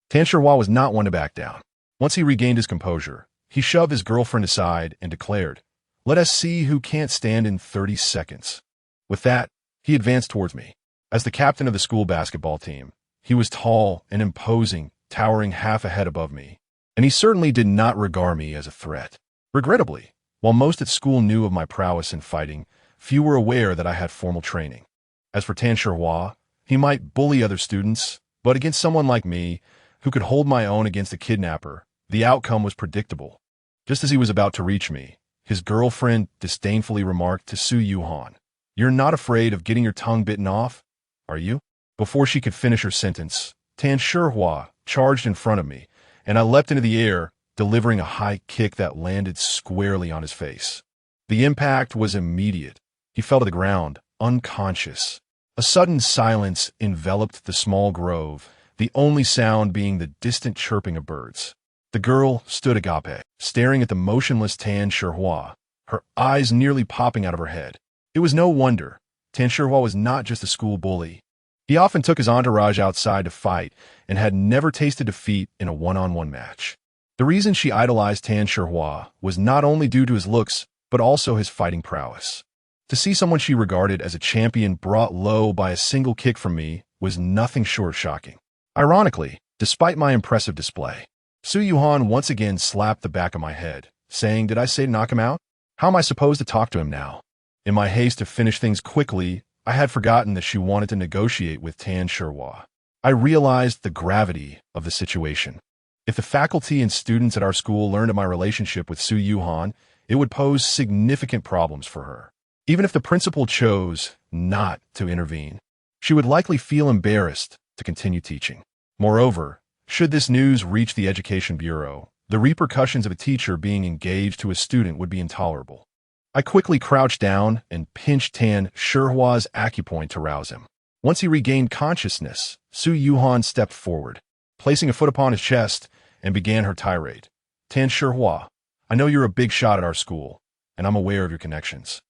Tan Shihua was not one to back down. Once he regained his composure, he shoved his girlfriend aside and declared, "Let us see who can't stand in 30 seconds. With that, he advanced towards me. As the captain of the school basketball team, he was tall and imposing, towering half a head above me, and he certainly did not regard me as a threat. Regrettably, while most at school knew of my prowess in fighting, few were aware that I had formal training. As for Tan Shihua, he might bully other students, but against someone like me, who could hold my own against a kidnapper, the outcome was predictable. Just as he was about to reach me, his girlfriend disdainfully remarked to Su Yuhan, "You're not afraid of getting your tongue bitten off, are you?" Before she could finish her sentence, Tan Shihua charged in front of me, and I leapt into the air, delivering a high kick that landed squarely on his face. The impact was immediate. He fell to the ground, unconscious. A sudden silence enveloped the small grove, the only sound being the distant chirping of birds. The girl stood agape, staring at the motionless Tan Shihua, her eyes nearly popping out of her head. It was no wonder. Tan Shihua was not just a school bully. He often took his entourage outside to fight and had never tasted defeat in a one-on-one match. The reason she idolized Tan Shihua was not only due to his looks, but also his fighting prowess. To see someone she regarded as a champion brought low by a single kick from me was nothing short of shocking. Ironically, despite my impressive display, Su Yuhan once again slapped the back of my head, saying, "Did I say to knock him out? How am I supposed to talk to him now?" In my haste to finish things quickly, I had forgotten that she wanted to negotiate with Tan Shihua. I realized the gravity of the situation. If the faculty and students at our school learned of my relationship with Su Yuhan, it would pose significant problems for her. Even if the principal chose not to intervene, she would likely feel embarrassed to continue teaching. Moreover, should this news reach the Education Bureau, the repercussions of a teacher being engaged to a student would be intolerable. I quickly crouched down and pinched Tan Shihua's acupoint to rouse him. Once he regained consciousness, Su Yuhan stepped forward, placing a foot upon his chest, and began her tirade. "Tan Shihua, I know you're a big shot at our school, and I'm aware of your connections.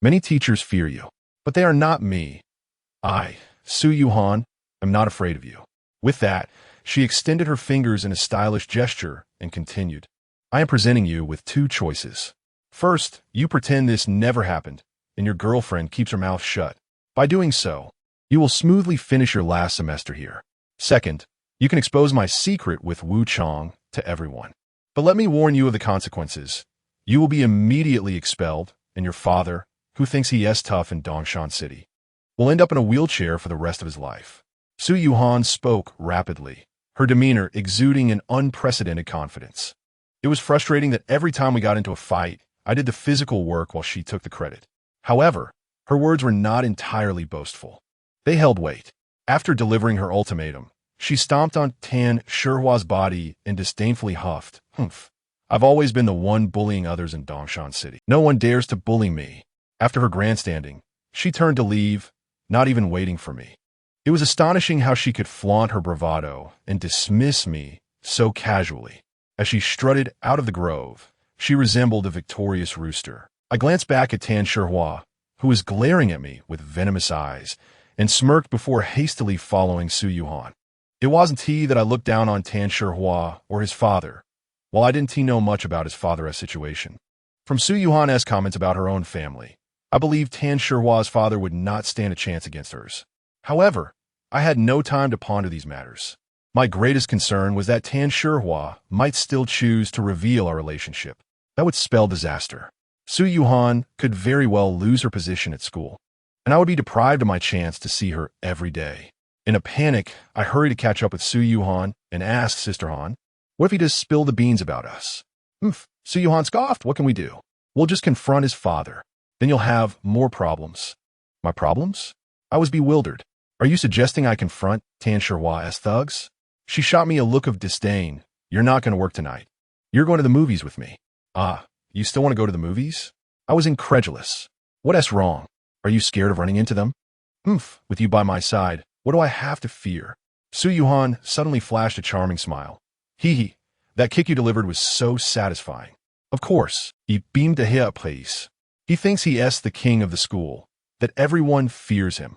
Many teachers fear you, but they are not me. I, Su Yuhan, am not afraid of you." With that, she extended her fingers in a stylish gesture and continued, "I am presenting you with two choices. First, you pretend this never happened, and your girlfriend keeps her mouth shut. By doing so, you will smoothly finish your last semester here. Second, you can expose my secret with Wu Chong to everyone. But let me warn you of the consequences. You will be immediately expelled, and your father, who thinks he is tough in Dongshan City, will end up in a wheelchair for the rest of his life." Su Yuhan spoke rapidly, her demeanor exuding an unprecedented confidence. It was frustrating that every time we got into a fight, I did the physical work while she took the credit. However, her words were not entirely boastful. They held weight. After delivering her ultimatum, she stomped on Tan Shihua's body and disdainfully huffed, "Humph. I've always been the one bullying others in Dongshan City. No one dares to bully me." After her grandstanding, she turned to leave, not even waiting for me. It was astonishing how she could flaunt her bravado and dismiss me so casually. As she strutted out of the grove, she resembled a victorious rooster. I glanced back at Tan Shihua, who was glaring at me with venomous eyes, and smirked before hastily following Su Yuhan. It wasn't that I looked down on Tan Shihua or his father, while I didn't know much about his father's situation. From Su Yuhan's comments about her own family, I believed Tan Shihua's father would not stand a chance against hers. However, I had no time to ponder these matters. My greatest concern was that Tan Shihua might still choose to reveal our relationship. That would spell disaster. Su Yuhan could very well lose her position at school, and I would be deprived of my chance to see her every day. In a panic, I hurried to catch up with Su Yuhan and asked Sister Han, "What if he does spill the beans about us?" Su Yuhan scoffed. "What can we do? We'll just confront his father. Then you'll have more problems." "My problems?" I was bewildered. "Are you suggesting I confront Tan Shihua as thugs?" She shot me a look of disdain. "You're not going to work tonight. You're going to the movies with me." "Ah, you still want to go to the movies?" I was incredulous. "What's wrong? Are you scared of running into them?" With you by my side, what do I have to fear?" Su Yuhan suddenly flashed a charming smile. "Hee, that kick you delivered was so satisfying." "Of course, he beamed a hip place. He thinks he is the king of the school, that everyone fears him.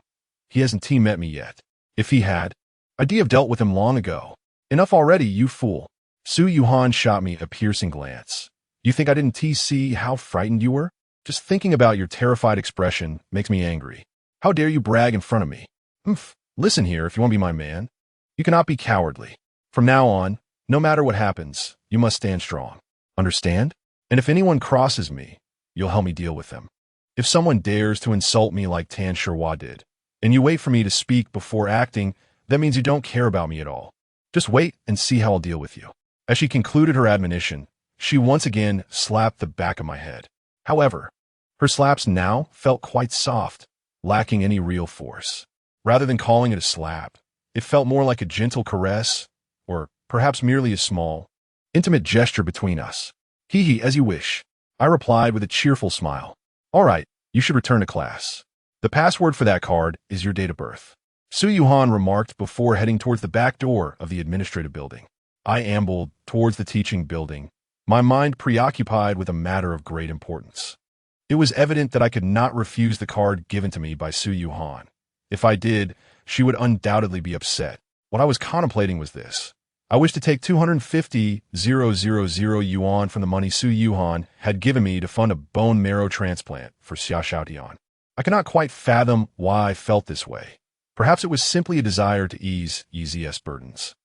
He hasn't met me yet. If he had, I'd have dealt with him long ago. Enough already, you fool." Su Yuhan shot me a piercing glance. "You think I didn't see how frightened you were? Just thinking about your terrified expression makes me angry. How dare you brag in front of me?" Listen here, if you want to be my man, you cannot be cowardly. From now on, no matter what happens, you must stand strong. Understand? And if anyone crosses me, you'll help me deal with them. If someone dares to insult me like Tan Shihua did, and you wait for me to speak before acting, that means you don't care about me at all. Just wait and see how I'll deal with you." As she concluded her admonition, she once again slapped the back of my head. However, her slaps now felt quite soft, lacking any real force. Rather than calling it a slap, it felt more like a gentle caress, or perhaps merely a small, intimate gesture between us. "Hee, as you wish," I replied with a cheerful smile. "All right, you should return to class." The password for that card is your date of birth. Su Yuhan remarked before heading towards the back door of the administrative building. I ambled towards the teaching building, my mind preoccupied with a matter of great importance. It was evident that I could not refuse the card given to me by Su Yuhan. If I did, she would undoubtedly be upset. What I was contemplating was this. I wished to take 250,000 yuan from the money Su Yuhan had given me to fund a bone marrow transplant for Xia Xiaotian. I cannot quite fathom why I felt this way. Perhaps it was simply a desire to ease Yizi's burdens.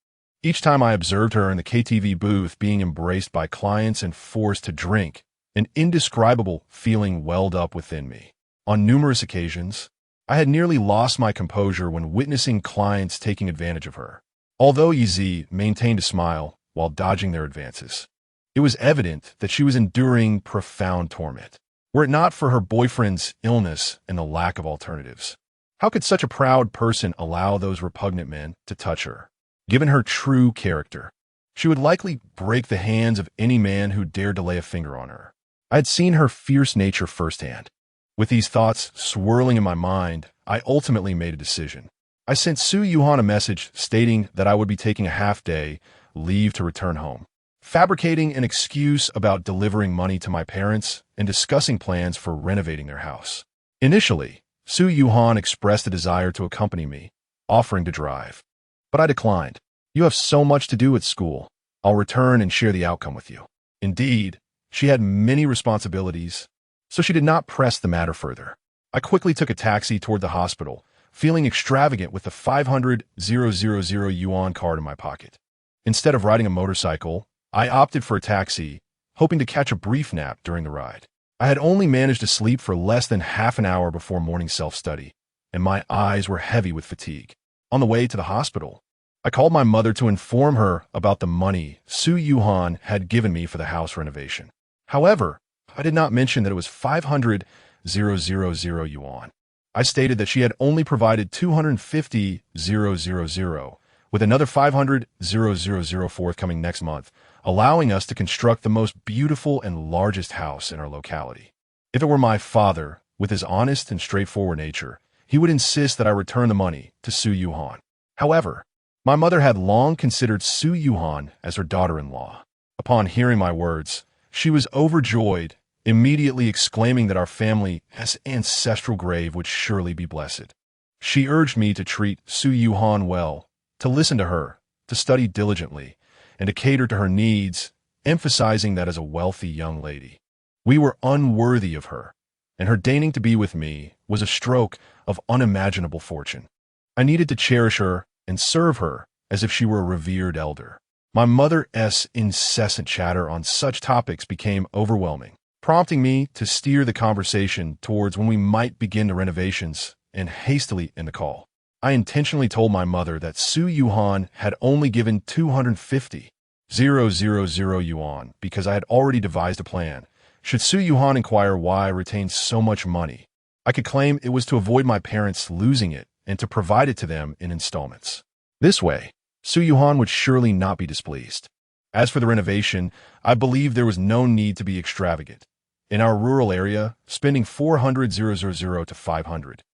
Each time I observed her in the KTV booth being embraced by clients and forced to drink, an indescribable feeling welled up within me. On numerous occasions, I had nearly lost my composure when witnessing clients taking advantage of her. Although Yizi maintained a smile while dodging their advances, it was evident that she was enduring profound torment. Were it not for her boyfriend's illness and the lack of alternatives, how could such a proud person allow those repugnant men to touch her? Given her true character, she would likely break the hands of any man who dared to lay a finger on her. I had seen her fierce nature firsthand. With these thoughts swirling in my mind, I ultimately made a decision. I sent Su Yuhan a message stating that I would be taking a half-day leave to return home, fabricating an excuse about delivering money to my parents and discussing plans for renovating their house. Initially, Su Yuhan expressed a desire to accompany me, offering to drive. But I declined. You have so much to do at school. I'll return and share the outcome with you. Indeed, she had many responsibilities, so she did not press the matter further. I quickly took a taxi toward the hospital, feeling extravagant with the 500,000 yuan card in my pocket. Instead of riding a motorcycle, I opted for a taxi, hoping to catch a brief nap during the ride. I had only managed to sleep for less than half an hour before morning self-study, and my eyes were heavy with fatigue. On the way to the hospital, I called my mother to inform her about the money Su Yuhan had given me for the house renovation. However, I did not mention that it was 500,000 yuan. I stated that she had only provided 250,000, with another 500,000 forthcoming next month, allowing us to construct the most beautiful and largest house in our locality. If it were my father, with his honest and straightforward nature, he would insist that I return the money to Su Yuhan. However, my mother had long considered Su Yuhan as her daughter-in-law. Upon hearing my words, she was overjoyed, immediately exclaiming that our family's ancestral grave would surely be blessed. She urged me to treat Su Yuhan well, to listen to her, to study diligently, and to cater to her needs, emphasizing that as a wealthy young lady, we were unworthy of her, and her deigning to be with me was a stroke of unimaginable fortune. I needed to cherish her and serve her as if she were a revered elder. My mother's incessant chatter on such topics became overwhelming, prompting me to steer the conversation towards when we might begin the renovations and hastily end the call. I intentionally told my mother that Su Yuhan had only given 250,000 yuan because I had already devised a plan. Should Su Yuhan inquire why I retained so much money, I could claim it was to avoid my parents losing it and to provide it to them in installments. This way, Su Yuhan would surely not be displeased. As for the renovation, I believe there was no need to be extravagant. In our rural area, spending 400,000 to 500,000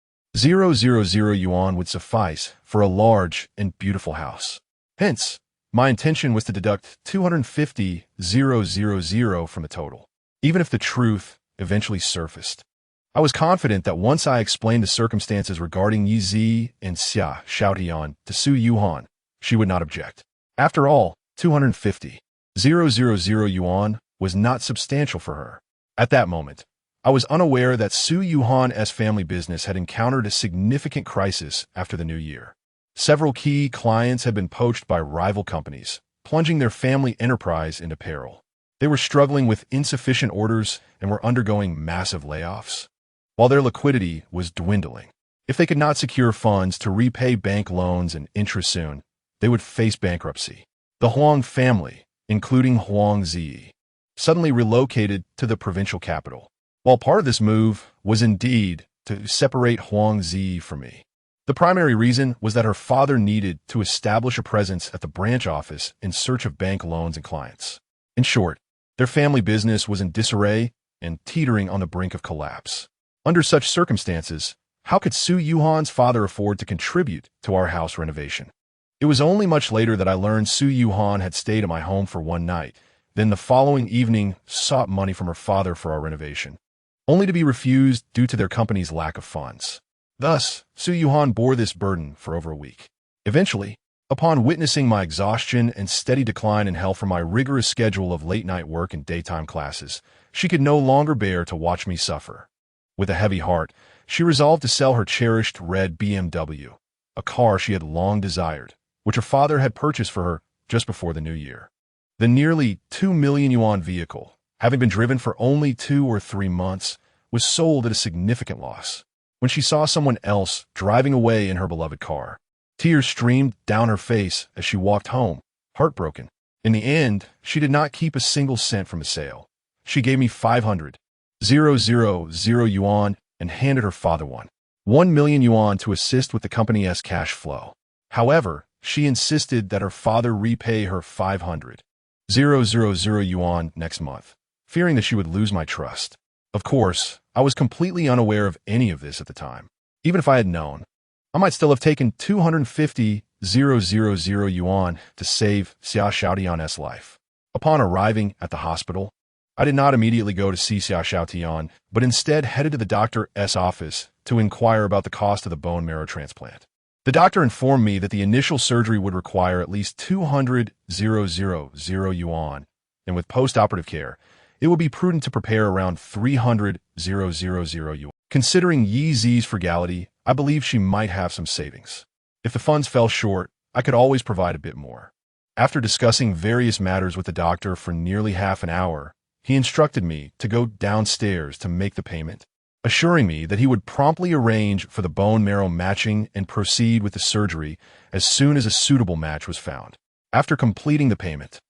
yuan would suffice for a large and beautiful house. Hence, my intention was to deduct 250,000 from the total. Even if the truth eventually surfaced, I was confident that once I explained the circumstances regarding Yizi and Xia Xiaotian to Su Yuhan, she would not object. After all, 250,000 yuan was not substantial for her. At that moment, I was unaware that Su Yuhan's family business had encountered a significant crisis after the new year. Several key clients had been poached by rival companies, plunging their family enterprise into peril. They were struggling with insufficient orders and were undergoing massive layoffs, while their liquidity was dwindling. If they could not secure funds to repay bank loans and interest soon, they would face bankruptcy. The Huang family, including Huang Zi, suddenly relocated to the provincial capital. While part of this move was indeed to separate Huang Zi from me, the primary reason was that her father needed to establish a presence at the branch office in search of bank loans and clients. In short, their family business was in disarray and teetering on the brink of collapse. Under such circumstances, How could Su Yuhan's father afford to contribute to our house renovation? It was only much later that I learned Su Yuhan had stayed at my home for one night, then the following evening sought money from her father for our renovation, only to be refused due to their company's lack of funds. Thus, Su Yuhan bore this burden for over a week. Eventually, upon witnessing my exhaustion and steady decline in health from my rigorous schedule of late-night work and daytime classes, she could no longer bear to watch me suffer. With a heavy heart, she resolved to sell her cherished red BMW, a car she had long desired, which her father had purchased for her just before the new year. The nearly 2 million yuan vehicle, having been driven for only 2 or 3 months, was sold at a significant loss. When she saw someone else driving away in her beloved car, tears streamed down her face as she walked home, heartbroken. In the end, she did not keep a single cent from the sale. She gave me 500,000 yuan and handed her father 1 million yuan to assist with the company's cash flow. However, she insisted that her father repay her 500,000 yuan next month, fearing that she would lose my trust. Of course, I was completely unaware of any of this at the time. Even if I had known, I might still have taken 250,000 yuan to save Xia Xiaotian's life. Upon arriving at the hospital, I did not immediately go to see Xia Xiaotian, but instead headed to the doctor's office to inquire about the cost of the bone marrow transplant. The doctor informed me that the initial surgery would require at least 200,000 yuan, and with post-operative care, it would be prudent to prepare around 300,000 yuan. Considering Yi Zi's frugality, I believe she might have some savings. If the funds fell short, I could always provide a bit more. After discussing various matters with the doctor for nearly half an hour, he instructed me to go downstairs to make the payment, assuring me that he would promptly arrange for the bone marrow matching and proceed with the surgery as soon as a suitable match was found. After completing the payment,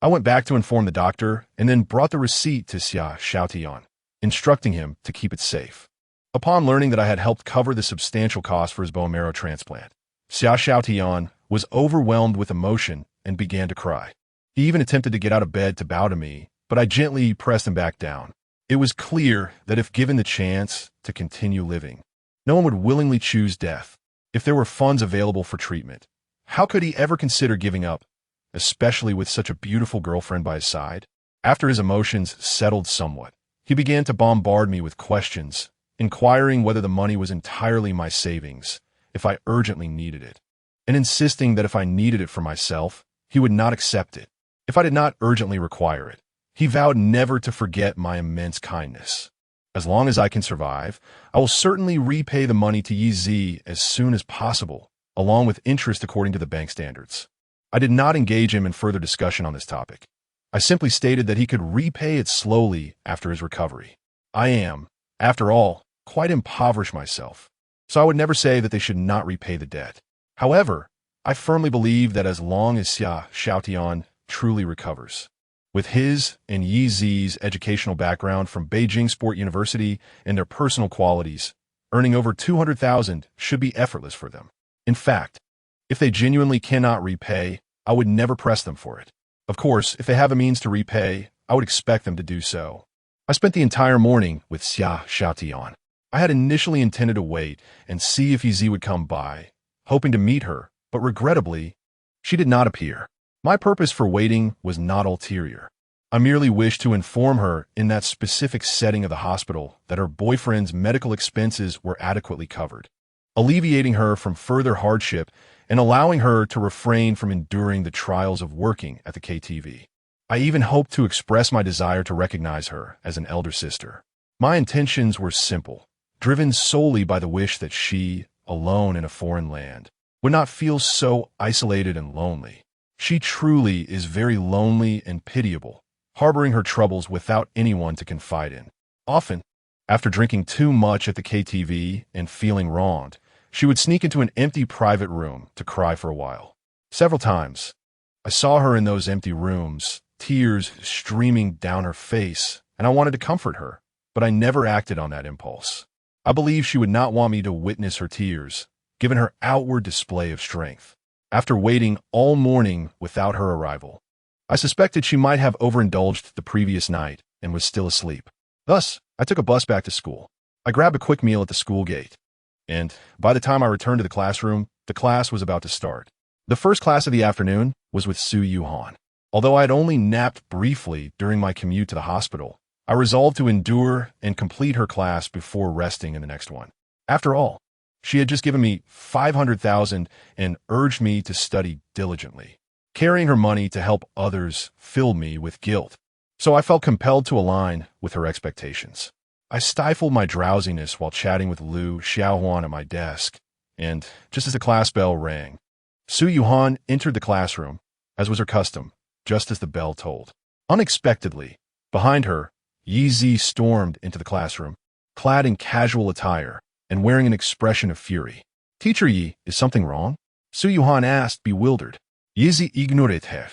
I went back to inform the doctor and then brought the receipt to Xia Xiaotian, instructing him to keep it safe. Upon learning that I had helped cover the substantial cost for his bone marrow transplant, Xia Xiaotian was overwhelmed with emotion and began to cry. He even attempted to get out of bed to bow to me, but I gently pressed him back down. It was clear that if given the chance to continue living, no one would willingly choose death. If there were funds available for treatment, how could he ever consider giving up, especially with such a beautiful girlfriend by his side? After his emotions settled somewhat, he began to bombard me with questions, inquiring whether the money was entirely my savings, if I urgently needed it, and insisting that if I needed it for myself, he would not accept it. If I did not urgently require it, he vowed never to forget my immense kindness. As long as I can survive, I will certainly repay the money to Yi Zi as soon as possible, along with interest according to the bank standards. I did not engage him in further discussion on this topic. I simply stated that he could repay it slowly after his recovery. I am, after all, quite impoverished myself, so I would never say that they should not repay the debt. However, I firmly believe that as long as Xia Xiaotian truly recovers, with his and Yi Zi's educational background from Beijing Sport University and their personal qualities, earning over 200,000 should be effortless for them. In fact, if they genuinely cannot repay, I would never press them for it. Of course, if they have a means to repay, I would expect them to do so. I spent the entire morning with Xia Xiaotian. I had initially intended to wait and see if Yi Zi would come by, hoping to meet her, but regrettably, she did not appear. My purpose for waiting was not ulterior. I merely wished to inform her in that specific setting of the hospital that her boyfriend's medical expenses were adequately covered, alleviating her from further hardship and allowing her to refrain from enduring the trials of working at the KTV. I even hoped to express my desire to recognize her as an elder sister. My intentions were simple, driven solely by the wish that she, alone in a foreign land, would not feel so isolated and lonely. She truly is very lonely and pitiable, harboring her troubles without anyone to confide in. Often, after drinking too much at the KTV and feeling wronged, she would sneak into an empty private room to cry for a while. Several times, I saw her in those empty rooms, tears streaming down her face, and I wanted to comfort her, but I never acted on that impulse. I believe she would not want me to witness her tears, given her outward display of strength. After waiting all morning without her arrival, I suspected she might have overindulged the previous night and was still asleep. Thus, I took a bus back to school. I grabbed a quick meal at the school gate. and by the time I returned to the classroom, the class was about to start. The first class of the afternoon was with Su Yuhan. Although I had only napped briefly during my commute to the hospital, I resolved to endure and complete her class before resting in the next one. After all, she had just given me 500,000 and urged me to study diligently. Carrying her money to help others filled me with guilt, so I felt compelled to align with her expectations. I stifled my drowsiness while chatting with Liu Xiaohuan at my desk, and just as the class bell rang, Su Yuhan entered the classroom, as was her custom, just as the bell tolled. Unexpectedly, behind her, Yi Zi stormed into the classroom, clad in casual attire and wearing an expression of fury. "Teacher Yi, is something wrong?" Su Yuhan asked, bewildered. Yi Zi ignored her,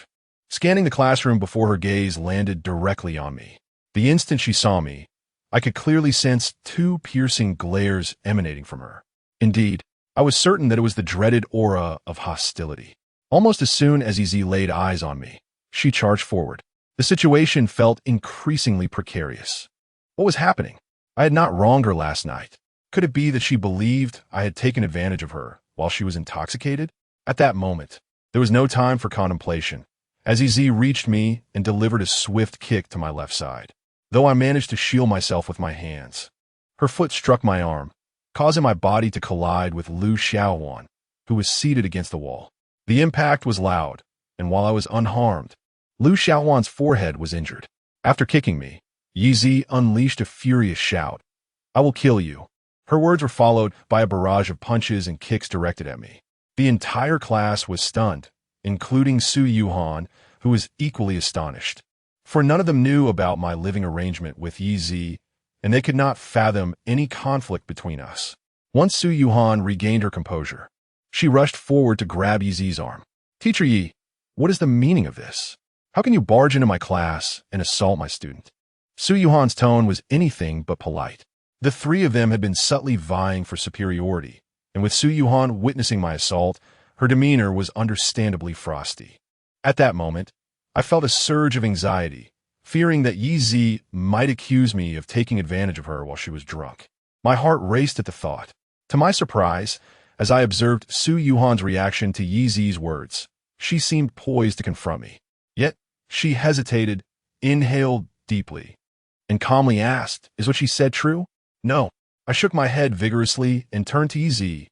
scanning the classroom before her gaze landed directly on me. The instant she saw me, I could clearly sense two piercing glares emanating from her. Indeed, I was certain that it was the dreaded aura of hostility. Almost as soon as Yi Zi laid eyes on me, she charged forward. The situation felt increasingly precarious. What was happening? I had not wronged her last night. Could it be that she believed I had taken advantage of her while she was intoxicated? At that moment, there was no time for contemplation, as Yi Zi reached me and delivered a swift kick to my left side. Though I managed to shield myself with my hands, her foot struck my arm, causing my body to collide with Liu Xiaohuan, who was seated against the wall. The impact was loud, and while I was unharmed, Liu Xiaohuan's forehead was injured. After kicking me, Yi Zi unleashed a furious shout. "I will kill you." Her words were followed by a barrage of punches and kicks directed at me. The entire class was stunned, including Su Yuhan, who was equally astonished. For none of them knew about my living arrangement with Yi Zi, and they could not fathom any conflict between us. Once Su Yuhan regained her composure, she rushed forward to grab Yi Zi's arm. "Teacher Yi, what is the meaning of this? How can you barge into my class and assault my student?" Su Yuhan's tone was anything but polite. The three of them had been subtly vying for superiority, and with Su Yuhan witnessing my assault, her demeanor was understandably frosty. At that moment, I felt a surge of anxiety, fearing that Yi Zi might accuse me of taking advantage of her while she was drunk. My heart raced at the thought. To my surprise, as I observed Su Yuhan's reaction to Yi Zi's words, she seemed poised to confront me. Yet, she hesitated, inhaled deeply, and calmly asked, "Is what she said true?" "No." I shook my head vigorously and turned to Yi Zi.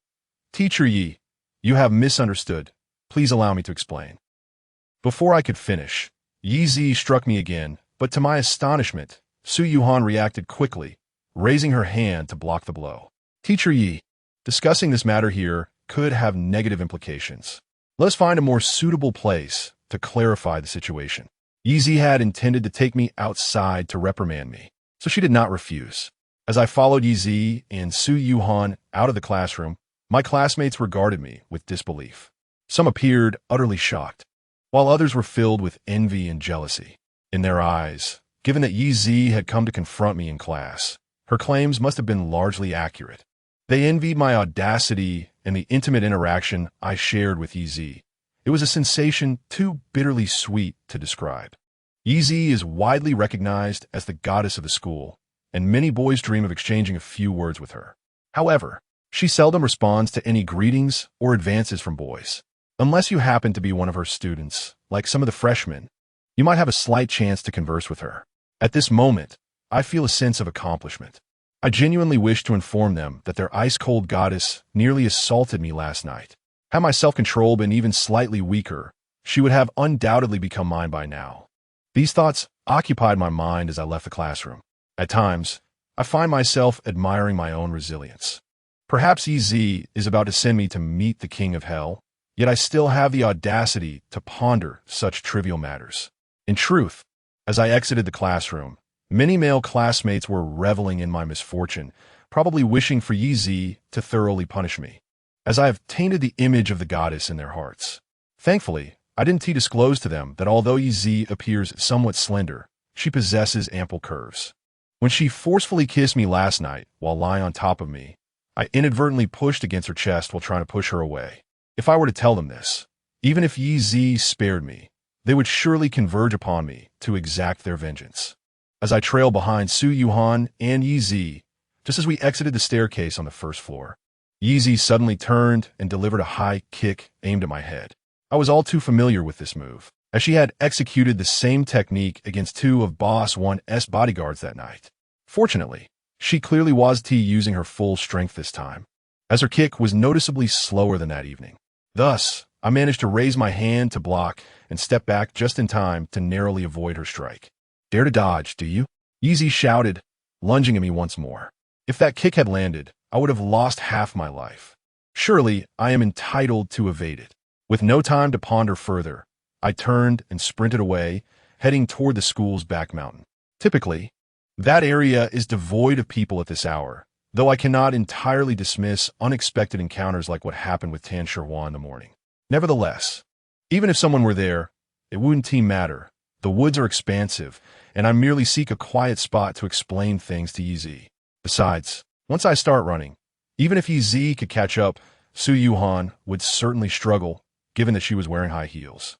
"Teacher Yi, you have misunderstood. Please allow me to explain." Before I could finish, Yi Zi struck me again, but to my astonishment, Su Yuhan reacted quickly, raising her hand to block the blow. "Teacher Yi, discussing this matter here could have negative implications. Let's find a more suitable place to clarify the situation." Yi Zi had intended to take me outside to reprimand me, so she did not refuse. As I followed Yi Zi and Su Yuhan out of the classroom, my classmates regarded me with disbelief. Some appeared utterly shocked, while others were filled with envy and jealousy. In their eyes, given that Yi Zi had come to confront me in class, her claims must have been largely accurate. They envied my audacity and the intimate interaction I shared with Yi Zi. It was a sensation too bitterly sweet to describe. Yi Zi is widely recognized as the goddess of the school, and many boys dream of exchanging a few words with her. However, she seldom responds to any greetings or advances from boys. Unless you happen to be one of her students, like some of the freshmen, you might have a slight chance to converse with her. At this moment, I feel a sense of accomplishment. I genuinely wish to inform them that their ice-cold goddess nearly assaulted me last night. Had my self-control been even slightly weaker, she would have undoubtedly become mine by now. These thoughts occupied my mind as I left the classroom. At times, I find myself admiring my own resilience. Perhaps Yi Zi is about to send me to meet the king of hell, yet I still have the audacity to ponder such trivial matters. In truth, as I exited the classroom, many male classmates were reveling in my misfortune, probably wishing for Yi Zi to thoroughly punish me, as I have tainted the image of the goddess in their hearts. Thankfully, I didn't disclose to them that although Yi Zi appears somewhat slender, she possesses ample curves. When she forcefully kissed me last night while lying on top of me, I inadvertently pushed against her chest while trying to push her away. If I were to tell them this, even if Yi Zi spared me, they would surely converge upon me to exact their vengeance. As I trailed behind Su Yuhan and Yi Zi, just as we exited the staircase on the first floor, Yeezy suddenly turned and delivered a high kick aimed at my head. I was all too familiar with this move, as she had executed the same technique against two of Boss 1's bodyguards that night. Fortunately, she clearly wasn't using her full strength this time, as her kick was noticeably slower than that evening. Thus, I managed to raise my hand to block and step back just in time to narrowly avoid her strike. "Dare to dodge, do you?" Yeezy shouted, lunging at me once more. If that kick had landed, I would have lost half my life. Surely, I am entitled to evade it. With no time to ponder further, I turned and sprinted away, heading toward the school's back mountain. Typically, that area is devoid of people at this hour, though I cannot entirely dismiss unexpected encounters like what happened with Tan Sherwan in the morning. Nevertheless, even if someone were there, it wouldn't matter. The woods are expansive, and I merely seek a quiet spot to explain things to Yeezy. Besides, once I start running, even if Yeezy could catch up, Su Yuhan would certainly struggle, given that she was wearing high heels.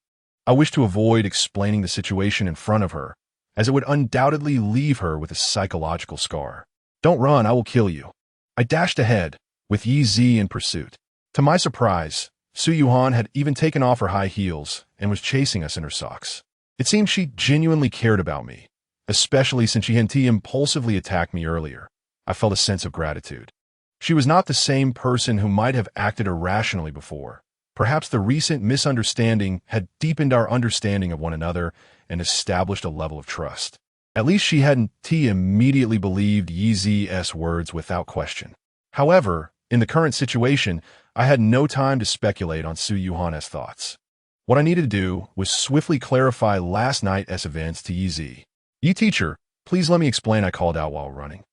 I wish to avoid explaining the situation in front of her, as it would undoubtedly leave her with a psychological scar. "Don't run, I will kill you." I dashed ahead, with Yeezy in pursuit. To my surprise, Su Yuhan had even taken off her high heels and was chasing us in her socks. It seemed she genuinely cared about me, especially since she had impulsively attacked me earlier. I felt a sense of gratitude. She was not the same person who might have acted irrationally before. Perhaps the recent misunderstanding had deepened our understanding of one another and established a level of trust. At least she hadn't immediately believed Yeezy's words without question. However, in the current situation, I had no time to speculate on Su Yuhan's thoughts. What I needed to do was swiftly clarify last night's events to Yeezy. "Yi teacher, please let me explain," I called out while running,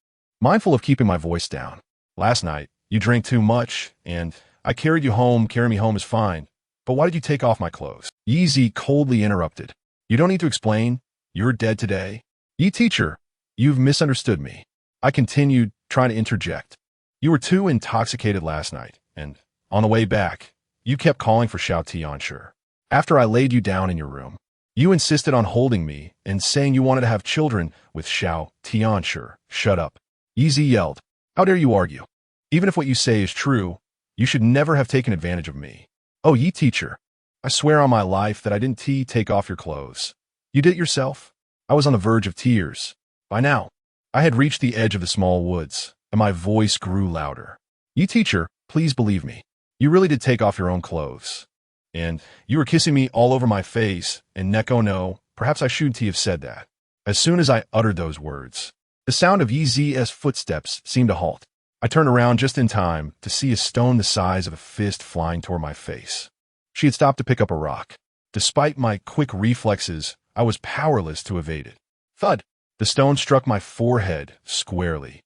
mindful of keeping my voice down. "Last night, you drank too much, and I carried you home. Carrying me home is fine. But why did you take off my clothes?" Yeezy coldly interrupted. "You don't need to explain. You're dead today." "Yi teacher, you've misunderstood me." I continued, trying to interject. "You were too intoxicated last night, and on the way back, you kept calling for Xiao Tianshi. After I laid you down in your room, you insisted on holding me and saying you wanted to have children with Xiao Tianshi. Shut up." Yeezy yelled. "How dare you argue? Even if what you say is true, you should never have taken advantage of me." "Oh, Yi teacher, I swear on my life that I didn't take off your clothes. You did it yourself." I was on the verge of tears. By now, I had reached the edge of the small woods, and my voice grew louder. "Yi teacher, please believe me. You really did take off your own clothes. And you were kissing me all over my face and neck. Oh no, perhaps I shouldn't have said that." As soon as I uttered those words, the sound of Yeezy's footsteps seemed to halt. I turned around just in time to see a stone the size of a fist flying toward my face. She had stopped to pick up a rock. Despite my quick reflexes, I was powerless to evade it. Thud! The stone struck my forehead squarely,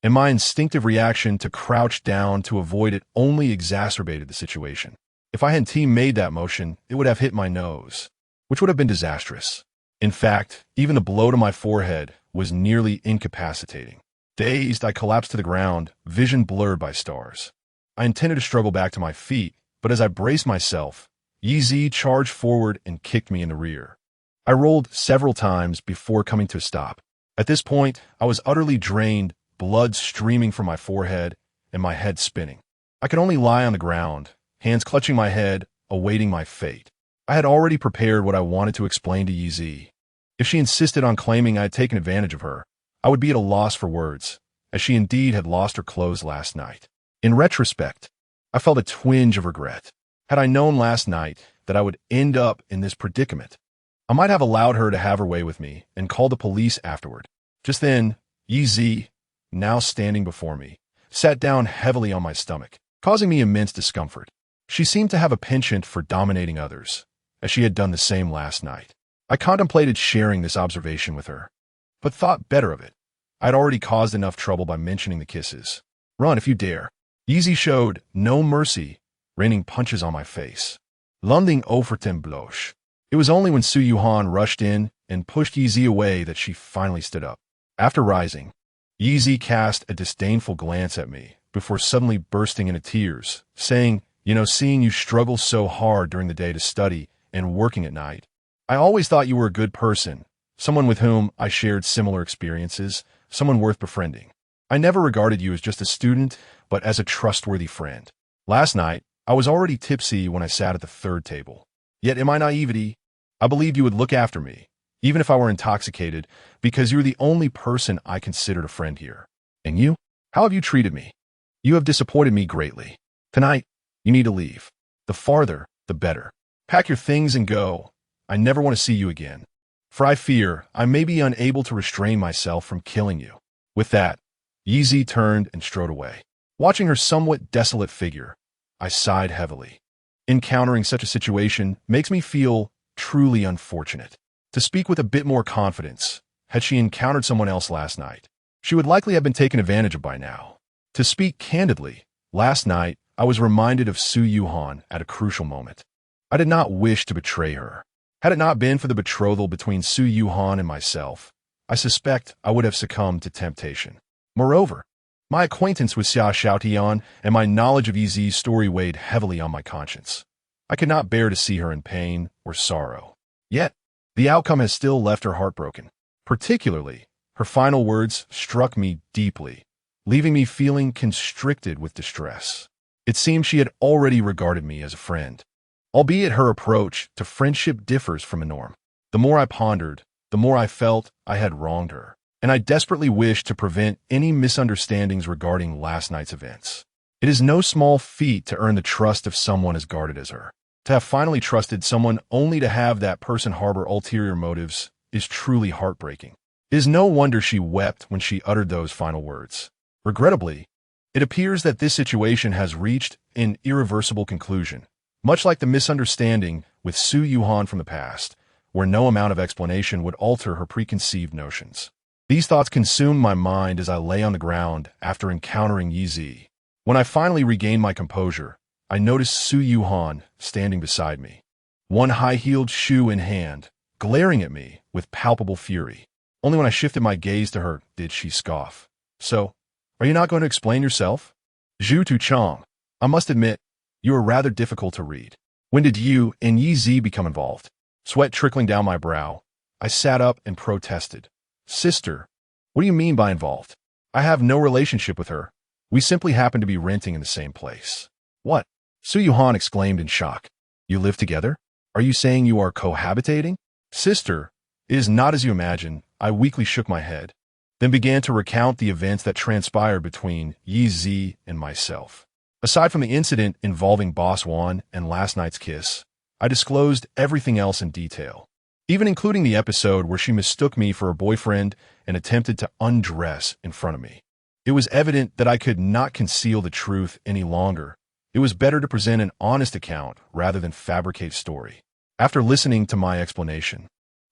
and my instinctive reaction to crouch down to avoid it only exacerbated the situation. If I hadn't made that motion, it would have hit my nose, which would have been disastrous. In fact, even the blow to my forehead was nearly incapacitating. Dazed, I collapsed to the ground, vision blurred by stars. I intended to struggle back to my feet, but as I braced myself, Yeezy charged forward and kicked me in the rear. I rolled several times before coming to a stop. At this point, I was utterly drained, blood streaming from my forehead and my head spinning. I could only lie on the ground, hands clutching my head, awaiting my fate. I had already prepared what I wanted to explain to Yeezy. If she insisted on claiming I had taken advantage of her, I would be at a loss for words, as she indeed had lost her clothes last night. In retrospect, I felt a twinge of regret. Had I known last night that I would end up in this predicament, I might have allowed her to have her way with me and called the police afterward. Just then, Yeezy, now standing before me, sat down heavily on my stomach, causing me immense discomfort. She seemed to have a penchant for dominating others, as she had done the same last night. I contemplated sharing this observation with her, but thought better of it. I had already caused enough trouble by mentioning the kisses. "Run if you dare." Yeezy showed no mercy, raining punches on my face. Landing overten blosh. It was only when Su Yuhan rushed in and pushed Yeezy away that she finally stood up. After rising, Yeezy cast a disdainful glance at me before suddenly bursting into tears, saying, "Seeing you struggle so hard during the day to study and working at night, I always thought you were a good person, someone with whom I shared similar experiences, someone worth befriending." I never regarded you as just a student, but as a trustworthy friend. Last night, I was already tipsy when I sat at the third table. Yet in my naivety, I believed you would look after me, even if I were intoxicated, because you're the only person I considered a friend here. And you? How have you treated me? You have disappointed me greatly. Tonight, you need to leave. The farther, the better. Pack your things and go. I never want to see you again. For I fear I may be unable to restrain myself from killing you. With that, Yeezy turned and strode away. Watching her somewhat desolate figure, I sighed heavily. Encountering such a situation makes me feel truly unfortunate. To speak with a bit more confidence, had she encountered someone else last night, she would likely have been taken advantage of by now. To speak candidly, last night I was reminded of Su Yuhan at a crucial moment. I did not wish to betray her. Had it not been for the betrothal between Su Yuhan and myself, I suspect I would have succumbed to temptation. Moreover, my acquaintance with Xia Xiaotian and my knowledge of Yizi's story weighed heavily on my conscience. I could not bear to see her in pain or sorrow. Yet, the outcome has still left her heartbroken. Particularly, her final words struck me deeply, leaving me feeling constricted with distress. It seemed she had already regarded me as a friend, albeit her approach to friendship differs from a norm. The more I pondered, the more I felt I had wronged her, and I desperately wished to prevent any misunderstandings regarding last night's events. It is no small feat to earn the trust of someone as guarded as her. To have finally trusted someone only to have that person harbor ulterior motives is truly heartbreaking. It is no wonder she wept when she uttered those final words. Regrettably, it appears that this situation has reached an irreversible conclusion, much like the misunderstanding with Su Yuhan from the past, where no amount of explanation would alter her preconceived notions. These thoughts consumed my mind as I lay on the ground after encountering Yizi. When I finally regained my composure, I noticed Su Yuhan standing beside me, one high-heeled shoe in hand, glaring at me with palpable fury. Only when I shifted my gaze to her did she scoff. So, are you not going to explain yourself? Zhu Tuchong, I must admit, you are rather difficult to read. When did you and Yizi become involved? Sweat trickling down my brow, I sat up and protested. Sister, what do you mean by involved? I have no relationship with her. We simply happen to be renting in the same place. What? Su Yuhan exclaimed in shock. You live together? Are you saying you are cohabitating? Sister, it is not as you imagine. I weakly shook my head, then began to recount the events that transpired between Yizi and myself. Aside from the incident involving Boss Wan and last night's kiss, I disclosed everything else in detail, even including the episode where she mistook me for her boyfriend and attempted to undress in front of me. It was evident that I could not conceal the truth any longer. It was better to present an honest account rather than fabricate story. After listening to my explanation,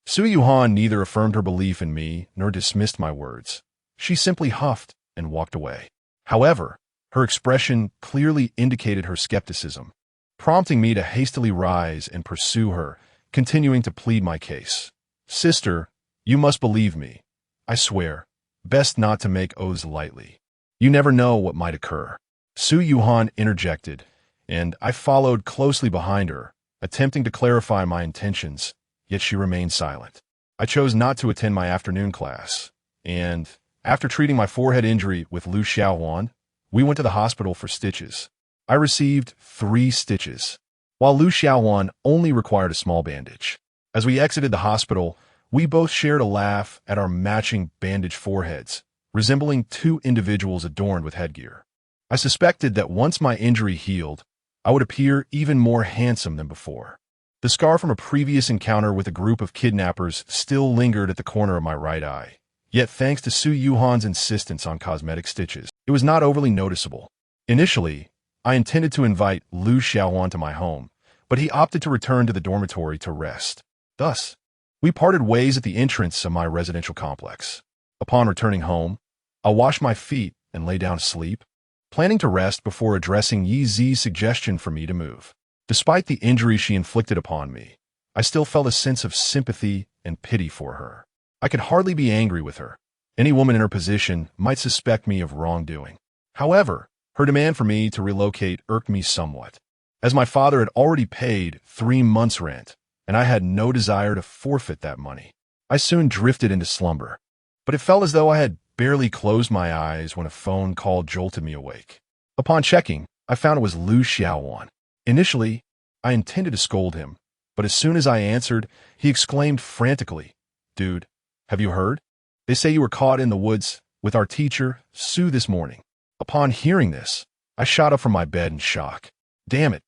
Su Yuhan neither affirmed her belief in me nor dismissed my words. She simply huffed and walked away. However, her expression clearly indicated her skepticism, prompting me to hastily rise and pursue her, continuing to plead my case. Sister, you must believe me. I swear, best not to make oaths lightly. You never know what might occur. Su Yuhan interjected, and I followed closely behind her, attempting to clarify my intentions, yet she remained silent. I chose not to attend my afternoon class, and, after treating my forehead injury with Lu Xiaohuan, we went to the hospital for stitches. I received 3 stitches, while Lu Xiaohuan only required a small bandage. As we exited the hospital, we both shared a laugh at our matching bandaged foreheads, resembling 2 individuals adorned with headgear. I suspected that once my injury healed, I would appear even more handsome than before. The scar from a previous encounter with a group of kidnappers still lingered at the corner of my right eye. Yet thanks to Su Yuhan's insistence on cosmetic stitches, it was not overly noticeable. Initially, I intended to invite Lu Xiaohuan to my home, but he opted to return to the dormitory to rest. Thus, we parted ways at the entrance of my residential complex. Upon returning home, I washed my feet and lay down to sleep, planning to rest before addressing Yi Zi's suggestion for me to move. Despite the injury she inflicted upon me, I still felt a sense of sympathy and pity for her. I could hardly be angry with her. Any woman in her position might suspect me of wrongdoing. However, her demand for me to relocate irked me somewhat, as my father had already paid 3 months' rent, and I had no desire to forfeit that money. I soon drifted into slumber, but it felt as though I had barely closed my eyes when a phone call jolted me awake. Upon checking, I found it was Lu Xiaowan. Initially, I intended to scold him, but as soon as I answered, he exclaimed frantically, "Dude, have you heard? They say you were caught in the woods with our teacher, Sue, this morning." Upon hearing this, I shot up from my bed in shock. Damn it.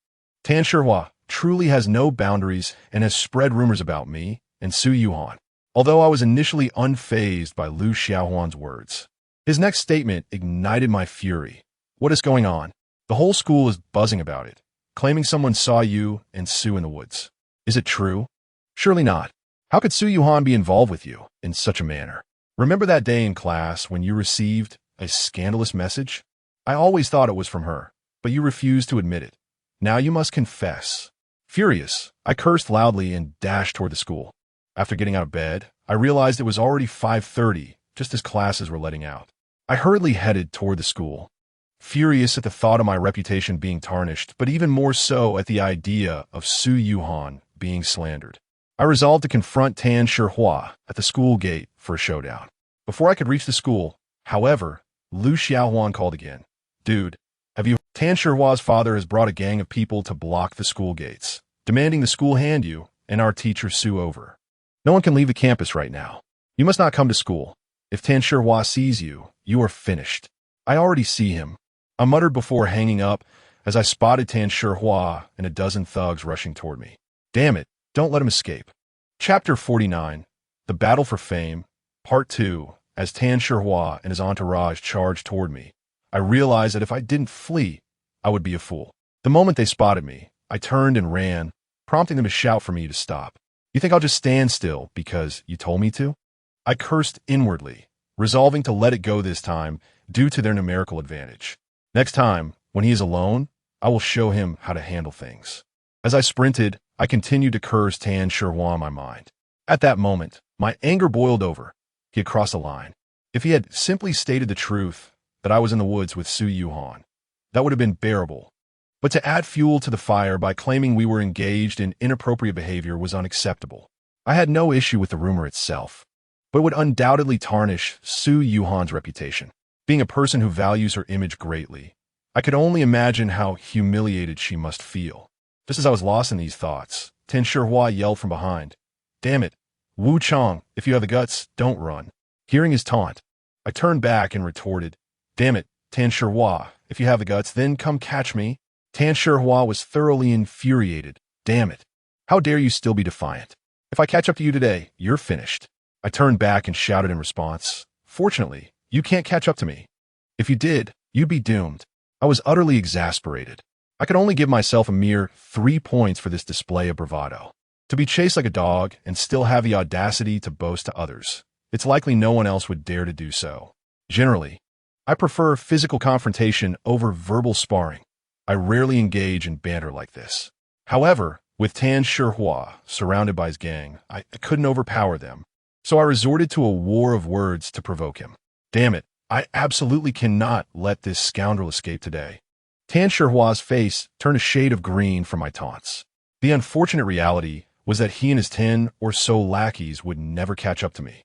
Tan Shihua truly has no boundaries and has spread rumors about me and Su Yuhan. Although I was initially unfazed by Lu Xiaohuan's words, his next statement ignited my fury. "What is going on? The whole school is buzzing about it, claiming someone saw you and Su in the woods. Is it true? Surely not. How could Su Yuhan be involved with you in such a manner? Remember that day in class when you received a scandalous message? I always thought it was from her, but you refused to admit it. Now you must confess." Furious, I cursed loudly and dashed toward the school. After getting out of bed, I realized it was already 5:30, just as classes were letting out. I hurriedly headed toward the school, furious at the thought of my reputation being tarnished, but even more so at the idea of Su Yuhan being slandered. I resolved to confront Tan Shihua at the school gate for a showdown. Before I could reach the school, however, Lu Xiaohuan called again. "Dude, have you... Tan Shihua's father has brought a gang of people to block the school gates, demanding the school hand you and our teacher Sue over. No one can leave the campus right now. You must not come to school. If Tan Shihua sees you, you are finished." "I already see him," I muttered before hanging up as I spotted Tan Shihua and a dozen thugs rushing toward me. Damn it, don't let him escape. Chapter 49, The Battle for Fame, Part 2. As Tan Shihua and his entourage charged toward me, I realized that if I didn't flee, I would be a fool. The moment they spotted me, I turned and ran, prompting them to shout for me to stop. "You think I'll just stand still because you told me to?" I cursed inwardly, resolving to let it go this time due to their numerical advantage. Next time, when he is alone, I will show him how to handle things. As I sprinted, I continued to curse Tan Shihua in my mind. At that moment, my anger boiled over. He had crossed a line. If he had simply stated the truth, that I was in the woods with Su Yuhan, that would have been bearable. But to add fuel to the fire by claiming we were engaged in inappropriate behavior was unacceptable. I had no issue with the rumor itself, but it would undoubtedly tarnish Su Yuhan's reputation. Being a person who values her image greatly, I could only imagine how humiliated she must feel. Just as I was lost in these thoughts, Tan Shihua yelled from behind, "Damn it, Wu Chong, if you have the guts, don't run." Hearing his taunt, I turned back and retorted, "Damn it, Tan Shihua, if you have the guts, then come catch me." Tan Shihua was thoroughly infuriated. "Damn it. How dare you still be defiant? If I catch up to you today, you're finished." I turned back and shouted in response, "Fortunately, you can't catch up to me. If you did, you'd be doomed." I was utterly exasperated. I could only give myself a mere 3 points for this display of bravado. To be chased like a dog and still have the audacity to boast to others, it's likely no one else would dare to do so. Generally, I prefer physical confrontation over verbal sparring. I rarely engage in banter like this. However, with Tan Shihua surrounded by his gang, I couldn't overpower them, so I resorted to a war of words to provoke him. Damn it, I absolutely cannot let this scoundrel escape today. Tan Shihua's face turned a shade of green from my taunts. The unfortunate reality was that he and his 10 or so lackeys would never catch up to me.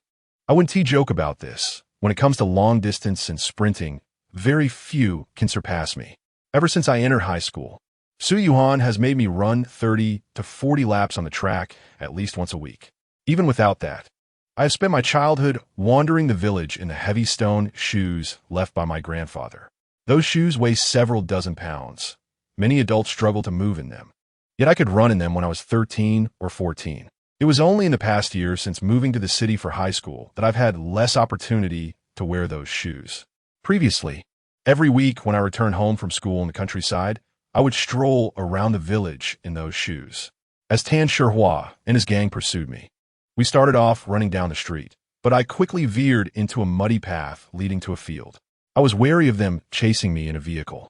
I wouldn't joke about this. When it comes to long distance and sprinting, very few can surpass me. Ever since I entered high school, Su Yuhan has made me run 30 to 40 laps on the track at least once a week. Even without that, I have spent my childhood wandering the village in the heavy stone shoes left by my grandfather. Those shoes weigh several dozen pounds. Many adults struggle to move in them. Yet I could run in them when I was 13 or 14. It was only in the past year since moving to the city for high school that I've had less opportunity to wear those shoes. Previously, every week when I returned home from school in the countryside, I would stroll around the village in those shoes. As Tan Shihua and his gang pursued me, we started off running down the street, but I quickly veered into a muddy path leading to a field. I was wary of them chasing me in a vehicle,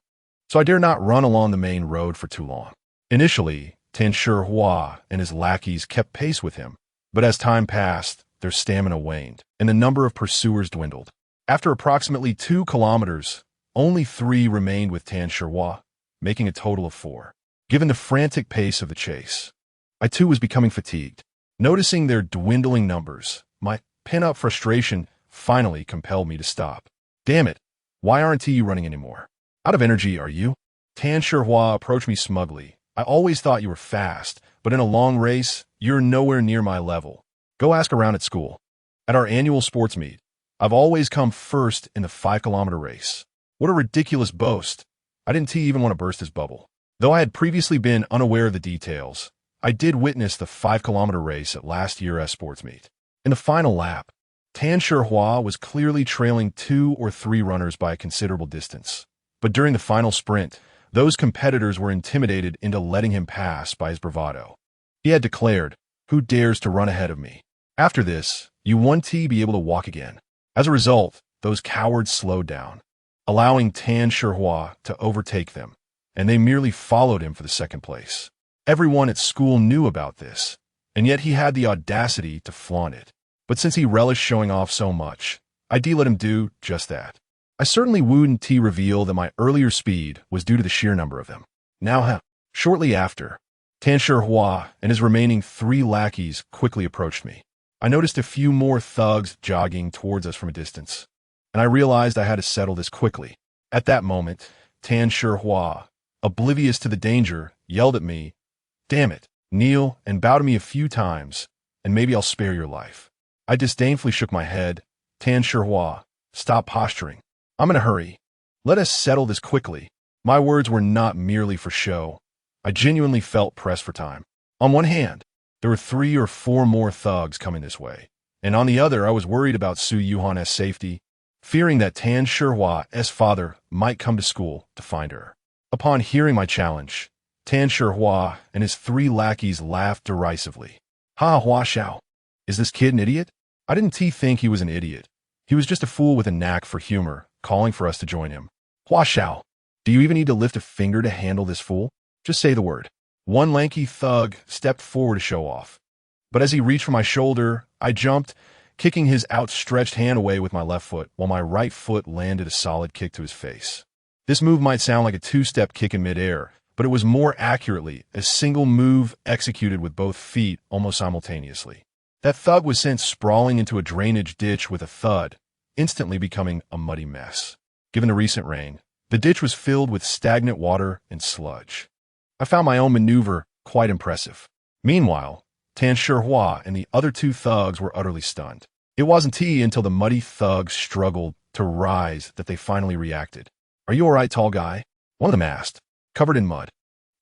so I dare not run along the main road for too long. Initially, Tan Shihua and his lackeys kept pace with him, but as time passed, their stamina waned, and the number of pursuers dwindled. After approximately 2 kilometers, only 3 remained with Tan Shihua, making a total of 4. Given the frantic pace of the chase, I too was becoming fatigued. Noticing their dwindling numbers, my pent-up frustration finally compelled me to stop. Damn it, why aren't you running anymore? Out of energy, are you? Tan Shihua approached me smugly. I always thought you were fast, but in a long race, you're nowhere near my level. Go ask around at school. At our annual sports meet, I've always come first in the 5-kilometer race. What a ridiculous boast. I didn't even want to burst his bubble. Though I had previously been unaware of the details, I did witness the 5-kilometer race at last year's sports meet. In the final lap, Tan Shihua was clearly trailing 2 or 3 runners by a considerable distance. But during the final sprint, those competitors were intimidated into letting him pass by his bravado. He had declared, "Who dares to run ahead of me? After this, you won't be able to walk again." As a result, those cowards slowed down, allowing Tan Shihua to overtake them, and they merely followed him for the second place. Everyone at school knew about this, and yet he had the audacity to flaunt it. But since he relished showing off so much, I let him do just that. I certainly wouldn't reveal that my earlier speed was due to the sheer number of them. Now, shortly after, Tan Shihua and his remaining 3 lackeys quickly approached me. I noticed a few more thugs jogging towards us from a distance, and I realized I had to settle this quickly. At that moment, Tan Shihua, oblivious to the danger, yelled at me, "Damn it, kneel and bow to me a few times, and maybe I'll spare your life." I disdainfully shook my head. "Tan Shihua, stop posturing. I'm in a hurry. Let us settle this quickly." My words were not merely for show. I genuinely felt pressed for time. On one hand, there were 3 or 4 more thugs coming this way, and on the other I was worried about Su Yuhan's safety, fearing that Tan Shihua's father might come to school to find her. Upon hearing my challenge, Tan Shihua and his 3 lackeys laughed derisively. "Ha Hua Xiao, is this kid an idiot?" I didn't think he was an idiot. He was just a fool with a knack for humor, calling for us to join him. "Hua Xiao, do you even need to lift a finger to handle this fool? Just say the word." One lanky thug stepped forward to show off. But as he reached for my shoulder, I jumped, kicking his outstretched hand away with my left foot, while my right foot landed a solid kick to his face. This move might sound like a 2-step kick in midair, but it was more accurately a single move executed with both feet almost simultaneously. That thug was sent sprawling into a drainage ditch with a thud, instantly becoming a muddy mess. Given the recent rain, the ditch was filled with stagnant water and sludge. I found my own maneuver quite impressive. Meanwhile, Tan Shihua and the other 2 thugs were utterly stunned. It wasn't until the muddy thugs struggled to rise that they finally reacted. "Are you all right, tall guy?" One of them asked, covered in mud.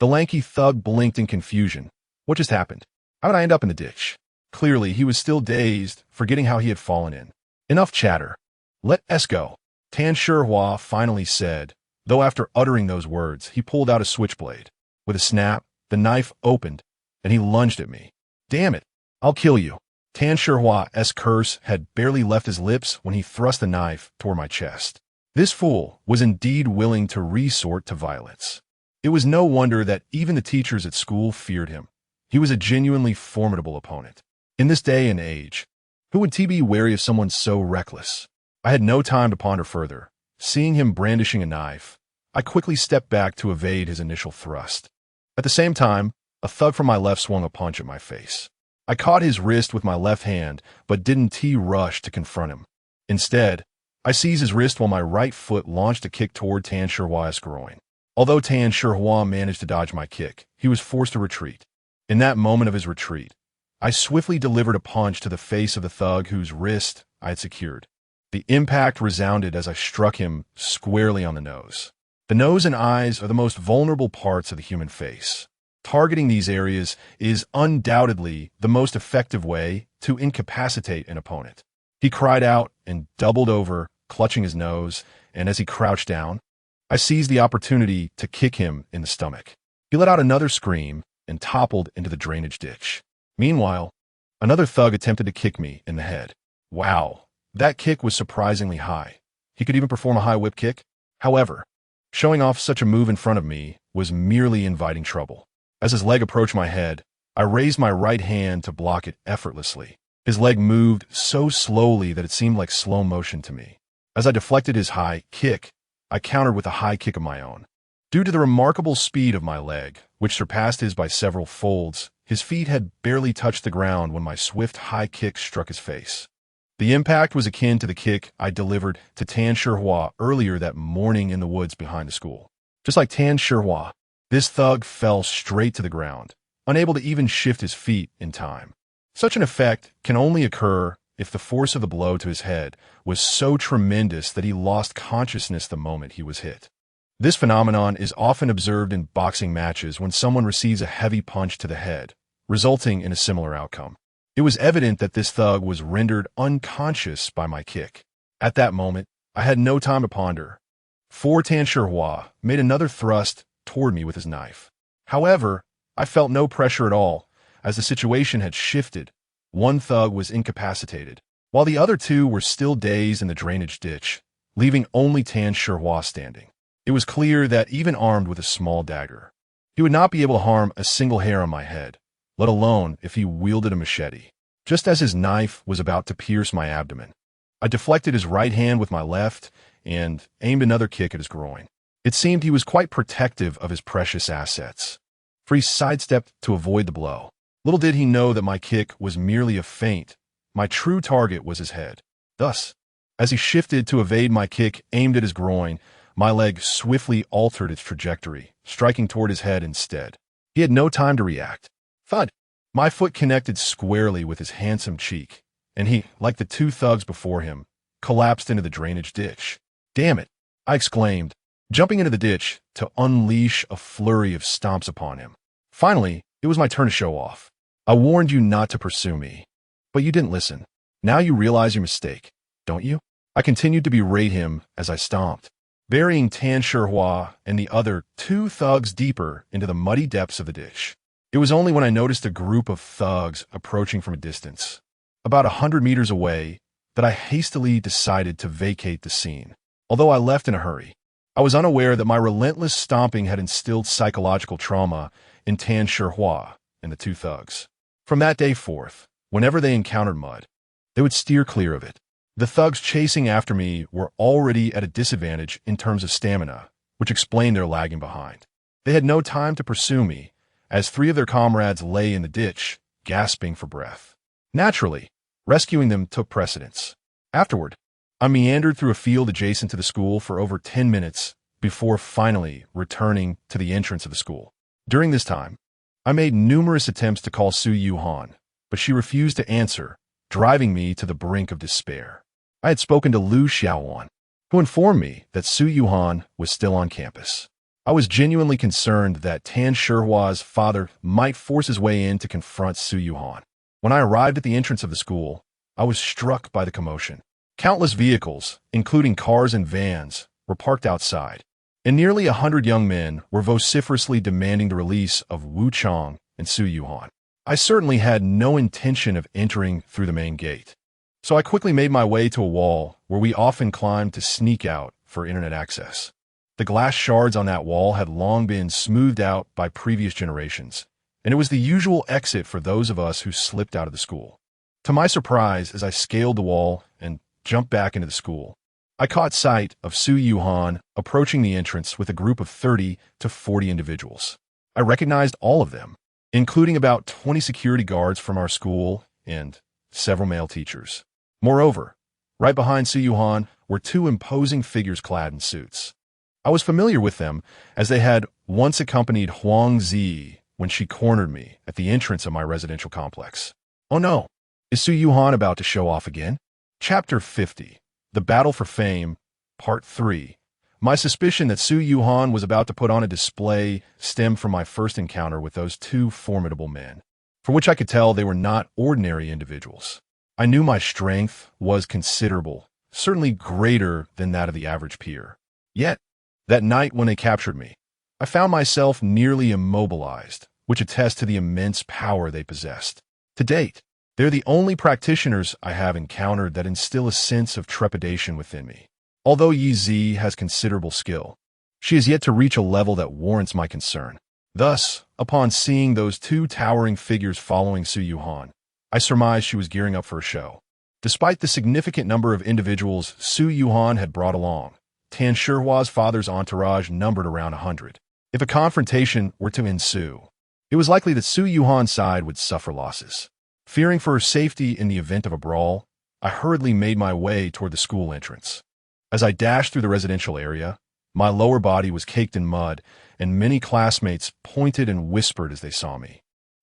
The lanky thug blinked in confusion. What just happened? How did I end up in the ditch? Clearly, he was still dazed, forgetting how he had fallen in. Enough chatter. Let us go, Tan Shihua finally said, though after uttering those words, he pulled out a switchblade. With a snap, the knife opened, and he lunged at me. "Damn it, I'll kill you." Tan Shihua's curse had barely left his lips when he thrust the knife toward my chest. This fool was indeed willing to resort to violence. It was no wonder that even the teachers at school feared him. He was a genuinely formidable opponent. In this day and age, who would be wary of someone so reckless? I had no time to ponder further. Seeing him brandishing a knife, I quickly stepped back to evade his initial thrust. At the same time, a thug from my left swung a punch at my face. I caught his wrist with my left hand, but didn't rush to confront him. Instead, I seized his wrist while my right foot launched a kick toward Tan Shihua's groin. Although Tan Shihua managed to dodge my kick, he was forced to retreat. In that moment of his retreat, I swiftly delivered a punch to the face of the thug whose wrist I had secured. The impact resounded as I struck him squarely on the nose. The nose and eyes are the most vulnerable parts of the human face. Targeting these areas is undoubtedly the most effective way to incapacitate an opponent. He cried out and doubled over, clutching his nose, and as he crouched down, I seized the opportunity to kick him in the stomach. He let out another scream and toppled into the drainage ditch. Meanwhile, another thug attempted to kick me in the head. Wow, that kick was surprisingly high. He could even perform a high whip kick. However, showing off such a move in front of me was merely inviting trouble. As his leg approached my head, I raised my right hand to block it effortlessly. His leg moved so slowly that it seemed like slow motion to me. As I deflected his high kick, I countered with a high kick of my own. Due to the remarkable speed of my leg, which surpassed his by several folds, his feet had barely touched the ground when my swift high kick struck his face. The impact was akin to the kick I delivered to Tan Shihua earlier that morning in the woods behind the school. Just like Tan Shihua, this thug fell straight to the ground, unable to even shift his feet in time. Such an effect can only occur if the force of the blow to his head was so tremendous that he lost consciousness the moment he was hit. This phenomenon is often observed in boxing matches when someone receives a heavy punch to the head, resulting in a similar outcome. It was evident that this thug was rendered unconscious by my kick. At that moment, I had no time to ponder. Tan Shihua made another thrust toward me with his knife. However, I felt no pressure at all, as the situation had shifted. One thug was incapacitated, while the other two were still dazed in the drainage ditch, leaving only Tan Shihua standing. It was clear that even armed with a small dagger, he would not be able to harm a single hair on my head, let alone if he wielded a machete. Just as his knife was about to pierce my abdomen, I deflected his right hand with my left and aimed another kick at his groin. It seemed he was quite protective of his precious assets, for he sidestepped to avoid the blow. Little did he know that my kick was merely a feint. My true target was his head. Thus, as he shifted to evade my kick aimed at his groin, my leg swiftly altered its trajectory, striking toward his head instead. He had no time to react. Thud! My foot connected squarely with his handsome cheek, and he, like the two thugs before him, collapsed into the drainage ditch. Damn it! I exclaimed, jumping into the ditch to unleash a flurry of stomps upon him. Finally, it was my turn to show off. I warned you not to pursue me, but you didn't listen. Now you realize your mistake, don't you? I continued to berate him as I stomped, burying Tan Shihua and the other two thugs deeper into the muddy depths of the ditch. It was only when I noticed a group of thugs approaching from a distance, about 100 meters away, that I hastily decided to vacate the scene. Although I left in a hurry, I was unaware that my relentless stomping had instilled psychological trauma in Tan Shihua and the two thugs. From that day forth, whenever they encountered mud, they would steer clear of it. The thugs chasing after me were already at a disadvantage in terms of stamina, which explained their lagging behind. They had no time to pursue me, as 3 of their comrades lay in the ditch, gasping for breath. Naturally, rescuing them took precedence. Afterward, I meandered through a field adjacent to the school for over 10 minutes before finally returning to the entrance of the school. During this time, I made numerous attempts to call Su Yuhan, but she refused to answer, driving me to the brink of despair. I had spoken to Lu Xiaowan, who informed me that Su Yuhan was still on campus. I was genuinely concerned that Tan Shihua's father might force his way in to confront Su Yuhan. When I arrived at the entrance of the school, I was struck by the commotion. Countless vehicles, including cars and vans, were parked outside, and nearly 100 young men were vociferously demanding the release of Wu Chang and Su Yuhan. I certainly had no intention of entering through the main gate, so I quickly made my way to a wall where we often climbed to sneak out for internet access. The glass shards on that wall had long been smoothed out by previous generations, and it was the usual exit for those of us who slipped out of the school. To my surprise, as I scaled the wall and jumped back into the school, I caught sight of Su Yuhan approaching the entrance with a group of 30 to 40 individuals. I recognized all of them, including about 20 security guards from our school and several male teachers. Moreover, right behind Su Yuhan were 2 imposing figures clad in suits. I was familiar with them, as they had once accompanied Huang Zi when she cornered me at the entrance of my residential complex. Oh no, is Su Yuhan about to show off again? Chapter 50, The Battle for Fame, Part 3. My suspicion that Su Yuhan was about to put on a display stemmed from my first encounter with those 2 formidable men, for which I could tell they were not ordinary individuals. I knew my strength was considerable, certainly greater than that of the average peer. Yet, that night when they captured me, I found myself nearly immobilized, which attests to the immense power they possessed. To date, they're the only practitioners I have encountered that instill a sense of trepidation within me. Although Yi Zi has considerable skill, she has yet to reach a level that warrants my concern. Thus, upon seeing those 2 towering figures following Su Yuhan, I surmised she was gearing up for a show. Despite the significant number of individuals Su Yuhan had brought along, Tan Shihua's father's entourage numbered around 100. If a confrontation were to ensue, it was likely that Su Yuhan's side would suffer losses. Fearing for her safety in the event of a brawl, I hurriedly made my way toward the school entrance. As I dashed through the residential area, my lower body was caked in mud, and many classmates pointed and whispered as they saw me.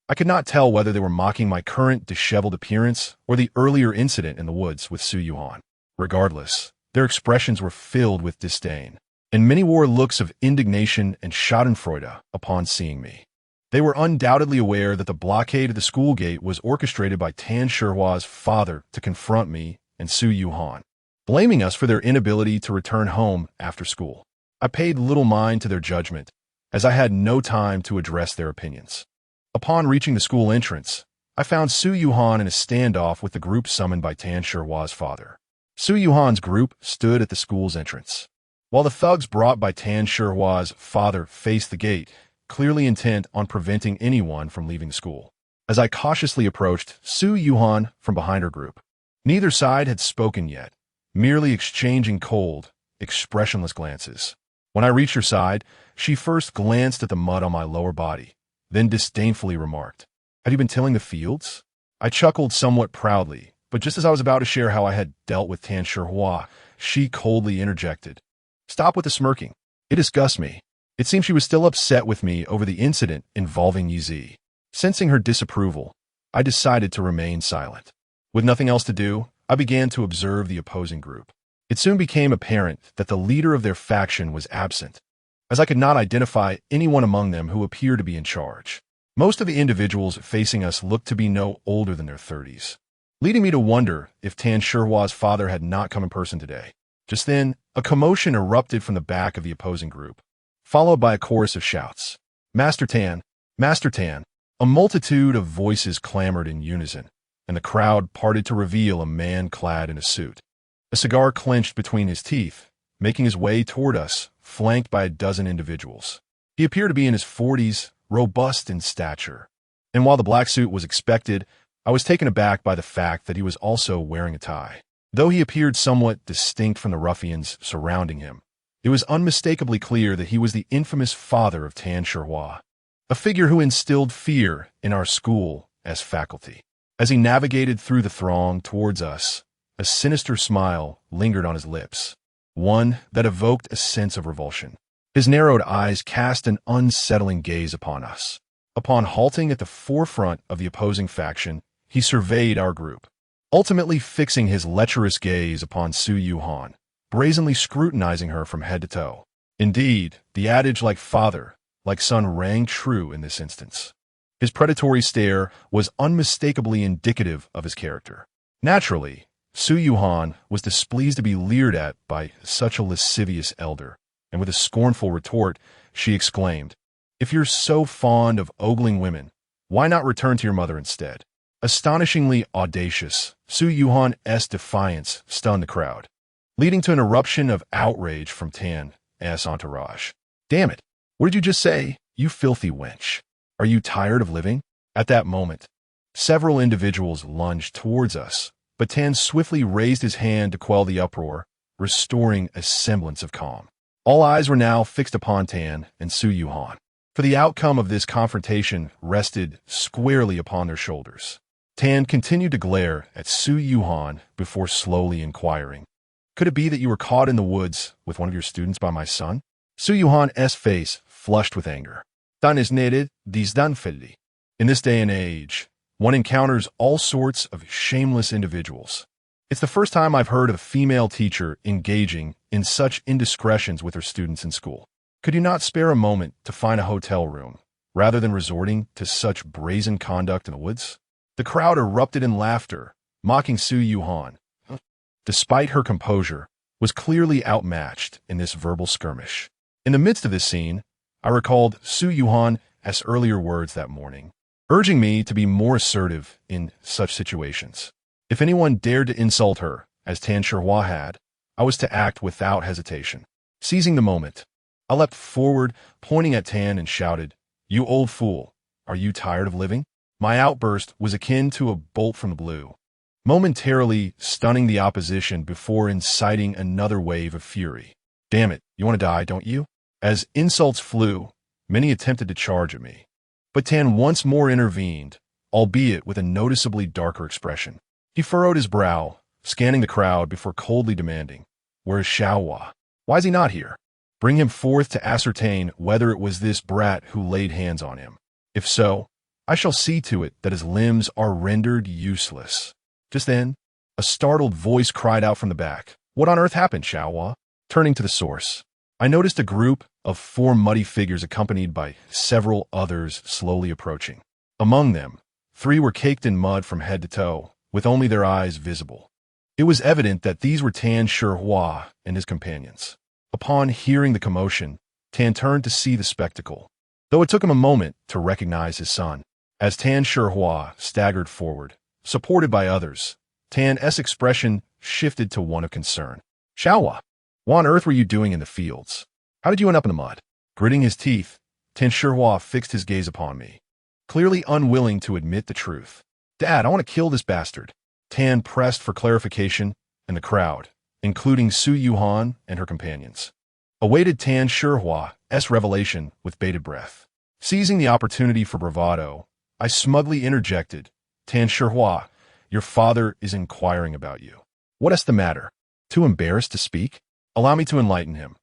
I could not tell whether they were mocking my current disheveled appearance or the earlier incident in the woods with Su Yuhan. Regardless, their expressions were filled with disdain, and many wore looks of indignation and schadenfreude upon seeing me. They were undoubtedly aware that the blockade of the school gate was orchestrated by Tan Shihua's father to confront me and Su Yuhan, blaming us for their inability to return home after school. I paid little mind to their judgment, as I had no time to address their opinions. Upon reaching the school entrance, I found Su Yuhan in a standoff with the group summoned by Tan Shihua's father. Su Yuhan's group stood at the school's entrance, while the thugs brought by Tan Shihua's father faced the gate, clearly intent on preventing anyone from leaving the school. As I cautiously approached Su Yuhan from behind her group, neither side had spoken yet, merely exchanging cold, expressionless glances. When I reached her side, she first glanced at the mud on my lower body, then disdainfully remarked, "Have you been tilling the fields?" I chuckled somewhat proudly, but just as I was about to share how I had dealt with Tan Shihua, she coldly interjected, "Stop with the smirking. It disgusts me." It seemed she was still upset with me over the incident involving Yizi. Sensing her disapproval, I decided to remain silent. With nothing else to do, I began to observe the opposing group. It soon became apparent that the leader of their faction was absent, as I could not identify anyone among them who appeared to be in charge. Most of the individuals facing us looked to be no older than their 30s, leading me to wonder if Tan Shihua's father had not come in person today. Just then, a commotion erupted from the back of the opposing group, followed by a chorus of shouts. "Master Tan! Master Tan!" A multitude of voices clamored in unison, and the crowd parted to reveal a man clad in a suit. A cigar clenched between his teeth, making his way toward us, flanked by a dozen individuals. He appeared to be in his 40s, robust in stature, and while the black suit was expected, I was taken aback by the fact that he was also wearing a tie. Though he appeared somewhat distinct from the ruffians surrounding him, it was unmistakably clear that he was the infamous father of Tan Shihua, a figure who instilled fear in our school as faculty. As he navigated through the throng towards us, a sinister smile lingered on his lips, one that evoked a sense of revulsion. His narrowed eyes cast an unsettling gaze upon us. Upon halting at the forefront of the opposing faction, he surveyed our group, ultimately fixing his lecherous gaze upon Su Yuhan, brazenly scrutinizing her from head to toe. Indeed, the adage like father, like son rang true in this instance. His predatory stare was unmistakably indicative of his character. Naturally, Su Yuhan was displeased to be leered at by such a lascivious elder, and with a scornful retort, she exclaimed, "If you're so fond of ogling women, why not return to your mother instead?" Astonishingly audacious, Su Yuhan's defiance stunned the crowd, leading to an eruption of outrage from Tan's entourage. "Damn it! What did you just say, you filthy wench? Are you tired of living?" At that moment, several individuals lunged towards us, but Tan swiftly raised his hand to quell the uproar, restoring a semblance of calm. All eyes were now fixed upon Tan and Su Yuhan, for the outcome of this confrontation rested squarely upon their shoulders. Tan continued to glare at Su Yuhan before slowly inquiring, "Could it be that you were caught in the woods with one of your students by my son?" Su Yuhan's face flushed with anger. "Dan is needed, these dan fiddy." In this day and age, one encounters all sorts of shameless individuals. It's the first time I've heard of a female teacher engaging in such indiscretions with her students in school. Could you not spare a moment to find a hotel room, rather than resorting to such brazen conduct in the woods? The crowd erupted in laughter, mocking Su Yuhan, despite her composure, was clearly outmatched in this verbal skirmish. In the midst of this scene, I recalled Su Yuhan's earlier words that morning, urging me to be more assertive in such situations. If anyone dared to insult her, as Tan Shihua had, I was to act without hesitation. Seizing the moment, I leapt forward, pointing at Tan and shouted, "You old fool, are you tired of living?" My outburst was akin to a bolt from the blue, momentarily stunning the opposition before inciting another wave of fury. "Damn it, you want to die, don't you?" As insults flew, many attempted to charge at me, but Tan once more intervened, albeit with a noticeably darker expression. He furrowed his brow, scanning the crowd before coldly demanding, "Where is Xiaohua? Why is he not here? Bring him forth to ascertain whether it was this brat who laid hands on him. If so, I shall see to it that his limbs are rendered useless." Just then, a startled voice cried out from the back, "What on earth happened, Xiaohua?" Turning to the source, I noticed a group of 4 muddy figures accompanied by several others slowly approaching. Among them, 3 were caked in mud from head to toe, with only their eyes visible. It was evident that these were Tan Shihua and his companions. Upon hearing the commotion, Tan turned to see the spectacle, though it took him a moment to recognize his son. As Tan Shihua staggered forward, supported by others, Tan's expression shifted to one of concern. "Xiaohua, what on earth were you doing in the fields? How did you end up in the mud?" Gritting his teeth, Tan Shihua fixed his gaze upon me, clearly unwilling to admit the truth. "Dad, I want to kill this bastard." Tan pressed for clarification, and the crowd, including Su Yuhan and her companions, awaited Tan Shihua's revelation with bated breath. Seizing the opportunity for bravado, I smugly interjected, "Tan Shihua, your father is inquiring about you." "What is the matter?" Too embarrassed to speak? "Allow me to enlighten him.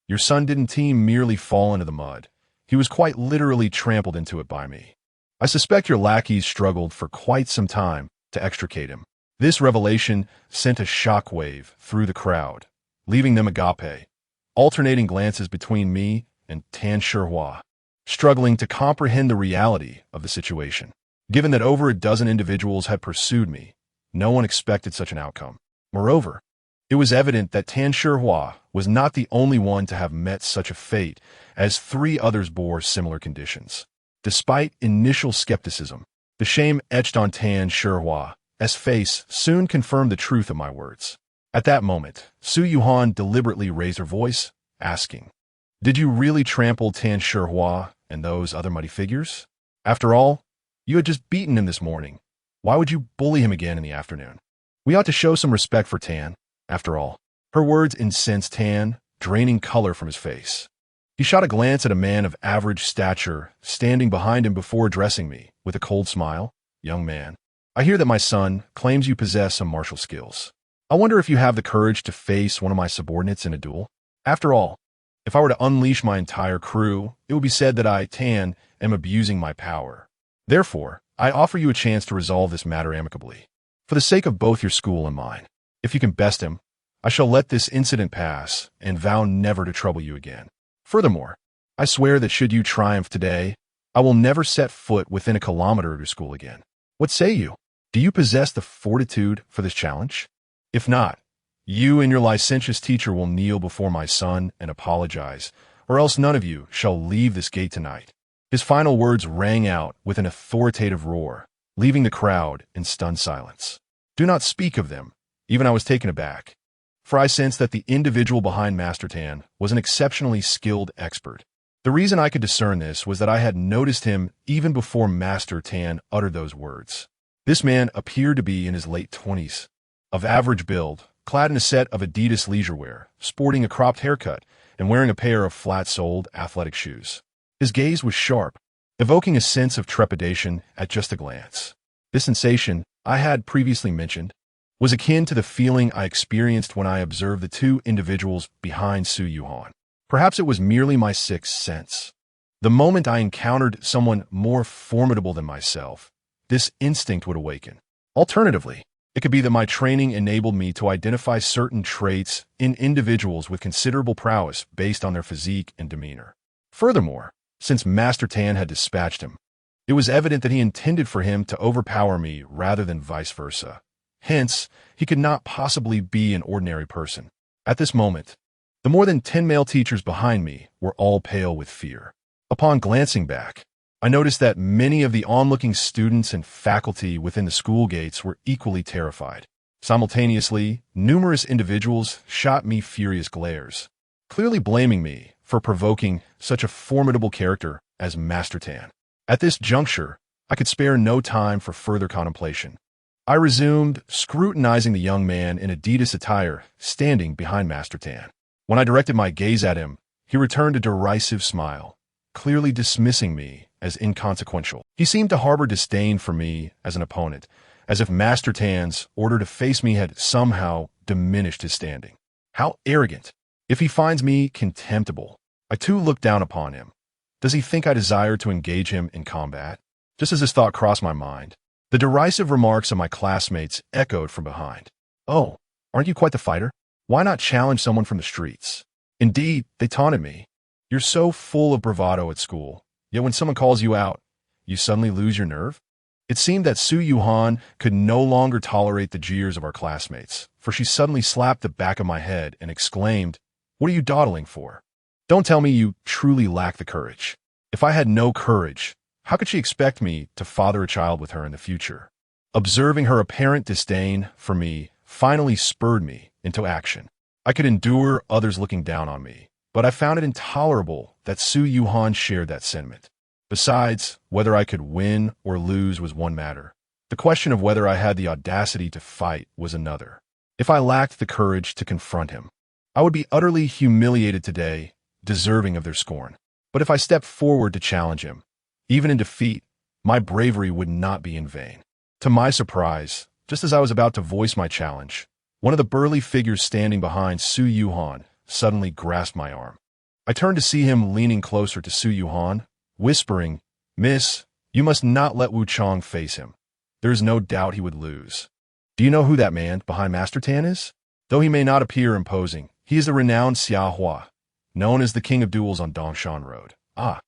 Your son didn't merely fall into the mud. He was quite literally trampled into it by me. I suspect your lackeys struggled for quite some time to extricate him." This revelation sent a shockwave through the crowd, leaving them agape, alternating glances between me and Tan Shihua, struggling to comprehend the reality of the situation. Given that over a dozen individuals had pursued me, no one expected such an outcome. Moreover, it was evident that Tan Shihua was not the only one to have met such a fate, as 3 others bore similar conditions. Despite initial skepticism, the shame etched on Tan Shihua's face soon confirmed the truth of my words. At that moment, Su Yuhan deliberately raised her voice, asking, "Did you really trample Tan Shihua and those other muddy figures? After all, you had just beaten him this morning. Why would you bully him again in the afternoon? We ought to show some respect for Tan, after all." Her words incensed Tan, draining color from his face. He shot a glance at a man of average stature standing behind him before addressing me with a cold smile. "Young man, I hear that my son claims you possess some martial skills. I wonder if you have the courage to face one of my subordinates in a duel? After all, if I were to unleash my entire crew, it would be said that I, Tan, am abusing my power. Therefore, I offer you a chance to resolve this matter amicably, for the sake of both your school and mine. If you can best him, I shall let this incident pass and vow never to trouble you again. Furthermore, I swear that should you triumph today, I will never set foot within a kilometer of your school again. What say you? Do you possess the fortitude for this challenge? If not, you and your licentious teacher will kneel before my son and apologize, or else none of you shall leave this gate tonight." His final words rang out with an authoritative roar, leaving the crowd in stunned silence. Do not speak of them. Even I was taken aback, for I sensed that the individual behind Master Tan was an exceptionally skilled expert. The reason I could discern this was that I had noticed him even before Master Tan uttered those words. This man appeared to be in his late 20s, of average build, clad in a set of Adidas leisure wear, sporting a cropped haircut, and wearing a pair of flat-soled athletic shoes. His gaze was sharp, evoking a sense of trepidation at just a glance. This sensation, I had previously mentioned, was akin to the feeling I experienced when I observed the 2 individuals behind Su Yuhan. Perhaps it was merely my 6th sense. The moment I encountered someone more formidable than myself, this instinct would awaken. Alternatively, it could be that my training enabled me to identify certain traits in individuals with considerable prowess based on their physique and demeanor. Furthermore, since Master Tan had dispatched him, it was evident that he intended for him to overpower me rather than vice versa. Hence, he could not possibly be an ordinary person. At this moment, the more than 10 male teachers behind me were all pale with fear. Upon glancing back, I noticed that many of the onlooking students and faculty within the school gates were equally terrified. Simultaneously, numerous individuals shot me furious glares, clearly blaming me for provoking such a formidable character as Master Tan. At this juncture, I could spare no time for further contemplation. I resumed scrutinizing the young man in Adidas attire standing behind Master Tan. When I directed my gaze at him, he returned a derisive smile, clearly dismissing me as inconsequential. He seemed to harbor disdain for me as an opponent, as if Master Tan's order to face me had somehow diminished his standing. How arrogant! If he finds me contemptible, I too look down upon him. Does he think I desire to engage him in combat? Just as this thought crossed my mind, the derisive remarks of my classmates echoed from behind. "Oh, aren't you quite the fighter? Why not challenge someone from the streets?" Indeed, they taunted me. "You're so full of bravado at school, yet when someone calls you out, you suddenly lose your nerve?" It seemed that Su Yuhan could no longer tolerate the jeers of our classmates, for she suddenly slapped the back of my head and exclaimed, "What are you dawdling for? Don't tell me you truly lack the courage." If I had no courage, how could she expect me to father a child with her in the future? Observing her apparent disdain for me finally spurred me into action. I could endure others looking down on me, but I found it intolerable that Su Yuhan shared that sentiment. Besides, whether I could win or lose was one matter. The question of whether I had the audacity to fight was another. If I lacked the courage to confront him, I would be utterly humiliated today, deserving of their scorn. But if I stepped forward to challenge him, even in defeat, my bravery would not be in vain. To my surprise, just as I was about to voice my challenge, one of the burly figures standing behind Su Yuhan suddenly grasped my arm. I turned to see him leaning closer to Su Yuhan, whispering, "Miss, you must not let Wu Chong face him. There is no doubt he would lose. Do you know who that man behind Master Tan is? Though he may not appear imposing, he is the renowned Xia Hua, known as the King of Duels on Dongshan Road." Ah!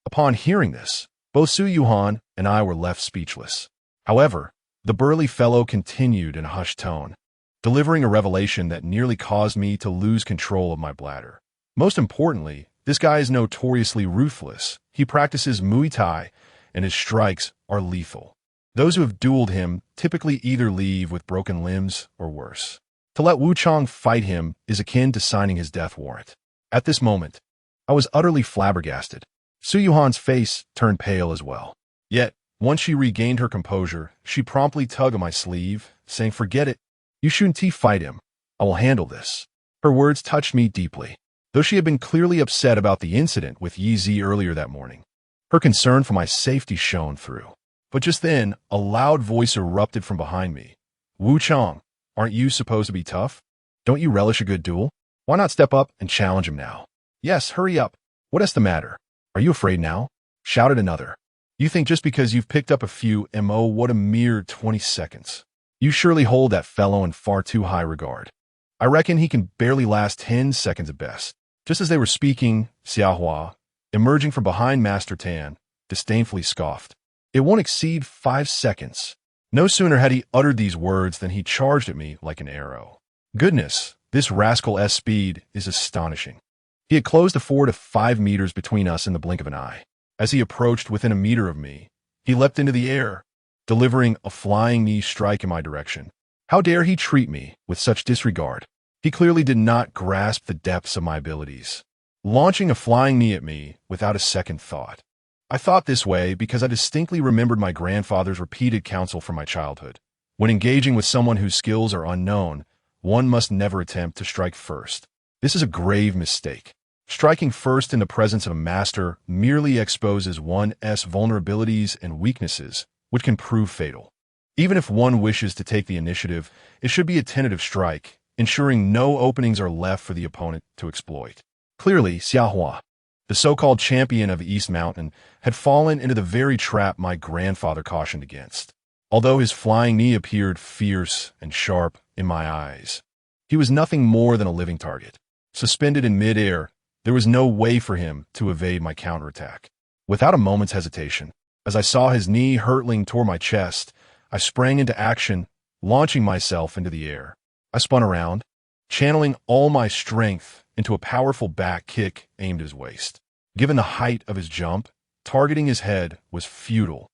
Upon hearing this, both Su Yuhan and I were left speechless. However, the burly fellow continued in a hushed tone, delivering a revelation that nearly caused me to lose control of my bladder. Most importantly, this guy is notoriously ruthless. He practices Muay Thai, and his strikes are lethal. Those who have dueled him typically either leave with broken limbs or worse. To let Wu Chong fight him is akin to signing his death warrant. At this moment, I was utterly flabbergasted. Su Yuhan's face turned pale as well. Yet, once she regained her composure, she promptly tugged at my sleeve, saying, "Forget it. You shouldn't fight him. I will handle this." Her words touched me deeply. Though she had been clearly upset about the incident with Yi Zi earlier that morning, her concern for my safety shone through. But just then, a loud voice erupted from behind me. "Wu Chong, aren't you supposed to be tough? Don't you relish a good duel? Why not step up and challenge him now?" "Yes, hurry up. What is the matter? Are you afraid now?" shouted another. "You think just because you've picked up a few what a mere 20 seconds. You surely hold that fellow in far too high regard. I reckon he can barely last 10 seconds at best." Just as they were speaking, Xia Hua, emerging from behind Master Tan, disdainfully scoffed. "It won't exceed 5 seconds. No sooner had he uttered these words than he charged at me like an arrow. Goodness, this rascal's speed is astonishing. He had closed a 4 to 5 meters between us in the blink of an eye. As he approached within a meter of me, he leapt into the air, delivering a flying knee strike in my direction. How dare he treat me with such disregard? He clearly did not grasp the depths of my abilities, launching a flying knee at me without a second thought. I thought this way because I distinctly remembered my grandfather's repeated counsel from my childhood. When engaging with someone whose skills are unknown, one must never attempt to strike first. This is a grave mistake. Striking first in the presence of a master merely exposes one's vulnerabilities and weaknesses, which can prove fatal. Even if one wishes to take the initiative, it should be a tentative strike, ensuring no openings are left for the opponent to exploit. Clearly, Xia Hua, the so-called champion of East Mountain, had fallen into the very trap my grandfather cautioned against. Although his flying knee appeared fierce and sharp in my eyes, he was nothing more than a living target. Suspended in mid-air, there was no way for him to evade my counterattack. Without a moment's hesitation, as I saw his knee hurtling toward my chest, I sprang into action, launching myself into the air. I spun around, channeling all my strength into a powerful back kick aimed at his waist. Given the height of his jump, targeting his head was futile.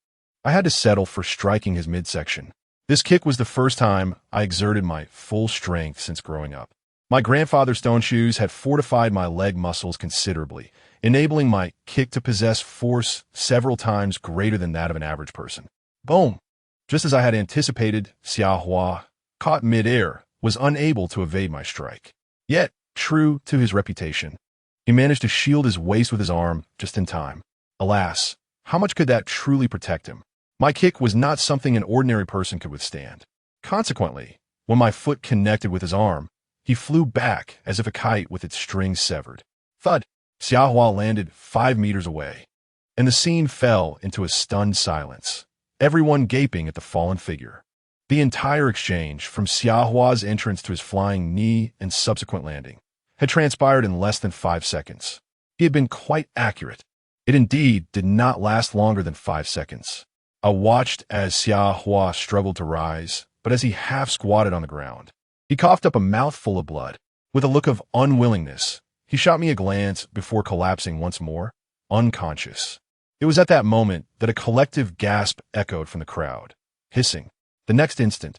I had to settle for striking his midsection. This kick was the first time I exerted my full strength since growing up. My grandfather's stone shoes had fortified my leg muscles considerably, enabling my kick to possess force several times greater than that of an average person. Boom! Just as I had anticipated, Xia Hua, caught mid-air, was unable to evade my strike. Yet, true to his reputation, he managed to shield his waist with his arm just in time. Alas, how much could that truly protect him? My kick was not something an ordinary person could withstand. Consequently, when my foot connected with his arm, he flew back as if a kite with its strings severed. Thud! Xiaohua landed 5 meters away, and the scene fell into a stunned silence, everyone gaping at the fallen figure. The entire exchange, from Xiaohua's entrance to his flying knee and subsequent landing, had transpired in less than 5 seconds. He had been quite accurate. It indeed did not last longer than 5 seconds. I watched as Xiaohua struggled to rise, but as he half squatted on the ground, he coughed up a mouthful of blood. With a look of unwillingness, he shot me a glance before collapsing once more, unconscious. It was at that moment that a collective gasp echoed from the crowd, hissing. The next instant,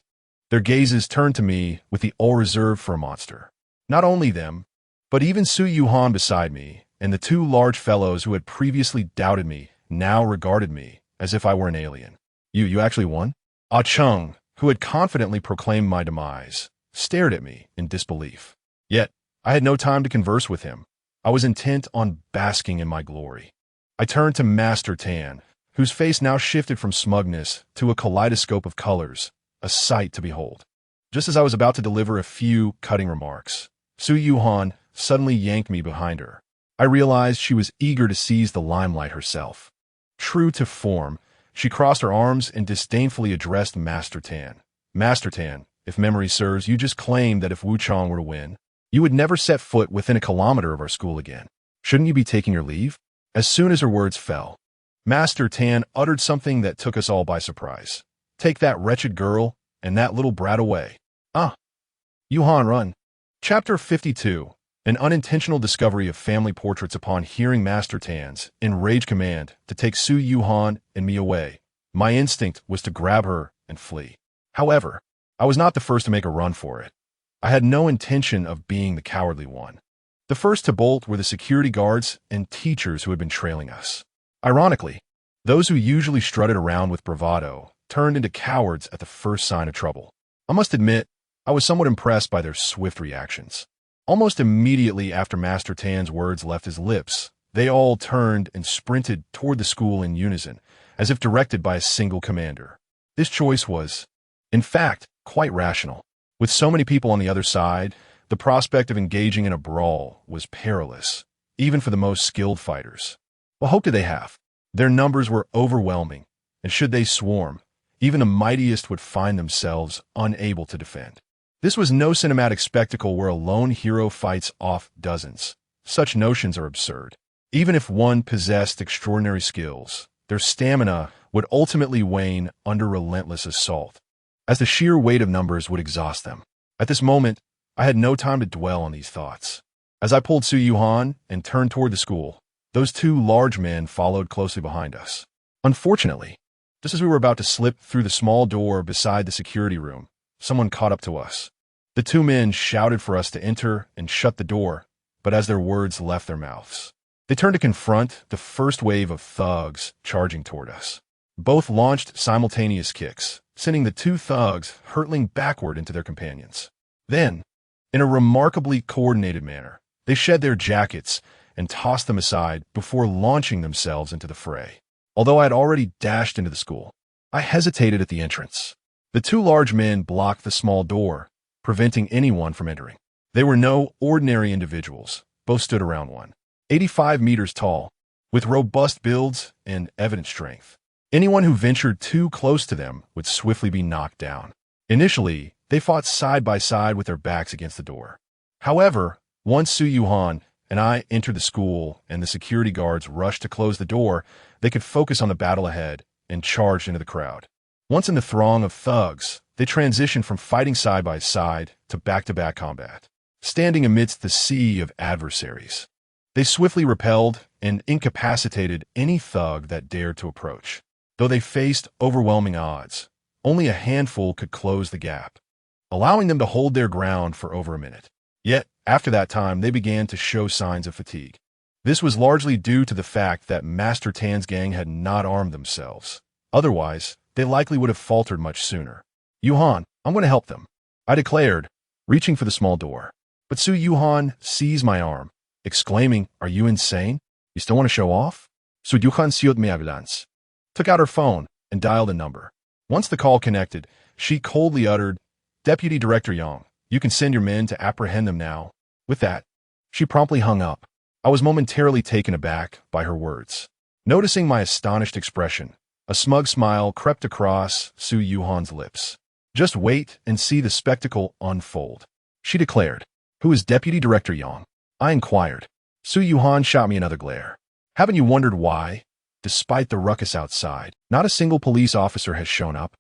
their gazes turned to me with the all reserved for a monster. Not only them, but even Su Yuhan beside me, and the 2 large fellows who had previously doubted me now regarded me as if I were an alien. You actually won? Ah Chung, who had confidently proclaimed my demise, stared at me in disbelief. Yet, I had no time to converse with him. I was intent on basking in my glory. I turned to Master Tan, whose face now shifted from smugness to a kaleidoscope of colors, a sight to behold. Just as I was about to deliver a few cutting remarks, Su Yuhan suddenly yanked me behind her. I realized she was eager to seize the limelight herself. True to form, she crossed her arms and disdainfully addressed Master Tan. Master Tan, if memory serves, you just claimed that if Wu Chong were to win, you would never set foot within a kilometer of our school again. Shouldn't you be taking your leave? As soon as her words fell, Master Tan uttered something that took us all by surprise. Take that wretched girl and that little brat away. Yuhan, run. Chapter 52. An unintentional discovery of family portraits upon hearing Master Tan's enraged command to take Su Yuhan and me away. My instinct was to grab her and flee. However, I was not the first to make a run for it. I had no intention of being the cowardly one. The first to bolt were the security guards and teachers who had been trailing us. Ironically, those who usually strutted around with bravado turned into cowards at the first sign of trouble. I must admit, I was somewhat impressed by their swift reactions. Almost immediately after Master Tan's words left his lips, they all turned and sprinted toward the school in unison, as if directed by a single commander. This choice was, in fact, quite rational. With so many people on the other side, the prospect of engaging in a brawl was perilous, even for the most skilled fighters. What hope did they have? Their numbers were overwhelming, and should they swarm, even the mightiest would find themselves unable to defend. This was no cinematic spectacle where a lone hero fights off dozens. Such notions are absurd. Even if one possessed extraordinary skills, their stamina would ultimately wane under relentless assault, as the sheer weight of numbers would exhaust them. At this moment, I had no time to dwell on these thoughts. As I pulled Su Yuhan and turned toward the school, those 2 large men followed closely behind us. Unfortunately, just as we were about to slip through the small door beside the security room, someone caught up to us. The 2 men shouted for us to enter and shut the door, but as their words left their mouths, they turned to confront the first wave of thugs charging toward us. Both launched simultaneous kicks, sending the 2 thugs hurtling backward into their companions. Then, in a remarkably coordinated manner, they shed their jackets and tossed them aside before launching themselves into the fray. Although I had already dashed into the school, I hesitated at the entrance. The 2 large men blocked the small door, preventing anyone from entering. They were no ordinary individuals. Both stood around 185 meters tall, with robust builds and evident strength. Anyone who ventured too close to them would swiftly be knocked down. Initially, they fought side by side with their backs against the door. However, once Su Yuhan and I entered the school and the security guards rushed to close the door, they could focus on the battle ahead and charged into the crowd. Once in the throng of thugs, they transitioned from fighting side by side to back-to-back combat, standing amidst the sea of adversaries. They swiftly repelled and incapacitated any thug that dared to approach. Though they faced overwhelming odds, only a handful could close the gap, allowing them to hold their ground for over a minute. Yet, after that time, they began to show signs of fatigue. This was largely due to the fact that Master Tan's gang had not armed themselves. Otherwise, they likely would have faltered much sooner. Yuhan, I'm going to help them, I declared, reaching for the small door. But Su Yuhan seized my arm, exclaiming, "Are you insane? You still want to show off?" Su Yuhan siot me avilance, took out her phone, and dialed a number. Once the call connected, she coldly uttered, "Deputy Director Yang, you can send your men to apprehend them now." With that, she promptly hung up. I was momentarily taken aback by her words. Noticing my astonished expression, a smug smile crept across Su Yuhan's lips. "Just wait and see the spectacle unfold," she declared. "Who is Deputy Director Yang?" I inquired. Su Yuhan shot me another glare. "Haven't you wondered why, despite the ruckus outside, not a single police officer has shown up?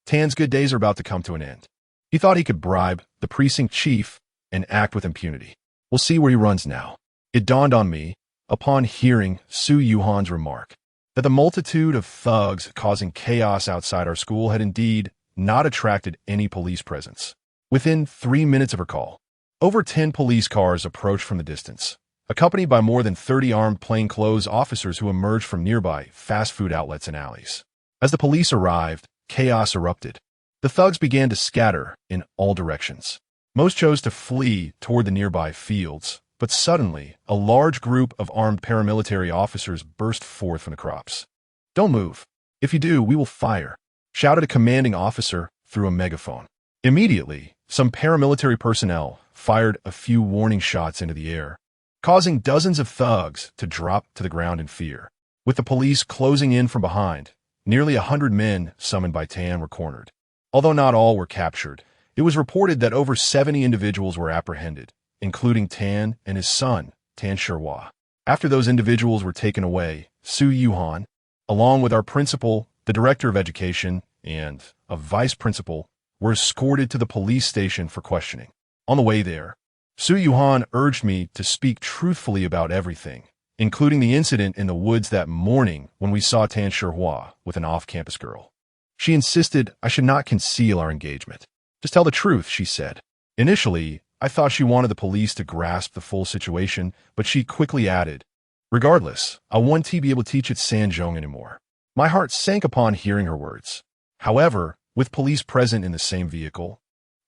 Tan's good days are about to come to an end. He thought he could bribe the precinct chief and act with impunity. We'll see where he runs now." It dawned on me, upon hearing Su Yuhan's remark, that the multitude of thugs causing chaos outside our school had indeed not attracted any police presence. Within 3 minutes of her call, over 10 police cars approached from the distance, accompanied by more than 30 armed plainclothes officers who emerged from nearby fast food outlets and alleys. As the police arrived, chaos erupted. The thugs began to scatter in all directions. Most chose to flee toward the nearby fields, but suddenly, a large group of armed paramilitary officers burst forth from the crops. "Don't move. If you do, we will fire," shouted a commanding officer through a megaphone. Immediately, some paramilitary personnel fired a few warning shots into the air, causing dozens of thugs to drop to the ground in fear. With the police closing in from behind, nearly 100 men summoned by Tan were cornered. Although not all were captured, it was reported that over 70 individuals were apprehended, including Tan and his son, Tan Shihua. After those individuals were taken away, Su Yuhan, along with our principal, the director of education, and a vice principal, were escorted to the police station for questioning. On the way there, Su Yuhan urged me to speak truthfully about everything, including the incident in the woods that morning when we saw Tan Shihua with an off-campus girl. She insisted I should not conceal our engagement. "Just tell the truth," she said. Initially, I thought she wanted the police to grasp the full situation, but she quickly added, "Regardless, I won't be able to teach at Sanzhong anymore." My heart sank upon hearing her words. However, with police present in the same vehicle,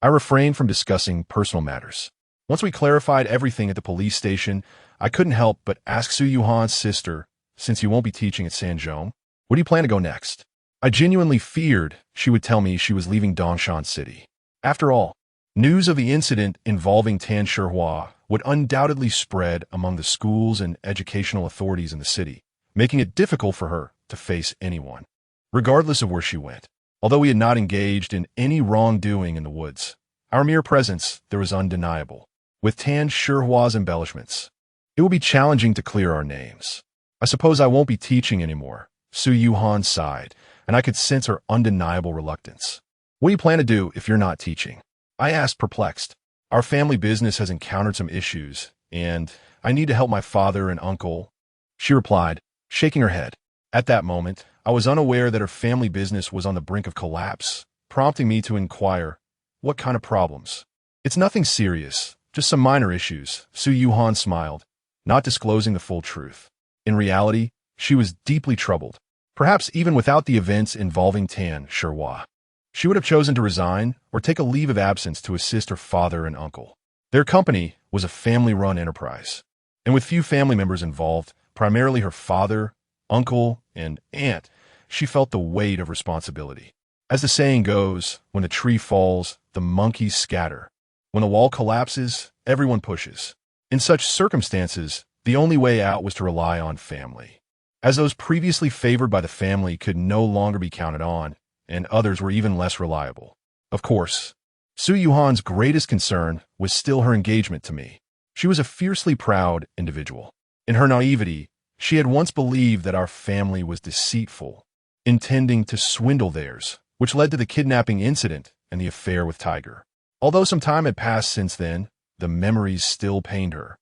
I refrained from discussing personal matters. Once we clarified everything at the police station, I couldn't help but ask Su Yuhan's sister, "Since you won't be teaching at Sanzhong, where do you plan to go next?" I genuinely feared she would tell me she was leaving Dongshan City. After all, news of the incident involving Tan Shihua would undoubtedly spread among the schools and educational authorities in the city, making it difficult for her to face anyone, regardless of where she went. Although we had not engaged in any wrongdoing in the woods, our mere presence there was undeniable. With Tan Shihua's embellishments, it will be challenging to clear our names. "I suppose I won't be teaching anymore," Su Yuhan sighed, and I could sense her undeniable reluctance. "What do you plan to do if you're not teaching?" I asked, perplexed. "Our family business has encountered some issues, and I need to help my father and uncle," she replied, shaking her head. At that moment, I was unaware that her family business was on the brink of collapse, prompting me to inquire, "What kind of problems?" "It's nothing serious, just some minor issues," Su Yuhan smiled, not disclosing the full truth. In reality, she was deeply troubled, perhaps even without the events involving Tan Shihua. She would have chosen to resign or take a leave of absence to assist her father and uncle. Their company was a family-run enterprise, and with few family members involved, primarily her father, uncle, and aunt, she felt the weight of responsibility. As the saying goes, when the tree falls, the monkeys scatter. When the wall collapses, everyone pushes. In such circumstances, the only way out was to rely on family. As those previously favored by the family could no longer be counted on, and others were even less reliable. Of course, Su Yuhan's greatest concern was still her engagement to me. She was a fiercely proud individual. In her naivety, she had once believed that our family was deceitful, intending to swindle theirs, which led to the kidnapping incident and the affair with Tiger. Although some time had passed since then, the memories still pained her,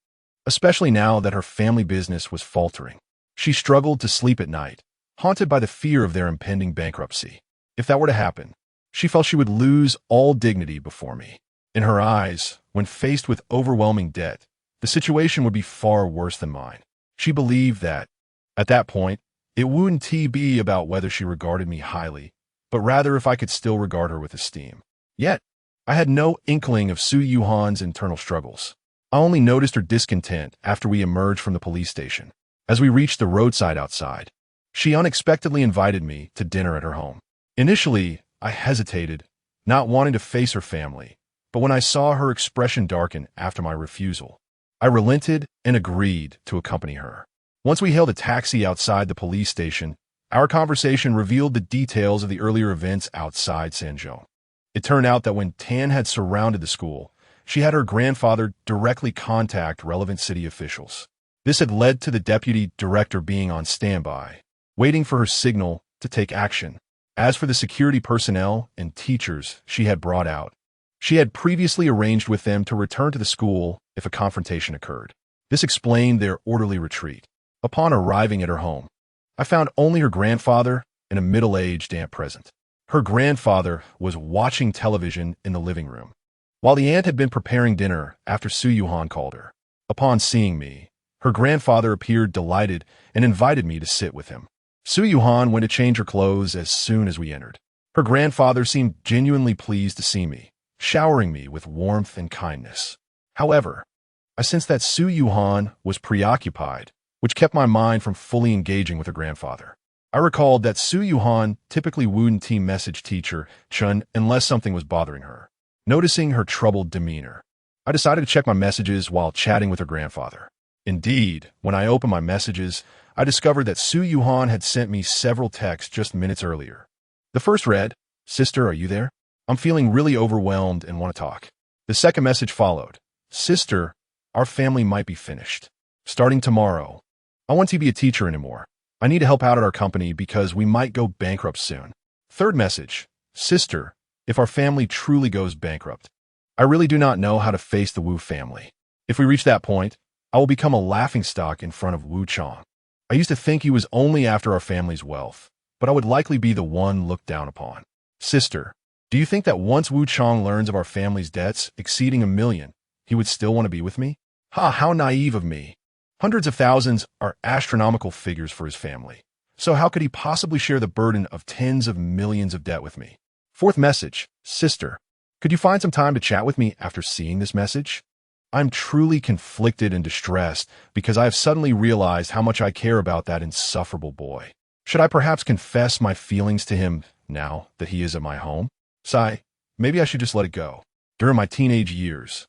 especially now that her family business was faltering. She struggled to sleep at night, haunted by the fear of their impending bankruptcy. If that were to happen, she felt she would lose all dignity before me. In her eyes, when faced with overwhelming debt, the situation would be far worse than mine. She believed that, at that point, it wouldn't be about whether she regarded me highly, but rather if I could still regard her with esteem. Yet, I had no inkling of Su Yuhan's internal struggles. I only noticed her discontent after we emerged from the police station. As we reached the roadside outside, She unexpectedly invited me to dinner at her home. Initially, I hesitated, not wanting to face her family, but when I saw her expression darken after my refusal, I relented and agreed to accompany her. Once we hailed a taxi outside the police station, our conversation revealed the details of the earlier events outside Sanzhou. It turned out that when Tan had surrounded the school, she had her grandfather directly contact relevant city officials. This had led to the deputy director being on standby, waiting for her signal to take action. As for the security personnel and teachers she had brought out, she had previously arranged with them to return to the school if a confrontation occurred. This explained their orderly retreat. Upon arriving at her home, I found only her grandfather and a middle-aged aunt present. Her grandfather was watching television in the living room, while the aunt had been preparing dinner after Su Yuhan called her. Upon seeing me, her grandfather appeared delighted and invited me to sit with him. Su Yuhan went to change her clothes as soon as we entered. Her grandfather seemed genuinely pleased to see me, showering me with warmth and kindness. However, I sensed that Su Yuhan was preoccupied, which kept my mind from fully engaging with her grandfather. I recalled that Su Yuhan typically wouldn't team message teacher Chun unless something was bothering her. Noticing her troubled demeanor, I decided to check my messages while chatting with her grandfather. Indeed, when I opened my messages, I discovered that Su Yuhan had sent me several texts just minutes earlier. The first read, "Sister, are you there? I'm feeling really overwhelmed and want to talk." The second message followed, "Sister, our family might be finished. Starting tomorrow, I want to be a teacher anymore. I need to help out at our company because we might go bankrupt soon." Third message, "Sister, if our family truly goes bankrupt, I really do not know how to face the Wu family. If we reach that point, I will become a laughingstock in front of Wu Chong. I used to think he was only after our family's wealth, but I would likely be the one looked down upon. Sister, do you think that once Wu Chong learns of our family's debts exceeding 1 million, he would still want to be with me? Ha, how naive of me. Hundreds of thousands are astronomical figures for his family. So how could he possibly share the burden of tens of millions of debt with me?" Fourth message, "Sister, could you find some time to chat with me after seeing this message? I'm truly conflicted and distressed because I have suddenly realized how much I care about that insufferable boy. Should I perhaps confess my feelings to him now that he is at my home? Sigh, maybe I should just let it go. During my teenage years,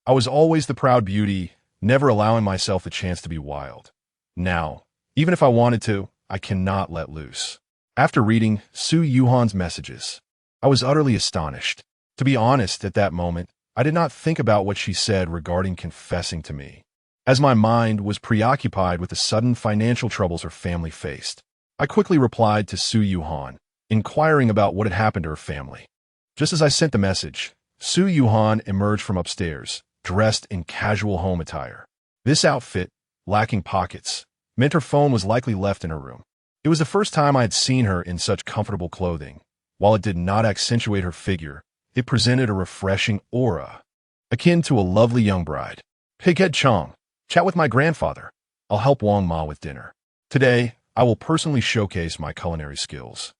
I was always the proud beauty, never allowing myself the chance to be wild. Now, even if I wanted to, I cannot let loose." After reading Su Yuhan's messages, I was utterly astonished. To be honest, at that moment, I did not think about what she said regarding confessing to me, as my mind was preoccupied with the sudden financial troubles her family faced. I quickly replied to Su Yuhan, inquiring about what had happened to her family. Just as I sent the message, Su Yuhan emerged from upstairs, dressed in casual home attire. This outfit, lacking pockets, meant her phone was likely left in her room. It was the first time I had seen her in such comfortable clothing. While it did not accentuate her figure, it presented a refreshing aura, akin to a lovely young bride. "Pighead Chong, chat with my grandfather. I'll help Wang Ma with dinner. Today, I will personally showcase my culinary skills,"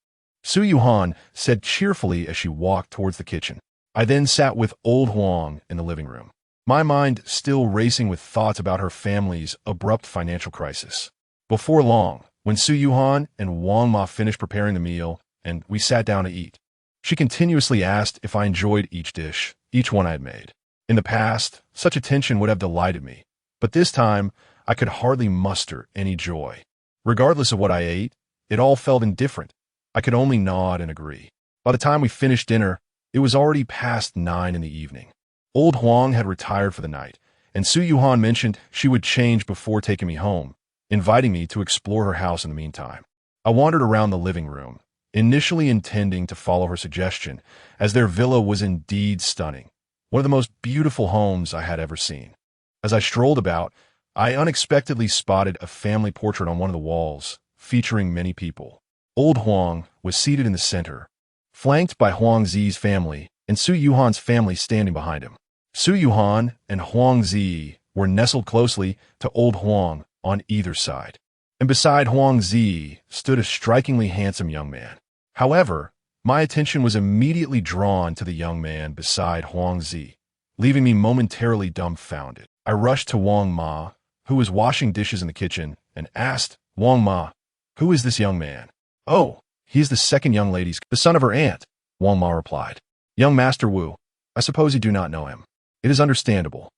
Su Yuhan said cheerfully as she walked towards the kitchen. I then sat with old Huang in the living room, my mind still racing with thoughts about her family's abrupt financial crisis. Before long, when Su Yuhan and Wang Ma finished preparing the meal and we sat down to eat, she continuously asked if I enjoyed each dish, each one I had made. In the past, such attention would have delighted me, but this time, I could hardly muster any joy. Regardless of what I ate, it all felt indifferent. I could only nod and agree. By the time we finished dinner, it was already past 9 in the evening. Old Huang had retired for the night, and Su Yuhan mentioned she would change before taking me home, inviting me to explore her house in the meantime. I wandered around the living room, initially intending to follow her suggestion, as their villa was indeed stunning, one of the most beautiful homes I had ever seen. As I strolled about, I unexpectedly spotted a family portrait on one of the walls, featuring many people. Old Huang was seated in the center, flanked by Huang Zi's family and Su Yuhan's family standing behind him. Su Yuhan and Huang Zi were nestled closely to old Huang on either side, and beside Huang Zi stood a strikingly handsome young man. However, my attention was immediately drawn to the young man beside Huang Zi, leaving me momentarily dumbfounded. I rushed to Wang Ma, who was washing dishes in the kitchen, and asked, "Wang Ma, Who is this young man? Oh, he is the second young lady's, the son of her aunt, Wang Ma replied. Young Master Wu, I suppose you do not know him. It is understandable,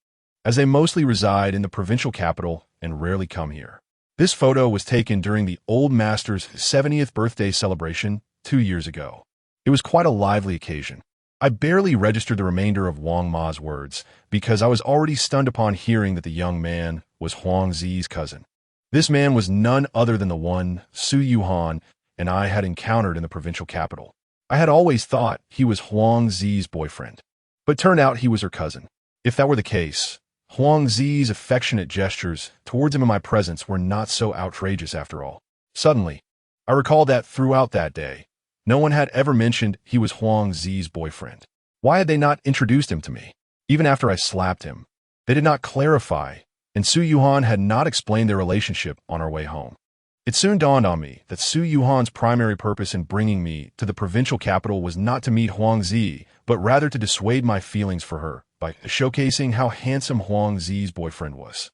as they mostly reside in the provincial capital and rarely come here. This photo was taken during the old master's 70th birthday celebration 2 years ago. It was quite a lively occasion. I barely registered the remainder of Wang Ma's words because I was already stunned upon hearing that the young man was Huang Zi's cousin. This man was none other than the one Su Yuhan and I had encountered in the provincial capital. I had always thought he was Huang Zi's boyfriend, but turned out he was her cousin. If that were the case, Huang Zi's affectionate gestures towards him in my presence were not so outrageous after all. Suddenly, I recalled that throughout that day, no one had ever mentioned he was Huang Zi's boyfriend. Why had they not introduced him to me? Even after I slapped him, they did not clarify, and Su Yuhan had not explained their relationship on our way home. It soon dawned on me that Su Yuhan's primary purpose in bringing me to the provincial capital was not to meet Huang Zi, but rather to dissuade my feelings for her by showcasing how handsome Huang Zi's boyfriend was.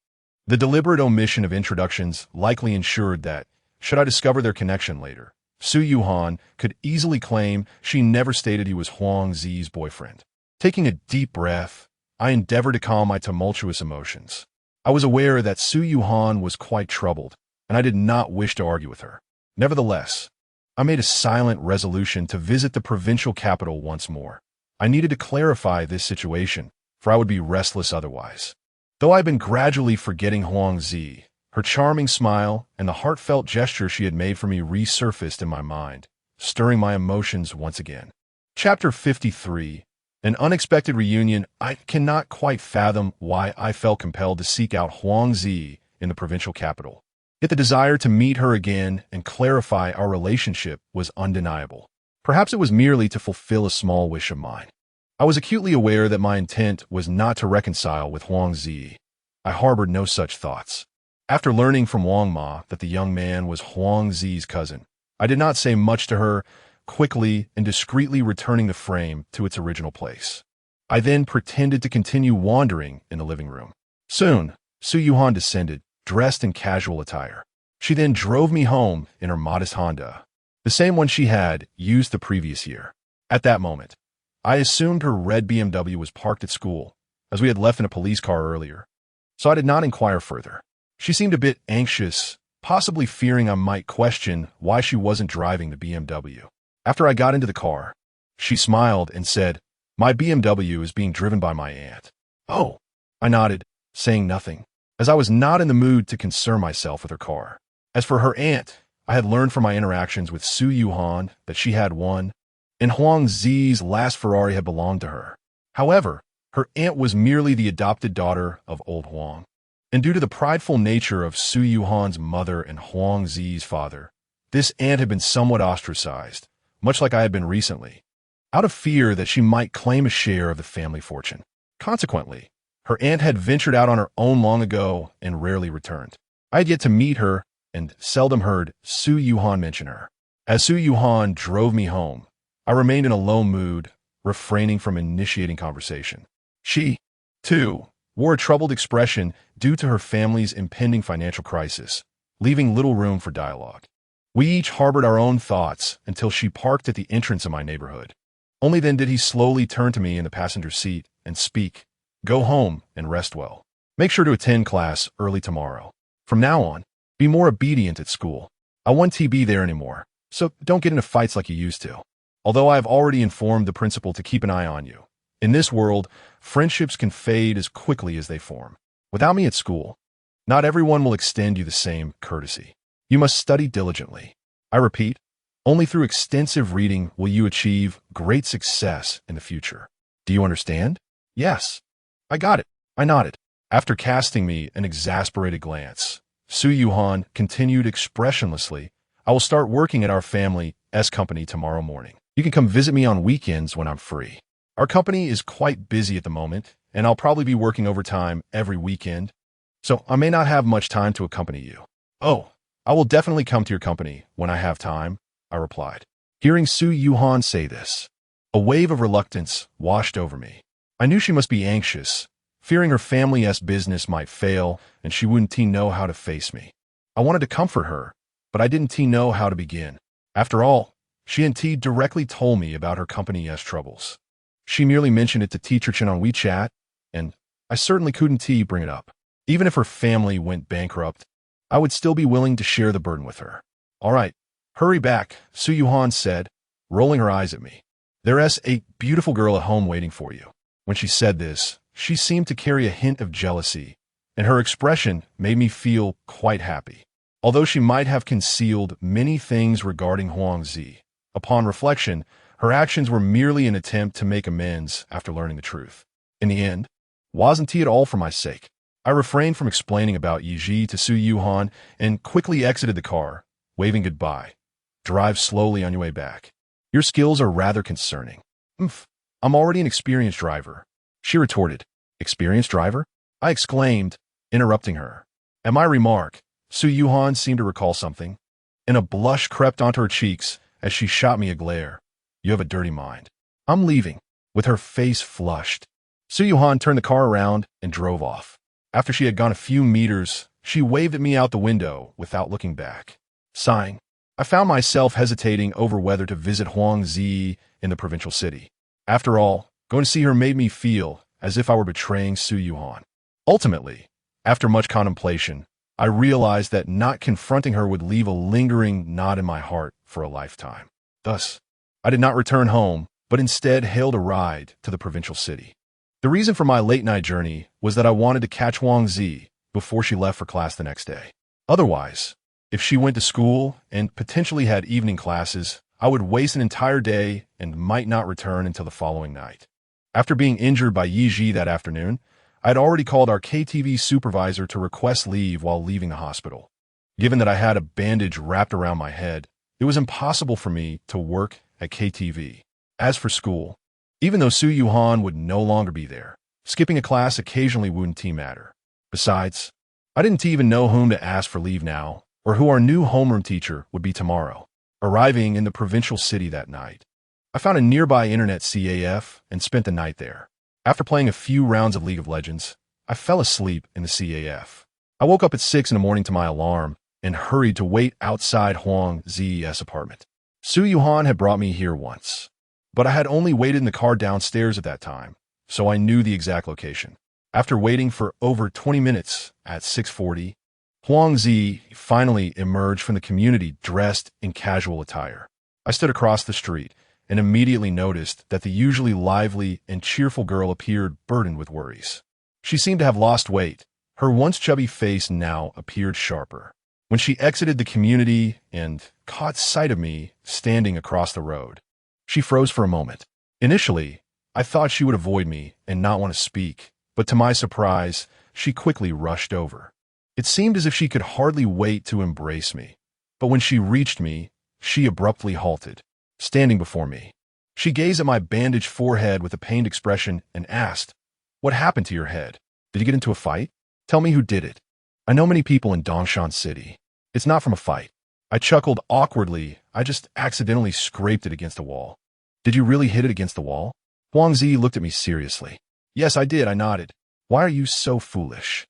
The deliberate omission of introductions likely ensured that, should I discover their connection later, Su Yuhan could easily claim she never stated he was Huang Zi's boyfriend. Taking a deep breath, I endeavored to calm my tumultuous emotions. I was aware that Su Yuhan was quite troubled, and I did not wish to argue with her. Nevertheless, I made a silent resolution to visit the provincial capital once more. I needed to clarify this situation, for I would be restless otherwise. Though I had been gradually forgetting Huang Zi, her charming smile and the heartfelt gesture she had made for me resurfaced in my mind, stirring my emotions once again. Chapter 53. An unexpected reunion. I cannot quite fathom why I felt compelled to seek out Huang Zi in the provincial capital. Yet the desire to meet her again and clarify our relationship was undeniable. Perhaps it was merely to fulfill a small wish of mine. I was acutely aware that my intent was not to reconcile with Huang Zi. I harbored no such thoughts. After learning from Wang Ma that the young man was Huang Zi's cousin, I did not say much to her, quickly and discreetly returning the frame to its original place. I then pretended to continue wandering in the living room. Soon, Su Yuhan descended, dressed in casual attire. She then drove me home in her modest Honda, the same one she had used the previous year. At that moment, I assumed her red BMW was parked at school, as we had left in a police car earlier, so I did not inquire further. She seemed a bit anxious, possibly fearing I might question why she wasn't driving the BMW. After I got into the car, she smiled and said, "My BMW is being driven by my aunt." "Oh," I nodded, saying nothing, as I was not in the mood to concern myself with her car. As for her aunt, I had learned from my interactions with Su Yuhan that she had one, and Huang Zi's last Ferrari had belonged to her. However, her aunt was merely the adopted daughter of old Huang. And due to the prideful nature of Su Yuhan's mother and Huang Zi's father, this aunt had been somewhat ostracized, much like I had been recently, out of fear that she might claim a share of the family fortune. Consequently, her aunt had ventured out on her own long ago and rarely returned. I had yet to meet her and seldom heard Su Yuhan mention her. As Su Yuhan drove me home, I remained in a low mood, refraining from initiating conversation. She, too, wore a troubled expression due to her family's impending financial crisis, leaving little room for dialogue. We each harbored our own thoughts until she parked at the entrance of my neighborhood. Only then did he slowly turn to me in the passenger seat and speak, "Go home and rest well. Make sure to attend class early tomorrow. From now on, be more obedient at school. I won't be there anymore, so don't get into fights like you used to. Although I have already informed the principal to keep an eye on you. In this world, friendships can fade as quickly as they form. Without me at school, not everyone will extend you the same courtesy. You must study diligently. I repeat, only through extensive reading will you achieve great success in the future. Do you understand?" "Yes." "I got it." I nodded. After casting me an exasperated glance, Su Yuhan continued expressionlessly, "I will start working at our family's company tomorrow morning. You can come visit me on weekends when I'm free. Our company is quite busy at the moment, and I'll probably be working overtime every weekend, so I may not have much time to accompany you." "Oh, I will definitely come to your company when I have time," I replied. Hearing Su Yuhan say this, a wave of reluctance washed over me. I knew she must be anxious, fearing her family's business might fail and she wouldn't know how to face me. I wanted to comfort her, but I didn't know how to begin. After all, she and T directly told me about her company's troubles. She merely mentioned it to Teacher Chen on WeChat, and I certainly couldn't bring it up. Even if her family went bankrupt, I would still be willing to share the burden with her. All right, hurry back, Su Yuhan said, rolling her eyes at me. There's a beautiful girl at home waiting for you. When she said this, she seemed to carry a hint of jealousy, and her expression made me feel quite happy. Although she might have concealed many things regarding Huang Zi, upon reflection, her actions were merely an attempt to make amends after learning the truth. In the end, wasn't it all for my sake? I refrained from explaining about Yiji to Su Yuhan and quickly exited the car, waving goodbye. Drive slowly on your way back. Your skills are rather concerning. I'm already an experienced driver. She retorted. Experienced driver? I exclaimed, interrupting her. At my remark, Su Yuhan seemed to recall something, and a blush crept onto her cheeks as she shot me a glare. You have a dirty mind. I'm leaving. With her face flushed, Su Yuhan turned the car around and drove off. After she had gone a few meters, she waved at me out the window without looking back. Sighing, I found myself hesitating over whether to visit Huang Zi in the provincial city. After all, going to see her made me feel as if I were betraying Su Yuhan. Ultimately, after much contemplation, I realized that not confronting her would leave a lingering knot in my heart for a lifetime. Thus, I did not return home, but instead hailed a ride to the provincial city. The reason for my late-night journey was that I wanted to catch Huang Zi before she left for class the next day. Otherwise, if she went to school and potentially had evening classes, I would waste an entire day and might not return until the following night. After being injured by Yiji that afternoon, I had already called our KTV supervisor to request leave while leaving the hospital. Given that I had a bandage wrapped around my head, it was impossible for me to work at KTV. As for school, even though Su Yuhan would no longer be there, skipping a class occasionally wouldn't matter. Besides, I didn't even know whom to ask for leave now, or who our new homeroom teacher would be tomorrow. Arriving in the provincial city that night, I found a nearby internet CAF and spent the night there. After playing a few rounds of League of Legends, I fell asleep in the CAF. I woke up at 6 in the morning to my alarm and hurried to wait outside Huang Zi's apartment. Su Yuhan had brought me here once, but I had only waited in the car downstairs at that time, so I knew the exact location. After waiting for over 20 minutes at 6:40, Huang Zi finally emerged from the community dressed in casual attire. I stood across the street and immediately noticed that the usually lively and cheerful girl appeared burdened with worries. She seemed to have lost weight. Her once chubby face now appeared sharper. When she exited the community and caught sight of me standing across the road, she froze for a moment. Initially, I thought she would avoid me and not want to speak, but to my surprise, she quickly rushed over. It seemed as if she could hardly wait to embrace me, but when she reached me, she abruptly halted, standing before me. She gazed at my bandaged forehead with a pained expression and asked, "What happened to your head? Did you get into a fight? Tell me who did it. I know many people in Dongshan City. It's not from a fight." I chuckled awkwardly. I just accidentally scraped it against a wall. "Did you really hit it against the wall?" Huang Zi looked at me seriously. "Yes, I did," I nodded. "Why are you so foolish?"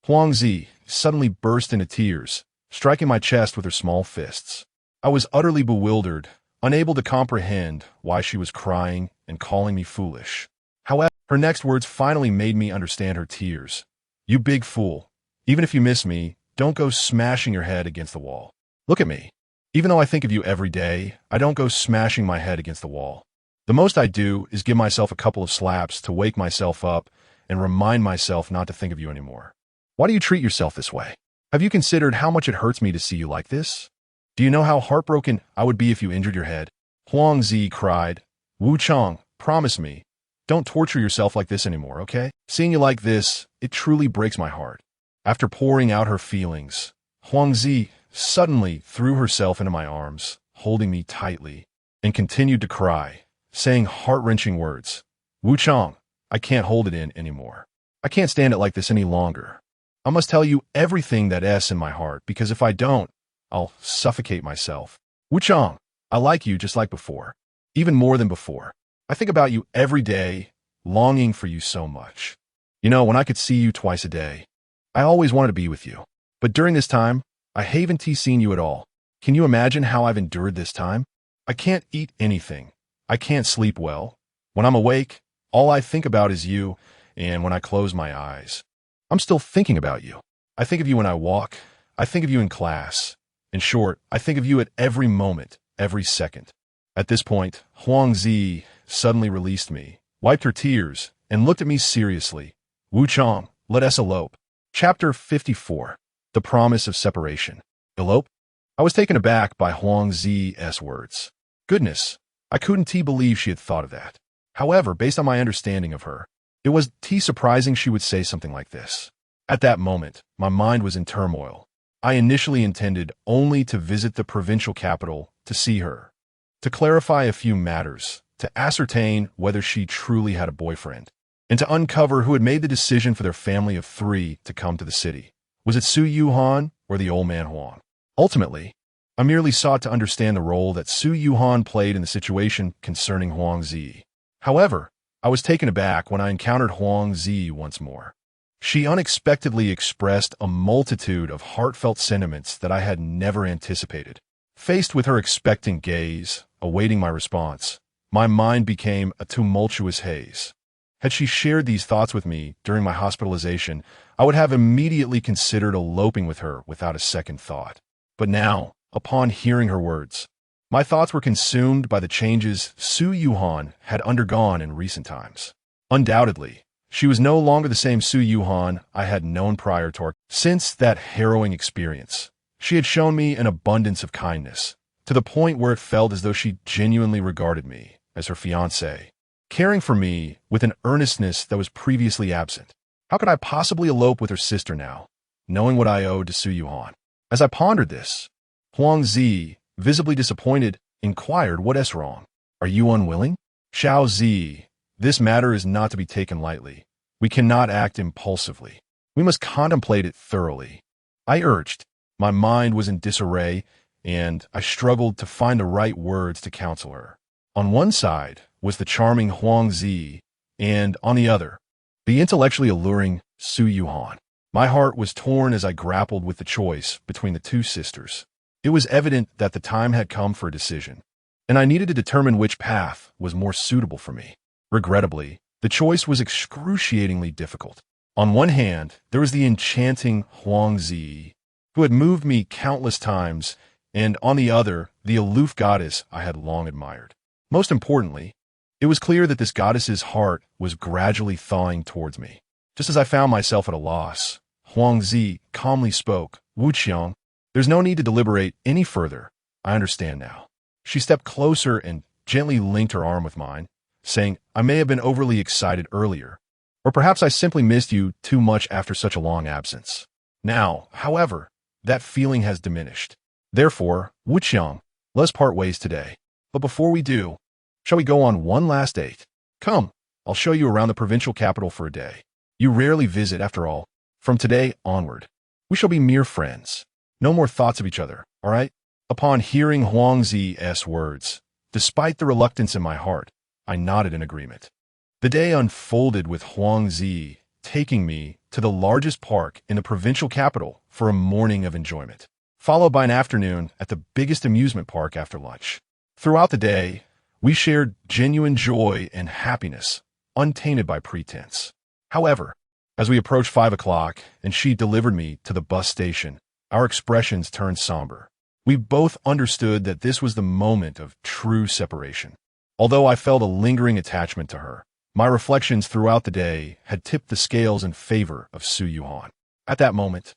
Huang Zi suddenly burst into tears, striking my chest with her small fists. I was utterly bewildered, unable to comprehend why she was crying and calling me foolish. However, her next words finally made me understand her tears. "You big fool. Even if you miss me, don't go smashing your head against the wall. Look at me. Even though I think of you every day, I don't go smashing my head against the wall. The most I do is give myself a couple of slaps to wake myself up and remind myself not to think of you anymore. Why do you treat yourself this way? Have you considered how much it hurts me to see you like this? Do you know how heartbroken I would be if you injured your head?" Huang Zi cried. "Wu Chang, promise me. Don't torture yourself like this anymore, okay? Seeing you like this, it truly breaks my heart." After pouring out her feelings, Huang Zi suddenly threw herself into my arms, holding me tightly, and continued to cry, saying heart-wrenching words. "Wu Chang, I can't hold it in anymore. I can't stand it like this any longer. I must tell you everything that's in my heart, because if I don't, I'll suffocate myself. Wu Chang, I like you just like before, even more than before. I think about you every day, longing for you so much. You know, when I could see you twice a day, I always wanted to be with you. But during this time, I haven't seen you at all. Can you imagine how I've endured this time? I can't eat anything. I can't sleep well. When I'm awake, all I think about is you, and when I close my eyes, I'm still thinking about you. I think of you when I walk. I think of you in class. In short, I think of you at every moment, every second. At this point, Huang Zi suddenly released me, wiped her tears, and looked at me seriously. Wu Chong, let us elope. Chapter 54. The Promise of Separation. Elope? I was taken aback by Huang Zi's words. Goodness, I couldn't believe she had thought of that. However, based on my understanding of her, it was surprising she would say something like this. At that moment, my mind was in turmoil. I initially intended only to visit the provincial capital to see her, to clarify a few matters, to ascertain whether she truly had a boyfriend, and to uncover who had made the decision for their family of 3 to come to the city. Was it Su Yuhan or the old man Huang? Ultimately, I merely sought to understand the role that Su Yuhan played in the situation concerning Huang Zi. However, I was taken aback when I encountered Huang Zi once more. She unexpectedly expressed a multitude of heartfelt sentiments that I had never anticipated. Faced with her expectant gaze, awaiting my response, my mind became a tumultuous haze. Had she shared these thoughts with me during my hospitalization, I would have immediately considered eloping with her without a second thought. But now, upon hearing her words, my thoughts were consumed by the changes Su Yuhan had undergone in recent times. Undoubtedly, she was no longer the same Su Yuhan I had known prior to her. Since that harrowing experience, she had shown me an abundance of kindness, to the point where it felt as though she genuinely regarded me as her fiancé, caring for me with an earnestness that was previously absent. How could I possibly elope with her sister now, knowing what I owed to Su Yuhan? As I pondered this, Huang Zi, visibly disappointed, inquired, "What is wrong? Are you unwilling?" Xiao Zi, this matter is not to be taken lightly. We cannot act impulsively. We must contemplate it thoroughly. I urged. My mind was in disarray, and I struggled to find the right words to counsel her. On one side was the charming Huang Zi, and on the other, the intellectually alluring Su Yuhan. My heart was torn as I grappled with the choice between the two sisters. It was evident that the time had come for a decision, and I needed to determine which path was more suitable for me. Regrettably, the choice was excruciatingly difficult. On one hand, there was the enchanting Huang Zi, who had moved me countless times, and on the other, the aloof goddess I had long admired. Most importantly, it was clear that this goddess's heart was gradually thawing towards me. Just as I found myself at a loss, Huang Zi calmly spoke. "Wu Qiang, there's no need to deliberate any further. I understand now." She stepped closer and gently linked her arm with mine, saying, "I may have been overly excited earlier, or perhaps I simply missed you too much after such a long absence. Now, however, that feeling has diminished. Therefore, Wu Qiang, let's part ways today. But before we do, shall we go on one last date? Come, I'll show you around the provincial capital for a day. You rarely visit, after all. From today onward, we shall be mere friends. No more thoughts of each other, all right?" Upon hearing Huang Zi's words, despite the reluctance in my heart, I nodded in agreement. The day unfolded with Huang Zi taking me to the largest park in the provincial capital for a morning of enjoyment, followed by an afternoon at the biggest amusement park after lunch. Throughout the day, we shared genuine joy and happiness, untainted by pretense. However, as we approached 5 o'clock and she delivered me to the bus station, our expressions turned somber. We both understood that this was the moment of true separation. Although I felt a lingering attachment to her, my reflections throughout the day had tipped the scales in favor of Su Yuhan. At that moment,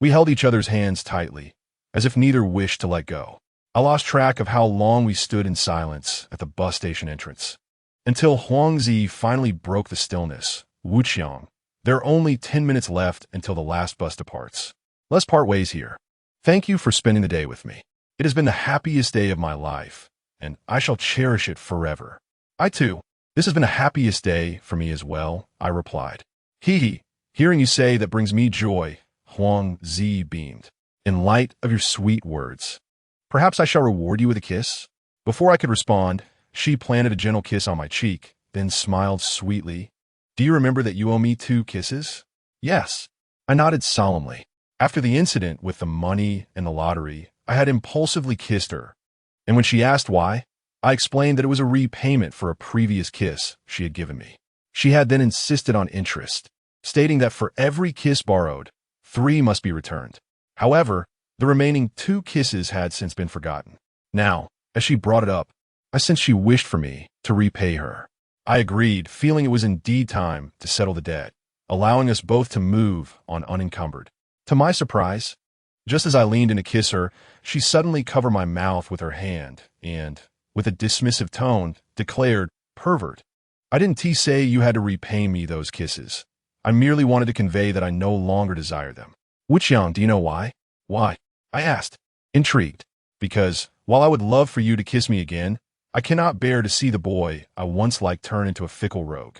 we held each other's hands tightly, as if neither wished to let go. I lost track of how long we stood in silence at the bus station entrance, until Huang Zi finally broke the stillness. "Wu Qiang, there are only 10 minutes left until the last bus departs. Let's part ways here. Thank you for spending the day with me. It has been the happiest day of my life, and I shall cherish it forever." "I too. This has been the happiest day for me as well," I replied. "Hee, hearing you say that brings me joy," Huang Zi beamed. "In light of your sweet words, perhaps I shall reward you with a kiss?" Before I could respond, she planted a gentle kiss on my cheek, then smiled sweetly. "Do you remember that you owe me 2 kisses?" "Yes." I nodded solemnly. After the incident with the money and the lottery, I had impulsively kissed her, and when she asked why, I explained that it was a repayment for a previous kiss she had given me. She had then insisted on interest, stating that for every kiss borrowed, 3 must be returned. However, the remaining 2 kisses had since been forgotten. Now, as she brought it up, I sensed she wished for me to repay her. I agreed, feeling it was indeed time to settle the debt, allowing us both to move on unencumbered. To my surprise, just as I leaned in to kiss her, she suddenly covered my mouth with her hand and, with a dismissive tone, declared, "Pervert. I didn't say you had to repay me those kisses. I merely wanted to convey that I no longer desire them." "Wuqiang, do you know why?" "Why?" I asked, intrigued. "Because, while I would love for you to kiss me again, I cannot bear to see the boy I once liked turn into a fickle rogue.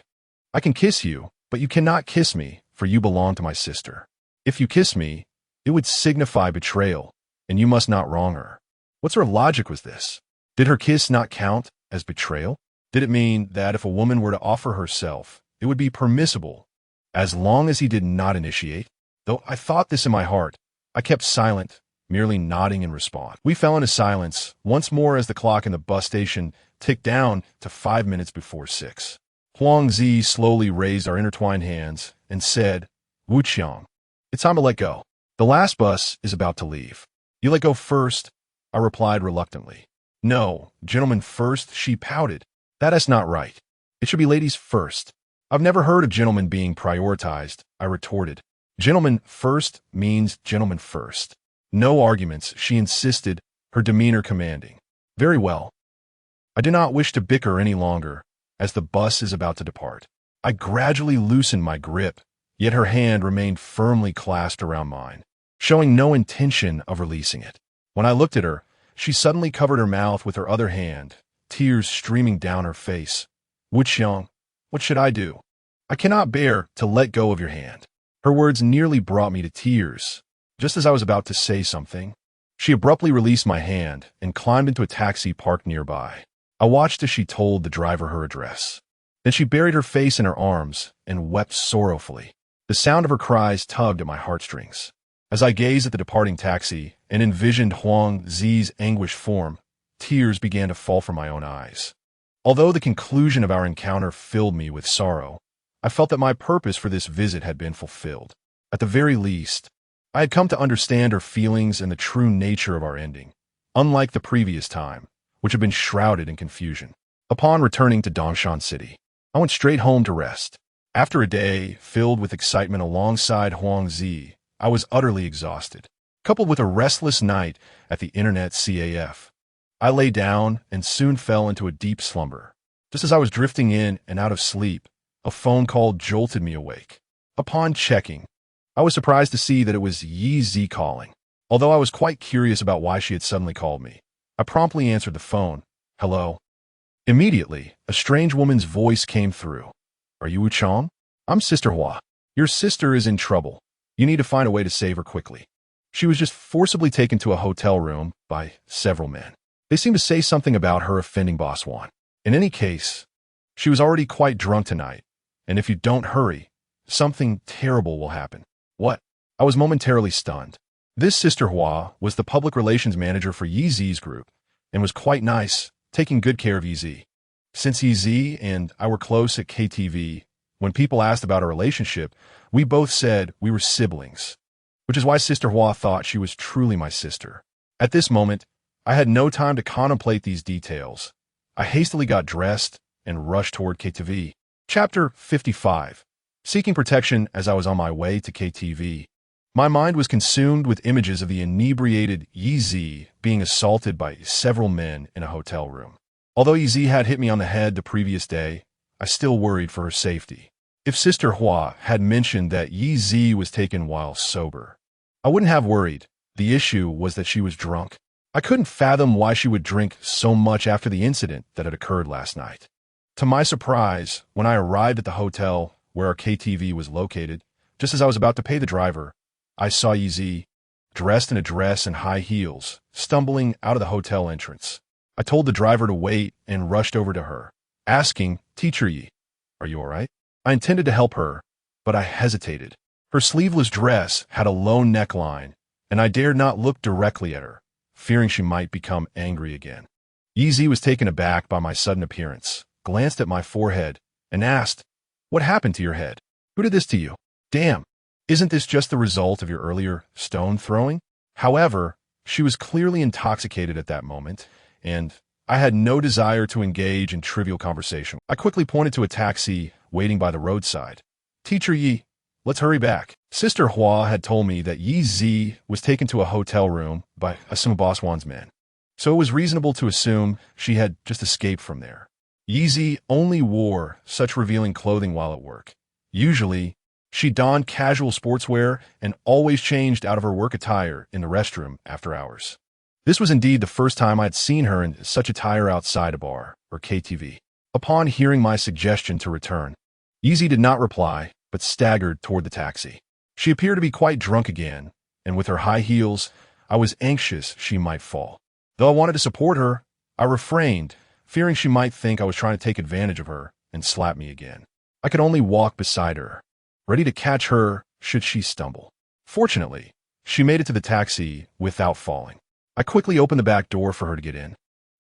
I can kiss you, but you cannot kiss me, for you belong to my sister. If you kiss me, it would signify betrayal, and you must not wrong her." What sort of logic was this? Did her kiss not count as betrayal? Did it mean that if a woman were to offer herself, it would be permissible, as long as he did not initiate? Though I thought this in my heart, I kept silent, merely nodding in response. We fell into silence once more as the clock in the bus station ticked down to 5 minutes before 6. Huang Zi slowly raised our intertwined hands and said, "Wuqiang, it's time to let go. The last bus is about to leave." "You let go first," I replied reluctantly. "No, gentlemen first," she pouted. "That is not right. It should be ladies first." "I've never heard of gentlemen being prioritized," I retorted. "Gentlemen first means gentlemen first." No arguments, she insisted, her demeanor commanding. "Very well. I do not wish to bicker any longer, as the bus is about to depart." I gradually loosened my grip, yet her hand remained firmly clasped around mine, showing no intention of releasing it. When I looked at her, she suddenly covered her mouth with her other hand, tears streaming down her face. "Wuqiang, what should I do? I cannot bear to let go of your hand." Her words nearly brought me to tears. Just as I was about to say something, she abruptly released my hand and climbed into a taxi parked nearby. I watched as she told the driver her address. Then she buried her face in her arms and wept sorrowfully. The sound of her cries tugged at my heartstrings. As I gazed at the departing taxi and envisioned Huang Zi's anguished form, tears began to fall from my own eyes. Although the conclusion of our encounter filled me with sorrow, I felt that my purpose for this visit had been fulfilled. At the very least, I had come to understand her feelings and the true nature of our ending, unlike the previous time, which had been shrouded in confusion. Upon returning to Dongshan City, I went straight home to rest. After a day filled with excitement alongside Huang Zi, I was utterly exhausted. Coupled with a restless night at the internet CAF, I lay down and soon fell into a deep slumber. Just as I was drifting in and out of sleep, a phone call jolted me awake. Upon checking, I was surprised to see that it was Yi Zi calling. Although I was quite curious about why she had suddenly called me, I promptly answered the phone. "Hello?" Immediately, a strange woman's voice came through. "Are you Wuqiang? I'm Sister Hua. Your sister is in trouble. You need to find a way to save her quickly. She was just forcibly taken to a hotel room by several men. They seem to say something about her offending Boss Wan. In any case, she was already quite drunk tonight, and if you don't hurry, something terrible will happen." "What?" I was momentarily stunned. This Sister Hua was the public relations manager for Yi Zi's group, and was quite nice, taking good care of Yi Zi. Since Yi Zi and I were close at KTV, when people asked about our relationship, we both said we were siblings, which is why Sister Hua thought she was truly my sister. At this moment, I had no time to contemplate these details. I hastily got dressed and rushed toward KTV. Chapter 55. Seeking protection as I was on my way to KTV. My mind was consumed with images of the inebriated Yi Zi being assaulted by several men in a hotel room. Although Yi Zi had hit me on the head the previous day, I still worried for her safety. If Sister Hua had mentioned that Yi Zi was taken while sober, I wouldn't have worried. The issue was that she was drunk. I couldn't fathom why she would drink so much after the incident that had occurred last night. To my surprise, when I arrived at the hotel where our KTV was located, just as I was about to pay the driver, I saw Yi Zi, dressed in a dress and high heels, stumbling out of the hotel entrance. I told the driver to wait and rushed over to her, asking, "Teacher Yi, are you all right?" I intended to help her, but I hesitated. Her sleeveless dress had a low neckline, and I dared not look directly at her, fearing she might become angry again. Yi was taken aback by my sudden appearance, glanced at my forehead, and asked, "What happened to your head? Who did this to you? Damn, isn't this just the result of your earlier stone throwing?" However, she was clearly intoxicated at that moment, and I had no desire to engage in trivial conversation. I quickly pointed to a taxi waiting by the roadside. "Teacher Yi, let's hurry back." Sister Hua had told me that Yi was taken to a hotel room by some boss Wan's men, so it was reasonable to assume she had just escaped from there. Yi only wore such revealing clothing while at work. Usually, she donned casual sportswear and always changed out of her work attire in the restroom after hours. This was indeed the first time I had seen her in such attire outside a bar or KTV. Upon hearing my suggestion to return, Yi did not reply, but staggered toward the taxi. She appeared to be quite drunk again, and with her high heels, I was anxious she might fall. Though I wanted to support her, I refrained, fearing she might think I was trying to take advantage of her and slap me again. I could only walk beside her, ready to catch her should she stumble. Fortunately, she made it to the taxi without falling. I quickly opened the back door for her to get in.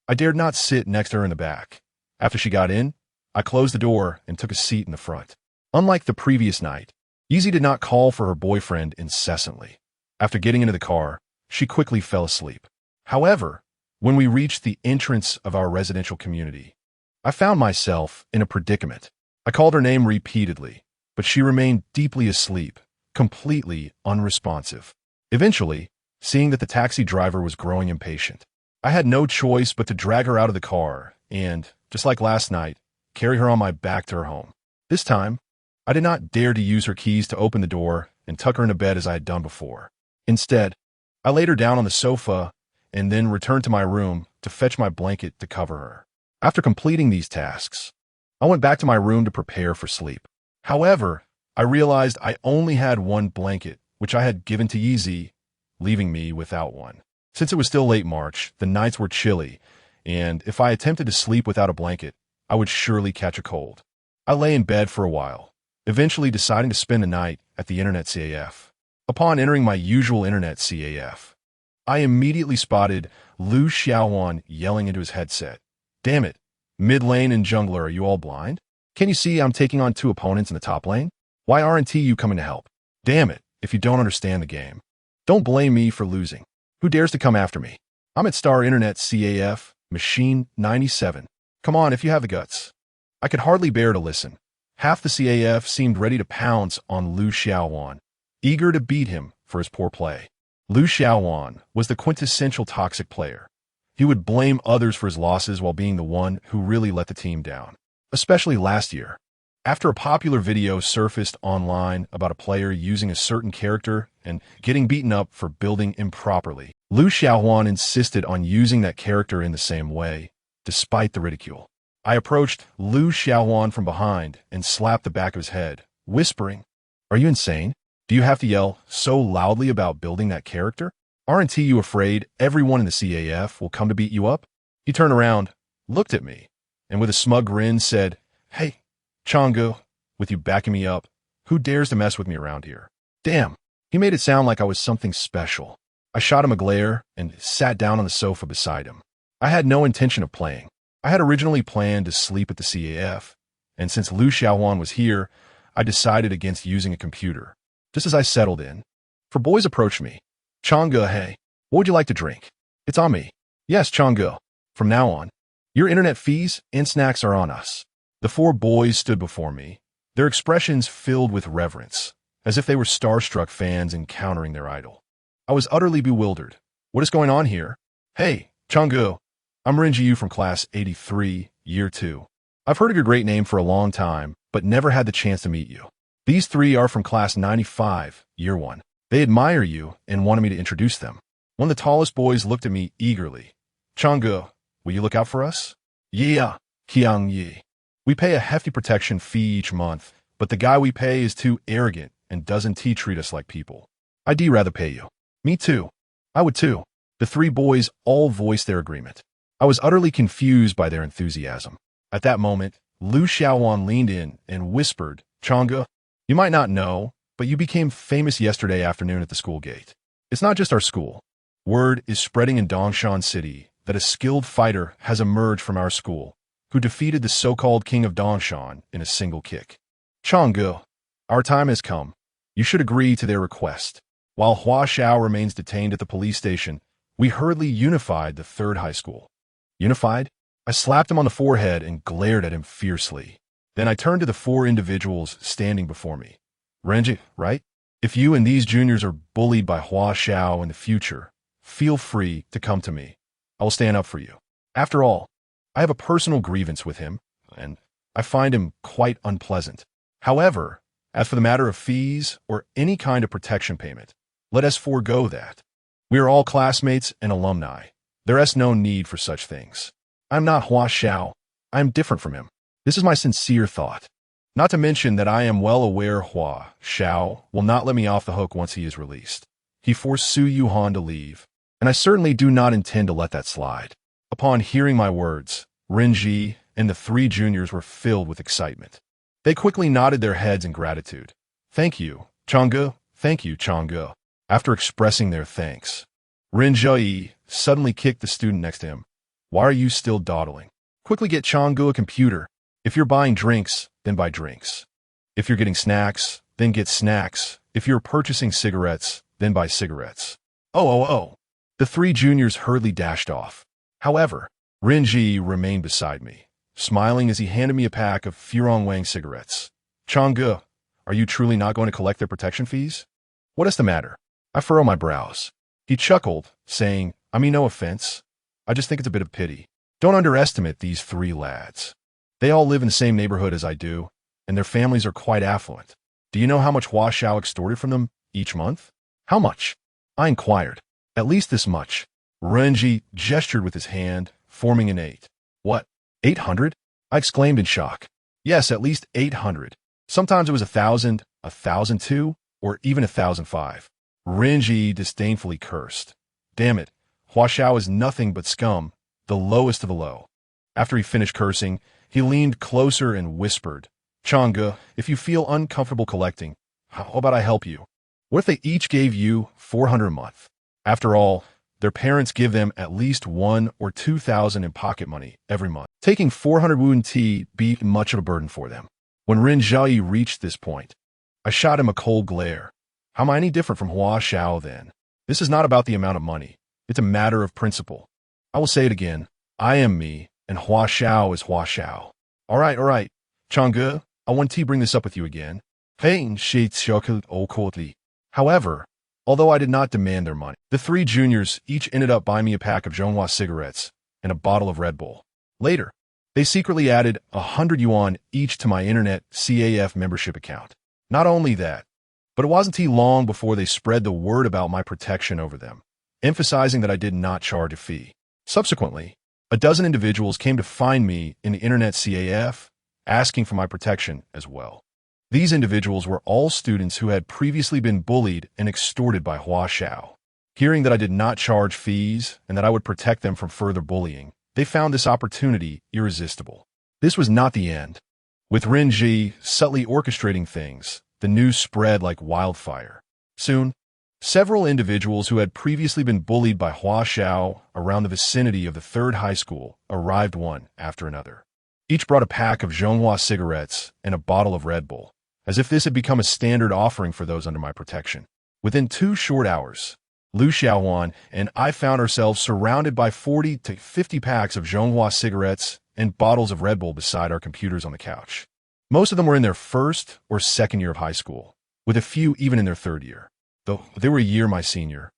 I dared not sit next to her in the back. After she got in, I closed the door and took a seat in the front. Unlike the previous night, Yi did not call for her boyfriend incessantly. After getting into the car, she quickly fell asleep. However, when we reached the entrance of our residential community, I found myself in a predicament. I called her name repeatedly, but she remained deeply asleep, completely unresponsive. Eventually, seeing that the taxi driver was growing impatient, I had no choice but to drag her out of the car and, just like last night, carry her on my back to her home. This time, I did not dare to use her keys to open the door and tuck her into bed as I had done before. Instead, I laid her down on the sofa and then returned to my room to fetch my blanket to cover her. After completing these tasks, I went back to my room to prepare for sleep. However, I realized I only had one blanket, which I had given to Yi, leaving me without one. Since it was still late March, the nights were chilly, and if I attempted to sleep without a blanket, I would surely catch a cold. I lay in bed for a while, eventually deciding to spend the night at the internet CAF. Upon entering my usual internet CAF, I immediately spotted Lu Xiaowan yelling into his headset. "Damn it, mid lane and jungler, are you all blind? Can you see I'm taking on 2 opponents in the top lane? Why aren't you coming to help? Damn it, if you don't understand the game. Don't blame me for losing. Who dares to come after me? I'm at Star Internet CAF, Machine 97. Come on if you have the guts." I could hardly bear to listen. Half the CAF seemed ready to pounce on Lu Xiaowan, eager to beat him for his poor play. Lu Xiaowan was the quintessential toxic player. He would blame others for his losses while being the one who really let the team down. Especially last year, after a popular video surfaced online about a player using a certain character and getting beaten up for building improperly, Lu Xiaowan insisted on using that character in the same way, despite the ridicule. I approached Lu Xiaowan from behind and slapped the back of his head, whispering, "Are you insane? Do you have to yell so loudly about building that character? Aren't you afraid everyone in the CAF will come to beat you up?" He turned around, looked at me, and with a smug grin said, "Hey, Changgu, with you backing me up, who dares to mess with me around here?" Damn, he made it sound like I was something special. I shot him a glare and sat down on the sofa beside him. I had no intention of playing. I had originally planned to sleep at the CAF, and since Lu Xiaowan was here, I decided against using a computer. Just as I settled in, 4 boys approached me. "Changgu, hey, what would you like to drink?" "It's on me." "Yes, Changgu. From now on, your internet fees and snacks are on us." The 4 boys stood before me, their expressions filled with reverence, as if they were starstruck fans encountering their idol. I was utterly bewildered. "What is going on here?" "Hey, Changgu, I'm Renji from class 83, year 2. I've heard of your great name for a long time, but never had the chance to meet you. These 3 are from class 95, year 1. They admire you and wanted me to introduce them." One of the tallest boys looked at me eagerly. "Changgu, will you look out for us?" "Yeah, Qiang Yi. We pay a hefty protection fee each month, but the guy we pay is too arrogant and doesn't treat us like people. I'd rather pay you." "Me too. I would too." The 3 boys all voiced their agreement. I was utterly confused by their enthusiasm. At that moment, Lu Xiaowan leaned in and whispered, "Changgu, you might not know, but you became famous yesterday afternoon at the school gate. It's not just our school. Word is spreading in Dongshan City that a skilled fighter has emerged from our school, who defeated the so-called king of Dongshan in a single kick. Changge, our time has come. You should agree to their request. While Hua Xiao remains detained at the police station, we hurriedly unified the third high school. Unified? I slapped him on the forehead and glared at him fiercely. Then I turned to the four individuals standing before me. Renji, right? If you and these juniors are bullied by Hua Xiao in the future, feel free to come to me. I will stand up for you. After all, I have a personal grievance with him, and I find him quite unpleasant. However, as for the matter of fees or any kind of protection payment, let us forego that. We are all classmates and alumni. There is no need for such things. I am not Hua Xiao. I am different from him. This is my sincere thought. Not to mention that I am well aware Hua Xiao will not let me off the hook once he is released. He forced Su Yuhan to leave, and I certainly do not intend to let that slide. Upon hearing my words, Renji and the three juniors were filled with excitement. They quickly nodded their heads in gratitude. Thank you, Changge. Thank you, Changge. After expressing their thanks, Renji suddenly kicked the student next to him. Why are you still dawdling? Quickly get Changge a computer. If you're buying drinks, then buy drinks. If you're getting snacks, then get snacks. If you're purchasing cigarettes, then buy cigarettes. Oh. The three juniors hurriedly dashed off. However, Renji remained beside me, smiling as he handed me a pack of Furong Wang cigarettes. Changge, are you truly not going to collect their protection fees? What is the matter? I furrow my brows. He chuckled, saying, I mean no offense. I just think it's a bit of pity. Don't underestimate these three lads. They all live in the same neighborhood as I do, and their families are quite affluent. Do you know how much Hua Xiao extorted from them each month? How much? I inquired. At least this much. Renji gestured with his hand, forming an 8. What? 800? I exclaimed in shock. Yes, at least 800. Sometimes it was 1,000, 1,002, or even 1,005. Renji disdainfully cursed. Damn it, Hua Xiao is nothing but scum, the lowest of the low. After he finished cursing, he leaned closer and whispered, Changge, if you feel uncomfortable collecting, how about I help you? What if they each gave you 400 a month? After all, their parents give them at least 1,000 or 2,000 in pocket money every month. Taking 400 woon tea be much of a burden for them. When Renji reached this point, I shot him a cold glare. How am I any different from Hua Xiao then? This is not about the amount of money. It's a matter of principle. I will say it again. I am me, and Hua Xiao is Hua Xiao. All right. Changge, I want to bring this up with you again. However, although I did not demand their money, the three juniors each ended up buying me a pack of Zhonghua cigarettes and a bottle of Red Bull. Later, they secretly added 100 yuan each to my internet CAF membership account. Not only that, but it wasn't too long before they spread the word about my protection over them, emphasizing that I did not charge a fee. Subsequently, a dozen individuals came to find me in the internet CAF, asking for my protection as well. These individuals were all students who had previously been bullied and extorted by Hua Xiao. Hearing that I did not charge fees and that I would protect them from further bullying, they found this opportunity irresistible. This was not the end. With Renji subtly orchestrating things, the news spread like wildfire. Soon, several individuals who had previously been bullied by Hua Xiao around the vicinity of the third high school arrived one after another. Each brought a pack of Zhonghua cigarettes and a bottle of Red Bull, as if this had become a standard offering for those under my protection. Within 2 short hours, Lu Xiaohuan and I found ourselves surrounded by 40 to 50 packs of Zhonghua cigarettes and bottles of Red Bull beside our computers on the couch. Most of them were in their first or second year of high school, with a few even in their third year, though they were a year my senior.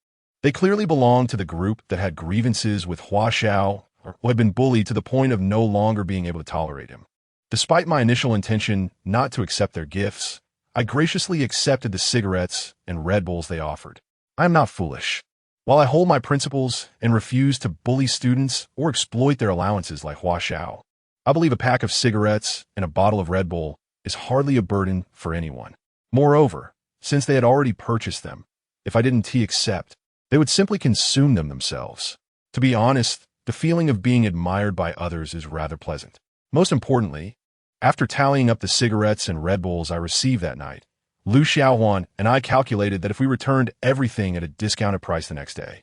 They clearly belonged to the group that had grievances with Hua Xiao or who had been bullied to the point of no longer being able to tolerate him. Despite my initial intention not to accept their gifts, I graciously accepted the cigarettes and Red Bulls they offered. I am not foolish. While I hold my principles and refuse to bully students or exploit their allowances like Hua Xiao, I believe a pack of cigarettes and a bottle of Red Bull is hardly a burden for anyone. Moreover, since they had already purchased them, if I didn't accept, they would simply consume them themselves. To be honest, the feeling of being admired by others is rather pleasant. Most importantly, after tallying up the cigarettes and Red Bulls I received that night, Lu Xiaohuan and I calculated that if we returned everything at a discounted price the next day,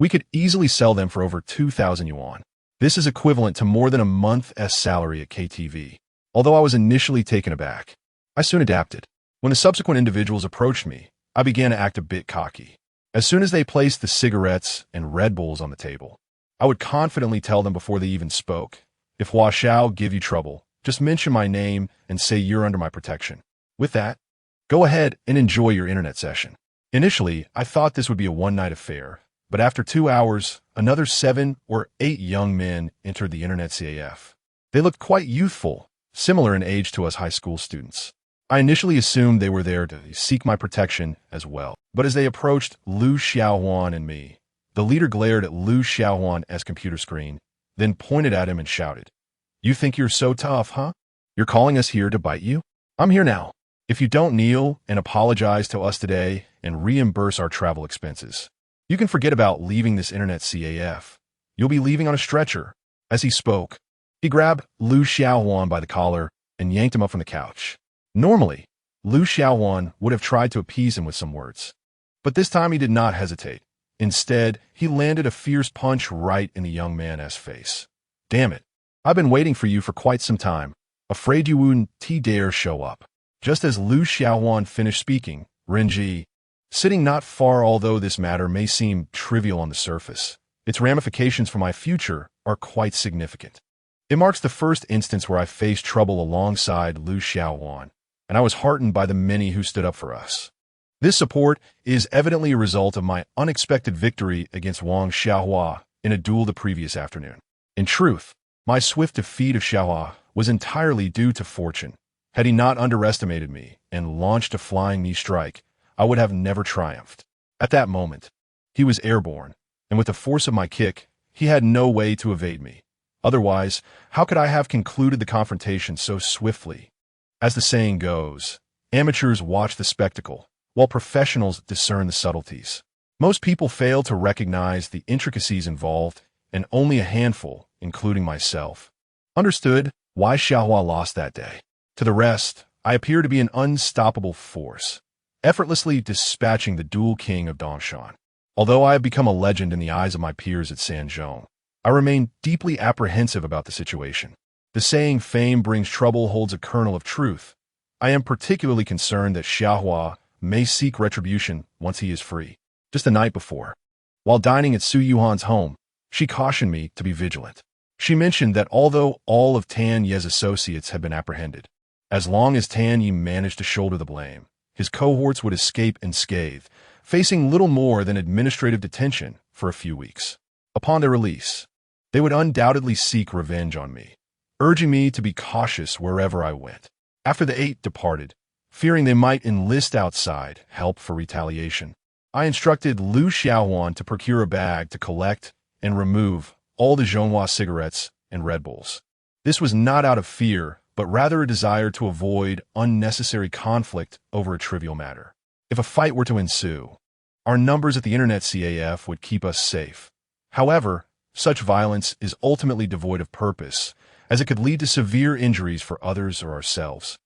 We could easily sell them for over 2,000 yuan. This is equivalent to more than a month's salary at KTV. Although I was initially taken aback, I soon adapted. When the subsequent individuals approached me, I began to act a bit cocky. As soon as they placed the cigarettes and Red Bulls on the table, I would confidently tell them before they even spoke, "If Hua Xiao give you trouble, just mention my name and say you're under my protection. With that, go ahead and enjoy your internet session." Initially, I thought this would be a one-night affair, but after 2 hours, another 7 or 8 young men entered the internet CAF. They looked quite youthful, similar in age to us high school students. I initially assumed they were there to seek my protection as well. But as they approached Lu Xiaohuan and me, the leader glared at Lu Xiaohuan's computer screen, then pointed at him and shouted, "You think you're so tough, huh? You're calling us here to bite you? I'm here now. If you don't kneel and apologize to us today and reimburse our travel expenses, you can forget about leaving this internet CAF. You'll be leaving on a stretcher." As he spoke, he grabbed Lu Xiaohuan by the collar and yanked him up from the couch. Normally, Lu Xiaohuan would have tried to appease him with some words, but this time he did not hesitate. Instead, he landed a fierce punch right in the young man's face. "Damn it. I've been waiting for you for quite some time. Afraid you wouldn't dare show up." Just as Lu Xiaohuan finished speaking, Renji, sitting not far, although this matter may seem trivial on the surface, its ramifications for my future are quite significant. It marks the first instance where I faced trouble alongside Lu Xiaohuan, and I was heartened by the many who stood up for us. This support is evidently a result of my unexpected victory against Wang Xiaohua in a duel the previous afternoon. In truth, my swift defeat of Xiaohua was entirely due to fortune. Had he not underestimated me and launched a flying knee strike, I would have never triumphed. At that moment, he was airborne, and with the force of my kick, he had no way to evade me. Otherwise, how could I have concluded the confrontation so swiftly? As the saying goes, amateurs watch the spectacle, while professionals discern the subtleties. Most people fail to recognize the intricacies involved, and only a handful, including myself, understood why Xiaohua lost that day. To the rest, I appear to be an unstoppable force, effortlessly dispatching the dual king of Dongshan. Although I have become a legend in the eyes of my peers at Sanzhong, I remain deeply apprehensive about the situation. The saying fame brings trouble holds a kernel of truth. I am particularly concerned that Xiaohua may seek retribution once he is free. Just the night before, while dining at Su Yuhan's home, she cautioned me to be vigilant. She mentioned that although all of Tan Ye's associates had been apprehended, as long as Tan Ye managed to shoulder the blame, his cohorts would escape unscathed, facing little more than administrative detention for a few weeks. Upon their release, they would undoubtedly seek revenge on me, urging me to be cautious wherever I went. After the 8 departed, fearing they might enlist outside help for retaliation, I instructed Lu Xiaohuan to procure a bag to collect and remove all the Zhonghua cigarettes and Red Bulls. This was not out of fear, but rather a desire to avoid unnecessary conflict over a trivial matter. If a fight were to ensue, our numbers at the Internet CAF would keep us safe. However, such violence is ultimately devoid of purpose, as it could lead to severe injuries for others or ourselves,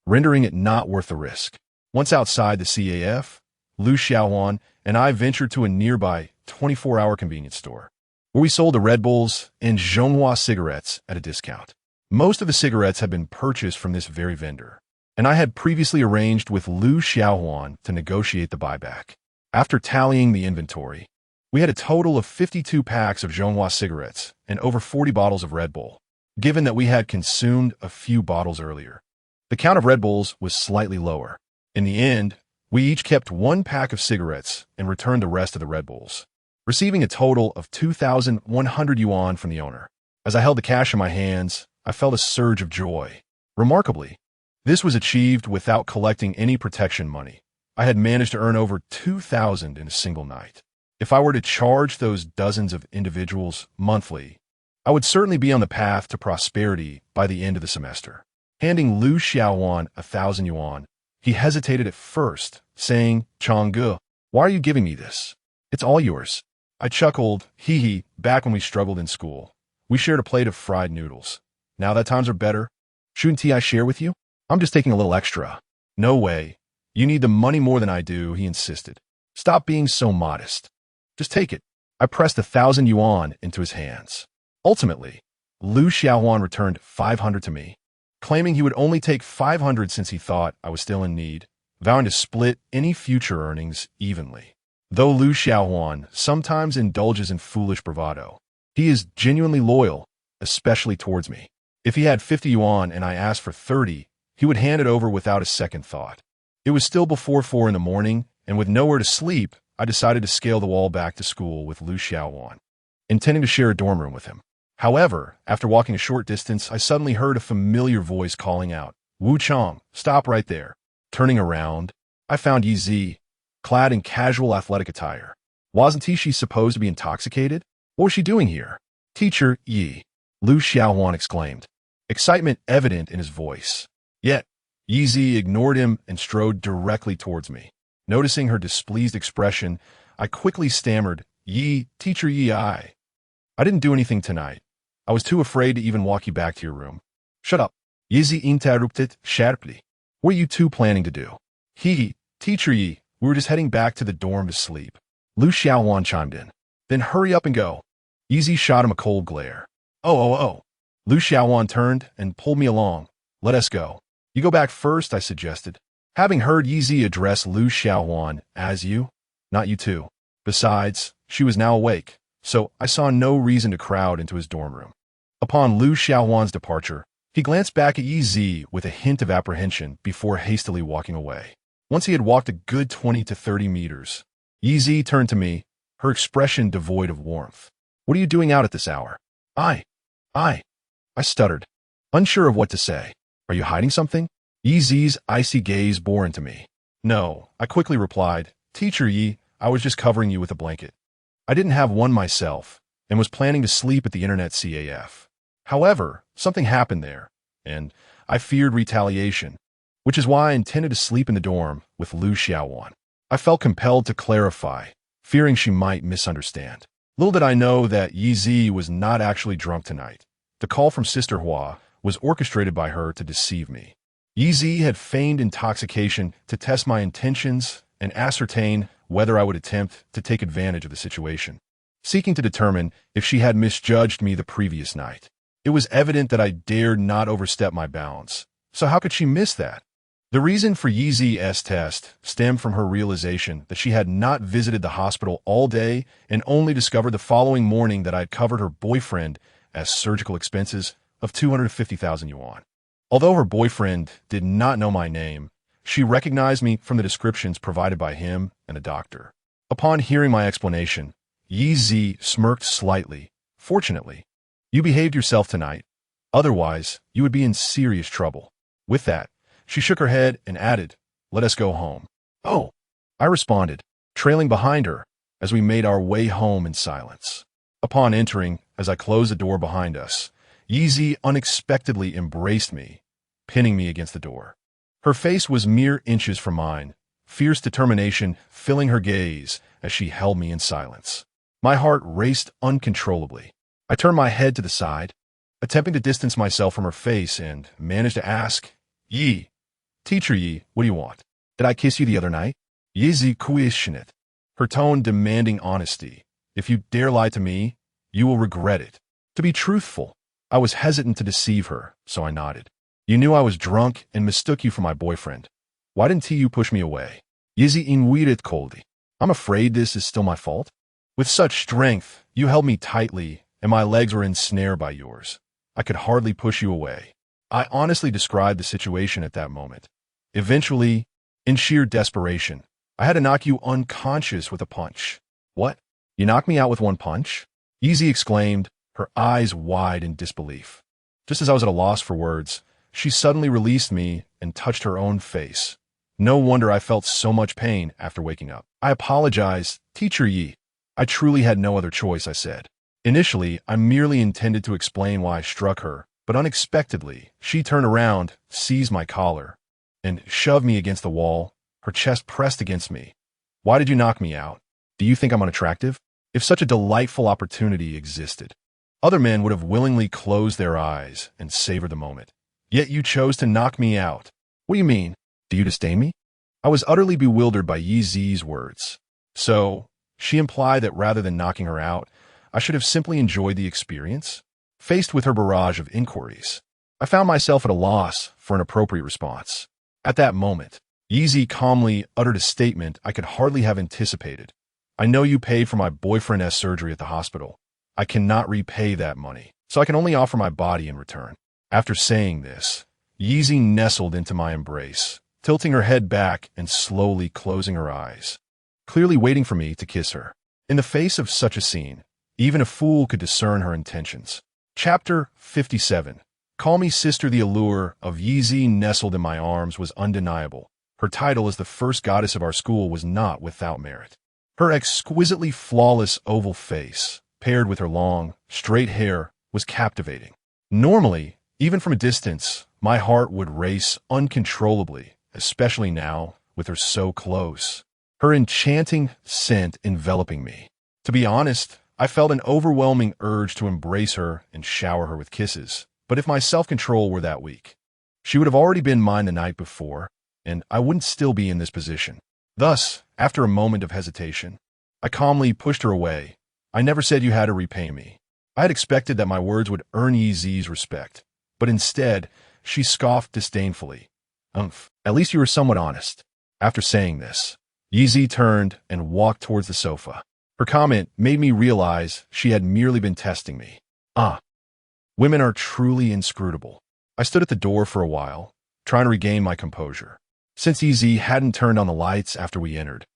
rendering it not worth the risk. Once outside the CAF, Lu Xiaohuan and I ventured to a nearby 24-hour convenience store, where we sold the Red Bulls and Zhonghua cigarettes at a discount. Most of the cigarettes had been purchased from this very vendor, and I had previously arranged with Lu Xiaohuan to negotiate the buyback. After tallying the inventory, we had a total of 52 packs of Zhonghua cigarettes and over 40 bottles of Red Bull, given that we had consumed a few bottles earlier. The count of Red Bulls was slightly lower. In the end, we each kept 1 pack of cigarettes and returned the rest of the Red Bulls, receiving a total of 2,100 yuan from the owner. As I held the cash in my hands, I felt a surge of joy. Remarkably, this was achieved without collecting any protection money. I had managed to earn over 2,000 in a single night. If I were to charge those dozens of individuals monthly, I would certainly be on the path to prosperity by the end of the semester. Handing Lu Xiaohuan 1,000 yuan, he hesitated at first, saying, "Changge, why are you giving me this? It's all yours." I chuckled, hee, back when we struggled in school. We shared a plate of fried noodles. Now that times are better, shouldn't I share with you? I'm just taking a little extra. No way. You need the money more than I do, he insisted. Stop being so modest. Just take it. I pressed 1,000 yuan into his hands. Ultimately, Lu Xiaohuan returned 500 to me, claiming he would only take 500 since he thought I was still in need, vowing to split any future earnings evenly. Though Lu Xiaohuan sometimes indulges in foolish bravado, he is genuinely loyal, especially towards me. If he had 50 yuan and I asked for 30, he would hand it over without a second thought. It was still before 4 in the morning, and with nowhere to sleep, I decided to scale the wall back to school with Lu Xiaohuan, intending to share a dorm room with him. However, after walking a short distance, I suddenly heard a familiar voice calling out, "Wu Chong, stop right there." Turning around, I found Yi Zi, clad in casual athletic attire. Wasn't she supposed to be intoxicated? What was she doing here? "Teacher Yi," Lu Xiaohuan exclaimed, excitement evident in his voice. Yet, Yi Zi ignored him and strode directly towards me. Noticing her displeased expression, I quickly stammered, "Teacher Yi, I didn't do anything tonight. I was too afraid to even walk you back to your room." "Shut up," Yi Zi interrupted sharply. "What are you two planning to do?" "Teacher Yi, we were just heading back to the dorm to sleep," Lu Xiaohuan chimed in. "Then hurry up and go." Yi Zi shot him a cold glare. Oh. Lu Xiaohuan turned and pulled me along. "Let us go." "You go back first," I suggested, having heard Yi Zi address Lu Xiaohuan as you, not you two. Besides, she was now awake, so I saw no reason to crowd into his dorm room. Upon Lu Xiaohuan's departure, he glanced back at Yi Zi with a hint of apprehension before hastily walking away. Once he had walked a good 20 to 30 meters, Yi Zi turned to me, her expression devoid of warmth. "What are you doing out at this hour?" I stuttered, unsure of what to say. "Are you hiding something?" Yi Zi's icy gaze bore into me. "No," I quickly replied. "Teacher Yi, I was just covering you with a blanket. I didn't have one myself, and was planning to sleep at the internet CAF. However, something happened there, and I feared retaliation, which is why I intended to sleep in the dorm with Lu Xiaohuan." I felt compelled to clarify, fearing she might misunderstand. Little did I know that Yi Zi was not actually drunk tonight. The call from Sister Hua was orchestrated by her to deceive me. Yi Zi had feigned intoxication to test my intentions and ascertain whether I would attempt to take advantage of the situation, seeking to determine if she had misjudged me the previous night. It was evident that I dared not overstep my bounds, so how could she miss that? The reason for Yi Zi's test stemmed from her realization that she had not visited the hospital all day and only discovered the following morning that I had covered her boyfriend as surgical expenses of 250,000 yuan. Although her boyfriend did not know my name, she recognized me from the descriptions provided by him and the doctor. Upon hearing my explanation, Yi Zi smirked slightly. "Fortunately, you behaved yourself tonight. Otherwise, you would be in serious trouble." With that, she shook her head and added, "Let us go home." "Oh," I responded, trailing behind her as we made our way home in silence. Upon entering, as I closed the door behind us, Yi Zi unexpectedly embraced me, pinning me against the door. Her face was mere inches from mine, fierce determination filling her gaze as she held me in silence. My heart raced uncontrollably. I turned my head to the side, attempting to distance myself from her face, and managed to ask, "Teacher Yi, what do you want? Did I kiss you the other night?" Yi Zi questioned, her tone demanding honesty. "If you dare lie to me, you will regret it." To be truthful, I was hesitant to deceive her, so I nodded. "You knew I was drunk and mistook you for my boyfriend. Why didn't you push me away?" Yi Zi inwired coldly. "I'm afraid this is still my fault. With such strength, you held me tightly, and my legs were ensnared by yours. I could hardly push you away." I honestly described the situation at that moment. Eventually, in sheer desperation, I had to knock you unconscious with a punch. "What? You knocked me out with one punch?" Yi Zi exclaimed, her eyes wide in disbelief. Just as I was at a loss for words, she suddenly released me and touched her own face. No wonder I felt so much pain after waking up. "I apologize, Teacher Yi. I truly had no other choice," I said. Initially, I merely intended to explain why I struck her, but unexpectedly, she turned around, seized my collar, and shoved me against the wall, her chest pressed against me. "Why did you knock me out? Do you think I'm unattractive?" If such a delightful opportunity existed, other men would have willingly closed their eyes and savored the moment. Yet you chose to knock me out. What do you mean? Do you disdain me? I was utterly bewildered by Yi Zi's words. "So, She implied that rather than knocking her out, I should have simply enjoyed the experience. Faced with her barrage of inquiries, I found myself at a loss for an appropriate response. At that moment, Yeezy calmly uttered a statement I could hardly have anticipated. I know you paid for my boyfriend's surgery at the hospital. I cannot repay that money, so I can only offer my body in return. After saying this, Yeezy nestled into my embrace, tilting her head back and slowly closing her eyes, clearly waiting for me to kiss her. In the face of such a scene, even a fool could discern her intentions. Chapter 57. Call me sister. The allure of Yeezy nestled in my arms was undeniable. Her title as the first goddess of our school was not without merit. Her exquisitely flawless oval face, paired with her long, straight hair, was captivating. Normally, even from a distance, my heart would race uncontrollably, especially now, with her so close. Her enchanting scent enveloping me. To be honest, I felt an overwhelming urge to embrace her and shower her with kisses. But if my self-control were that weak, she would have already been mine the night before, and I wouldn't still be in this position. Thus, after a moment of hesitation, I calmly pushed her away. I never said you had to repay me. I had expected that my words would earn Yeezy's respect, but instead, she scoffed disdainfully. At least you were somewhat honest. After saying this, Yeezy turned and walked towards the sofa. Her comment made me realize she had merely been testing me. Women are truly inscrutable. I stood at the door for a while, trying to regain my composure. Since Yeezy hadn't turned on the lights after we entered,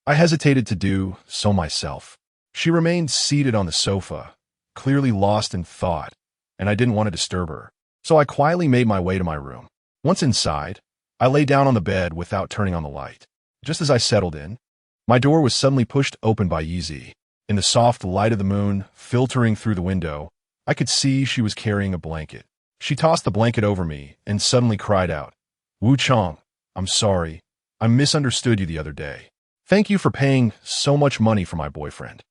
I hesitated to do so myself. She remained seated on the sofa, clearly lost in thought, and I didn't want to disturb her. So I quietly made my way to my room. Once inside, I lay down on the bed without turning on the light. Just as I settled in, my door was suddenly pushed open by Yeezy. In the soft light of the moon filtering through the window, I could see she was carrying a blanket. She tossed the blanket over me and suddenly cried out, "Wu Chong, I'm sorry. I misunderstood you the other day. Thank you for paying so much money for my boyfriend.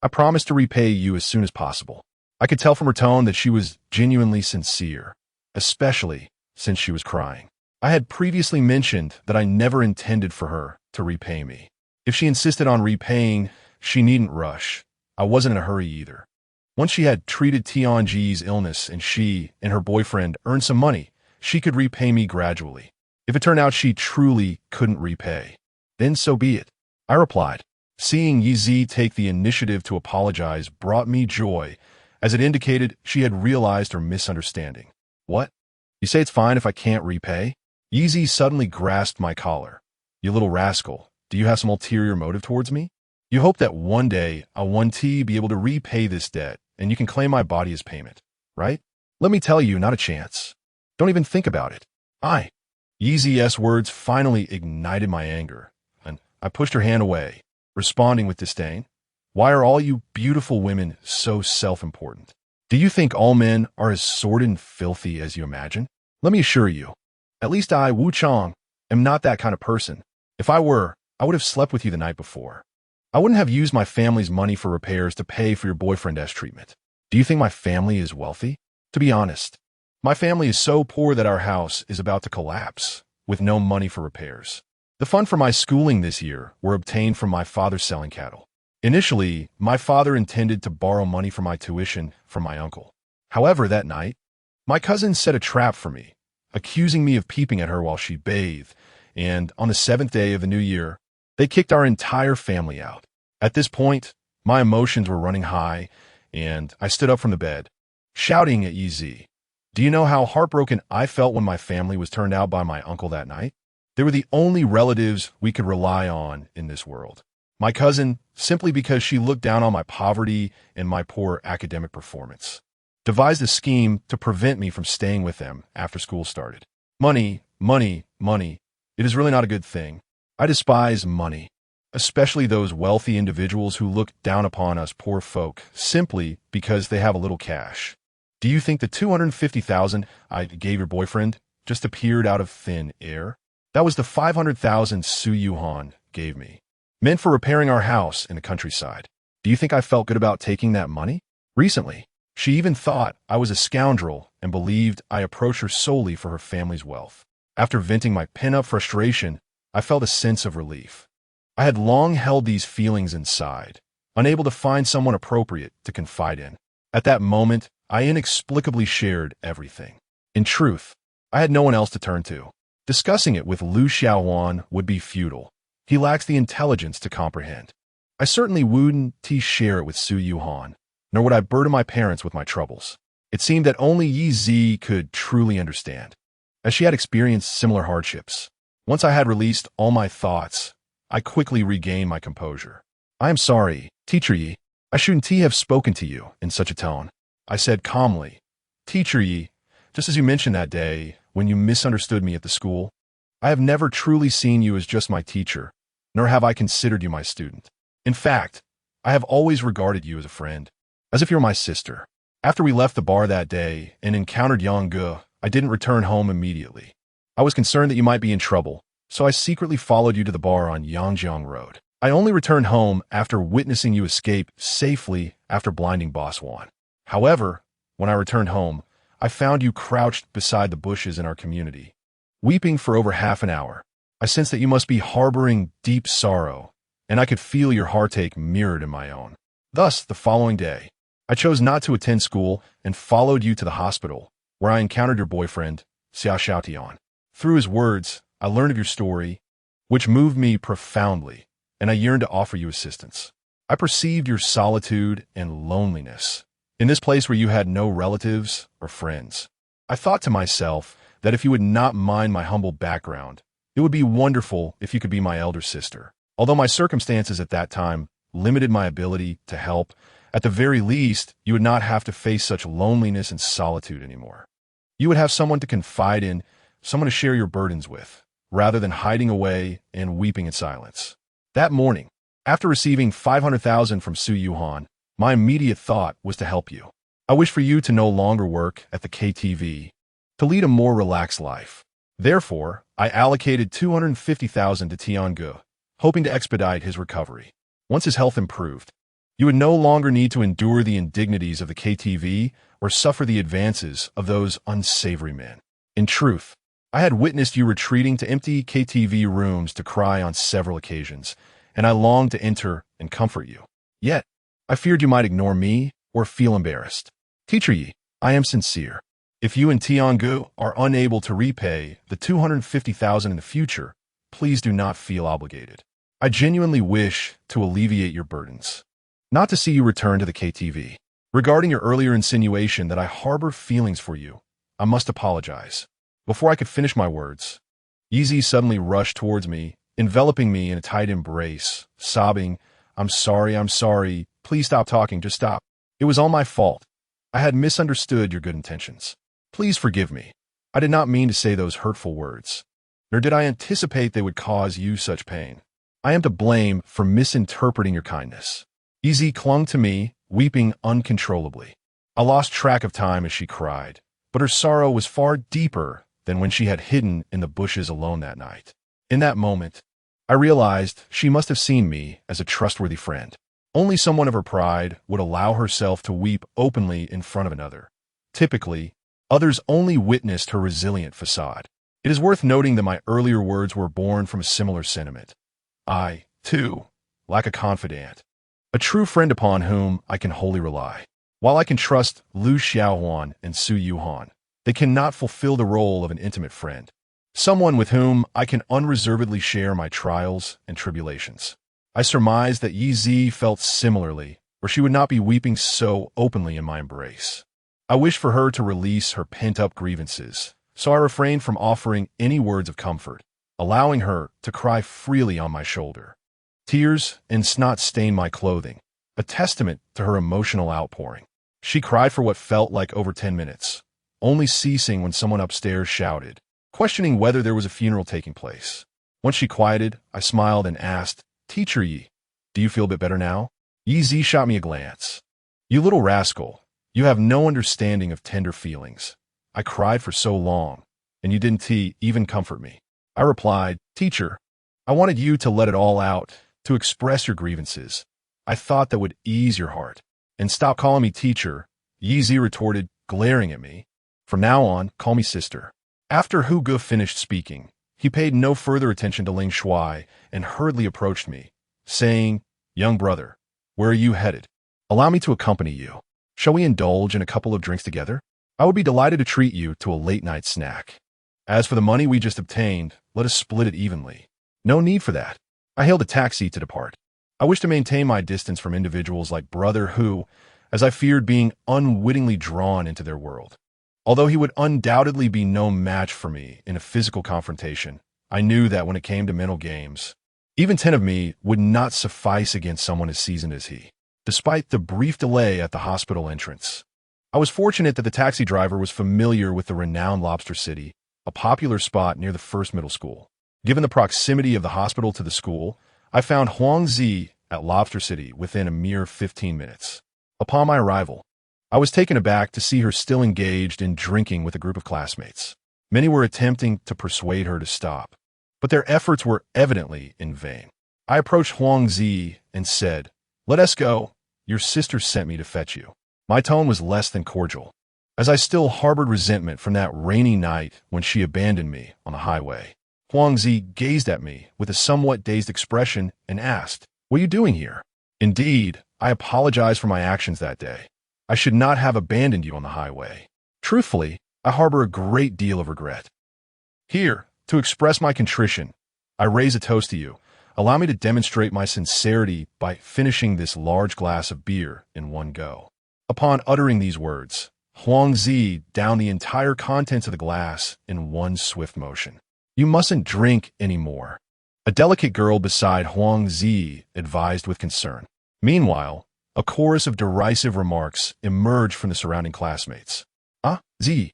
I promise to repay you as soon as possible." I could tell from her tone that she was genuinely sincere, especially since she was crying. I had previously mentioned that I never intended for her to repay me. If she insisted on repaying, she needn't rush. I wasn't in a hurry either. Once she had treated Tianji's illness and she and her boyfriend earned some money, she could repay me gradually. If it turned out she truly couldn't repay, then so be it. I replied. Seeing Yeezy take the initiative to apologize brought me joy, as it indicated she had realized her misunderstanding. What? You say it's fine if I can't repay? Yeezy suddenly grasped my collar. You little rascal, do you have some ulterior motive towards me? You hope that one day I'll be able to repay this debt, and you can claim my body as payment, right? Let me tell you, not a chance. Don't even think about it. Yeezy's words finally ignited my anger, and I pushed her hand away, responding with disdain. Why are all you beautiful women so self-important? Do you think all men are as sordid and filthy as you imagine? Let me assure you, at least I, Wu Chong, am not that kind of person. If I were, I would have slept with you the night before. I wouldn't have used my family's money for repairs to pay for your boyfriend's treatment. Do you think my family is wealthy? To be honest, my family is so poor that our house is about to collapse, with no money for repairs. The funds for my schooling this year were obtained from my father selling cattle. Initially, my father intended to borrow money for my tuition from my uncle. However, that night, my cousin set a trap for me, accusing me of peeping at her while she bathed, and on the 7th day of the new year, they kicked our entire family out. At this point, my emotions were running high, and I stood up from the bed, shouting at Yeezy. Do you know how heartbroken I felt when my family was turned out by my uncle that night? They were the only relatives we could rely on in this world. My cousin, simply because she looked down on my poverty and my poor academic performance, devised a scheme to prevent me from staying with them after school started. Money, money, money. It is really not a good thing. I despise money, especially those wealthy individuals who look down upon us poor folk simply because they have a little cash. Do you think the $250,000 I gave your boyfriend just appeared out of thin air? That was the $500,000 Su Yuhan gave me, meant for repairing our house in the countryside. Do you think I felt good about taking that money? Recently, she even thought I was a scoundrel and believed I approached her solely for her family's wealth. After venting my pent-up frustration, I felt a sense of relief. I had long held these feelings inside, unable to find someone appropriate to confide in. At that moment, I inexplicably shared everything. In truth, I had no one else to turn to. Discussing it with Lu Xiaohuan would be futile. He lacks the intelligence to comprehend. I certainly wouldn't share it with Su Yuhan, nor would I burden my parents with my troubles. It seemed that only Yi Zi could truly understand, as she had experienced similar hardships. Once I had released all my thoughts, I quickly regained my composure. I am sorry, Teacher Yi. I shouldn't have spoken to you in such a tone. I said calmly. Teacher Yi, just as you mentioned that day when you misunderstood me at the school, I have never truly seen you as just my teacher, nor have I considered you my student. In fact, I have always regarded you as a friend, as if you're my sister. After we left the bar that day and encountered Yang Ge, I didn't return home immediately. I was concerned that you might be in trouble, so I secretly followed you to the bar on Yangjiang Road. I only returned home after witnessing you escape safely after blinding Boss Wan. However, when I returned home, I found you crouched beside the bushes in our community, weeping for over half an hour. I sensed that you must be harboring deep sorrow, and I could feel your heartache mirrored in my own. Thus, the following day, I chose not to attend school and followed you to the hospital, where I encountered your boyfriend, Xia Xiaotian. Through his words, I learned of your story, which moved me profoundly, and I yearned to offer you assistance. I perceived your solitude and loneliness in this place where you had no relatives or friends. I thought to myself that if you would not mind my humble background, it would be wonderful if you could be my elder sister. Although my circumstances at that time limited my ability to help, at the very least, you would not have to face such loneliness and solitude anymore. You would have someone to confide in, someone to share your burdens with, rather than hiding away and weeping in silence. That morning, after receiving 500,000 from Su Yuhan, my immediate thought was to help you. I wish for you to no longer work at the KTV, to lead a more relaxed life. Therefore, I allocated 250,000 to Tiange, hoping to expedite his recovery. Once his health improved, you would no longer need to endure the indignities of the KTV or suffer the advances of those unsavory men. In truth, I had witnessed you retreating to empty KTV rooms to cry on several occasions, and I longed to enter and comfort you. Yet, I feared you might ignore me or feel embarrassed. Teacher Yi, I am sincere. If you and Tiange are unable to repay the 250,000 in the future, please do not feel obligated. I genuinely wish to alleviate your burdens, not to see you return to the KTV. Regarding your earlier insinuation that I harbor feelings for you, I must apologize. Before I could finish my words, Yizi suddenly rushed towards me, enveloping me in a tight embrace, sobbing, I'm sorry, please stop talking, just stop. It was all my fault. I had misunderstood your good intentions. Please forgive me. I did not mean to say those hurtful words, nor did I anticipate they would cause you such pain. I am to blame for misinterpreting your kindness. Yizi clung to me, weeping uncontrollably. I lost track of time as she cried, but her sorrow was far deeper than when she had hidden in the bushes alone that night. In that moment, I realized she must have seen me as a trustworthy friend. Only someone of her pride would allow herself to weep openly in front of another. Typically, others only witnessed her resilient facade. It is worth noting that my earlier words were born from a similar sentiment. I, too, lack a confidant, a true friend upon whom I can wholly rely. While I can trust Lu Xiaohuan and Su Yuhan, they cannot fulfill the role of an intimate friend, someone with whom I can unreservedly share my trials and tribulations. I surmised that Yi Zi felt similarly, or she would not be weeping so openly in my embrace. I wished for her to release her pent-up grievances, so I refrained from offering any words of comfort, allowing her to cry freely on my shoulder. Tears and snot stained my clothing, a testament to her emotional outpouring. She cried for what felt like over 10 minutes, only ceasing when someone upstairs shouted, questioning whether there was a funeral taking place. Once she quieted, I smiled and asked, Teacher Yi, do you feel a bit better now? Yi Zi shot me a glance. You little rascal, you have no understanding of tender feelings. I cried for so long, and you didn't even comfort me. I replied, Teacher, I wanted you to let it all out, to express your grievances. I thought that would ease your heart. And stop calling me teacher, Yi Zi retorted, glaring at me. From now on, call me sister. After Hu Ge finished speaking, he paid no further attention to Ling Shuai and hurriedly approached me, saying, Young brother, Where are you headed? Allow me to accompany you. Shall we indulge in a couple of drinks together? I would be delighted to treat you to a late-night snack. As for the money we just obtained, let us split it evenly. No need for that. I hailed a taxi to depart. I wish to maintain my distance from individuals like brother who, as I feared being unwittingly drawn into their world. Although he would undoubtedly be no match for me in a physical confrontation, I knew that when it came to mental games, even 10 of me would not suffice against someone as seasoned as he. Despite the brief delay at the hospital entrance, I was fortunate that the taxi driver was familiar with the renowned Lobster City, a popular spot near the first middle school. Given the proximity of the hospital to the school, I found Huang Zi at Lobster City within a mere 15 minutes. Upon my arrival, I was taken aback to see her still engaged in drinking with a group of classmates. Many were attempting to persuade her to stop, but their efforts were evidently in vain. I approached Huang Zi and said, "Let us go. Your sister sent me to fetch you." My tone was less than cordial, as I still harbored resentment from that rainy night when she abandoned me on the highway. Huang Zi gazed at me with a somewhat dazed expression and asked, "What are you doing here?" Indeed, I apologize for my actions that day. I should not have abandoned you on the highway. Truthfully, I harbor a great deal of regret. Here, to express my contrition, I raise a toast to you. Allow me to demonstrate my sincerity by finishing this large glass of beer in one go. Upon uttering these words, Huang Zi downed the entire contents of the glass in one swift motion. "You mustn't drink anymore," a delicate girl beside Huang Zi advised with concern. Meanwhile, a chorus of derisive remarks emerged from the surrounding classmates. "Ah, Zi,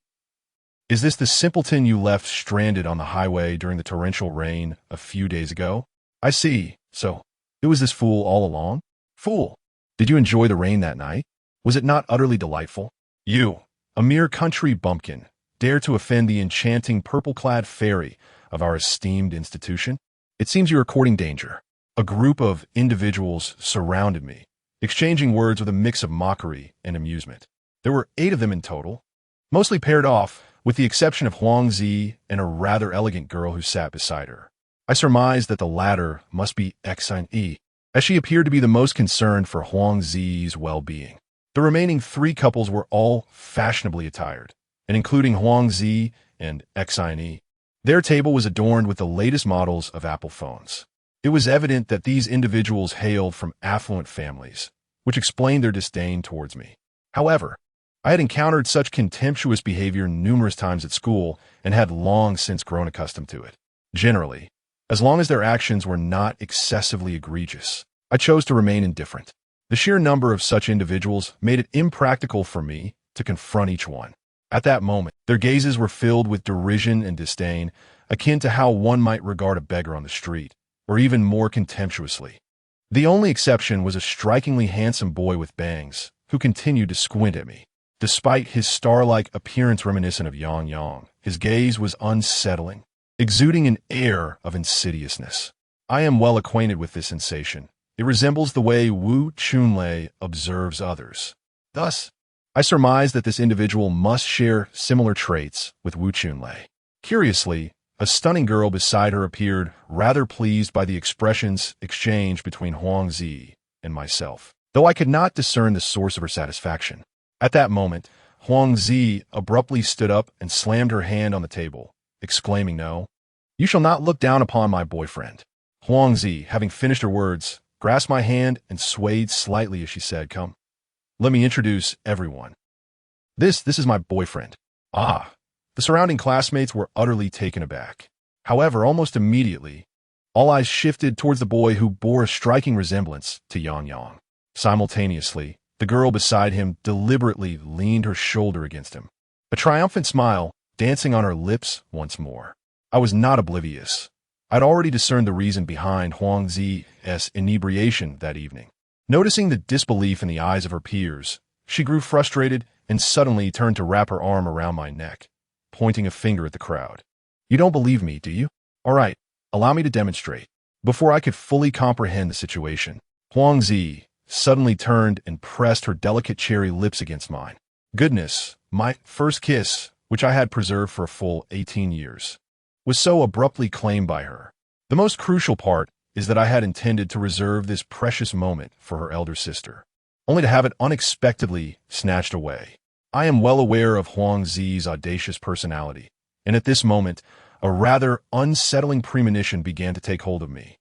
is this the simpleton you left stranded on the highway during the torrential rain a few days ago? I see. So, it was this fool all along? Fool, did you enjoy the rain that night? Was it not utterly delightful? You, a mere country bumpkin, dare to offend the enchanting purple-clad fairy of our esteemed institution? It seems you are courting danger." A group of individuals surrounded me, exchanging words with a mix of mockery and amusement. There were 8 of them in total, mostly paired off, with the exception of Huang Zi and a rather elegant girl who sat beside her. I surmised that the latter must be enchanting, as she appeared to be the most concerned for Huang Zi's well-being. The remaining 3 couples were all fashionably attired, and including Huang Zi and enchanting, their table was adorned with the latest models of Apple phones. It was evident that these individuals hailed from affluent families, which explained their disdain towards me. However, I had encountered such contemptuous behavior numerous times at school and had long since grown accustomed to it. Generally, as long as their actions were not excessively egregious, I chose to remain indifferent. The sheer number of such individuals made it impractical for me to confront each one. At that moment, their gazes were filled with derision and disdain, akin to how one might regard a beggar on the street, or even more contemptuously. The only exception was a strikingly handsome boy with bangs, who continued to squint at me. Despite his star-like appearance reminiscent of Yang Yang, his gaze was unsettling, exuding an air of insidiousness. I am well acquainted with this sensation. It resembles the way Wu Chunlei observes others. Thus, I surmise that this individual must share similar traits with Wu Chunlei. Curiously, a stunning girl beside her appeared rather pleased by the expressions exchanged between Huang Zi and myself, though I could not discern the source of her satisfaction. At that moment, Huang Zi abruptly stood up and slammed her hand on the table, exclaiming, "No, you shall not look down upon my boyfriend." Huang Zi, having finished her words, grasped my hand and swayed slightly as she said, "Come, let me introduce everyone. This is my boyfriend." Ah! The surrounding classmates were utterly taken aback. However, almost immediately, all eyes shifted towards the boy who bore a striking resemblance to Yang Yang. Simultaneously, the girl beside him deliberately leaned her shoulder against him, a triumphant smile dancing on her lips once more. I was not oblivious. I'd already discerned the reason behind Huang Zi's inebriation that evening. Noticing the disbelief in the eyes of her peers, she grew frustrated and suddenly turned to wrap her arm around my neck, pointing a finger at the crowd. "You don't believe me, do you? All right, allow me to demonstrate." Before I could fully comprehend the situation, Huang Zi suddenly turned and pressed her delicate cherry lips against mine. Goodness, my first kiss, which I had preserved for a full 18 years, was so abruptly claimed by her. The most crucial part is that I had intended to reserve this precious moment for her elder sister, only to have it unexpectedly snatched away. I am well aware of Huang Zi's audacious personality, and at this moment, a rather unsettling premonition began to take hold of me.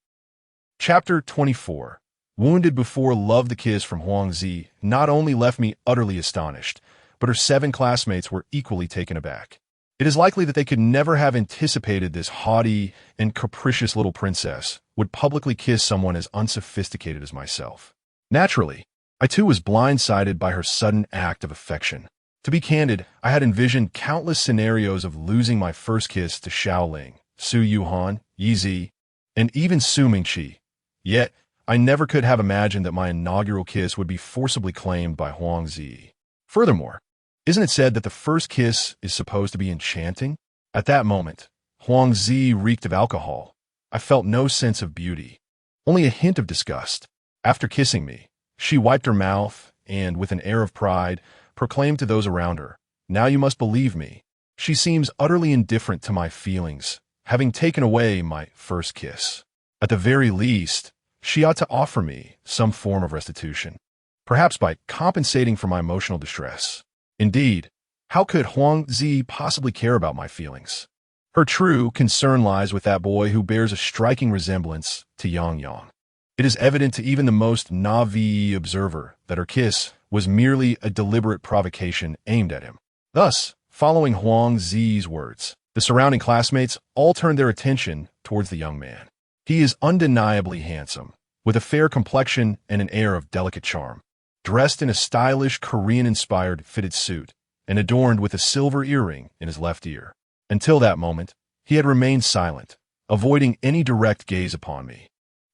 Chapter 24. Wounded before love. The kiss from Huang Zi not only left me utterly astonished, but her 7 classmates were equally taken aback. It is likely that they could never have anticipated this haughty and capricious little princess would publicly kiss someone as unsophisticated as myself. Naturally, I too was blindsided by her sudden act of affection. To be candid, I had envisioned countless scenarios of losing my first kiss to Xiaoling, Su Yuhan, Yi Zi, and even Su Mingqi. Yet, I never could have imagined that my inaugural kiss would be forcibly claimed by Huang Zi. Furthermore, isn't it said that the first kiss is supposed to be enchanting? At that moment, Huang Zi reeked of alcohol. I felt no sense of beauty, only a hint of disgust. After kissing me, she wiped her mouth and, with an air of pride, proclaimed to those around her, "Now you must believe me. She seems utterly indifferent to my feelings, having taken away my first kiss. At the very least, she ought to offer me some form of restitution, perhaps by compensating for my emotional distress. Indeed, how could Huang Zi possibly care about my feelings? Her true concern lies with that boy who bears a striking resemblance to Yang Yang. It is evident to even the most naive observer that her kiss was merely a deliberate provocation aimed at him. Thus, following Huang Zi's words, the surrounding classmates all turned their attention towards the young man. He is undeniably handsome, with a fair complexion and an air of delicate charm. Dressed in a stylish Korean-inspired fitted suit and adorned with a silver earring in his left ear. Until that moment, he had remained silent, avoiding any direct gaze upon me.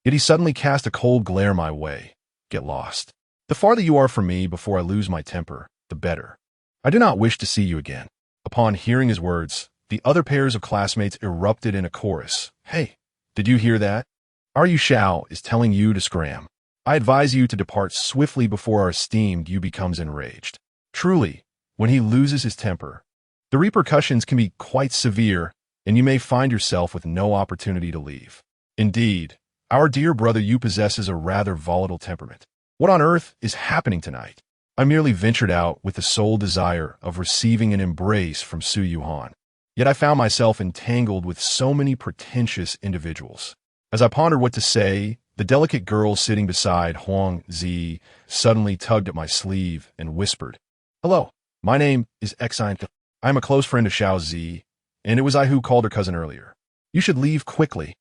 Yet he suddenly cast a cold glare my way. Get lost. The farther you are from me before I lose my temper, the better. I do not wish to see you again. Upon hearing his words, the other pairs of classmates erupted in a chorus. Hey, did you hear that? Our Yu Xiao is telling you to scram. I advise you to depart swiftly before our esteemed Yu becomes enraged. Truly, when he loses his temper, the repercussions can be quite severe, and you may find yourself with no opportunity to leave. Indeed, our dear brother Yu possesses a rather volatile temperament. What on earth is happening tonight? I merely ventured out with the sole desire of receiving an embrace from Su Yuhan. Yet I found myself entangled with so many pretentious individuals. As I pondered what to say, the delicate girl sitting beside Huang Zi suddenly tugged at my sleeve and whispered, "Hello, my name is Enchanting. I am a close friend of Xiao Zi, and it was I who called her cousin earlier. You should leave quickly.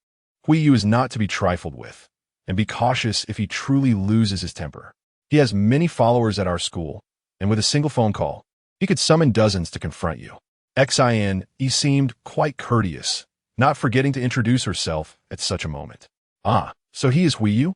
Hui Yu is not to be trifled with, and be cautious if he truly loses his temper. He has many followers at our school, and with a single phone call, he could summon dozens to confront you." Xin seemed quite courteous, not forgetting to introduce herself at such a moment. "Ah, so he is Hui Yu?"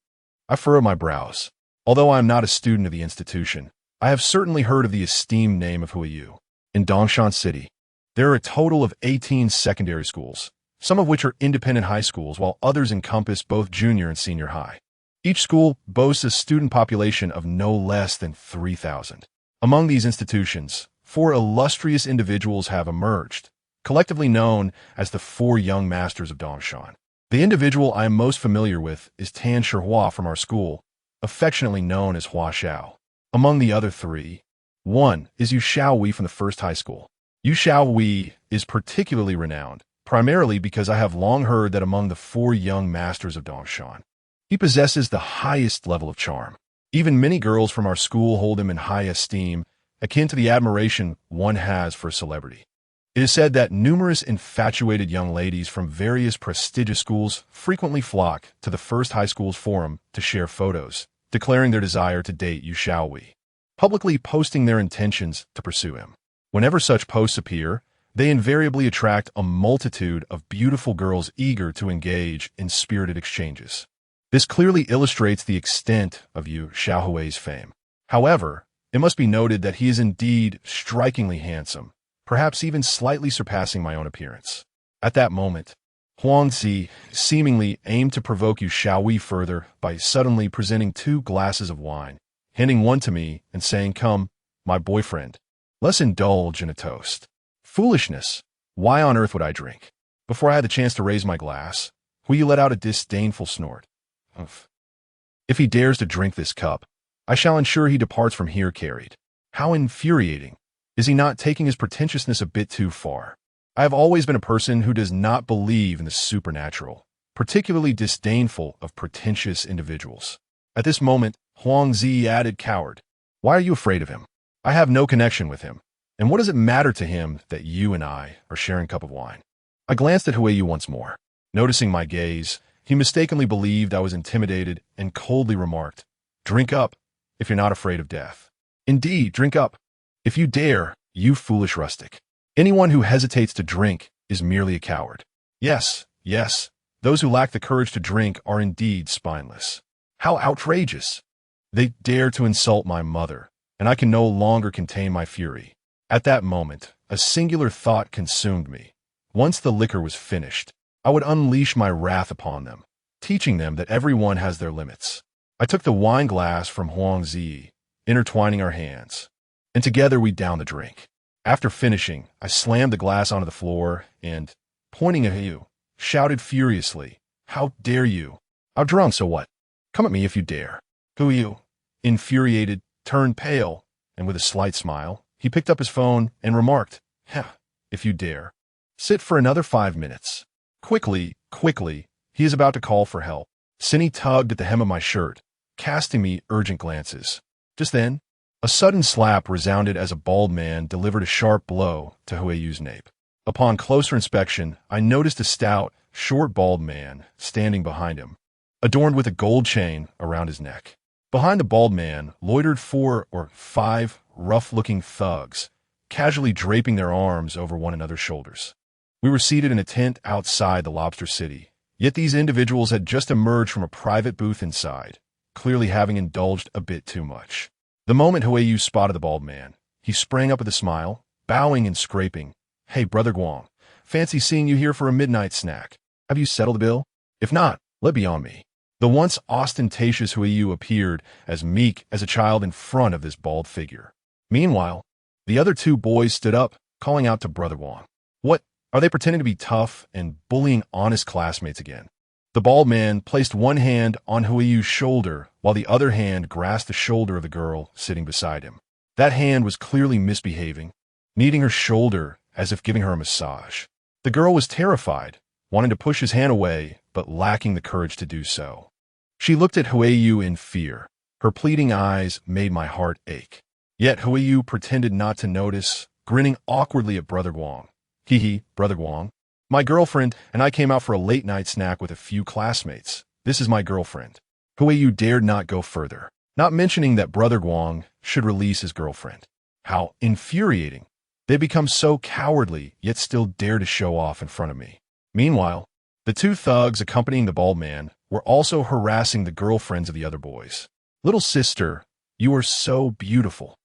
I furrowed my brows. Although I am not a student of the institution, I have certainly heard of the esteemed name of Hui Yu. In Dongshan City, there are a total of 18 secondary schools, some of which are independent high schools, while others encompass both junior and senior high. Each school boasts a student population of no less than 3,000. Among these institutions, 4 illustrious individuals have emerged, collectively known as the 4 young masters of Dongshan. The individual I am most familiar with is Tan Shihua from our school, affectionately known as Hua Xiao. Among the other 3, one is Yu Xiaowei from the first high school. Yu Xiaowei is particularly renowned, primarily because I have long heard that among the 4 young masters of Dongshan, he possesses the highest level of charm. Even many girls from our school hold him in high esteem, akin to the admiration one has for a celebrity. It is said that numerous infatuated young ladies from various prestigious schools frequently flock to the first high school's forum to share photos, declaring their desire to date Yu Xiaowei, publicly posting their intentions to pursue him. Whenever such posts appear, they invariably attract a multitude of beautiful girls eager to engage in spirited exchanges. This clearly illustrates the extent of Yu Xiaohui's fame. However, it must be noted that he is indeed strikingly handsome, perhaps even slightly surpassing my own appearance. At that moment, Huang Zi seemingly aimed to provoke Yu Xiaowei further by suddenly presenting 2 glasses of wine, handing one to me and saying, "Come, my boyfriend, let's indulge in a toast." Foolishness! Why on earth would I drink? Before I had the chance to raise my glass, Hui let out a disdainful snort. Oof. If he dares to drink this cup, I shall ensure he departs from here carried. How infuriating. Is he not taking his pretentiousness a bit too far? I have always been a person who does not believe in the supernatural, particularly disdainful of pretentious individuals. At this moment, Huang Zi added, "Coward. Why are you afraid of him? I have no connection with him. And what does it matter to him that you and I are sharing a cup of wine?" I glanced at Huiyu once more. Noticing my gaze, he mistakenly believed I was intimidated and coldly remarked, "Drink up, if you're not afraid of death. Indeed, drink up, if you dare, you foolish rustic. Anyone who hesitates to drink is merely a coward. Yes, yes, those who lack the courage to drink are indeed spineless. How outrageous! They dare to insult my mother, and I can no longer contain my fury. At that moment, a singular thought consumed me. Once the liquor was finished, I would unleash my wrath upon them, teaching them that everyone has their limits. I took the wine glass from Huang Zi, intertwining our hands, and together we downed the drink. After finishing, I slammed the glass onto the floor and, pointing at you, shouted furiously, "How dare you? I'm drunk, so what? Come at me if you dare." Huiyu, infuriated, turned pale, and with a slight smile, he picked up his phone and remarked, "Heh, if you dare. Sit for another 5 minutes. Quickly, quickly, he is about to call for help." Cindy tugged at the hem of my shirt, casting me urgent glances. Just then, a sudden slap resounded as a bald man delivered a sharp blow to Huiyu's nape. Upon closer inspection, I noticed a stout, short, bald man standing behind him, adorned with a gold chain around his neck. Behind the bald man loitered 4 or 5 rough-looking thugs, casually draping their arms over one another's shoulders. We were seated in a tent outside the Lobster City, yet these individuals had just emerged from a private booth inside, clearly having indulged a bit too much. The moment Huiyu spotted the bald man, he sprang up with a smile, bowing and scraping. "Hey, Brother Guang, fancy seeing you here for a midnight snack. Have you settled the bill? If not, let be on me." The once ostentatious Huiyu appeared as meek as a child in front of this bald figure. Meanwhile, the other 2 boys stood up, calling out to Brother Guang. "What? Are they pretending to be tough and bullying honest classmates again?" The bald man placed one hand on Huiyu's shoulder while the other hand grasped the shoulder of the girl sitting beside him. That hand was clearly misbehaving, kneading her shoulder as if giving her a massage. The girl was terrified, wanting to push his hand away, but lacking the courage to do so. She looked at Huiyu in fear. Her pleading eyes made my heart ache. Yet Huiyu pretended not to notice, grinning awkwardly at Brother Guang. "Hee, Brother Guang. My girlfriend and I came out for a late-night snack with a few classmates. This is my girlfriend." Huiyu dared not go further, not mentioning that Brother Guang should release his girlfriend. How infuriating. They become so cowardly, yet still dare to show off in front of me. Meanwhile, the 2 thugs accompanying the bald man were also harassing the girlfriends of the other boys. "Little sister, you are so beautiful.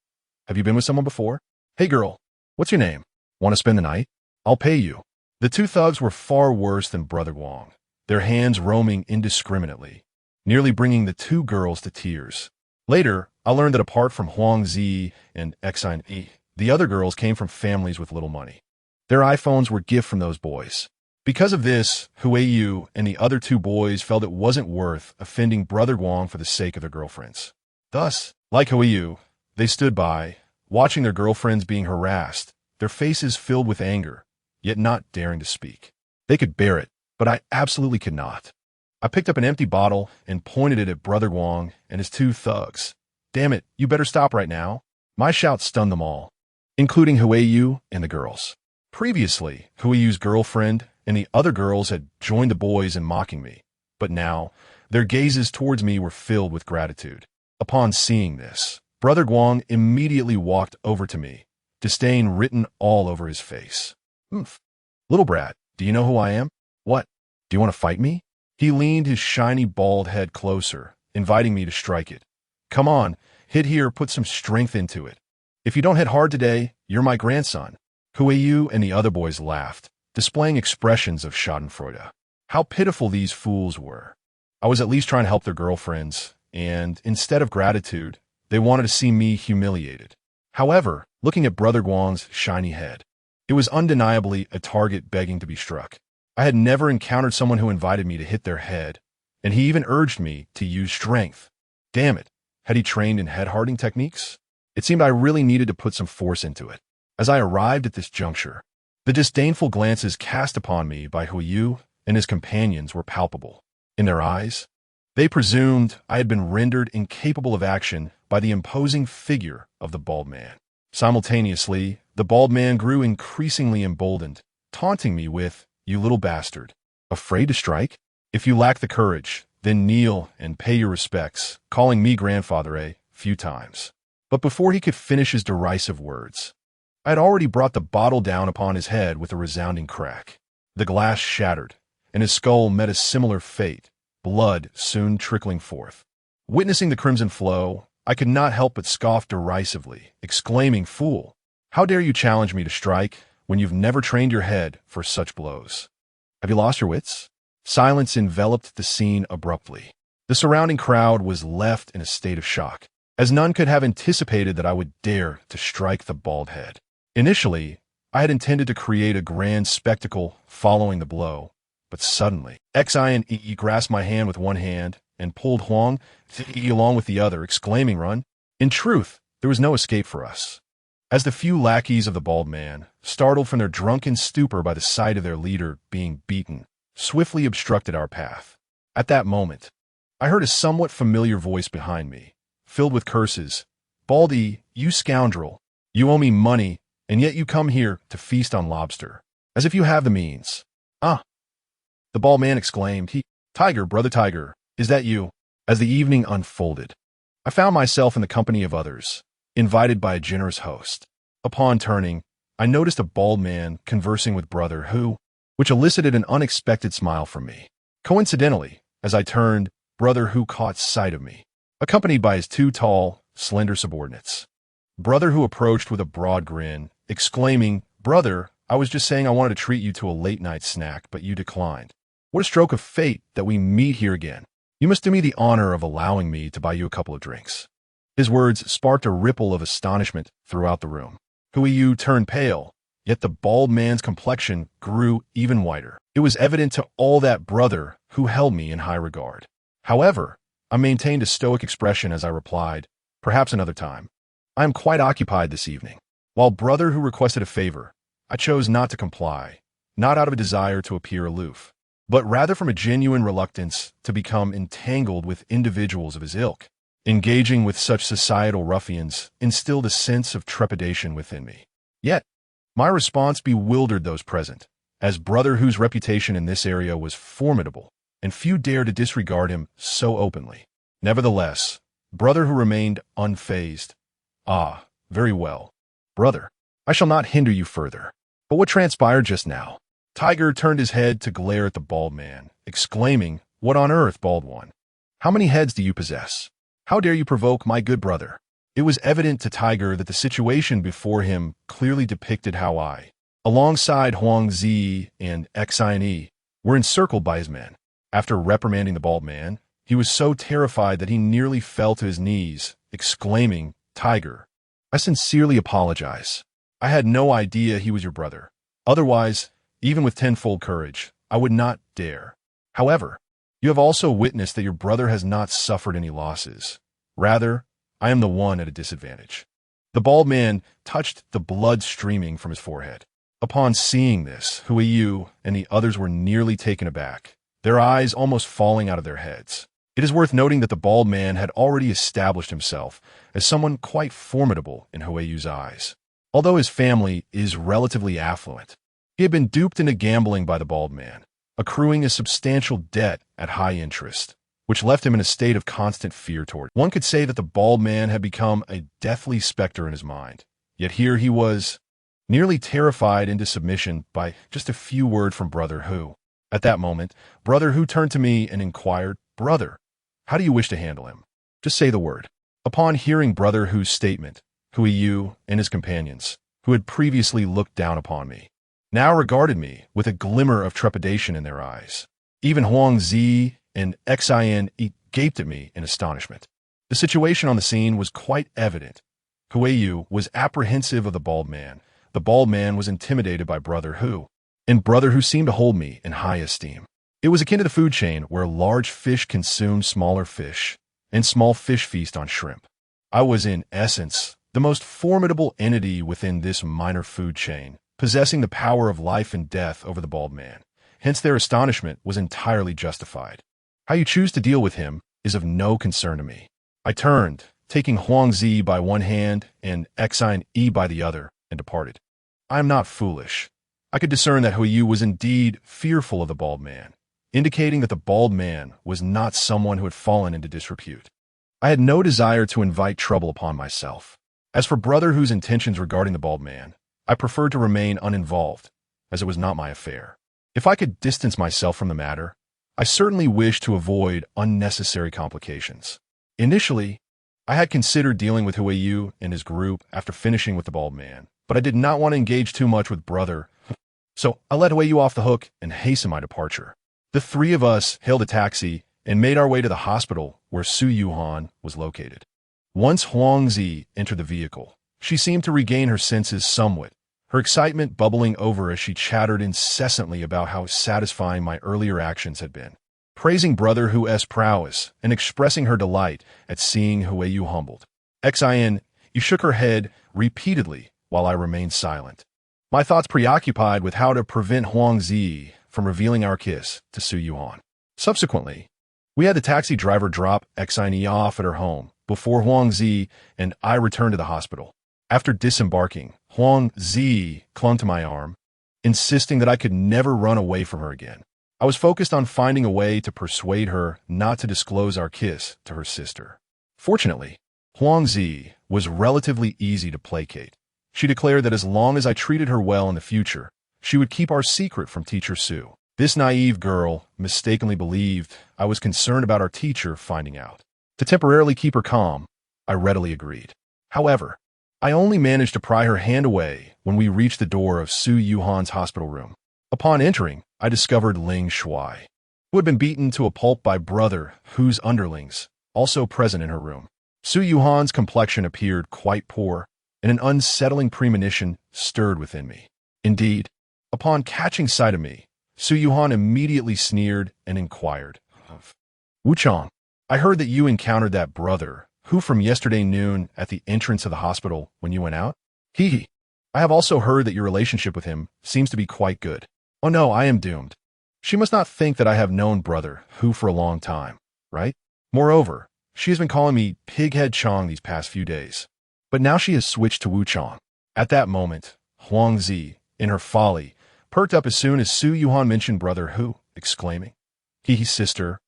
Have you been with someone before? Hey girl, what's your name? Want to spend the night? I'll pay you." The 2 thugs were far worse than Brother Guang, their hands roaming indiscriminately, nearly bringing the 2 girls to tears. Later, I learned that apart from Huang Zi and Xine Yi, the other girls came from families with little money. Their iPhones were gift from those boys. Because of this, Huiyu and the other 2 boys felt it wasn't worth offending Brother Guang for the sake of their girlfriends. Thus, like Huiyu, they stood by, watching their girlfriends being harassed, their faces filled with anger, yet not daring to speak. They could bear it, but I absolutely could not. I picked up an empty bottle and pointed it at Brother Guang and his 2 thugs. "Damn it, you better stop right now." My shout stunned them all, including Huiyu and the girls. Previously, Huiyu's girlfriend and the other girls had joined the boys in mocking me, but now their gazes towards me were filled with gratitude. Upon seeing this, Brother Guang immediately walked over to me, disdain written all over his face. "Oomph. Little brat, do you know who I am? What? Do you want to fight me?" He leaned his shiny bald head closer, inviting me to strike it. "Come on, hit here, put some strength into it. If you don't hit hard today, you're my grandson." Huiyu and the other boys laughed, displaying expressions of schadenfreude. How pitiful these fools were. I was at least trying to help their girlfriends, and instead of gratitude, they wanted to see me humiliated. However, looking at Brother Guang's shiny head, it was undeniably a target begging to be struck. I had never encountered someone who invited me to hit their head, and he even urged me to use strength. Damn it, had he trained in head-hardening techniques? It seemed I really needed to put some force into it. As I arrived at this juncture, the disdainful glances cast upon me by Huiyu and his companions were palpable. In their eyes, they presumed I had been rendered incapable of action by the imposing figure of the bald man. Simultaneously, the bald man grew increasingly emboldened, taunting me with, "You little bastard. Afraid to strike? If you lack the courage, then kneel and pay your respects," calling me grandfather a few times. But before he could finish his derisive words, I had already brought the bottle down upon his head with a resounding crack. The glass shattered, and his skull met a similar fate, blood soon trickling forth. Witnessing the crimson flow, I could not help but scoff derisively, exclaiming, "Fool, how dare you challenge me to strike when you've never trained your head for such blows? Have you lost your wits?" Silence enveloped the scene abruptly. The surrounding crowd was left in a state of shock, as none could have anticipated that I would dare to strike the bald head. Initially, I had intended to create a grand spectacle following the blow, but suddenly, Xie grasped my hand with one hand and pulled Huang Zi along with the other, exclaiming, "Run!" In truth, there was no escape for us, as the few lackeys of the bald man, startled from their drunken stupor by the sight of their leader being beaten, swiftly obstructed our path. At that moment, I heard a somewhat familiar voice behind me, filled with curses. "Baldy, you scoundrel, you owe me money, and yet you come here to feast on lobster, as if you have the means." "Ah!" the bald man exclaimed. "Tiger, brother Tiger, is that you?" As the evening unfolded, I found myself in the company of others, invited by a generous host. Upon turning, I noticed a bald man conversing with brother Hu, which elicited an unexpected smile from me. Coincidentally, as I turned, brother Hu caught sight of me, accompanied by his two tall, slender subordinates. Brother Hu approached with a broad grin, exclaiming, "Brother, I was just saying I wanted to treat you to a late-night snack, but you declined. What a stroke of fate that we meet here again. You must do me the honor of allowing me to buy you a couple of drinks." His words sparked a ripple of astonishment throughout the room. Huiyu turned pale, yet the bald man's complexion grew even whiter. It was evident to all that brother Hu held me in high regard. However, I maintained a stoic expression as I replied, "Perhaps another time. I am quite occupied this evening." While brother Hu requested a favor, I chose not to comply, not out of a desire to appear aloof, but rather from a genuine reluctance to become entangled with individuals of his ilk. Engaging with such societal ruffians instilled a sense of trepidation within me. Yet, my response bewildered those present, as brother Hu's reputation in this area was formidable, and few dared to disregard him so openly. Nevertheless, brother Hu remained unfazed. "Ah, very well. Brother, I shall not hinder you further. But what transpired just now?" Tiger turned his head to glare at the bald man, exclaiming, "What on earth, bald one? How many heads do you possess? How dare you provoke my good brother?" It was evident to Tiger that the situation before him clearly depicted how I, alongside Huang Zi and Xie, were encircled by his men. After reprimanding the bald man, he was so terrified that he nearly fell to his knees, exclaiming, "Tiger, I sincerely apologize. I had no idea he was your brother. Otherwise, even with tenfold courage, I would not dare. However, you have also witnessed that your brother has not suffered any losses. Rather, I am the one at a disadvantage." The bald man touched the blood streaming from his forehead. Upon seeing this, Huiyu and the others were nearly taken aback, their eyes almost falling out of their heads. It is worth noting that the bald man had already established himself as someone quite formidable in Huiyu's eyes. Although his family is relatively affluent, he had been duped into gambling by the bald man, accruing a substantial debt at high interest, which left him in a state of constant fear toward. One could say that the bald man had become a deathly specter in his mind, yet here he was, nearly terrified into submission by just a few words from brother Hu. At that moment, brother Hu turned to me and inquired, "Brother, how do you wish to handle him? Just say the word." Upon hearing brother Hu's statement, Huiyu and his companions, who had previously looked down upon me, now regarded me with a glimmer of trepidation in their eyes. Even Huang Zi and Xie gaped at me in astonishment. The situation on the scene was quite evident. Huiyu was apprehensive of the bald man. The bald man was intimidated by brother Hu, and brother Hu seemed to hold me in high esteem. It was akin to the food chain where large fish consume smaller fish, and small fish feast on shrimp. I was, in essence, the most formidable entity within this minor food chain, possessing the power of life and death over the bald man. Hence their astonishment was entirely justified. How you choose to deal with him is of no concern to me. I turned, taking Huangzi by one hand and Xine Yi by the other, and departed. I am not foolish. I could discern that Huiyu was indeed fearful of the bald man, indicating that the bald man was not someone who had fallen into disrepute. I had no desire to invite trouble upon myself. As for Brother Hu's intentions regarding the bald man, I preferred to remain uninvolved, as it was not my affair. If I could distance myself from the matter, I certainly wished to avoid unnecessary complications. Initially, I had considered dealing with Huiyu and his group after finishing with the bald man, but I did not want to engage too much with Brother, so I let Huiyu off the hook and hastened my departure. The three of us hailed a taxi and made our way to the hospital where Su Yuhan was located. Once Huangzi entered the vehicle, she seemed to regain her senses somewhat, her excitement bubbling over as she chattered incessantly about how satisfying my earlier actions had been, praising Brother Hu's prowess and expressing her delight at seeing Huiyu humbled. Xin, you shook her head repeatedly while I remained silent, my thoughts preoccupied with how to prevent Huangzi from revealing our kiss to Su Yuhan. Subsequently, we had the taxi driver drop Xin off at her home before Huangzi and I returned to the hospital. After disembarking, Huangzi clung to my arm, insisting that I could never run away from her again. I was focused on finding a way to persuade her not to disclose our kiss to her sister. Fortunately, Huangzi was relatively easy to placate. She declared that as long as I treated her well in the future, she would keep our secret from Teacher Su. This naive girl mistakenly believed I was concerned about our teacher finding out. To temporarily keep her calm, I readily agreed. However, I only managed to pry her hand away when we reached the door of Su Yuhan's hospital room. Upon entering, I discovered Ling Shuai, who had been beaten to a pulp by Brother Hu's underlings, also present in her room. Su Yuhan's complexion appeared quite poor, and an unsettling premonition stirred within me. Indeed, upon catching sight of me, Su Yuhan immediately sneered and inquired, Wu Chang, I heard that you encountered that Brother Hu from yesterday noon at the entrance of the hospital when you went out? Hee. I have also heard that your relationship with him seems to be quite good. Oh no, I am doomed. She must not think that I have known Brother Hu for a long time, right? Moreover, she has been calling me Pighead Chong these past few days. But now she has switched to Wu Chang. At that moment, Huangzi, in her folly, perked up as soon as Su Yuhan mentioned Brother Hu, exclaiming, Hee, sister,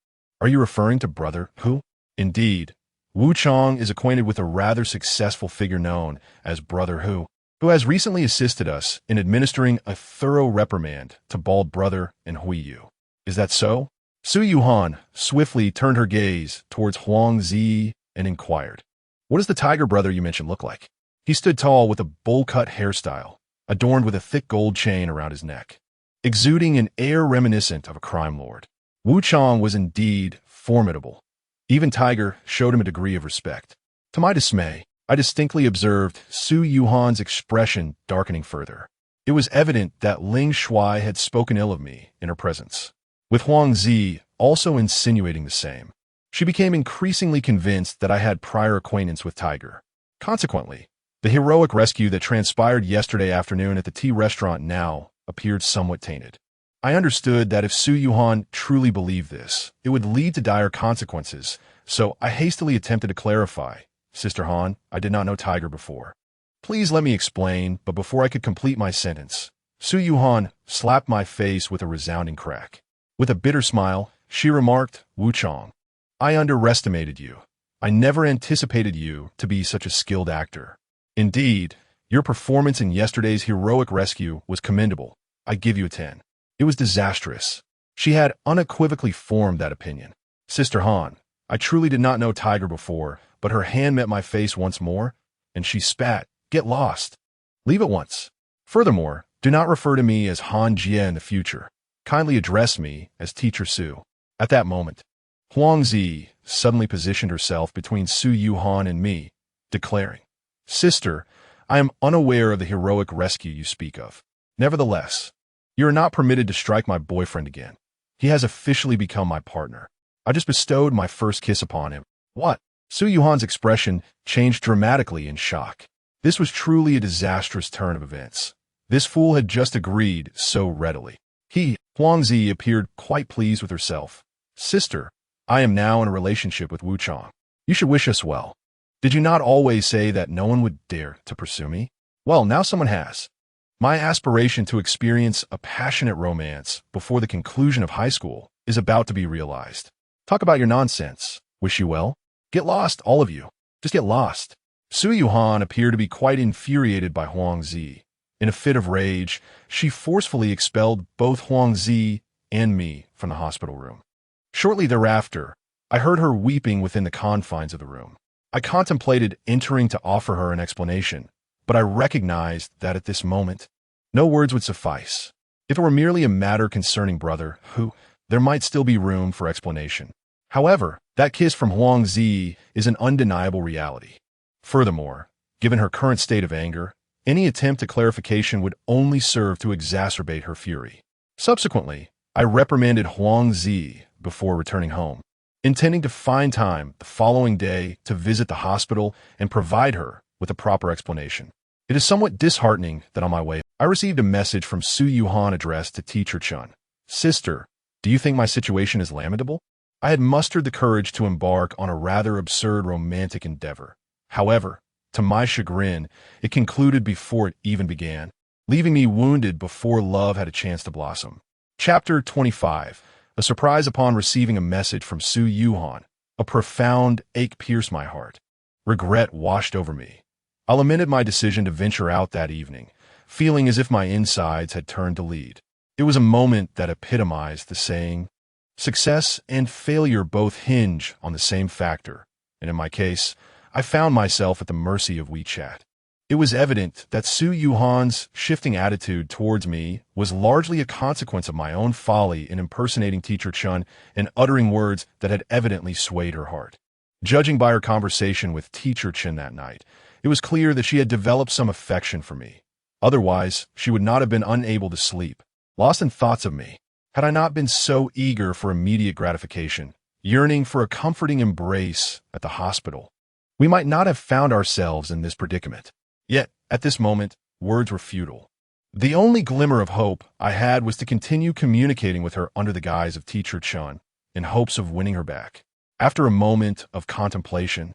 are you referring to Brother Hu? Indeed, Wu Chang is acquainted with a rather successful figure known as Brother Hu, who has recently assisted us in administering a thorough reprimand to bald Brother and Huiyu. Is that so? Su Yuhan swiftly turned her gaze towards Huangzi and inquired, what does the tiger brother you mentioned look like? He stood tall with a bowl-cut hairstyle, adorned with a thick gold chain around his neck, exuding an air reminiscent of a crime lord. Wu Chang was indeed formidable. Even Tiger showed him a degree of respect. To my dismay, I distinctly observed Su Yuhan's expression darkening further. It was evident that Ling Shuai had spoken ill of me in her presence, with Huangzi also insinuating the same. She became increasingly convinced that I had prior acquaintance with Tiger. Consequently, the heroic rescue that transpired yesterday afternoon at the tea restaurant now appeared somewhat tainted. I understood that if Su Yuhan truly believed this, it would lead to dire consequences, so I hastily attempted to clarify. Sister Han, I did not know Tiger before. Please let me explain, but before I could complete my sentence, Su Yuhan slapped my face with a resounding crack. With a bitter smile, she remarked, Wu Chang, I underestimated you. I never anticipated you to be such a skilled actor. Indeed, your performance in yesterday's heroic rescue was commendable. I give you a 10. It was disastrous. She had unequivocally formed that opinion. Sister Han, I truly did not know Tiger before, but her hand met my face once more, and she spat, Get lost. Leave at once. Furthermore, do not refer to me as Han Jie in the future. Kindly address me as Teacher Su. At that moment, Huangzi suddenly positioned herself between Su Yuhan and me, declaring, Sister, I am unaware of the heroic rescue you speak of. Nevertheless, you are not permitted to strike my boyfriend again. He has officially become my partner. I just bestowed my first kiss upon him. What? Su Yuhan's expression changed dramatically in shock. This was truly a disastrous turn of events. This fool had just agreed so readily. Huangzi appeared quite pleased with herself. Sister, I am now in a relationship with Wu Chang. You should wish us well. Did you not always say that no one would dare to pursue me? Well, now someone has. My aspiration to experience a passionate romance before the conclusion of high school is about to be realized. Talk about your nonsense. Wish you well? Get lost, all of you. Just get lost. Su Yuhan appeared to be quite infuriated by Huangzi. In a fit of rage, she forcefully expelled both Huangzi and me from the hospital room. Shortly thereafter, I heard her weeping within the confines of the room. I contemplated entering to offer her an explanation, but I recognized that at this moment, no words would suffice. If it were merely a matter concerning brother, there might still be room for explanation. However, that kiss from Huangzi is an undeniable reality. Furthermore, given her current state of anger, any attempt at clarification would only serve to exacerbate her fury. Subsequently, I reprimanded Huangzi before returning home, intending to find time the following day to visit the hospital and provide her with a proper explanation. It is somewhat disheartening that on my way, I received a message from Su Yuhan addressed to Teacher Chun. Sister, do you think my situation is lamentable? I had mustered the courage to embark on a rather absurd romantic endeavor. However, to my chagrin, it concluded before it even began, leaving me wounded before love had a chance to blossom. Chapter 25. A surprise upon receiving a message from Su Yuhan. A profound ache pierced my heart. Regret washed over me. I lamented my decision to venture out that evening, feeling as if my insides had turned to lead. It was a moment that epitomized the saying, success and failure both hinge on the same factor, and in my case, I found myself at the mercy of WeChat. It was evident that Su Yuhan's shifting attitude towards me was largely a consequence of my own folly in impersonating Teacher Chun and uttering words that had evidently swayed her heart. Judging by her conversation with Teacher Chun that night, it was clear that she had developed some affection for me. Otherwise, she would not have been unable to sleep, lost in thoughts of me, had I not been so eager for immediate gratification, yearning for a comforting embrace at the hospital. We might not have found ourselves in this predicament. Yet, at this moment, words were futile. The only glimmer of hope I had was to continue communicating with her under the guise of Teacher Chun, in hopes of winning her back. After a moment of contemplation,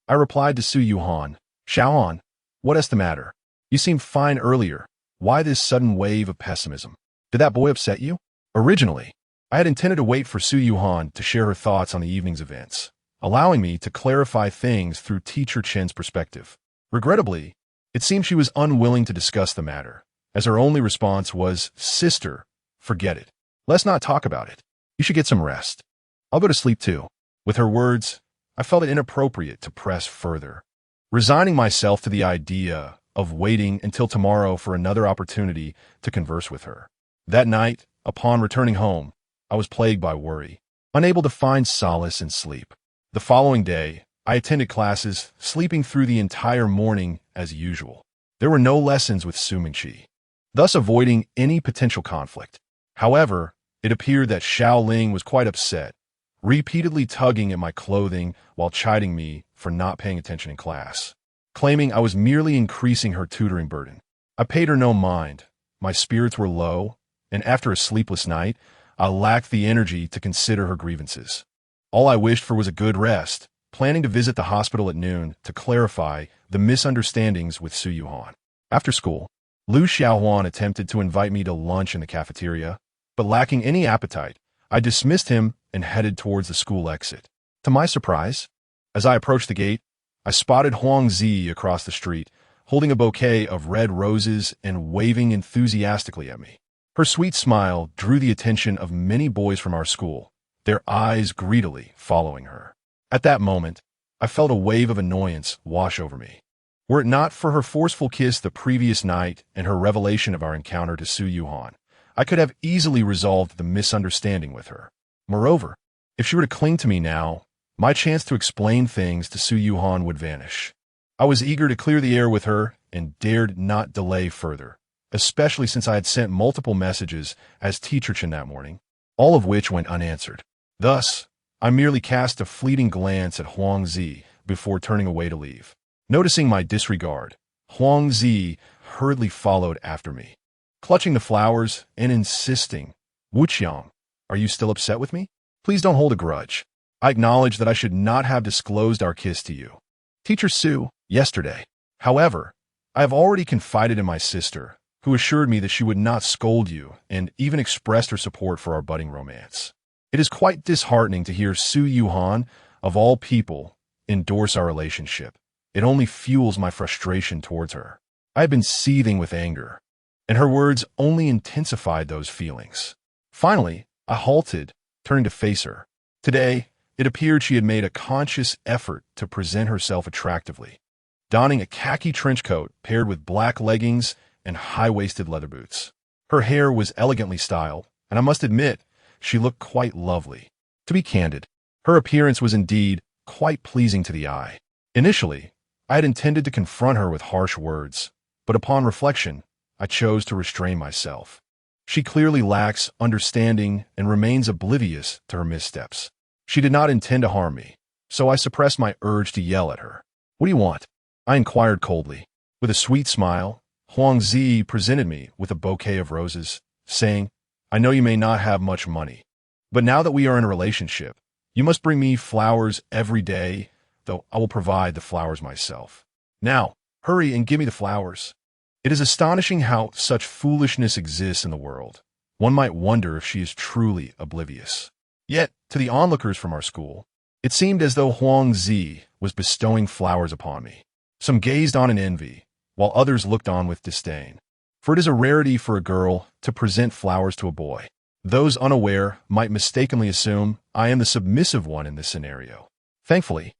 I replied to Su Yuhan, Xiaoan, what is the matter? You seemed fine earlier. Why this sudden wave of pessimism? Did that boy upset you? Originally, I had intended to wait for Su Yuhan to share her thoughts on the evening's events, allowing me to clarify things through Teacher Chen's perspective. Regrettably, it seemed she was unwilling to discuss the matter, as her only response was, Sister, forget it. Let's not talk about it. You should get some rest. I'll go to sleep too. With her words, I felt it inappropriate to press further, resigning myself to the idea of waiting until tomorrow for another opportunity to converse with her. That night, upon returning home, I was plagued by worry, unable to find solace in sleep. The following day, I attended classes, sleeping through the entire morning as usual. There were no lessons with Su Mingqi, thus avoiding any potential conflict. However, it appeared that Xiao Ling was quite upset, repeatedly tugging at my clothing while chiding me for not paying attention in class, claiming I was merely increasing her tutoring burden. I paid her no mind. My spirits were low, and after a sleepless night, I lacked the energy to consider her grievances. All I wished for was a good rest, planning to visit the hospital at noon to clarify the misunderstandings with Su Yuhan. After school, Lu Xiaohuan attempted to invite me to lunch in the cafeteria, but lacking any appetite, I dismissed him and headed towards the school exit. To my surprise, as I approached the gate, I spotted Huangzi across the street, holding a bouquet of red roses and waving enthusiastically at me. Her sweet smile drew the attention of many boys from our school, their eyes greedily following her. At that moment, I felt a wave of annoyance wash over me. Were it not for her forceful kiss the previous night and her revelation of our encounter to Su Yuhan, I could have easily resolved the misunderstanding with her. Moreover, if she were to cling to me now, my chance to explain things to Su Yuhan would vanish. I was eager to clear the air with her and dared not delay further, especially since I had sent multiple messages as Teacher Chen that morning. all of which went unanswered. Thus, I merely cast a fleeting glance at Huang Zi before turning away to leave. Noticing my disregard, Huang Zi hurriedly followed after me, clutching the flowers and insisting, "Wuqiang, are you still upset with me? Please don't hold a grudge. I acknowledge that I should not have disclosed our kiss to you, Teacher Su, yesterday. However, I have already confided in my sister, who assured me that she would not scold you and even expressed her support for our budding romance. It is quite disheartening to hear Su Yuhan, of all people, endorse our relationship. It only fuels my frustration towards her. I have been seething with anger, and her words only intensified those feelings. Finally, I halted, turning to face her. Today, it appeared she had made a conscious effort to present herself attractively, donning a khaki trench coat paired with black leggings and high-waisted leather boots. Her hair was elegantly styled, and I must admit, she looked quite lovely. To be candid, her appearance was indeed quite pleasing to the eye. Initially, I had intended to confront her with harsh words, but upon reflection, I chose to restrain myself. She clearly lacks understanding and remains oblivious to her missteps. She did not intend to harm me, so I suppressed my urge to yell at her. "What do you want?" I inquired coldly. With a sweet smile, Huang Zi presented me with a bouquet of roses, saying, "I know you may not have much money, but now that we are in a relationship, you must bring me flowers every day, though I will provide the flowers myself. Now, hurry and give me the flowers." It is astonishing how such foolishness exists in the world. One might wonder if she is truly oblivious. Yet, to the onlookers from our school, it seemed as though Huang Zi was bestowing flowers upon me. Some gazed on in envy, while others looked on with disdain. For it is a rarity for a girl to present flowers to a boy. Those unaware might mistakenly assume I am the submissive one in this scenario. Thankfully,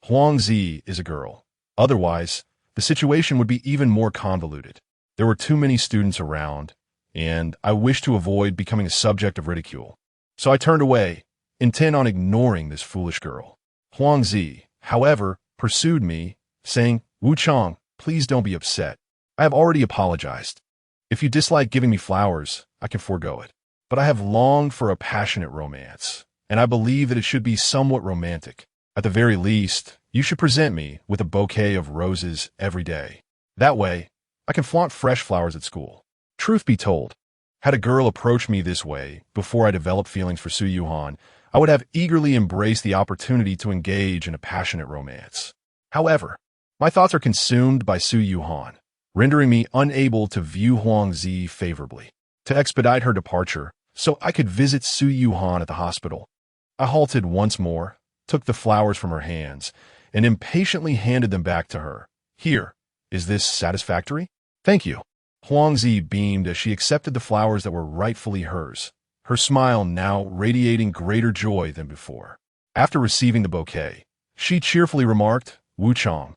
Huang Zi is a girl. Otherwise, the situation would be even more convoluted. There were too many students around, and I wished to avoid becoming a subject of ridicule. So I turned away, intent on ignoring this foolish girl. Huang Zi, however, pursued me, saying, "Wu Chang, please don't be upset. I have already apologized. If you dislike giving me flowers, I can forego it. But I have longed for a passionate romance, and I believe that it should be somewhat romantic. At the very least, you should present me with a bouquet of roses every day. That way, I can flaunt fresh flowers at school." Truth be told, had a girl approached me this way before I developed feelings for Su Yuhan, I would have eagerly embraced the opportunity to engage in a passionate romance. However, my thoughts are consumed by Su Yuhan, rendering me unable to view Huang Zi favorably. To expedite her departure, so I could visit Su Yuhan at the hospital, I halted once more, took the flowers from her hands, and impatiently handed them back to her. "Here, is this satisfactory?" "Thank you." Huang Zi beamed as she accepted the flowers that were rightfully hers, her smile now radiating greater joy than before. After receiving the bouquet, she cheerfully remarked, "Wu Chang,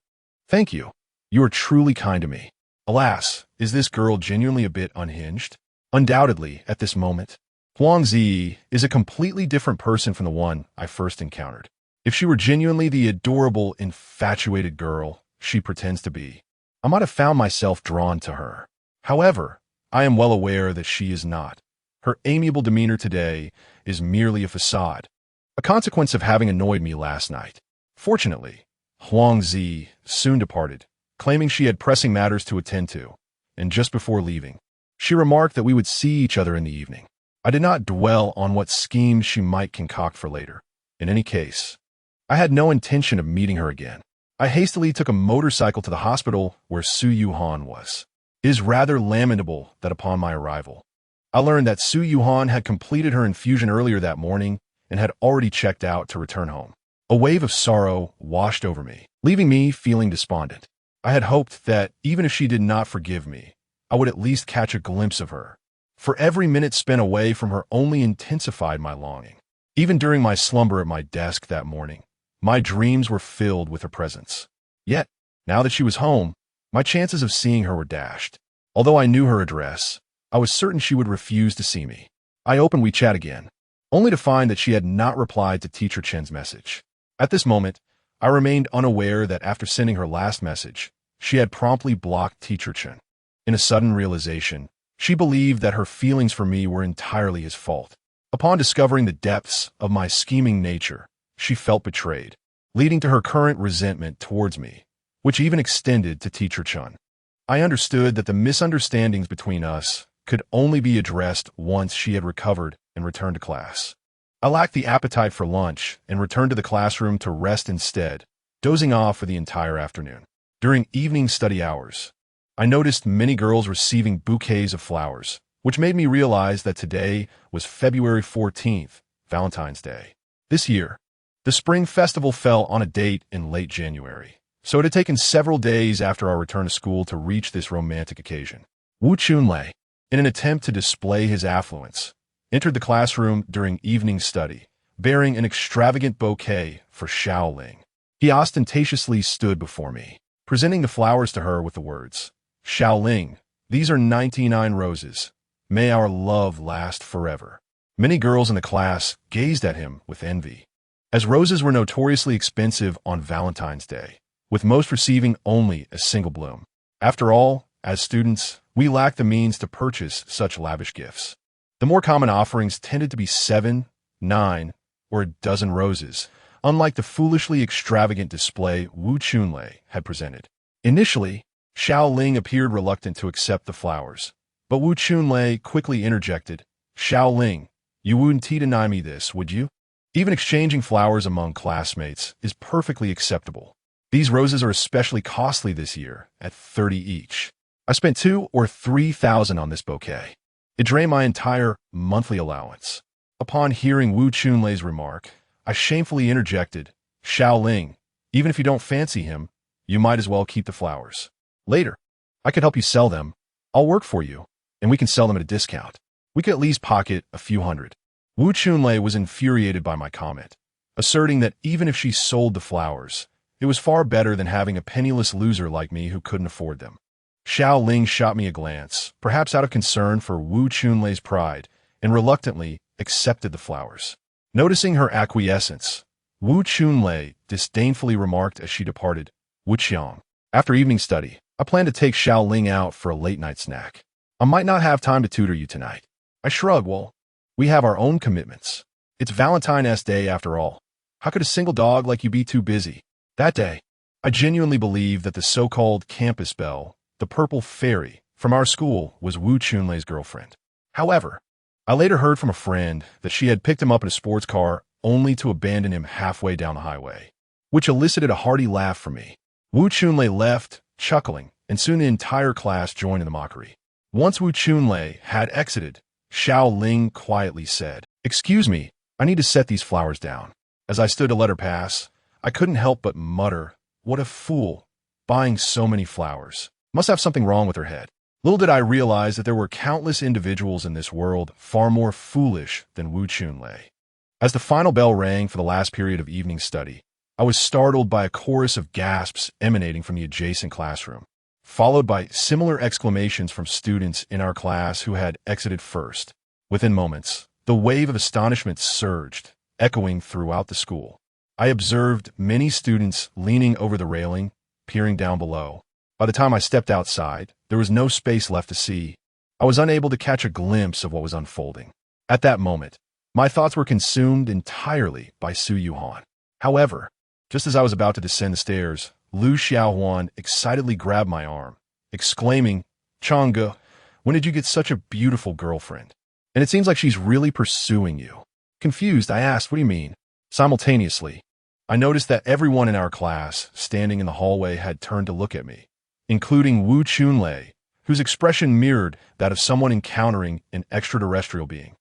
thank you. You are truly kind to me." Alas, is this girl genuinely a bit unhinged? Undoubtedly, at this moment, Huang Zi is a completely different person from the one I first encountered. If she were genuinely the adorable, infatuated girl she pretends to be, I might have found myself drawn to her. However, I am well aware that she is not. Her amiable demeanor today is merely a facade, a consequence of having annoyed me last night. Fortunately, Huang Zi soon departed, claiming she had pressing matters to attend to, and just before leaving, she remarked that we would see each other in the evening. I did not dwell on what schemes she might concoct for later. In any case, I had no intention of meeting her again. I hastily took a motorcycle to the hospital where Su Yuhan was. It is rather lamentable that upon my arrival, I learned that Su Yuhan had completed her infusion earlier that morning and had already checked out to return home. A wave of sorrow washed over me, leaving me feeling despondent. I had hoped that even if she did not forgive me, I would at least catch a glimpse of her. For every minute spent away from her only intensified my longing. Even during my slumber at my desk that morning, my dreams were filled with her presence. Yet, now that she was home, my chances of seeing her were dashed. Although I knew her address, I was certain she would refuse to see me. I opened WeChat again, only to find that she had not replied to Teacher Chen's message. At this moment, I remained unaware that after sending her last message, she had promptly blocked Teacher Chen. In a sudden realization, she believed that her feelings for me were entirely his fault. Upon discovering the depths of my scheming nature, she felt betrayed, leading to her current resentment towards me, which even extended to Teacher Chun. I understood that the misunderstandings between us could only be addressed once she had recovered and returned to class. I lacked the appetite for lunch and returned to the classroom to rest instead, dozing off for the entire afternoon. During evening study hours, I noticed many girls receiving bouquets of flowers, which made me realize that today was February 14th, Valentine's Day. This year, the spring festival fell on a date in late January, so it had taken several days after our return to school to reach this romantic occasion. Wu Chunlei, in an attempt to display his affluence, entered the classroom during evening study, bearing an extravagant bouquet for Xiao Ling. He ostentatiously stood before me, presenting the flowers to her with the words, "Xiao Ling, these are 99 roses. May our love last forever." Many girls in the class gazed at him with envy, as roses were notoriously expensive on Valentine's Day, with most receiving only a single bloom. After all, as students, we lacked the means to purchase such lavish gifts. The more common offerings tended to be 7, 9, or a dozen roses, unlike the foolishly extravagant display Wu Chunlei had presented. Initially, Xiao Ling appeared reluctant to accept the flowers, but Wu Chunlei quickly interjected, "Xiao Ling, you wouldn't deny me this, would you? Even exchanging flowers among classmates is perfectly acceptable. These roses are especially costly this year, at 30 each. I spent 2 or 3,000 on this bouquet. It drained my entire monthly allowance." Upon hearing Wu Chunlei's remark, I shamefully interjected, "Xiao Ling, even if you don't fancy him, you might as well keep the flowers. Later, I could help you sell them. I'll work for you, and we can sell them at a discount. We could at least pocket a few hundred." Wu Chunlei was infuriated by my comment, asserting that even if she sold the flowers, it was far better than having a penniless loser like me who couldn't afford them. Xiao Ling shot me a glance, perhaps out of concern for Wu Chunlei's pride, and reluctantly accepted the flowers. Noticing her acquiescence, Wu Chunlei disdainfully remarked as she departed, "Wu Qiang, after evening study, I plan to take Xiao Ling out for a late-night snack. I might not have time to tutor you tonight." I shrugged. "Well, we have our own commitments. It's Valentine's Day after all. How could a single dog like you be too busy?" That day, I genuinely believed that the so-called campus belle, the purple fairy, from our school was Wu Chunlei's girlfriend. However, I later heard from a friend that she had picked him up in a sports car only to abandon him halfway down the highway, which elicited a hearty laugh from me. Wu Chunlei left, chuckling, and soon the entire class joined in the mockery. Once Wu Chunlei had exited, Xiao Ling quietly said, "Excuse me, I need to set these flowers down." As I stood to let her pass, I couldn't help but mutter, "What a fool, buying so many flowers. Must have something wrong with her head." Little did I realize that there were countless individuals in this world far more foolish than Wu Chunlei. As the final bell rang for the last period of evening study, I was startled by a chorus of gasps emanating from the adjacent classroom, followed by similar exclamations from students in our class who had exited first. Within moments, the wave of astonishment surged, echoing throughout the school. I observed many students leaning over the railing, peering down below. By the time I stepped outside, there was no space left to see. I was unable to catch a glimpse of what was unfolding. At that moment, my thoughts were consumed entirely by Su Yuhan. However, just as I was about to descend the stairs, Lu Xiaohuan excitedly grabbed my arm, exclaiming, "Changge, when did you get such a beautiful girlfriend? And it seems like she's really pursuing you." Confused, I asked, "What do you mean?" Simultaneously, I noticed that everyone in our class, standing in the hallway, had turned to look at me, including Wu Chunlei, whose expression mirrored that of someone encountering an extraterrestrial being.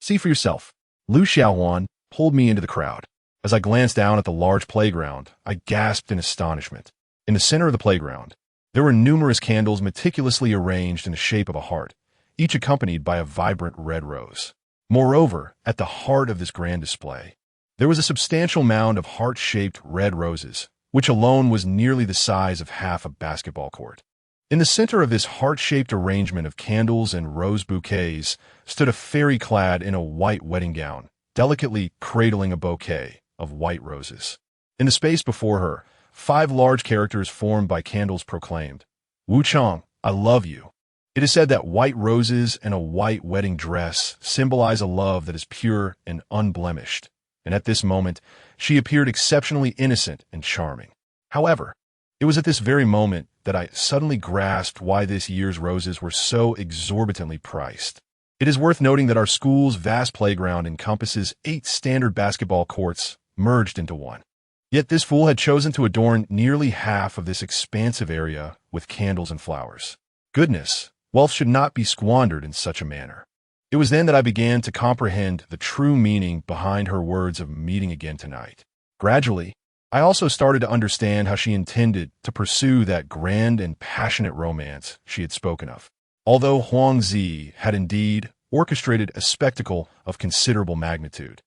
"See for yourself." Lu Xiaohuan pulled me into the crowd. As I glanced down at the large playground, I gasped in astonishment. In the center of the playground, there were numerous candles meticulously arranged in the shape of a heart, each accompanied by a vibrant red rose. Moreover, at the heart of this grand display, there was a substantial mound of heart-shaped red roses, which alone was nearly the size of half a basketball court. In the center of this heart-shaped arrangement of candles and rose bouquets stood a fairy clad in a white wedding gown, delicately cradling a bouquet of white roses. In the space before her, 5 large characters formed by candles proclaimed, "Wu Chang, I love you." It It is said that white roses and a white wedding dress symbolize a love that is pure and unblemished, and at this moment, she appeared exceptionally innocent and charming. However, it was at this very moment that I suddenly grasped why this year's roses were so exorbitantly priced. It is worth noting that our school's vast playground encompasses 8 standard basketball courts merged into one. Yet this fool had chosen to adorn nearly half of this expansive area with candles and flowers. Goodness, wealth should not be squandered in such a manner. It was then that I began to comprehend the true meaning behind her words of meeting again tonight. Gradually, I also started to understand how she intended to pursue that grand and passionate romance she had spoken of. Although Huang Zi had indeed orchestrated a spectacle of considerable magnitude,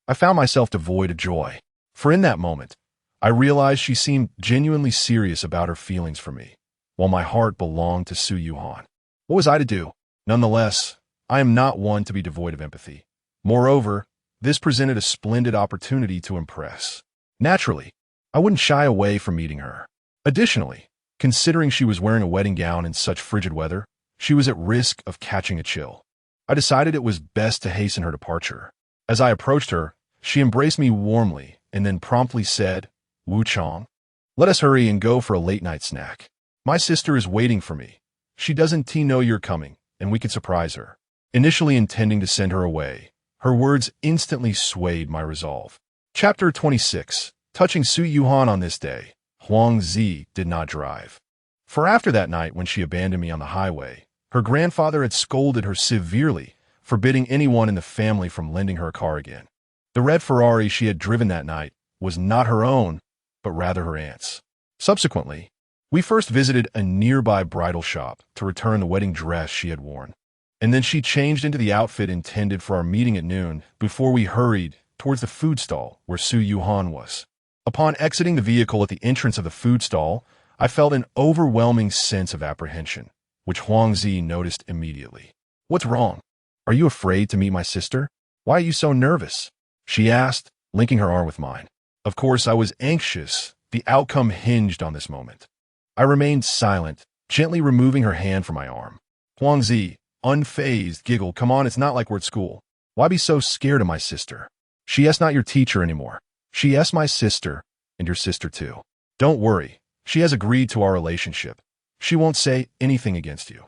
I found myself devoid of joy. For in that moment, I realized she seemed genuinely serious about her feelings for me, while my heart belonged to Su Yuhan. What was I to do? Nonetheless, I am not one to be devoid of empathy. Moreover, this presented a splendid opportunity to impress. Naturally, I wouldn't shy away from meeting her. Additionally, considering she was wearing a wedding gown in such frigid weather, she was at risk of catching a chill. I decided it was best to hasten her departure. As I approached her, she embraced me warmly and then promptly said, "Wu Chong, let us hurry and go for a late-night snack. My sister is waiting for me. She doesn't know you're coming, and we could surprise her." Initially intending to send her away, her words instantly swayed my resolve. Chapter 26. Touching Su Yuhan on this day, Huang Zi did not drive. For after that night when she abandoned me on the highway, her grandfather had scolded her severely, forbidding anyone in the family from lending her a car again. The red Ferrari she had driven that night was not her own, but rather her aunt's. Subsequently, we first visited a nearby bridal shop to return the wedding dress she had worn, and then she changed into the outfit intended for our meeting at noon before we hurried towards the food stall where Su Yuhan was. Upon exiting the vehicle at the entrance of the food stall, I felt an overwhelming sense of apprehension, which Huang Zi noticed immediately. "What's wrong? Are you afraid to meet my sister? Why are you so nervous?" she asked, linking her arm with mine. Of course, I was anxious. The outcome hinged on this moment. I remained silent, gently removing her hand from my arm. Huang Zi, unfazed, giggled, "Come on, it's not like we're at school. Why be so scared of my sister? She is not your teacher anymore. She is my sister, and your sister too. Don't worry, she has agreed to our relationship. She won't say anything against you."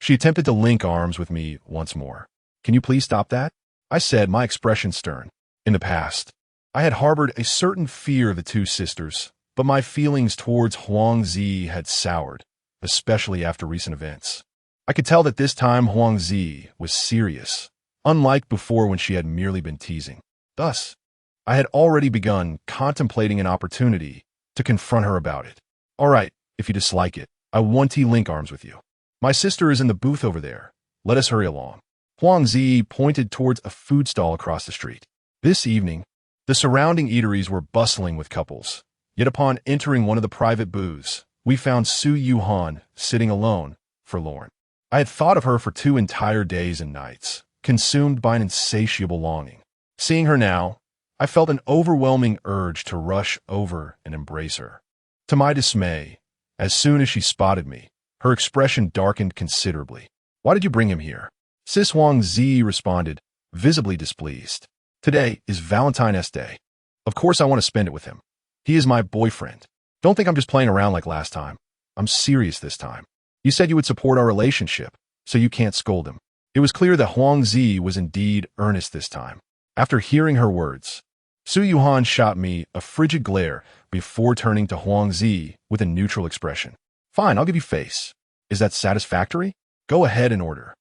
She attempted to link arms with me once more. "Can you please stop that?" I said, my expression stern. In the past, I had harbored a certain fear of the two sisters, but my feelings towards Huang Zi had soured, especially after recent events. I could tell that this time Huang Zi was serious, unlike before when she had merely been teasing. Thus, I had already begun contemplating an opportunity to confront her about it. "All right, if you dislike it, I want to link arms with you. My sister is in the booth over there. Let us hurry along." Huang Zi pointed towards a food stall across the street. This evening, the surrounding eateries were bustling with couples. Yet upon entering one of the private booths, we found Su Yuhan sitting alone, forlorn. I had thought of her for 2 entire days and nights, consumed by an insatiable longing. Seeing her now, I felt an overwhelming urge to rush over and embrace her. To my dismay, as soon as she spotted me, her expression darkened considerably. "Why did you bring him here?" Sis Huang Zi responded, visibly displeased. "Today is Valentine's Day. Of course I want to spend it with him. He is my boyfriend. Don't think I'm just playing around like last time. I'm serious this time. You said you would support our relationship, so you can't scold him." It was clear that Huang Zi was indeed earnest this time. After hearing her words, Su Yuhan shot me a frigid glare before turning to Huang Zi with a neutral expression. "Fine, I'll give you face. Is that satisfactory? Go ahead and order.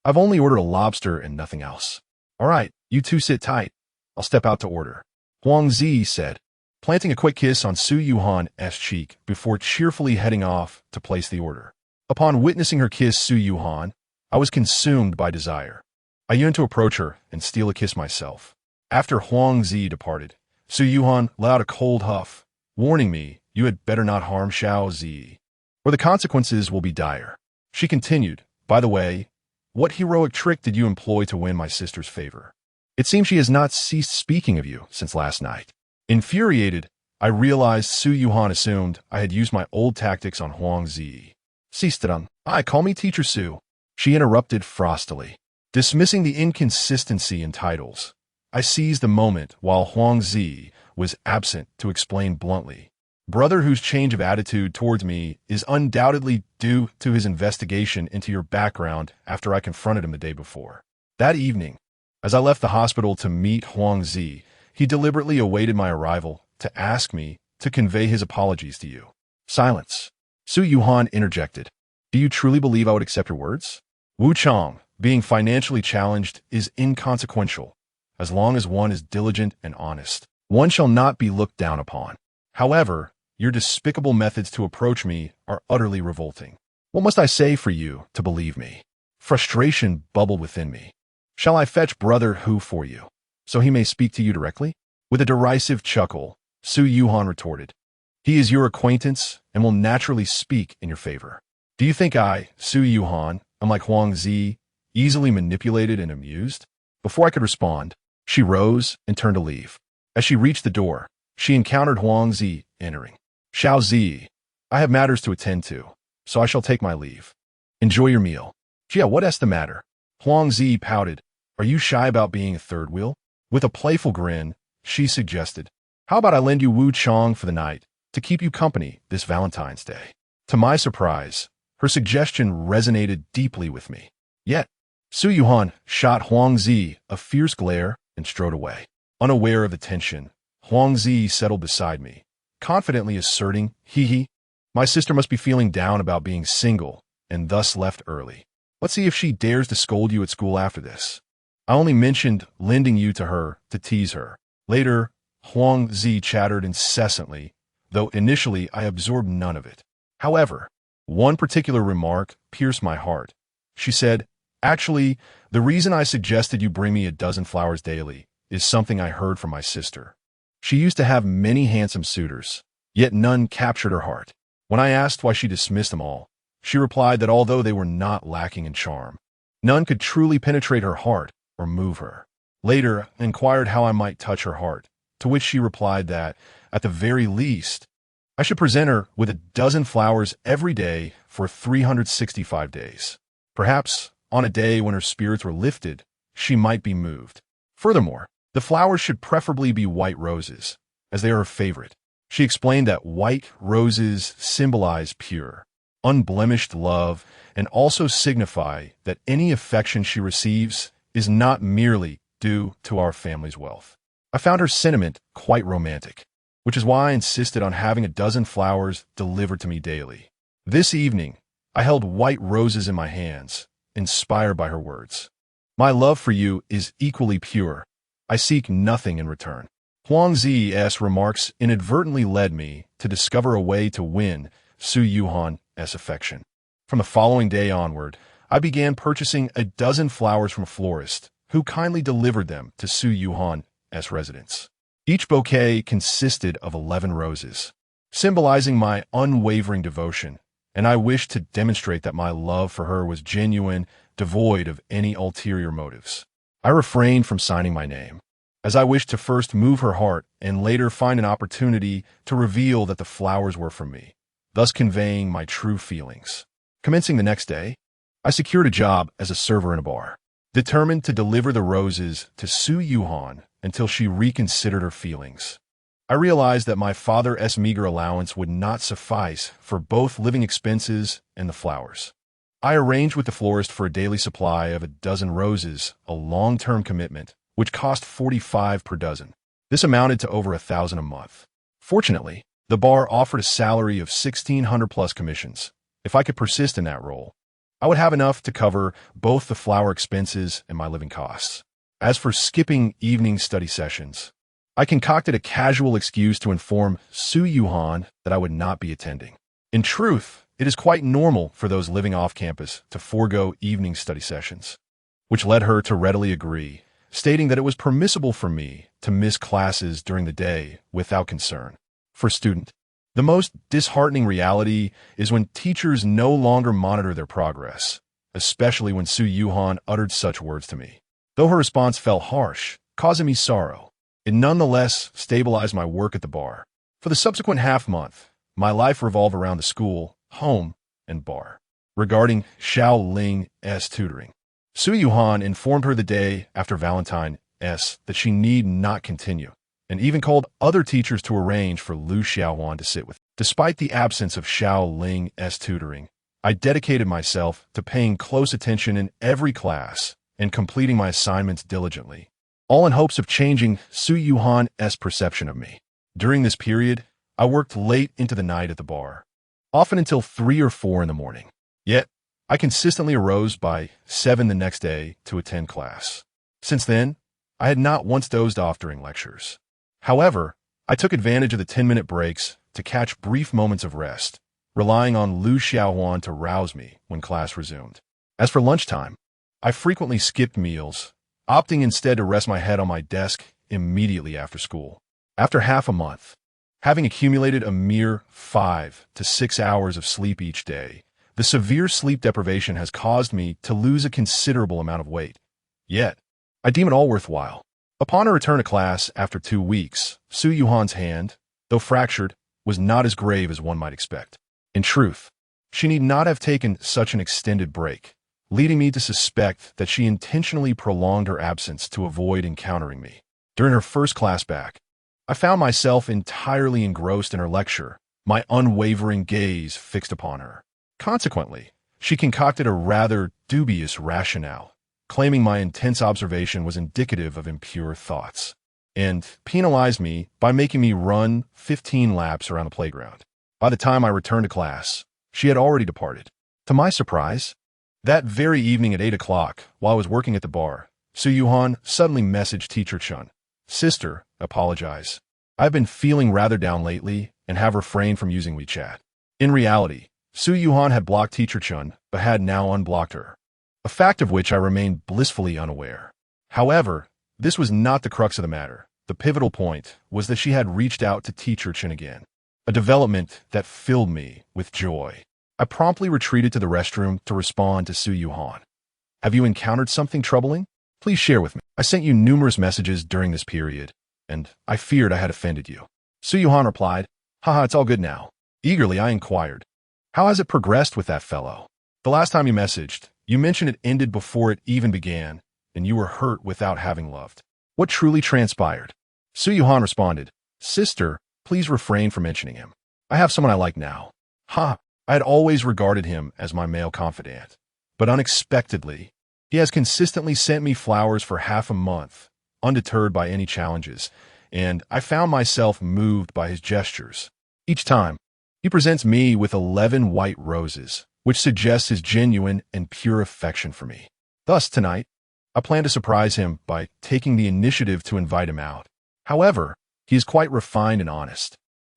I've only ordered a lobster and nothing else." "All right, you two sit tight. I'll step out to order," Huang Zi said, planting a quick kiss on Su Yuhan's cheek before cheerfully heading off to place the order. Upon witnessing her kiss Su Yuhan, I was consumed by desire. I yearned to approach her and steal a kiss myself. After Huang Zi departed, Su Yuhan let out a cold huff, warning me, "You had better not harm Xiao Zi, or the consequences will be dire." She continued, "By the way, what heroic trick did you employ to win my sister's favor? It seems she has not ceased speaking of you since last night." Infuriated, I realized Su Yuhan assumed I had used my old tactics on Huang Zi. "Sistran, call me Teacher Su." She interrupted frostily, dismissing the inconsistency in titles. I seized the moment while Huang Zi was absent to explain bluntly. Brother whose change of attitude towards me is undoubtedly due to his investigation into your background after I confronted him the day before. That evening, as I left the hospital to meet Huang Zi, he deliberately awaited my arrival to ask me to convey his apologies to you. Silence. Su Yuhan interjected. Do you truly believe I would accept your words? Wu Chang, being financially challenged, is inconsequential. As long as one is diligent and honest, one shall not be looked down upon. However, your despicable methods to approach me are utterly revolting. What must I say for you to believe me? Frustration bubbled within me. Shall I fetch Brother Hu for you, so he may speak to you directly? With a derisive chuckle, Su Yuhan retorted. He is your acquaintance and will naturally speak in your favor. Do you think I, Su Yuhan, am like Huang Zi, easily manipulated and amused? Before I could respond, she rose and turned to leave. As she reached the door, she encountered Huang Zi entering. Xiao Zi, I have matters to attend to, so I shall take my leave. Enjoy your meal. Jia, what's the matter? Huang Zi pouted. Are you shy about being a third wheel? With a playful grin, she suggested, how about I lend you Wu Chang for the night to keep you company this Valentine's Day? To my surprise, her suggestion resonated deeply with me. Yet, Su Yuhan shot Huang Zi a fierce glare and strode away. Unaware of the tension, Huang Zi settled beside me, confidently asserting, hee, my sister must be feeling down about being single and thus left early. Let's see if she dares to scold you at school after this. I only mentioned lending you to her to tease her. Later, Huang Zi chattered incessantly, though initially I absorbed none of it. However, one particular remark pierced my heart. She said, actually, the reason I suggested you bring me a dozen flowers daily is something I heard from my sister. She used to have many handsome suitors, yet none captured her heart. When I asked why she dismissed them all, she replied that although they were not lacking in charm, none could truly penetrate her heart or move her. Later, I inquired how I might touch her heart, to which she replied that, at the very least, I should present her with a dozen flowers every day for 365 days. Perhaps, on a day when her spirits were lifted, she might be moved. Furthermore, the flowers should preferably be white roses, as they are her favorite. She explained that white roses symbolize pure, unblemished love and also signify that any affection she receives is not merely due to our family's wealth. I found her sentiment quite romantic, which is why I insisted on having a dozen flowers delivered to me daily. This evening, I held white roses in my hands, inspired by her words. My love for you is equally pure. I seek nothing in return. Huang Zi's remarks inadvertently led me to discover a way to win Su Yuhan's affection. From the following day onward, I began purchasing a dozen flowers from a florist, who kindly delivered them to Su Yuhan's residence. Each bouquet consisted of 11 roses, symbolizing my unwavering devotion, and I wished to demonstrate that my love for her was genuine, devoid of any ulterior motives. I refrained from signing my name, as I wished to first move her heart and later find an opportunity to reveal that the flowers were for me, thus conveying my true feelings. Commencing the next day, I secured a job as a server in a bar, determined to deliver the roses to Su Yuhan until she reconsidered her feelings. I realized that my father's meager allowance would not suffice for both living expenses and the flowers. I arranged with the florist for a daily supply of a dozen roses, a long-term commitment, which cost 45 per dozen. This amounted to over 1,000 a month. Fortunately, the bar offered a salary of 1,600 plus commissions. If I could persist in that role, I would have enough to cover both the flower expenses and my living costs. As for skipping evening study sessions, I concocted a casual excuse to inform Su Yuhan that I would not be attending. In truth, it is quite normal for those living off campus to forego evening study sessions, which led her to readily agree, stating that it was permissible for me to miss classes during the day without concern. For a student, the most disheartening reality is when teachers no longer monitor their progress, especially when Su Yuhan uttered such words to me. Though her response fell harsh, causing me sorrow, it nonetheless stabilized my work at the bar. For the subsequent half-month, my life revolved around the school, home, and bar. regarding Xiao Ling's tutoring. Su Yuhan informed her the day after Valentine's that she need not continue, and even called other teachers to arrange for Lu Xiaohuan to sit with. Despite the absence of Xiao Ling's tutoring, I dedicated myself to paying close attention in every class and completing my assignments diligently, all in hopes of changing Su Yuhan's perception of me. During this period, I worked late into the night at the bar, often until 3 or 4 in the morning. Yet, I consistently arose by 7 the next day to attend class. Since then, I had not once dozed off during lectures. However, I took advantage of the 10-minute breaks to catch brief moments of rest, relying on Lu Xiaohuan to rouse me when class resumed. As for lunchtime, I frequently skipped meals, opting instead to rest my head on my desk immediately after school. After half a month, having accumulated a mere 5 to 6 hours of sleep each day, the severe sleep deprivation has caused me to lose a considerable amount of weight. Yet, I deem it all worthwhile. Upon her return to class after 2 weeks, Su Yuhan's hand, though fractured, was not as grave as one might expect. In truth, she need not have taken such an extended break, leading me to suspect that she intentionally prolonged her absence to avoid encountering me. During her first class back, I found myself entirely engrossed in her lecture, my unwavering gaze fixed upon her. Consequently, she concocted a rather dubious rationale, claiming my intense observation was indicative of impure thoughts, and penalized me by making me run 15 laps around the playground. By the time I returned to class, she had already departed. To my surprise, that very evening at 8 o'clock, while I was working at the bar, Su Yuhan suddenly messaged Teacher Chun. "Sister, apologize. I've been feeling rather down lately and have refrained from using WeChat." In reality, Su Yuhan had blocked Teacher Chun, but had now unblocked her, a fact of which I remained blissfully unaware. However, this was not the crux of the matter. The pivotal point was that she had reached out to Teacher Chun again, a development that filled me with joy. I promptly retreated to the restroom to respond to Su Yuhan. "Have you encountered something troubling? Please share with me. I sent you numerous messages during this period, and I feared I had offended you." Su Yuhan replied, "Haha, it's all good now." Eagerly, I inquired, "How has it progressed with that fellow? The last time you messaged, you mentioned it ended before it even began, and you were hurt without having loved. What truly transpired?" Su Yuhan responded, "Sister, please refrain from mentioning him. I have someone I like now." Ha! I had always regarded him as my male confidant, but unexpectedly, he has consistently sent me flowers for half a month, undeterred by any challenges, and I found myself moved by his gestures. Each time, he presents me with 11 white roses, which suggests his genuine and pure affection for me. Thus, tonight, I plan to surprise him by taking the initiative to invite him out. However, he is quite refined and honest.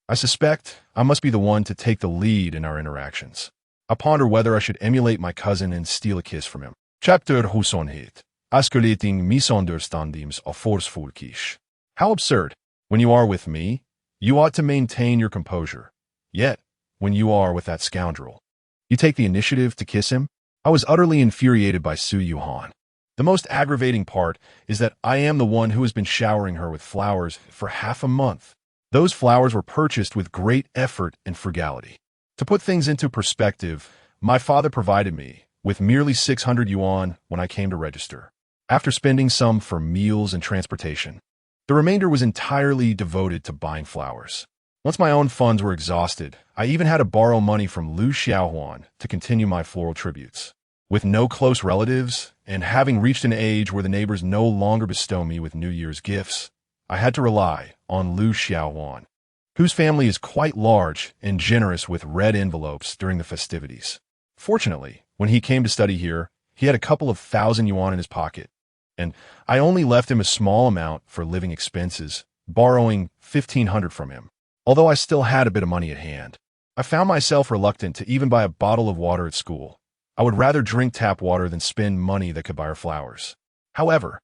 I suspect I must be the one to take the lead in our interactions. I ponder whether I should emulate my cousin and steal a kiss from him. Chapter Husonhet. Escalating misunderstandings of forceful kiss. How absurd. When you are with me, you ought to maintain your composure. Yet, when you are with that scoundrel, you take the initiative to kiss him? I was utterly infuriated by Su Yuhan. The most aggravating part is that I am the one who has been showering her with flowers for half a month. Those flowers were purchased with great effort and frugality. To put things into perspective, my father provided me with merely 600 yuan when I came to register, after spending some for meals and transportation. The remainder was entirely devoted to buying flowers. Once my own funds were exhausted, I even had to borrow money from Lu Xiaohuan to continue my floral tributes. With no close relatives, and having reached an age where the neighbors no longer bestow me with New Year's gifts, I had to rely on Lu Xiaohuan, whose family is quite large and generous with red envelopes during the festivities. Fortunately, when he came to study here, he had a couple of 1,000 yuan in his pocket, and I only left him a small amount for living expenses, borrowing 1,500 from him. Although I still had a bit of money at hand, I found myself reluctant to even buy a bottle of water at school. I would rather drink tap water than spend money that could buy her flowers. However,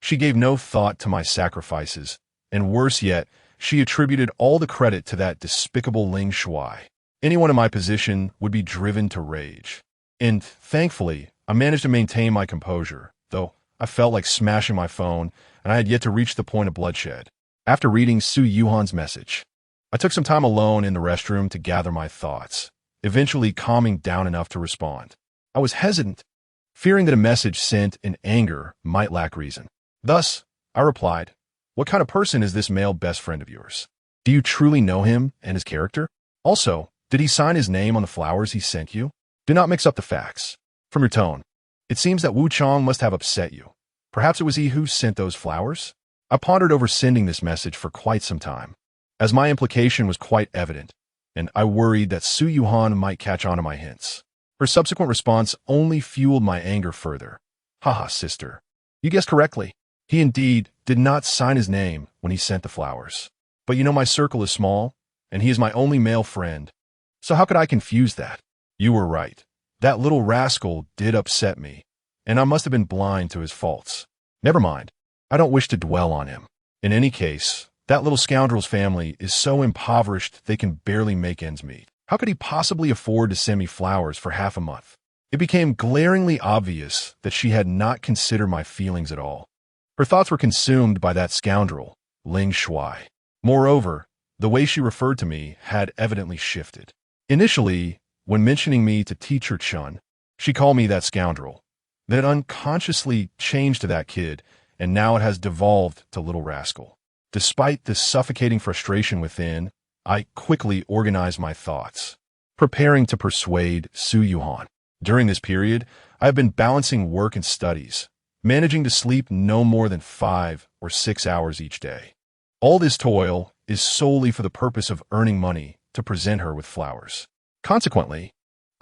she gave no thought to my sacrifices, and worse yet, she attributed all the credit to that despicable Ling Shuai. Anyone in my position would be driven to rage. And thankfully, I managed to maintain my composure, though I felt like smashing my phone, and I had yet to reach the point of bloodshed. After reading Su Yuhan's message, I took some time alone in the restroom to gather my thoughts, eventually calming down enough to respond. I was hesitant, fearing that a message sent in anger might lack reason. Thus, I replied, "What kind of person is this male best friend of yours? Do you truly know him and his character? Also, did he sign his name on the flowers he sent you? Do not mix up the facts. From your tone, it seems that Wu Chong must have upset you. Perhaps it was he who sent those flowers?" I pondered over sending this message for quite some time, as my implication was quite evident, and I worried that Su Yuhan might catch on to my hints. Her subsequent response only fueled my anger further. "Haha, sister. You guessed correctly. He indeed did not sign his name when he sent the flowers. But you know my circle is small, and he is my only male friend. So how could I confuse that? You were right. That little rascal did upset me, and I must have been blind to his faults. Never mind. I don't wish to dwell on him. In any case, that little scoundrel's family is so impoverished they can barely make ends meet. How could he possibly afford to send me flowers for half a month?" It became glaringly obvious that she had not considered my feelings at all. Her thoughts were consumed by that scoundrel, Ling Shuai. Moreover, the way she referred to me had evidently shifted. Initially, when mentioning me to Teacher Chun, she called me that scoundrel. Then it unconsciously changed to that kid, and now it has devolved to little rascal. Despite this suffocating frustration within, I quickly organized my thoughts, preparing to persuade Su Yuhan. During this period, I have been balancing work and studies, managing to sleep no more than 5 or 6 hours each day. All this toil is solely for the purpose of earning money to present her with flowers. Consequently,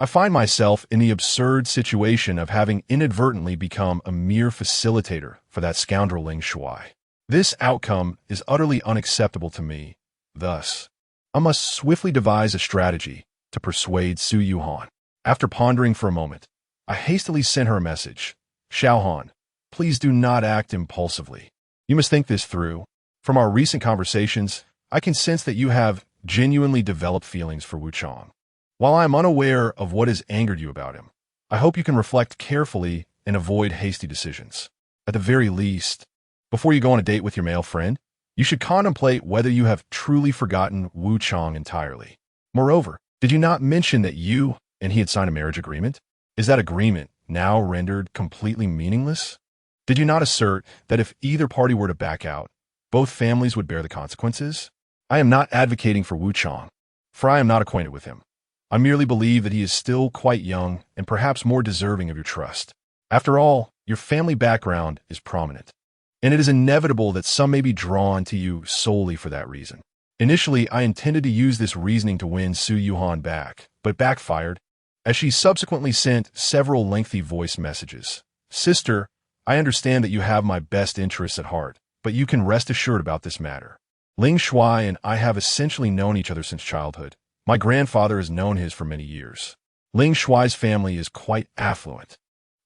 I find myself in the absurd situation of having inadvertently become a mere facilitator for that scoundrel Ling Shuai. This outcome is utterly unacceptable to me. Thus, I must swiftly devise a strategy to persuade Su Yuhan. After pondering for a moment, I hastily sent her a message. "Xiaohan, please do not act impulsively. You must think this through. From our recent conversations, I can sense that you have genuinely developed feelings for Wu Chong. While I am unaware of what has angered you about him, I hope you can reflect carefully and avoid hasty decisions. At the very least, before you go on a date with your male friend, you should contemplate whether you have truly forgotten Wu Chong entirely. Moreover, did you not mention that you and he had signed a marriage agreement? Is that agreement now rendered completely meaningless? Did you not assert that if either party were to back out, both families would bear the consequences? I am not advocating for Wu Chong, for I am not acquainted with him. I merely believe that he is still quite young and perhaps more deserving of your trust. After all, your family background is prominent, and it is inevitable that some may be drawn to you solely for that reason. Initially, I intended to use this reasoning to win Su Yuhan back, but backfired, as she subsequently sent several lengthy voice messages. "Sister, I understand that you have my best interests at heart, but you can rest assured about this matter. Ling Shuai and I have essentially known each other since childhood. My grandfather has known his for many years. Ling Shuai's family is quite affluent,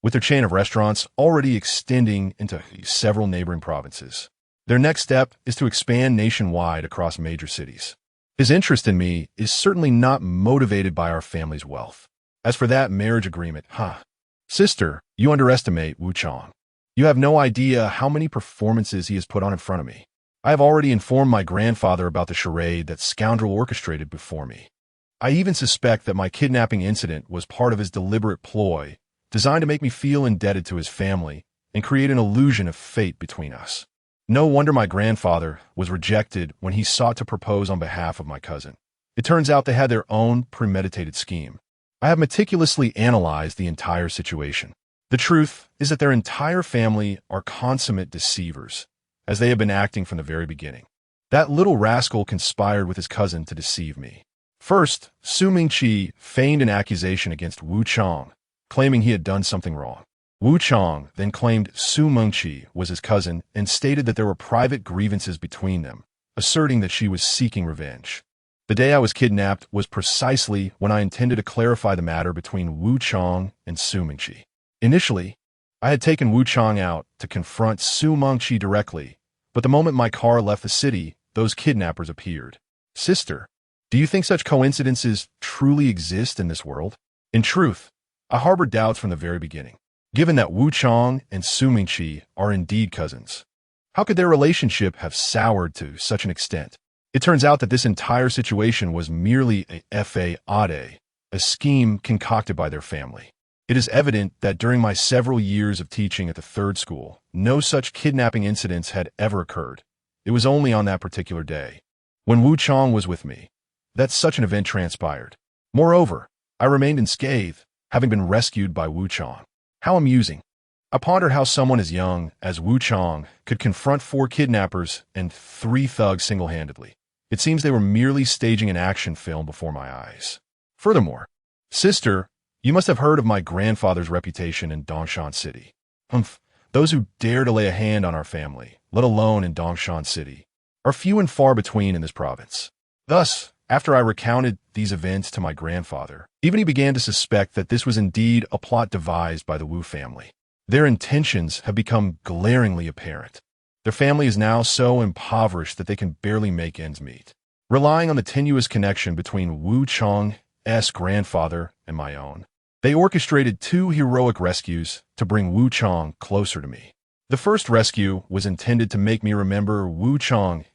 with their chain of restaurants already extending into several neighboring provinces. Their next step is to expand nationwide across major cities. His interest in me is certainly not motivated by our family's wealth. As for that marriage agreement, Sister, you underestimate Wu Chong. You have no idea how many performances he has put on in front of me. I have already informed my grandfather about the charade that scoundrel orchestrated before me. I even suspect that my kidnapping incident was part of his deliberate ploy, designed to make me feel indebted to his family and create an illusion of fate between us. No wonder my grandfather was rejected when he sought to propose on behalf of my cousin. It turns out they had their own premeditated scheme. I have meticulously analyzed the entire situation. The truth is that their entire family are consummate deceivers, as they have been acting from the very beginning. That little rascal conspired with his cousin to deceive me. First, Su Mingqi feigned an accusation against Wu Chong, claiming he had done something wrong. Wu Chong then claimed Su Mingqi was his cousin and stated that there were private grievances between them, asserting that she was seeking revenge. The day I was kidnapped was precisely when I intended to clarify the matter between Wu Chong and Su Mingqi. Initially, I had taken Wu Chong out to confront Su Mingqi directly, but the moment my car left the city, those kidnappers appeared. Sister, do you think such coincidences truly exist in this world? In truth, I harbored doubts from the very beginning. Given that Wu Chong and Su Mingqi are indeed cousins, how could their relationship have soured to such an extent? It turns out that this entire situation was merely a scheme concocted by their family. It is evident that during my several years of teaching at the third school, no such kidnapping incidents had ever occurred. It was only on that particular day, when Wu Chong was with me, that such an event transpired. Moreover, I remained unscathed, having been rescued by Wu Chong. How amusing. I pondered how someone as young as Wu Chong could confront 4 kidnappers and 3 thugs single-handedly. It seems they were merely staging an action film before my eyes. Furthermore, sister, you must have heard of my grandfather's reputation in Dongshan City. Those who dare to lay a hand on our family, let alone in Dongshan City, are few and far between in this province. Thus, after I recounted these events to my grandfather, even he began to suspect that this was indeed a plot devised by the Wu family. Their intentions have become glaringly apparent. Their family is now so impoverished that they can barely make ends meet, relying on the tenuous connection between Wu Chong's grandfather and my own. They orchestrated 2 heroic rescues to bring Wu Chong closer to me. The first rescue was intended to make me remember Wu Chong's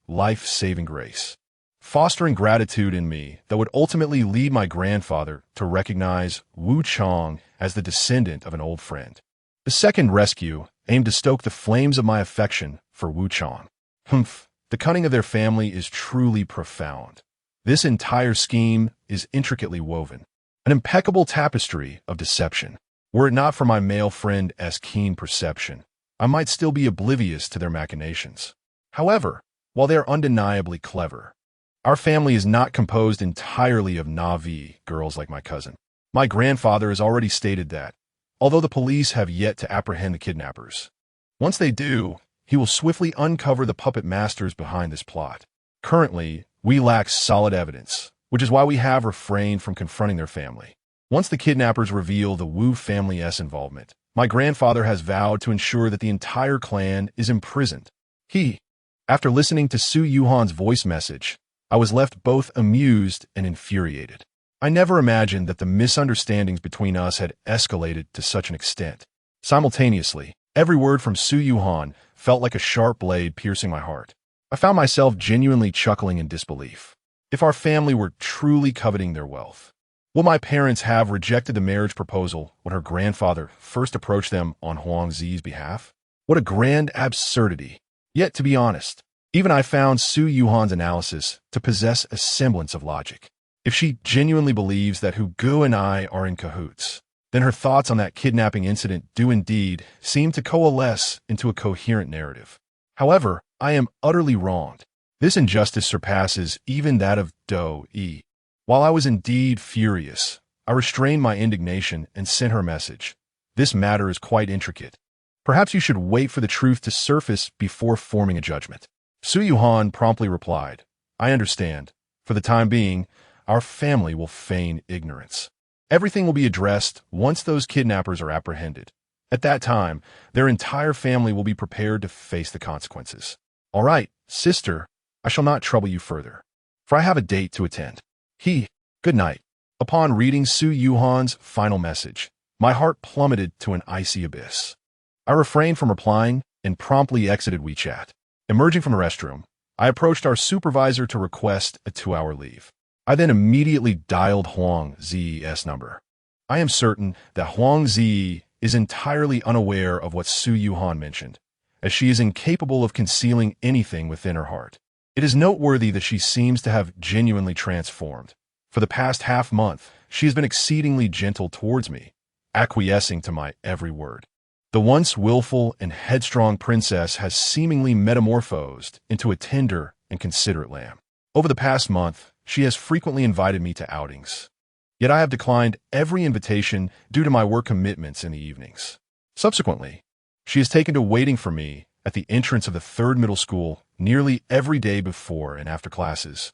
life-saving grace, fostering gratitude in me that would ultimately lead my grandfather to recognize Wu Chong as the descendant of an old friend. The second rescue aimed to stoke the flames of my affection for Wu Chong. The cunning of their family is truly profound. This entire scheme is intricately woven, an impeccable tapestry of deception. Were it not for my male friend's keen perception, I might still be oblivious to their machinations. However, while they are undeniably clever, our family is not composed entirely of Na'vi girls like my cousin. My grandfather has already stated that, although the police have yet to apprehend the kidnappers, once they do, he will swiftly uncover the puppet masters behind this plot. Currently, we lack solid evidence, which is why we have refrained from confronting their family. Once the kidnappers reveal the Wu family's involvement, my grandfather has vowed to ensure that the entire clan is imprisoned. After listening to Su Yuhan's voice message, I was left both amused and infuriated. I never imagined that the misunderstandings between us had escalated to such an extent. Simultaneously, every word from Su Yuhan felt like a sharp blade piercing my heart. I found myself genuinely chuckling in disbelief. If our family were truly coveting their wealth, would my parents have rejected the marriage proposal when her grandfather first approached them on Huang Zi's behalf? What a grand absurdity. Yet, to be honest, even I found Su Yuhan's analysis to possess a semblance of logic. If she genuinely believes that Hu Gu and I are in cahoots, then her thoughts on that kidnapping incident do indeed seem to coalesce into a coherent narrative. However, I am utterly wronged. This injustice surpasses even that of Do Yi. While I was indeed furious, I restrained my indignation and sent her a message. This matter is quite intricate. Perhaps you should wait for the truth to surface before forming a judgment. Su Yuhan promptly replied, I understand. For the time being, our family will feign ignorance. Everything will be addressed once those kidnappers are apprehended. At that time, their entire family will be prepared to face the consequences. All right, sister, I shall not trouble you further, for I have a date to attend. Good night. Upon reading Su Yuhan's final message, my heart plummeted to an icy abyss. I refrained from replying and promptly exited WeChat. Emerging from the restroom, I approached our supervisor to request a 2-hour leave. I then immediately dialed Huang Zi's number. I am certain that Huang Zi is entirely unaware of what Su Yuhan mentioned, as she is incapable of concealing anything within her heart. It is noteworthy that she seems to have genuinely transformed. For the past half-month, she has been exceedingly gentle towards me, acquiescing to my every word. The once willful and headstrong princess has seemingly metamorphosed into a tender and considerate lamb. Over the past month, she has frequently invited me to outings. Yet I have declined every invitation due to my work commitments in the evenings. Subsequently, she has taken to waiting for me at the entrance of the third middle school nearly every day before and after classes,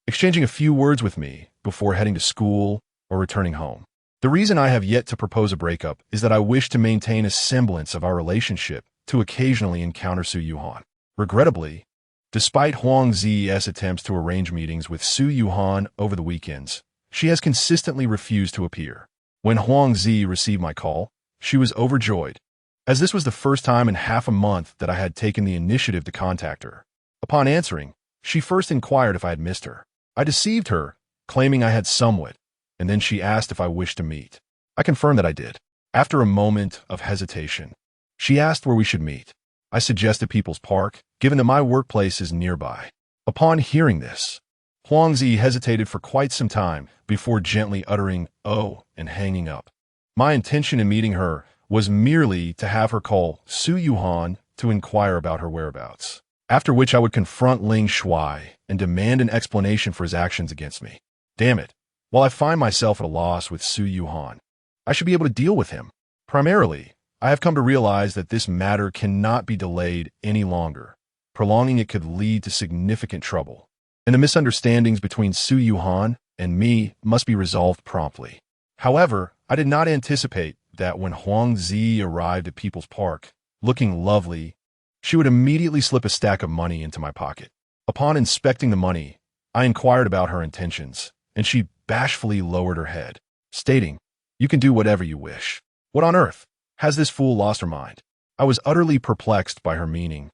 exchanging a few words with me before heading to school or returning home. The reason I have yet to propose a breakup is that I wish to maintain a semblance of our relationship to occasionally encounter Su Yuhan. Regrettably, despite Huang Zi's attempts to arrange meetings with Su Yuhan over the weekends, she has consistently refused to appear. When Huang Zi received my call, she was overjoyed, as this was the first time in half a month that I had taken the initiative to contact her. Upon answering, she first inquired if I had missed her. I deceived her, claiming I had somewhat, and then she asked if I wished to meet. I confirmed that I did. After a moment of hesitation, she asked where we should meet. I suggested People's Park, given that my workplace is nearby. Upon hearing this, Huangzi hesitated for quite some time before gently uttering, "Oh," and hanging up. My intention in meeting her was merely to have her call Su Yuhan to inquire about her whereabouts, after which I would confront Ling Shuai and demand an explanation for his actions against me. Damn it. While I find myself at a loss with Su Yuhan, I should be able to deal with him. Primarily, I have come to realize that this matter cannot be delayed any longer. Prolonging it could lead to significant trouble, and the misunderstandings between Su Yuhan and me must be resolved promptly. However, I did not anticipate that when Huang Zi arrived at People's Park, looking lovely, she would immediately slip a stack of money into my pocket. Upon inspecting the money, I inquired about her intentions, and she bashfully lowered her head, stating, "You can do whatever you wish." What on earth? Has this fool lost her mind? I was utterly perplexed by her meaning,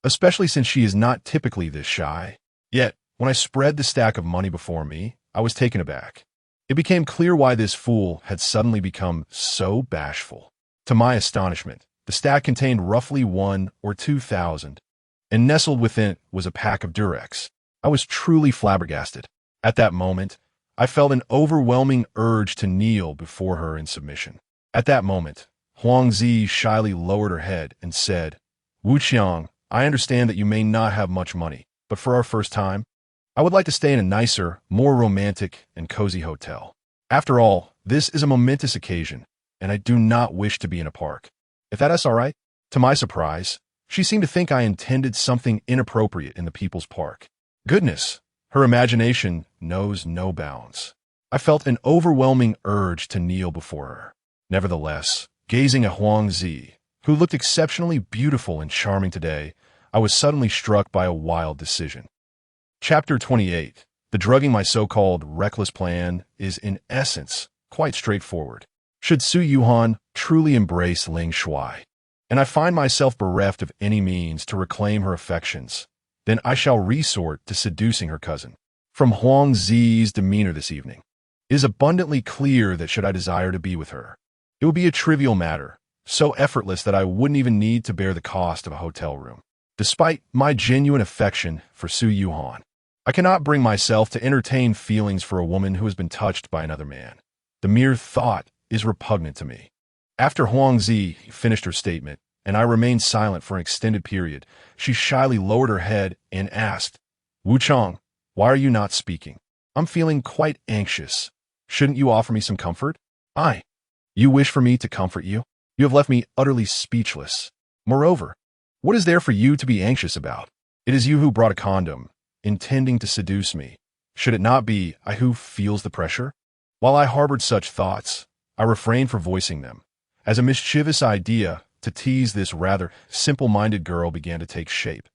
especially since she is not typically this shy. Yet, when I spread the stack of money before me, I was taken aback. It became clear why this fool had suddenly become so bashful. To my astonishment, the stack contained roughly 1,000 or 2,000, and nestled within it was a pack of Durex. I was truly flabbergasted. At that moment, I felt an overwhelming urge to kneel before her in submission. At that moment, Huang Zi shyly lowered her head and said, "Wu Qiang, I understand that you may not have much money, but for our first time, I would like to stay in a nicer, more romantic and cozy hotel. After all, this is a momentous occasion, and I do not wish to be in a park. If that is all right." To my surprise, she seemed to think I intended something inappropriate in the People's Park. Goodness, her imagination knows no bounds. I felt an overwhelming urge to kneel before her. Nevertheless, gazing at Huang Zi, who looked exceptionally beautiful and charming today, I was suddenly struck by a wild decision. Chapter 28. The drugging my so-called reckless plan is, in essence, quite straightforward. Should Su Yuhan truly embrace Ling Shuai, and I find myself bereft of any means to reclaim her affections, then I shall resort to seducing her cousin. From Huang Zi's demeanor this evening, it is abundantly clear that should I desire to be with her, it would be a trivial matter, so effortless that I wouldn't even need to bear the cost of a hotel room. Despite my genuine affection for Su Yuhan, I cannot bring myself to entertain feelings for a woman who has been touched by another man. The mere thought is repugnant to me. After Huang Zi finished her statement, and I remained silent for an extended period, she shyly lowered her head and asked, "Wu Chang, why are you not speaking? I'm feeling quite anxious. Shouldn't you offer me some comfort?" You wish for me to comfort you? You have left me utterly speechless. Moreover, what is there for you to be anxious about? It is you who brought a condom, intending to seduce me. Should it not be I who feels the pressure? While I harbored such thoughts, I refrained from voicing them, as a mischievous idea to tease this rather simple-minded girl began to take shape.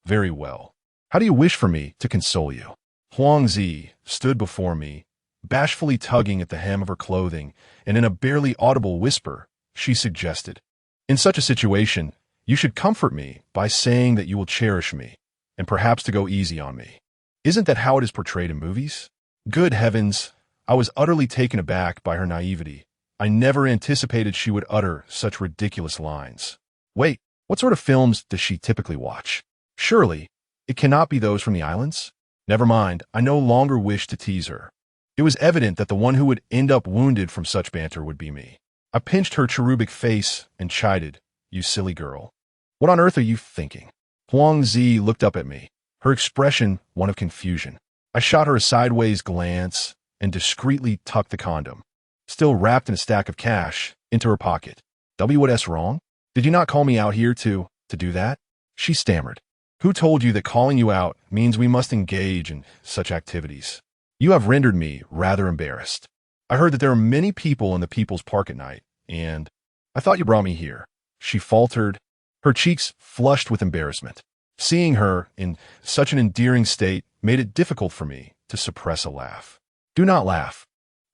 Very well. How do you wish for me to console you? Huang Zi stood before me, bashfully tugging at the hem of her clothing, and in a barely audible whisper, she suggested, "In such a situation, you should comfort me by saying that you will cherish me, and perhaps to go easy on me. Isn't that how it is portrayed in movies?" Good heavens, I was utterly taken aback by her naivety. I never anticipated she would utter such ridiculous lines. Wait, what sort of films does she typically watch? Surely, it cannot be those from the islands? Never mind, I no longer wished to tease her. It was evident that the one who would end up wounded from such banter would be me. I pinched her cherubic face and chided, "You silly girl. What on earth are you thinking?" Huang Zi looked up at me, her expression one of confusion. I shot her a sideways glance and discreetly tucked the condom, still wrapped in a stack of cash, into her pocket. "What's wrong? Did you not call me out here to do that?" She stammered. "Who told you that calling you out means we must engage in such activities? You have rendered me rather embarrassed. I heard that there are many people in the People's Park at night, and I thought you brought me here." She faltered, her cheeks flushed with embarrassment. Seeing her in such an endearing state made it difficult for me to suppress a laugh. "Do not laugh."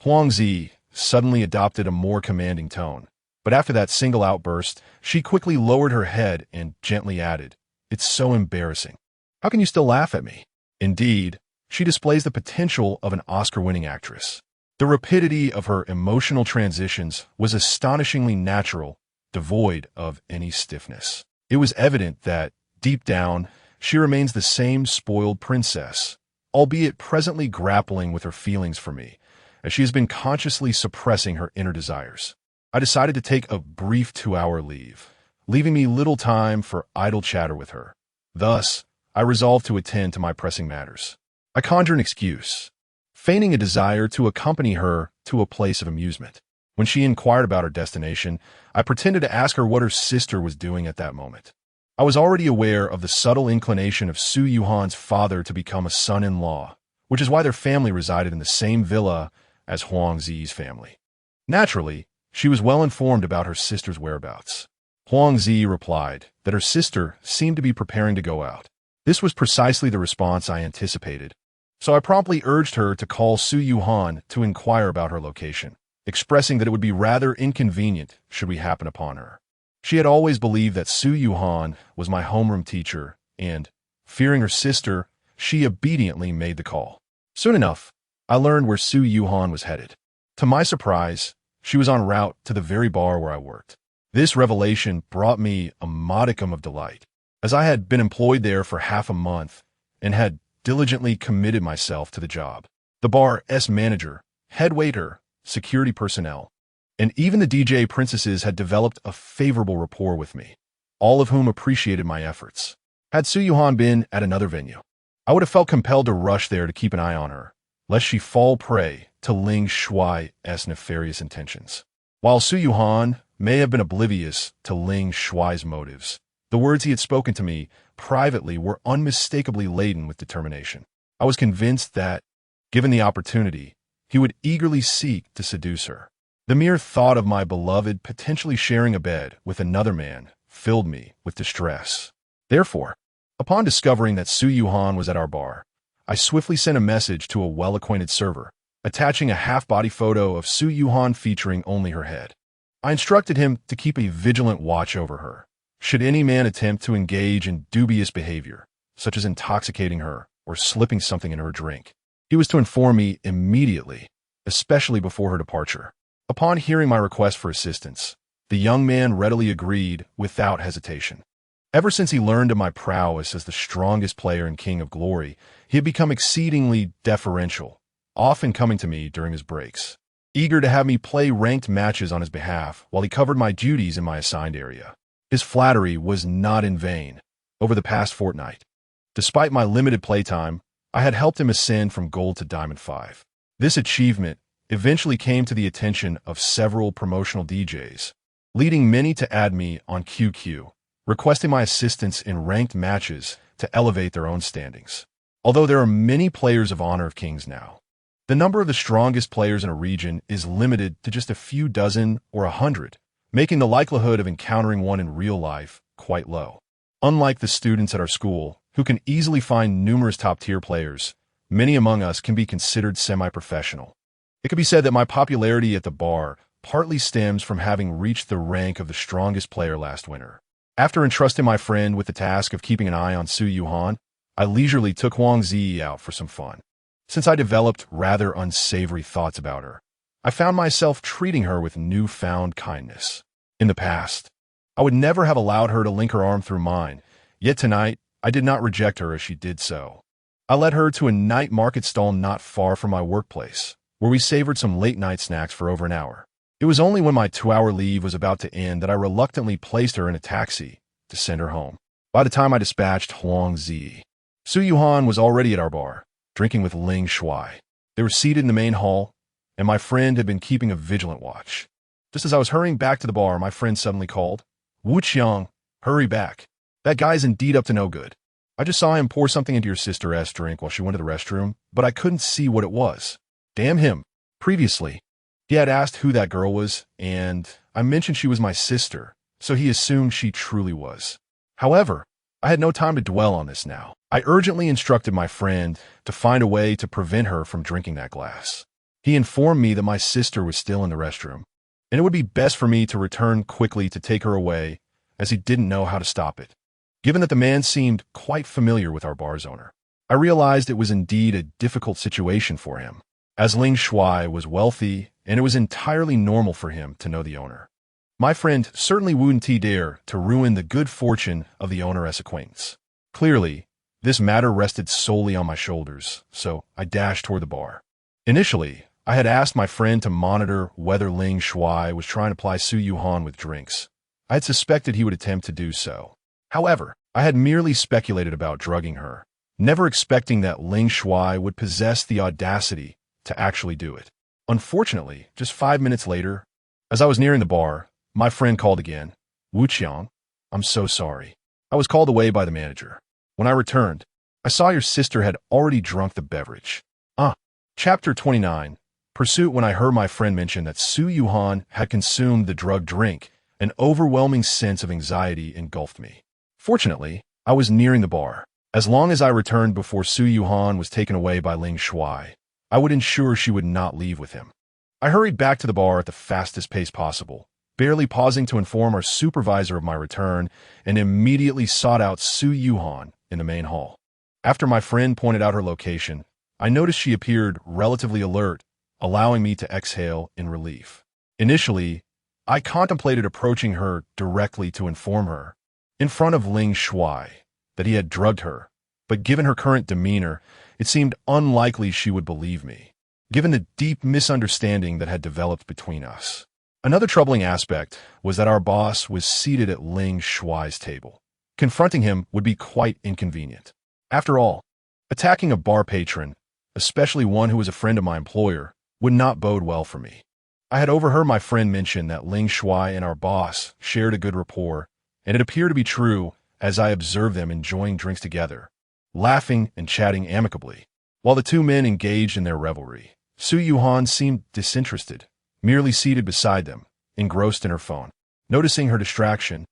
Huang Zi suddenly adopted a more commanding tone, but after that single outburst, she quickly lowered her head and gently added, "It's so embarrassing. How can you still laugh at me?" Indeed, she displays the potential of an Oscar-winning actress. The rapidity of her emotional transitions was astonishingly natural, devoid of any stiffness. It was evident that, deep down, she remains the same spoiled princess, albeit presently grappling with her feelings for me, as she has been consciously suppressing her inner desires. I decided to take a brief 2-hour leave, leaving me little time for idle chatter with her. Thus, I resolved to attend to my pressing matters. I conjured an excuse, feigning a desire to accompany her to a place of amusement. When she inquired about her destination, I pretended to ask her what her sister was doing at that moment. I was already aware of the subtle inclination of Su Yuhan's father to become a son-in-law, which is why their family resided in the same villa as Huang Zi's family. Naturally, she was well informed about her sister's whereabouts. Huang Zi replied that her sister seemed to be preparing to go out. This was precisely the response I anticipated, so I promptly urged her to call Su Yuhan to inquire about her location, expressing that it would be rather inconvenient should we happen upon her. She had always believed that Su Yuhan was my homeroom teacher, and, fearing her sister, she obediently made the call. Soon enough, I learned where Su Yuhan was headed. To my surprise, she was en route to the very bar where I worked. This revelation brought me a modicum of delight, as I had been employed there for half a month and had diligently committed myself to the job. The bar's manager, head waiter, security personnel, and even the DJ princesses had developed a favorable rapport with me, all of whom appreciated my efforts. Had Su Yuhan been at another venue, I would have felt compelled to rush there to keep an eye on her, lest she fall prey to Ling Shuai's nefarious intentions. While Su Yuhan may have been oblivious to Ling Shuai's motives, the words he had spoken to me privately were unmistakably laden with determination. I was convinced that, given the opportunity, he would eagerly seek to seduce her. The mere thought of my beloved potentially sharing a bed with another man filled me with distress. Therefore, upon discovering that Su Yuhan was at our bar, I swiftly sent a message to a well-acquainted server, attaching a half-body photo of Su Yuhan featuring only her head. I instructed him to keep a vigilant watch over her, should any man attempt to engage in dubious behavior, such as intoxicating her or slipping something in her drink. He was to inform me immediately, especially before her departure. Upon hearing my request for assistance, the young man readily agreed without hesitation. Ever since he learned of my prowess as the strongest player and King of Glory, he had become exceedingly deferential, often coming to me during his breaks, eager to have me play ranked matches on his behalf while he covered my duties in my assigned area. His flattery was not in vain. Over the past fortnight, despite my limited playtime, I had helped him ascend from Gold to Diamond 5. This achievement eventually came to the attention of several promotional DJs, leading many to add me on QQ, requesting my assistance in ranked matches to elevate their own standings. Although there are many players of Honor of Kings now, the number of the strongest players in a region is limited to just a few dozen or 100, making the likelihood of encountering one in real life quite low. Unlike the students at our school, who can easily find numerous top-tier players, many among us can be considered semi-professional. It could be said that my popularity at the bar partly stems from having reached the rank of the strongest player last winter. After entrusting my friend with the task of keeping an eye on Su Yuhan, I leisurely took Huang Zi out for some fun. Since I developed rather unsavory thoughts about her, I found myself treating her with newfound kindness. In the past, I would never have allowed her to link her arm through mine, yet tonight I did not reject her as she did so. I led her to a night market stall not far from my workplace, where we savored some late-night snacks for over an hour. It was only when my 2-hour leave was about to end that I reluctantly placed her in a taxi to send her home. By the time I dispatched Huang Zi, Su Yuhan was already at our bar, drinking with Ling Shuai. They were seated in the main hall, and my friend had been keeping a vigilant watch. Just as I was hurrying back to the bar, my friend suddenly called, "Wu Qiang, hurry back. That guy's indeed up to no good. I just saw him pour something into your sister's drink while she went to the restroom, but I couldn't see what it was. Damn him." Previously, he had asked who that girl was, and I mentioned she was my sister, so he assumed she truly was. However, I had no time to dwell on this now. I urgently instructed my friend to find a way to prevent her from drinking that glass. He informed me that my sister was still in the restroom, and it would be best for me to return quickly to take her away, as he didn't know how to stop it. Given that the man seemed quite familiar with our bar's owner, I realized it was indeed a difficult situation for him. as Ling Shuai was wealthy and it was entirely normal for him to know the owner. My friend certainly wouldn't dare to ruin the good fortune of the owner's acquaintance. Clearly, this matter rested solely on my shoulders, so I dashed toward the bar. Initially, I had asked my friend to monitor whether Ling Shuai was trying to ply Su Yuhan with drinks. I had suspected he would attempt to do so. However, I had merely speculated about drugging her, never expecting that Ling Shuai would possess the audacity to actually do it. Unfortunately, just 5 minutes later, as I was nearing the bar, my friend called again. "Wu Qiang, I'm so sorry. I was called away by the manager. When I returned, I saw your sister had already drunk the beverage." Chapter 29. Pursuit. When I heard my friend mention that Su Yuhan had consumed the drug drink, an overwhelming sense of anxiety engulfed me. Fortunately, I was nearing the bar. As long as I returned before Su Yuhan was taken away by Ling Shuai, I would ensure she would not leave with him. I hurried back to the bar at the fastest pace possible, barely pausing to inform our supervisor of my return, and immediately sought out Su Yuhan in the main hall. After my friend pointed out her location, I noticed she appeared relatively alert, allowing me to exhale in relief. Initially, I contemplated approaching her directly to inform her, in front of Ling Shuai, that he had drugged her, but given her current demeanor, it seemed unlikely she would believe me, given the deep misunderstanding that had developed between us. Another troubling aspect was that our boss was seated at Ling Shuai's table. Confronting him would be quite inconvenient. After all, attacking a bar patron, especially one who was a friend of my employer, would not bode well for me. I had overheard my friend mention that Ling Shuai and our boss shared a good rapport, and it appeared to be true as I observed them enjoying drinks together, laughing and chatting amicably. While the two men engaged in their revelry, Su Yuhan seemed disinterested, merely seated beside them, engrossed in her phone. Noticing her distraction,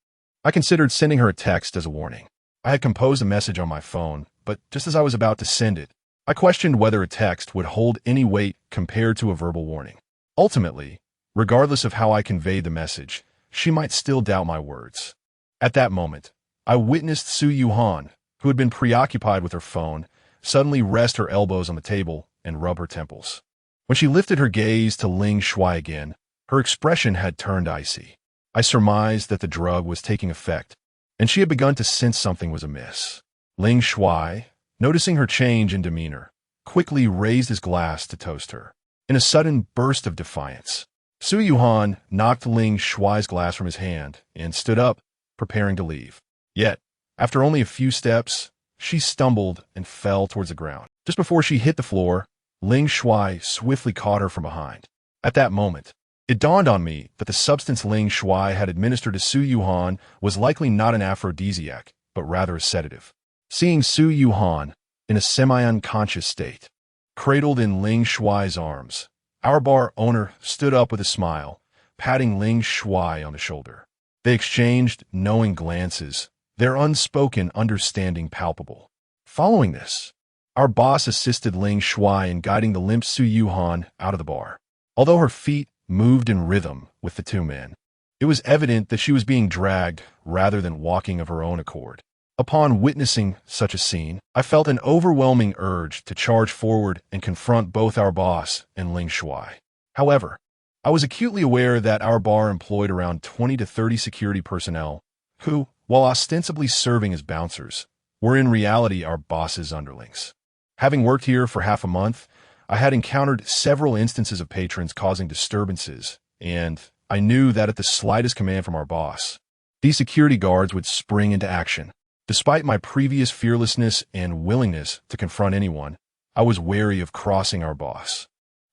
I considered sending her a text as a warning. I had composed a message on my phone, but just as I was about to send it, I questioned whether a text would hold any weight compared to a verbal warning. Ultimately, regardless of how I conveyed the message, she might still doubt my words. At that moment, I witnessed Su Yuhan, who had been preoccupied with her phone, suddenly rest her elbows on the table and rub her temples. When she lifted her gaze to Ling Shuai again, her expression had turned icy. I surmised that the drug was taking effect, and she had begun to sense something was amiss. Ling Shuai, noticing her change in demeanor, quickly raised his glass to toast her. In a sudden burst of defiance, Su Yuhan knocked Ling Shuai's glass from his hand and stood up, preparing to leave. Yet, after only a few steps, she stumbled and fell towards the ground. Just before she hit the floor, Ling Shuai swiftly caught her from behind. At that moment, it dawned on me that the substance Ling Shuai had administered to Su Yuhan was likely not an aphrodisiac, but rather a sedative. Seeing Su Yuhan in a semi-unconscious state, cradled in Ling Shuai's arms, our bar owner stood up with a smile, patting Ling Shuai on the shoulder. They exchanged knowing glances, their unspoken understanding palpable. Following this, our boss assisted Ling Shuai in guiding the limp Su Yuhan out of the bar. Although her feet moved in rhythm with the two men, it was evident that she was being dragged rather than walking of her own accord. Upon witnessing such a scene, I felt an overwhelming urge to charge forward and confront both our boss and Ling Shuai. However, I was acutely aware that our bar employed around 20 to 30 security personnel who, while ostensibly serving as bouncers, were in reality our boss's underlings. Having worked here for half a month, I had encountered several instances of patrons causing disturbances, and I knew that at the slightest command from our boss, these security guards would spring into action. Despite my previous fearlessness and willingness to confront anyone, I was wary of crossing our boss.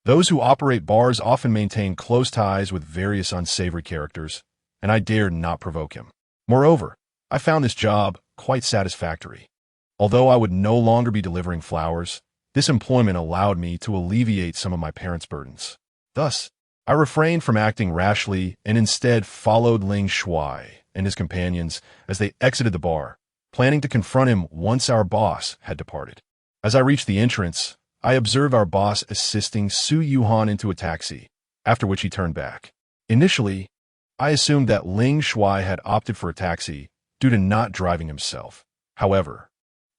Those who operate bars often maintain close ties with various unsavory characters, and I dared not provoke him. Moreover, I found this job quite satisfactory. Although I would no longer be delivering flowers, this employment allowed me to alleviate some of my parents' burdens. Thus, I refrained from acting rashly and instead followed Ling Shuai and his companions as they exited the bar, planning to confront him once our boss had departed. As I reached the entrance, I observed our boss assisting Su Yuhan into a taxi, after which he turned back. Initially, I assumed that Ling Shuai had opted for a taxi due to not driving himself. However,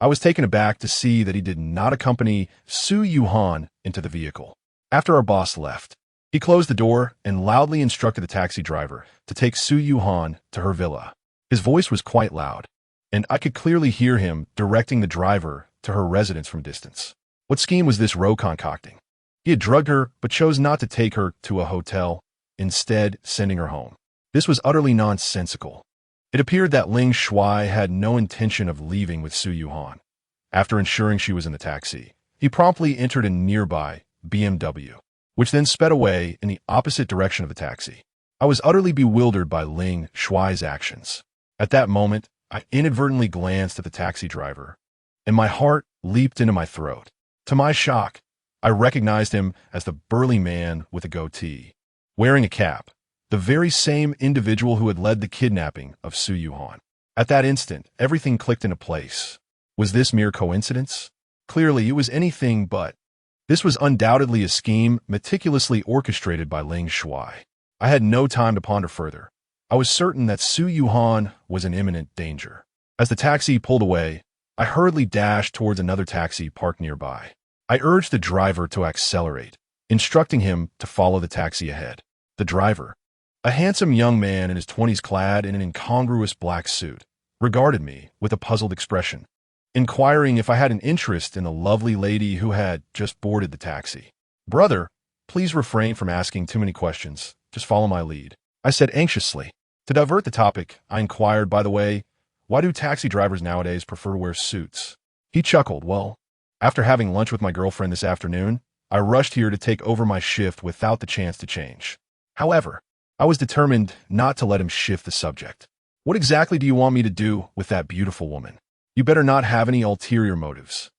I was taken aback to see that he did not accompany Su Yuhan into the vehicle. After our boss left, he closed the door and loudly instructed the taxi driver to take Su Yuhan to her villa. His voice was quite loud, and I could clearly hear him directing the driver to her residence from distance. What scheme was this Ro concocting? He had drugged her, but chose not to take her to a hotel, instead sending her home. This was utterly nonsensical. It appeared that Ling Shuai had no intention of leaving with Su Yuhan. After ensuring she was in the taxi, he promptly entered a nearby BMW, which then sped away in the opposite direction of the taxi. I was utterly bewildered by Ling Shuai's actions. At that moment, I inadvertently glanced at the taxi driver, and my heart leaped into my throat. To my shock, I recognized him as the burly man with a goatee, wearing a cap, the very same individual who had led the kidnapping of Su Yuhan. At that instant, everything clicked into place. Was this mere coincidence? Clearly, it was anything but. This was undoubtedly a scheme meticulously orchestrated by Ling Shuai. I had no time to ponder further. I was certain that Su Yuhan was in imminent danger. As the taxi pulled away, I hurriedly dashed towards another taxi parked nearby. I urged the driver to accelerate, instructing him to follow the taxi ahead. The driver, a handsome young man in his 20s clad in an incongruous black suit, regarded me with a puzzled expression, inquiring if I had an interest in the lovely lady who had just boarded the taxi. "Brother, please refrain from asking too many questions. Just follow my lead," I said anxiously. To divert the topic, I inquired, "By the way, why do taxi drivers nowadays prefer to wear suits?" He chuckled. "Well, after having lunch with my girlfriend this afternoon, I rushed here to take over my shift without the chance to change." However, I was determined not to let him shift the subject. "What exactly do you want me to do with that beautiful woman? You better not have any ulterior motives.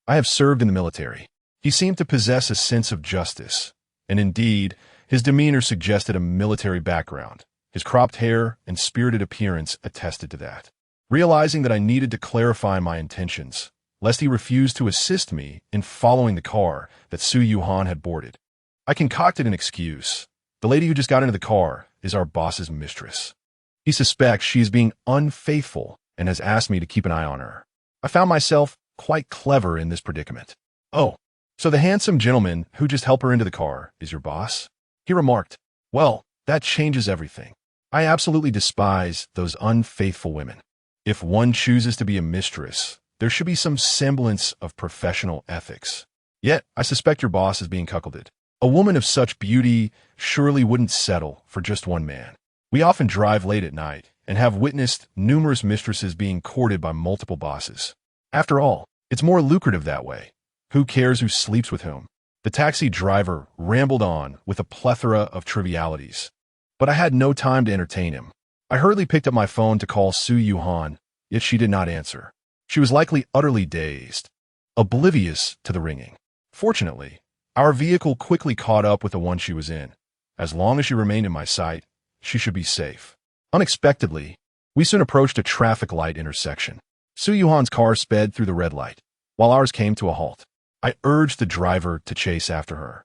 I have served in the military." He seemed to possess a sense of justice, and indeed, his demeanor suggested a military background. His cropped hair and spirited appearance attested to that. Realizing that I needed to clarify my intentions, lest he refuse to assist me in following the car that Su Yuhan had boarded, I concocted an excuse. "The lady who just got into the car is our boss's mistress. He suspects she is being unfaithful and has asked me to keep an eye on her." I found myself quite clever in this predicament. "Oh, so the handsome gentleman who just helped her into the car is your boss?" he remarked. "Well, that changes everything. I absolutely despise those unfaithful women. If one chooses to be a mistress, there should be some semblance of professional ethics. Yet, I suspect your boss is being cuckolded. A woman of such beauty surely wouldn't settle for just one man. We often drive late at night and have witnessed numerous mistresses being courted by multiple bosses. After all, it's more lucrative that way. Who cares who sleeps with whom?" The taxi driver rambled on with a plethora of trivialities, but I had no time to entertain him. I hurriedly picked up my phone to call Su Yuhan, yet she did not answer. She was likely utterly dazed, oblivious to the ringing. Fortunately, our vehicle quickly caught up with the one she was in. As long as she remained in my sight, she should be safe. Unexpectedly, we soon approached a traffic light intersection. Su Yuhan's car sped through the red light, while ours came to a halt. I urged the driver to chase after her,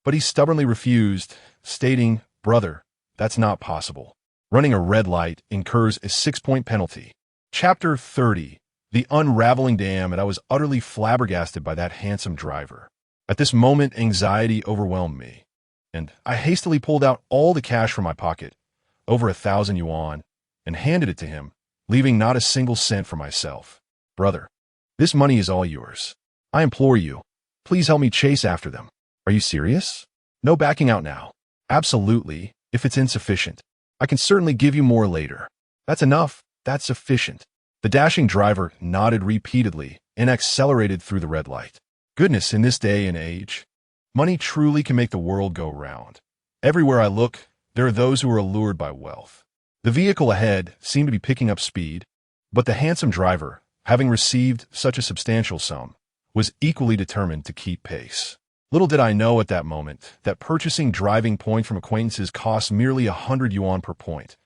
but he stubbornly refused, stating, "Brother, that's not possible. Running a red light incurs a 6-point penalty." Chapter 30. The unraveling dam, and I was utterly flabbergasted by that handsome driver. At this moment, anxiety overwhelmed me, and I hastily pulled out all the cash from my pocket, over 1,000 yuan, and handed it to him, leaving not a single cent for myself. "Brother, this money is all yours. I implore you, please help me chase after them." "Are you serious? No backing out now." "Absolutely, if it's insufficient. I can certainly give you more later." "That's enough. That's sufficient." The dashing driver nodded repeatedly and accelerated through the red light. Goodness, in this day and age, money truly can make the world go round. Everywhere I look, there are those who are allured by wealth. The vehicle ahead seemed to be picking up speed, but the handsome driver, having received such a substantial sum, was equally determined to keep pace. Little did I know at that moment that purchasing driving points from acquaintances cost merely 100 yuan per point.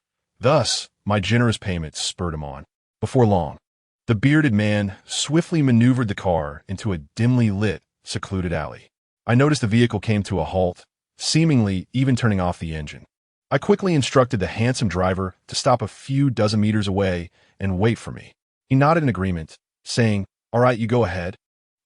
Thus, my generous payments spurred him on. Before long, the bearded man swiftly maneuvered the car into a dimly lit, secluded alley. I noticed the vehicle came to a halt, seemingly even turning off the engine. I quickly instructed the handsome driver to stop a few dozen meters away and wait for me. He nodded in agreement, saying, "All right, you go ahead.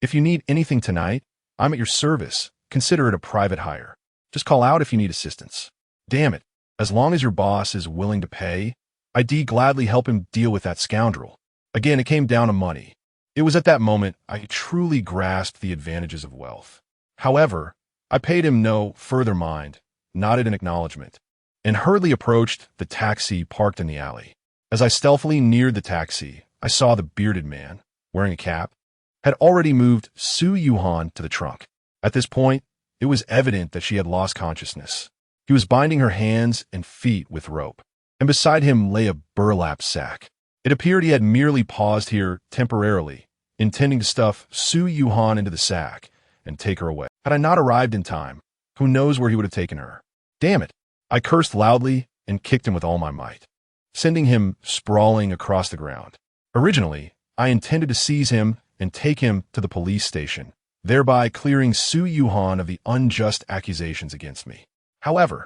If you need anything tonight, I'm at your service," consider it a private hire. Just call out if you need assistance. Damn it. As long as your boss is willing to pay, I'd gladly help him deal with that scoundrel. Again, it came down to money. It was at that moment I truly grasped the advantages of wealth. However, I paid him no further mind, nodded in acknowledgement, and hurriedly approached the taxi parked in the alley. As I stealthily neared the taxi, I saw the bearded man, wearing a cap, had already moved Su Yuhan to the trunk. At this point, it was evident that she had lost consciousness. He was binding her hands and feet with rope, and beside him lay a burlap sack. It appeared he had merely paused here temporarily, intending to stuff Su Yuhan into the sack and take her away. Had I not arrived in time, who knows where he would have taken her? Damn it! I cursed loudly and kicked him with all my might, sending him sprawling across the ground. Originally, I intended to seize him and take him to the police station, thereby clearing Su Yuhan of the unjust accusations against me. However,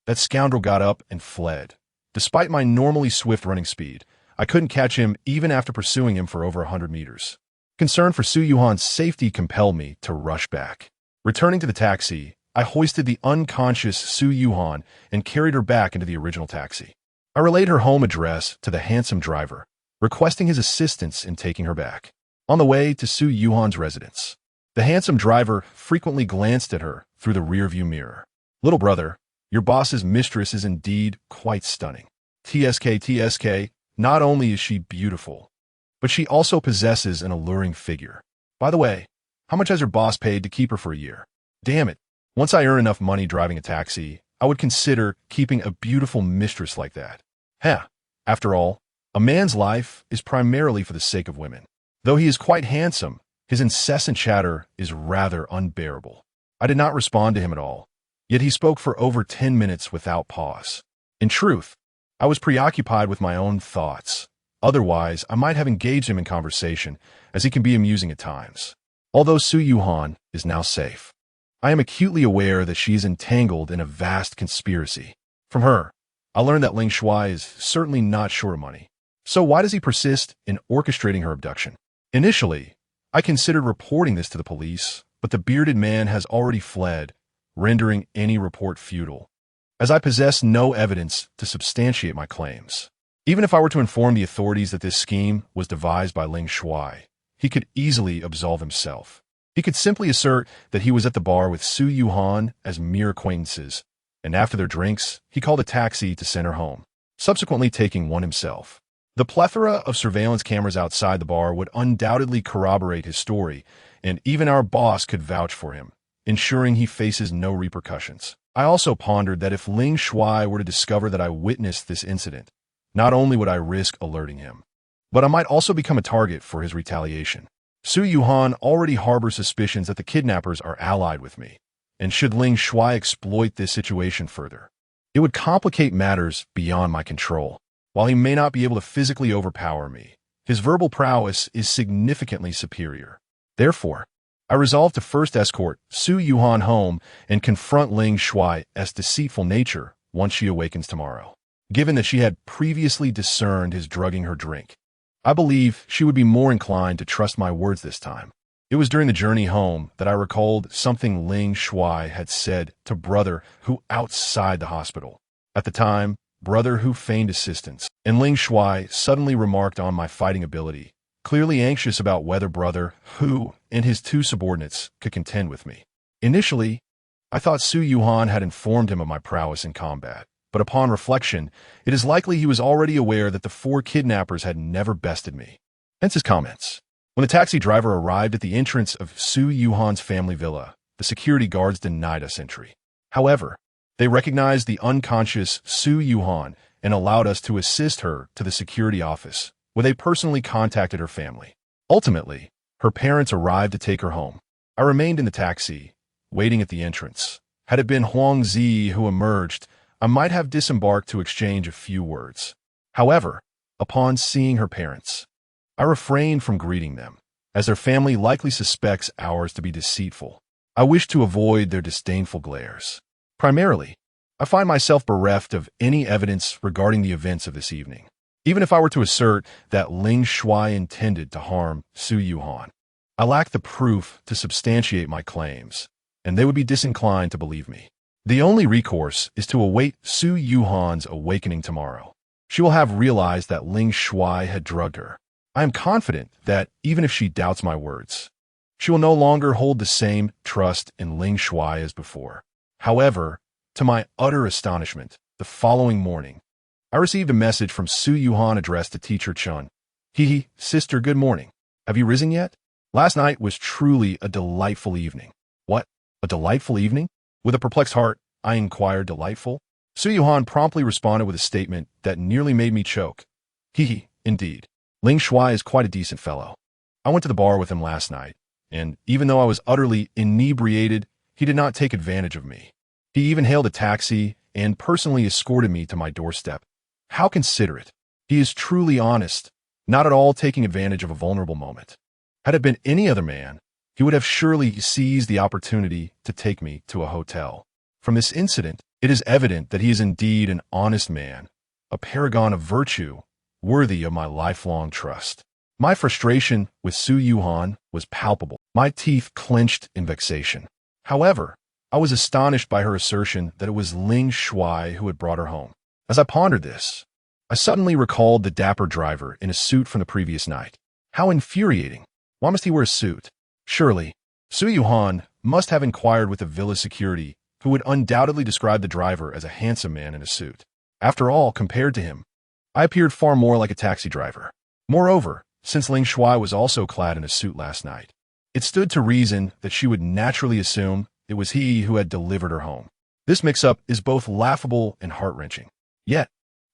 that scoundrel got up and fled. Despite my normally swift running speed, I couldn't catch him even after pursuing him for over 100 meters. Concern for Su Yuhan's safety compelled me to rush back. Returning to the taxi, I hoisted the unconscious Su Yuhan and carried her back into the original taxi. I relayed her home address to the handsome driver, requesting his assistance in taking her back. On the way to Su Yuhan's residence, the handsome driver frequently glanced at her through the rearview mirror. Little brother, your boss's mistress is indeed quite stunning. TSK, not only is she beautiful, but she also possesses an alluring figure. By the way, how much has your boss paid to keep her for a year? Damn it. Once I earn enough money driving a taxi, I would consider keeping a beautiful mistress like that. Heh. After all, a man's life is primarily for the sake of women. Though he is quite handsome, his incessant chatter is rather unbearable. I did not respond to him at all, yet he spoke for over 10 minutes without pause. In truth, I was preoccupied with my own thoughts. Otherwise, I might have engaged him in conversation, as he can be amusing at times. Although Su Yuhan is now safe, I am acutely aware that she is entangled in a vast conspiracy. From her, I learned that Ling Shuai is certainly not short of money. So why does he persist in orchestrating her abduction? Initially, I considered reporting this to the police, but the bearded man has already fled, rendering any report futile, as I possess no evidence to substantiate my claims. Even if I were to inform the authorities that this scheme was devised by Ling Shuai, he could easily absolve himself. He could simply assert that he was at the bar with Su Yuhan as mere acquaintances, and after their drinks, he called a taxi to send her home, subsequently taking one himself. The plethora of surveillance cameras outside the bar would undoubtedly corroborate his story, and even our boss could vouch for him, ensuring he faces no repercussions. I also pondered that if Ling Shuai were to discover that I witnessed this incident, not only would I risk alerting him, but I might also become a target for his retaliation. Su Yuhan already harbors suspicions that the kidnappers are allied with me, and should Ling Shuai exploit this situation further, it would complicate matters beyond my control. While he may not be able to physically overpower me, his verbal prowess is significantly superior. Therefore, I resolved to first escort Su Yuhan home and confront Ling Shuai's deceitful nature once she awakens tomorrow. Given that she had previously discerned his drugging her drink, I believe she would be more inclined to trust my words this time. It was during the journey home that I recalled something Ling Shuai had said to Brother Hu outside the hospital. At the time, Brother Hu feigned assistance, and Ling Shuai suddenly remarked on my fighting ability, clearly anxious about whether Brother Hu and his two subordinates could contend with me. Initially, I thought Su Yuhan had informed him of my prowess in combat, but upon reflection, it is likely he was already aware that the 4 kidnappers had never bested me. Hence his comments. When the taxi driver arrived at the entrance of Su Yuhan's family villa, the security guards denied us entry. However, they recognized the unconscious Su Yuhan and allowed us to assist her to the security office, where they personally contacted her family. Ultimately, her parents arrived to take her home. I remained in the taxi, waiting at the entrance. Had it been Huang Zi who emerged, I might have disembarked to exchange a few words. However, upon seeing her parents, I refrained from greeting them, as their family likely suspects ours to be deceitful. I wish to avoid their disdainful glares. Primarily, I find myself bereft of any evidence regarding the events of this evening. Even if I were to assert that Ling Shuai intended to harm Su Yuhan, I lack the proof to substantiate my claims, and they would be disinclined to believe me. The only recourse is to await Su Yuhan's awakening tomorrow. She will have realized that Ling Shuai had drugged her. I am confident that, even if she doubts my words, she will no longer hold the same trust in Ling Shuai as before. However, to my utter astonishment, the following morning, I received a message from Su Yuhan addressed to Teacher Chun. Hee, sister, good morning. Have you risen yet? Last night was truly a delightful evening. What? A delightful evening? With a perplexed heart, I inquired, delightful? Su Yuhan promptly responded with a statement that nearly made me choke. Indeed. Ling Shuai is quite a decent fellow. I went to the bar with him last night, and even though I was utterly inebriated, he did not take advantage of me. He even hailed a taxi and personally escorted me to my doorstep. How considerate. He is truly honest, not at all taking advantage of a vulnerable moment. Had it been any other man, he would have surely seized the opportunity to take me to a hotel. From this incident, it is evident that he is indeed an honest man, a paragon of virtue, worthy of my lifelong trust. My frustration with Su Yuhan was palpable. My teeth clenched in vexation. However, I was astonished by her assertion that it was Ling Shuai who had brought her home. As I pondered this, I suddenly recalled the dapper driver in a suit from the previous night. How infuriating. Why must he wear a suit? Surely, Su Yuhan must have inquired with the villa's security, who would undoubtedly describe the driver as a handsome man in a suit. After all, compared to him, I appeared far more like a taxi driver. Moreover, since Ling Shuai was also clad in a suit last night, it stood to reason that she would naturally assume it was he who had delivered her home. This mix-up is both laughable and heart-wrenching. Yet,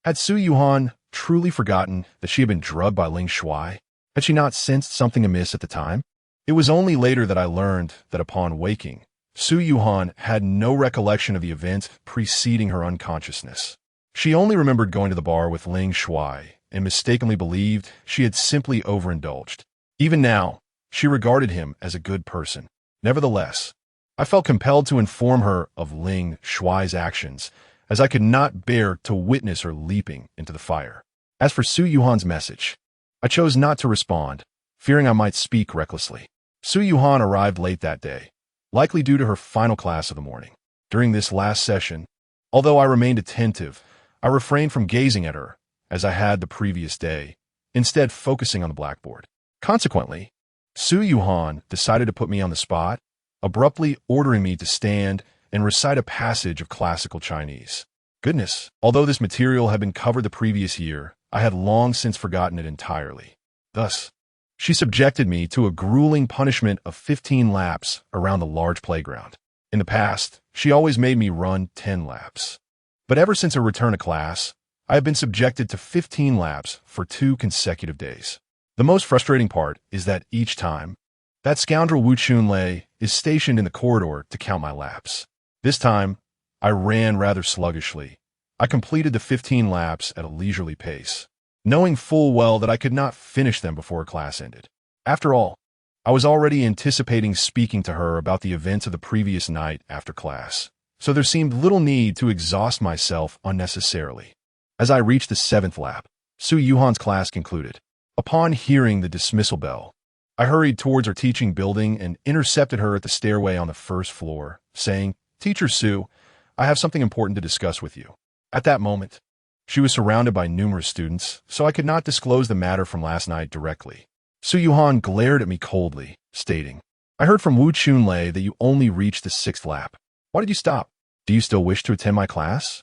had Su Yuhan truly forgotten that she had been drugged by Ling Shuai? Had she not sensed something amiss at the time? It was only later that I learned that upon waking, Su Yuhan had no recollection of the events preceding her unconsciousness. She only remembered going to the bar with Ling Shuai and mistakenly believed she had simply overindulged. Even now, she regarded him as a good person. Nevertheless, I felt compelled to inform her of Ling Shuai's actions, as I could not bear to witness her leaping into the fire. As for Su Yuhan's message, I chose not to respond, fearing I might speak recklessly. Su Yuhan arrived late that day, likely due to her final class of the morning. During this last session, although I remained attentive, I refrained from gazing at her, as I had the previous day, instead focusing on the blackboard. Consequently, Su Yuhan decided to put me on the spot, abruptly ordering me to stand and recite a passage of classical Chinese. Goodness, although this material had been covered the previous year, I had long since forgotten it entirely. Thus, she subjected me to a grueling punishment of 15 laps around the large playground. In the past, she always made me run 10 laps. But ever since her return to class, I have been subjected to 15 laps for 2 consecutive days. The most frustrating part is that each time, that scoundrel Wu Chunlei is stationed in the corridor to count my laps. This time, I ran rather sluggishly. I completed the 15 laps at a leisurely pace, knowing full well that I could not finish them before class ended. After all, I was already anticipating speaking to her about the events of the previous night after class, so there seemed little need to exhaust myself unnecessarily. As I reached the 7th lap, Su Yuhan's class concluded. Upon hearing the dismissal bell, I hurried towards her teaching building and intercepted her at the stairway on the 1st floor, saying, "Teacher Su, I have something important to discuss with you." At that moment, she was surrounded by numerous students, so I could not disclose the matter from last night directly. Su Yuhan glared at me coldly, stating, "I heard from Wu Chunlei that you only reached the 6th lap. Why did you stop? Do you still wish to attend my class?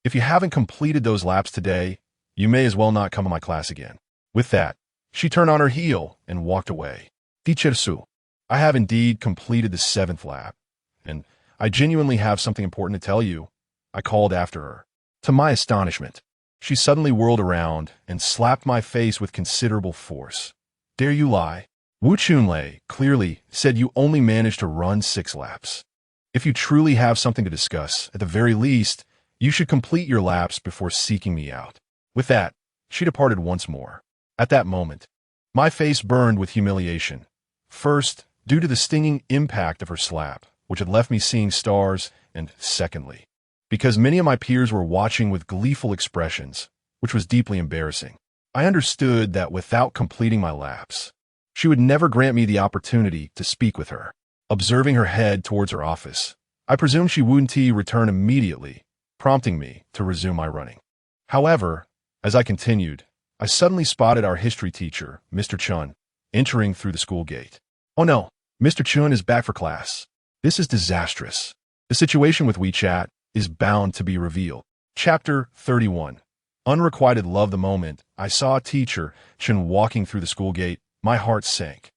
If you haven't completed those laps today, you may as well not come to my class again." With that, she turned on her heel and walked away. Teacher Su, I have indeed completed the 7th lap, and I genuinely have something important to tell you, I called after her. To my astonishment, she suddenly whirled around and slapped my face with considerable force. "Dare you lie? Wu Chunlei clearly said you only managed to run 6 laps. If you truly have something to discuss, at the very least, you should complete your laps before seeking me out." With that, she departed once more. At that moment, my face burned with humiliation. First, due to the stinging impact of her slap, which had left me seeing stars, and secondly, because many of my peers were watching with gleeful expressions, which was deeply embarrassing. I understood that without completing my laps, she would never grant me the opportunity to speak with her. observing her head towards her office. I presumed she wouldn't return immediately, prompting me to resume my running. However, as I continued, I suddenly spotted our history teacher, Mr. Chun, entering through the school gate. Oh no, Mr. Chun is back for class. This is disastrous. The situation with WeChat is bound to be revealed. Chapter 31. Unrequited love. The moment I saw teacher Chun walking through the school gate, my heart sank.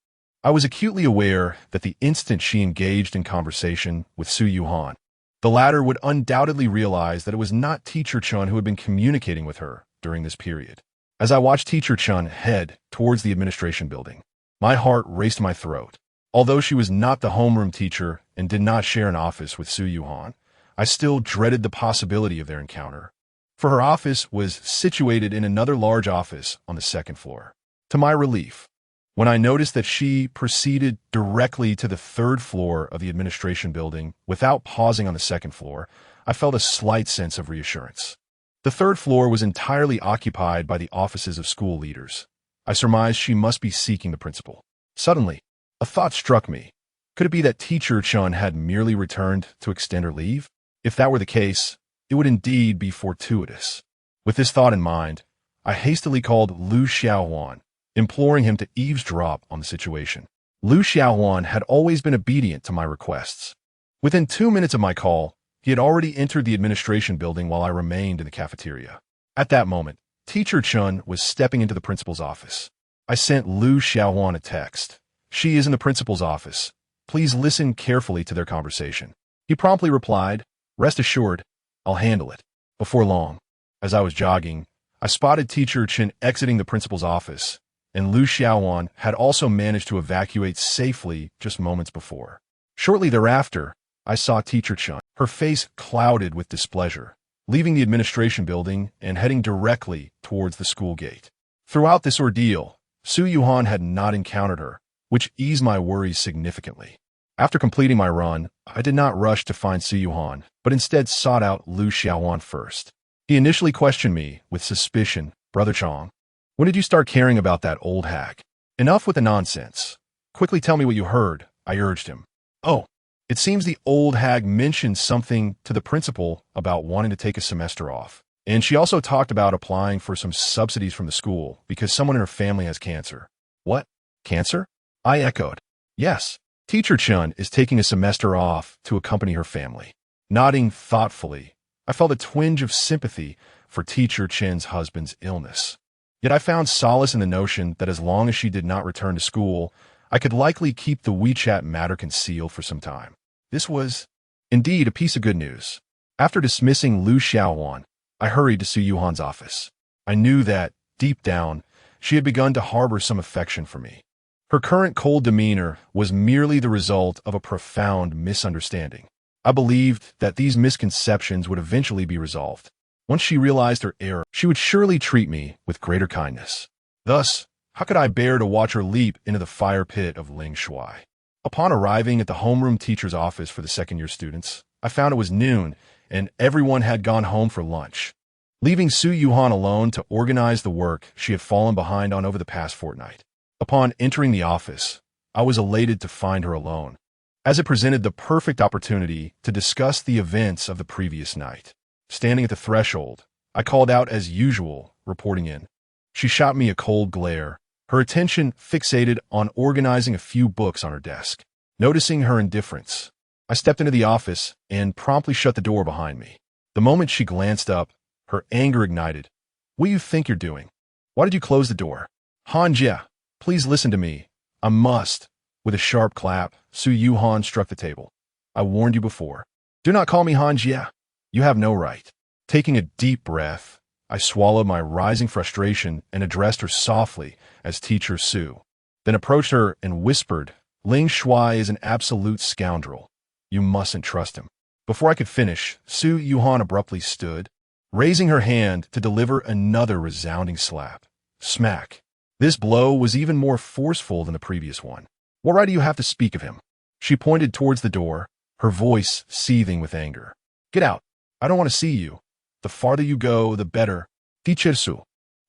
I was acutely aware that the instant she engaged in conversation with Su Yuhan, the latter would undoubtedly realize that it was not teacher Chun who had been communicating with her during this period. As I watched teacher Chun head towards the administration building, my heart raced my throat. Although she was not the homeroom teacher and did not share an office with Su Yuhan, I still dreaded the possibility of their encounter, for her office was situated in another large office on the second floor. To my relief, when I noticed that she proceeded directly to the third floor of the administration building without pausing on the second floor, I felt a slight sense of reassurance. The third floor was entirely occupied by the offices of school leaders. I surmised she must be seeking the principal. Suddenly, a thought struck me. Could it be that teacher Chun had merely returned to extend her leave? If that were the case, it would indeed be fortuitous. With this thought in mind, I hastily called Lu Xiaohuan, imploring him to eavesdrop on the situation. Lu Xiaohuan had always been obedient to my requests. Within 2 minutes of my call, he had already entered the administration building while I remained in the cafeteria. At that moment, teacher Chun was stepping into the principal's office. I sent Lu Xiaohuan a text. She is in the principal's office. Please listen carefully to their conversation. He promptly replied, rest assured, I'll handle it. Before long, as I was jogging, I spotted teacher Chen exiting the principal's office, and Lu Xiaohuan had also managed to evacuate safely just moments before. Shortly thereafter, I saw teacher Chen, her face clouded with displeasure, leaving the administration building and heading directly towards the school gate. Throughout this ordeal, Su Yuhan had not encountered her, which eased my worries significantly. After completing my run, I did not rush to find Su Yuhan, but instead sought out Lu Xiaohuan first. He initially questioned me with suspicion. Brother Chong, when did you start caring about that old hack? Enough with the nonsense. Quickly tell me what you heard, I urged him. Oh, it seems the old hag mentioned something to the principal about wanting to take a semester off. And she also talked about applying for some subsidies from the school because someone in her family has cancer. What? Cancer? I echoed. Yes. Teacher Chun is taking a semester off to accompany her family. Nodding thoughtfully, I felt a twinge of sympathy for teacher Chen's husband's illness. Yet I found solace in the notion that as long as she did not return to school, I could likely keep the WeChat matter concealed for some time. This was, indeed, a piece of good news. After dismissing Lu Xiaohuan, I hurried to Su Yuhan's office. I knew that, deep down, she had begun to harbor some affection for me. Her current cold demeanor was merely the result of a profound misunderstanding. I believed that these misconceptions would eventually be resolved. Once she realized her error, she would surely treat me with greater kindness. Thus, how could I bear to watch her leap into the fire pit of Ling Shuai? Upon arriving at the homeroom teacher's office for the second-year students, I found it was noon, and everyone had gone home for lunch, leaving Su Yuhan alone to organize the work she had fallen behind on over the past fortnight. Upon entering the office, I was elated to find her alone, as it presented the perfect opportunity to discuss the events of the previous night. Standing at the threshold, I called out as usual, reporting in. She shot me a cold glare, her attention fixated on organizing a few books on her desk. Noticing her indifference, I stepped into the office and promptly shut the door behind me. The moment she glanced up, her anger ignited. What do you think you're doing? Why did you close the door? Han Jie, please listen to me. I must. With a sharp clap, Su Yuhan struck the table. I warned you before. Do not call me Han Jie. You have no right. Taking a deep breath, I swallowed my rising frustration and addressed her softly as Teacher Su, then approached her and whispered, Ling Shuai is an absolute scoundrel. You mustn't trust him. Before I could finish, Su Yuhan abruptly stood, raising her hand to deliver another resounding slap. Smack. This blow was even more forceful than the previous one. What right do you have to speak of him? She pointed towards the door, her voice seething with anger. Get out. I don't want to see you. The farther you go, the better. Teacher Su.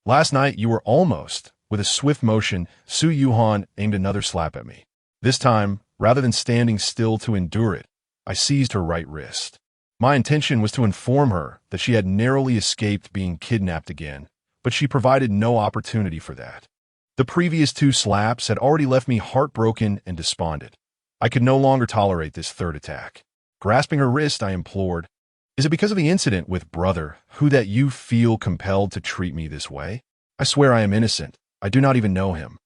Last night you were almost. With a swift motion, Su Yuhan aimed another slap at me. This time, Rather than standing still to endure it, I seized her right wrist. My intention was to inform her that she had narrowly escaped being kidnapped again, but she provided no opportunity for that. The previous 2 slaps had already left me heartbroken and despondent. I could no longer tolerate this third attack. Grasping her wrist, I implored, "Is it because of the incident with brother who that you feel compelled to treat me this way? I swear I am innocent. I do not even know him."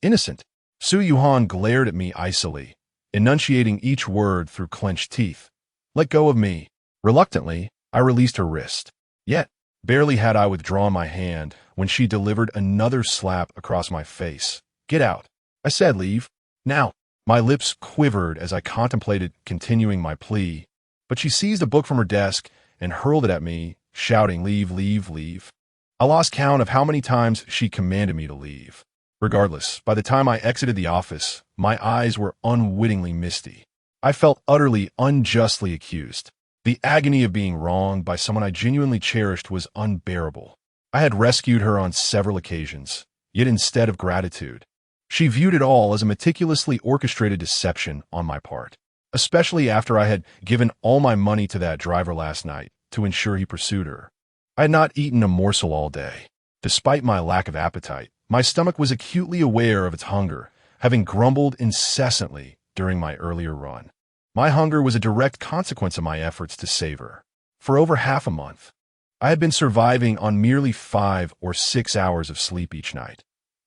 Innocent? Su Yuhan glared at me icily, enunciating each word through clenched teeth. "Let go of me." Reluctantly, I released her wrist. Yet, barely had I withdrawn my hand when she delivered another slap across my face. "Get out." I said, "Leave. Now." My lips quivered as I contemplated continuing my plea, but she seized a book from her desk and hurled it at me, shouting, "Leave, leave, leave." I lost count of how many times she commanded me to leave. Regardless, by the time I exited the office, my eyes were unwittingly misty. I felt utterly unjustly accused. The agony of being wronged by someone I genuinely cherished was unbearable. I had rescued her on several occasions, yet instead of gratitude, she viewed it all as a meticulously orchestrated deception on my part, especially after I had given all my money to that driver last night to ensure he pursued her. I had not eaten a morsel all day. Despite my lack of appetite, my stomach was acutely aware of its hunger, having grumbled incessantly during my earlier run. My hunger was a direct consequence of my efforts to save her. For over half a month, I had been surviving on merely 5 or 6 hours of sleep each night.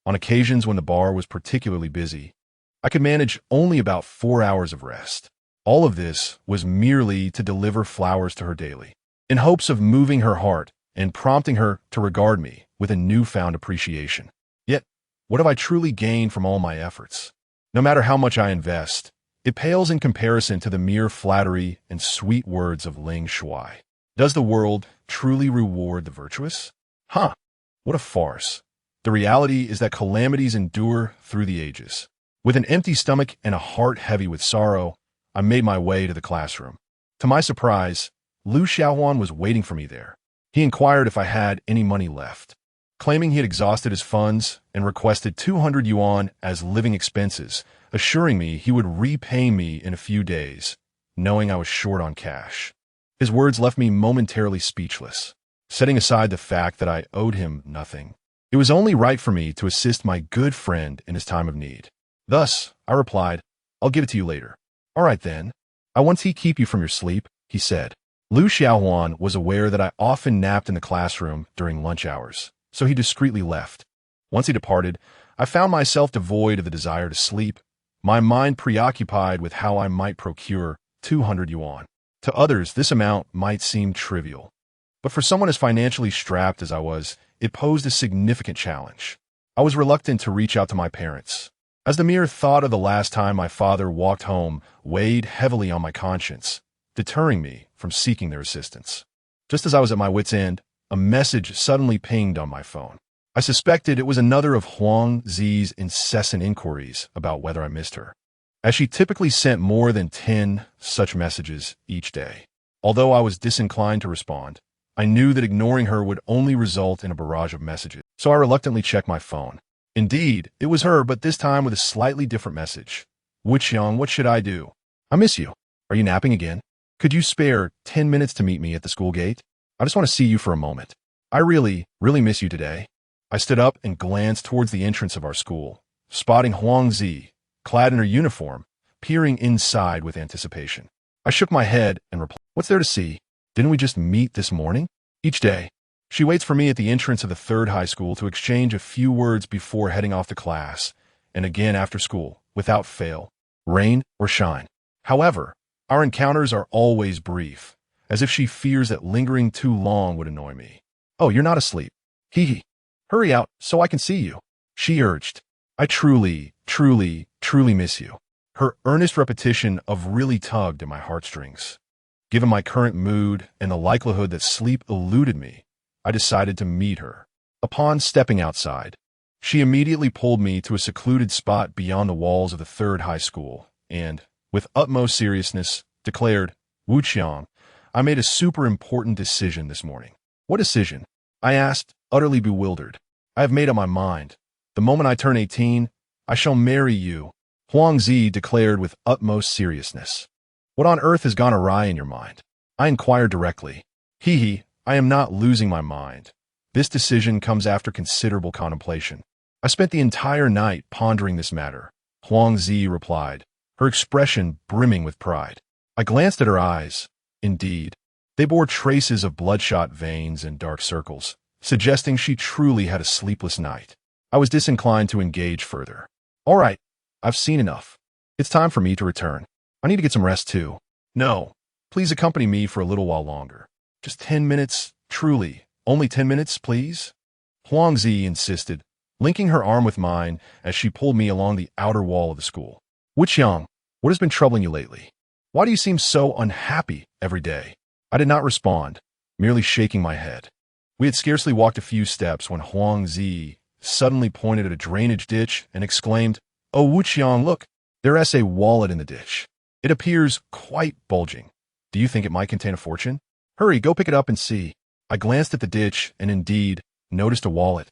On occasions when the bar was particularly busy, I could manage only about 4 hours of rest. All of this was merely to deliver flowers to her daily, in hopes of moving her heart and prompting her to regard me with a newfound appreciation. Yet, what have I truly gained from all my efforts? No matter how much I invest, it pales in comparison to the mere flattery and sweet words of Ling Shuai. Does the world truly reward the virtuous? What a farce. The reality is that calamities endure through the ages. With an empty stomach and a heart heavy with sorrow, I made my way to the classroom. To my surprise, Lu Xiaohuan was waiting for me there. He inquired if I had any money left, claiming he had exhausted his funds and requested 200 yuan as living expenses, assuring me he would repay me in a few days, knowing I was short on cash. His words left me momentarily speechless. Setting aside the fact that I owed him nothing, it was only right for me to assist my good friend in his time of need. Thus, I replied, "I'll give it to you later." "All right then. I won't keep you from your sleep," he said. Lu Xiaohuan was aware that I often napped in the classroom during lunch hours, so he discreetly left. Once he departed, I found myself devoid of the desire to sleep, my mind preoccupied with how I might procure 200 yuan. To others, this amount might seem trivial, but for someone as financially strapped as I was, it posed a significant challenge. I was reluctant to reach out to my parents, as the mere thought of the last time my father walked home weighed heavily on my conscience, deterring me from seeking their assistance. Just as I was at my wit's end, a message suddenly pinged on my phone. I suspected it was another of Huang Zi's incessant inquiries about whether I missed her, as she typically sent more than 10 such messages each day. Although I was disinclined to respond, I knew that ignoring her would only result in a barrage of messages, so I reluctantly checked my phone. Indeed, it was her, but this time with a slightly different message. "Wuqiang, what should I do? I miss you. Are you napping again? Could you spare 10 minutes to meet me at the school gate? I just want to see you for a moment. I really miss you today." I stood up and glanced towards the entrance of our school, spotting Huang Zi, clad in her uniform, peering inside with anticipation. I shook my head and replied, "What's there to see? Didn't we just meet this morning?" Each day, she waits for me at the entrance of the third high school to exchange a few words before heading off to class, and again after school, without fail, rain or shine. However, our encounters are always brief, as if she fears that lingering too long would annoy me. "Oh, you're not asleep. Hee. Hurry out so I can see you," she urged. "I truly miss you." Her earnest repetition of really tugged at my heartstrings. Given my current mood and the likelihood that sleep eluded me, I decided to meet her. Upon stepping outside, she immediately pulled me to a secluded spot beyond the walls of the third high school and, with utmost seriousness, declared, "Wuqiang, I made a super important decision this morning." "What decision?" I asked, utterly bewildered. "I have made up my mind. The moment I turn 18, I shall marry you." Huangzi declared with utmost seriousness. What on earth has gone awry in your mind? I inquired directly. Hee, I am not losing my mind. This decision comes after considerable contemplation. I spent the entire night pondering this matter, Huangzi replied, her expression brimming with pride. I glanced at her eyes. Indeed, they bore traces of bloodshot veins and dark circles, suggesting she truly had a sleepless night. I was disinclined to engage further. All right, I've seen enough. It's time for me to return. I need to get some rest too. No, please accompany me for a little while longer. Just 10 minutes, truly. Only 10 minutes, please? Huangzi insisted, linking her arm with mine as she pulled me along the outer wall of the school. Wuqiang, what has been troubling you lately? Why do you seem so unhappy every day? I did not respond, merely shaking my head. We had scarcely walked a few steps when Huangzi suddenly pointed at a drainage ditch and exclaimed, Oh, Wuqiang, look, there's a wallet in the ditch. It appears quite bulging. Do you think it might contain a fortune? Hurry, go pick it up and see. I glanced at the ditch and indeed noticed a wallet,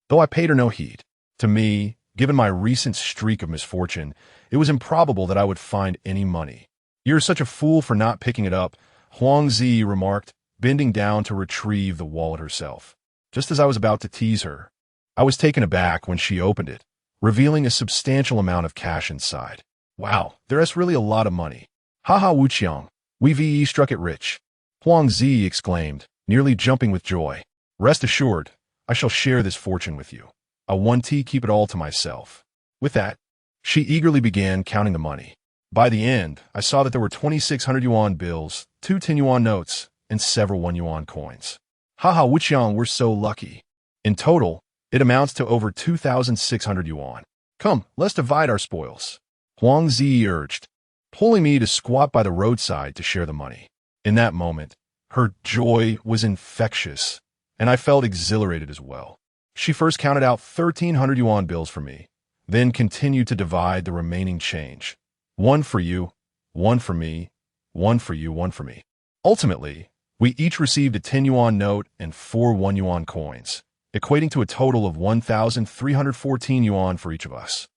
though I paid her no heed. To me, given my recent streak of misfortune, it was improbable that I would find any money. You're such a fool for not picking it up, Huangzi remarked, bending down to retrieve the wallet herself. Just as I was about to tease her, I was taken aback when she opened it, revealing a substantial amount of cash inside. Wow, there's really a lot of money. Haha, Wuqiang, we struck it rich. Huangzi exclaimed, nearly jumping with joy. Rest assured, I shall share this fortune with you. I won't keep it all to myself. With that, she eagerly began counting the money. By the end, I saw that there were 2,600 yuan bills, 2 10 yuan notes, and several 1 yuan coins. Haha, Wuqiang, we're so lucky. In total, it amounts to over 2,600 yuan. Come, let's divide our spoils. Huangzi urged, pulling me to squat by the roadside to share the money. In that moment, her joy was infectious, and I felt exhilarated as well. She first counted out 1,300 yuan bills for me, then continued to divide the remaining change. 1 for you, 1 for me, 1 for you, 1 for me. Ultimately, we each received a 10 yuan note and 4 1 yuan coins, equating to a total of 1,314 yuan for each of us.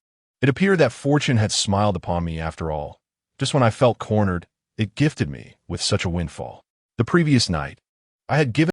It appeared that fortune had smiled upon me after all. Just when I felt cornered, it gifted me with such a windfall. The previous night, I had given